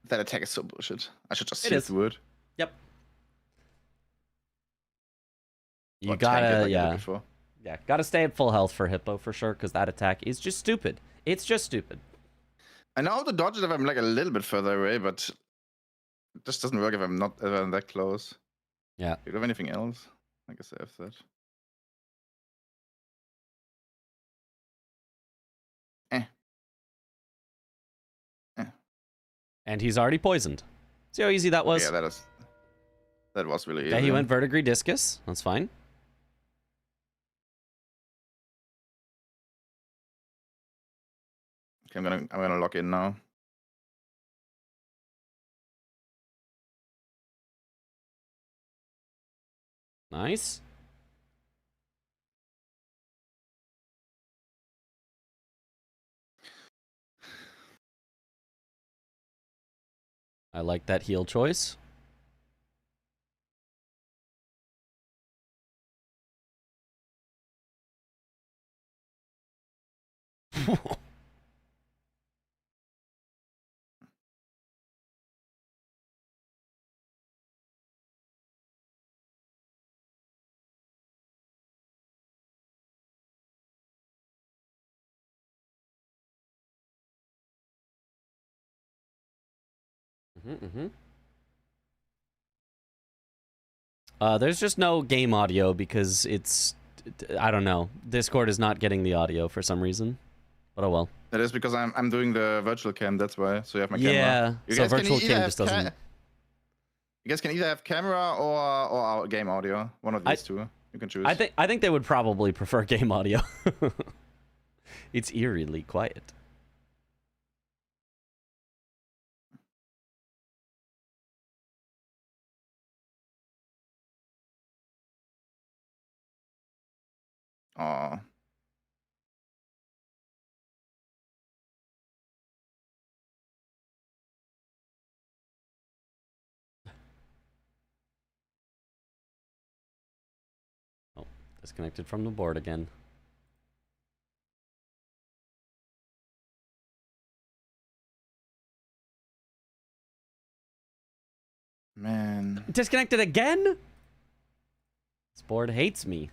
That attack is so bullshit. I should just It see is. through it. Yep. You Or tank it gotta, like I did yeah. before. Yeah, gotta stay at full health for Hippo for sure, because that attack is just stupid. It's just stupid. I know how to dodge it if I'm like a little bit further away, but it just doesn't work if I'm not that close. Yeah. Do you have anything else? I guess I have that. And he's already poisoned. See how easy that was? Yeah, that was really easy. Yeah, he went Verdigris Discus. That's fine. Okay, I'm gonna lock in now. Nice. I like that heal choice. There's just no game audio because it's, I don't know. Discord is not getting the audio for some reason. But oh well. That is because I'm doing the virtual cam, that's why. So you have my camera. Yeah, You so guys can virtual either cam have just doesn't... You guys can either have camera or our game audio. One of these two. You can choose. I think they would probably prefer game audio. It's eerily quiet. Aw. Disconnected from the board again. Man. Disconnected again? This board hates me.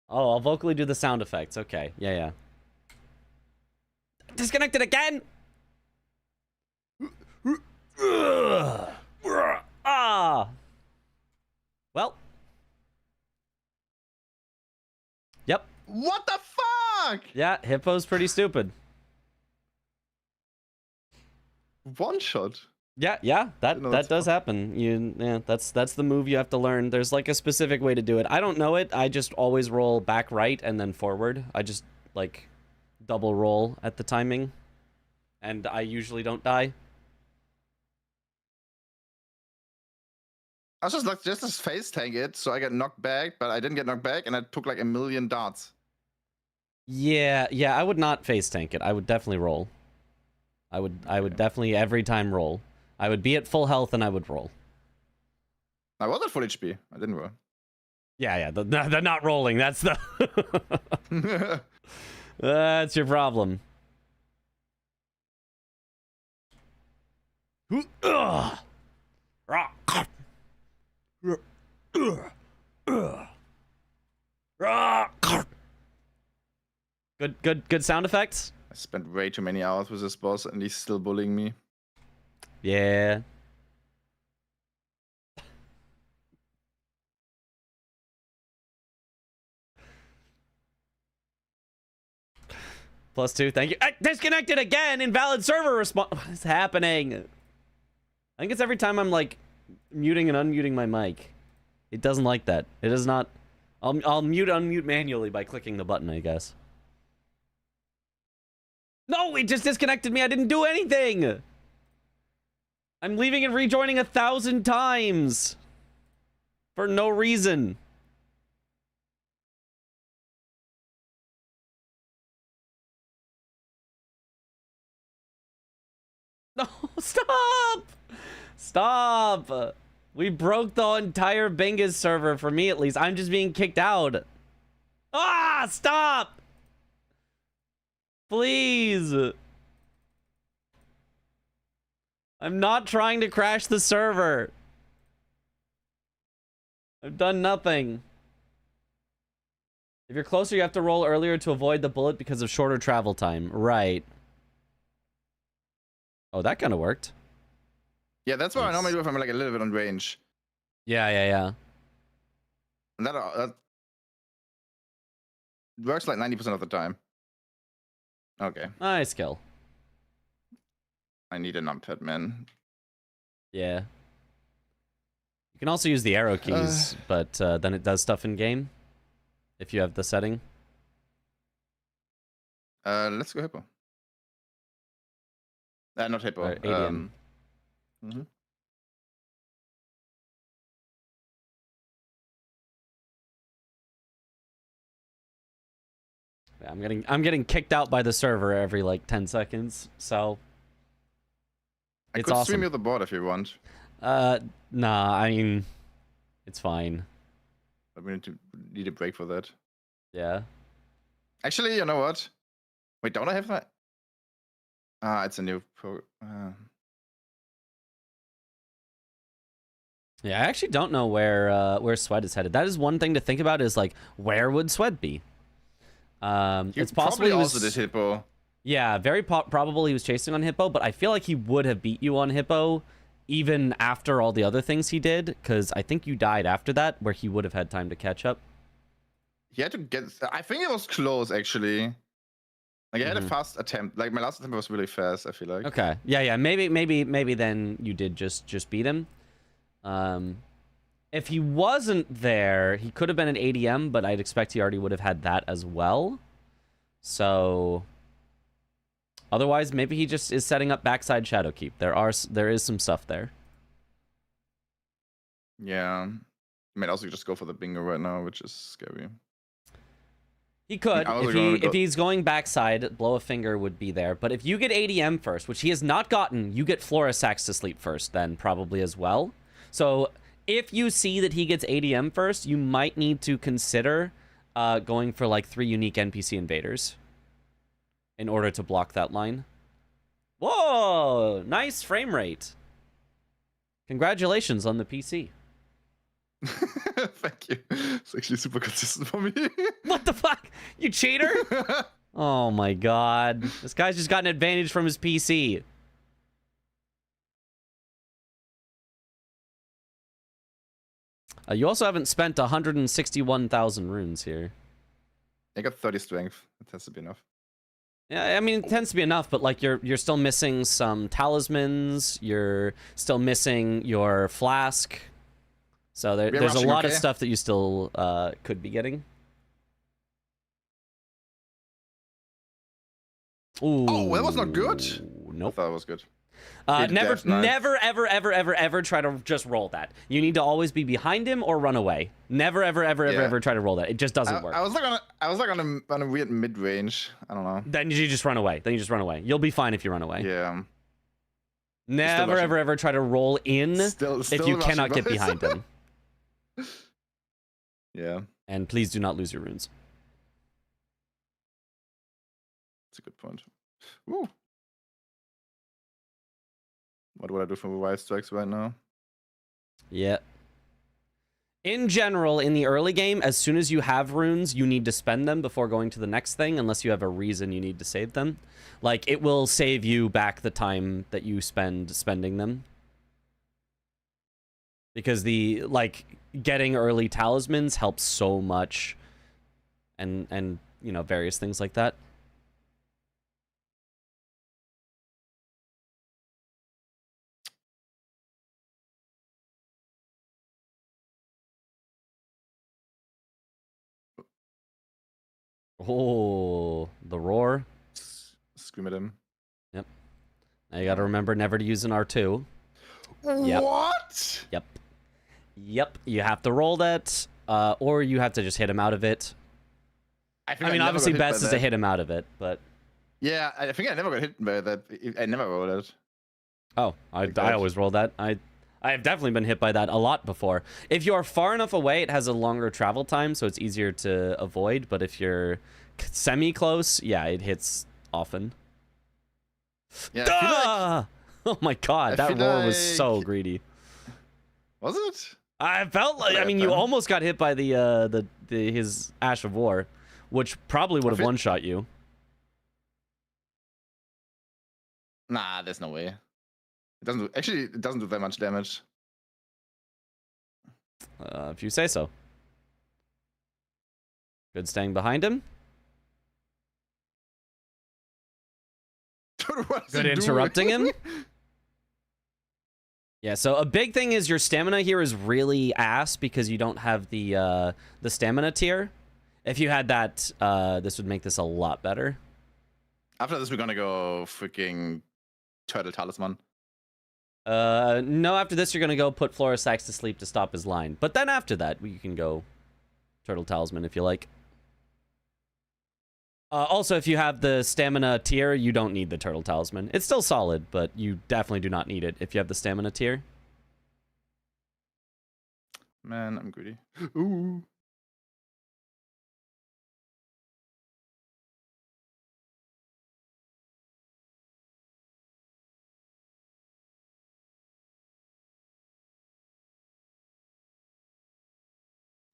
Oh, I'll vocally do the sound effects. Okay. Yeah. Disconnected again? Ah. Well. Yep. What the fuck? Yeah, Hippo's pretty stupid. One shot. Yeah, that does happen. That's the move you have to learn. There's like a specific way to do it. I don't know it. I just always roll back right and then forward. I just like double roll at the timing, and I usually don't die. I was just like, just face tank it, so I get knocked back, but I didn't get knocked back, and I took like a million darts. Yeah, I would not face tank it. I would definitely roll. I would definitely every time roll. I would be at full health and I would roll. I was at full HP. I didn't roll. Yeah. They're not rolling. That's the. That's your problem. Good sound effects. I spent way too many hours with this boss, and he's still bullying me. Yeah. +2, thank you. Disconnected again! Invalid server response. What is happening? I think it's every time I'm like muting and unmuting my mic. It doesn't like that. It is not. I'll mute unmute manually by clicking the button, I guess. No, it just disconnected me. I didn't do anything. I'm leaving and rejoining 1,000 times for no reason. No, stop! Stop! We broke the entire Bingus server, for me at least. I'm just being kicked out. Ah, stop! Please. I'm not trying to crash the server. I've done nothing. If you're closer, you have to roll earlier to avoid the bullet because of shorter travel time. Right. Oh, that kind of worked. Yeah, that's what I normally do if I'm like a little bit on range. Yeah. And that works like 90% of the time. Okay. Nice kill. I need a numpad, man. Yeah. You can also use the arrow keys, but then it does stuff in game. If you have the setting. Let's go Hippo. Not Hippo. ADM. Yeah, I'm getting kicked out by the server every like 10 seconds, so I it's could awesome. stream you the board if you want. Nah, I mean, it's fine. But we need a break for that. Yeah. Actually, you know what? Wait, don't I have that? It's a new pro. Yeah, I actually don't know where Sweat is headed. That is one thing to think about. Is like, where would Sweat be? It's possible probably also did Hippo. Yeah, very probable he was chasing on Hippo, but I feel like he would have beat you on Hippo even after all the other things he did, because I think you died after that, where he would have had time to catch up. He had to get. I think it was close actually. Like I had a fast attempt. Like my last attempt was really fast. I feel like. Okay. Yeah. Maybe then you did just beat him. If he wasn't there, he could have been an ADM, but I'd expect he already would have had that as well. So. Otherwise, maybe he just is setting up backside Shadowkeep. There is some stuff there. Yeah. I might also just go for the bingo right now, which is scary. He could. If he's going backside, Blow a Finger would be there. But if you get ADM first, which he has not gotten, you get Flora Sax to sleep first then, probably as well. So if you see that he gets ADM first, you might need to consider going for like 3 unique NPC invaders in order to block that line. Whoa, nice frame rate. Congratulations on the PC. Thank you. It's actually super consistent for me. What the fuck? You cheater? Oh my god. This guy's just got an advantage from his PC. You also haven't spent 161,000 runes here. I got 30 strength. That has to be enough. Yeah, I mean, it tends to be enough, but like you're still missing some talismans. You're still missing your flask. So there's a lot of stuff that you still could be getting. Ooh. Oh, that was not good. Nope. I thought it was good. Never, ever try to just roll that. You need to always be behind him or run away. Never, ever try to roll that. It just doesn't work. I was like on a weird mid range. I don't know. Then you just run away. You'll be fine if you run away. Yeah. Never, ever try to roll in if you cannot get behind him. Yeah. And please do not lose your runes. That's a good point. Ooh. What would I do for wild strikes right now? Yeah. In general, in the early game, as soon as you have runes, you need to spend them before going to the next thing, unless you have a reason you need to save them. Like, it will save you back the time that you spending them. Because getting early talismans helps so much. And you know, various things like that. Oh, the roar. Scream at him. Yep. Now you gotta remember never to use an R2. Yep. What? Yep. You have to roll that, or you have to just hit him out of it. I mean, obviously best is to hit him out of it, but... Yeah, I think I never got hit by that. I never rolled it. Oh, I always roll that. I have definitely been hit by that a lot before. If you're far enough away, it has a longer travel time, so it's easier to avoid. But if you're semi-close, yeah, it hits often. Yeah, oh my god, that roar was so greedy. Was it? I felt like, I mean, you almost got hit by his Ash of War, which probably would have one-shot you. Nah, there's no way. It doesn't do that much damage. If you say so. Good staying behind him. Good interrupting him. Yeah, so a big thing is your stamina here is really ass because you don't have the stamina tier. If you had that, this would make this a lot better. After this, we're gonna go freaking Turtle Talisman. No, after this, you're going to go put Florisax to sleep to stop his line. But then after that, you can go Turtle Talisman if you like. Also, if you have the stamina tier, you don't need the Turtle Talisman. It's still solid, but you definitely do not need it if you have the stamina tier. Man, I'm greedy. Ooh.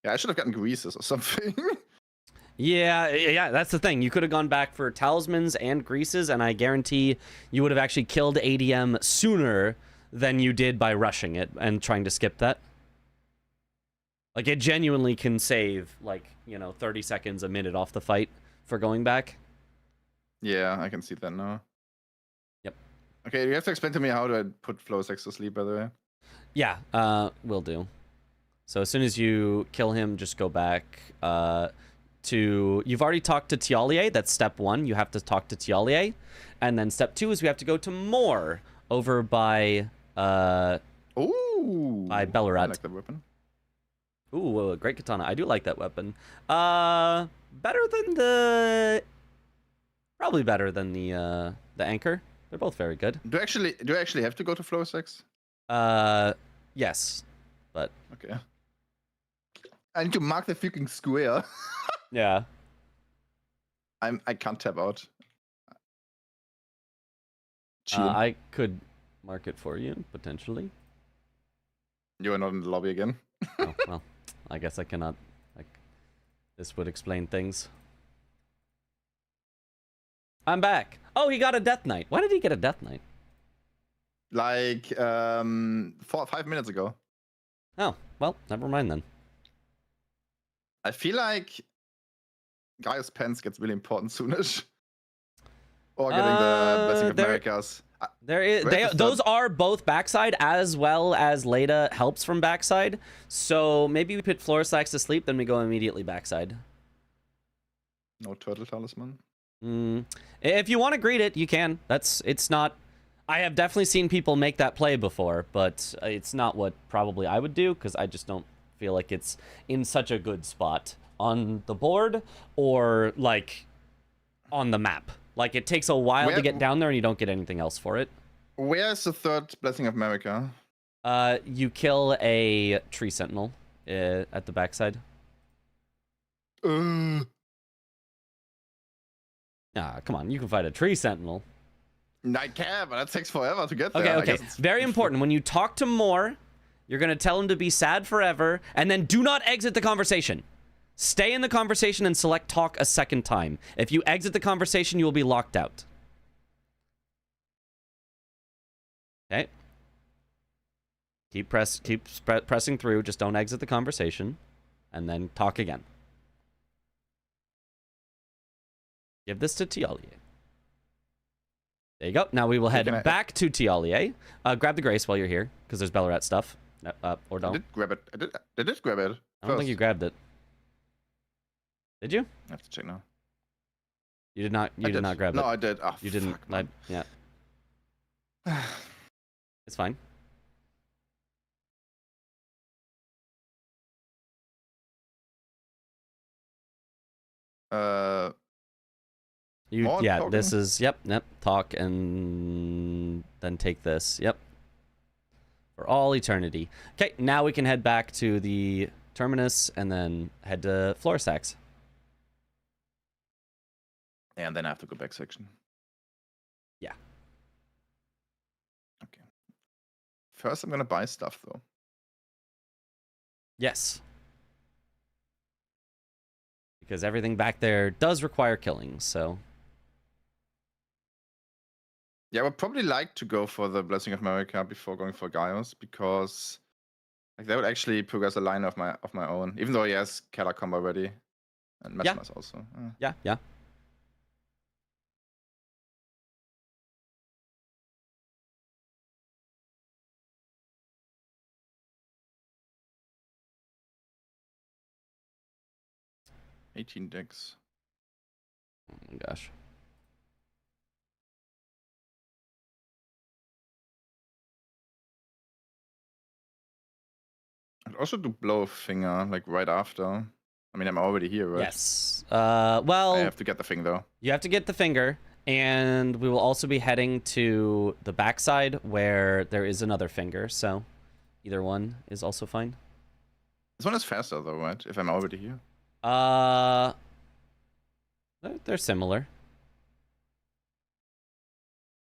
Yeah, I should have gotten greases or something. Yeah, that's the thing. You could have gone back for talismans and greases, and I guarantee you would have actually killed ADM sooner than you did by rushing it and trying to skip that. Like, it genuinely can save, like, 30 seconds, a minute off the fight for going back. Yeah, I can see that now. Yep. Okay, you have to explain to me how do I put Florisax to sleep, by the way. Yeah, will do. So as soon as you kill him, just go back to... You've already talked to Tialier. That's step 1. You have to talk to Tialier. And then step 2 is we have to go to Moor over by... Ooh! By Bellerat. I like that weapon. Ooh, great katana. I do like that weapon. Better than the... Probably better than the anchor. They're both very good. Do I actually have to go to Florisax? Yes. But Okay. I need to mark the freaking square. yeah. I can't tap out. Cheating. I could mark it for you, potentially. You are not in the lobby again. Oh, well, I guess I cannot. Like, this would explain things. I'm back. Oh, he got a Death Knight. Why did he get a Death Knight? Like 4 or 5 minutes ago. Oh, well, never mind then. I feel like Gaius Pence gets really important soonish. Or getting the Blessing of Americas. Those are both backside as well as Leda helps from backside. So maybe we put Floor Slacks to sleep, then we go immediately backside. No turtle talisman. If you want to greet it, you can. It's not. I have definitely seen people make that play before, but it's not what probably I would do because I just don't feel like it's in such a good spot on the board or like on the map. Like it takes a while to get down there and you don't get anything else for it. Where is the third Blessing of America? You kill a tree sentinel at the backside. Come on, you can fight a tree sentinel. I can, but that takes forever to get there. Okay. Very important. When you talk to Moore, you're going to tell him to be sad forever, and then do not exit the conversation. Stay in the conversation and select talk a second time. If you exit the conversation, you will be locked out. Okay. Keep pressing through. Just don't exit the conversation, and then talk again. Give this to Tialier. There you go. Now we will head back to Tialier. Grab the Grace while you're here, because there's Bellarat stuff. Or don't. I did grab it. I did grab it. I don't think you grabbed it. Did you? I have to check now. You did not. You did not grab it. No, I did. Oh, you didn't. Yeah. It's fine. Yeah, talking? this is yep. Talk and then take this. Yep. For all eternity. Okay, now we can head back to the terminus and then head to Floor Stacks. And then I have to go back section. Yeah. Okay. First, I'm gonna buy stuff though. Yes. Because everything back there does require killing, so. Yeah, I would probably like to go for the Blessing of America before going for Gaius, because like that would actually progress a line of my own. Even though he has Killer combo already. And Mesmer's also. Yeah. $18 decks. Oh my gosh. I'd also do Blow of Finger, like right after. I mean, I'm already here, right? Yes. Well, I have to get the thing though. You have to get the finger, and we will also be heading to the backside where there is another finger, so either one is also fine. This one is faster though, right? If I'm already here. They're similar.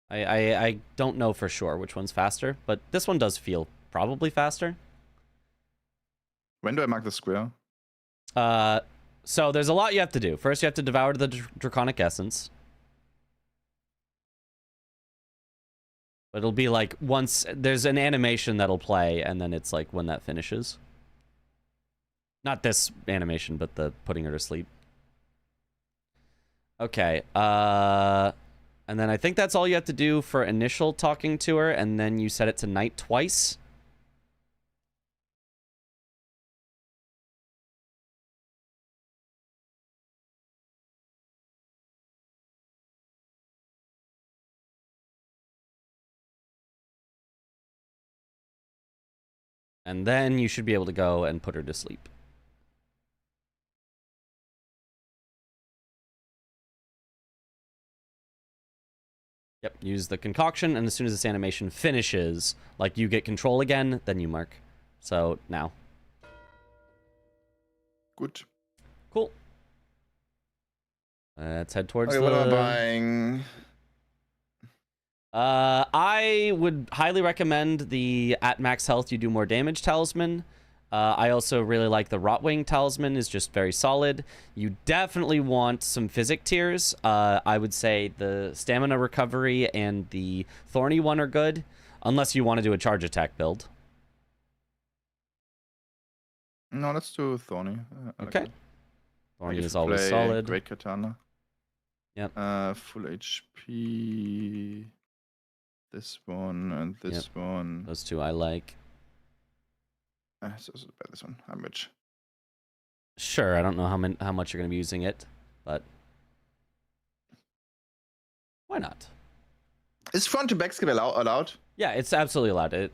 I don't know for sure which one's faster, but this one does feel probably faster. When do I mark the square? So there's a lot you have to do. First, you have to devour the Draconic Essence. But it'll be like once there's an animation that'll play, and then it's like when that finishes. Not this animation, but the putting her to sleep. Okay. And then I think that's all you have to do for initial talking to her, and then you set it to night twice. And then you should be able to go and put her to sleep. Yep, use the concoction, and as soon as this animation finishes, like you get control again, then you mark. So now. Good. Cool. Let's head towards Okay, the... what am I buying? I would highly recommend the at max health you do more damage talisman. I also really like the Rotwing talisman, is just very solid. You definitely want some physic tiers. I would say the stamina recovery and the thorny one are good, unless you want to do a charge attack build. No, let's do Thorny. Okay. Thorny get is to always play solid. Great Katana. Yep. Full HP. This one and this one. Those two I like. So about this one. How much? Sure, I don't know how much you're going to be using it, but why not? Is front to back skill allowed? Yeah, it's absolutely allowed.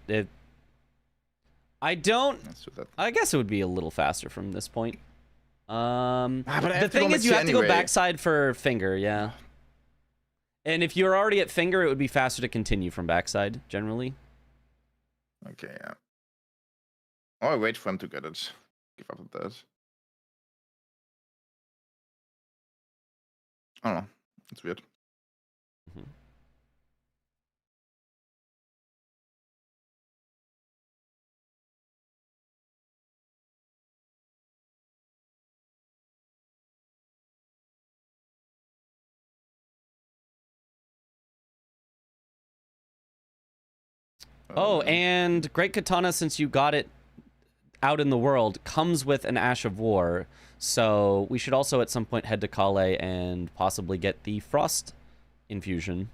I don't. Let's do that. I guess it would be a little faster from this point. but I The have to thing go is, you have to go anyway. backside for finger, yeah. And if you're already at finger, it would be faster to continue from backside, generally. Okay, yeah. Or wait for him to get it. Give up with that. I don't know. It's weird. Mhm. Oh, and Great Katana, since you got it out in the world, comes with an Ash of War. So we should also at some point head to Kale and possibly get the Frost infusion.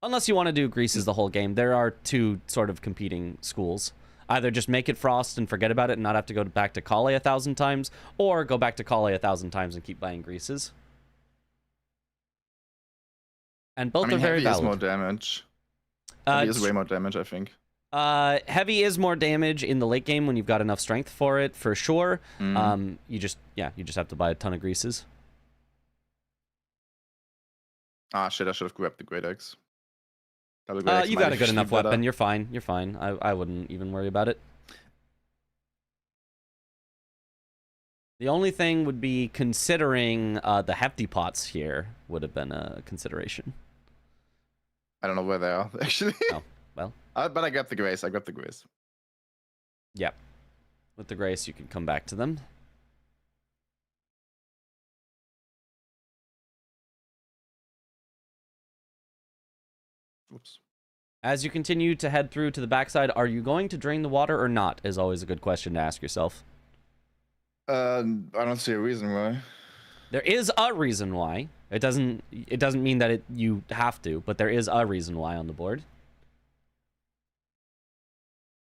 Unless you want to do Greases the whole game. There are two sort of competing schools. Either just make it Frost and forget about it and not have to go back to Kale 1,000 times, or go back to Kale 1,000 times and keep buying Greases. And both I mean, are very heavy is valid. more damage. Heavy is way more damage, I think. Heavy is more damage in the late game when you've got enough strength for it, for sure. You just have to buy a ton of Greases. Ah, shit, I should have grabbed the Great Axe. You got a good enough weapon. You're fine. You're fine. I wouldn't even worry about it. The only thing would be considering the hefty pots here would have been a consideration. I don't know where they are, actually. Oh, well. But I got the Grace. I got the Grace. Yep. With the Grace, you can come back to them. Oops. As you continue to head through to the backside, are you going to drain the water or not? Is always a good question to ask yourself. I don't see a reason why. There is a reason why. It doesn't mean that you have to, but there is a reason why on the board.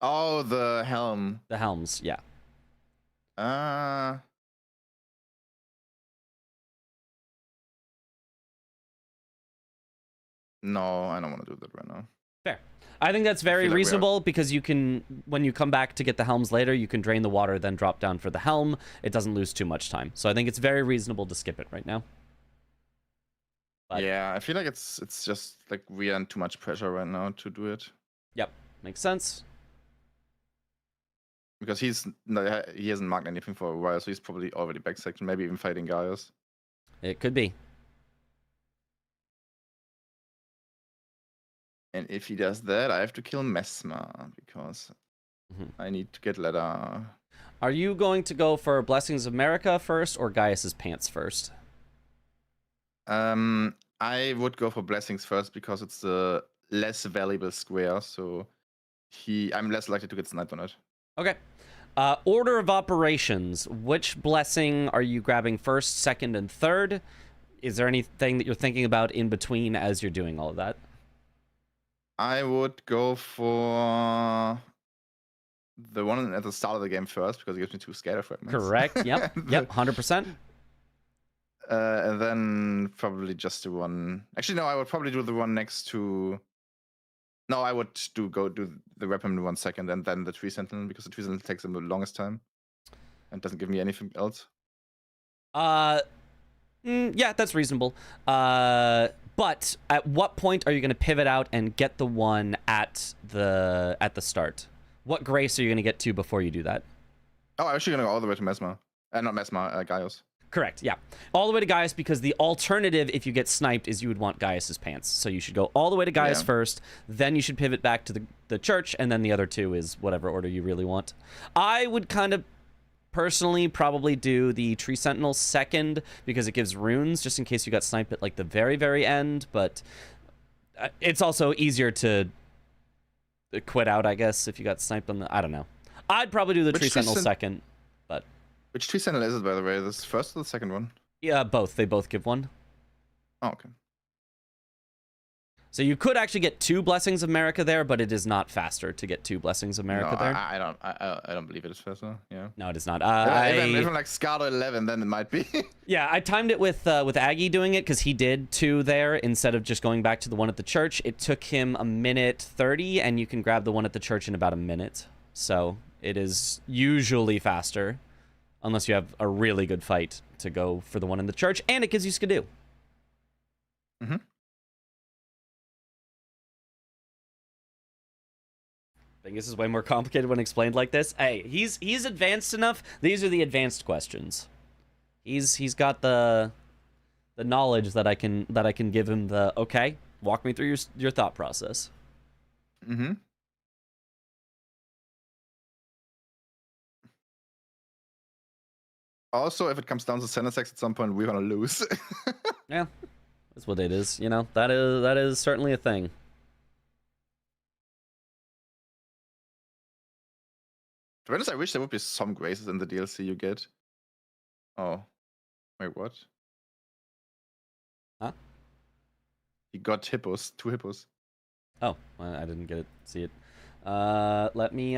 Oh, the helm. The helms, yeah. No, I don't want to do that right now. Fair. I think that's very feel like we reasonable because you can, when you come back to get the helms later, you can drain the water, then drop down for the helm. It doesn't lose too much time. So I think it's very reasonable to skip it right now. But yeah, I feel like it's just like we are in too much pressure right now to do it. Yep, makes sense. Because he hasn't marked anything for a while, so he's probably already back section, maybe even fighting Gaius. It could be. And if he does that, I have to kill Mesmer because I need to get leather. Are you going to go for Blessings of America first or Gaius's pants first? I would go for Blessings first because it's the less valuable square, so I'm less likely to get sniped on it. Okay. Order of operations. Which blessing are you grabbing first, second, and third? Is there anything that you're thinking about in between as you're doing all of that? I would go for the one at the start of the game first because it gives me 2 scatter fragments. Correct. Yep. Yep. 100%. And then probably just the one. Actually, no, I would probably do the one next to. No, I would go do the weapon 1 second and then the Tree Sentinel because the Tree Sentinel takes them the longest time and doesn't give me anything else. Yeah, that's reasonable. But at what point are you going to pivot out and get the one at the start? What grace are you going to get to before you do that? Oh, I'm actually gonna go all the way to Mesmer. Not Mesmer, Gaius. Correct, yeah. All the way to Gaius, because the alternative, if you get sniped, is you would want Gaius's pants. So you should go all the way to Gaius first, then you should pivot back to the church, and then the other two is whatever order you really want. I would kind of personally probably do the Tree Sentinel second, because it gives runes, just in case you got sniped at like the very, very end, but it's also easier to quit out, I guess, if you got sniped on the... I don't know. I'd probably do the Tree Sentinel second, but... Which Tree Sentinel is it, by the way? This first or the second one? Yeah, both. They both give one. Oh, okay. So you could actually get 2 Blessings of America there, but it is not faster to get 2 Blessings of America there. I don't believe it is faster. Yeah. No, it is not. If I'm like Scardo 11, then it might be. Yeah, I timed it with Aggie doing it, because he did 2 there instead of just going back to the one at the church. It took him 1:30, and you can grab the one at the church in about a minute. So it is usually faster, unless you have a really good fight to go for the one in the church, and it gives you Skidoo. Mm-hmm. I think this is way more complicated when explained like this. Hey, he's advanced enough. These are the advanced questions. He's got the knowledge that I can give him the okay. Walk me through your thought process. Mm-hmm. Also, if it comes down to center sex at some point, we're gonna lose. Yeah, that's what it is. You know, that is certainly a thing. To be honest, I wish there would be some graces in the DLC you get. Oh, wait, what? Huh? You got hippos, 2 hippos. Oh, well, I didn't see it. Let me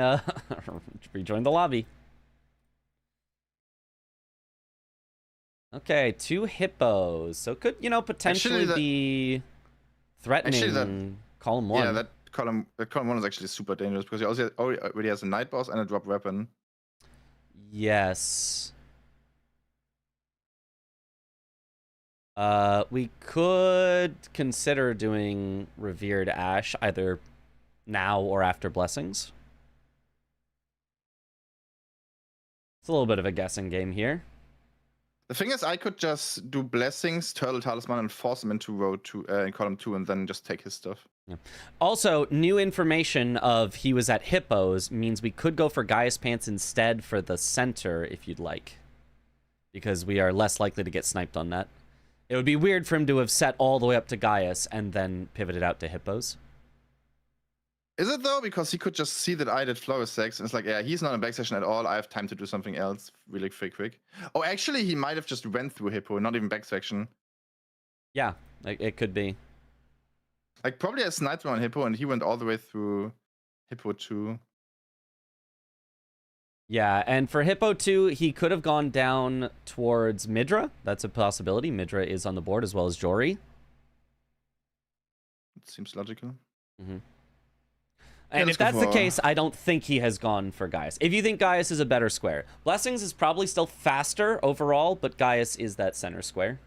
rejoin the lobby. Okay, 2 hippos. So could, potentially be threatening column 1. Yeah, that column 1 is actually super dangerous because he also already has a night boss and a drop weapon. Yes. We could consider doing Revered Ash either now or after Blessings. It's a little bit of a guessing game here. The thing is, I could just do Blessings, Turtle Talisman, and force him into row 2, in column 2, and then just take his stuff. Yeah. Also, new information of he was at Hippos means we could go for Gaius Pants instead for the center if you'd like. Because we are less likely to get sniped on that. It would be weird for him to have set all the way up to Gaius and then pivoted out to Hippos. Is it though? Because he could just see that I did Florist Sex, and it's like, yeah, he's not in back section at all. I have time to do something else really quick. Oh, actually, he might have just went through Hippo, not even back section. Yeah, it could be. Like, probably a sniper on Hippo, and he went all the way through Hippo 2. Yeah, and for Hippo 2, he could have gone down towards Midra. That's a possibility. Midra is on the board as well as Jory. It seems logical. Mm-hmm. And if that's the case, I don't think he has gone for Gaius. If you think Gaius is a better square. Blessings is probably still faster overall, but Gaius is that center square.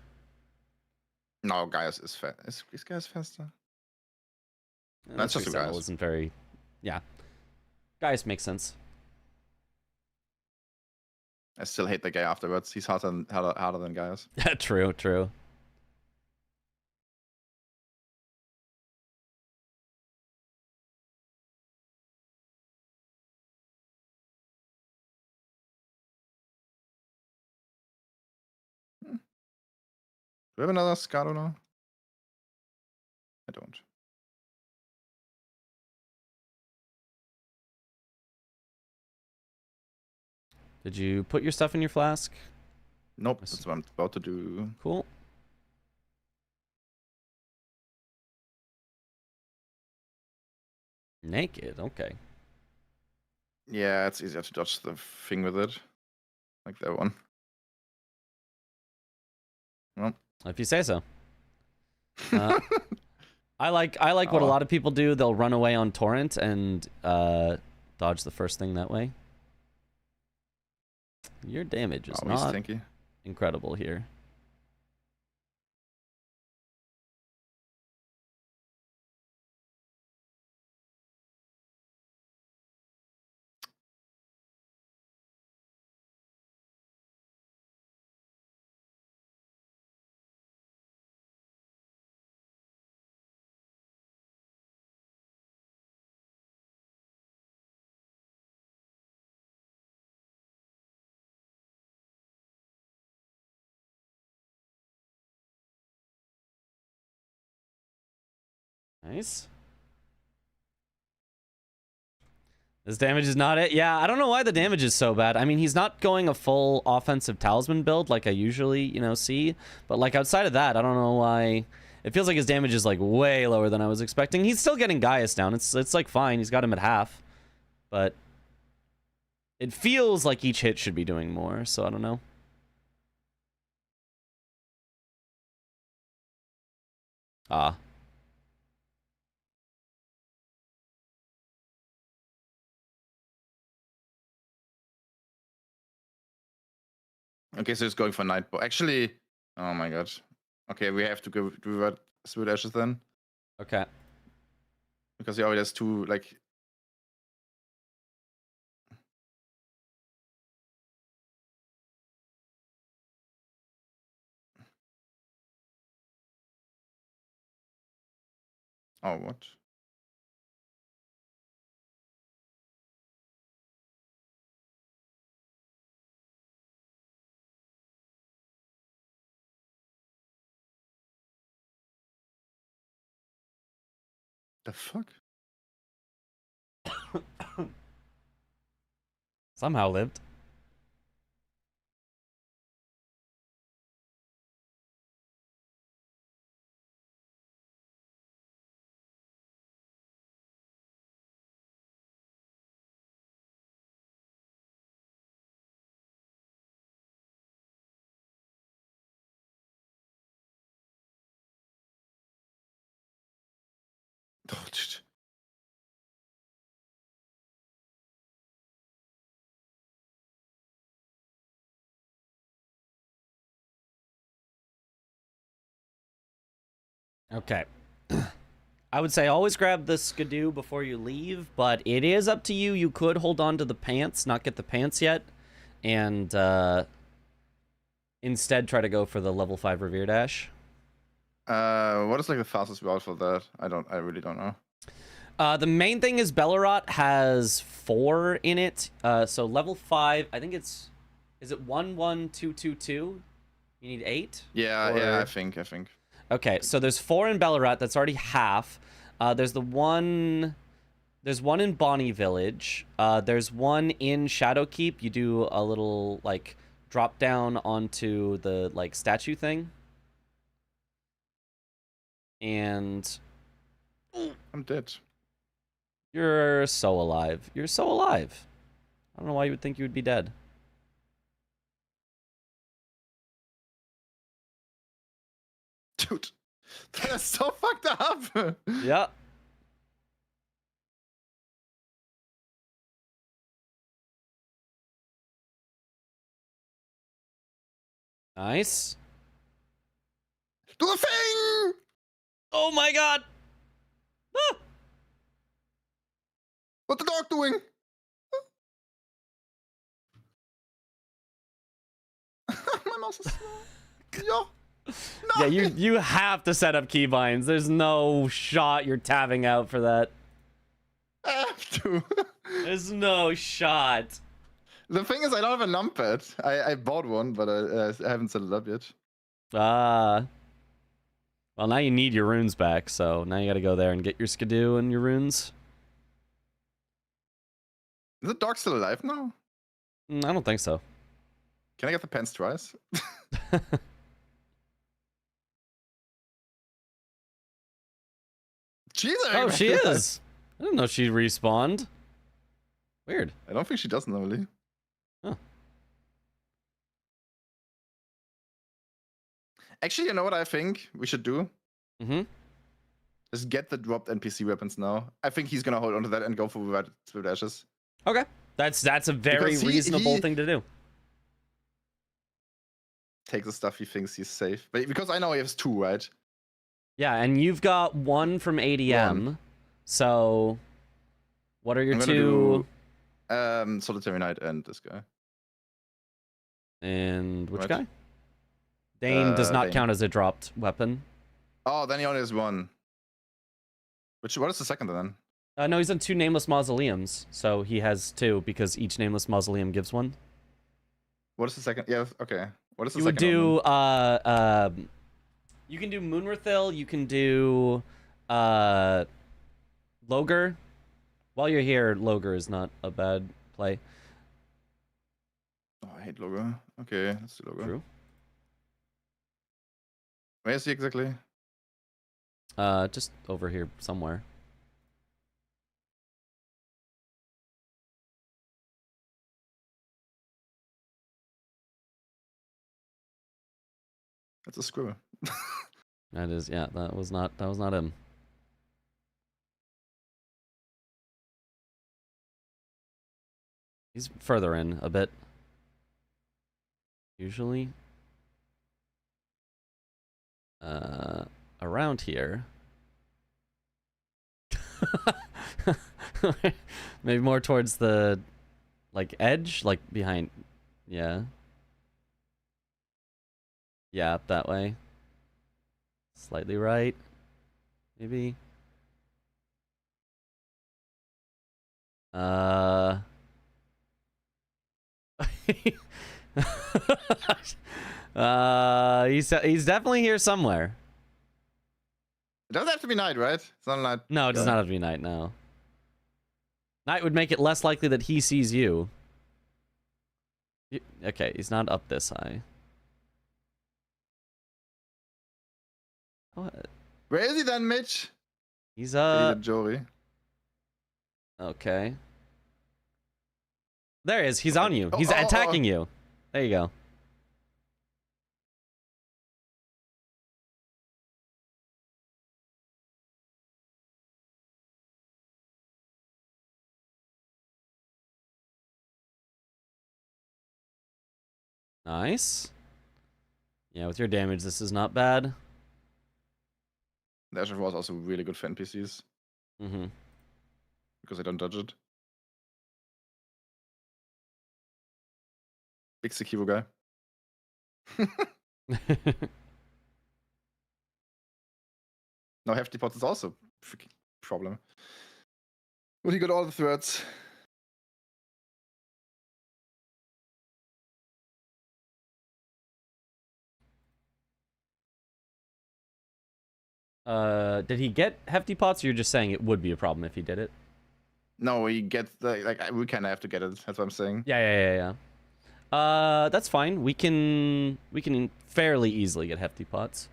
No, Gaius is fast. Is Gaius faster? That's just Gaius. Isn't very... Yeah. Gaius makes sense. I still hate the guy afterwards. He's harder than Gaius. True. Do we have another Scardo now? I don't. Did you put your stuff in your flask? Nope, that's what I'm about to do. Cool. Naked, okay. Yeah, it's easier to dodge the thing with it. Like that one. Well. If you say so. I like what a lot of people do. They'll run away on torrent and dodge the first thing that way. Your damage is not incredible here. Nice. This damage is not it. Yeah, I don't know why the damage is so bad. I mean, he's not going a full offensive talisman build like I usually, you know, see. But like outside of that, I don't know why. It feels like his damage is like way lower than I was expecting. He's still getting Gaius down. It's like fine. He's got him at half. But it feels like each hit should be doing more, so I don't know. Ah. Okay, so it's going for Nightball. Actually, oh my god. Okay, we have to go revert Spirit Ashes then. Okay. Because he already has two, like... Oh, what? The fuck? Somehow lived. Oh, dude. Okay. I would say always grab the skidoo before you leave, but it is up to you. You could hold on to the pants, not get the pants yet, and instead try to go for the level 5 Revere Dash. What is like the fastest route for that? I really don't know. The main thing is Bellerot has 4 in it. So level 5, I think is it 1 1 2 2 2? You need 8? Yeah, or... yeah, I think. Okay, so there's 4 in Bellerot. That's already half. There's one in Bonnie Village. There's one in Shadowkeep. You do a little like drop down onto the like statue thing. And I'm dead. You're so alive. You're so alive. I don't know why you would think you would be dead. Dude, that's so fucked up. Yeah. Nice. Do the thing! Oh my god! Ah! What the dog doing? My mouse is slow. Yo. No. Yeah, you have to set up keybinds. There's no shot you're tabbing out for that. I have to. There's no shot. The thing is, I don't have a numpad. I bought one, but I haven't set it up yet. Well, now you need your runes back, so now you gotta go there and get your skidoo and your runes. Is the dog still alive now? I don't think so. Can I get the pants twice? She's Oh, she is. I didn't know she respawned. Weird. I don't think she does normally. Huh. Actually, you know what I think we should do? Mm-hmm. Just get the dropped NPC weapons now. I think he's gonna hold onto that and go for Red Spirit Ashes. Okay. That's a very Because reasonable thing to do. Take the stuff he thinks he's safe. But because I know he has 2, right? Yeah, and you've got 1 from ADM. So what are your 2? Solitary Knight and this guy. And which Right. guy? Dane does not Dane. count as a dropped weapon. Oh, then he only has 1. What is the second then? No, he's on 2 nameless mausoleums, so he has 2 because each nameless mausoleum gives 1. What is the second? Yeah, okay. What is the You would second do you can do Moonrathil, you can do Loger. While you're here, Loger is not a bad play. Oh, I hate Logo. Okay, let's do Logo. True. Where is he exactly? Just over here somewhere. That's a squirrel. That is, yeah, that was not him. He's further in a bit. Usually. Around here. Maybe more towards the, like, edge? Like, behind... Yeah. Yeah, up that way. Slightly right. Maybe. He's definitely here somewhere. It doesn't have to be night, right? It's not night. No, it does not have to be night, no. Night would make it less likely that he sees you. Okay, he's not up this high. What? Where is he then, Mitch? He's Jory. Okay. There he is. He's on you. He's attacking you. There you go. Nice. Yeah, with your damage, this is not bad. The Azure was also really good for NPCs. Mm-hmm. Because they don't dodge it. Big Sekiro guy. No, hefty pots is also a freaking problem. Well, he got all the threats. Did he get hefty pots, or you're just saying it would be a problem if he did it? No, he gets the, like, we kind of have to get it. That's what I'm saying. Yeah. That's fine. We can fairly easily get hefty pots.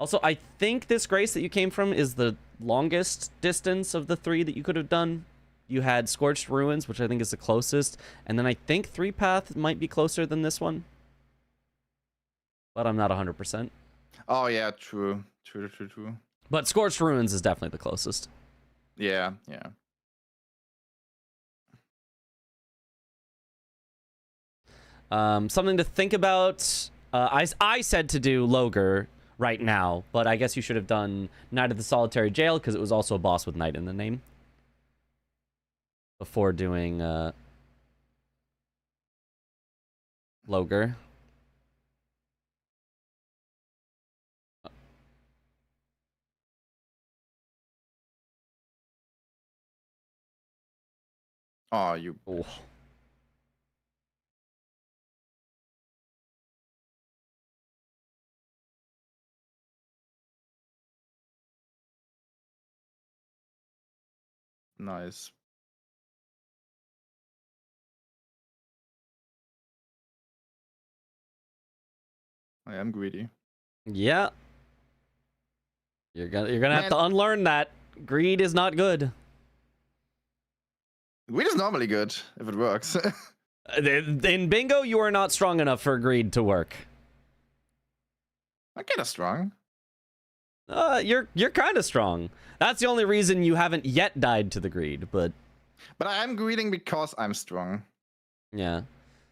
Also, I think this Grace that you came from is the longest distance of the three that you could have done. You had Scorched Ruins, which I think is the closest, and then I think 3-Path might be closer than this one. But I'm not 100%. Oh, yeah, true. But Scorched Ruins is definitely the closest. Yeah. Something to think about. I said to do Loger right now, but I guess you should have done Knight of the Solitary Jail, because it was also a boss with Knight in the name. Before doing Loger. Oh, you... Oh. Nice. I am greedy. Yeah. You're gonna have to unlearn that. Greed is not good. Greed is normally good if it works. In bingo, you are not strong enough for greed to work. I'm kind of strong. You're kind of strong. That's the only reason you haven't yet died to the greed, but I am greeding because I'm strong. Yeah.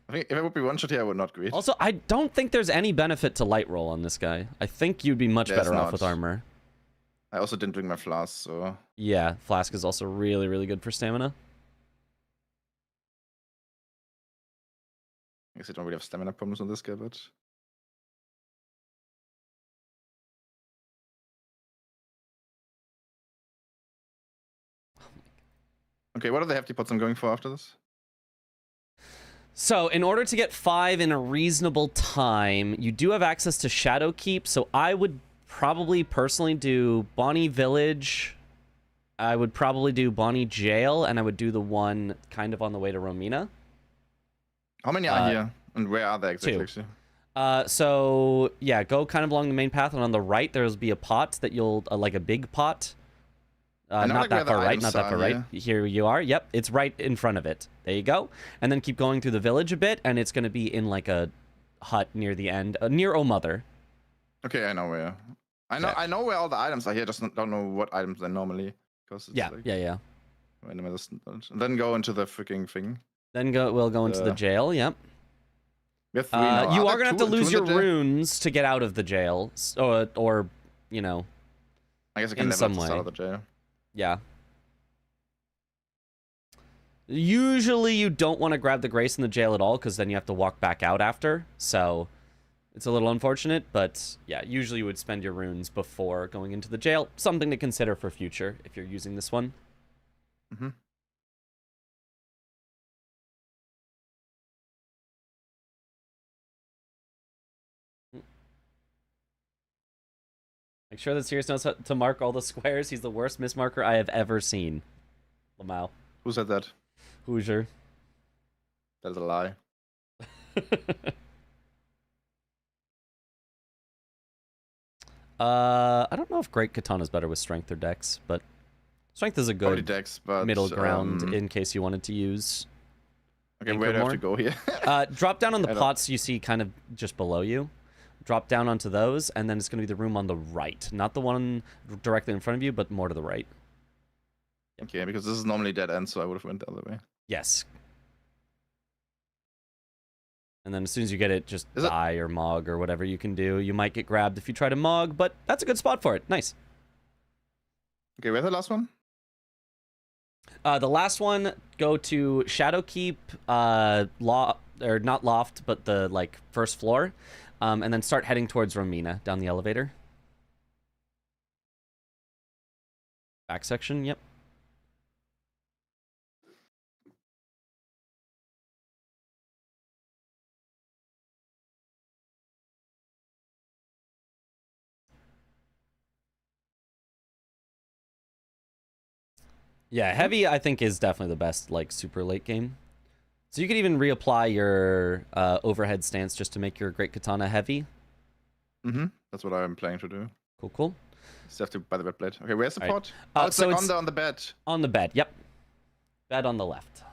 I think if I would be one shot here, I would not greed. Also, I don't think there's any benefit to light roll on this guy. I think you'd be much better off with armor. I also didn't drink my flask, so... Yeah, flask is also really, really good for stamina. I guess I don't really have stamina problems on this guy, but... Okay, what are the hefty pots I'm going for after this? So, in order to get 5 in a reasonable time, you do have access to Shadow Keep, so I would probably personally do Bonnie Village. I would probably do Bonnie Jail, and I would do the one kind of on the way to Romina. How many are here, and where are they exactly? Two. Actually? So yeah, go kind of along the main path, and on the right there'll be a pot that you'll like a big pot. Not like, that where far the right, not that items far are, right. Here you are. Yep, it's right in front of it. There you go. And then keep going through the village a bit, and it's going to be in like a hut near the end, near O Mother. Okay, I know where. I know where all the items are here. Just don't know what items they normally. Cause it's Yeah, like, yeah. Wait a minute. Then go into the freaking thing. Then we'll go into the jail. Yep. We have 3 now. You are there gonna have to 2 lose in your the jail? runes to get out of the jail, or you know. I guess I can in never some have to way. start out of the jail. Yeah. Usually you don't want to grab the grace in the jail at all, because then you have to walk back out after. So it's a little unfortunate, but yeah, usually you would spend your runes before going into the jail. Something to consider for future if you're using this one. Mm-hmm. Make sure that Sirius knows how to mark all the squares. He's the worst mismarker I have ever seen. Lamau. Who said that? Hoosier. That's a lie. I don't know if Great Katana's better with strength or dex, but strength is a Probably good Dex, but middle ground in case you wanted to use. Okay, anchor where do I have more. to go here? Drop down on the I don't- pots you see kind of just below you. Drop down onto those, and then it's going to be the room on the right. Not the one directly in front of you, but more to the right. Okay, because this is normally dead end, so I would have went the other way. Yes. And then as soon as you get it, just Is it- die or mog or whatever you can do. You might get grabbed if you try to mog, but that's a good spot for it. Nice. Okay, where's the last one? The last one, go to Shadowkeep, or not loft, but the like first floor, and then start heading towards Romina down the elevator. Back section, yep. Yeah, heavy I think is definitely the best like super late game. So you could even reapply your overhead stance just to make your Great Katana heavy. Mm-hmm. That's what I'm planning to do. Cool, cool. Just have to buy the red plate. Okay, where's the All right. pot? Oh, it's so like it's on the bed. On the bed, yep. Bed on the left.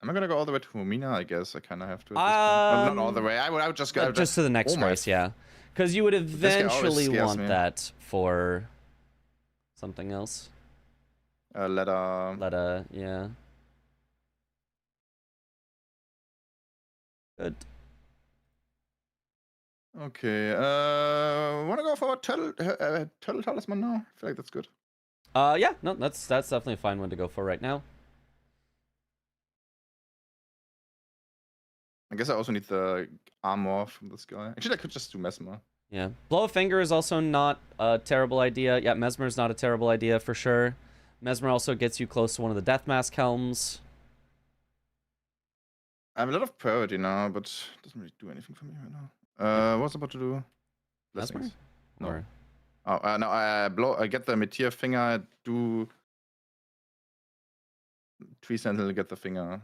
Am I gonna go all the way to Romina? I guess I kind of have to. At this point. Not all the way. I would just go. Just to the next Oh my- race, yeah. Because you would guy always eventually scares want me. that for something else. Letter. Yeah. Good. Okay. Wanna go for a turtle talisman now? I feel like that's good. Yeah, no, that's definitely a fine one to go for right now. I guess I also need the armor from this guy. Actually, I could just do Mesmer. Yeah. Blow a finger is also not a terrible idea. Yeah, Mesmer is not a terrible idea for sure. Mesmer also gets you close to one of the Death Mask helms. I have a lot of priority now, but it doesn't really do anything for me right now. What's about to do? Mesmer? Blessings. No. Or... Oh, no, I get the Meteor finger, do Tree Sentinel, get the finger,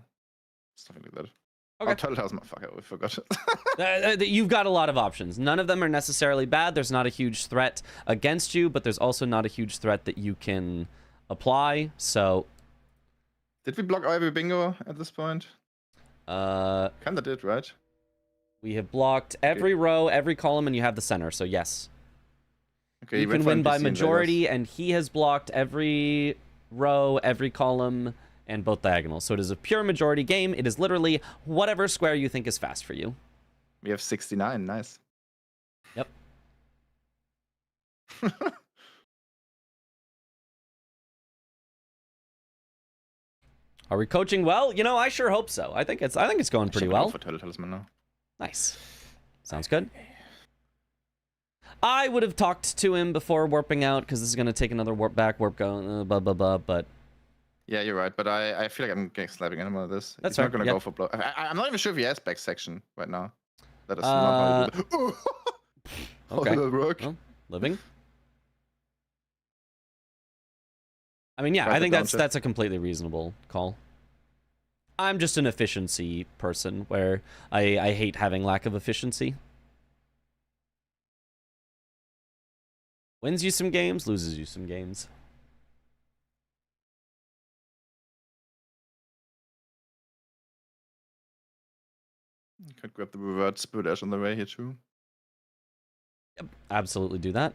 something like that. Okay. Oh, Turtle Talisman, fuck, I forgot. You've got a lot of options. None of them are necessarily bad. There's not a huge threat against you, but there's also not a huge threat that you can apply, so... Did we block every bingo at this point? Kinda did, right? We have blocked every row, every column, and you have the center, so yes. Okay, You can win by majority, and he has blocked every row, every column, and both diagonals. So it is a pure majority game. It is literally whatever square you think is fast for you. We have 69, nice. Yep. Are we coaching well? You know, I sure hope so. I think it's going pretty well. For Turtle Talisman now. Nice. Sounds good. I would have talked to him before warping out, because this is going to take another warp back, warp go, blah, blah, blah, but... Yeah, you're right, but I feel like I'm getting slapping animal with this. That's He's not fair, gonna yeah. go for blow. I'm not even sure if he has back section right now. That is not how you do Okay. Will work. Well, living. I mean, yeah, Right, I think the that's a completely reasonable call. I'm just an efficiency person where I hate having lack of efficiency. Wins you some games, loses you some games. Could grab the revert Spirit Ash on the way here too. Yep, absolutely do that.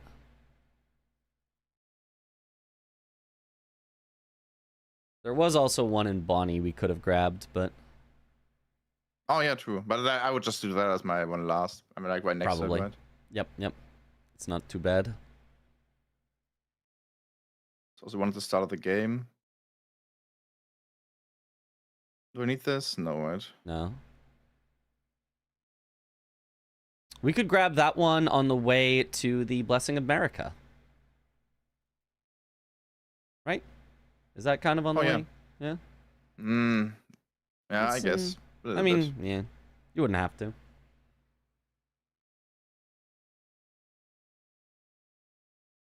There was also one in Bonnie we could have grabbed, but Oh yeah, true. But I would just do that as my one last. I mean, like right next probably. to it, right? Yep. It's not too bad. It's also one at the start of the game. Do I need this? No, right? No. We could grab that one on the way to the Blessing of America. Right? Is that kind of on the way? Yeah. Yeah, I It's, guess. A I little mean, bit. yeah. You wouldn't have to.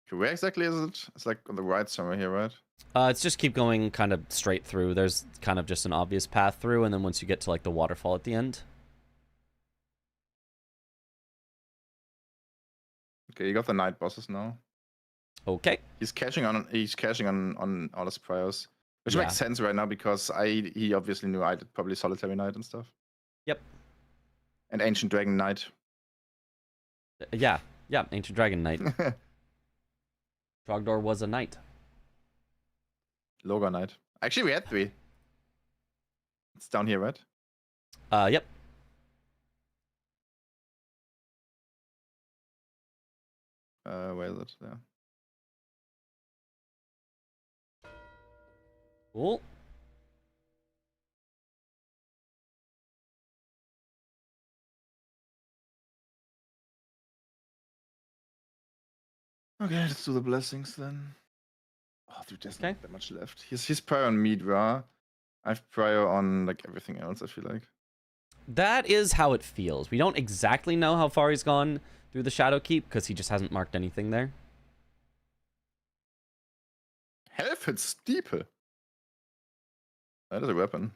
Okay, where exactly is it? It's like on the right somewhere here, right? It's just keep going kind of straight through. There's kind of just an obvious path through, and then once you get to like the waterfall at the end. Okay, you got the night bosses now. Okay. He's cashing on all his priors. Which Yeah. makes sense right now because he obviously knew I did probably Solitary Knight and stuff. Yep. And Ancient Dragon Knight. Yeah. Ancient Dragon Knight. Trogdor was a knight. Logar Knight. Actually, we had 3. It's down here, right? Yep. Where is it? There. Cool. Okay, let's do the blessings then. Oh, dude, there's Okay. not that much left. He's prior on Midra. I've prior on like everything else, I feel like. That is how it feels. We don't exactly know how far he's gone through the Shadow Keep because he just hasn't marked anything there. Hellfit Steeple. That is a weapon.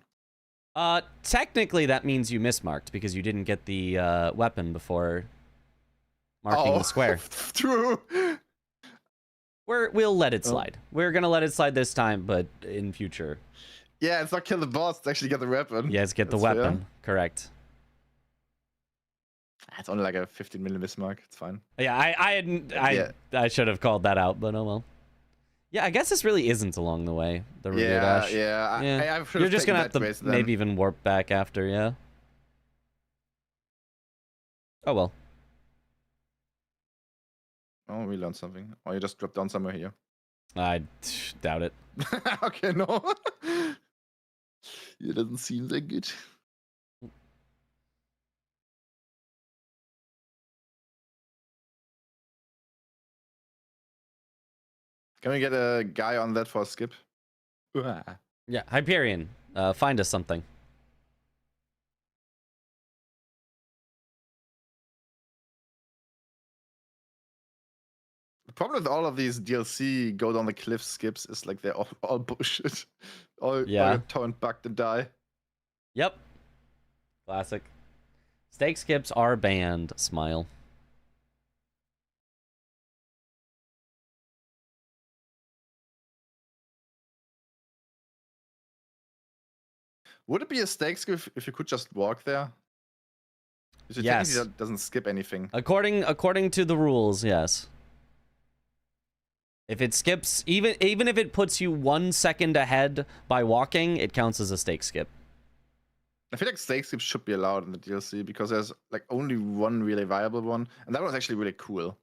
Technically that means you mismarked because you didn't get the weapon before marking the square. True. We'll let it slide. We're gonna let it slide this time, but in future. Yeah, it's not kill the boss, it's actually get the weapon. Yes, get the That's weapon. fair. Correct. It's only like a 15 millimeter mark. It's fine. Yeah, I should have called that out, but oh well. Yeah, I guess this really isn't along the way. The revered ash. Yeah. You're just gonna have to maybe even warp back after, yeah. Oh well. Oh, we learned something. Oh, you just dropped down somewhere here. I doubt it. Okay, no. It doesn't seem that good. Can we get a guy on that for a skip? Yeah, Hyperion, find us something. The problem with all of these DLC go down the cliff skips is like they're all bullshit. All get torrent bugged and die. Yep. Classic. Stake skips are banned. Smile. Would it be a stake skip if you could just walk there? Because Yes. technically that doesn't skip anything. According to the rules, yes. If it skips, even if it puts you 1 second ahead by walking, it counts as a stake skip. I feel like stake skips should be allowed in the DLC because there's like only one really viable one, and that one's actually really cool.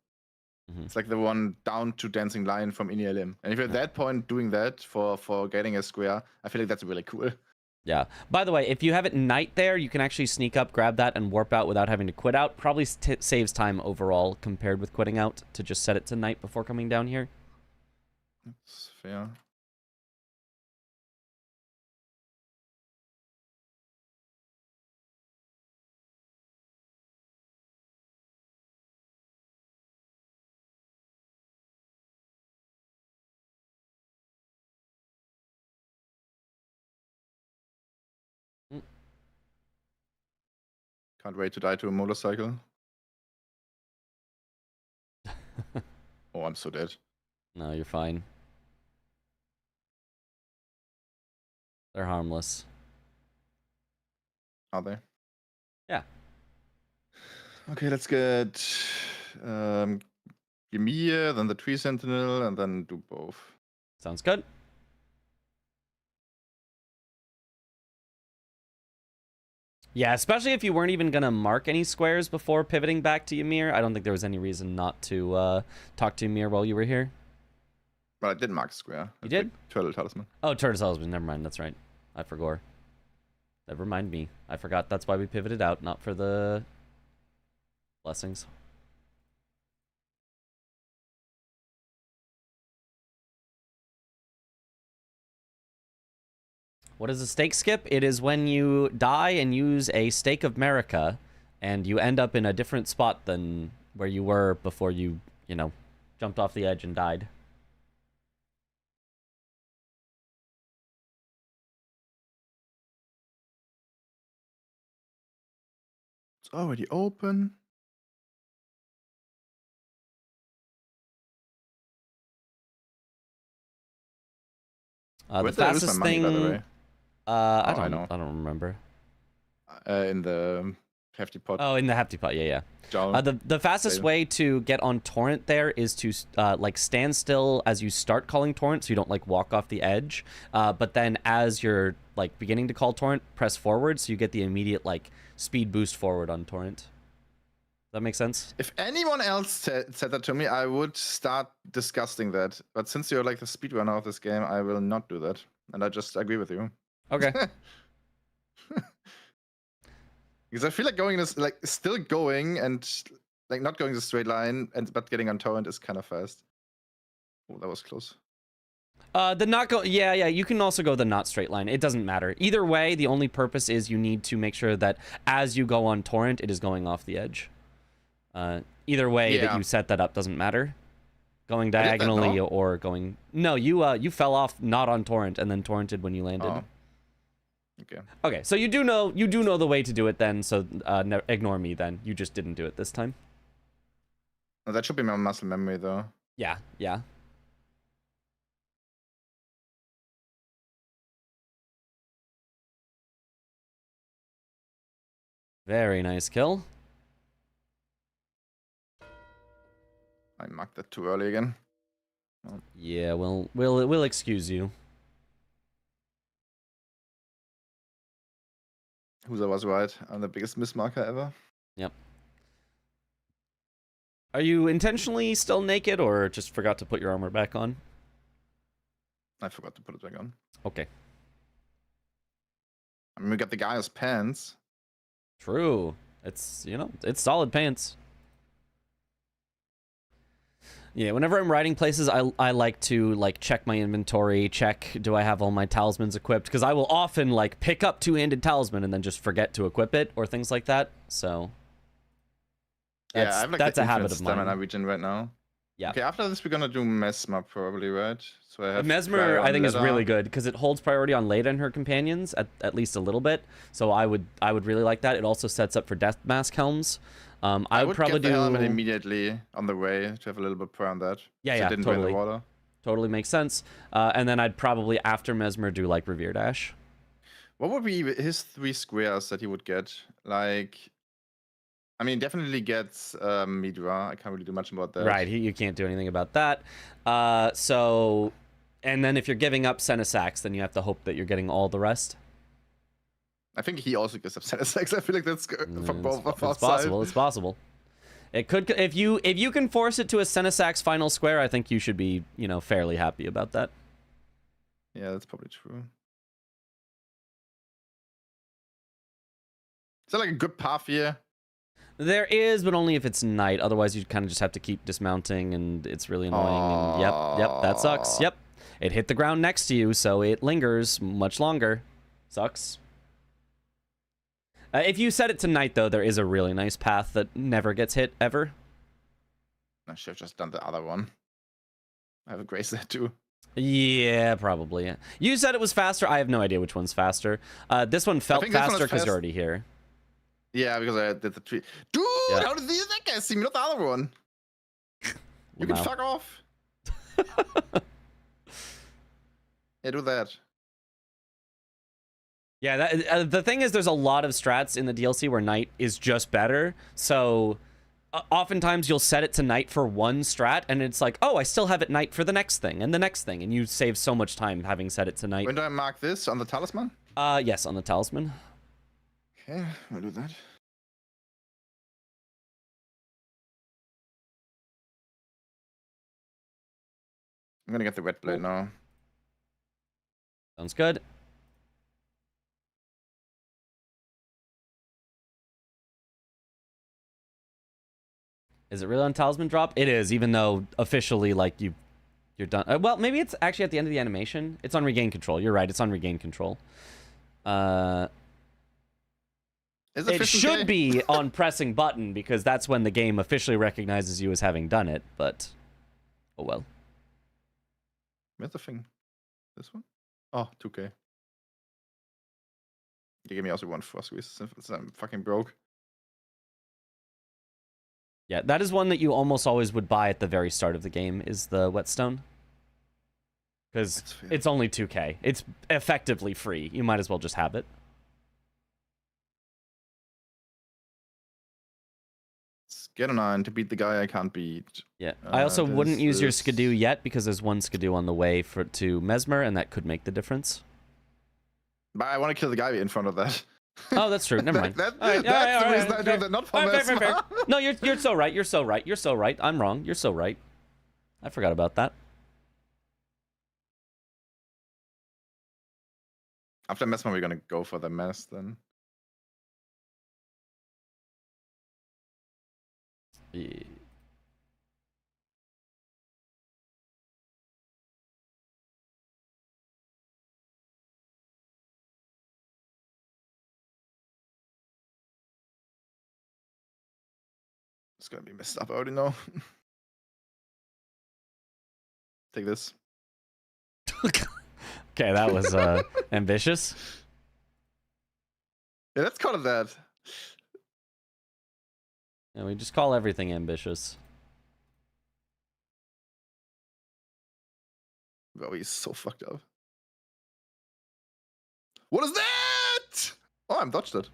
It's like the one down to Dancing Lion from INLM. And if you're at that point doing that for getting a square, I feel like that's really cool. Yeah. By the way, if you have it night there, you can actually sneak up, grab that, and warp out without having to quit out. Probably saves time overall compared with quitting out to just set it to night before coming down here. That's fair. Can't wait to die to a motorcycle. Oh, I'm so dead. No, you're fine. They're harmless. Are they? Yeah. Okay, let's get Ymir, then the Tree Sentinel, and then do both. Sounds good. Yeah, especially if you weren't even going to mark any squares before pivoting back to Ymir. I don't think there was any reason not to talk to Ymir while you were here. But I did mark square. You did? Turtle Talisman. Oh, Turtle Talisman. Never mind. That's right. I forgot. Never mind me. I forgot that's why we pivoted out, not for the blessings. What is a stake skip? It is when you die and use a stake of Marika, and you end up in a different spot than where you were before you, jumped off the edge and died. It's already open. The fastest thing. By the way? I I know. don't remember. In the hefty pot. Oh, in the hefty pot. Yeah. The fastest way to get on torrent there is to stand still as you start calling torrent, so you don't walk off the edge. But then as you're beginning to call torrent, press forward, so you get the immediate speed boost forward on torrent. Does that make sense? If anyone else said that to me, I would start discussing that. But since you're the speedrunner of this game, I will not do that. And I just agree with you. Okay. Because I feel like going this still going and not going the straight line but getting on torrent is kind of fast. Oh, that was close. The not go. Yeah. You can also go the not straight line. It doesn't matter. Either way, the only purpose is you need to make sure that as you go on torrent, it is going off the edge. Either way that you set that up doesn't matter. Going diagonally or going. No, you fell off not on torrent and then torrented when you landed. Oh. Okay. Okay, so you do know the way to do it then. So ignore me then. You just didn't do it this time. Oh, that should be my muscle memory though. Yeah. Very nice kill. I marked that too early again. Oh. Yeah, we'll excuse you. Huza was right. I'm the biggest mismarker ever. Yep. Are you intentionally still naked or just forgot to put your armor back on? I forgot to put it back on. Okay. I mean, we got the guy's pants. True. It's, it's solid pants. Yeah, whenever I'm riding places, I like to check my inventory, check do I have all my talismans equipped, because I will often pick up two-handed talisman and then just forget to equip it or things like that. So I have that's a habit of mine. Stamina regen right now. Yeah. Okay, after this we're gonna do Mesmer probably, right? So I have Mesmer I think is really good because it holds priority on Leda and her companions at least a little bit. So I would really like that. It also sets up for death mask helms. I would probably get the do helmet immediately on the way to have a little bit prayer on that. Yeah, didn't totally. drain the water. Totally makes sense. And then I'd probably after Mesmer do Revere Dash. What would be his 3 squares that he would get? I mean, definitely gets Midra. I can't really do much about that. Right, you can't do anything about that. And then if you're giving up Senesax, then you have to hope that you're getting all the rest. I think he also gives up Senesax. I feel like that's from both of us. It's possible. It's possible. It could if you can force it to a Senesax final square. I think you should be fairly happy about that. Yeah, that's probably true. Is that a good path here? There is, but only if it's night. Otherwise, you kind of just have to keep dismounting, and it's really annoying. And yep, that sucks. Yep, it hit the ground next to you, so it lingers much longer. Sucks. If you set it to night, though, there is a really nice path that never gets hit, ever. I should have just done the other one. I have a grace there, too. Yeah, probably. Yeah. You said it was faster. I have no idea which one's faster. This one felt faster because you're already here. Yeah, because I did the tree. Dude, Yeah. how did that guy see me? Not the other one. You can Lamau. fuck off. Yeah, do that. Yeah, that, the thing is, there's a lot of strats in the DLC where night is just better. So oftentimes you'll set it to night for one strat, and it's like, oh, I still have it night for the next thing and the next thing, and you save so much time having set it to night. When do I mark this on the talisman? Yes, on the talisman. Okay, I'll do that. I'm gonna get the wet blade now. Sounds good. Is it really on talisman drop? It is, even though officially, like, you're done. Well, maybe it's actually at the end of the animation. It's on regain control. You're right. It's on regain control. It should be on pressing button, because that's when the game officially recognizes you as having done it. But oh well. Where's the thing? This one? Oh, 2K. You gave me also one for squeeze since I'm fucking broke. Yeah, that is one that you almost always would buy at the very start of the game, is the whetstone. Because it's only 2K. It's effectively free. You might as well just have it. Let's get a 9 to beat the guy I can't beat. Yeah, I also wouldn't use your skidoo yet, because there's one skidoo on the way to Mesmer, and that could make the difference. But I want to kill the guy in front of that. Oh, that's true. Never mind. That's the reason I do that, not for Mesmer. Fair. No, you're so right. You're so right. You're so right. I'm wrong. You're so right. I forgot about that. After Mesmer, we're gonna go for the mess then. Yeah. It's gonna be messed up, I already know. Take this. Okay, that was ambitious. Yeah, let's call it that. Yeah, we just call everything ambitious. Bro, he's so fucked up. What is that? Oh, I'm dodged it.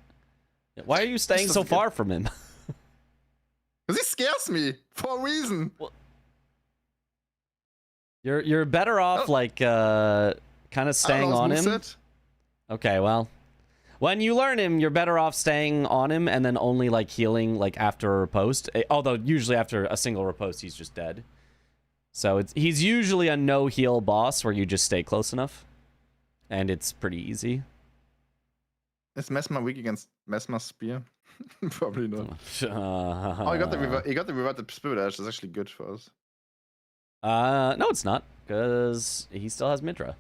Why are you staying so far from him? Because he scares me for a reason. Well, you're better off like kind of staying on him. Okay, well, when you learn him, you're better off staying on him and then only like healing like after a riposte. Although usually after a single riposte, he's just dead. So he's usually a no heal boss where you just stay close enough, and it's pretty easy. Is Mesmer weak against Mesmer's spear? Probably not. Oh, he got the reverted spirit edge. That's actually good for us. No, it's not, because he still has Midra.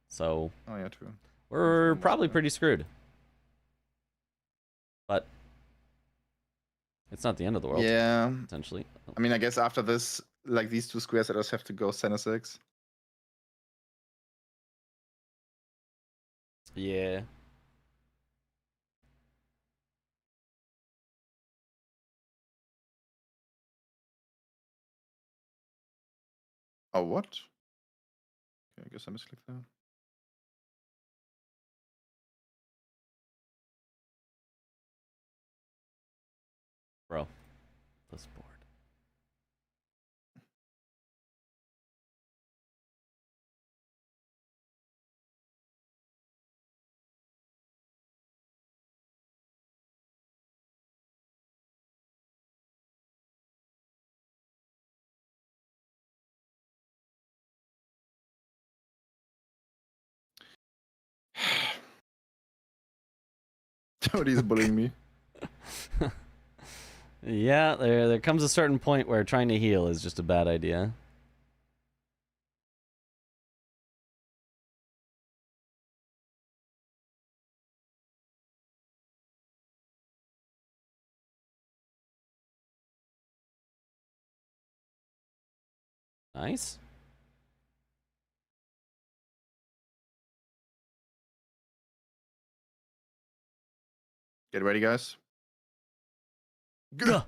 So oh yeah, true. We're probably pretty screwed. But it's not the end of the world. Yeah. Potentially. I mean, I guess after this, like these two squares, I just have to go center 6. Yeah. Oh, what? Okay, I guess I misclicked that. Bro, this board. Cody's bullying me. Yeah, there comes a certain point where trying to heal is just a bad idea. Nice. Get ready, guys. Gah.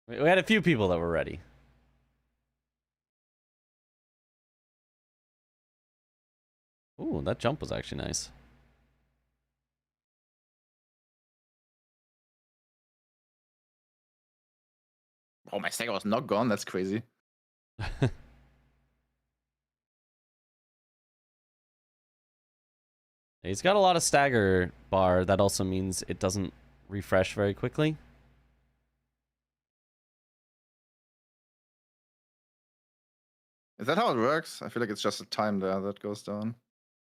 We had a few people that were ready. Ooh, that jump was actually nice. Oh, my stagger was not gone. That's crazy. He's got a lot of stagger bar. That also means it doesn't refresh very quickly. Is that how it works? I feel like it's just a time there that goes down.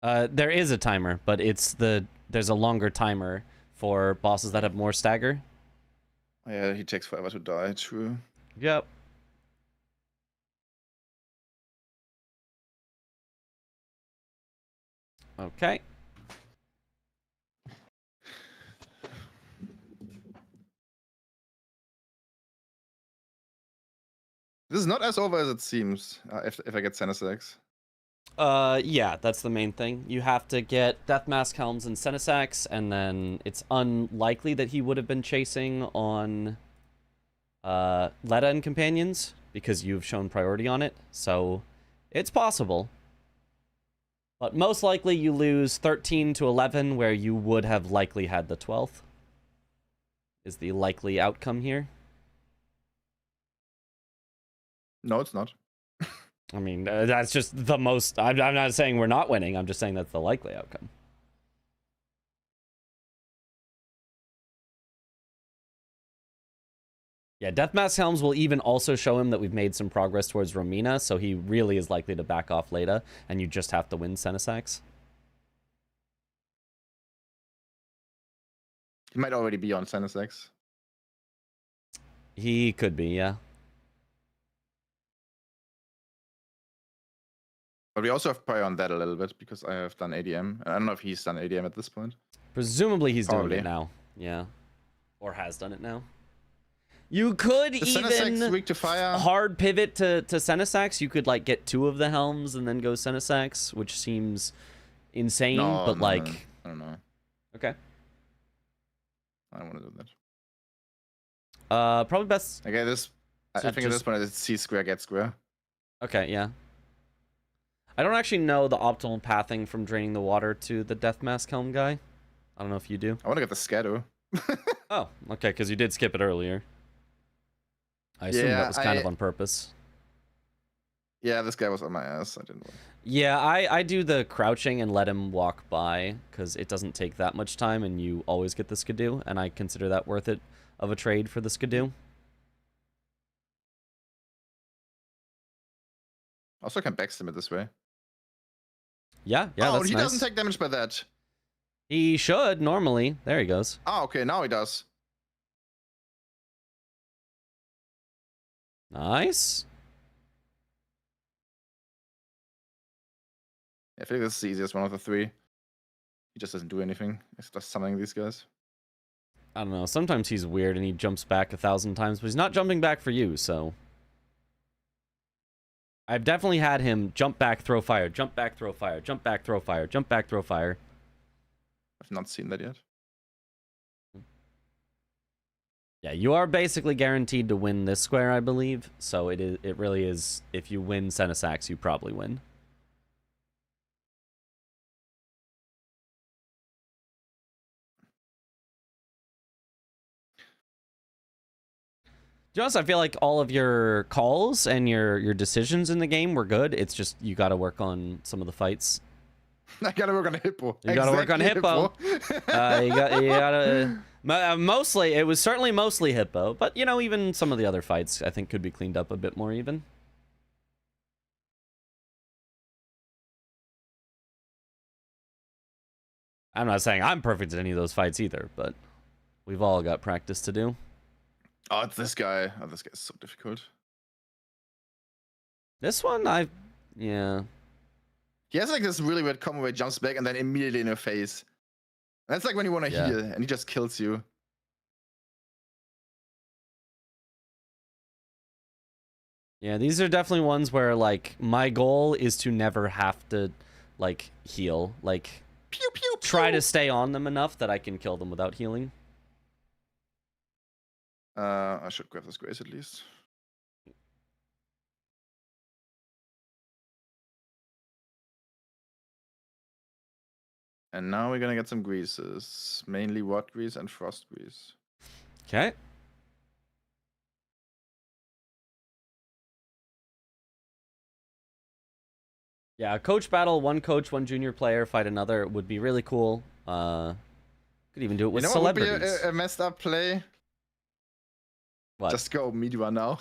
There is a timer, but there's a longer timer for bosses that have more stagger. Yeah, he takes forever to die. True. Yep. Okay. This is not as over as it seems. If I get Senesex. Yeah, that's the main thing. You have to get Death Mask Helms and Senesax, and then it's unlikely that he would have been chasing on Letta and Companions, because you've shown priority on it, so it's possible. But most likely you lose 13 to 11, where you would have likely had the 12th, is the likely outcome here. No, it's not. I mean, that's just the most... I'm not saying we're not winning. I'm just saying that's the likely outcome. Yeah, Deathmask Helms will even also show him that we've made some progress towards Romina, so he really is likely to back off Leda, and you just have to win Senesax. He might already be on Senesex. He could be, yeah. But we also have prior on that a little bit, because I have done ADM. I don't know if he's done ADM at this point. Presumably he's Probably. doing it now. Yeah. Or has done it now. You could The even Senesex weak to fire. hard pivot to Senesax. You could like get 2 of the Helms and then go Senesax, which seems insane, No, but no, like... no. I don't know. Okay. I don't want to do that. Probably best... Okay, this... I think at this point it's C square, get square. Okay, yeah. I don't actually know the optimal pathing from draining the water to the Death Mask Helm guy. I don't know if you do. I want to get the Scatter. Oh, okay, because you did skip it earlier. I assume that was kind of on purpose. Yeah, this guy was on my ass. I didn't want. Yeah, I do the crouching and let him walk by, because it doesn't take that much time, and you always get the Skidoo, and I consider that worth it of a trade for the Skidoo. Also, I can backstab it this way. Yeah, oh, that's he nice. doesn't take damage by that. He should, normally. There he goes. Oh, okay, now he does. Nice. I think this is the easiest one of the 3. He just doesn't do anything. He's just summoning these guys. I don't know. Sometimes he's weird and he jumps back 1,000 times, but he's not jumping back for you, so... I've definitely had him jump back, throw fire, jump back, throw fire, jump back, throw fire, jump back, throw fire. I've not seen that yet. Yeah, you are basically guaranteed to win this square, I believe. So it really is, if you win Senesax, you probably win. To be honest, I feel like all of your calls and your decisions in the game were good. It's just you got to work on some of the fights. I gotta work on Hippo. You gotta work on Hippo. You gotta. Mostly, it was certainly mostly Hippo, but you know, even some of the other fights I think could be cleaned up a bit more even. I'm not saying I'm perfect at any of those fights either, but we've all got practice to do. Oh, it's this guy. Oh, this guy's so difficult. This one, yeah. He has like this really weird combo where he jumps back and then immediately in your face. And that's like when you want to heal and he just kills you. Yeah, these are definitely ones where, like, my goal is to never have to, like, heal. Like, Pew pew pew. try to stay on them enough that I can kill them without healing. I should grab this grace at least. And now we're gonna get some greases, mainly rot grease and frost grease. Okay. Yeah, a coach battle, one coach, one junior player fight another would be really cool. Could even do it with You know what would be celebrities. a messed up play? What? Just go Midra now.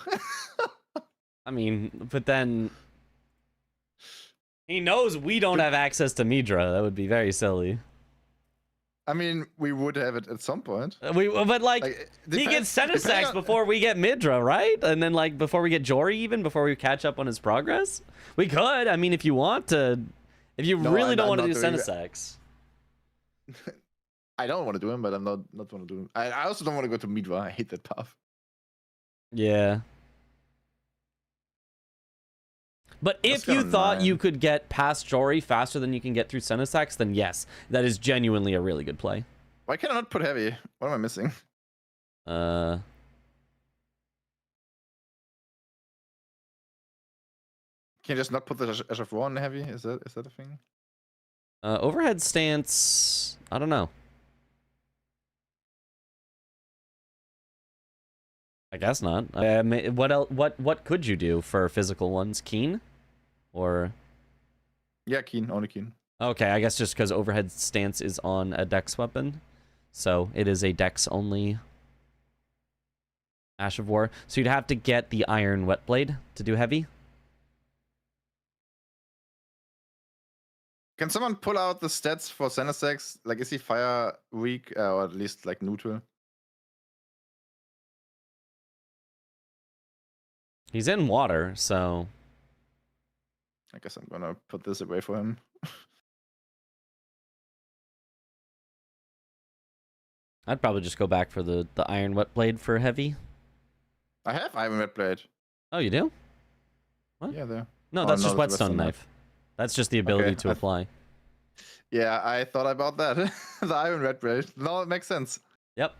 I mean, but then he knows we don't have access to Midra. That would be very silly. I mean, we would have it at some point. But like he depends- gets depending Senesax on- before we get Midra, right? And then like before we get Jory, even before we catch up on his progress, we could. I mean, if you want to, if you No, really I'm don't want to not do doing Senesax. I don't want to do him, but I'm not want to do him. I also don't want to go to Midra. I hate that path. Yeah. But Let's if go you thought 9. you could get past Jory faster than you can get through Senesax, then yes, that is genuinely a really good play. Why can I not put heavy? What am I missing? Uh, Can you just not put the Ash of War on heavy? Is that a thing? overhead stance, I don't know. I guess not. What else? What could you do for physical ones? Keen, or Yeah, keen, only keen. okay, I guess just because overhead stance is on a dex weapon, so it is a dex only Ash of War. So you'd have to get the Iron Wet Blade to do heavy. Can someone pull out the stats for Senesax? Like, is he fire weak or at least like neutral? He's in water, so I guess I'm gonna put this away for him. I'd probably just go back for the Iron Wet Blade for heavy. I have Iron Red Blade. Oh, you do? What? Yeah, there. No, Oh, that's no, just that's the Whetstone Whetstone Knife. That's just the ability Okay, to apply. Yeah, I thought about that. The Iron Red Blade. No, it makes sense. Yep.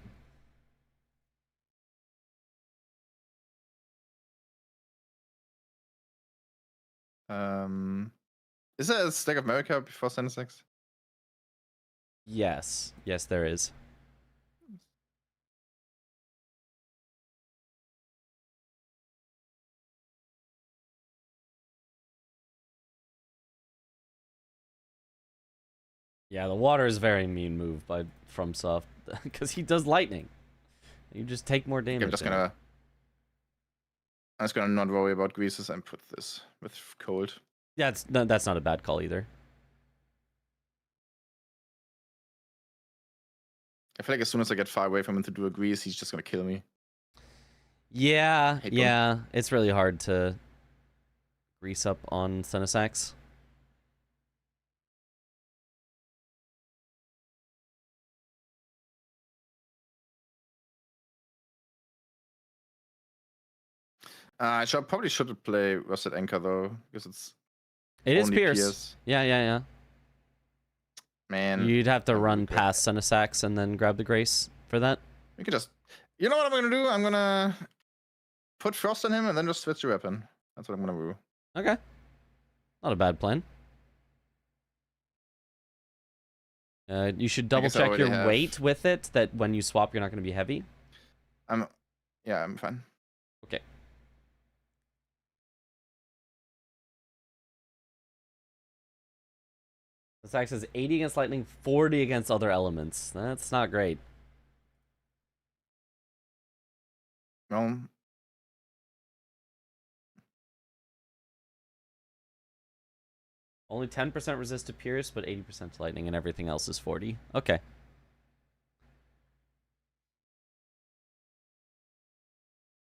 Is there a stack of America before Senesax? Yes. Yes, there is. Yeah, the water is a very mean move by FromSoft because he does lightning. You just take more damage. I'm just gonna not worry about greases and put this with cold. Yeah, that's not a bad call either. I feel like as soon as I get far away from him to do a grease, he's just gonna kill me. Yeah, Hate yeah. It's really hard to grease up on Senesax. I probably should play Rusted Anchor though, because it's It is only Pierce. Yeah, yeah, yeah. Man, You'd have to that would run be past Senesax and then grab the Grace for that. we could just. You know what I'm gonna do? I'm gonna put Frost on him and then just switch the weapon. That's what I'm gonna do. Okay. Not a bad plan. You should double guess I check already your have- weight with it, that when you swap, you're not going to be heavy. Yeah, I'm fine. Okay. This axe is 80 against lightning, 40 against other elements. That's not great. Well, Only 10% resist to pierce, but 80% to lightning, and everything else is 40. Okay.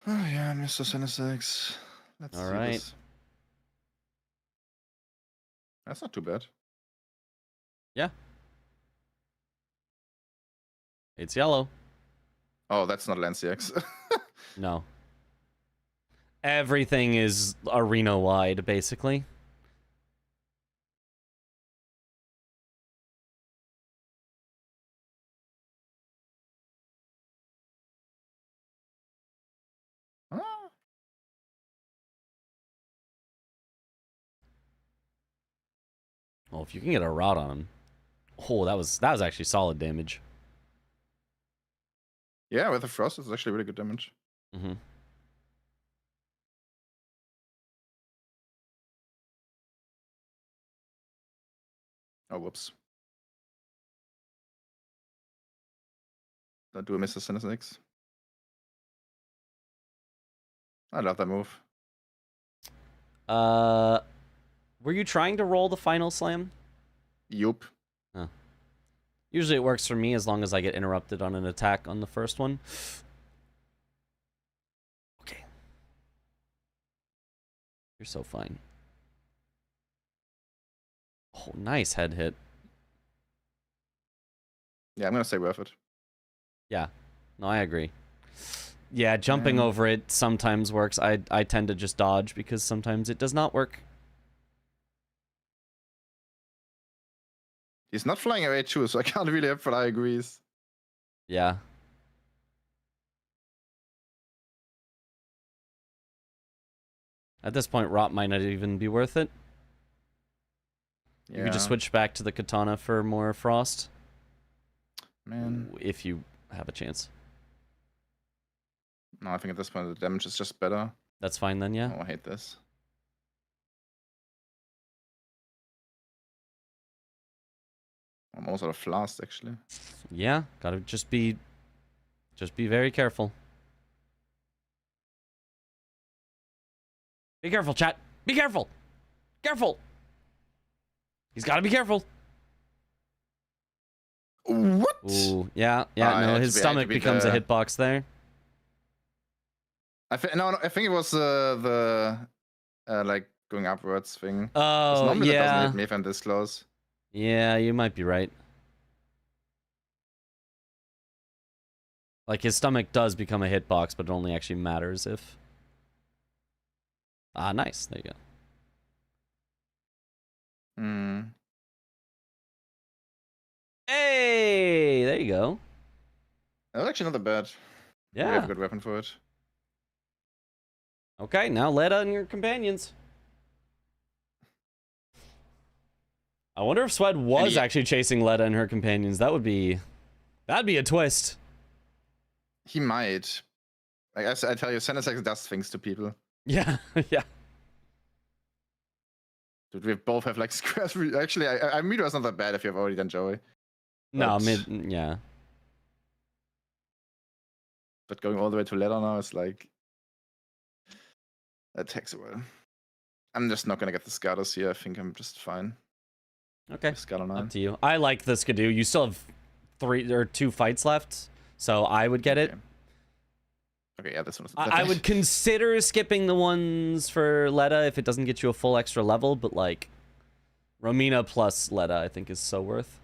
oh yeah, Mr. Senesax. Let's All see right. this. That's not too bad. Yeah. It's yellow. Oh, that's not Lance CX. No. Everything is arena-wide, basically. Ah. Well, if you can get a rod on him. Oh, that was actually solid damage. Yeah, with the frost, it's actually really good damage. Mm-hmm. Oh, whoops. Do a Mr. Sinistix. I love that move. Were you trying to roll the final slam? Yup. Oh. Usually it works for me as long as I get interrupted on an attack on the first one. Okay. You're so fine. Oh, nice head hit. Yeah, I'm gonna say worth it. Yeah. No, I agree. Yeah, jumping over it sometimes works. I tend to just dodge because sometimes it does not work. He's not flying away too, so I can't really have fly agrees. Yeah. At this point, Rot might not even be worth it. Yeah. You could just switch back to the katana for more frost. Man. If you have a chance. No, I think at this point the damage is just better. That's fine then, yeah. Oh, I hate this. I'm almost out of flask, actually. Yeah, gotta just be very careful. Be careful, chat. Be careful. Careful. He's gotta be careful. What? Ooh, yeah, no, his stomach becomes a hitbox there. I think it was the like going upwards thing. Oh, normally yeah. That doesn't hit me if I'm this close. Yeah, you might be right. Like, his stomach does become a hitbox, but it only actually matters if... Ah, nice. There you go. Hmm. Hey! There you go. That was actually not that bad. We have Yeah. a good weapon for it. Okay, now Leda and your companions. I wonder if Swed was actually chasing Leda and her companions. That'd be a twist. He might. Like I tell you, Sennasex does things to people. Yeah, yeah. Dude, we both have like squares. Actually, I mean, it's not that bad if you've already done Joey. No, But- yeah. But going all the way to leather now is like that takes a while. I'm just not gonna get the Scatters here. I think I'm just fine. Okay. Scatter 9. Up to you. I like the Skidoo. You still have 3 or 2 fights left, so I would get it. Okay, yeah, this one's. I would consider skipping the ones for Leda if it doesn't get you a full extra level, but like Romina plus Leda I think is so worth.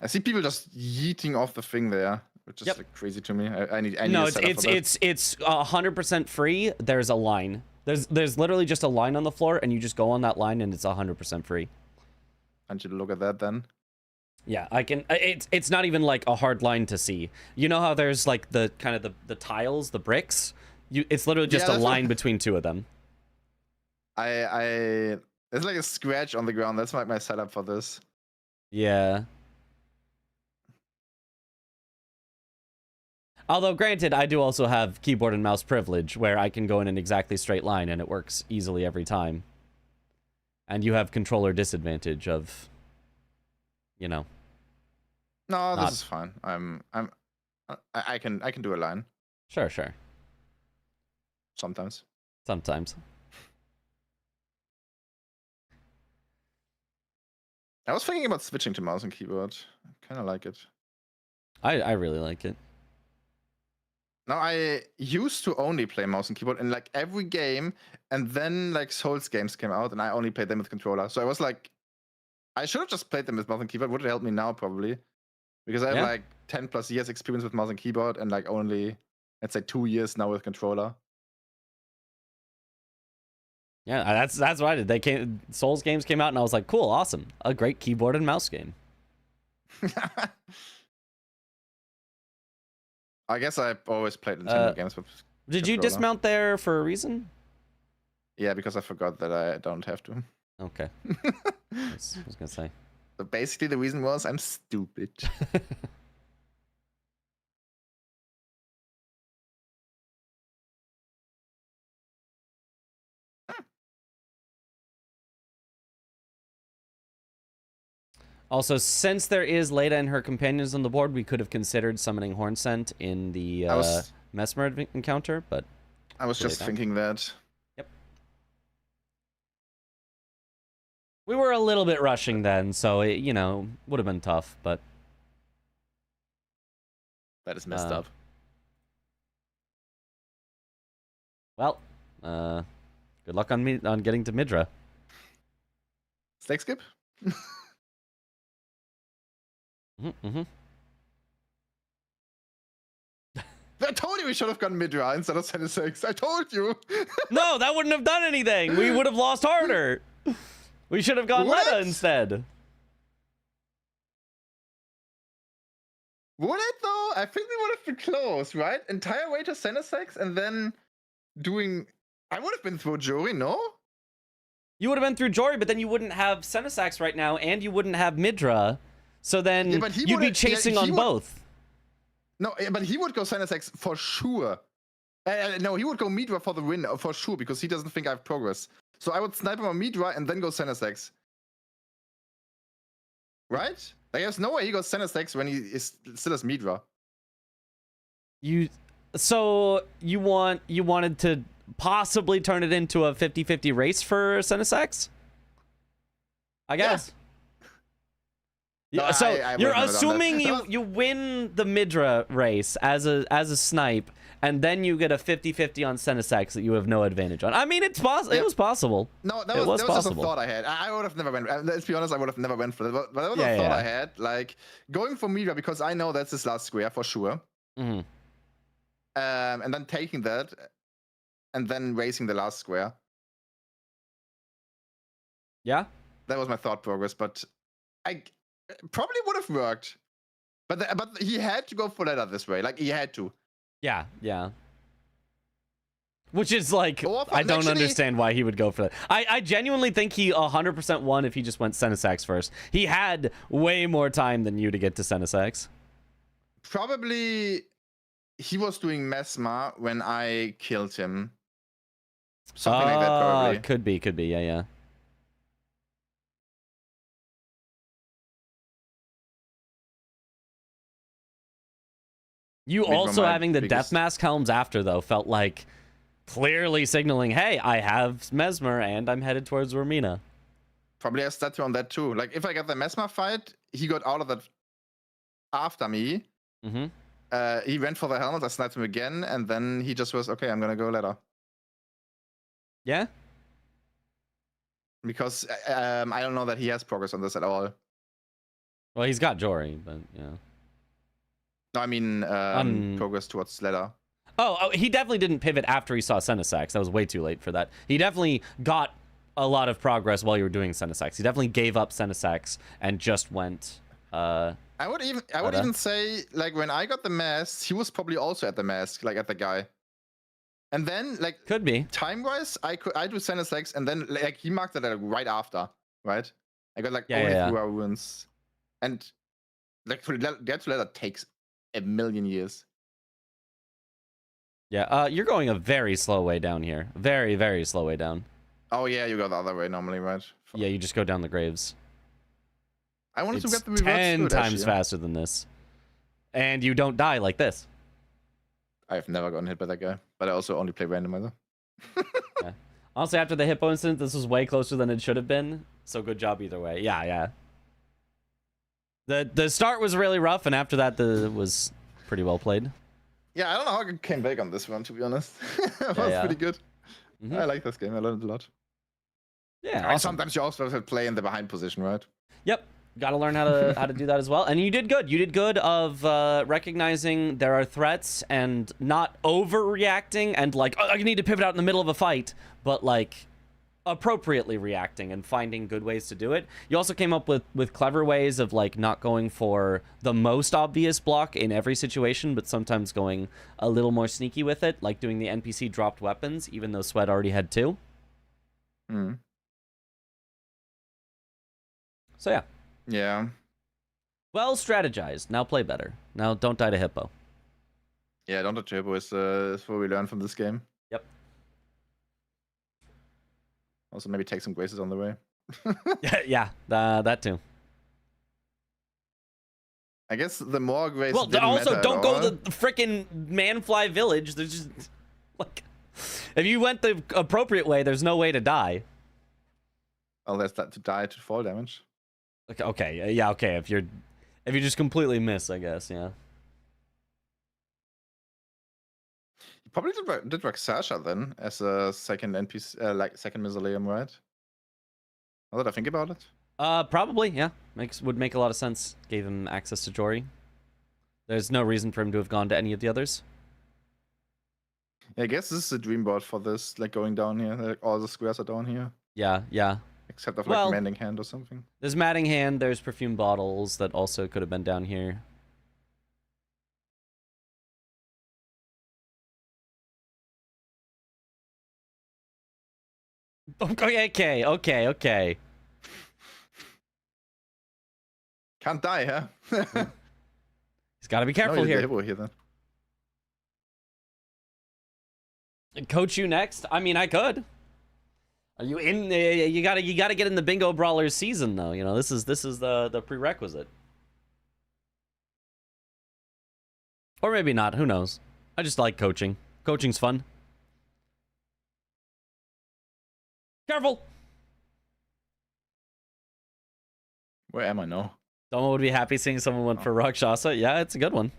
I see people just yeeting off the thing there, which is like crazy to me. I need. No, it's 100% free. There's a line. There's literally just a line on the floor, and you just go on that line, and it's 100% free. I need you to look at that then. Yeah, I can. It's not even like a hard line to see. You know how there's like the kind of the tiles, the bricks. It's literally just a line between 2 of them. There's like a scratch on the ground. That's like my setup for this. Yeah. Although, granted, I do also have keyboard and mouse privilege, where I can go in an exactly straight line and it works easily every time. And you have controller disadvantage of, you know. No, this is fine. I can do a line. Sure. Sometimes. Sometimes. I was thinking about switching to mouse and keyboard. I kind of like it. I really like it. Now, I used to only play mouse and keyboard in like every game, and then like Souls games came out, and I only played them with controller. So I was like, I should have just played them with mouse and keyboard. Would it help me now? Probably. because I have Yeah. like 10 plus years experience with mouse and keyboard, and like only, let's say, 2 years now with controller. Yeah, that's what I did. Souls games came out, and I was like, cool, awesome, a great keyboard and mouse game. I guess I always played Nintendo games with. Did you controller. dismount there for a reason? Yeah, because I forgot that I don't have to. Okay. I was gonna say. So basically, the reason was I'm stupid. Also, since there is Leda and her companions on the board, we could have considered summoning Hornsent in the Mesmer encounter, but I was just thinking that. Yep. We were a little bit rushing then, so it, you know, would have been tough, but That is messed up. Well, good luck on me on getting to Midra. Stake skip? Mm-hmm. I told you we should have gone Midra instead of 76. I told you. No, that wouldn't have done anything. We would have lost harder. We should have gone Leda instead. Would it though? I think we would have been close, right? Entire way to Senesex and then doing. I would have been through Jory, no? You would have been through Jory, but then you wouldn't have Senesax right now, and you wouldn't have Midra. So then Yeah, but he you'd be would've- chasing yeah, he on would- both. No, but he would go Senesex for sure. No, he would go Midra for the win for sure because he doesn't think I have progress. So I would snipe him on Midra and then go Senesex. Right? Like, there's no way he goes Senesex when he is still as Midra. So you wanted to possibly turn it into a 50-50 race for Senesax? I guess. No, Yeah, so I you're would've never done assuming that. you win the Midra race as a snipe, and then you get a 50-50 on Senesax that you have no advantage on. I mean, it's possible. Yeah. It was possible. No, that It was just a possible. thought I had. I would have never went. Let's be honest, I would have never went for it. But that was Yeah, a thought yeah. I had. Like going for Midra because I know that's his last square for sure. Mhm. And then taking that, and then racing the last square. Yeah. That was my thought progress, but I probably would have worked. But he had to go for Leda this way. Like he had to. Yeah. Which is like, Or I don't actually- understand why he would go for that. I genuinely think he 100% won if he just went Senesax first. He had way more time than you to get to Senesax. Probably he was doing Mesma when I killed him. Something like that, probably. Could be, yeah. You Maybe also my having the biggest- death mask helms after though felt like clearly signaling, hey, I have Mesmer and I'm headed towards Romina. Probably a statue on that too. Like if I got the Mesma fight, he got out of that after me. Mm-hmm. He went for the helmet, I sniped him again, and then he just was okay, I'm gonna go Leda. Yeah? Because I don't know that he has progress on this at all. Well, he's got Jory, but yeah. No, I mean progress towards Leda. Oh, he definitely didn't pivot after he saw Senesax. That was way too late for that. He definitely got a lot of progress while you were doing Senesax. He definitely gave up Senesax and just went. I would even say like when I got the mask, he was probably also at the mask, like at the guy. And then like could be time wise, I do Senesax, and then like he marked it like, right after, right? I got like only through our runes, and like to get to Leda takes a million years. Yeah, you're going a very slow way down here. Very, very slow way down. Oh yeah, you go the other way normally, right? Yeah, you just go down the graves. I wanted It's to get the reverse 10 food, times actually. faster than this. And you don't die like this. I've never gotten hit by that guy, but I also only play randomizer. Yeah. Honestly, after the Hippo incident, this was way closer than it should have been. So good job either way. Yeah. The start was really rough, and after that, was pretty well played. Yeah, I don't know how I came back on this one, to be honest. It was pretty good. I like this game. I learned a lot. Yeah, And awesome. sometimes you also have to play in the behind position, right? Yep. Got to learn how to do that as well. And you did good. You did good of recognizing there are threats and not overreacting and like, oh, I need to pivot out in the middle of a fight, but like appropriately reacting and finding good ways to do it. You also came up with clever ways of like not going for the most obvious block in every situation, but sometimes going a little more sneaky with it, like doing the NPC dropped weapons, even though Sweat already had 2. So yeah. Yeah. Well strategized. Now play better. Now don't die to Hippo. Yeah, don't touch Hippo is what we learned from this game. Yep. Also, maybe take some graces on the way. Yeah, that too. I guess the more graces. Well, didn't also matter don't at go all. to the freaking Manfly village. There's just like, if you went the appropriate way, there's no way to die. Oh, there's that to die to fall damage. Okay, yeah, okay. If you just completely miss, I guess, yeah. You probably did Raksasha then as a second NPC, like second mausoleum, right? Now that I think about it. Probably, yeah. Would make a lot of sense. Gave him access to Jory. There's no reason for him to have gone to any of the others. Yeah, I guess this is a dream board for this, like going down here. Like all the squares are down here. Yeah, yeah. Except of like Mending Hand or something. There's Matting Hand, there's Perfume Bottles that also could have been down here. Okay. Can't die, huh? He's got to be careful here. Then. Coach you next? I mean, I could. Are you in? You gotta get in the Bingo Brawlers season though. You know, this is the prerequisite. Or maybe not. Who knows? I just like coaching. Coaching's fun. Careful. Where am I now? Someone would be happy seeing someone went for Rakshasa. Yeah, it's a good one.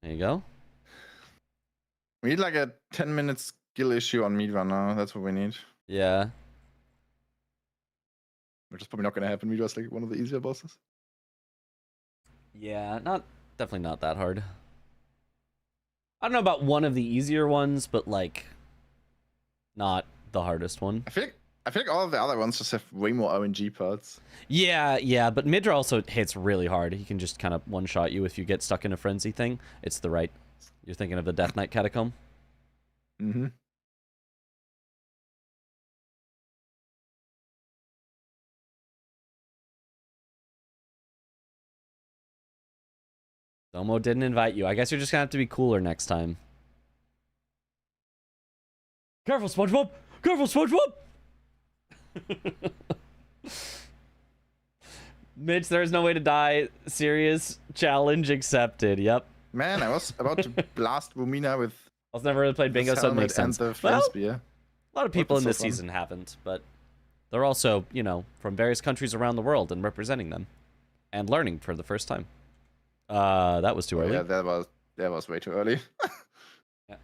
There you go. We need like a 10-minute skill issue on Midra now. That's what we need. Yeah. Which is probably not going to happen. Midra's like one of the easier bosses. Yeah, definitely not that hard. I don't know about one of the easier ones, but like not the hardest one. I feel like all of the other ones just have way more RNG parts. Yeah, but Midra also hits really hard. He can just kind of one-shot you if you get stuck in a frenzy thing. It's the right. You're thinking of the Death Knight Catacomb? Mm-hmm. Domo didn't invite you. I guess you're just gonna have to be cooler next time. Careful, SpongeBob! Careful, SpongeBob! Mitch, there's no way to die. Serious challenge accepted. Yep. Man, I was about to blast Rumina with. I've never really played bingo, so it makes sense. The well, spear. A lot of people in this so fun. season haven't, but they're also, you know, from various countries around the world and representing them and learning for the first time. That was too early. Yeah, that was way too early. Yeah.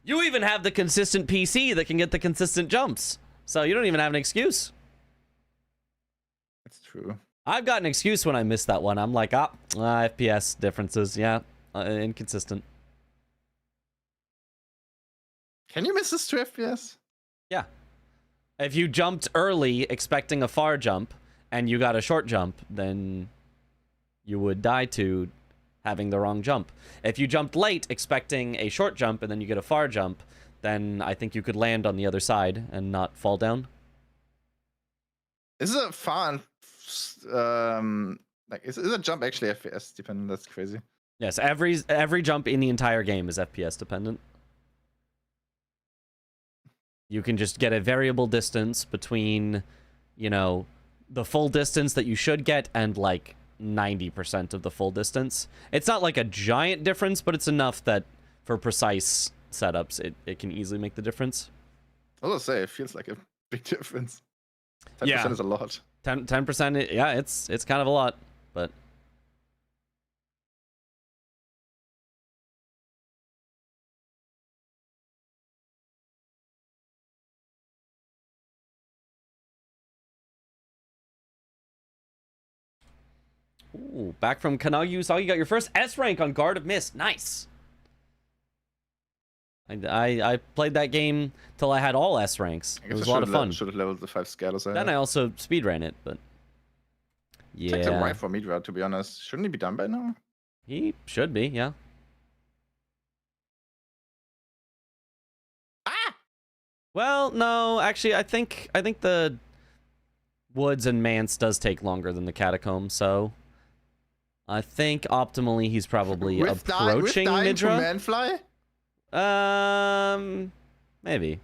You even have the consistent PC that can get the consistent jumps, so you don't even have an excuse. That's true. I've got an excuse when I miss that one. I'm like, FPS differences, yeah, inconsistent. Can you miss this 2 FPS? Yeah. If you jumped early expecting a far jump and you got a short jump, then you would die to having the wrong jump. If you jumped late expecting a short jump and then you get a far jump, then I think you could land on the other side and not fall down. Is it far? Like is a jump actually FPS dependent? That's crazy. Yes, every jump in the entire game is FPS dependent. You can just get a variable distance between, you know, the full distance that you should get and like 90% of the full distance. It's not like a giant difference, but it's enough that for precise setups, it can easily make the difference. I was gonna say, it feels like a big difference. 10% Yeah. is a lot. 10%, yeah, it's kind of a lot, but Ooh, back from Kanagyu Usagi, you got your first S rank on Guard of Mist. Nice. I played that game till I had all S ranks. It was a lot of fun. Should have leveled the 5 scalers. Then I also speedran it, but yeah. Takes a while for Midra, to be honest. Shouldn't he be done by now? He should be, yeah. Well, no, actually, I think the Woods and Mance does take longer than the Catacombs, so I think optimally he's probably approaching Midra. Maybe.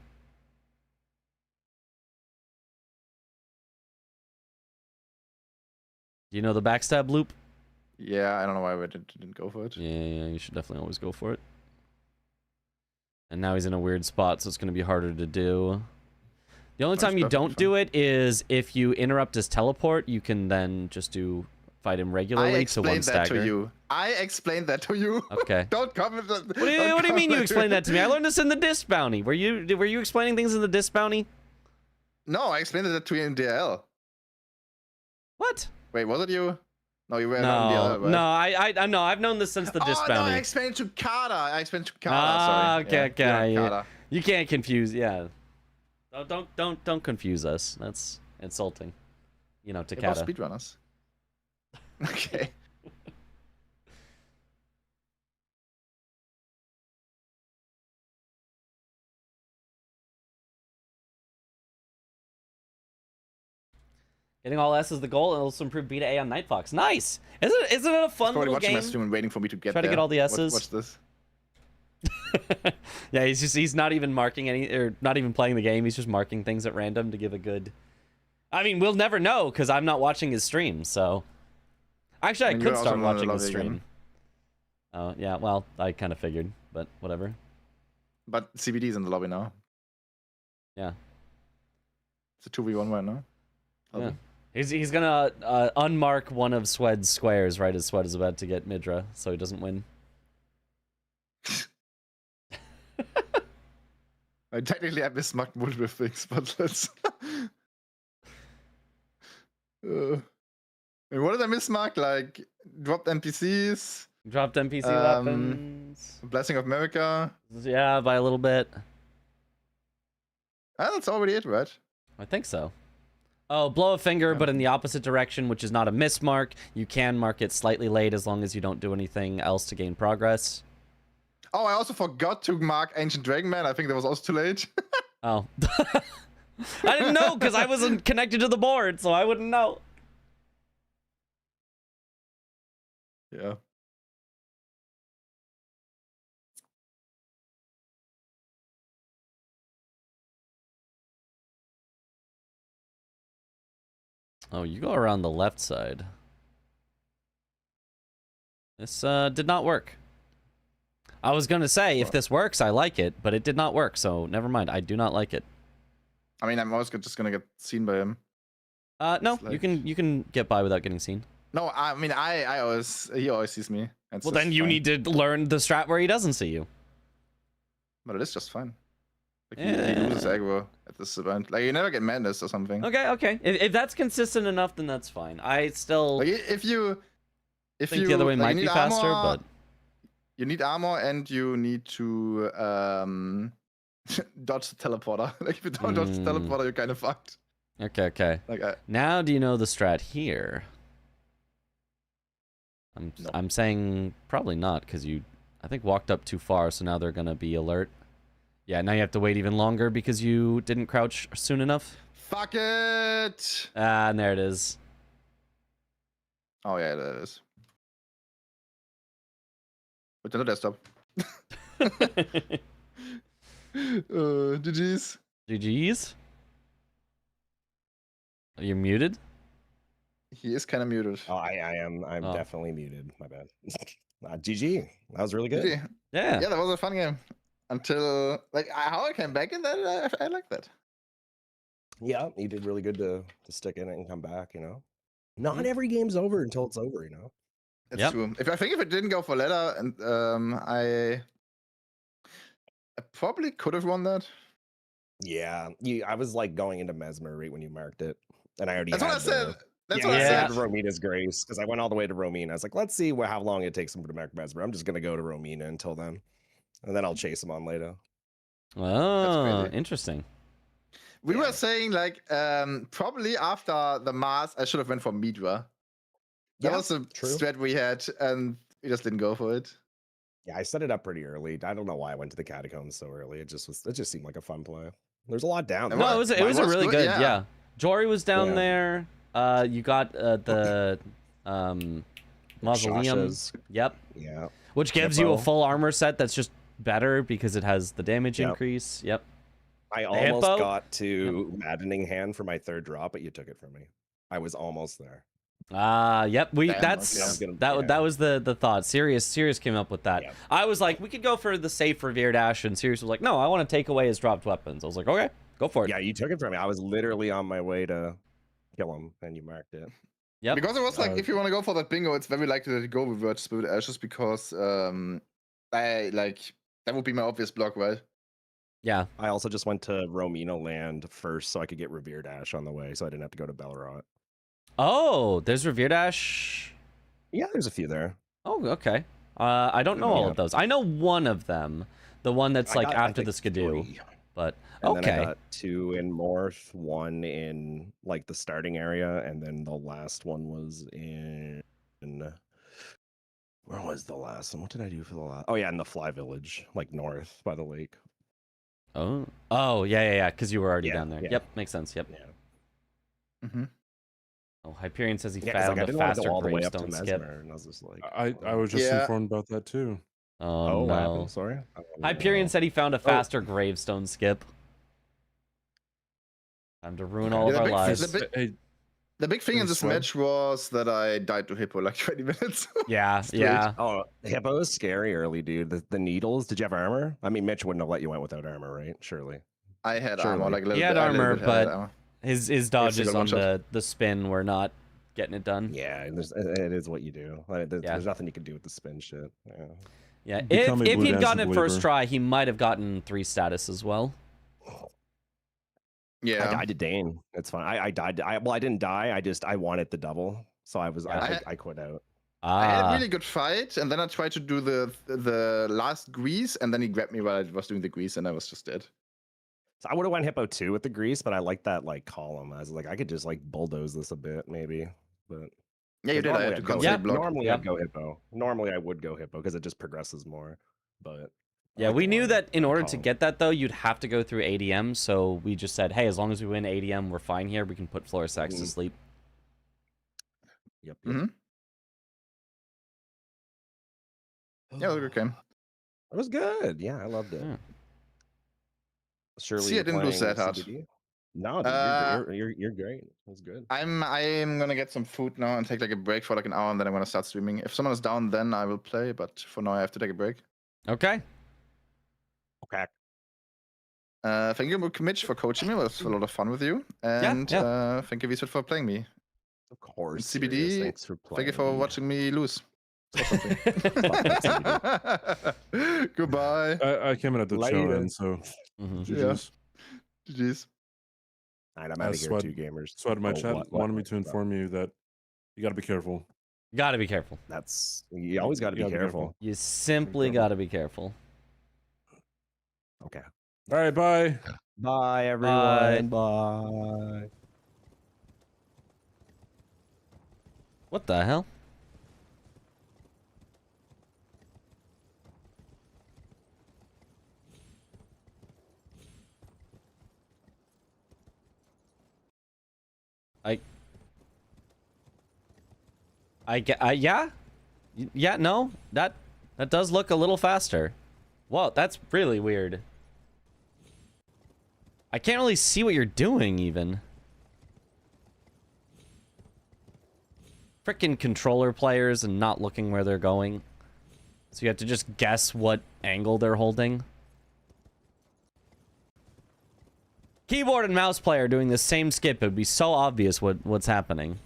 Do you know the backstab loop? Yeah, I don't know why we didn't go for it. Yeah, you should definitely always go for it. And now he's in a weird spot, so it's going to be harder to do. The only time you don't do it is if you interrupt his teleport, you can then just fight him regularly to one stagger. I explained that to you. Okay. Don't comment. What do you mean you explained that to me? I learned this in the disc bounty. Were you explaining things in the disc bounty? No, I explained that to you in DL. What? Wait, was it you? No, you were not in DL, right? No, I've known this since the disc bounty. No, I explained to Kata. Sorry. Okay, yeah, you can't confuse. Yeah. Don't confuse us. That's insulting. You know, to Kata. Speedrunners. Okay. Getting all S is the goal, and also improve beta A on Night Fox. Nice. Isn't it a fun little game? My stream and waiting for me to get Try to get all the S's. Watch this. Yeah, he's not even marking not even playing the game. He's just marking things at random to give a good. I mean, we'll never know because I'm not watching his stream. So, actually, I could start watching his stream. Oh yeah, well, I kind of figured, but whatever. But CBD's in the lobby now. Yeah. It's a 2v1 right now. Yeah. He's gonna unmark one of Swed's squares right as Swed is about to get Midra, so he doesn't win. Technically, I mismarked multiple things, but let's. What did I mismark? Like dropped NPCs. Dropped NPC weapons. Blessing of America. Yeah, by a little bit. That's already it, right? I think so. Oh, blow a finger, but in the opposite direction, which is not a mismark. You can mark it slightly late as long as you don't do anything else to gain progress. Oh, I also forgot to mark Ancient Dragon Man. I think that was also too late. Oh. I didn't know because I wasn't connected to the board, so I wouldn't know. Yeah. Oh, you go around the left side. This did not work. I was going to say, if this works, I like it, but it did not work, so never mind. I do not like it. I mean, I'm always just going to get seen by him. No, like... you can get by without getting seen. No, I mean, he always sees me. Well, then you need to learn the strat where he doesn't see you. But it is just fine. Like, he loses aggro at this event. Like, you never get madness or something. Okay. If that's consistent enough, then that's fine. I still... Like, if you think the other way might be faster, but... You need armor and you need to dodge the teleporter. Like, if you don't dodge the teleporter, you're kind of fucked. Okay. Like, now do you know the strat here? I'm saying probably not, because I think walked up too far, so now they're gonna be alert. Yeah, now you have to wait even longer because you didn't crouch soon enough. Fuck it! Ah, and there it is. Oh yeah, that is. But no desktop. GG's. GG's? Are you muted? He is kind of muted. Oh, I am. I'm definitely muted. My bad. GG. That was really good. GG. Yeah. Yeah, that was a fun game. Until, like, how I came back in that, I like that. Yeah, you did really good to stick in it and come back, you know? Not every game's over until it's over, you know? That's true. I think if it didn't go for ladder, and I probably could have won that. Yeah, I was like going into Mesmer right when you marked it, and I already. That's what I said. That's yeah, what I I said. said Romina's Grace because I went all the way to Romina. I was like, let's see how long it takes him to mark Mesmer. I'm just gonna go to Romina until then, and then I'll chase him on later. Oh, crazy. interesting. We were saying like probably after the Mars, I should have went for Midra. That Yeah, was a true. strat we had, and we just didn't go for it. Yeah, I set it up pretty early. I don't know why I went to the catacombs so early. It just seemed like a fun play. There's a lot down there. No, it was a really good. yeah. Yeah. Jory was down Yeah. there. You got the mausoleum. Shasha's. Yep. Yeah. Which gives you a Hippo. full armor set that's just better because it has the damage Yep. increase. Yep. I almost Hippo? got to Maddening Hand for my third drop, but you took it from me. I was almost there. Yep. Damn, That's okay. I was gonna- that yeah. that was the thought. Sirius came up with that. Yeah. I was like, we could go for the safe Revere Dash, and Sirius was like, no, I want to take away his dropped weapons. I was like, okay, go for it. Yeah, you took it from me. I was literally on my way to kill him, and you marked it. Yep. Because it was like, if you want to go for that bingo, it's very likely that you go with Word Spirit Ashes because I like that would be my obvious block, right? Yeah. I also just went to Romina Land first so I could get Revere Dash on the way, so I didn't have to go to Belrot. Oh, there's Revere Dash. Yeah, there's a few there. Oh, okay. I don't know all of those. I know one of them, the one that's I like got, I after think, the Skidoo. 3. But And okay. then I got 2 in Morph, 1 in like the starting area, and then the last one was in where was the last one? What did I do for the last? Oh yeah, in the Fly Village, like north by the lake. Oh, yeah, because you were already Yeah, down there. yeah. Yep, makes sense. Yep. Yeah. Mm-hmm. Oh, Hyperion says he 'cause, found I a didn't want to faster go all the way up to gravestone skip. Mesmer, and I was just like, I was just Yeah. informed about that too. Oh, what no. happened? Sorry. Hyperion said he found a faster gravestone skip. Time to ruin all of Yeah, our the big- lives. Hey, The big thing in Hey, this Sweat. match was that I died to Hippo like 20 minutes. Yeah, Straight. yeah. Oh, Hippo is scary early, dude. The needles. Did you have armor? I mean, Mitch wouldn't have let you went without armor, right? Surely. I had Surely. armor, like a little He bit. had I little armor, bit had but armor. his dodges single on one-shot. the spin were not getting it done. Yeah, it is what you do. Like, there's Yeah. nothing you can do with the spin shit. Yeah. Yeah, if Become a Blue he'd gotten Dancer it first believer. try, he might have gotten 3 status as well. Yeah. I died to Dane. It's fine. I died. I didn't die. I wanted the double, so I was. Yeah. I quit out. I had a Ah, really good fight, and then I tried to do the last grease, and then he grabbed me while I was doing the grease, and I was just dead. So I would have went Hippo 2 with the grease, but I like that like column. I was like, I could just like bulldoze this a bit, maybe. But Yeah, you did. I normally had to I'd go- constantly block. Normally Yeah. I'd go Hippo. Normally I would go Hippo because it just progresses more. But I yeah, like we the knew line, that in that order to column. get that, though, you'd have to go through ADM, so we just said, hey, as long as we win ADM, we're fine here. We can put Florisax to Mhm. sleep. Yep. Mhm. Yeah, it was a good game. It was good. Yeah, I loved it. Yeah. Surely See, I you're didn't lose playing that hard. CBD? No, dude, you're great. It was good. I'm gonna get some food now and take like a break for like an hour, and then I'm gonna start streaming. If someone is down, then I will play. But for now, I have to take a break. Okay. Okay. Thank you, Mitch, for coaching me. It was a lot of fun with you. And yeah. thank you, Visvet, for playing me. Of course. CBD, Sirius, thanks for playing. Thank you for watching me lose. Or something. Goodbye. I came in at the show Later. end, so Mhm. GG's. GG's. All right, I'm out of here, Sweat- 2 gamers. Sweat, my Oh, chat what- wanted me what- to inform you that you got to be careful. Gotta be careful. That's you always got to be gotta be careful. careful. You simply careful. gotta be careful. Okay. All right, bye. Bye everyone. Bye. What the hell? Yeah, no, that does look a little faster. Whoa, that's really weird. I can't really see what you're doing even. Frickin' controller players and not looking where they're going. So you have to just guess what angle they're holding. Keyboard and mouse player doing the same skip. It would be so obvious what's happening.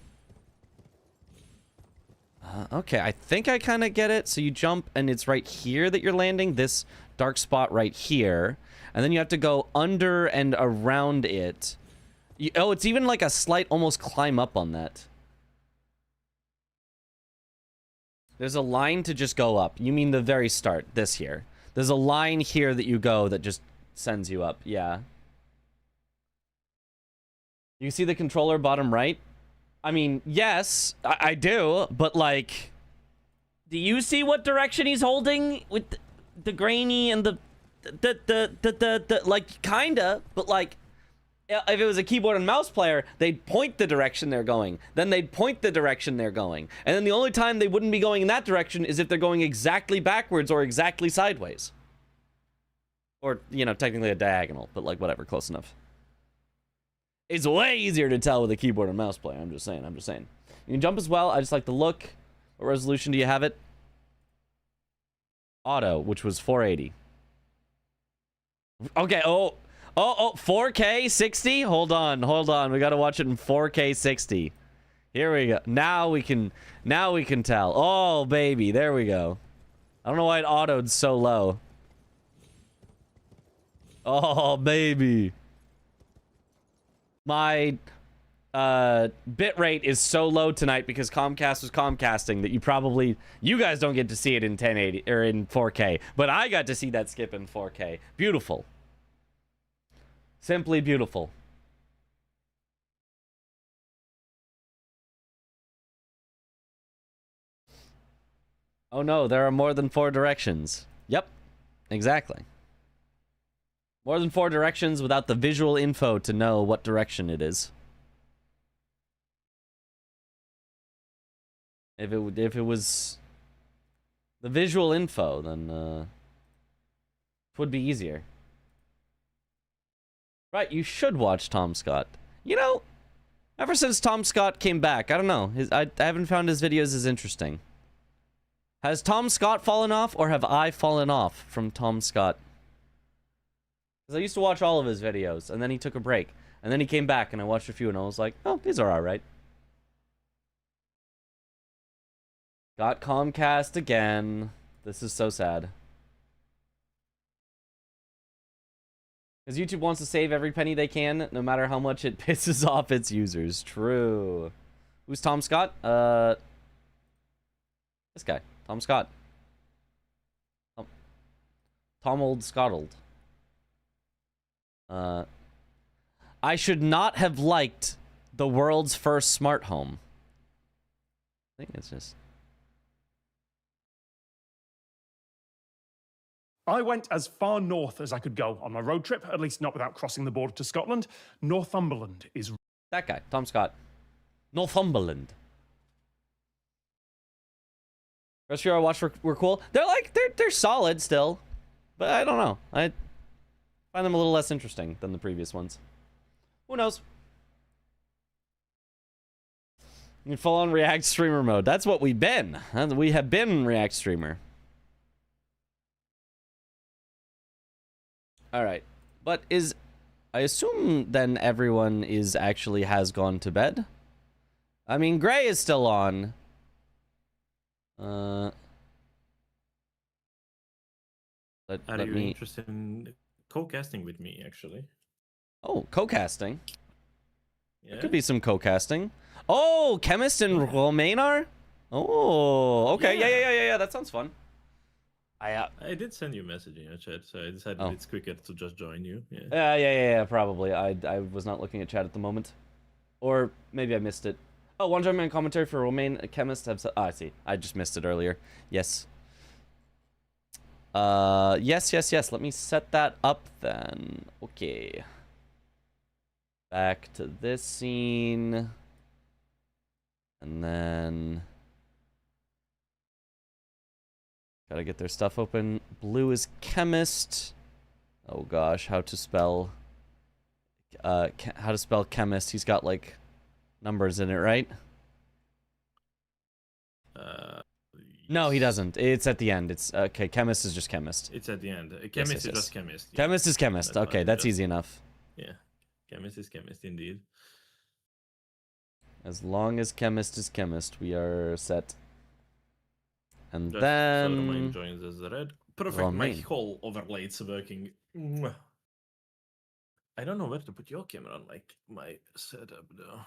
Okay, I think I kind of get it. So you jump and it's right here that you're landing. This dark spot right here. And then you have to go under and around it. Oh, it's even like a slight almost climb up on that. There's a line to just go up. You mean the very start, this here. There's a line here that you go that just sends you up. Yeah. You see the controller bottom right? I mean, yes, I do, but like, do you see what direction he's holding with the grainy and the like, kinda, but like, if it was a keyboard and mouse player, they'd point the direction they're going. Then they'd point the direction they're going. And then the only time they wouldn't be going in that direction is if they're going exactly backwards or exactly sideways. Or, you know, technically a diagonal, but like, whatever, close enough. It's way easier to tell with a keyboard and mouse player. I'm just saying. You can jump as well. I just like the look. What resolution do you have it? Auto, which was 480. Okay, oh, 4K 60? Hold on. We gotta watch it in 4K 60. Here we go. Now we can tell. Oh, baby, there we go. I don't know why it autoed so low. Oh, baby. My bit rate is so low tonight because Comcast was Comcasting that you guys don't get to see it in 1080 or in 4K, but I got to see that skip in 4K. Beautiful. Simply beautiful. Oh no, there are more than 4 directions. Yep, exactly. More than 4 directions without the visual info to know what direction it is. If it was the visual info, then it would be easier. Right, you should watch Tom Scott. You know, ever since Tom Scott came back, I don't know. I haven't found his videos as interesting. Has Tom Scott fallen off, or have I fallen off from Tom Scott? Because I used to watch all of his videos, and then he took a break. And then he came back, and I watched a few, and I was like, oh, these are alright. Got Comcast again. This is so sad. Because YouTube wants to save every penny they can, no matter how much it pisses off its users. True. Who's Tom Scott? This guy. Tom Scott. Tom Old Scottold. I should not have liked the world's first smart home. I think it's just... I went as far north as I could go on my road trip, at least not without crossing the border to Scotland. Northumberland is... That guy, Tom Scott. Northumberland. Rest of your I watched were cool. They're solid still. But I don't know. I find them a little less interesting than the previous ones. Who knows? In full-on React streamer mode. That's what we've been. We have been React streamer. Alright. But I assume then everyone actually has gone to bed? I mean, Gray is still on. Are you interested in co-casting with me, actually? Oh, co-casting? Yeah. There could be some co-casting. Oh, Chemist and Romanar? Oh, okay. Yeah. That sounds fun. I did send you a message in your chat, so I decided it's quicker to just join you. Yeah, probably. I was not looking at chat at the moment. Or maybe I missed it. Oh, one German commentary for Romain Chemist. I see. I just missed it earlier. Yes. Yes. Let me set that up then. Okay. Back to this scene. And then... Gotta get their stuff open. Blue is Chemist. Oh gosh, how to spell Chemist. He's got, like, numbers in it, right? No, he doesn't. It's at the end. It's okay. Chemist is just Chemist. It's at the end. Chemist is just Chemist. Yeah. Chemist is Chemist. Okay, that's easy enough. Yeah, Chemist is Chemist indeed. As long as Chemist is Chemist, we are set. And just then... So Romain joins as the red. Perfect. Romain. My whole overlays working. Mwah. I don't know where to put your camera on, like my setup though.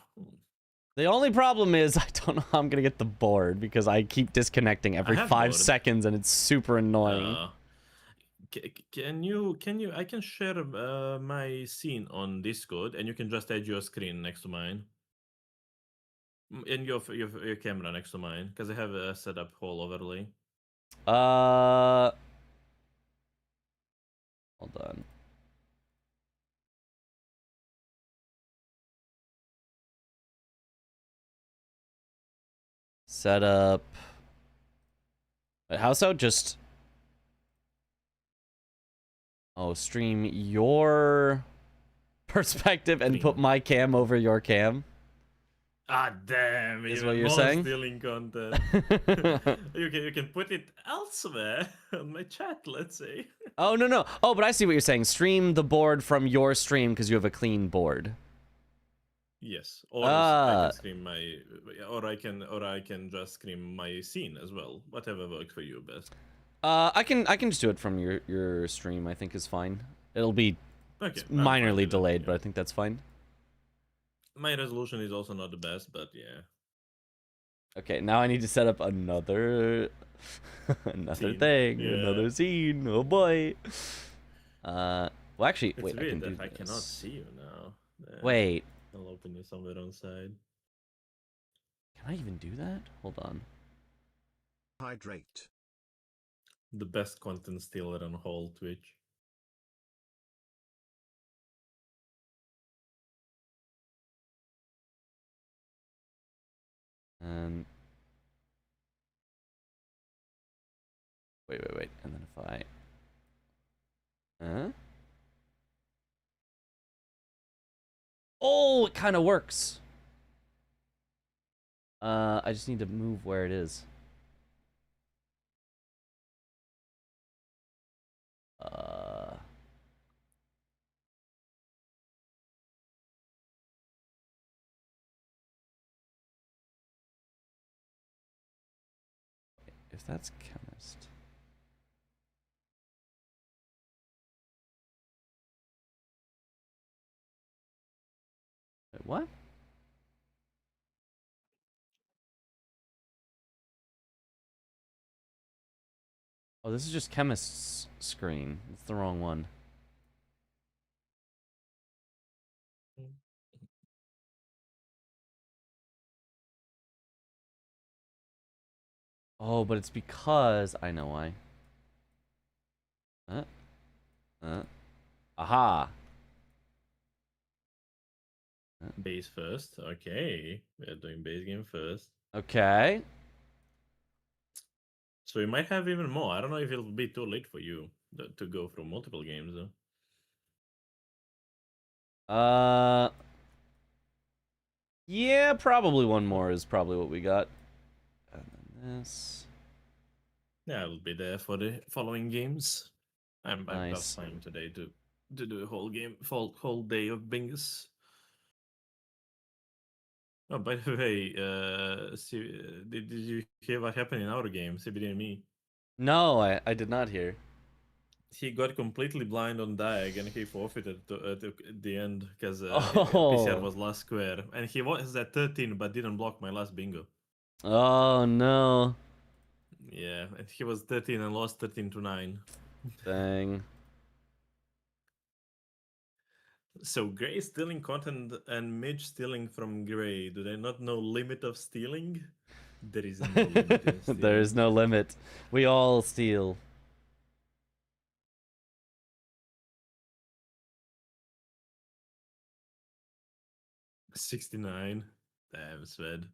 The only problem is I don't know how I'm gonna get the board because I keep disconnecting every have 5 board. seconds and it's super annoying. Can you I can share my scene on Discord and you can just add your screen next to mine. And your camera next to mine because I have a setup whole overlay. Hold on. Setup. Wait, how so? Just. Oh, stream your perspective and put my cam over your cam. Ah, damn! Is Even what you're more saying? stealing content. you can put it elsewhere on my chat. Let's say. Oh no. Oh, but I see what you're saying. Stream the board from your stream because you have a clean board. Yes, or I can stream my, or I can just stream my scene as well. Whatever works for you best. I can just do it from your stream. I think is fine. It'll be minorly delayed, but I think that's fine. My resolution is also not the best, but yeah. Okay, now I need to set up another thing, another scene. Oh boy. Well, actually, It's wait. weird I can do that I cannot this. see you now. Wait. I'll open you somewhere on side. Can I even do that? Hold on. Hydrate. The best content stealer on whole Twitch. And wait. And then if I oh, it kind of works. I just need to move where it is. If that's chemist. Wait, what? Oh, this is just chemist's screen. It's the wrong one. Oh, but it's because I know why. Aha. Base first. Okay. We're doing base game first. Okay. So you might have even more. I don't know if it'll be too late for you to go through multiple games though. Yeah, probably one more is probably what we got. And then this. Yeah, I'll be there for the following games. I'm Nice. just playing today to do a whole game, whole day of bingus. Oh, by the way, did you hear what happened in our game, CBD and me? No, I did not hear. He got completely blind on Diag and he forfeited at the end because Oh. PCR was last square. And he was at 13 but didn't block my last bingo. Oh, no. Yeah, and he was 13 and lost 13-9. Dang. So Gray stealing content and Midge stealing from Gray. Do they not know limit of stealing? There is no limit in stealing. There is no limit. We all steal. $69. Damn, Sved.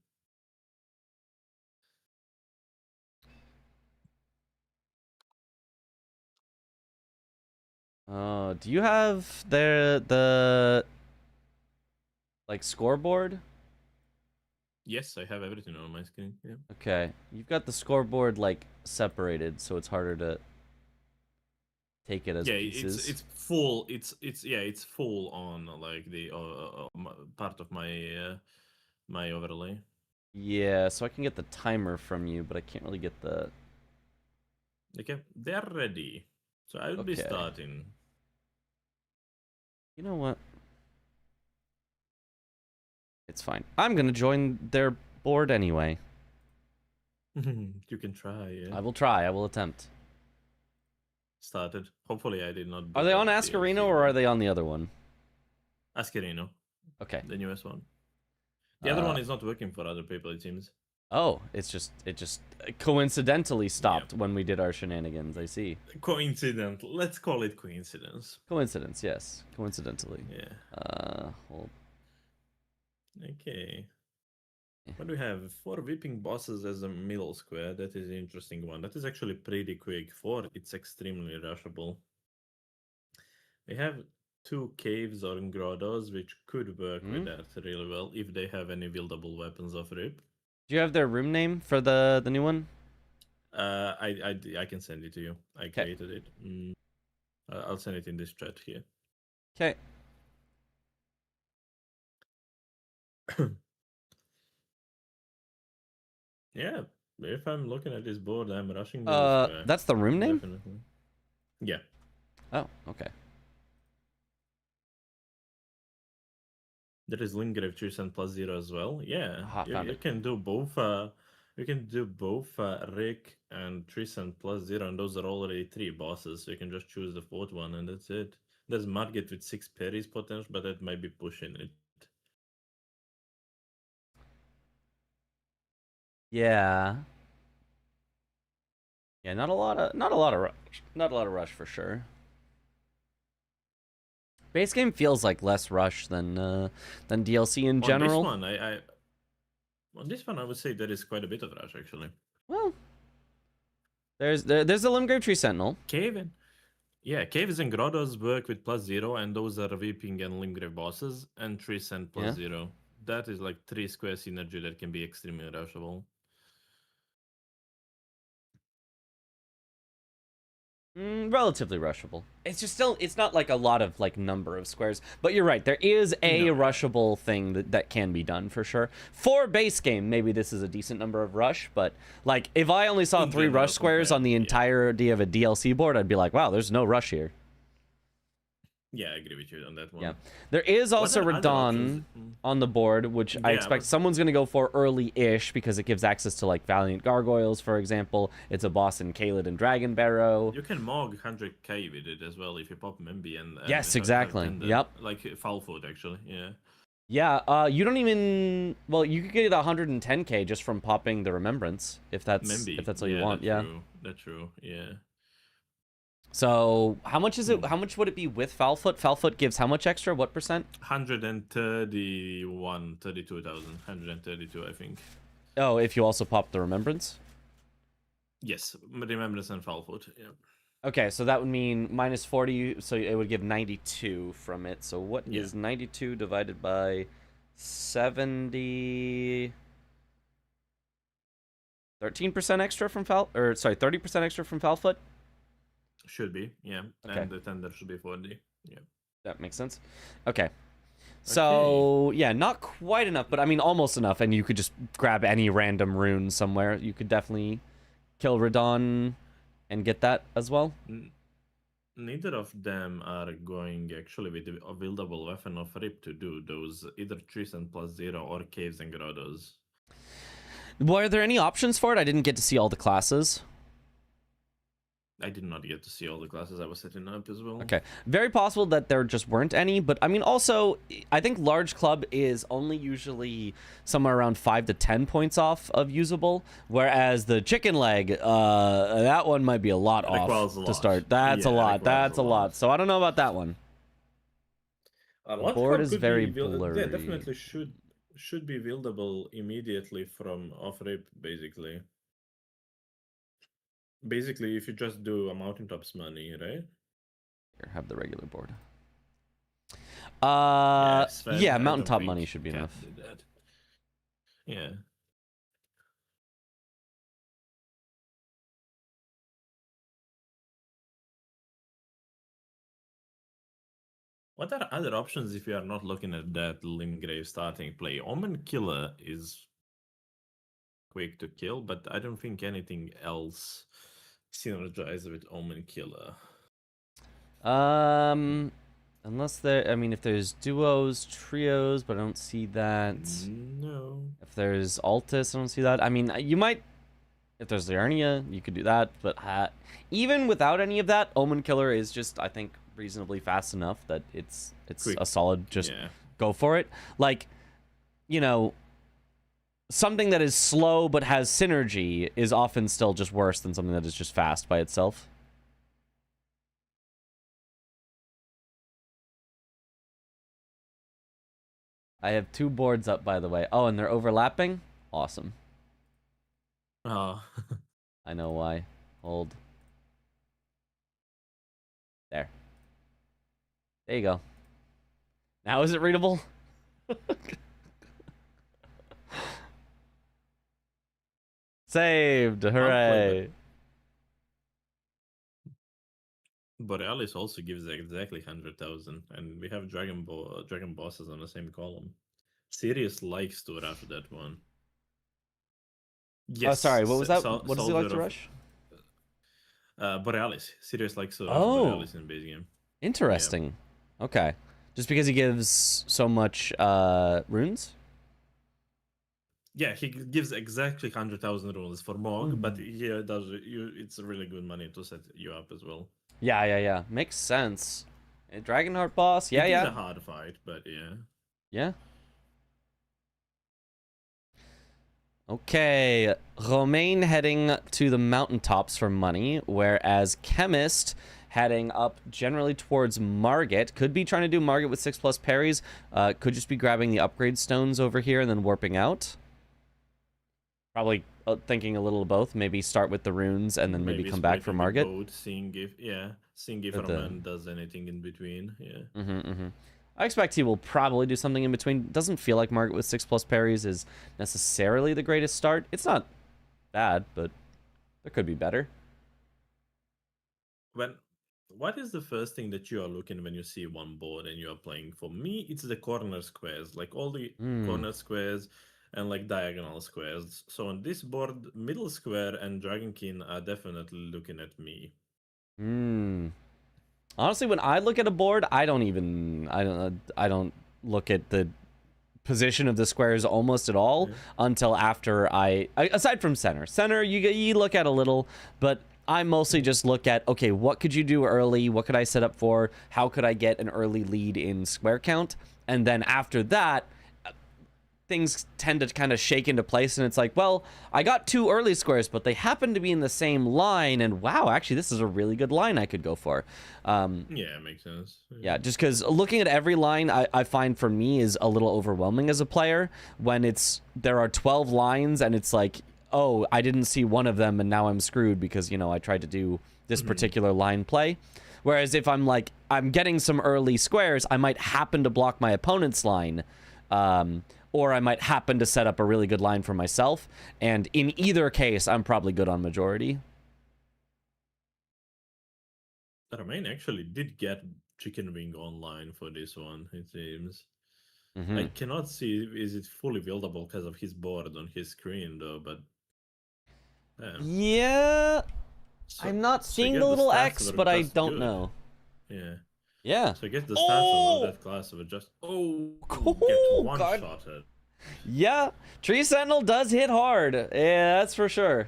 Oh, do you have the like scoreboard? Yes, I have everything on my screen. Yeah. Okay, you've got the scoreboard like separated, so it's harder to take it as pieces. it's full. It's full on like the part of my my overlay. Yeah, so I can get the timer from you, but I can't really get the. Okay, they're ready. So I'll be starting. You know what? It's fine. I'm gonna join their board anyway. You can try, yeah. I will try. I will attempt. Started. Hopefully I did not... Are they on Ascarino or are they on the other one? Ascarino. Okay. The newest one. The other one is not working for other people, it seems. Oh, it just coincidentally stopped when we did our shenanigans. I see. Coincidental. Let's call it coincidence. Coincidence, yes. Coincidentally. Yeah. Hold. Okay. What do we have? 4 whipping bosses as a middle square. That is an interesting one. That is actually pretty quick. 4, it's extremely rushable. We have 2 caves or grottos, which could work with that really well if they have any buildable weapons of rip. Do you have their room name for the new one? I can send it to you. I created it. I'll send it in this chat here. Okay. Yeah, if I'm looking at this board, I'm rushing the That's the room name? Definitely. Yeah. Oh, okay. There is Lingrave 3% plus 0 as well. Yeah, found you it. can do both. You can do both Rick and 3% plus 0, and those are already 3 bosses. So you can just choose the 4th one, and that's it. There's Margit with 6 parries potential, but that might be pushing it. Yeah. Yeah, not a lot of rush for sure. Base game feels like less rush than DLC in general. On this one, I would say there is quite a bit of rush actually. Well, there's the Limgrave Tree Sentinel. Caves and grottos work with plus 0, and those are Weeping and Limgrave bosses, and 3% plus 0. That is like 3 square synergy that can be extremely rushable. Relatively rushable. It's just it's not like a lot of like number of squares, but you're right. There is a rushable thing that can be done for sure. For base game, maybe this is a decent number of rush, but like if I only saw 3 rush squares on the entirety of a DLC board, I'd be like, wow, there's no rush here. Yeah, I agree with you on that one. Yeah, there is also Radon on the board, which I expect someone's going to go for early-ish because it gives access to like Valiant Gargoyles, for example. It's a boss in Kaled and Dragon Barrow. You can mog 100k with it as well if you pop Memby and yes, exactly. Yep. Like foul foot actually. Yeah. Yeah. You don't even. Well, you could get 110k just from popping the Remembrance if that's Memby. what you want. Yeah. That's true. Yeah. So how much is it? How much would it be with Foulfoot? Foulfoot gives how much extra? What percent? 132,000, I think. Oh, if you also pop the Remembrance? Yes, Remembrance and Foulfoot, yeah. Okay, so that would mean minus 40, so it would give 92 from it. So what is 92 divided by 70? 13% extra from 30% extra from Foulfoot? Should be, yeah. Okay. And the tender should be 40, yeah. That makes sense. Okay. So, yeah, not quite enough, but I mean almost enough, and you could just grab any random rune somewhere. You could definitely kill Radon and get that as well. Neither of them are going actually with a buildable weapon of Rip to do those either 3% plus 0 or Caves and Grottos. Were there any options for it? I didn't get to see all the classes. I did not get to see all the classes I was setting up as well. Okay. Very possible that there just weren't any, but I mean, also, I think large club is only usually somewhere around 5 to 10 points off of usable, whereas the chicken leg, that one might be a lot off to start. That's a lot. That's a lot. So I don't know about that one. The board is very blurry. Yeah, definitely should be buildable immediately from off-rip, basically. Basically, if you just do a mountaintops money, right? Here, have the regular board. Yeah, mountaintop money should be enough. Yeah. What are other options if you are not looking at that Limgrave starting play? Omen Killer is quick to kill, but I don't think anything else synergizes with Omen Killer. Unless there, I mean, if there's duos, trios, but I don't see that. No. If there's Altus, I don't see that. I mean, you might, if there's Liurnia, you could do that. But even without any of that, Omen Killer is just, I think, reasonably fast enough that it's Quick. a solid, just go for it. Like, you know, something that is slow but has synergy is often still just worse than something that is just fast by itself. I have 2 boards up, by the way. Oh, and they're overlapping? Awesome. Oh. I know why. Hold. There. There you go. Now is it readable? Saved. Hooray. Borealis also gives exactly 100,000, and we have dragon bosses on the same column. Sirius likes to rush that one. Yes. Oh, sorry. What was that? What does he like to rush? Borealis. Sirius likes to rush Borealis in base game. Interesting. Yeah. Okay. Just because he gives so much runes? Yeah, he gives exactly 100,000 runes for Mog, but he does. It's really good money to set you up as well. Yeah. Makes sense. A Dragonheart boss? Yeah. It's a hard fight, but yeah. Yeah. Okay, Romain heading to the mountaintops for money, whereas Chemist heading up generally towards Margit. Could be trying to do Margit with 6+ parries. Could just be grabbing the upgrade stones over here and then warping out. Probably thinking a little of both. Maybe start with the runes and then maybe come back for Margit. Seeing if Romain does anything in between. Yeah. I expect he will probably do something in between. Doesn't feel like Margit with 6+ parries is necessarily the greatest start. It's not bad, but there could be better. What is the first thing that you are looking when you see one board and you are playing? For me, it's the corner squares, like all the corner squares and like diagonal squares. So on this board, middle square and Dragonkin are definitely looking at me. Honestly, when I look at a board, I don't look at the position of the squares almost at all until after I aside from center. Center you look at a little, but I mostly just look at, okay, what could you do early? What could I set up for? How could I get an early lead in square count? And then after that, things tend to kind of shake into place, and it's like, well, I got 2 early squares, but they happen to be in the same line, and wow, actually, this is a really good line I could go for. Yeah, it makes sense. Yeah, just because looking at every line, I find for me is a little overwhelming as a player when there are 12 lines, and it's like, oh, I didn't see one of them, and now I'm screwed because, you know, I tried to do this particular line play. Whereas if I'm getting some early squares, I might happen to block my opponent's line, or I might happen to set up a really good line for myself. And in either case, I'm probably good on majority. Romain actually did get Chicken Wing online for this one, it seems. I cannot see is it fully buildable because of his board on his screen, though, but... Yeah, so, I'm not seeing the little X, but I don't know. Yeah. So I guess the stats of that class were just get one-shotted. Yeah, Tree Sentinel does hit hard. Yeah, that's for sure.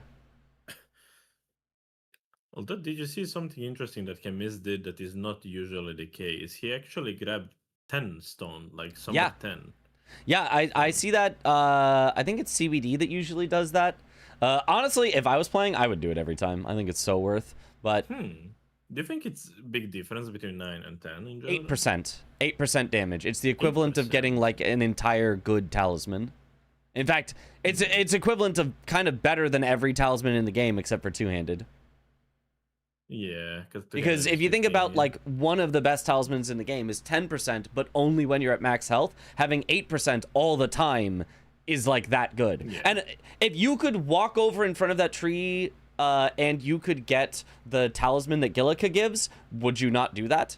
Although, did you see something interesting that Chemis did that is not usually the case? He actually grabbed 10 stone, like some 10. Yeah, I see that. I think it's CBD that usually does that. Honestly, if I was playing, I would do it every time. I think it's so worth. But do you think it's a big difference between 9 and 10 in general? 8% damage. It's the equivalent of getting like an entire good talisman. In fact, it's equivalent of kind of better than every talisman in the game except for two-handed. Yeah, because if you think about like one of the best talismans in the game is 10%, but only when you're at max health, having 8% all the time is like that good. Yeah. And if you could walk over in front of that tree and you could get the talisman that Gillica gives, would you not do that?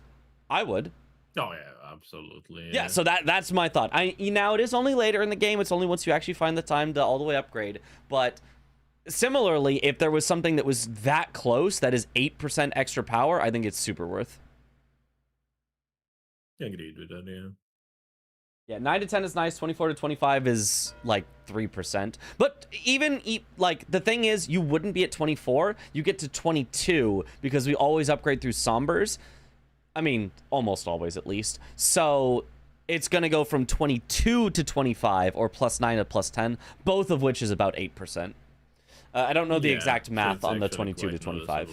I would. Oh yeah, absolutely. Yeah, so that's my thought. Now it is only later in the game. It's only once you actually find the time to all the way upgrade. But similarly, if there was something that was that close, that is 8% extra power, I think it's super worth. Agreed with that, yeah. Yeah, 9 to 10 is nice. 24 to 25 is like 3%. But even like the thing is, you wouldn't be at 24. You get to 22 because we always upgrade through Sombers. I mean, almost always at least. So it's going to go from 22 to 25 or plus 9 to plus 10, both of which is about 8%. I don't know the exact math on the 22 to 25.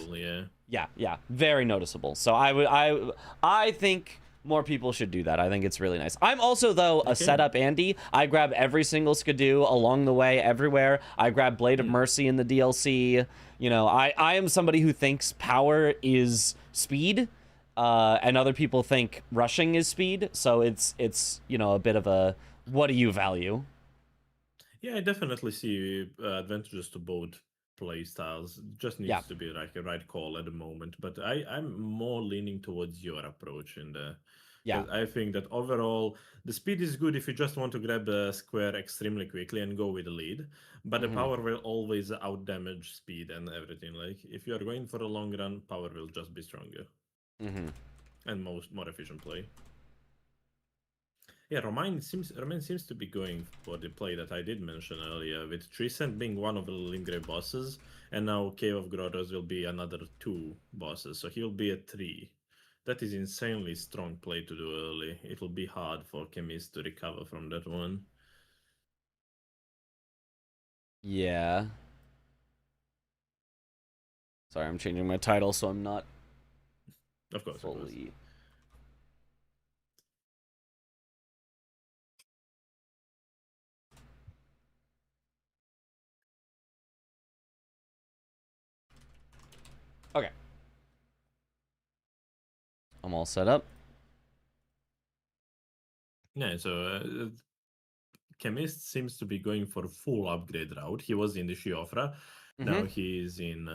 Yeah, very noticeable. So I think more people should do that. I think it's really nice. I'm also, though, a setup Andy. I grab every single skidoo along the way, everywhere. I grab Blade of Mercy in the DLC. You know, I am somebody who thinks power is speed, and other people think rushing is speed. So it's you know, a bit of a, what do you value? Yeah, I definitely see advantages to both play styles. Just needs to be like a right call at the moment. But I'm more leaning towards your approach in the. Yeah. I think that overall the speed is good if you just want to grab a square extremely quickly and go with the lead. But the power will always out damage speed and everything. Like if you are going for a long run, power will just be stronger. And more efficient play. Yeah, Romain seems to be going for the play that I did mention earlier, with Trisent being one of the Limgrave bosses, and now Cave of Grottos will be another 2 bosses, so he'll be at 3. That is insanely strong play to do early. It will be hard for Chemist to recover from that one. Yeah. Sorry, I'm changing my title so I'm not of course, fully... Of course. Okay. I'm all set up. Yeah, so Chemist seems to be going for a full upgrade route. He was in the Shiofra. Now he's in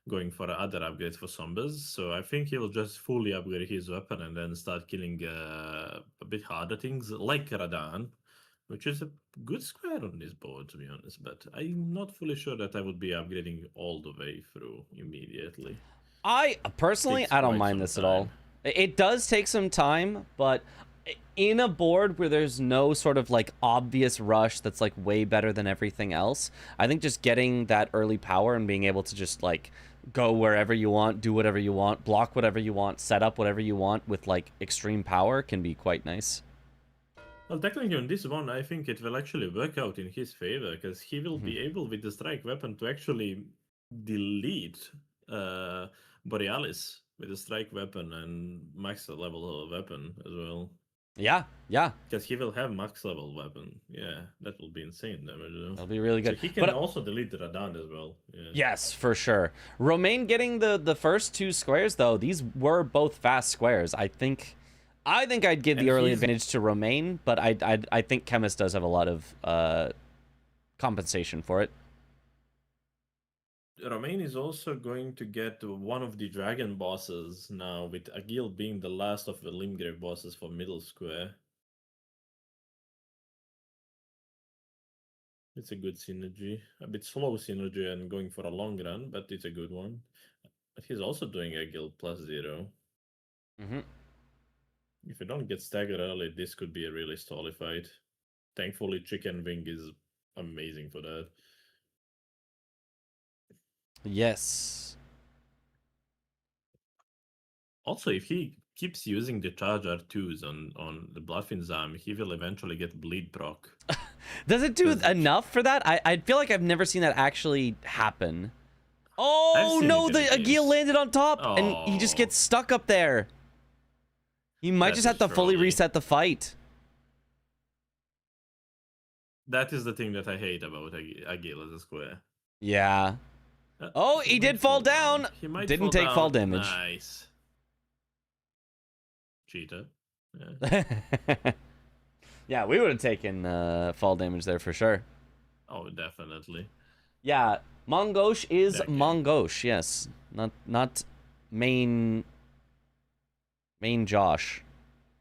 going for other upgrades for Sombers. So I think he'll just fully upgrade his weapon and then start killing a bit harder things like Radan, which is a good square on this board, to be honest. But I'm not fully sure that I would be upgrading all the way through immediately. I personally, I don't mind this at all. It does take some time, but in a board where there's no sort of like obvious rush that's like way better than everything else, I think just getting that early power and being able to just like go wherever you want, do whatever you want, block whatever you want, set up whatever you want with like extreme power can be quite nice. Well, technically on this one, I think it will actually work out in his favor, because he will be able with the strike weapon to actually delete Borealis with a strike weapon and max level weapon as well. Yeah. Because he will have max level weapon. Yeah, that will be insane damage. That'll be really good. So he can also delete the Radan as well. Yeah. Yes, for sure. Romain getting the first 2 squares, though, these were both fast squares. I think I'd give the early advantage to Romain, but I think Chemist does have a lot of compensation for it. Romain is also going to get one of the dragon bosses now, with Agil being the last of the Limgrave bosses for middle square. It's a good synergy. A bit slow synergy and going for a long run, but it's a good one. But he's also doing Agil plus 0. If you don't get staggered early, this could be a really stally fight. Thankfully, Chicken Wing is amazing for that. Yes. Also, if he keeps using the charge R2s on the Bloodfin's he will eventually get bleed proc. Does it do enough for that? I feel like I've never seen that actually happen. Oh no, the Agil landed on top and he just gets stuck up there. He might just have to fully reset the fight. That is the thing that I hate about Agil as a square. Yeah. Oh, he did fall down. He might Didn't take fall damage. Nice. Cheater. Yeah, yeah, we would have taken fall damage there for sure. Oh, definitely. Yeah, Mongosh is Mongosh, yes. Not main Josh.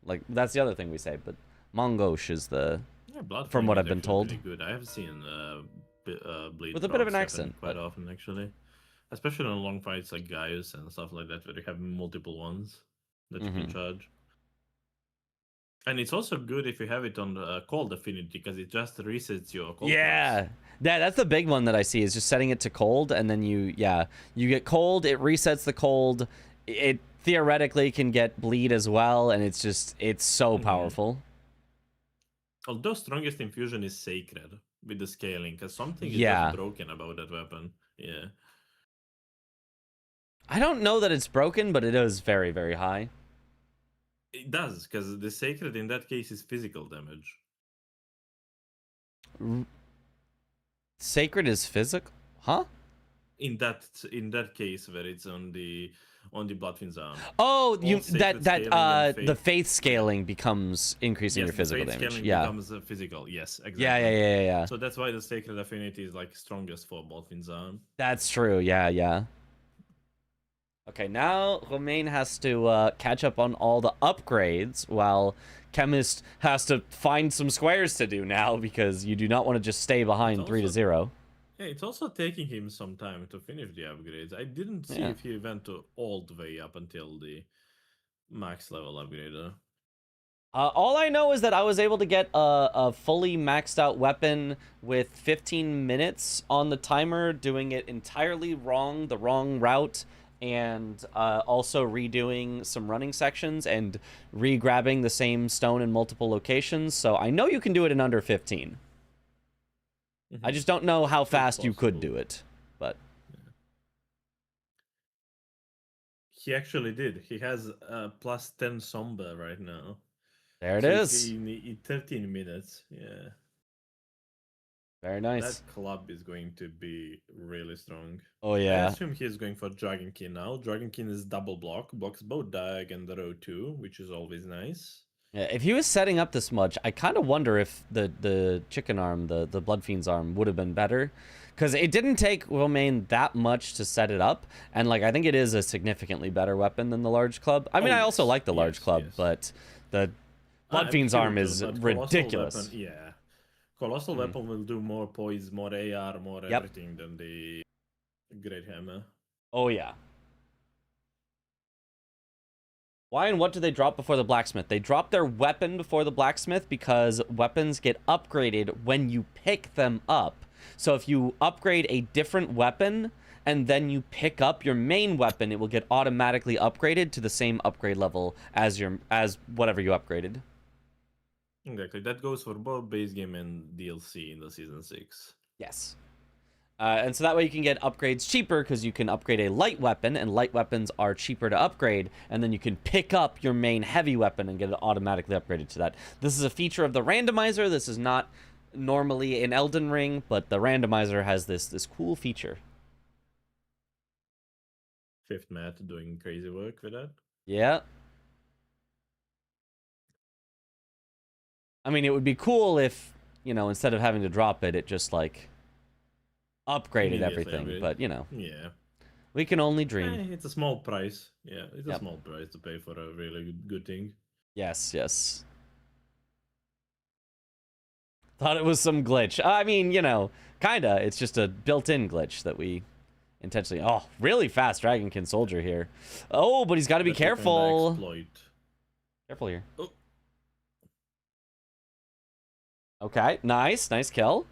Like, that's the other thing we say, but Mongosh is the... Yeah, from what I've been told. Good. I have seen bleed with a bit of an accent quite often, actually, especially in long fights like Gaius and stuff like that, where you have multiple ones that you can charge. And it's also good if you have it on cold affinity because it just resets your cold. Yeah. That's the big one that I see is just setting it to cold, and then you get cold, it resets the cold. It theoretically can get bleed as well, and it's so powerful. Although strongest infusion is sacred with the scaling, because something is Yeah. just broken about that weapon. Yeah. I don't know that it's broken, but it is very, very high. It does, because the sacred in that case is physical damage. Sacred is physical? Huh? In that case where it's on the Bloodfiend's arm. Oh, All sacred scaling and the faith scaling becomes increasing Yes, your the physical faith damage. scaling Yeah. becomes physical. Yes, exactly. Yeah. So that's why the sacred affinity is like strongest for Bloodfiend's arm. That's true. Yeah. Okay, now Romain has to catch up on all the upgrades, while Chemist has to find some squares to do now, because you do not want to just stay behind 3-0. Yeah, it's also taking him some time to finish the upgrades. I didn't see if he went all the way up until the max level upgrader. All I know is that I was able to get a fully maxed out weapon with 15 minutes on the timer, doing it entirely wrong, the wrong route, and also redoing some running sections and re-grabbing the same stone in multiple locations. So I know you can do it in under 15. I just don't know how fast you could do it, but... He actually did. He has plus 10 Somber right now. There it is. In 13 minutes, yeah. Very nice. That club is going to be really strong. Oh, yeah. I assume he's going for Dragonkin now. Dragonkin is double block, blocks both Diag and the row 2, which is always nice. Yeah, if he was setting up this much, I kind of wonder if the chicken arm, the Bloodfiend's arm, would have been better. Because it didn't take Romain that much to set it up. And, like, I think it is a significantly better weapon than the large club. I mean, I also like the large club, but the Bloodfiend's arm is ridiculous. Weapon, yeah. Colossal weapon will do more poise, more AR, more everything than the Great Hammer. Oh, yeah. Why and what do they drop before the blacksmith? They drop their weapon before the blacksmith because weapons get upgraded when you pick them up. So if you upgrade a different weapon and then you pick up your main weapon, it will get automatically upgraded to the same upgrade level as whatever you upgraded. Exactly. That goes for both base game and DLC in the Season 6. Yes. And so that way you can get upgrades cheaper because you can upgrade a light weapon, and light weapons are cheaper to upgrade, and then you can pick up your main heavy weapon and get it automatically upgraded to that. This is a feature of the randomizer. This is not normally in Elden Ring, but the randomizer has this cool feature. Fifth Matt doing crazy work with that. Yeah. I mean, it would be cool if, instead of having to drop it, it just, like, upgraded everything. But, Yeah. We can only dream. It's a small price. Yeah, it's a small price to pay for a really good thing. Yes. Thought it was some glitch. I mean, kinda. It's just a built-in glitch that we intentionally... Oh, really fast Dragonkin soldier here. Oh, but he's got to be careful. Careful here. Oh. Okay, nice kill.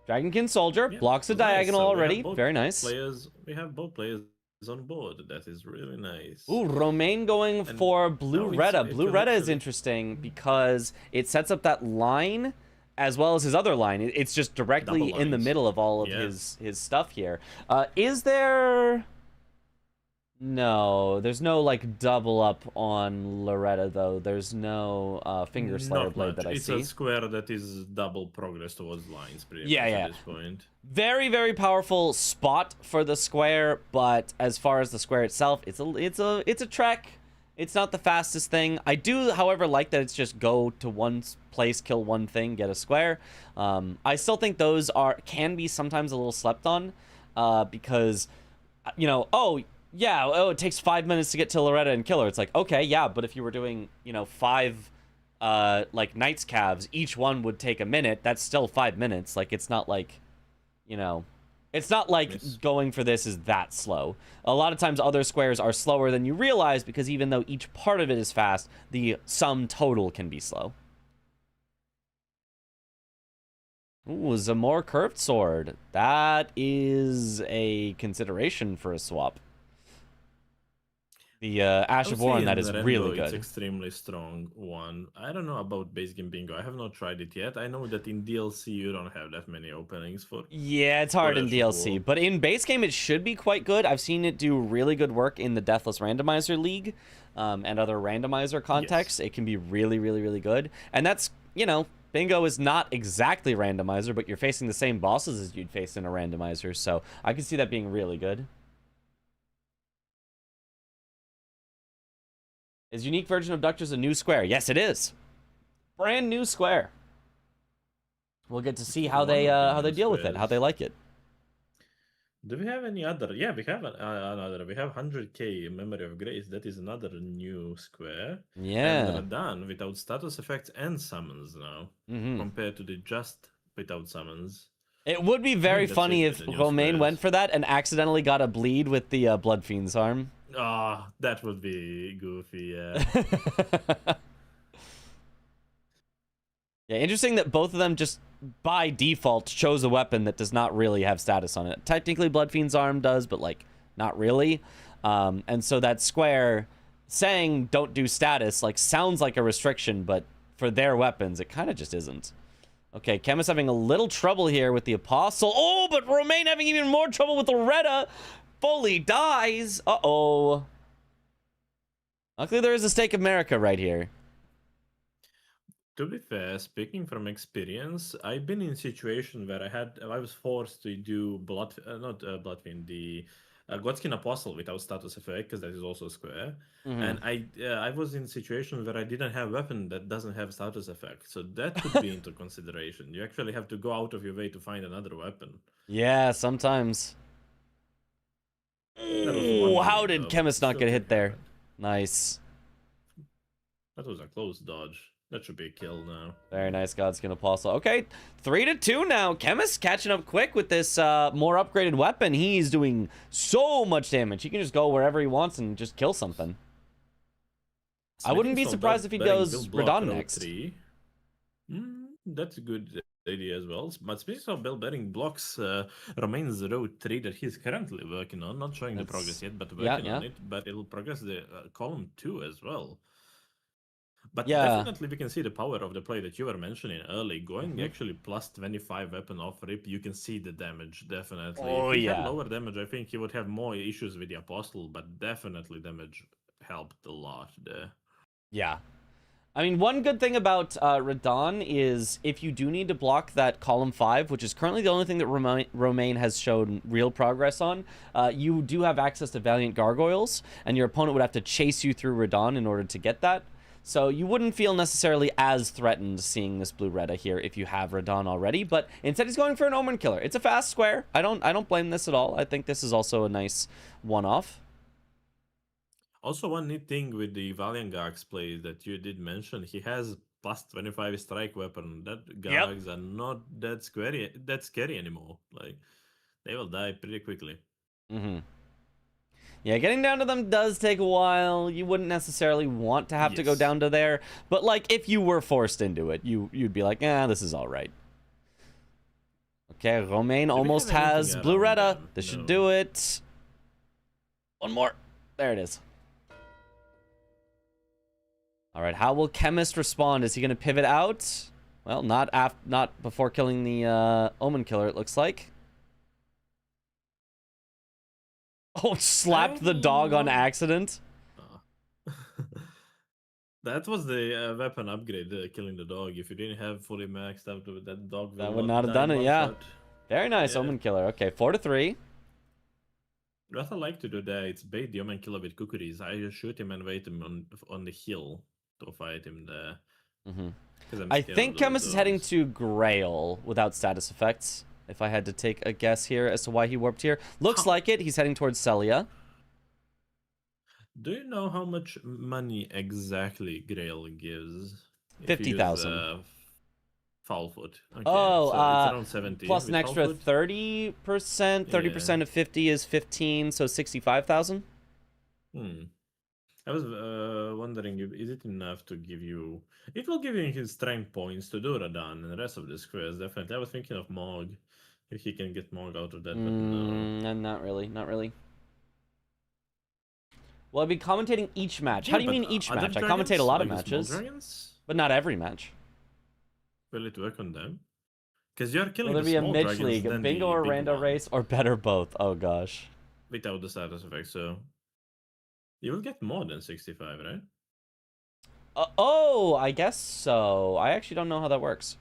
Dragonkin soldier blocks the diagonal already. Very nice. We have both players on board. That is really nice. Ooh, Romain going for Blue Retta. Blue Retta is interesting because it sets up that line as well as his other line. It's just directly in the middle of all of his stuff here. Is there... No, there's no, like, double up on Loretta, though. There's no Finger Slayer Blade that I see. It's a square that is double progress towards lines, pretty much at this point. Very, very powerful spot for the square, but as far as the square itself, it's a trek. It's not the fastest thing. I do, however, like that it's just go to one place, kill one thing, get a square. I still think those can be sometimes a little slept on, because, it takes 5 minutes to get to Loretta and kill her. It's like, okay, yeah, but if you were doing, 5, like, Knight's Calves, each one would take a minute. That's still 5 minutes. Like, it's not like, It's not like Yes. going for this is that slow. A lot of times other squares are slower than you realize because even though each part of it is fast, the sum total can be slow. Ooh, Zamor curved sword. That is a consideration for a swap. The Ash of Warren, that is really It's good. extremely strong one. I don't know about base game bingo. I have not tried it yet. I know that in DLC you don't have that many openings for. Yeah, it's hard in Ash of DLC, War. but in base game it should be quite good. I've seen it do really good work in the Deathless Randomizer League and other randomizer contexts. It can be really, really, really good. And that's, you know, bingo is not exactly randomizer, but you're facing the same bosses as you'd face in a randomizer, so I could see that being really good. Is Unique Virgin Abductors a new square? Yes, it is. Brand new square. We'll get to see how they deal with it, how they like it. Do we have any other? Yeah, we have another. We have 100k Memory of Grace. That is another new square. Yeah. And done without status effects and summons now, compared to the just without summons. It would be very funny if Romain went for that and accidentally got a bleed with the Blood Fiend's arm. Ah, that would be goofy, yeah. Yeah, interesting that both of them just by default chose a weapon that does not really have status on it. Technically, Blood Fiend's arm does, but like not really. And so that square saying don't do status like sounds like a restriction, but for their weapons, it kind of just isn't. Okay, Chemist having a little trouble here with the Apostle. Oh, but Romain having even more trouble with Loretta. Fully dies. Uh-oh. Luckily, there is a Stake of America right here. To be fair, speaking from experience, I've been in a situation where I was forced to do Bloodfiend, the Godskin Apostle without status effect, because that is also a square. And I was in a situation where I didn't have a weapon that doesn't have status effect, so that could be into consideration. You actually have to go out of your way to find another weapon. Yeah, sometimes. Ooh, how did Chemist not get hit there? Nice. That was a close dodge. That should be a kill now. Very nice, Godskin Apostle. Okay, 3-2 now. Chemist catching up quick with this more upgraded weapon. He's doing so much damage. He can just go wherever he wants and just kill something. I wouldn't be surprised if he goes Radon next. That's a good idea as well. But speaking of bell bearing blocks, remains row 3 that he's currently working on. Not showing the progress yet, but working on it. But it'll progress the column 2 as well. But definitely we can see the power of the play that you were mentioning early. Going actually plus 25 weapon off rip, you can see the damage, definitely. Oh, if he had lower damage, I think he would have more issues with the Apostle, but definitely damage helped a lot there. Yeah. I mean, one good thing about Radon is if you do need to block that column 5, which is currently the only thing that Romain has shown real progress on, you do have access to Valiant Gargoyles, and your opponent would have to chase you through Radon in order to get that. So you wouldn't feel necessarily as threatened seeing this blue Retta here if you have Radon already, but instead he's going for an Omen Killer. It's a fast square. I don't blame this at all. I think this is also a nice one-off. Also, one neat thing with the Valiant Gargs play that you did mention, he has plus 25 strike weapon. That Gargs are not that scary anymore. Like, they will die pretty quickly. Yeah, getting down to them does take a while. You wouldn't necessarily want to have to go down to there, but like if you were forced into it, you'd be like, this is all right. Okay, Romain almost has Blue Retta. This should do it. One more. There it is. All right, how will Chemist respond? Is he going to pivot out? Well, not before killing the Omen Killer, it looks like. Oh, slapped the dog on accident. That was the weapon upgrade, killing the dog. If you didn't have fully maxed out with that dog, that would not have done it. Yeah, very nice Omen Killer. Okay, 4-3. What I like to do there, it's bait the Omen Killer with cookies. I just shoot him and wait him on the hill to fight him there. I think Chemist is heading to Grail without status effects. If I had to take a guess here as to why he warped here. Looks like it. He's heading towards Celia. Do you know how much money exactly Grail gives? 50,000. Foul foot. Okay, Oh, so it's around 70 plus with an extra foul foot. 30%. 30% of 50 is 15, so 65,000. I was wondering, is it enough to give you... It will give you his strength points to do Radan and the rest of the squares, definitely. I was thinking of Mog, if he can get Mog out of that, but no. Not really, not really. Well, I'd be commentating each match. How do you mean each match? I commentate a lot of matches, but not every match. Will it work on them? Because you're killing Will the there be a small Mitch dragons, League, a then bingo the or big rando one, race, or better both? Oh gosh. without the status effect, so... You will get more than 65, right? Oh, I guess so. I actually don't know how that works.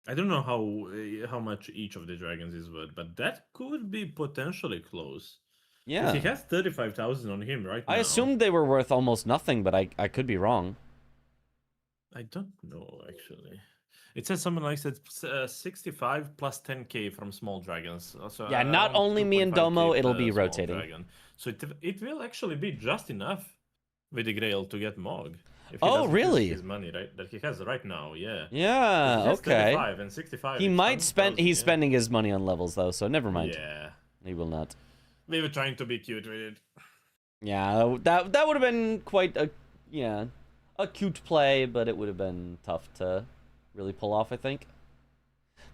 I don't know how much each of the dragons is worth, but that could be potentially close. Yeah. He has 35,000 on him right now. I assumed they were worth almost nothing, but I could be wrong. I don't know, actually. It says something like that 65 plus 10k from small dragons. So Yeah, not only me and Domo, it'll be small rotating. Dragon. So it will actually be just enough with the Grail to get Mog. If he Oh, doesn't really? use his money, right? That he has right now, yeah. Yeah, He has okay. 35 and 65. He it's might spend. 100,000, He's yeah. spending his money on levels though, so never mind. Yeah. He will not. We were trying to be cute with it. Yeah, that would have been quite a a cute play, but it would have been tough to really pull off, I think.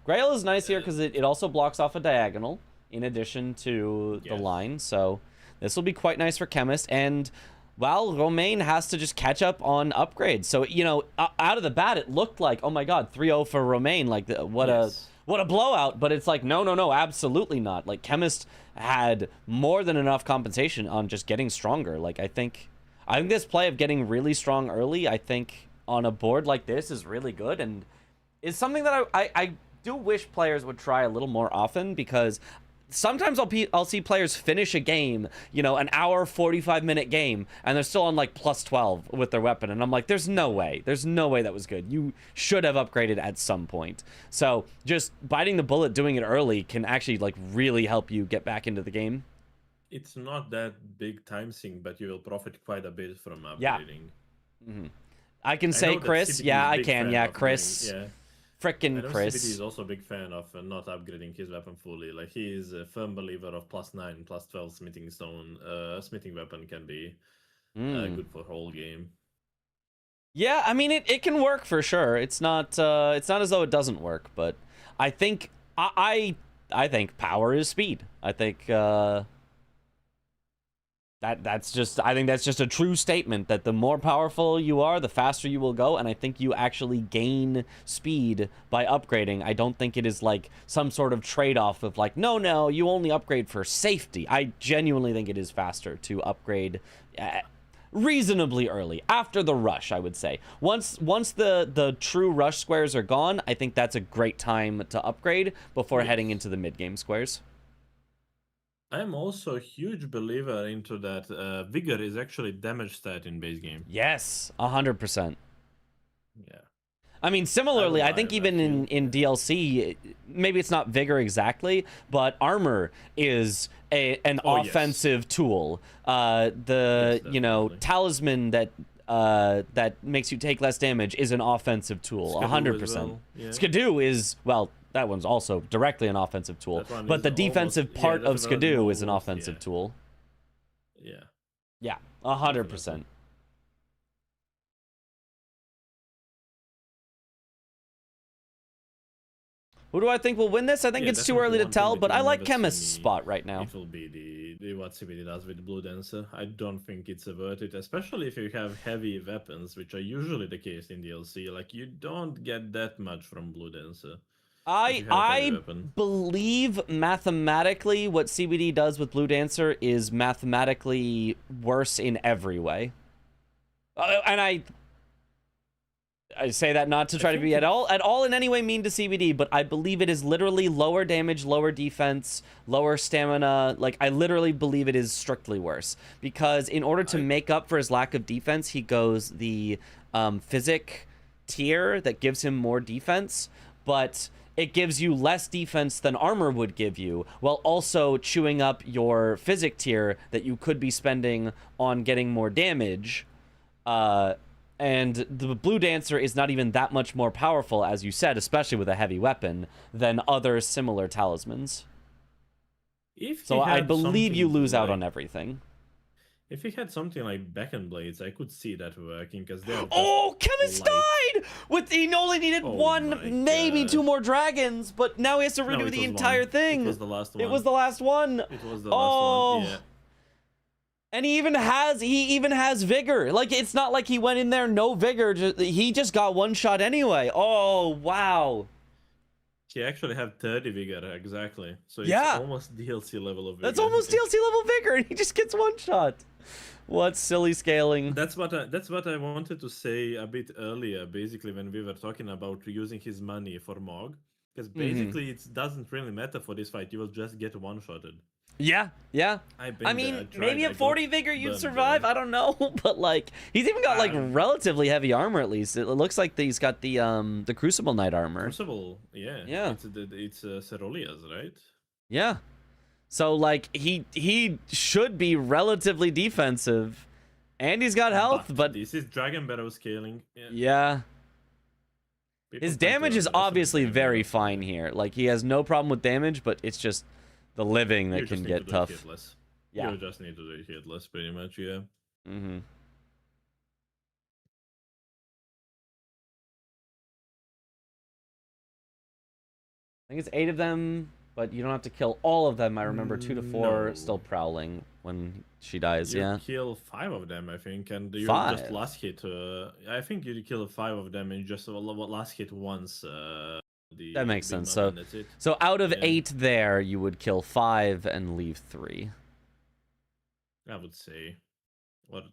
Grail is nice here because it also blocks off a diagonal in addition to the line, so this will be quite nice for Chemist. And well, Romain has to just catch up on upgrades. So, you know, out of the bat, it looked like, oh my god, 3-0 for Romain, like what a blowout. But it's like, no, absolutely not. Like, Chemist had more than enough compensation on just getting stronger. Like, I think this play of getting really strong early, I think on a board like this is really good, and is something that I do wish players would try a little more often, because sometimes I'll see players finish a game, you know, an hour 45-minute game, and they're still on like plus 12 with their weapon, and I'm like, there's no way that was good. You should have upgraded at some point. So just biting the bullet, doing it early can actually like really help you get back into the game. It's not that big time sink, but you will profit quite a bit from upgrading. Yeah. I can say Chris. Yeah, I can. Yeah, Chris. Frickin' Chris. CBD is also a big fan of not upgrading his weapon fully. Like, he is a firm believer of +9, +12 smithing stone. Smithing weapon can be good for whole game. Yeah, I mean it can work for sure. It's not as though it doesn't work, but I think I think power is speed. I think that's just a true statement that the more powerful you are, the faster you will go, and I think you actually gain speed by upgrading. I don't think it is like some sort of trade-off of like, no, you only upgrade for safety. I genuinely think it is faster to upgrade reasonably early, after the rush, I would say. Once the true rush squares are gone, I think that's a great time to upgrade before heading into the mid-game squares. I'm also a huge believer into that Vigor is actually damage stat in base game. Yes, 100%. Yeah. I mean, similarly, I think even in DLC, maybe it's not Vigor exactly, but Armor is an offensive tool. Talisman that makes you take less damage is an offensive tool, 100%. Well, yeah. Skidoo is, well, that one's also directly an offensive tool, but the defensive part of Skidoo is an offensive tool. Yeah. Yeah, 100%. Who do I think will win this? I think it's too early to tell, but I like Chemist's spot right now. It will be the what CBD does with Blue Dancer. I don't think it's worth it, especially if you have heavy weapons, which are usually the case in DLC. Like, you don't get that much from Blue Dancer. I believe mathematically what CBD does with Blue Dancer is mathematically worse in every way. And I say that not to try to be at all in any way mean to CBD, but I believe it is literally lower damage, lower defense, lower stamina. Like, I literally believe it is strictly worse, because in order to make up for his lack of defense, he goes the physic tier that gives him more defense, but it gives you less defense than armor would give you, while also chewing up your physic tier that you could be spending on getting more damage. And the Blue Dancer is not even that much more powerful, as you said, especially with a heavy weapon, than other similar talismans. So I believe you lose out on everything. If he had something like Back and Blades, I could see that working because they're. Oh, Chemist died! He only needed one, maybe two more dragons, but now he has to redo the entire thing. It was the last one. It was the last one. It was the last one. Yeah. And he even has vigor. Like, it's not like he went in there no vigor. He just got one shot anyway. Oh, wow. He actually had 30 vigor, exactly. So it's almost DLC level of vigor. That's almost DLC level vigor, and he just gets one shot. What silly scaling. That's what I wanted to say a bit earlier, basically, when we were talking about using his money for Mog. Because basically it doesn't really matter for this fight. You will just get one-shotted. Yeah. I mean, maybe at 40 vigor you'd survive. I don't know, but like he's even got like relatively heavy armor. At least it looks like he's got the Crucible Knight armor. Crucible, yeah. It's Cerolia's, right? Yeah. So like he should be relatively defensive, and he's got health. But this is Dragon Barrow scaling. Yeah. His damage is obviously very fine here. Like he has no problem with damage, but it's just the living that can get tough. Yeah. You just need to do it hitless, pretty much, yeah. Mm-hmm. I think it's 8 of them, but you don't have to kill all of them. I remember 2 to 4 still prowling when she dies, you kill 5 of them, I think, and you 5? Just last hit. I think you kill 5 of them and you just last hit once. That makes sense. So out of 8 there, you would kill 5 and leave 3. I would say, what?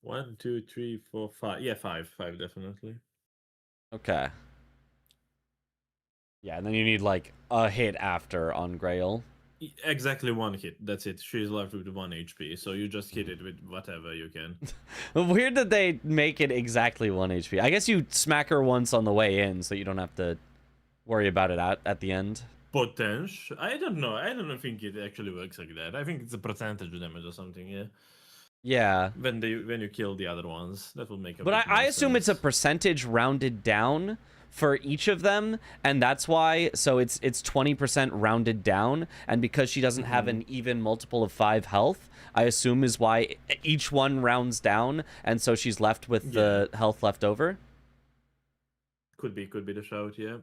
1, 2, 3, 4, 5. Yeah, 5 definitely. Okay. Yeah, and then you need like a hit after on Grail. Exactly 1 hit. That's it. She's left with 1 HP, so you just hit it with whatever you can. Weird that they make it exactly 1 HP. I guess you smack her once on the way in, so you don't have to worry about it at the end. Potential. I don't know. I don't think it actually works like that. I think it's a percentage damage or something. Yeah. Yeah. When you kill the other ones, that will make a. But I assume it's a percentage rounded down for each of them, and that's why. So it's 20% rounded down, and because she doesn't have an even multiple of 5 health, I assume is why each one rounds down, and so she's left with the health left over. Could be the shout, yeah.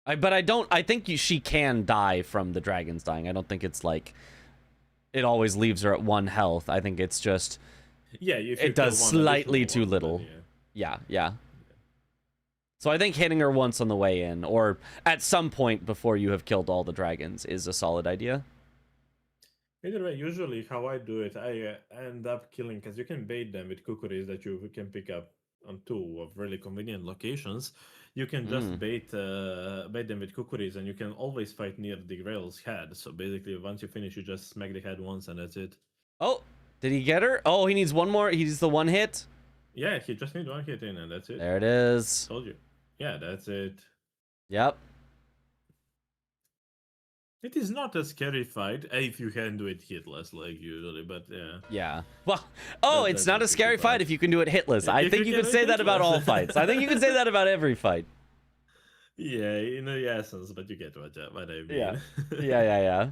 I think she can die from the dragons dying. I don't think it's like it always leaves her at 1 health. I think it's just it does slightly too little. Yeah. So I think hitting her once on the way in, or at some point before you have killed all the dragons, is a solid idea. Either way, usually how I do it, I end up killing, because you can bait them with kukris that you can pick up on 2 of really convenient locations. You can just bait them with kukris, and you can always fight near the Grail's head. So basically, once you finish, you just smack the head once, and that's it. Oh, did he get her? Oh, he needs one more. He needs the 1 hit. Yeah, he just needs 1 hit in, and that's it. There it is. Told you. Yeah, that's it. Yep. It is not a scary fight if you can do it hitless like usually, but yeah. Yeah. Well, it's not a scary fight if you can do it hitless. I think you can say that about all fights. I think you can say that about every fight. Yeah, in the essence, but you get what I mean. Yeah.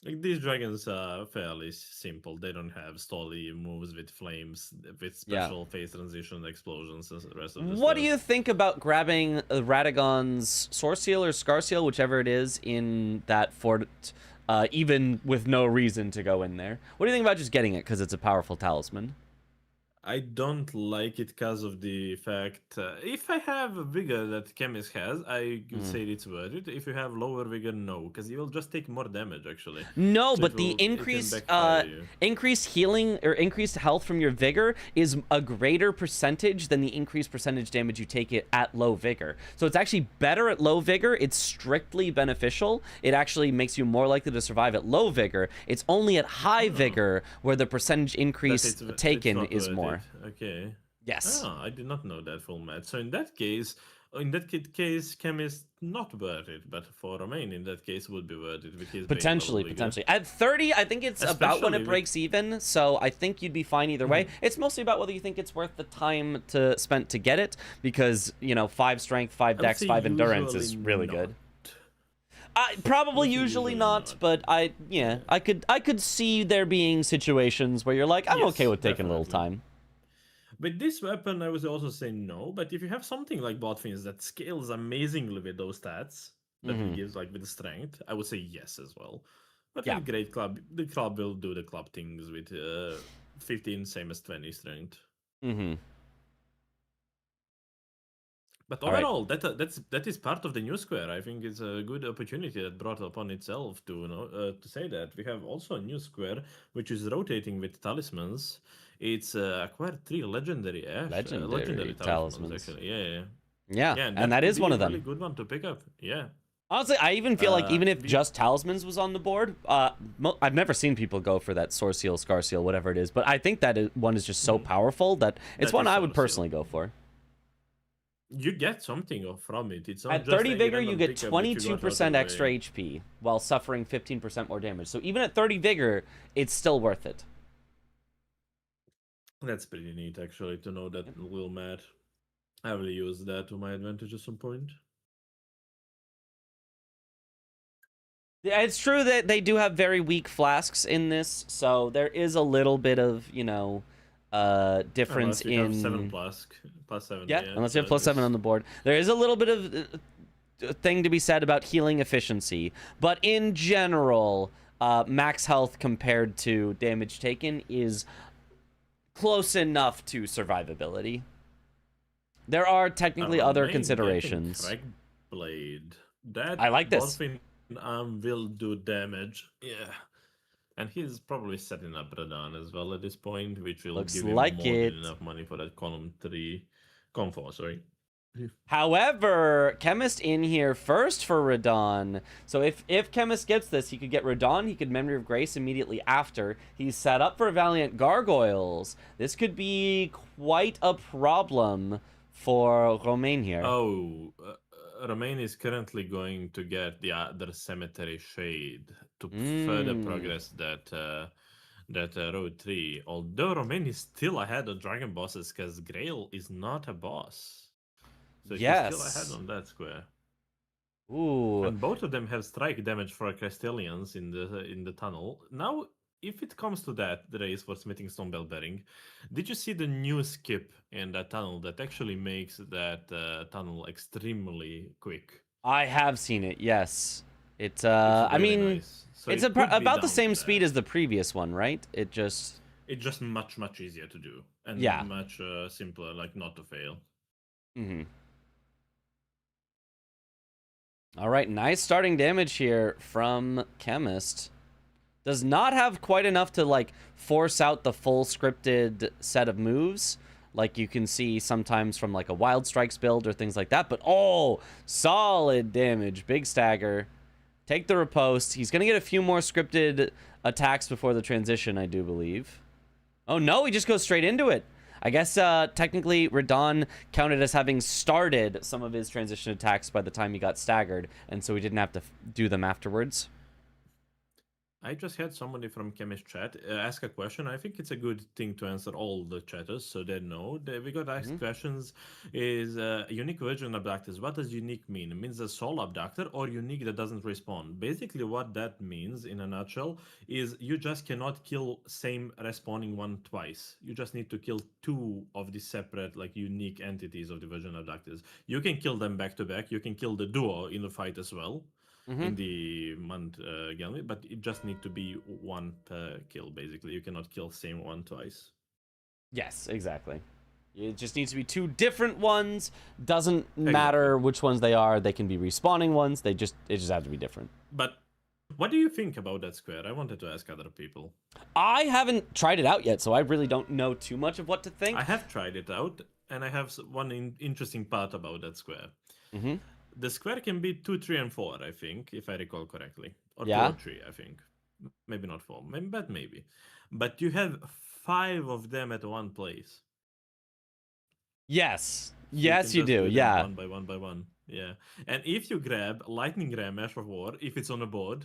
Like, these dragons are fairly simple. They don't have stolly moves with flames, with special phase transition explosions and the rest of the stuff. What do you think about grabbing Radagon's Source Seal or Scar Seal, whichever it is, in that fort, even with no reason to go in there? What do you think about just getting it because it's a powerful talisman? I don't like it because of the fact if I have a vigor that Chemist has, I would say it's worth it. If you have lower vigor, no, because you will just take more damage actually. No, so but the increased healing or increased health from your vigor is a greater percentage than the increased percentage damage you take it at low vigor. So it's actually better at low vigor. It's strictly beneficial. It actually makes you more likely to survive at low vigor. It's only at high vigor where the percentage increase taken is more. Okay. Yes. Oh, I did not know that full match. So in that case, In that case, Chemist not worth it, but for Romain in that case would be worth it with his Potentially. At 30, I think it's about when it Especially breaks even, so I think you'd be fine either way. It's mostly about whether you think it's worth the time to spend to get it, because, you know, 5 strength, 5 would dex, say 5 endurance is usually really not. good. Probably Usually usually not, but I could see there being situations where you're like, I'm Yes, okay with taking a little definitely. time. With this weapon, I would also say no, but if you have something like Botfins that scales amazingly with those stats that it gives, like with the strength, I would say yes as well. But Yeah. with Great Club, the club will do the club things with 15, same as 20 strength. But All right. overall, that is part of the new square. I think it's a good opportunity that brought upon itself to say that we have also a new square which is rotating with talismans. It's acquired 3 legendary Legendary talismans. actually. Yeah, Yeah, and that could is be one a of them. really good one to pick up. Yeah. Honestly, I even feel like even if we- just talismans was on the board, I've never seen people go for that Source Seal, Scar Seal, whatever it is, but I think that one is just so powerful that it's That one is I would Source Seal. personally go for. You get something from it. It's not At just 30 any vigor, you random get pickup that you got out of 22% the extra way. HP while suffering 15% more damage. So even at 30 vigor, it's still worth it. That's pretty neat, actually, to know that little Matt. I will use that to my advantage at some point. Yeah, it's true that they do have very weak flasks in this, so there is a little bit of, you know, difference Unless you have in 7 plus 7. Yeah, unless you have plus 7 on the board. There is a little bit of thing to be said about healing efficiency, but in general, max health compared to damage taken is close enough to survivability. There are technically other considerations. Crack blade. That I like this. Dolphin will do damage. Yeah. And he's probably setting up Radon as well at this point, which will Looks give him like more it. than enough money for that column 4, sorry. However, Chemist in here first for Radon. So if Chemist gets this, he could get Radon, he could Memory of Grace immediately after. He's set up for Valiant Gargoyles. This could be quite a problem for Romain here. Oh, Romain is currently going to get the other Cemetery Shade to further progress that Road 3. Although Romain is still ahead of Dragon Bosses because Grail is not a boss. So he's still ahead on that square. Ooh. And both of them have strike damage for Castellians in the tunnel. Now, if it comes to that, the race for Smithing Stone Bell Bearing, did you see the new skip in that tunnel that actually makes that tunnel extremely quick? I have seen it, yes. It's It's I really mean, nice. So it's it could be about the down same to speed that. as the previous one, right? It's just much easier to do and Yeah. much simpler, like not to fail. All right, nice starting damage here from Chemist. Does not have quite enough to like force out the full scripted set of moves, like you can see sometimes from like a Wild Strikes build or things like that. But oh, solid damage, big stagger. Take the riposte. He's gonna get a few more scripted attacks before the transition, I do believe. Oh no, he just goes straight into it. I guess technically Radon counted as having started some of his transition attacks by the time he got staggered, and so he didn't have to do them afterwards. I just had somebody from Chemist Chat ask a question. I think it's a good thing to answer all the chatters so they know. We got asked questions. Is unique version abductors. What does unique mean? It means a soul abductor or unique that doesn't respawn. Basically what that means in a nutshell is you just cannot kill same respawning one twice. You just need to kill 2 of the separate like unique entities of the version abductors. You can kill them back to back. You can kill the duo in the fight as well. In the month gallery, but it just need to be 1 per kill. Basically, you cannot kill same one twice. Yes, exactly. It just needs to be 2 different ones. Doesn't matter which ones they are. They can be respawning ones. It just have to be different. But what do you think about that square? I wanted to ask other people. I haven't tried it out yet, so I really don't know too much of what to think. I have tried it out, and I have one interesting part about that square. The square can be 2, 3, and 4, I think, if I recall correctly. Or 2 or 3, I think. Maybe not 4, but maybe. But you have 5 of them at one place. Yes. So Yes, can you just do. them Yeah. one by one by one. Yeah. And if you grab lightning ram Ash of War, if it's on a board,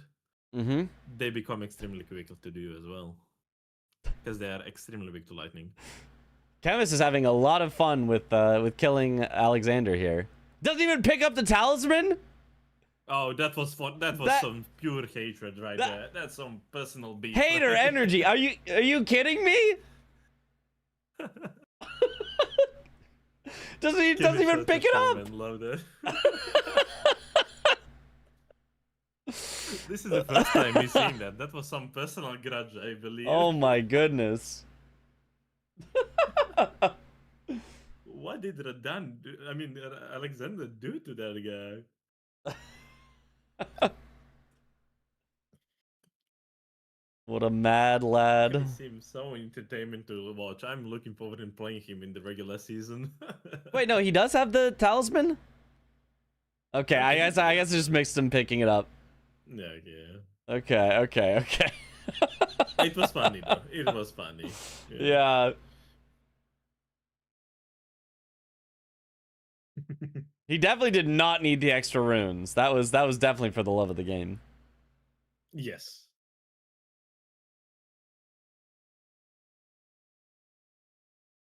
Mm-hmm. they become extremely quick to do as well. Because they are extremely weak to lightning. Chemist is having a lot of fun with killing Alexander here. Doesn't even pick up the talisman? Oh, that was fun. That was some pure hatred right there. That's some personal beef. Hater energy. Are you kidding me? doesn't even pick it up. Love that. This is the first time we've seen that. That was some personal grudge, I believe. Oh my goodness. What did Radan do? I mean, Alexander do to that guy? What a mad lad. He seems so entertainment to watch. I'm looking forward to playing him in the regular season. Wait, no, he does have the talisman? Okay, I guess I just mixed him picking it up. Yeah. Okay. It was funny though. It was funny. Yeah. He definitely did not need the extra runes. That was definitely for the love of the game. Yes.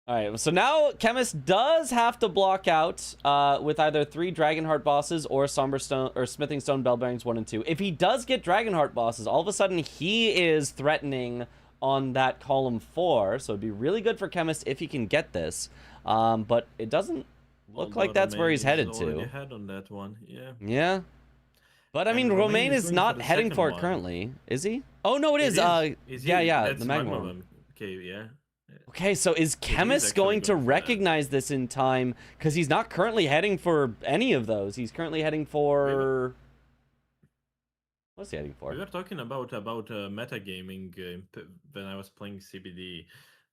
All right, so now Chemist does have to block out with either 3 Dragonheart bosses or Somberstone or Smithing Stone Bellbearings 1 and 2. If he does get Dragonheart bosses, all of a sudden he is threatening on that column 4. So it'd be really good for Chemist if he can get this. But it doesn't look like that's where he's headed to. Ahead on that one, yeah. Yeah. But I mean, Romain is not heading for it currently, is he? Oh no, it is. Yeah, the Magma one. Okay, yeah. Okay, so is Chemist going to recognize this in time? Because he's not currently heading for any of those. He's currently heading for... What's he heading for? We were talking about metagaming when I was playing CBD.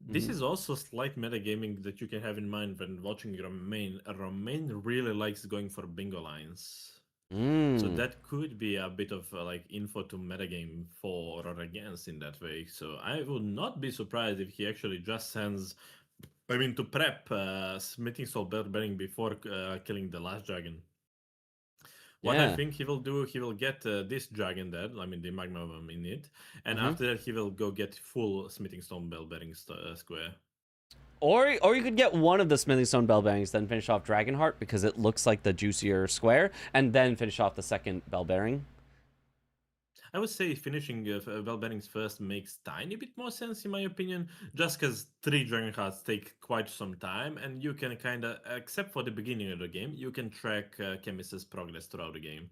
This is also slight metagaming that you can have in mind when watching Romain. Romain really likes going for bingo lines. So that could be a bit of like info to metagame for or against in that way. So I would not be surprised if he actually just sends, I mean, to prep Smithing Soul Bellbearing before killing the last dragon. What I think he will do, he will get this dragon dead, I mean the magma in it, and after that he will go get full Smithing Stone Bellbearing square. Or you could get one of the Smithing Stone Bellbearings, then finish off Dragonheart because it looks like the juicier square, and then finish off the second Bellbearing. I would say finishing Bellbearings first makes tiny bit more sense in my opinion, just because 3 Dragonhearts take quite some time, and you can kind of, except for the beginning of the game, you can track Chemist's progress throughout the game.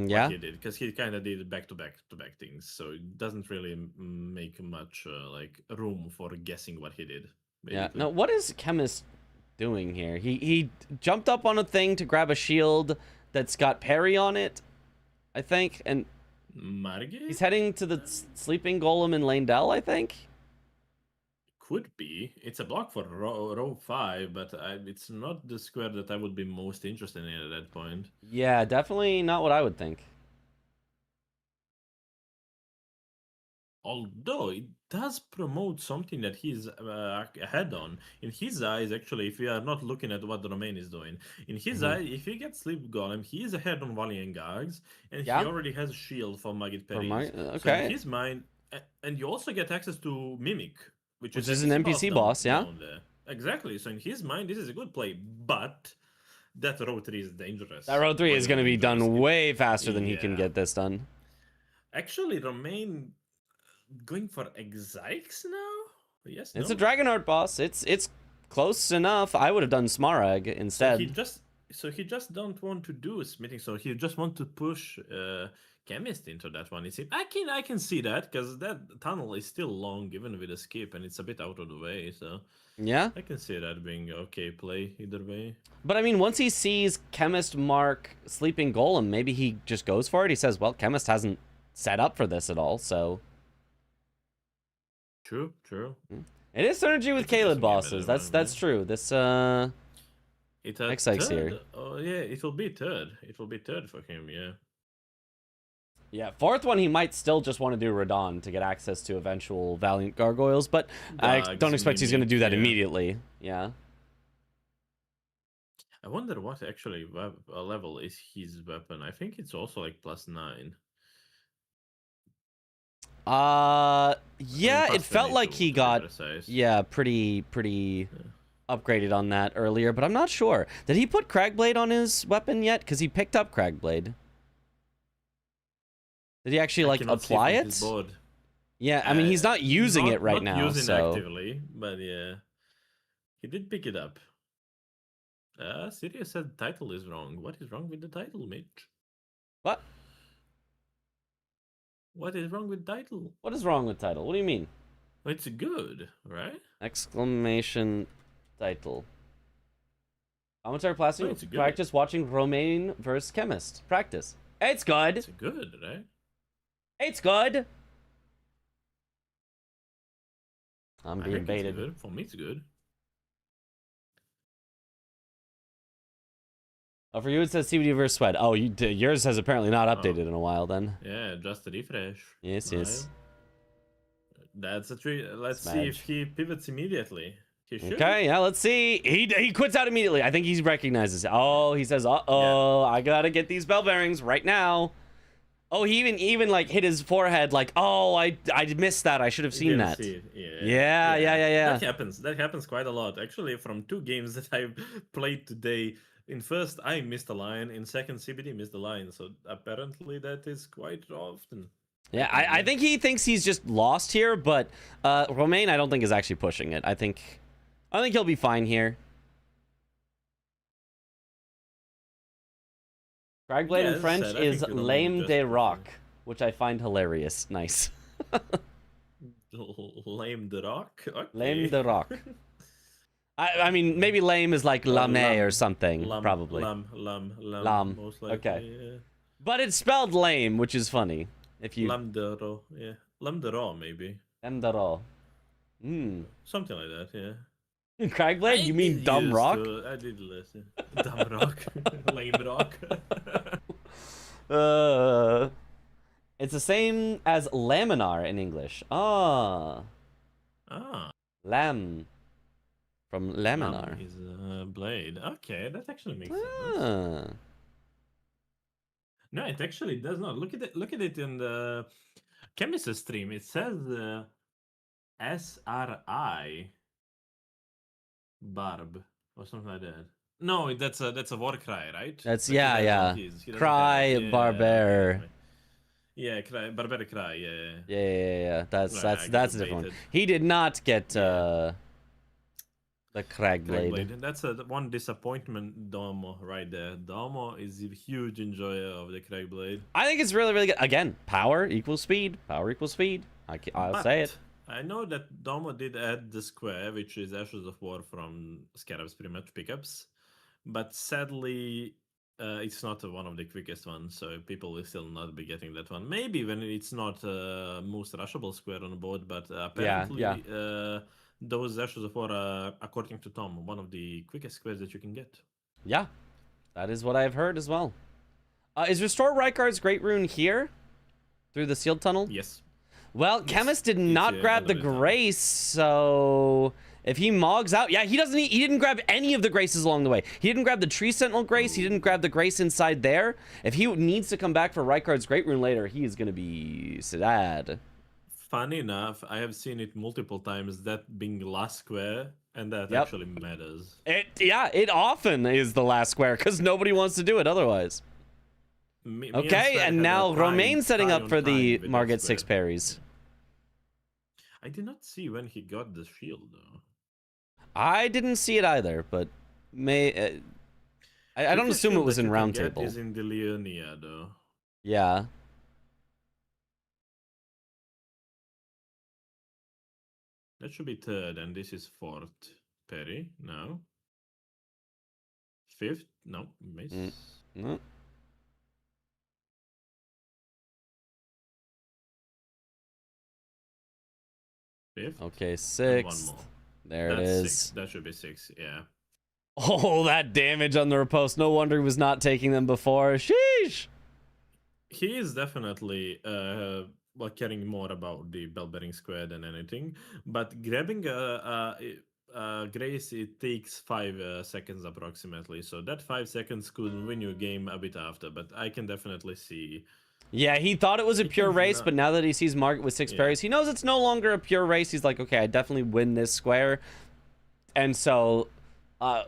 Yeah. What he did, because he kind of did back-to-back things, so it doesn't really make much like room for guessing what he did. Basically. Yeah. Now, what is Chemist doing here? He jumped up on a thing to grab a shield that's got parry on it, I think, and Margit? he's heading to the Sleeping Golem in Landell, I think. Could be. It's a block for row 5, but it's not the square that I would be most interested in at that point. Yeah, definitely not what I would think. Although it does promote something that he's ahead on. In his eyes, actually, if we are not looking at what the Romain is doing, in his eye, if he gets Sleep Golem, he is ahead on Valiant Gargs, and he already has a shield for Magid Perry. Okay. So in his mind, and you also get access to Mimic, which is an NPC boss, down there. Exactly. So in his mind, this is a good play, but that row 3 is dangerous. That row 3 is going to be done way faster than he can get this done. Actually, Romain going for Exikes now? Yes. It's a Dragonheart boss. It's close enough. I would have done Smaragd instead. So he just don't want to do Smithing. So he just want to push Chemist into that one. I can see that because that tunnel is still long, even with a skip, and it's a bit out of the way. So yeah, I can see that being okay play either way. But I mean, once he sees Chemist mark Sleeping Golem, maybe he just goes for it. He says, "Well, Chemist hasn't set up for this at all, so." True. It is synergy with Caleb bosses. That's true. This it's X-Sykes here. Oh yeah, it will be third. It will be third for him. Yeah. Yeah, 4th one he might still just want to do Radon to get access to eventual Valiant Gargoyles, but I don't expect he's going to do that immediately. Yeah. I wonder what actually level is his weapon. I think it's also like +9. Yeah, it felt like he got pretty upgraded on that earlier, but I'm not sure. Did he put Cragblade on his weapon yet? Because he picked up Cragblade. Did he actually like apply it? Yeah, I mean he's not using it right now, using so actively, but yeah, he did pick it up. Sirius said title is wrong. What is wrong with the title, Mitch? What? What is wrong with title? What is wrong with title? What do you mean? It's good, right? Exclamation title. Commentary No, it's good. practice watching Romaine versus Chemist. Practice. It's good. It's good, right? It's good. I'm I being think baited. It's good. For me, it's good. Oh, for you it says CBD versus Sweat. Oh, yours has apparently not updated in a while then. Yeah, just a refresh. Yes, yes. That's a treat. Let's see if he pivots immediately. He should. Okay, yeah, let's see. He quits out immediately. I think he recognizes it. Oh, he says, uh-oh, I gotta get these bell bearings right now. Oh, he even like hit his forehead like, oh, I missed that. I should have seen that. Yeah. That happens quite a lot. Actually, from 2 games that I've played today, in first I missed a line, in second CBD missed a line. So apparently that is quite often. Yeah, I think he thinks he's just lost here, but Romaine I don't think is actually pushing it. I think he'll be fine here. Cragblade in French is lame de rock, which I find hilarious. Nice. Lame de rock? Okay. Lame de rock. I mean, maybe lame is like lame or something, probably. Lam. Most likely, okay. Yeah. But it's spelled lame, which is funny. If you... Lam de ro, yeah. Lam de ro, maybe. Lam de ro. Something like that, yeah. Cragblade? You mean dumb rock? I did listen. Dumb rock. Lame rock. It's the same as laminar in English. Ah. Lam. From laminar. Lam is a blade. Okay, that actually makes sense. No, it actually does not. Look at it in the chemistry stream. It says SRI barb or something like that. No, that's a war cry, right? That's yeah. Cry barber. Yeah, cry barber cry. Yeah. Yeah. That's a different one. He did not get the Cragblade. That's one disappointment, Domo, right there. Domo is a huge enjoyer of the Cragblade. I think it's really, really good. Again, power equals speed. Power equals speed. I'll say it. I know that Domo did add the square, which is Ashes of War from Scarab's pretty much pickups. But sadly, it's not one of the quickest ones, so people will still not be getting that one. Maybe when it's not most rushable square on the board, but apparently those Ashes of War are, according to Tom, one of the quickest squares that you can get. Yeah, that is what I've heard as well. Is Restore Rykard's Great Rune here? Through the sealed tunnel? Yes. Well, Chemist did not grab the Grace, so if he mogs out, yeah, he didn't grab any of the Graces along the way. He didn't grab the Tree Sentinel Grace, he didn't grab the Grace inside there. If he needs to come back for Rykard's Great Rune later, he is going to be sad. Funny enough, I have seen it multiple times, that being last square, and that actually matters. It often is the last square, because nobody wants to do it otherwise. Okay, and now Romaine setting up for the Margit 6 parries. I did not see when he got the shield, though. I didn't see it either, but I don't assume it was in round table. Is in the Leonia, though. Yeah. That should be third, and this is fourth. Parry, no. Fifth, no, miss. No. Fifth. Okay, sixth. There it is. Six. That should be 6, yeah. Oh, that damage on the riposte. No wonder he was not taking them before. Sheesh. He is definitely caring more about the bell bearing square than anything. But grabbing Grace, it takes 5 seconds approximately. So that 5 seconds could win you a game a bit after, but I can definitely see. Yeah, he thought it was a It pure is race, not- but now that he sees Margaret with 6 Yeah. parries, he knows it's no longer a pure race. He's like, okay, I definitely win this square. And so,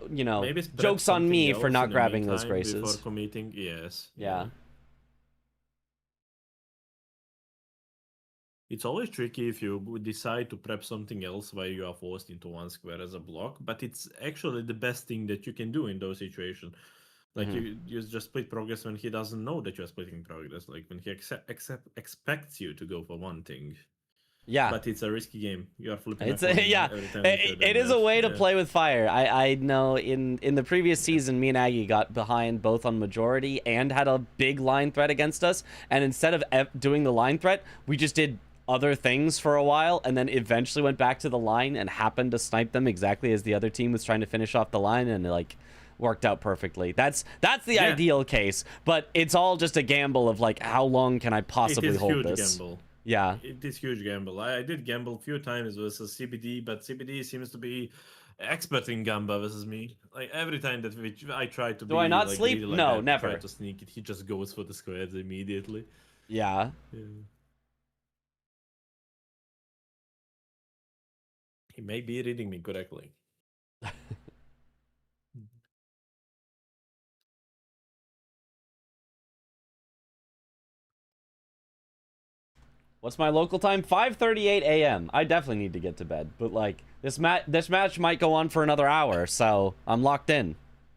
you know, Maybe spread joke's on me something for else not in the grabbing those meantime graces. before committing. Yes. Yeah. It's always tricky if you would decide to prep something else while you are forced into one square as a block, but it's actually the best thing that you can do in those situations. Like you just split progress when he doesn't know that you're splitting progress. Like when he expects you to go for one thing. Yeah. But it's a risky game. You are flipping It's a coin yeah. every time you should It do is a that. way to Yeah. play with fire. I know in the previous season, me and Aggie got behind both on majority and had a big line threat against us. And instead of doing the line threat, we just did other things for a while and then eventually went back to the line and happened to snipe them exactly as the other team was trying to finish off the line, and like worked out perfectly. That's the ideal case, but it's all just a gamble of like, how long can I possibly hold huge this? Gamble. Yeah. It is huge gamble. I did gamble a few times versus CBD, but CBD seems to be expert in gamba versus me. Like every time that I try to Do be I not like sleep? greedy like No, that, never. try to sneak it, he just goes for the squares immediately. Yeah. He may be reading me correctly. What's my local time? 5:38 a.m. I definitely need to get to bed, but like this match might go on for another hour, so I'm locked in.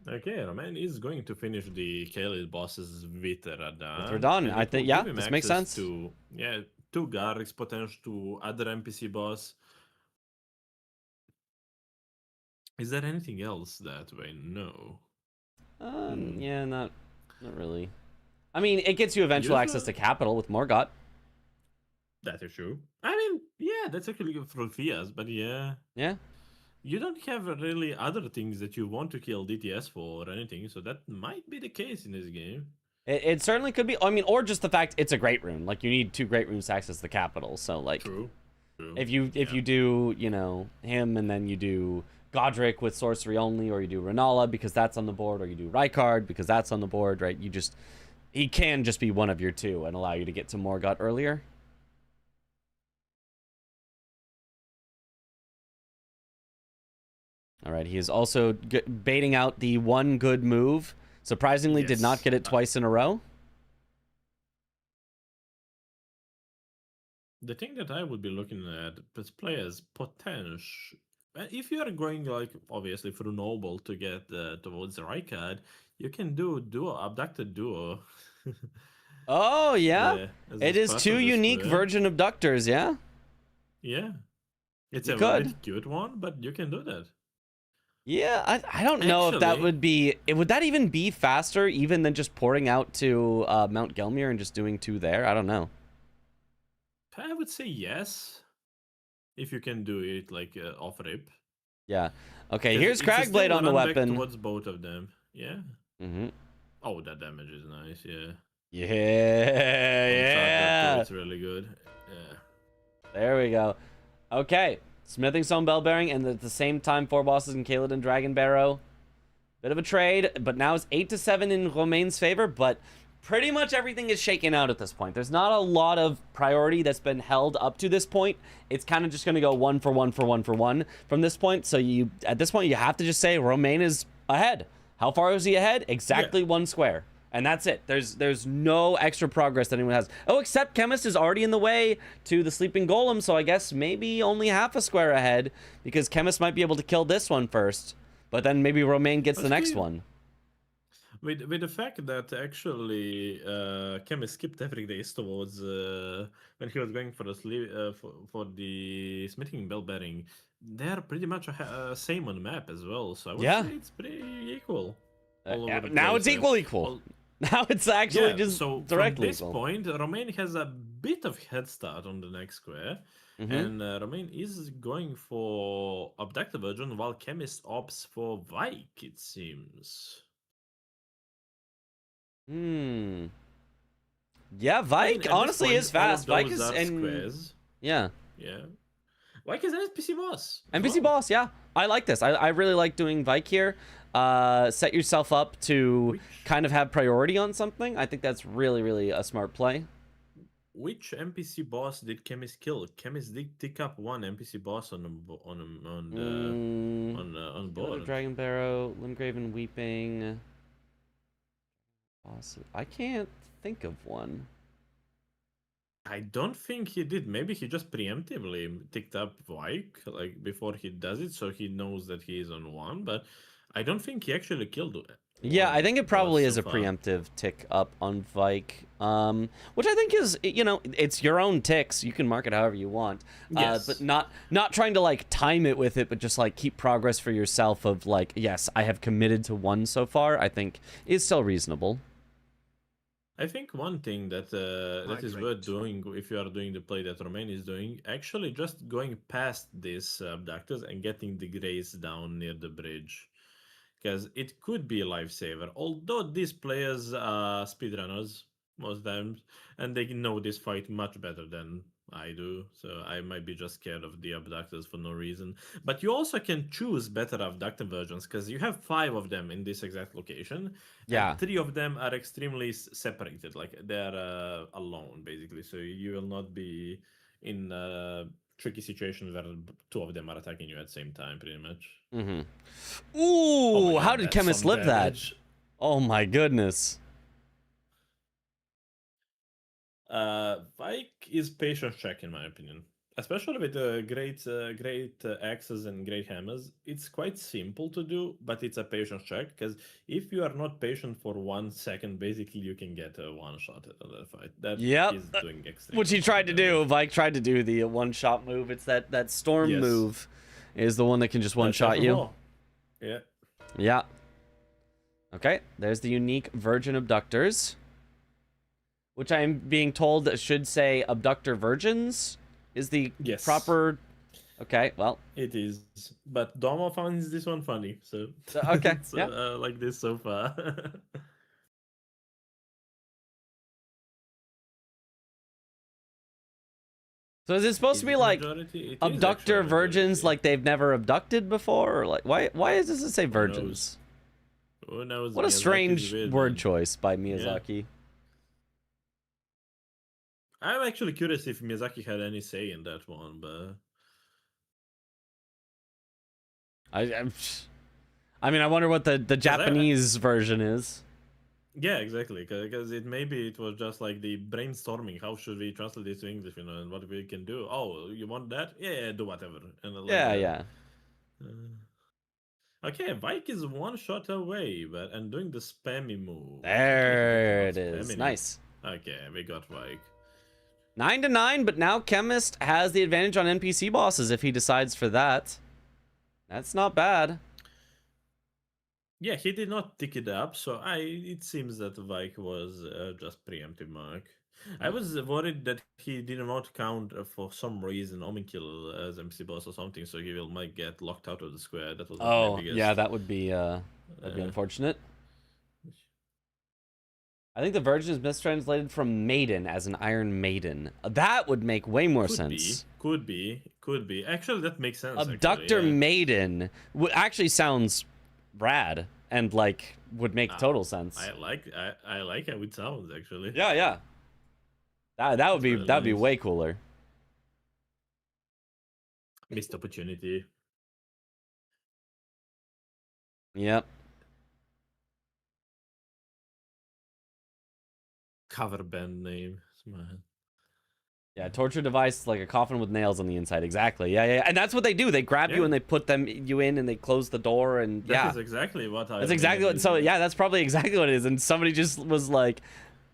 Okay, Roman is going to finish the Khalid bosses with Radahn. With Radahn, and I it think, will yeah, give him this makes access sense. To, yeah, to Garrix, potential to other NPC boss. Is there anything else that way? No. Yeah, not really. I mean, it gets you eventual access to capital with Morgott. That is true. I mean, yeah, that's actually good for Fias, but yeah. Yeah. You don't have really other things that you want to kill DTS for or anything, so that might be the case in this game. It certainly could be. I mean, or just the fact it's a great rune. Like, you need 2 great runes to access the capital. So, like, True. if you do, you know, him and then you do Godric with sorcery only, or you do Renala because that's on the board, or you do Rykard because that's on the board, right? He can just be one of your 2 and allow you to get to Morgott earlier. All right, he is also baiting out the one good move. Surprisingly, did not get it twice in a row. The thing that I would be looking at is players' potential. If you are going, like, obviously through Noble to get towards the right card, you can do duo, abducted duo. Oh, yeah. It is 2 unique square. virgin abductors, yeah? Yeah. It's You a could. really cute one, but you can do that. Yeah, I don't know if that would be... Would that even be faster even than just porting out to Mount Gelmir and just doing 2 there? I don't know. I would say yes. If you can do it, like, off-rip. Yeah. Okay, here's Cragblade on the weapon. Towards both of them. Yeah. Mm-hmm. Oh, that damage is nice, yeah. Yeah. It's really good. Yeah. There we go. Okay. Smithing Stone Bell Bearing, and at the same time, 4 bosses in Caledon Dragon Barrow. Bit of a trade, but now it's 8-7 in Romain's favor, but pretty much everything is shaken out at this point. There's not a lot of priority that's been held up to this point. It's kind of just going to go 1 for 1 for 1 for 1 from this point. So at this point, you have to just say Romain is ahead. How far is he ahead? Exactly 1 square. And that's it. There's no extra progress that anyone has. Oh, except Chemist is already in the way to the Sleeping Golem, so I guess maybe only half a square ahead, because Chemist might be able to kill this one first, but then maybe Romain gets the next one. With the fact that actually Chemist skipped every day towards when he was going for the for the smithing bell bearing, they're pretty much same on the map as well. So I would say it's pretty equal. Now it's equal. Now it's actually just so directly from this point, Romain has a bit of head start on the next square, and Romain is going for Abducted Virgin while Chemist opts for Vike, it seems. Yeah, Vike honestly is fast. Vike is squares. Yeah. Yeah. Vike is an NPC boss. NPC boss, yeah. I like this. I really like doing Vike here. Set yourself up to kind of have priority on something. I think that's really, really a smart play. Which NPC boss did Chemist kill? Chemist did pick up one NPC boss on board. Dragon Barrow, Limgraven Weeping. Awesome. I can't think of one. I don't think he did. Maybe he just preemptively ticked up Vike like before he does it, so he knows that he is on one. But I don't think he actually killed it. Yeah, I think it probably is a preemptive tick up on Vike, which I think is, you know, it's your own ticks. You can mark it however you want, Yes. but not trying to like time it with it, but just like keep progress for yourself of like, yes, I have committed to one so far. I think is still reasonable. I think one thing that that is worth doing if you are doing the play that Romain is doing, actually just going past these abductors and getting the Grays down near the bridge. Because it could be a lifesaver. Although these players are speedrunners most times, and they know this fight much better than I do, so I might be just scared of the abductors for no reason. But you also can choose better abductor versions, because you have 5 of them in this exact location. Yeah. And 3 of them are extremely separated, like they're alone, basically. So you will not be in tricky situations where 2 of them are attacking you at the same time, pretty much. Mm-hmm. Ooh, Oh my how God, did that's Chemist some live that? damage. Oh my goodness. Vike is patience check in my opinion, especially with great axes and great hammers. It's quite simple to do, but it's a patience check, because if you are not patient for 1 second, basically you can get a one shot at the fight. That is doing extremely Which he tried to do. Vike tried to do the one shot move. It's that storm move is the one that can just one shot you. Yeah. Yeah. Okay, there's the unique Virgin Abductors, which I'm being told that should say Abductor Virgins is the proper... Okay, well. It is. But Domo finds this one funny, so... Okay, so, yeah. like this so far. So is it supposed to be like Abductor Virgins like they've never abducted before? Or like why does it say Virgins? Who knows? What a Miyazaki's strange weird, word man. choice by Miyazaki. I'm actually curious if Miyazaki had any say in that one, but I mean, I wonder what the Japanese version is. yeah, exactly. Because maybe it was just like the brainstorming. How should we translate this to English? You know, and what we can do. Oh, you want that? Yeah, do whatever. And like, Yeah. Okay, Vike is 1 shot away, and doing the spammy move. There it is. Nice. Okay, we got Vike. 9-9, but now Chemist has the advantage on NPC bosses if he decides for that. That's not bad. Yeah, he did not tick it up, so it seems that Vike was just preemptive mark. I was worried that he did not count for some reason Ominkill as MC boss or something, so he might get locked out of the square. That was my biggest... yeah, that would be unfortunate. I think the Virgin is mistranslated from Maiden as an Iron Maiden. That would make way more sense. Could be. Actually, that makes sense. Abductor Maiden actually sounds rad and like would make total sense. I like how it sounds actually. Yeah. That would be way cooler. Missed opportunity. Yep. Cover band name. Yeah, torture device like a coffin with nails on the inside. Exactly. Yeah. And that's what they do. They grab you and they put you in and they close the door and That is exactly what I... That's exactly what... So yeah, that's probably exactly what it is. And somebody just was like,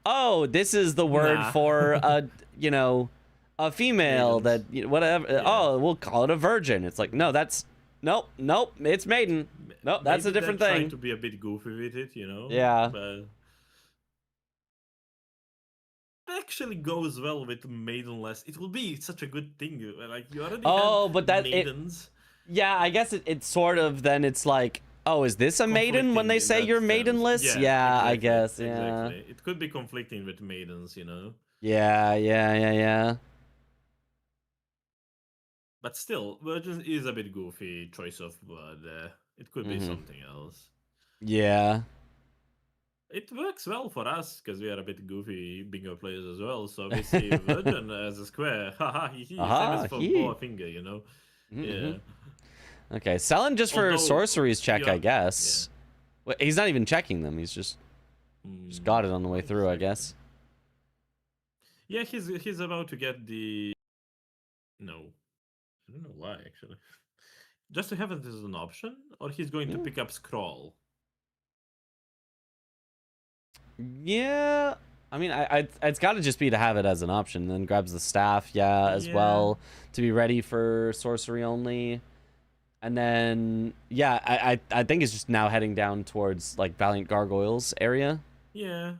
oh, this is the word for a, you know, a female that, whatever. Yeah. Oh, we'll call it a virgin. It's like, no, that's... Nope, it's maiden. Nope, that's a different thing. Trying to be a bit goofy with it, you know? Yeah. But... actually goes well with maidenless. It will be such a good thing. Like you already have but that maidens. Yeah, I guess it's sort of then it's like, oh, is this a maiden when they say you're maidenless? Yeah, exactly, I guess. Yeah. Exactly. It could be conflicting with maidens, you know. Yeah. But still, Virgin is a bit goofy choice of word there. It could be something else. Yeah. It works well for us because we are a bit goofy bingo players as well. So we see Virgin as a square. Haha, same as for bow finger, you know. Yeah. Okay, selling just for Although, sorceries check, yeah, I guess. Well, he's not even checking them. He's just got it on the way through, I guess. Yeah, he's about to get the. No, I don't know why actually. Just to have it as an option, or he's going to pick up scroll. Yeah, I mean, it's got to just be to have it as an option. Then grabs the staff, as well, to be ready for sorcery only. And then, I think it's just now heading down towards like Valiant Gargoyles area. Yeah,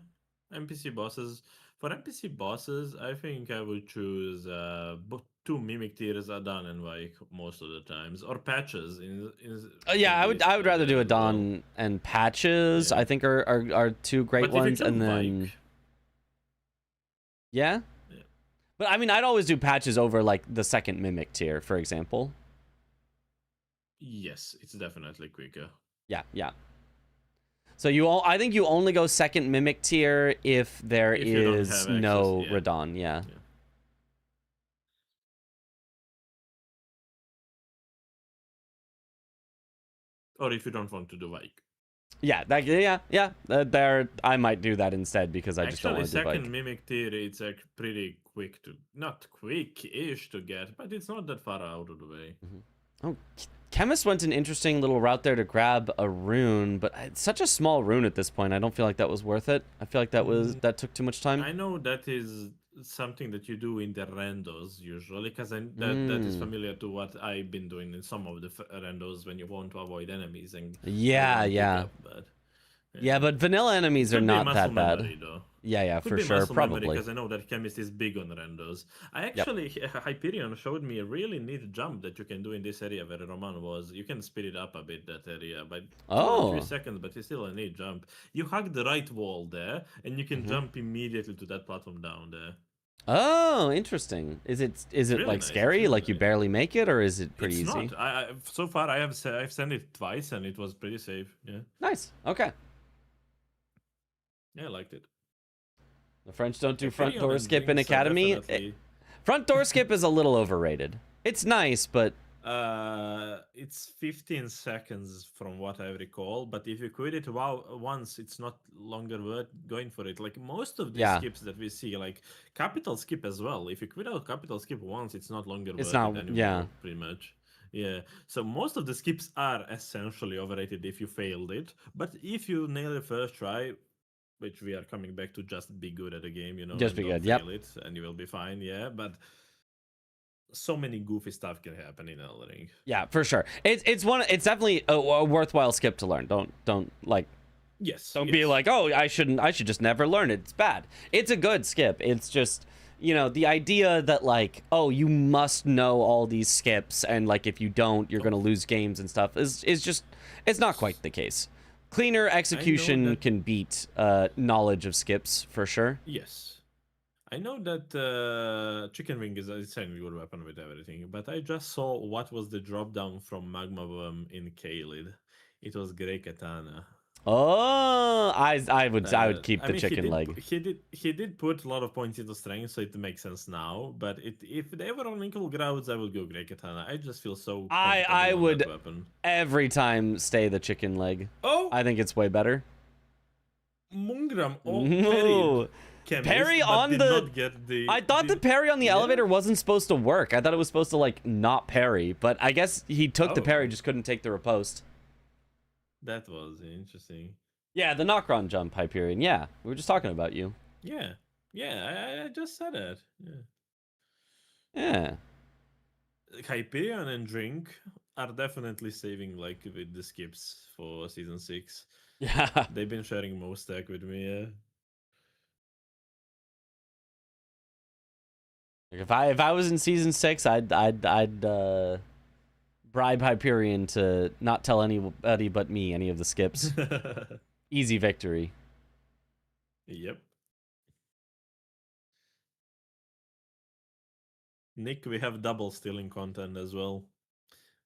NPC bosses. For NPC bosses, I think I would choose 2 Mimic Tears, Adan and Vike most of the times, or Patches. I would rather do Adan and Patches. I think are 2 great ones, and then Vike. Yeah, but I mean, I'd always do Patches over like the second Mimic Tier, for example. Yes, it's definitely quicker. Yeah. So I think you only go second Mimic Tier if there is no Radon. Yeah. Or if you don't want to do Vike. Yeah, there I might do that instead because I just don't want to do Vike. Second Mimic Tier, it's pretty quick to, not quick-ish to get, but it's not that far out of the way. Oh, Chemist went an interesting little route there to grab a rune, but it's such a small rune at this point. I don't feel like that was worth it. I feel like that took too much time. I know that is something that you do in the randos usually, because that is familiar to what I've been doing in some of the randos when you want to avoid enemies. And but vanilla enemies are not that bad. Memory, though. Yeah, for sure, probably. Because I know that Chemist is big on randos. Hyperion showed me a really neat jump that you can do in this area where Roman was. You can speed it up a bit, that area, by 2 or 3 seconds, but it's still a neat jump. You hug the right wall there, and you can jump immediately to that platform down there. Oh, interesting. Is it really like nice. Scary? Really like you barely make it, or is it pretty easy? It's not. So far I've sent it twice, and it was pretty safe. Yeah. Nice. Okay. Yeah, I liked it. The French don't do front door skip in Academy. Front door skip is a little overrated. It's nice, but it's 15 seconds from what I recall. But if you quit it once, it's not longer worth going for it. Like most of the skips that we see, like capital skip as well. If you quit out capital skip once, it's not longer worth it anymore. Pretty much. Yeah, so most of the skips are essentially overrated if you failed it. But if you nail it first try, which we are coming back to, just be good at the game, you know. Just be good, it, and you will be fine, yeah. But so many goofy stuff can happen in Elden Ring. Yeah, for sure. It's definitely a worthwhile skip to learn. Don't like. Yes. Don't be like, oh, I should just never learn it. It's bad. It's a good skip. It's just, the idea that like, oh, you must know all these skips, and like if you don't, you're gonna lose games and stuff is just, it's not quite the case. Cleaner execution can beat knowledge of skips for sure. Yes. I know that Chicken Wing is a insanely good weapon with everything, but I just saw what was the drop down from Magma Worm in Kaled. It was Grey Katana. Oh, I would keep the chicken leg. He did put a lot of points into strength, so it makes sense now. But if they were on equal grounds, I would go Grey Katana. I just feel so. I would every time stay the chicken leg. Oh, I think it's way better. Mungram. Oh, parry on the. I thought the parry on the elevator wasn't supposed to work. I thought it was supposed to like not parry, but I guess he took the parry, just couldn't take the riposte. That was interesting. Yeah, the knock-on jump, Hyperion. Yeah, we were just talking about you. Yeah, I just said it. Yeah. Hyperion and Drink are definitely saving like with the skips for season 6. Yeah, they've been sharing most stack with me. If I was in season 6, I'd bribe Hyperion to not tell anybody but me any of the skips. Easy victory. Yep. Nick, we have double stealing content as well.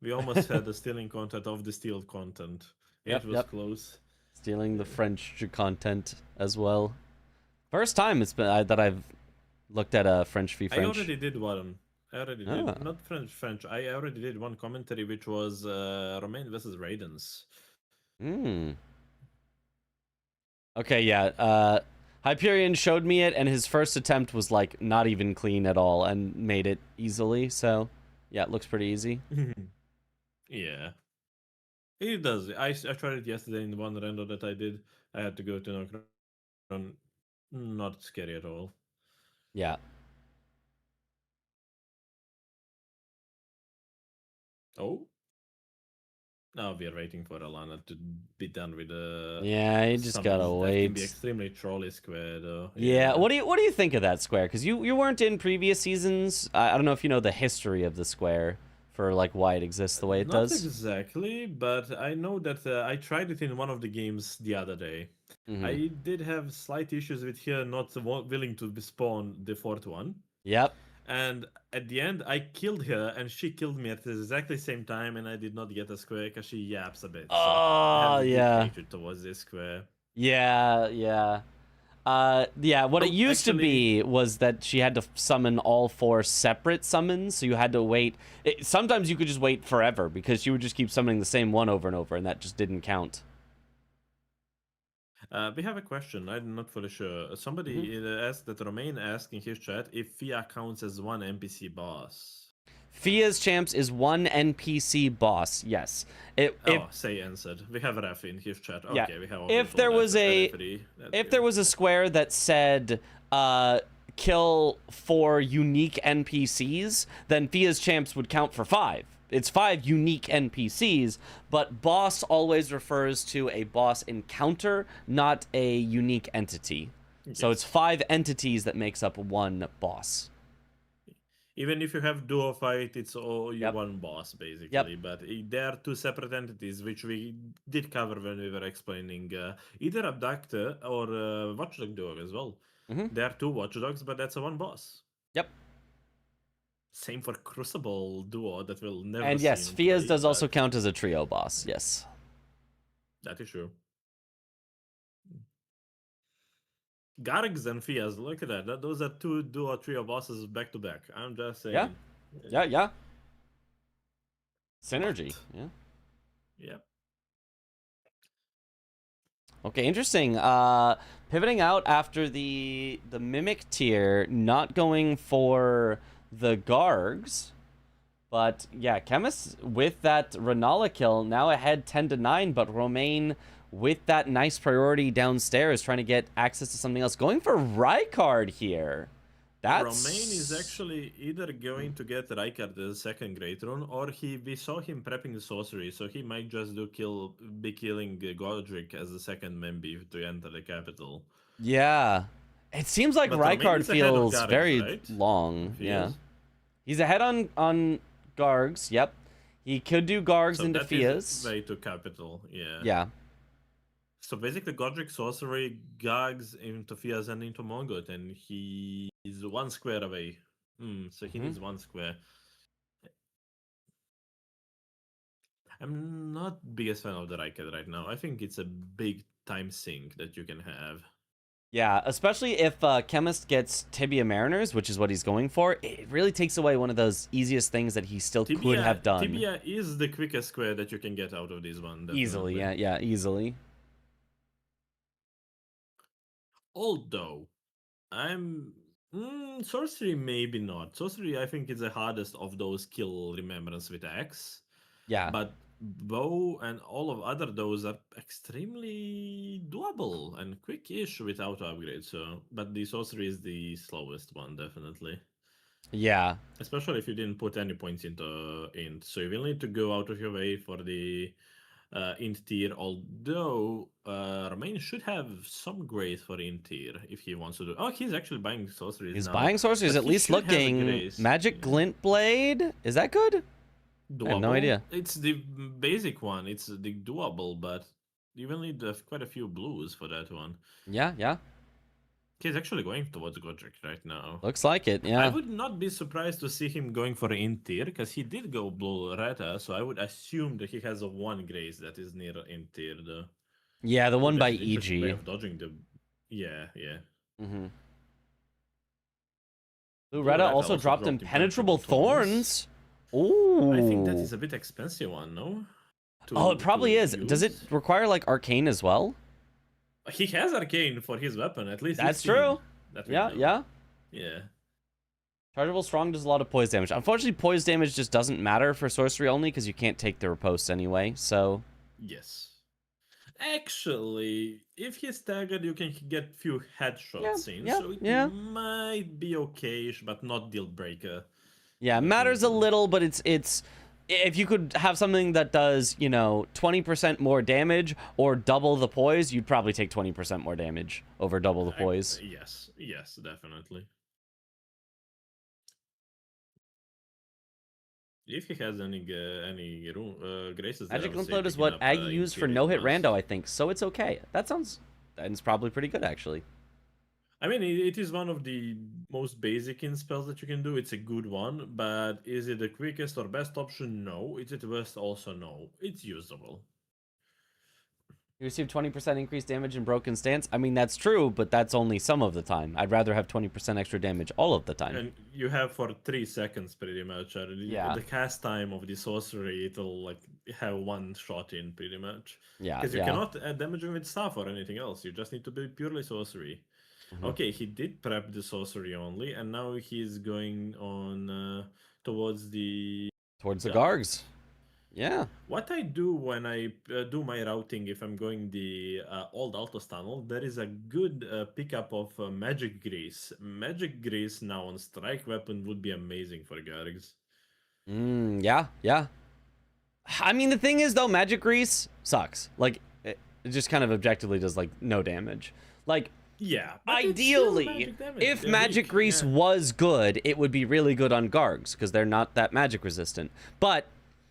We almost had the stealing content of the stealed content. Yep, It was yep. close. Stealing the French content as well. First time it's been that I've looked at a French v French. I already did one. I already did not French. I already did one commentary, which was Romain versus Raidens. Hmm. Okay, yeah. Hyperion showed me it, and his first attempt was like not even clean at all, and made it easily. So, yeah, it looks pretty easy. Yeah, it does. I tried it yesterday in one render that I did. I had to go to Nocron. Not scary at all. Yeah. Oh. Now we are waiting for Alana to be done with the. Yeah, you just gotta That wait. can be extremely trolley square, though. Yeah. What do you think of that square? Because you weren't in previous seasons. I don't know if you know the history of the square for like why it exists the way it Not does. exactly, but I know that I tried it in one of the games the other day. I did have slight issues with her not willing to spawn the fourth one. Yep. And at the end, I killed her, and she killed me at the exactly same time, and I did not get a square because she yaps a bit. So I have a yeah. hatred towards this square. Yeah, yeah. Yeah, what it used to be was that she had to summon all 4 separate summons, so you had to wait. Sometimes you could just wait forever because she would just keep summoning the same one over and over, and that just didn't count. We have a question. I'm not fully sure. Somebody asked that Romain asked in his chat if Fia counts as one NPC boss. Fia's Champs is one NPC boss. Yes. Say answered. We have a ref in his chat. Okay, yeah. we have. If there was there was a square that said kill 4 unique NPCs, then Fia's Champs would count for 5. It's 5 unique NPCs, but boss always refers to a boss encounter, not a unique entity. Yes. So it's 5 entities that makes up one boss. Even if you have duo fight, it's all one boss, basically. Yep. But there are 2 separate entities, which we did cover when we were explaining either Abductor or Watchdog Duo as well. There are 2 Watchdogs, but that's a one boss. Yep. Same for Crucible Duo that will never. And yes, Fia's does also count as a trio boss. Yes. That is true. Gargs and Fias, look at that. Those are 2 duo trio bosses back to back. I'm just saying. Yeah. Synergy. Yeah. Yep. Okay, interesting. Pivoting out after the Mimic tier, not going for the Gargs, but yeah, Chemist with that Renala kill now ahead 10-9, but Romain with that nice priority downstairs trying to get access to something else, going for Rykard here. Romain is actually either going to get Rykard as a second Great Rune, or we saw him prepping the sorcery, so he might just be killing Godric as the second Membi to enter the capital. Yeah. It seems like Rykard feels Gargs, very right? long. He's ahead on Gargs. Yep. He could do Gargs into Fias. Way to capital. Yeah. Yeah. So basically, Godric sorcery, Gargs into Fias and into Mongot, and he is 1 square away. So he needs 1 square. I'm not biggest fan of the Rykard right now. I think it's a big time sink that you can have. Yeah, especially if Chemist gets Tibia Mariners, which is what he's going for. It really takes away one of those easiest things that he still could have done. Tibia is the quickest square that you can get out of this one. Definitely. Easily, yeah, easily. Although, sorcery maybe not. Sorcery, I think, is the hardest of those kill remembrance with Axe. Yeah. But bow and all of other those are extremely doable and quick-ish without upgrade. So, but the sorcery is the slowest one, definitely. Yeah. Especially if you didn't put any points into int. So you will need to go out of your way for the int tier, although Romain should have some grace for int tier if he wants to do. Oh, he's actually buying sorceries. He's buying sorceries, at least looking. Magic Glint Blade, is that good? Doable? I have no idea. It's the basic one. It's the doable, but you will need quite a few blues for that one. Yeah. He's actually going towards Godric right now. Looks like it, yeah. I would not be surprised to see him going for in tier, because he did go blue Reta, so I would assume that he has a 1 Grace that is near in tier, though. Yeah, the one by That's an interesting way EG. of dodging the... Yeah. Mm-hmm. Blue Reta also dropped Impenetrable Thorns. Ooh. I think that is a bit expensive one, no? Oh, it probably is. Does it require, like, Arcane as well? He has Arcane for his weapon, at least. That's true. Yeah. Yeah. Chargeable Strong does a lot of poise damage. Unfortunately, poise damage just doesn't matter for sorcery only because you can't take the riposte anyway, so... Yes. Actually, if he's staggered, you can get few headshots in, so it might be okay-ish, but not deal breaker. Yeah, it matters a little, but it's if you could have something that does, you know, 20% more damage or double the poise, you'd probably take 20% more damage over double the poise. Yes, definitely. If he has any graces, Magic Implode is what Aggie used for no-hit rando, I think, so it's okay. That's probably pretty good, actually. I mean, it is one of the most basic in spells that you can do. It's a good one, but is it the quickest or best option? No. Is it worst? Also no. It's usable. You receive 20% increased damage in Broken Stance. I mean, that's true, but that's only some of the time. I'd rather have 20% extra damage all of the time. And you have for 3 seconds pretty much. Yeah. The cast time of the sorcery, it'll like have 1 shot in pretty much. Yeah. Because you cannot add damage with staff or anything else. You just need to be purely sorcery. Mm-hmm. Okay, he did prep the sorcery only, and now he's going on towards the Gargs. Yeah. What I do when I do my routing, if I'm going the old Altos tunnel, there is a good pickup of Magic Grease. Magic Grease now on strike weapon would be amazing for Gargs. Yeah. I mean, the thing is, though, Magic Grease sucks. Like, it just kind of objectively does, like, no damage. Like, yeah. Ideally, if Magic Grease was good, it would be really good on Gargs, because they're not that magic resistant. But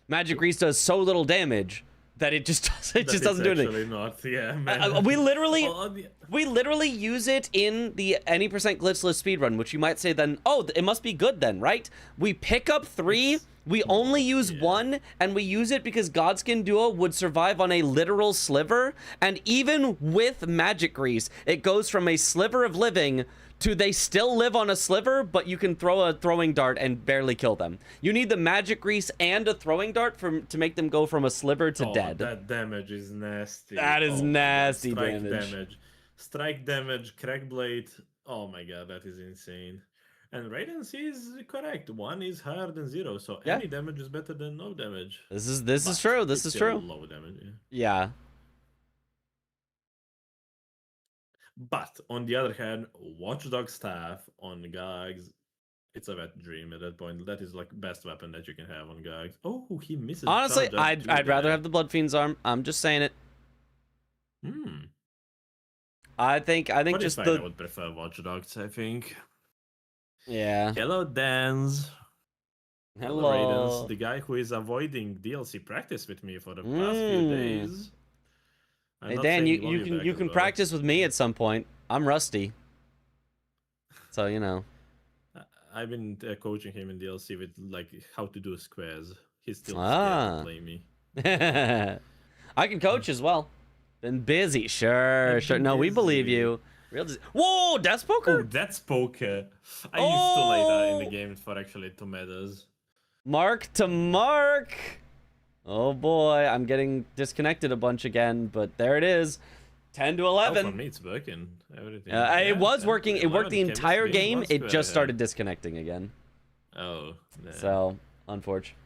Magic Grease does so little damage that it just doesn't do anything. Not, yeah, we literally use it in the any percent glitchless speedrun, which you might say then, oh, it must be good then, right? We pick up 3, we only use 1, and we use it because Godskin Duo would survive on a literal sliver, and even with Magic Grease, it goes from a sliver of living to they still live on a sliver, but you can throw a throwing dart and barely kill them. You need the Magic Grease and a throwing dart to make them go from a sliver to dead. That damage is nasty. That is nasty damage. Strike damage, crack blade. Oh my god, that is insane. And Radiancy is correct. 1 is higher than 0, so any damage is better than no damage. This is true. This is true. Low damage. Yeah. But on the other hand, Watchdog Staff on Gags, it's a wet dream at that point. That is like best weapon that you can have on Gags. Oh, he misses. Honestly, I'd rather have the Blood Fiend's arm. I'm just saying it. I think just I would prefer Watchdogs, I think. Yeah. Hello, Dan's. Hello. Raidens, the guy who is avoiding DLC practice with me for the past few days. Hey Dan, you can practice with me at some point. I'm rusty, so you know. I've been coaching him in DLC with like how to do squares. He's still scared to play me. I can coach as well. Been busy, sure. No, we believe you. Whoa, Death Poker. Oh, Death Poker. I used to later in the game for actually 2 metas. Mark to mark. Oh boy, I'm getting disconnected a bunch again, but there it is. 10 to 11. Oh, for me, it's working. Everything. It was working. It worked the entire game. It just started disconnecting again. Oh. Yeah. So, unfortunate.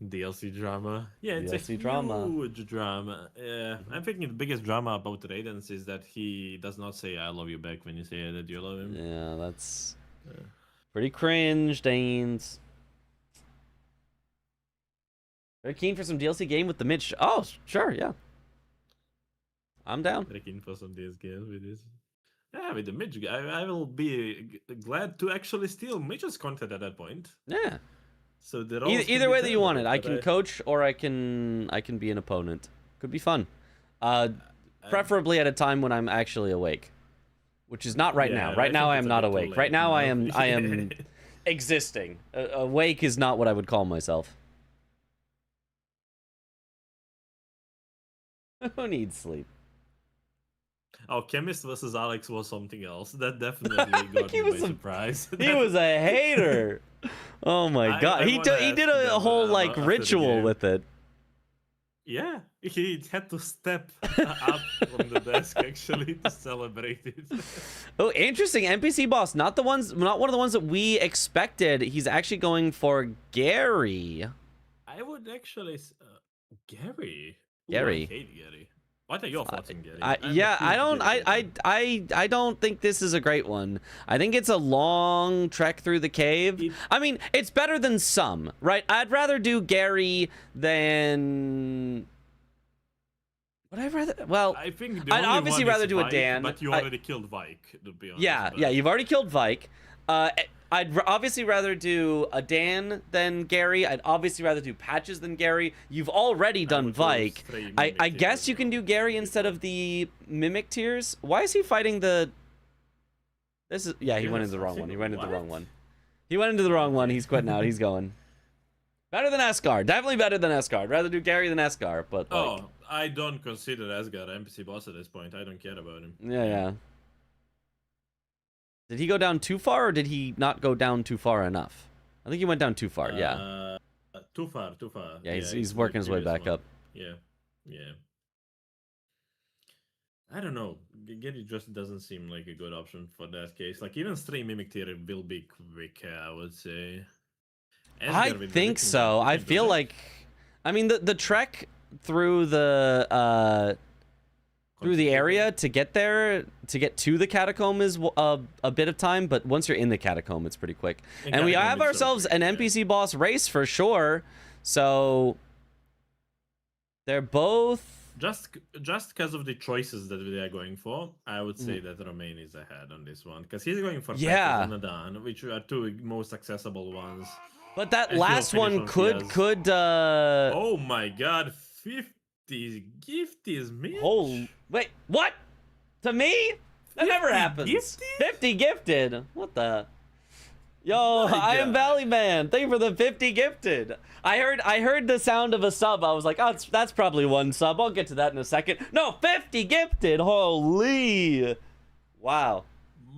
DLC drama. Yeah, it's DLC a huge drama. Yeah, I'm thinking the biggest drama about Raidens is that he does not say "I love you" back when you say that you love him. Yeah, that's pretty cringe, Danes. Very keen for some DLC game with the Mitch. Oh, sure, yeah. I'm down. Very keen for some DLC game with this. Yeah, with the Mitch, I will be glad to actually steal Mitch's content at that point. Yeah. So either way that you want it, I can coach or I can be an opponent. Could be fun. Preferably at a time when I'm actually awake. which is not right now. Yeah, Right now I think am it's a not bit too awake. late Right now I now. am existing. Awake is not what I would call myself. Who needs sleep? Oh, Chemist versus Alex was something else. That definitely got He me was by a- surprise. He was a hater. Oh my god. I He wanna he did ask a them, whole like after the ritual game. with it. Yeah, he had to step up from the desk actually to celebrate it. Oh, interesting. NPC boss, not one of the ones that we expected. He's actually going for Gary. I would actually Gary. Ooh, Gary. I hate Gary. What are your thoughts on Gary? Yeah, I don't think this is a great one. I think it's a long trek through the cave. I mean, it's better than some, right? I'd rather do Gary than. Would I rather? Well, I think the I'd only obviously one rather is do a Vike, Dan. but you already killed Vike, to be honest. Yeah, but- yeah, you've already killed Vike. Obviously rather do a Dan than Gary. I'd obviously rather do Patches than Gary. You've already done would go Vike. straight I Mimic guess Tears you can do Gary instead of the Mimic Tears. Why is he fighting the... This is... Yeah, he went into the wrong one. He went into the wrong one. He went into the wrong one. He's quitting out. He's going. Better than Escar. Definitely better than Escar. I'd rather do Gary than Escar, but like... Oh, I don't consider Asgard an NPC boss at this point. I don't care about him. Yeah. Did he go down too far, or did he not go down too far enough? I think he went down too far, yeah. Too far. Yeah, he's it's working the his way previous back one. up. Yeah. I don't know. Gary just doesn't seem like a good option for that case. Like, even Stray Mimic Tier will be quicker, I would say. I think so. I feel like... I mean, the trek through the area to get there, to get to the catacomb is a bit of time, but once you're in the catacomb, it's pretty quick. And we have ourselves an NPC boss race for sure, so they're both... Just because of the choices that they are going for, I would say that Romain is ahead on this one. Because he's going for Yeah. Petrus and Adan, which are two most accessible ones. But that And he'll last finish one on could Oh my god, 50 gifties, man. Oh, wait, what? To me? That never happens. gifted? 50 gifted. What the? Yo, I am Valley Man. Thank you for the 50 gifted. I heard the sound of a sub. I was like, oh, that's probably one sub. I'll get to that in a second. No, 50 gifted. Holy. Wow.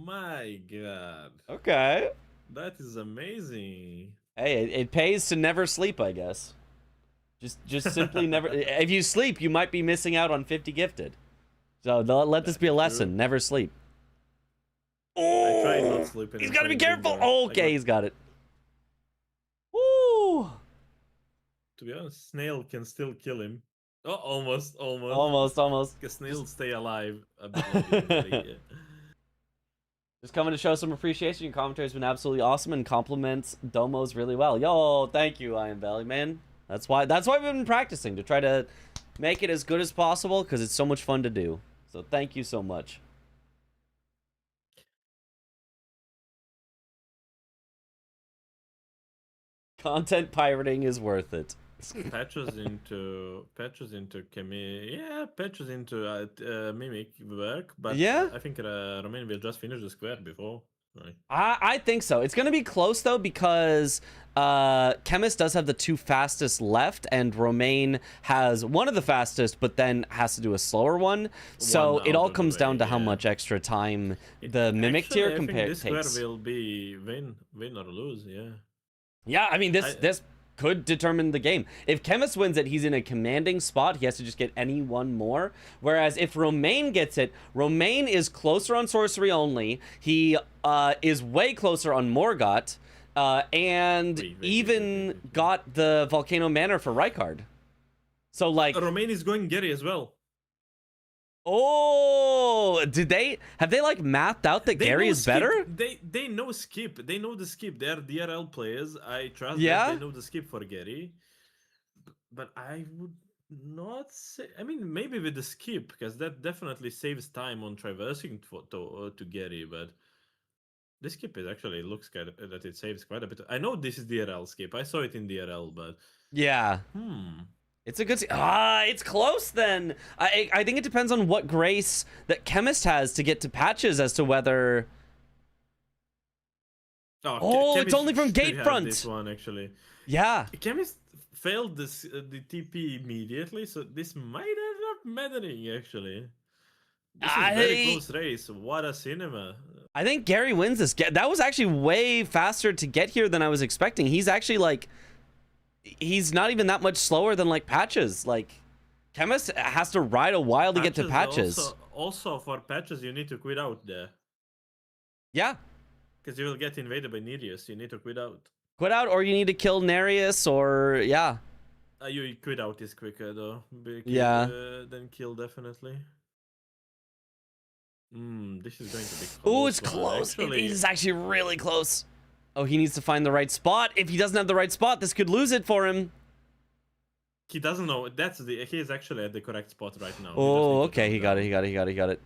My god. Okay. That is amazing. Hey, it pays to never sleep, I guess. Just simply never. If you sleep, you might be missing out on 50 gifted. So let this be a lesson. Never sleep. I tried not sleeping. He's and got to be playing careful. Bingo. I Okay, got- he's got it. Woo! To be honest, Snail can still kill him. Oh, almost. Almost. Because snails stay alive a bit longer than they- yeah. Just coming to show some appreciation. Your commentary has been absolutely awesome and compliments Domos really well. Yo, thank you, I Am Valley Man. That's why we've been practicing, to try to make it as good as possible, because it's so much fun to do. So thank you so much. Content pirating is worth it. Patches into Mimic work, but Yeah? I think Romain will just finish the square before. Right. I think so. It's going to be close, though, because Chemist does have the two fastest left, and Romain has one of the fastest, but then has to do a slower one. So One it all out of the comes down way, to how yeah. much extra time the Mimic tier I think compared this takes. square will be win or lose. Yeah. Yeah, I mean, this could determine the game. If Chemist wins it, he's in a commanding spot. He has to just get any one more. Whereas if Romain gets it, Romain is closer on sorcery only. He is way closer on Morgott, and even got the Volcano Manor for Rykard. So, like... Romain is going Gary as well. Oh, have they like mapped out that They Gary know is skip. better? They know skip. They know the skip. They are DRL players. I trust Yeah? that they know the skip for Gary. But I would not say. I mean, maybe with the skip, because that definitely saves time on traversing to Gary. But the skip is actually looks kind of, that it saves quite a bit. I know this is DRL skip. I saw it in DRL, but Yeah. It's a good... it's close then. I think it depends on what grace that Chemist has to get to patches as to whether... Oh, it's only from Gatefront. This one, actually. Yeah. Chemist failed this the TP immediately, so this might end up mattering, actually. This is a very close race. What a cinema. I think Gary wins this. That was actually way faster to get here than I was expecting. He's actually like... He's not even that much slower than like Patches. Like, Chemist has to ride a while to get to Patches. Also, for Patches, you need to quit out there. Yeah. Because you will get invaded by Nereus. You need to quit out. Quit out, or you need to kill Nereus, or yeah. You quit out is quicker though. Yeah. Then kill definitely. This is going to be close. Oh, it's close. It is actually really close. Oh, he needs to find the right spot. If he doesn't have the right spot, this could lose it for him. He doesn't know. He is actually at the correct spot right now. Oh, okay. He got it.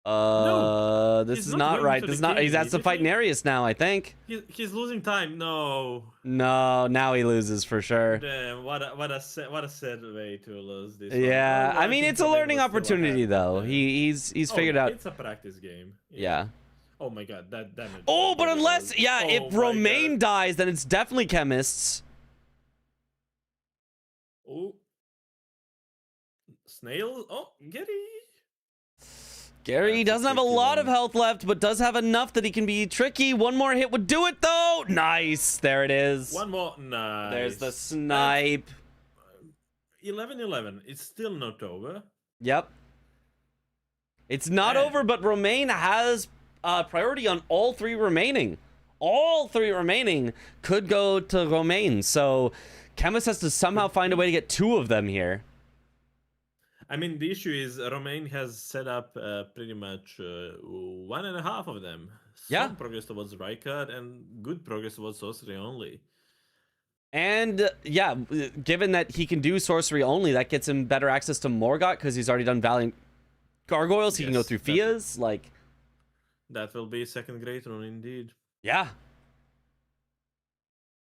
No, this is not right. This is not. He has to fight Nereus now, I think. He's losing time. No. No, now he loses for sure. Damn, what a sad way to lose this. Yeah, one. I mean it's a learning opportunity though. He's figured out. It's a practice game. Yeah. Oh my god, that damage. Oh, but unless if Romain dies, then it's definitely Chemists. Oh. Snail. Oh, Gary doesn't have a lot of health left, but does have enough that he can be tricky. One more hit would do it, though. Nice. There it is. One more. Nice. There's the snipe. 11-11. It's still not over. Yep. It's not over, but Romain has priority on all three remaining. All three remaining could go to Romain. So Chemist has to somehow find a way to get two of them here. I mean, the issue is Romain has set up pretty much 1.5 of them. Some progress towards Rykard and good progress towards sorcery only. And yeah, given that he can do sorcery only, that gets him better access to Morgott because he's already done Valiant Gargoyles. He can go through Fias. Like, that will be second great rune indeed. Yeah.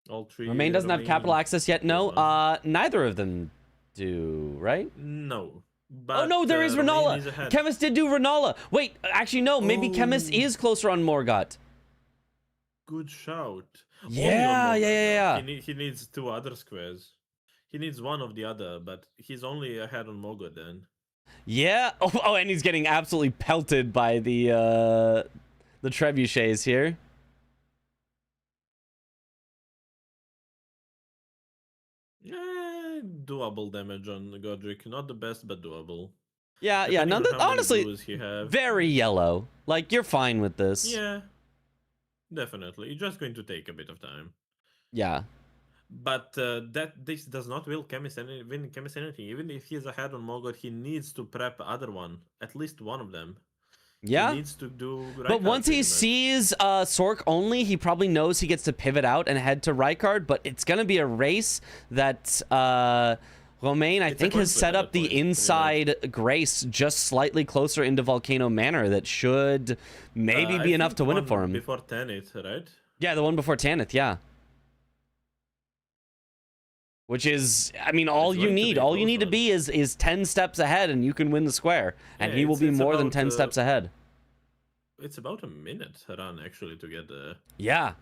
All three. Romain doesn't have capital access yet. No, neither of them do, right? No. But, oh no, there is Renala. Chemist did do Renala. Wait, actually no. Maybe Chemist is closer on Morgott. Good shout. Yeah. He needs two other squares. He needs one of the other, but he's only ahead on Morgott then. Yeah. Oh, and he's getting absolutely pelted by the trebuchets here. Doable damage on Godric. Not the best, but doable. Yeah. Honestly, very yellow. Like, you're fine with this. Yeah. Definitely. It's just going to take a bit of time. Yeah. But this does not win Chemist anything. Even if he's ahead on Morgott, he needs to prep other one. At least one of them. Yeah. He needs to do but once he sees Sork only, he probably knows he gets to pivot out and head to Rykard, but it's going to be a race that Romain, I think, has set up the inside Grace just slightly closer into Volcano Manor that should maybe be enough to win it for him. Before Tanith, right? Yeah, the one before Tanith, yeah. Which is, I mean, all you need to be is 10 steps ahead and you can win the square. And he will be more than 10 steps ahead. It's about a minute run, actually, to get there. Yeah.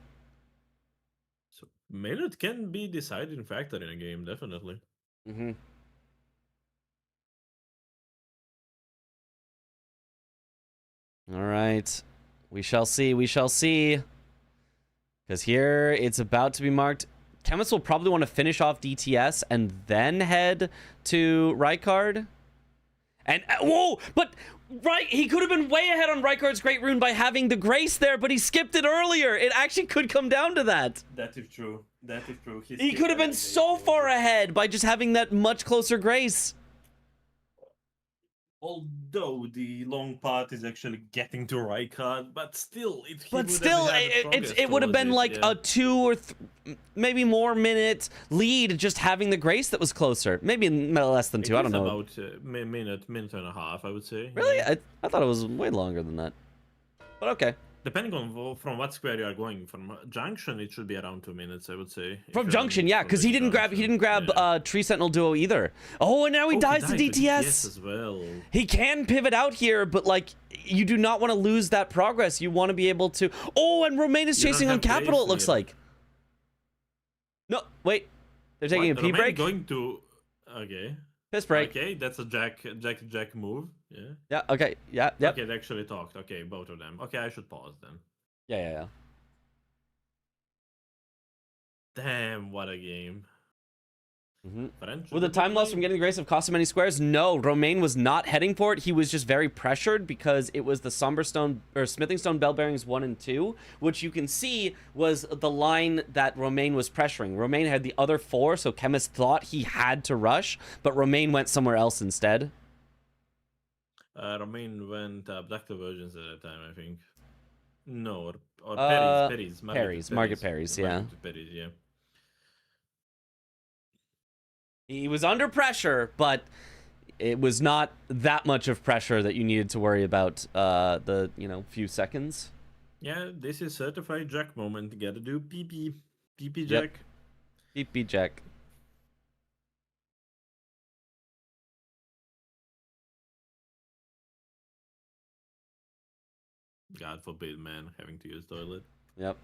So, minute can be deciding factor in a game, definitely. Mm-hmm. All right. We shall see. Because here, it's about to be marked. Chemist will probably want to finish off DTS and then head to Rykard. And whoa, but he could have been way ahead on Rykard's Great Rune by having the Grace there, but he skipped it earlier. It actually could come down to that. That is true. He could have been so far ahead by just having that much closer Grace. Although the long path is actually getting to Rykard, but still, it would have been like a 2 or maybe more minute lead just having the Grace that was closer. Maybe less than 2. I don't know. About a minute and a half, I would say. Really? I thought it was way longer than that. But okay. Depending on from what square you are going from junction, it should be around 2 minutes, I would say. if From you're junction, running yeah, from because the he didn't junction. grab Yeah. Tree Sentinel Duo either. Oh, and now he dies to died DTS. as well. He can pivot out here, but like you do not want to lose that progress. You want to be able to. Oh, and Romain is You don't chasing on have Capital. It Grace looks neither. like. No, wait. They're taking What? a pee Romain break. Going to okay. Piss break. Okay, that's a Jack move. Yeah. Yeah. Okay. Yeah. Yep. Okay, they actually talked. Okay, both of them. Okay, I should pause then. Yeah. Damn, what a game. French, With the time loss from getting the grace of costing many squares, no, Romain was not heading for it. He was just very pressured because it was the Somberstone or Smithing Stone Bell Bearings 1 and 2, which you can see was the line that Romain was pressuring. Romain had the other 4, so Chemist thought he had to rush, but Romain went somewhere else instead. Romain went abductive versions at that time, I think. No, or Perry's. Market Perry's, yeah. Perry's, yeah. He was under pressure, but it was not that much of pressure that you needed to worry about the, few seconds. Yeah, this is certified Jack moment. Gotta do PP. PP Yep. Jack. PP Jack. God forbid, man, having to use toilet. Yep.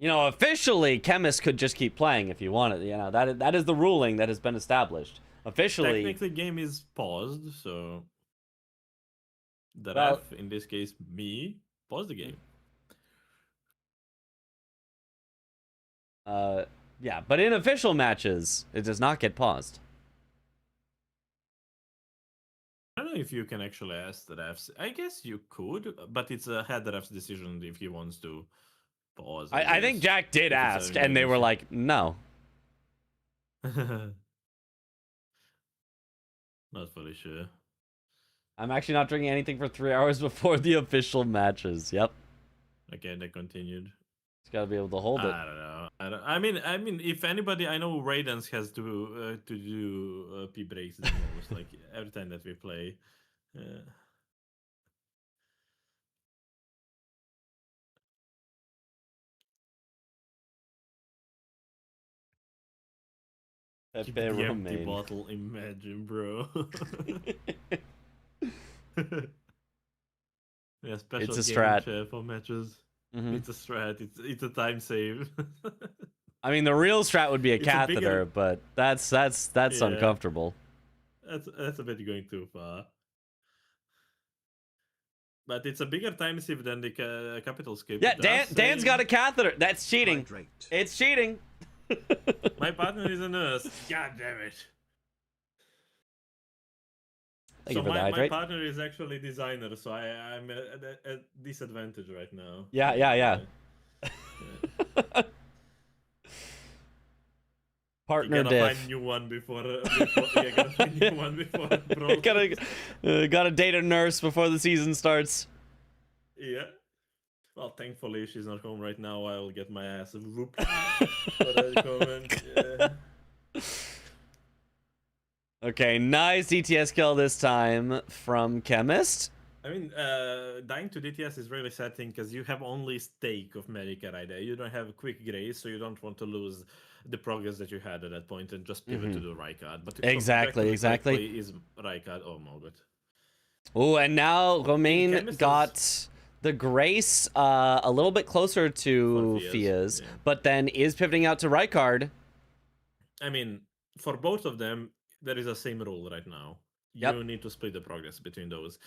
Officially, Chemist could just keep playing if you wanted. That is the ruling that has been established. Officially. Technically, game is paused, so the Well- ref, in this case, me, pause the game. Yeah, but in official matches, it does not get paused. I don't know if you can actually ask the refs. I guess you could, but it's a head ref's decision if he wants to pause. I think guess, Jack did if it's ask, a and they were emergency. like, no. Not fully sure. I'm actually not drinking anything for 3 hours before the official matches. Yep. Okay, they continued. Just gotta be able to hold it. I don't know. I mean, if anybody, I know Raidens has to do P breaks the most, like every time that we play. Keep the empty Romain. bottle. Imagine, bro. Yeah, special It's a game strat. chair for matches. Mhm. It's a strat. It's a time save. I mean, the real strat would be a It's a catheter, bigger- but that's Yeah. uncomfortable. That's a bit going too far. But it's a bigger time save than the capital skip. Yeah, Just Dan's saying. got a catheter. That's cheating. Hydrate. It's cheating. My partner is a nurse. God damn it. Thank So you for the my hydrate. partner is actually a designer, so I'm at disadvantage right now. Yeah. Yeah. Partner You gotta diff. find new one before you gotta find new one before Brawlers. gotta date a nurse before the season starts. Yeah. Well, thankfully she's not home right now. I will get my ass whooped for that comment. Yeah. Okay, nice DTS kill this time from Chemist. I mean, dying to DTS is really sad thing because you have only stake of Medica right there. You don't have quick grace, so you don't want to lose the progress that you had at that point and just pivot to do Rykard. But to Exactly, come back to the exactly. quick play is Rykard. Oh my god. Oh, and now Romain Chemist got the Grace a little bit closer to For Fiaz, Fiaz, yeah. but then is pivoting out to Rykard. I mean, for both of them, there is a same rule right now. Yep. You need to split the progress between those.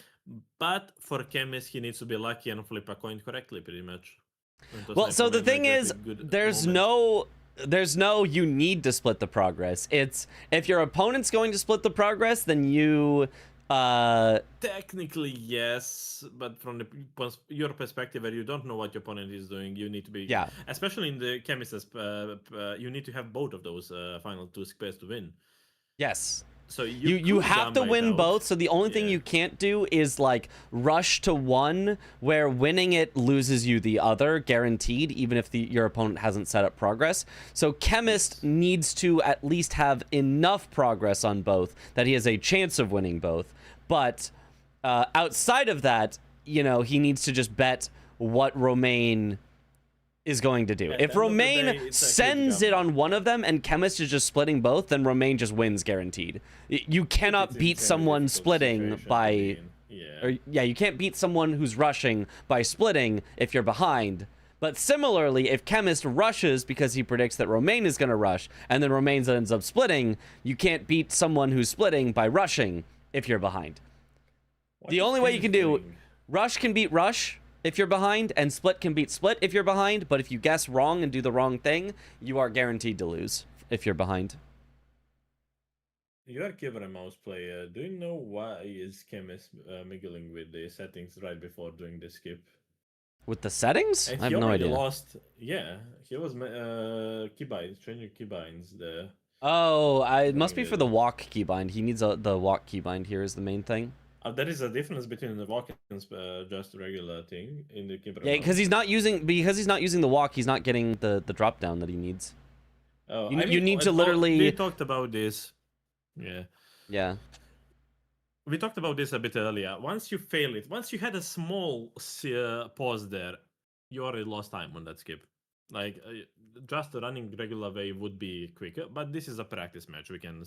But for Chemist, he needs to be lucky and flip a coin correctly, pretty much. And to Well, snipe so him the in, thing like, at is, a good there's moment. no you need to split the progress. It's if your opponent's going to split the progress, then you Technically, yes, but from your perspective, where you don't know what your opponent is doing, you need to be... Yeah. Especially in the Chemist, you need to have both of those final two squares to win. yes. So You could have to gambite win out. both, so the only thing Yeah. you can't do is like rush to one where winning it loses you the other, guaranteed, even if your opponent hasn't set up progress. So Chemist needs to at least have enough progress on both that he has a chance of winning both. But outside of that, he needs to just bet what Romaine is going to do. At If the end of the day, Romaine it's a huge sends it on one of them and Chemist is just splitting both, then Romaine just wins guaranteed. You cannot It's beat insanely someone difficult splitting situation to by... be in. Yeah. Or, yeah, you can't beat someone who's rushing by splitting if you're behind. But similarly, if Chemist rushes because he predicts that Romaine is going to rush, and then Romaine ends up splitting, you can't beat someone who's splitting by rushing if you're behind. The only way you can do... Rush can beat rush if you're behind, and split can beat split if you're behind, but if you guess wrong and do the wrong thing, you are guaranteed to lose if you're behind. You are Keyboard and mouse player. Do you know why is Chemist miggling with the settings right before doing the skip? With the settings? And I have he no already idea. lost. Yeah, he was keybinds, changing keybinds there. Oh, it must be Doing for the- the walk keybind. He needs the walk keybind here is the main thing. There is a difference between the walk and just regular thing in the keyboard. Yeah, and because mouse. he's not using the walk. He's not getting the drop down that he needs. Oh, you need to literally. We talked about this. Yeah. Yeah. We talked about this a bit earlier. Once you fail it, once you had a small pause there, you already lost time on that skip. Like, just running regular way would be quicker, but this is a practice match. We can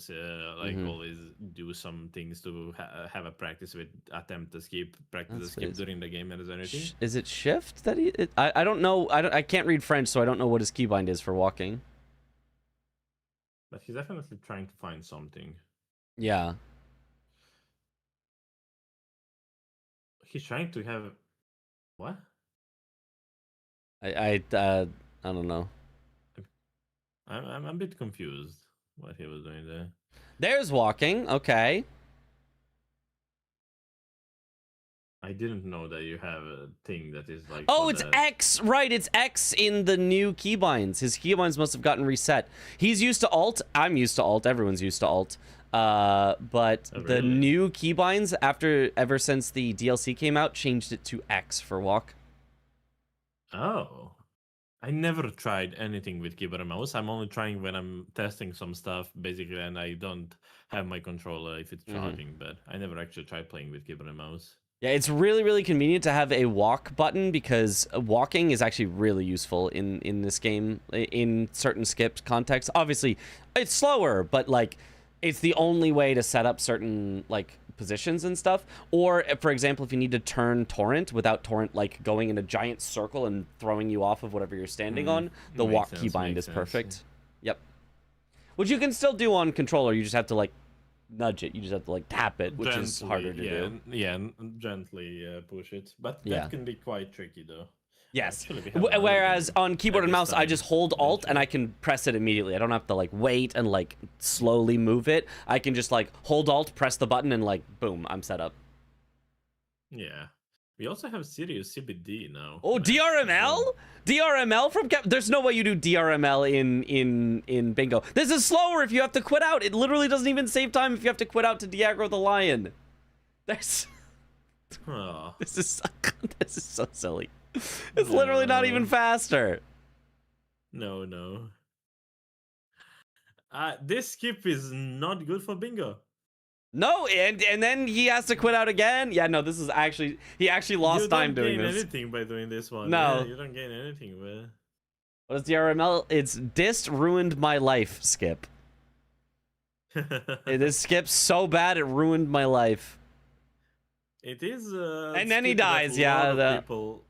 always do some things to have a practice with attempt to skip, practice That's the skip nice. during the game and anything. Is it shift that he? I don't know. I can't read French, so I don't know what his keybind is for walking. But he's definitely trying to find something. Yeah. He's trying to have what? I don't know. I'm a bit confused what he was doing there. There's walking. Okay. I didn't know that you have a thing that is like. Oh, for it's the- X. Right, it's X in the new keybinds. His keybinds must have gotten reset. He's used to Alt. I'm used to Alt. Everyone's used to Alt. But Oh, the really? new keybinds, ever since the DLC came out, changed it to X for walk. Oh. I never tried anything with keyboard and mouse. I'm only trying when I'm testing some stuff, basically, and I don't have my controller if it's charging, but I never actually tried playing with keyboard and mouse. Yeah, it's really, really convenient to have a walk button because walking is actually really useful in this game in certain skip contexts. Obviously, it's slower, but like it's the only way to set up certain like positions and stuff. Or for example, if you need to turn torrent without torrent like going in a giant circle and throwing you off of whatever you're standing on, the Makes walk sense, keybind makes is sense, perfect. Yep. Which you can still do on controller. You just have to like nudge it. You just have to like tap it, which is harder to do. Yeah, gently push it. But Yeah. that can be quite tricky, though. Yes. Actually, we have another Whereas game on keyboard at and this mouse, I time, just hold Alt and I can press it immediately. I don't have to like wait and like slowly move it. I can just like hold Alt, press the button, and like boom, I'm set up. Yeah. We also have serious CBD now. Oh, DRML? DRML from there's no way you do DRML in bingo. This is slower if you have to quit out. It literally doesn't even save time if you have to quit out to de-aggro the lion. There's Oh. this is so silly. It's literally not even faster. No. This skip is not good for bingo. No, and then he has to quit out again. Yeah, no, this is actually he actually lost time doing You don't this. gain anything by doing this one. No. Yeah, you don't gain anything. But... What is DRML? It's dist ruined my life, Skip. This skip's so bad it ruined my life. It is. And then he skip that dies, a yeah, lot of the- people,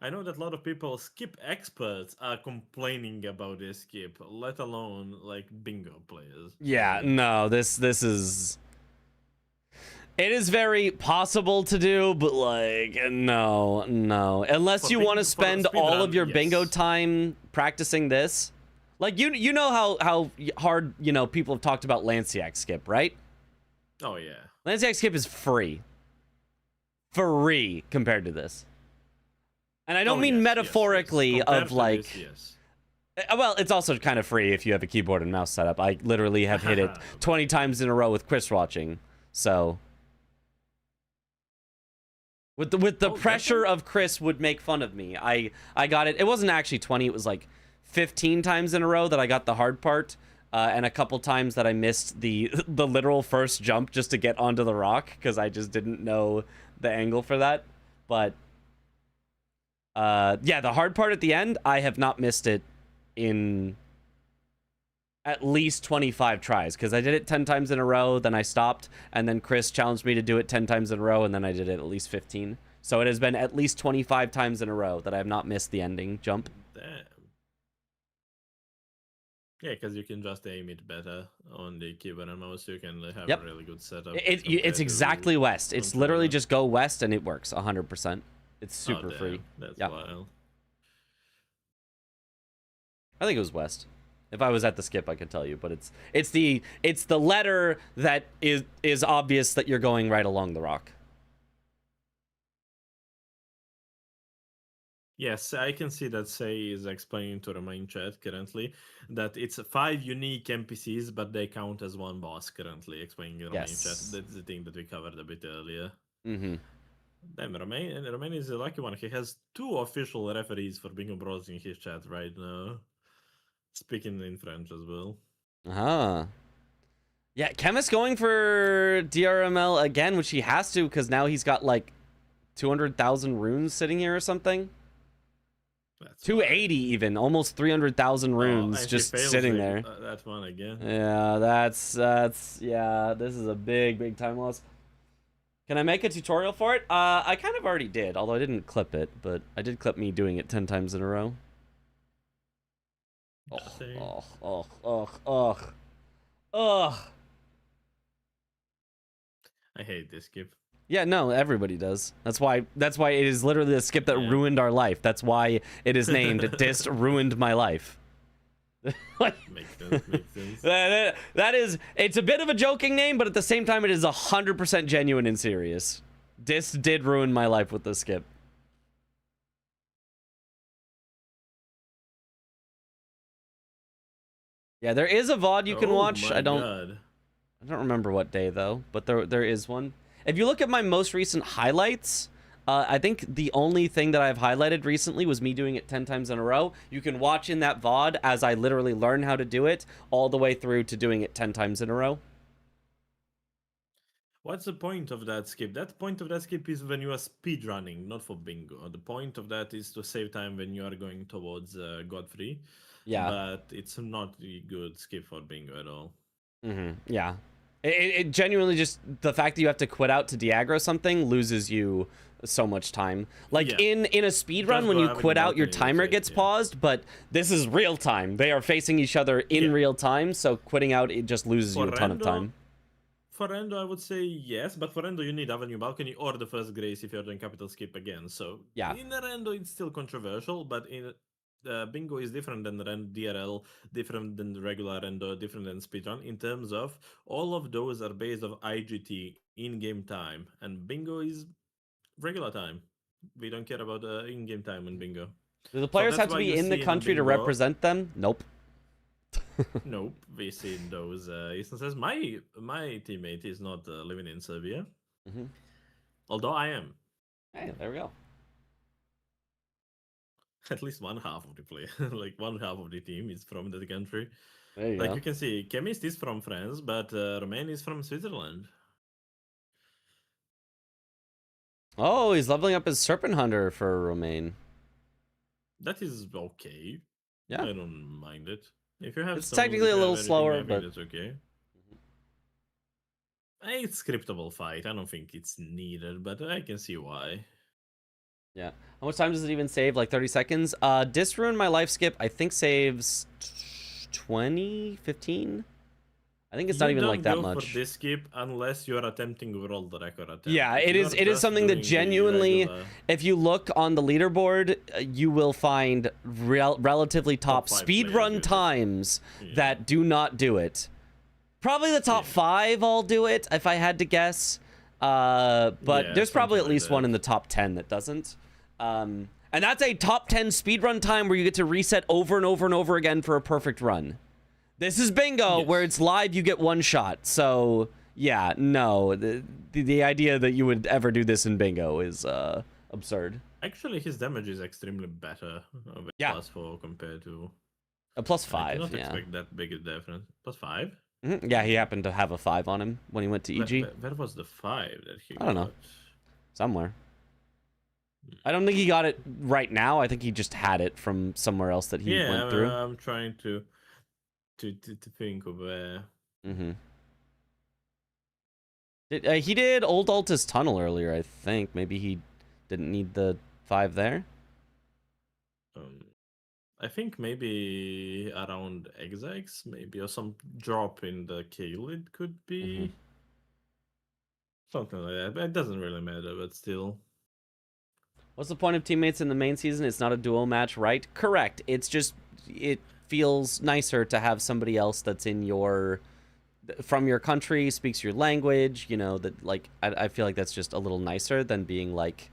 I know that a lot of people, skip experts, are complaining about this skip, let alone like bingo players. Yeah, no, this is. It is very possible to do, but like no. Unless For you want to for spend all speedrun, of your bingo yes. time practicing this. Like you know how hard people have talked about Lanciac skip, right? Oh yeah. Lanciac skip is free. Free compared to this. And I don't mean yes, metaphorically Compared of to like this, yes. well, it's also kind of free if you have a keyboard and mouse setup. I literally have hit it 20 times in a row with Chris watching. So with the pressure of Chris would make fun of me. I got it. It wasn't actually 20. It was like 15 times in a row that I got the hard part, and a couple times that I missed the literal first jump just to get onto the rock because I just didn't know the angle for that. But Yeah, the hard part at the end, I have not missed it in at least 25 tries, because I did it 10 times in a row, then I stopped, and then Chris challenged me to do it 10 times in a row, and then I did it at least 15. So it has been at least 25 times in a row that I have not missed the ending jump. Damn. Yeah, because you can just aim it better on the keyboard and mouse. You can have Yep. a really good setup. It's exactly west. It's literally just go west and it works 100%. It's super free. That's Yeah. wild. I think it was west. If I was at the skip, I could tell you, but it's the letter that is obvious that you're going right along the rock. Yes, I can see that Say is explaining to the main chat currently that it's 5 unique NPCs, but they count as one boss currently, explaining in the main chat. That's the thing that we covered a bit earlier. Mm-hmm. Damn, Romain is a lucky one. He has 2 official referees for Bingo Bros in his chat right now. Speaking in French as well. Uh-huh. Yeah, Chemist going for DRML again, which he has to, because now he's got like 200,000 runes sitting here or something. That's 280 even, almost 300,000 runes just sitting there. That one again. Yeah, that's yeah, this is a big time loss. Can I make a tutorial for it? I kind of already did, although I didn't clip it, but I did clip me doing it 10 times in a row. Ugh. I hate this skip. Yeah, no, everybody does. That's why it is literally the skip that ruined our life. That's why it is named Dist Ruined My Life. Makes sense. That is, it's a bit of a joking name, but at the same time, it is 100% genuine and serious. Dist did ruin my life with this skip. Yeah, there is a VOD you can watch. I don't remember what day though, but there is one. If you look at my most recent highlights, I think the only thing that I've highlighted recently was me doing it 10 times in a row. You can watch in that VOD as I literally learn how to do it all the way through to doing it 10 times in a row. What's the point of that skip? That point of that skip is when you are speedrunning, not for bingo. The point of that is to save time when you are going towards Godfrey. Yeah. But it's not a good skip for bingo at all. Mm-hmm. Yeah. It genuinely just, the fact that you have to quit out to de-aggro something loses you so much time. Like in a speed run, when you quit out, your timer gets paused, but this is real time. They are facing each other in real time, so quitting out, it just loses you a ton of time. For Endo, I would say yes, but for Endo, you need Avenue Balcony or the first Grace if you're doing Capital Skip again. So yeah, in Endo, it's still controversial, but in bingo is different than DRL, different than the regular Endo, different than speedrun in terms of all of those are based on IGT, in-game time, and bingo is regular time. We don't care about in-game time in bingo. Do the players have to be in the country to represent them? Nope. Nope, we see those instances. My teammate is not living in Serbia, although I am. Hey, there we go. At least one half of the play, like one half of the team is from the country. There you like go. you can see, Chemist is from France, but Romain is from Switzerland. Oh, he's leveling up his Serpent Hunter for Romain. That is okay. Yeah, I don't mind it. If you have, it's technically a little slower, but it's okay. It's scriptable fight. I don't think it's needed, but I can see why. Yeah. How much time does it even save? Like 30 seconds? Dis Ruin My Life skip, I think saves 20, 15? I think it's not even like that much. You don't go for this skip unless you're attempting world record attempt. Yeah, it is something that genuinely, if you look on the leaderboard, you will find relatively top speedrun times that do not do it. Probably the top 5 all do it, if I had to guess. But there's probably at least one in the top 10 that doesn't. And that's a top 10 speedrun time where you get to reset over and over and over again for a perfect run. This is bingo, where it's live, you get one shot. So, yeah, no. The idea that you would ever do this in bingo is absurd. Actually, his damage is extremely better with +4 compared to... A +5, I did not expect that big a difference. +5? Yeah, he happened to have a 5 on him when he went to EG. Where was the 5 that he I don't know. Somewhere. I don't think he got it right now. I think he just had it from somewhere else that he went through. I'm trying to think of where. Mm-hmm. He did Old Altus Tunnel earlier, I think. Maybe he didn't need the 5 there. I think maybe around Exex, maybe, or some drop in the kill. It could be something like that. But it doesn't really matter. But still. What's the point of teammates in the main season? It's not a duo match, right? Correct. It's just, it feels nicer to have somebody else that's in your, from your country, speaks your language, you know, that, like, I feel like that's just a little nicer than being like,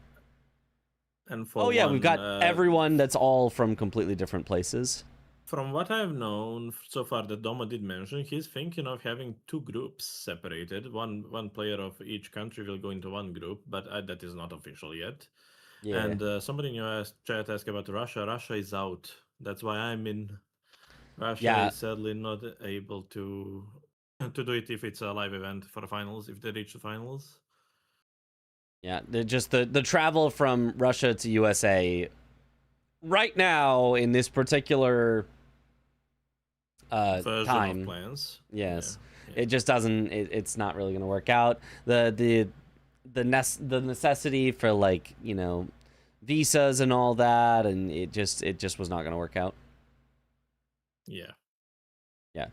and for oh yeah, we've got one, everyone that's all from completely different places. From what I've known so far, that Doma did mention, he's thinking of having 2 groups separated. One player of each country will go into one group, but that is not official yet. Yeah. And somebody in your chat asked about Russia. Russia is out. That's why I'm in. Russia is sadly not able to do it if it's a live event for the finals, if they reach the finals. Yeah, just the travel from Russia to USA right now in this particular time. Of plans. Yes. Yeah. It just doesn't, it's not really going to work out. The necessity for, like, you know, visas and all that, and it just was not going to work out. Yeah. Yeah.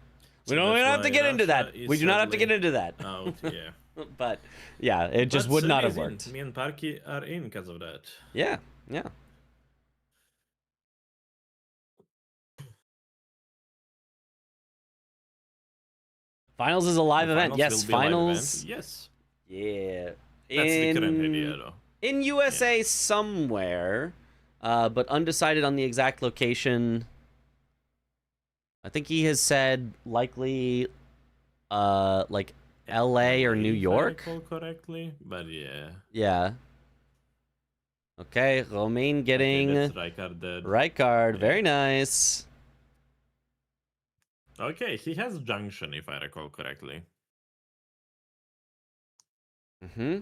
So we don't have to get into that. We do not have to get into that. Out, yeah. But yeah, it just would not have worked. Me and Parky are in because of that. Yeah. Yeah. Finals is a live event. Yes, finals. Yes. Yeah. That's the current idea, though. In USA somewhere, but undecided on the exact location. I think he has said likely, like LA or New York. If I recall correctly, but yeah. Yeah. Okay, Romain getting right card. Yeah. Very nice. Okay, he has Junction, if I recall correctly. Mm-hmm.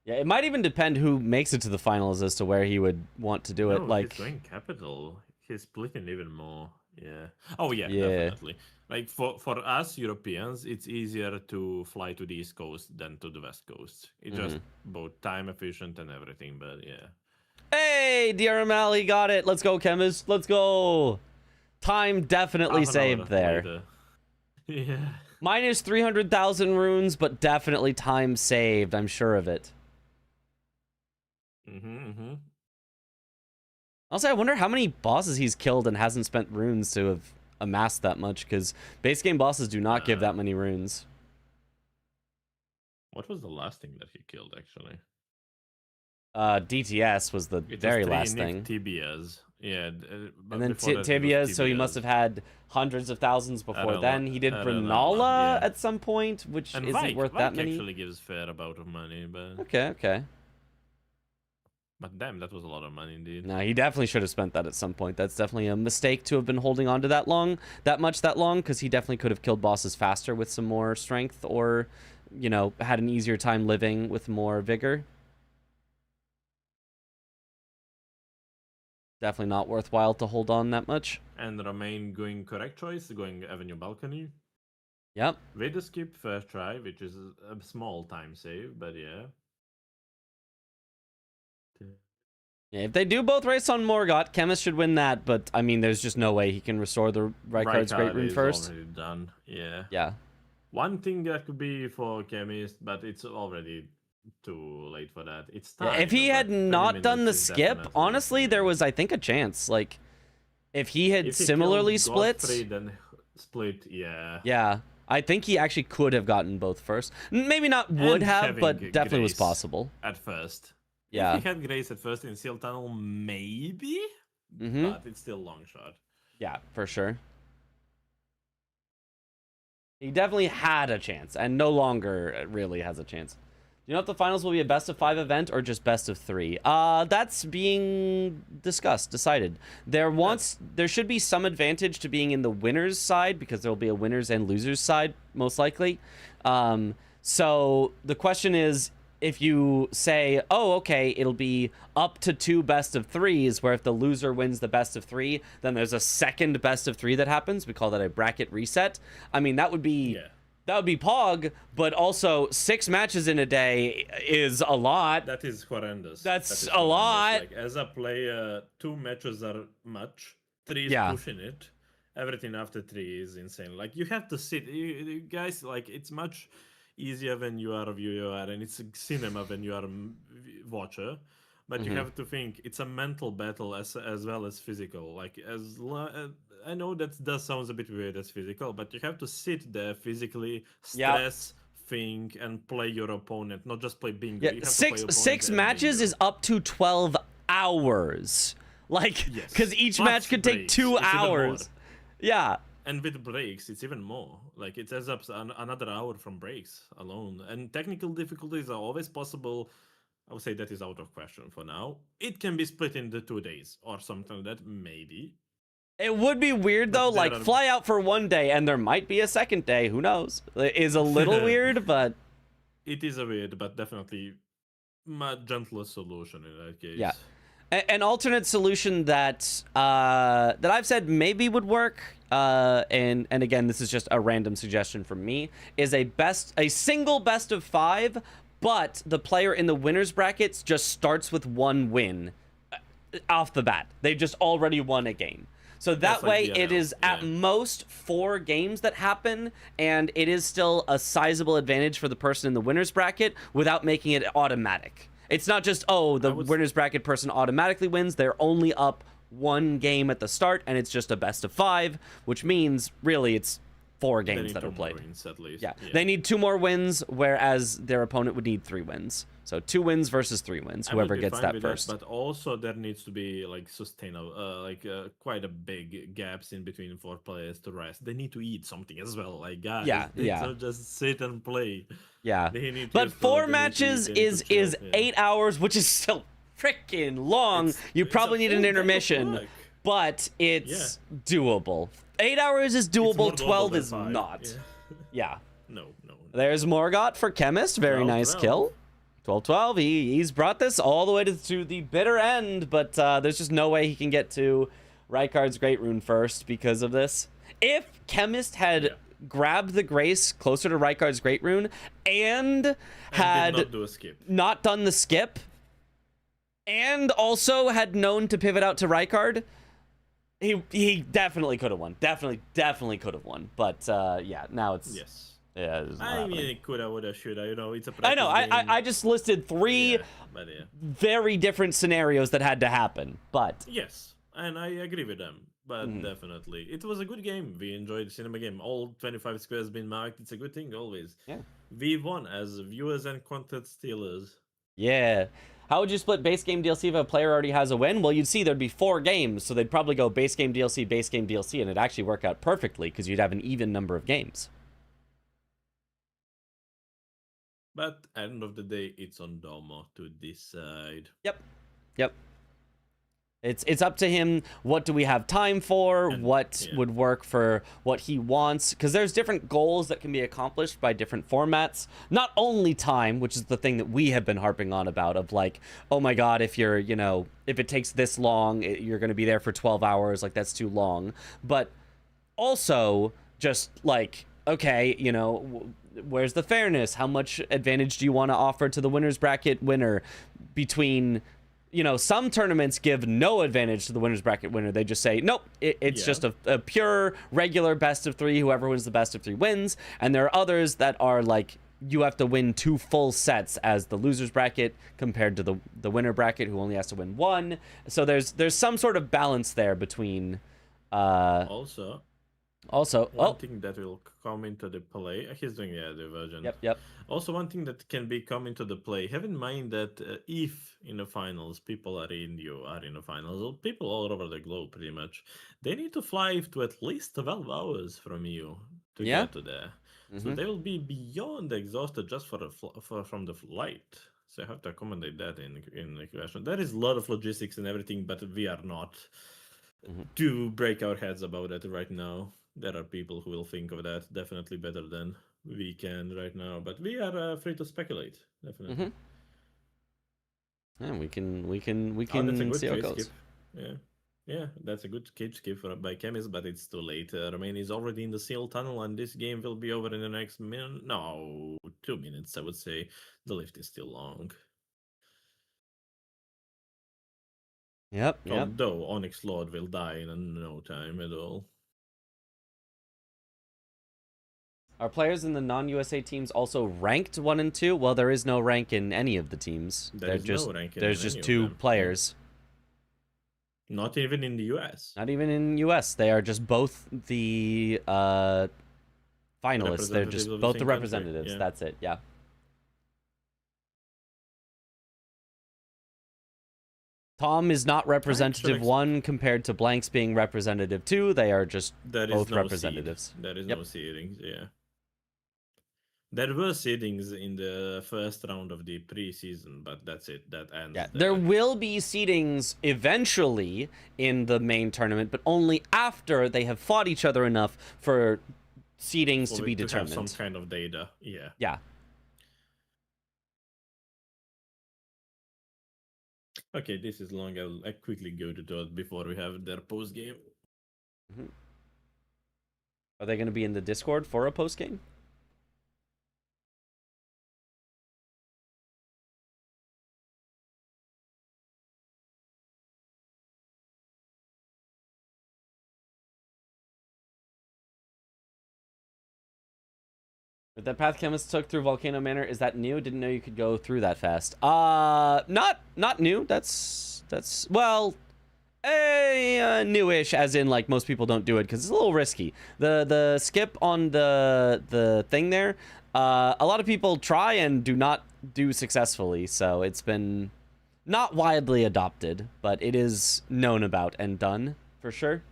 Yeah, it might even depend who makes it to the finals as to where he would want to do it. Like, he's going Capital. He's splitting even more. Yeah. Oh yeah, definitely. Like for us Europeans, it's easier to fly to the East Coast than to the West Coast. It's just both time efficient and everything. But yeah. Hey, DRML, he got it. Let's go, Chemist. Let's go. Time definitely saved there. Yeah. Minus 300,000 runes, but definitely time saved. I'm sure of it. Also, I wonder how many bosses he's killed and hasn't spent runes to have amassed that much, because base game bosses do not give that many runes. What was the last thing that he killed, actually? DTS was the very last thing. TBS. Yeah. And then Tibias, so he must have had hundreds of thousands before then. He did Brinala at some point, which and isn't worth that many. Actually gives fair amount of money, but... Okay. But damn, that was a lot of money indeed. No, he definitely should have spent that at some point. That's definitely a mistake to have been holding on to that long, because he definitely could have killed bosses faster with some more strength, or, you know, had an easier time living with more vigor. Definitely not worthwhile to hold on that much. And Romain going correct choice, going Avenue Balcony. Yep. With the skip first try, which is a small time save, but yeah. Yeah, if they do both race on Morgott, Chemist should win that, but I mean, there's just no way he can restore the Rykard's Great Rune first. Already done, yeah. Yeah. One thing that could be for Chemist, but it's already too late for that. It's time. Yeah, if he had not done the skip, honestly, there was, I think, a chance. Like, if he had similarly split. Then split, yeah. Yeah. I think he actually could have gotten both first. Maybe not would have, but definitely was possible. At first. Yeah. If he had Grace at first in Seal Tunnel, maybe. But it's still a long shot. Yeah, for sure. He definitely had a chance, and no longer really has a chance. Do you know if the finals will be a best of 5 event or just best of 3? That's being decided. There should be some advantage to being in the winners side, because there will be a winners and losers side, most likely. So the question is, if you say, oh, okay, it'll be up to 2 best of 3s, where if the loser wins the best of 3, then there's a second best of 3 that happens. We call that a bracket reset. I mean, that would be Pog, but also 6 matches in a day is a lot. That is horrendous. That's a lot. Like, as a player, 2 matches are much. 3 is pushing it. Everything after 3 is insane. Like, you have to sit. You guys, like, it's much easier when you are a viewer, and it's a cinema when you are a watcher. But you have to think it's a mental battle as well as physical. Like, I know that does sound a bit weird as physical, but you have to sit there physically, stress, think, and play your opponent, not just play bingo. Yeah, six matches is up to 12 hours. Like, because each match could take 2 hours. Yeah. And with breaks, it's even more. Like, it adds up another hour from breaks alone. And technical difficulties are always possible. I would say that is out of question for now. It can be split into 2 days or something like that, maybe. It would be weird, though, like, fly out for 1 day, and there might be a second day. Who knows? It is a little weird, but... It is a weird, but definitely much gentler solution in that case. Yeah. An alternate solution that I've said maybe would work, and again, this is just a random suggestion from me, is a single best of 5, but the player in the winners brackets just starts with 1 win off the bat. They've just already won a game. So that way it is at most 4 games that happen, and it is still a sizable advantage for the person in the winners bracket without making it automatic. It's not just, oh, the winners bracket person automatically wins. They're only up 1 game at the start, and it's just a best of 5, which means really it's 4 games that are played. At least. Yeah, they need 2 more wins, whereas their opponent would need 3 wins. So 2 wins versus 3 wins, whoever gets that first. But also there needs to be like sustainable, quite a big gaps in between for players to rest. They need to eat something as well. Like, guys, they don't just sit and play. Yeah, but 4 matches is 8 hours, which is still freaking long. You probably need an intermission, but it's doable. 8 hours is doable. 12 is not. Yeah. No. There's Morgott for Chemist. Very nice kill. 12-12. He's brought this all the way to the bitter end, but there's just no way he can get to Rykard's Great Rune first because of this. If Chemist had grabbed the Grace closer to Rykard's Great Rune and had not done the skip, and also had known to pivot out to Rykard, he definitely could have won. Definitely could have won. But yeah, now it's yeah. I mean, it coulda, woulda, shoulda. You know, it's a. I know. I just listed 3 very different scenarios that had to happen. But yes, and I agree with them. But definitely, it was a good game. We enjoyed the cinema game. All 25 squares been marked. It's a good thing always. Yeah. We won as viewers and content stealers. Yeah. How would you split base game DLC if a player already has a win? Well, you'd see there'd be 4 games, so they'd probably go base game DLC, and it'd actually work out perfectly because you'd have an even number of games. But at the end of the day, it's on Domo to decide. Yep. It's up to him. What do we have time for? What would work for what he wants? Because there's different goals that can be accomplished by different formats. Not only time, which is the thing that we have been harping on about, of like, oh my God, if you're, if it takes this long, you're going to be there for 12 hours. Like, that's too long. But also just like, okay, where's the fairness? How much advantage do you want to offer to the winners bracket winner between... some tournaments give no advantage to the winners bracket winner. They just say, nope, it's just a pure regular best of 3. Whoever wins the best of 3 wins. And there are others that are like, you have to win 2 full sets as the losers bracket compared to the winner bracket who only has to win 1. So there's some sort of balance there between... Also, one thing that will come into the play, he's doing the version. Yep. Also, one thing that can come into the play, have in mind that if in the finals people are in the finals, or people all over the globe pretty much, they need to fly to at least 12 hours from you to get to there. So they will be beyond exhausted just from the flight. So you have to accommodate that in the question. There is a lot of logistics and everything, but we are not to break our heads about it right now. There are people who will think of that definitely better than we can right now, but we are free to speculate, definitely. Yeah, we can That's a good see how it trade goes. skip. Yeah. Yeah, that's a good cape skip by Chemist, but it's too late. Romain is already in the seal tunnel, and this game will be over in the next minute. No, 2 minutes, I would say. The lift is still long. Yep. Although Onyx Lord will die in no time at all. Are players in the non-USA teams also ranked 1 and 2? Well, there is no rank in any of the teams. There's no rank in there's any just of 2 them. players. Not even in the US. Not even in US. They are just both the finalists. They're just Representatives of the both the same country, representatives. yeah. That's it. Yeah. Tom is not representative 1 compared to Blanks being representative 2. They are just There is both no representatives. Seed. There is Yep. no seedings, yeah. There were seedings in the first round of the preseason, but that's it. That ends. Yeah, there. there will be seedings eventually in the main tournament, but only after they have fought each other enough for seedings For to it be have determined. some kind of data, yeah. Yeah. Okay, this is long. I'll quickly go to that before we have their post game. Mm-hmm. Are they going to be in the Discord for a post game? But that path Chemist took through Volcano Manor, is that new? Didn't know you could go through that fast. Not new. That's well, newish, as in like most people don't do it because it's a little risky. The skip on the thing there, a lot of people try and do not do successfully, so it's been not widely adopted, but it is known about and done for sure.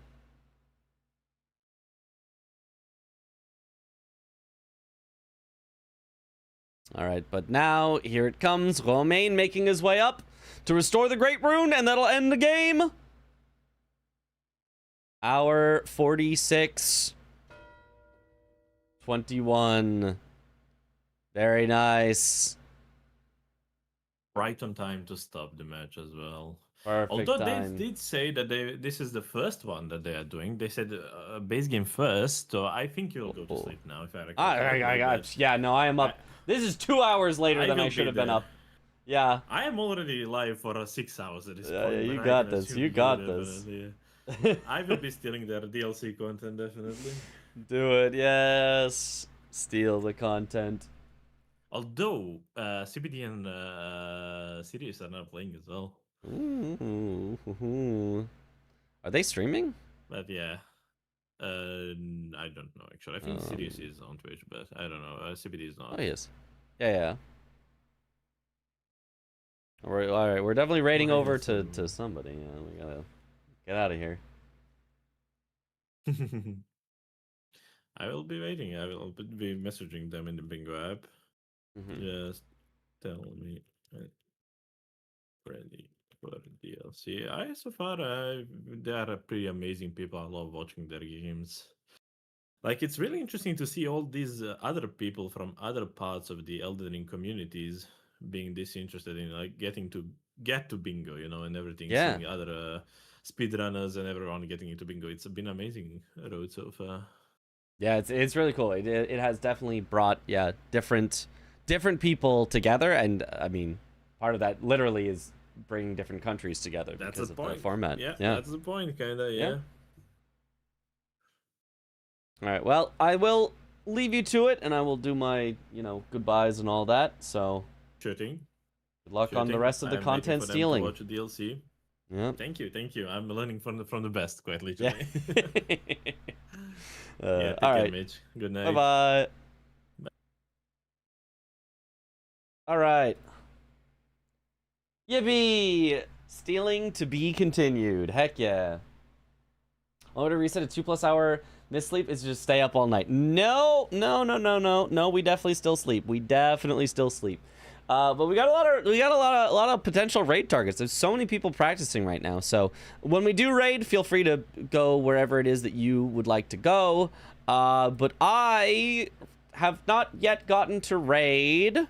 All right, but now here it comes. Romain making his way up to restore the Great Rune, and that'll end the game. Hour 46. 21. Very nice. Right on time to stop the match as well. Perfect Although time. they did say that this is the first one that they are doing. They said base game first, so I think you'll go to sleep now. If I recall. Yeah, no, I am up. This is 2 hours later than I should have been up. Yeah. I am already live for 6 hours at this Yeah, point. you but got I can this. assume You got this. definitely. I will be stealing their DLC content, definitely. Do it, yes. Steal the content. Although CBD and Sirius are now playing as well. Ooh. Are they streaming? But yeah, I don't know actually. I think Sirius is on Twitch, but I don't know. CBD is not. Oh, he is. Yeah. All right, we're definitely raiding over to somebody. Yeah, we gotta get out of here. I will be waiting. I will be messaging them in the bingo app. Just tell me ready for DLC. So far, they are pretty amazing people. I love watching their games. Like, it's really interesting to see all these other people from other parts of the Elden Ring communities being this interested in like get to bingo, and everything. Yeah. Seeing other speedrunners and everyone getting into bingo. It's been amazing road so far. Yeah, it's really cool. It has definitely brought different people together, and I mean, part of that literally is bringing different countries together because of the format. Yeah, that's the point, kinda. Yeah. All right. Well, I will leave you to it, and I will do my goodbyes and all that. So. Sure thing. Good luck on the rest of the content stealing. Watch the DLC. Yeah. Thank you. I'm learning from the best, quite literally. Yeah. Take All care, right. Mitch. Good night. Bye. All right. Yippee! Stealing to be continued. Heck yeah. Oh, to reset a 2+ hour miss sleep is just stay up all night. No. We definitely still sleep. But we got a lot of potential raid targets. There's so many people practicing right now. So when we do raid, feel free to go wherever it is that you would like to go. But I have not yet gotten to raid.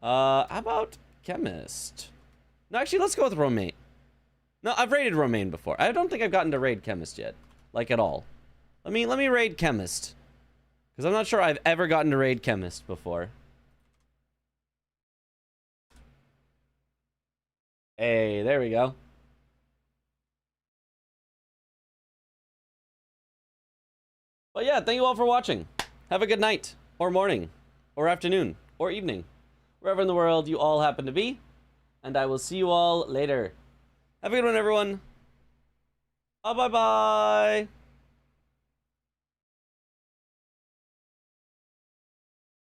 How about Chemist. No, actually, let's go with Romaine. No, I've raided Romaine before. I don't think I've gotten to raid Chemist yet. Like, at all. Let me raid Chemist. Because I'm not sure I've ever gotten to raid Chemist before. Hey, there we go. But yeah, thank you all for watching. Have a good night, or morning, or afternoon, or evening, wherever in the world you all happen to be. And I will see you all later. Have a good one, everyone. Bye-bye.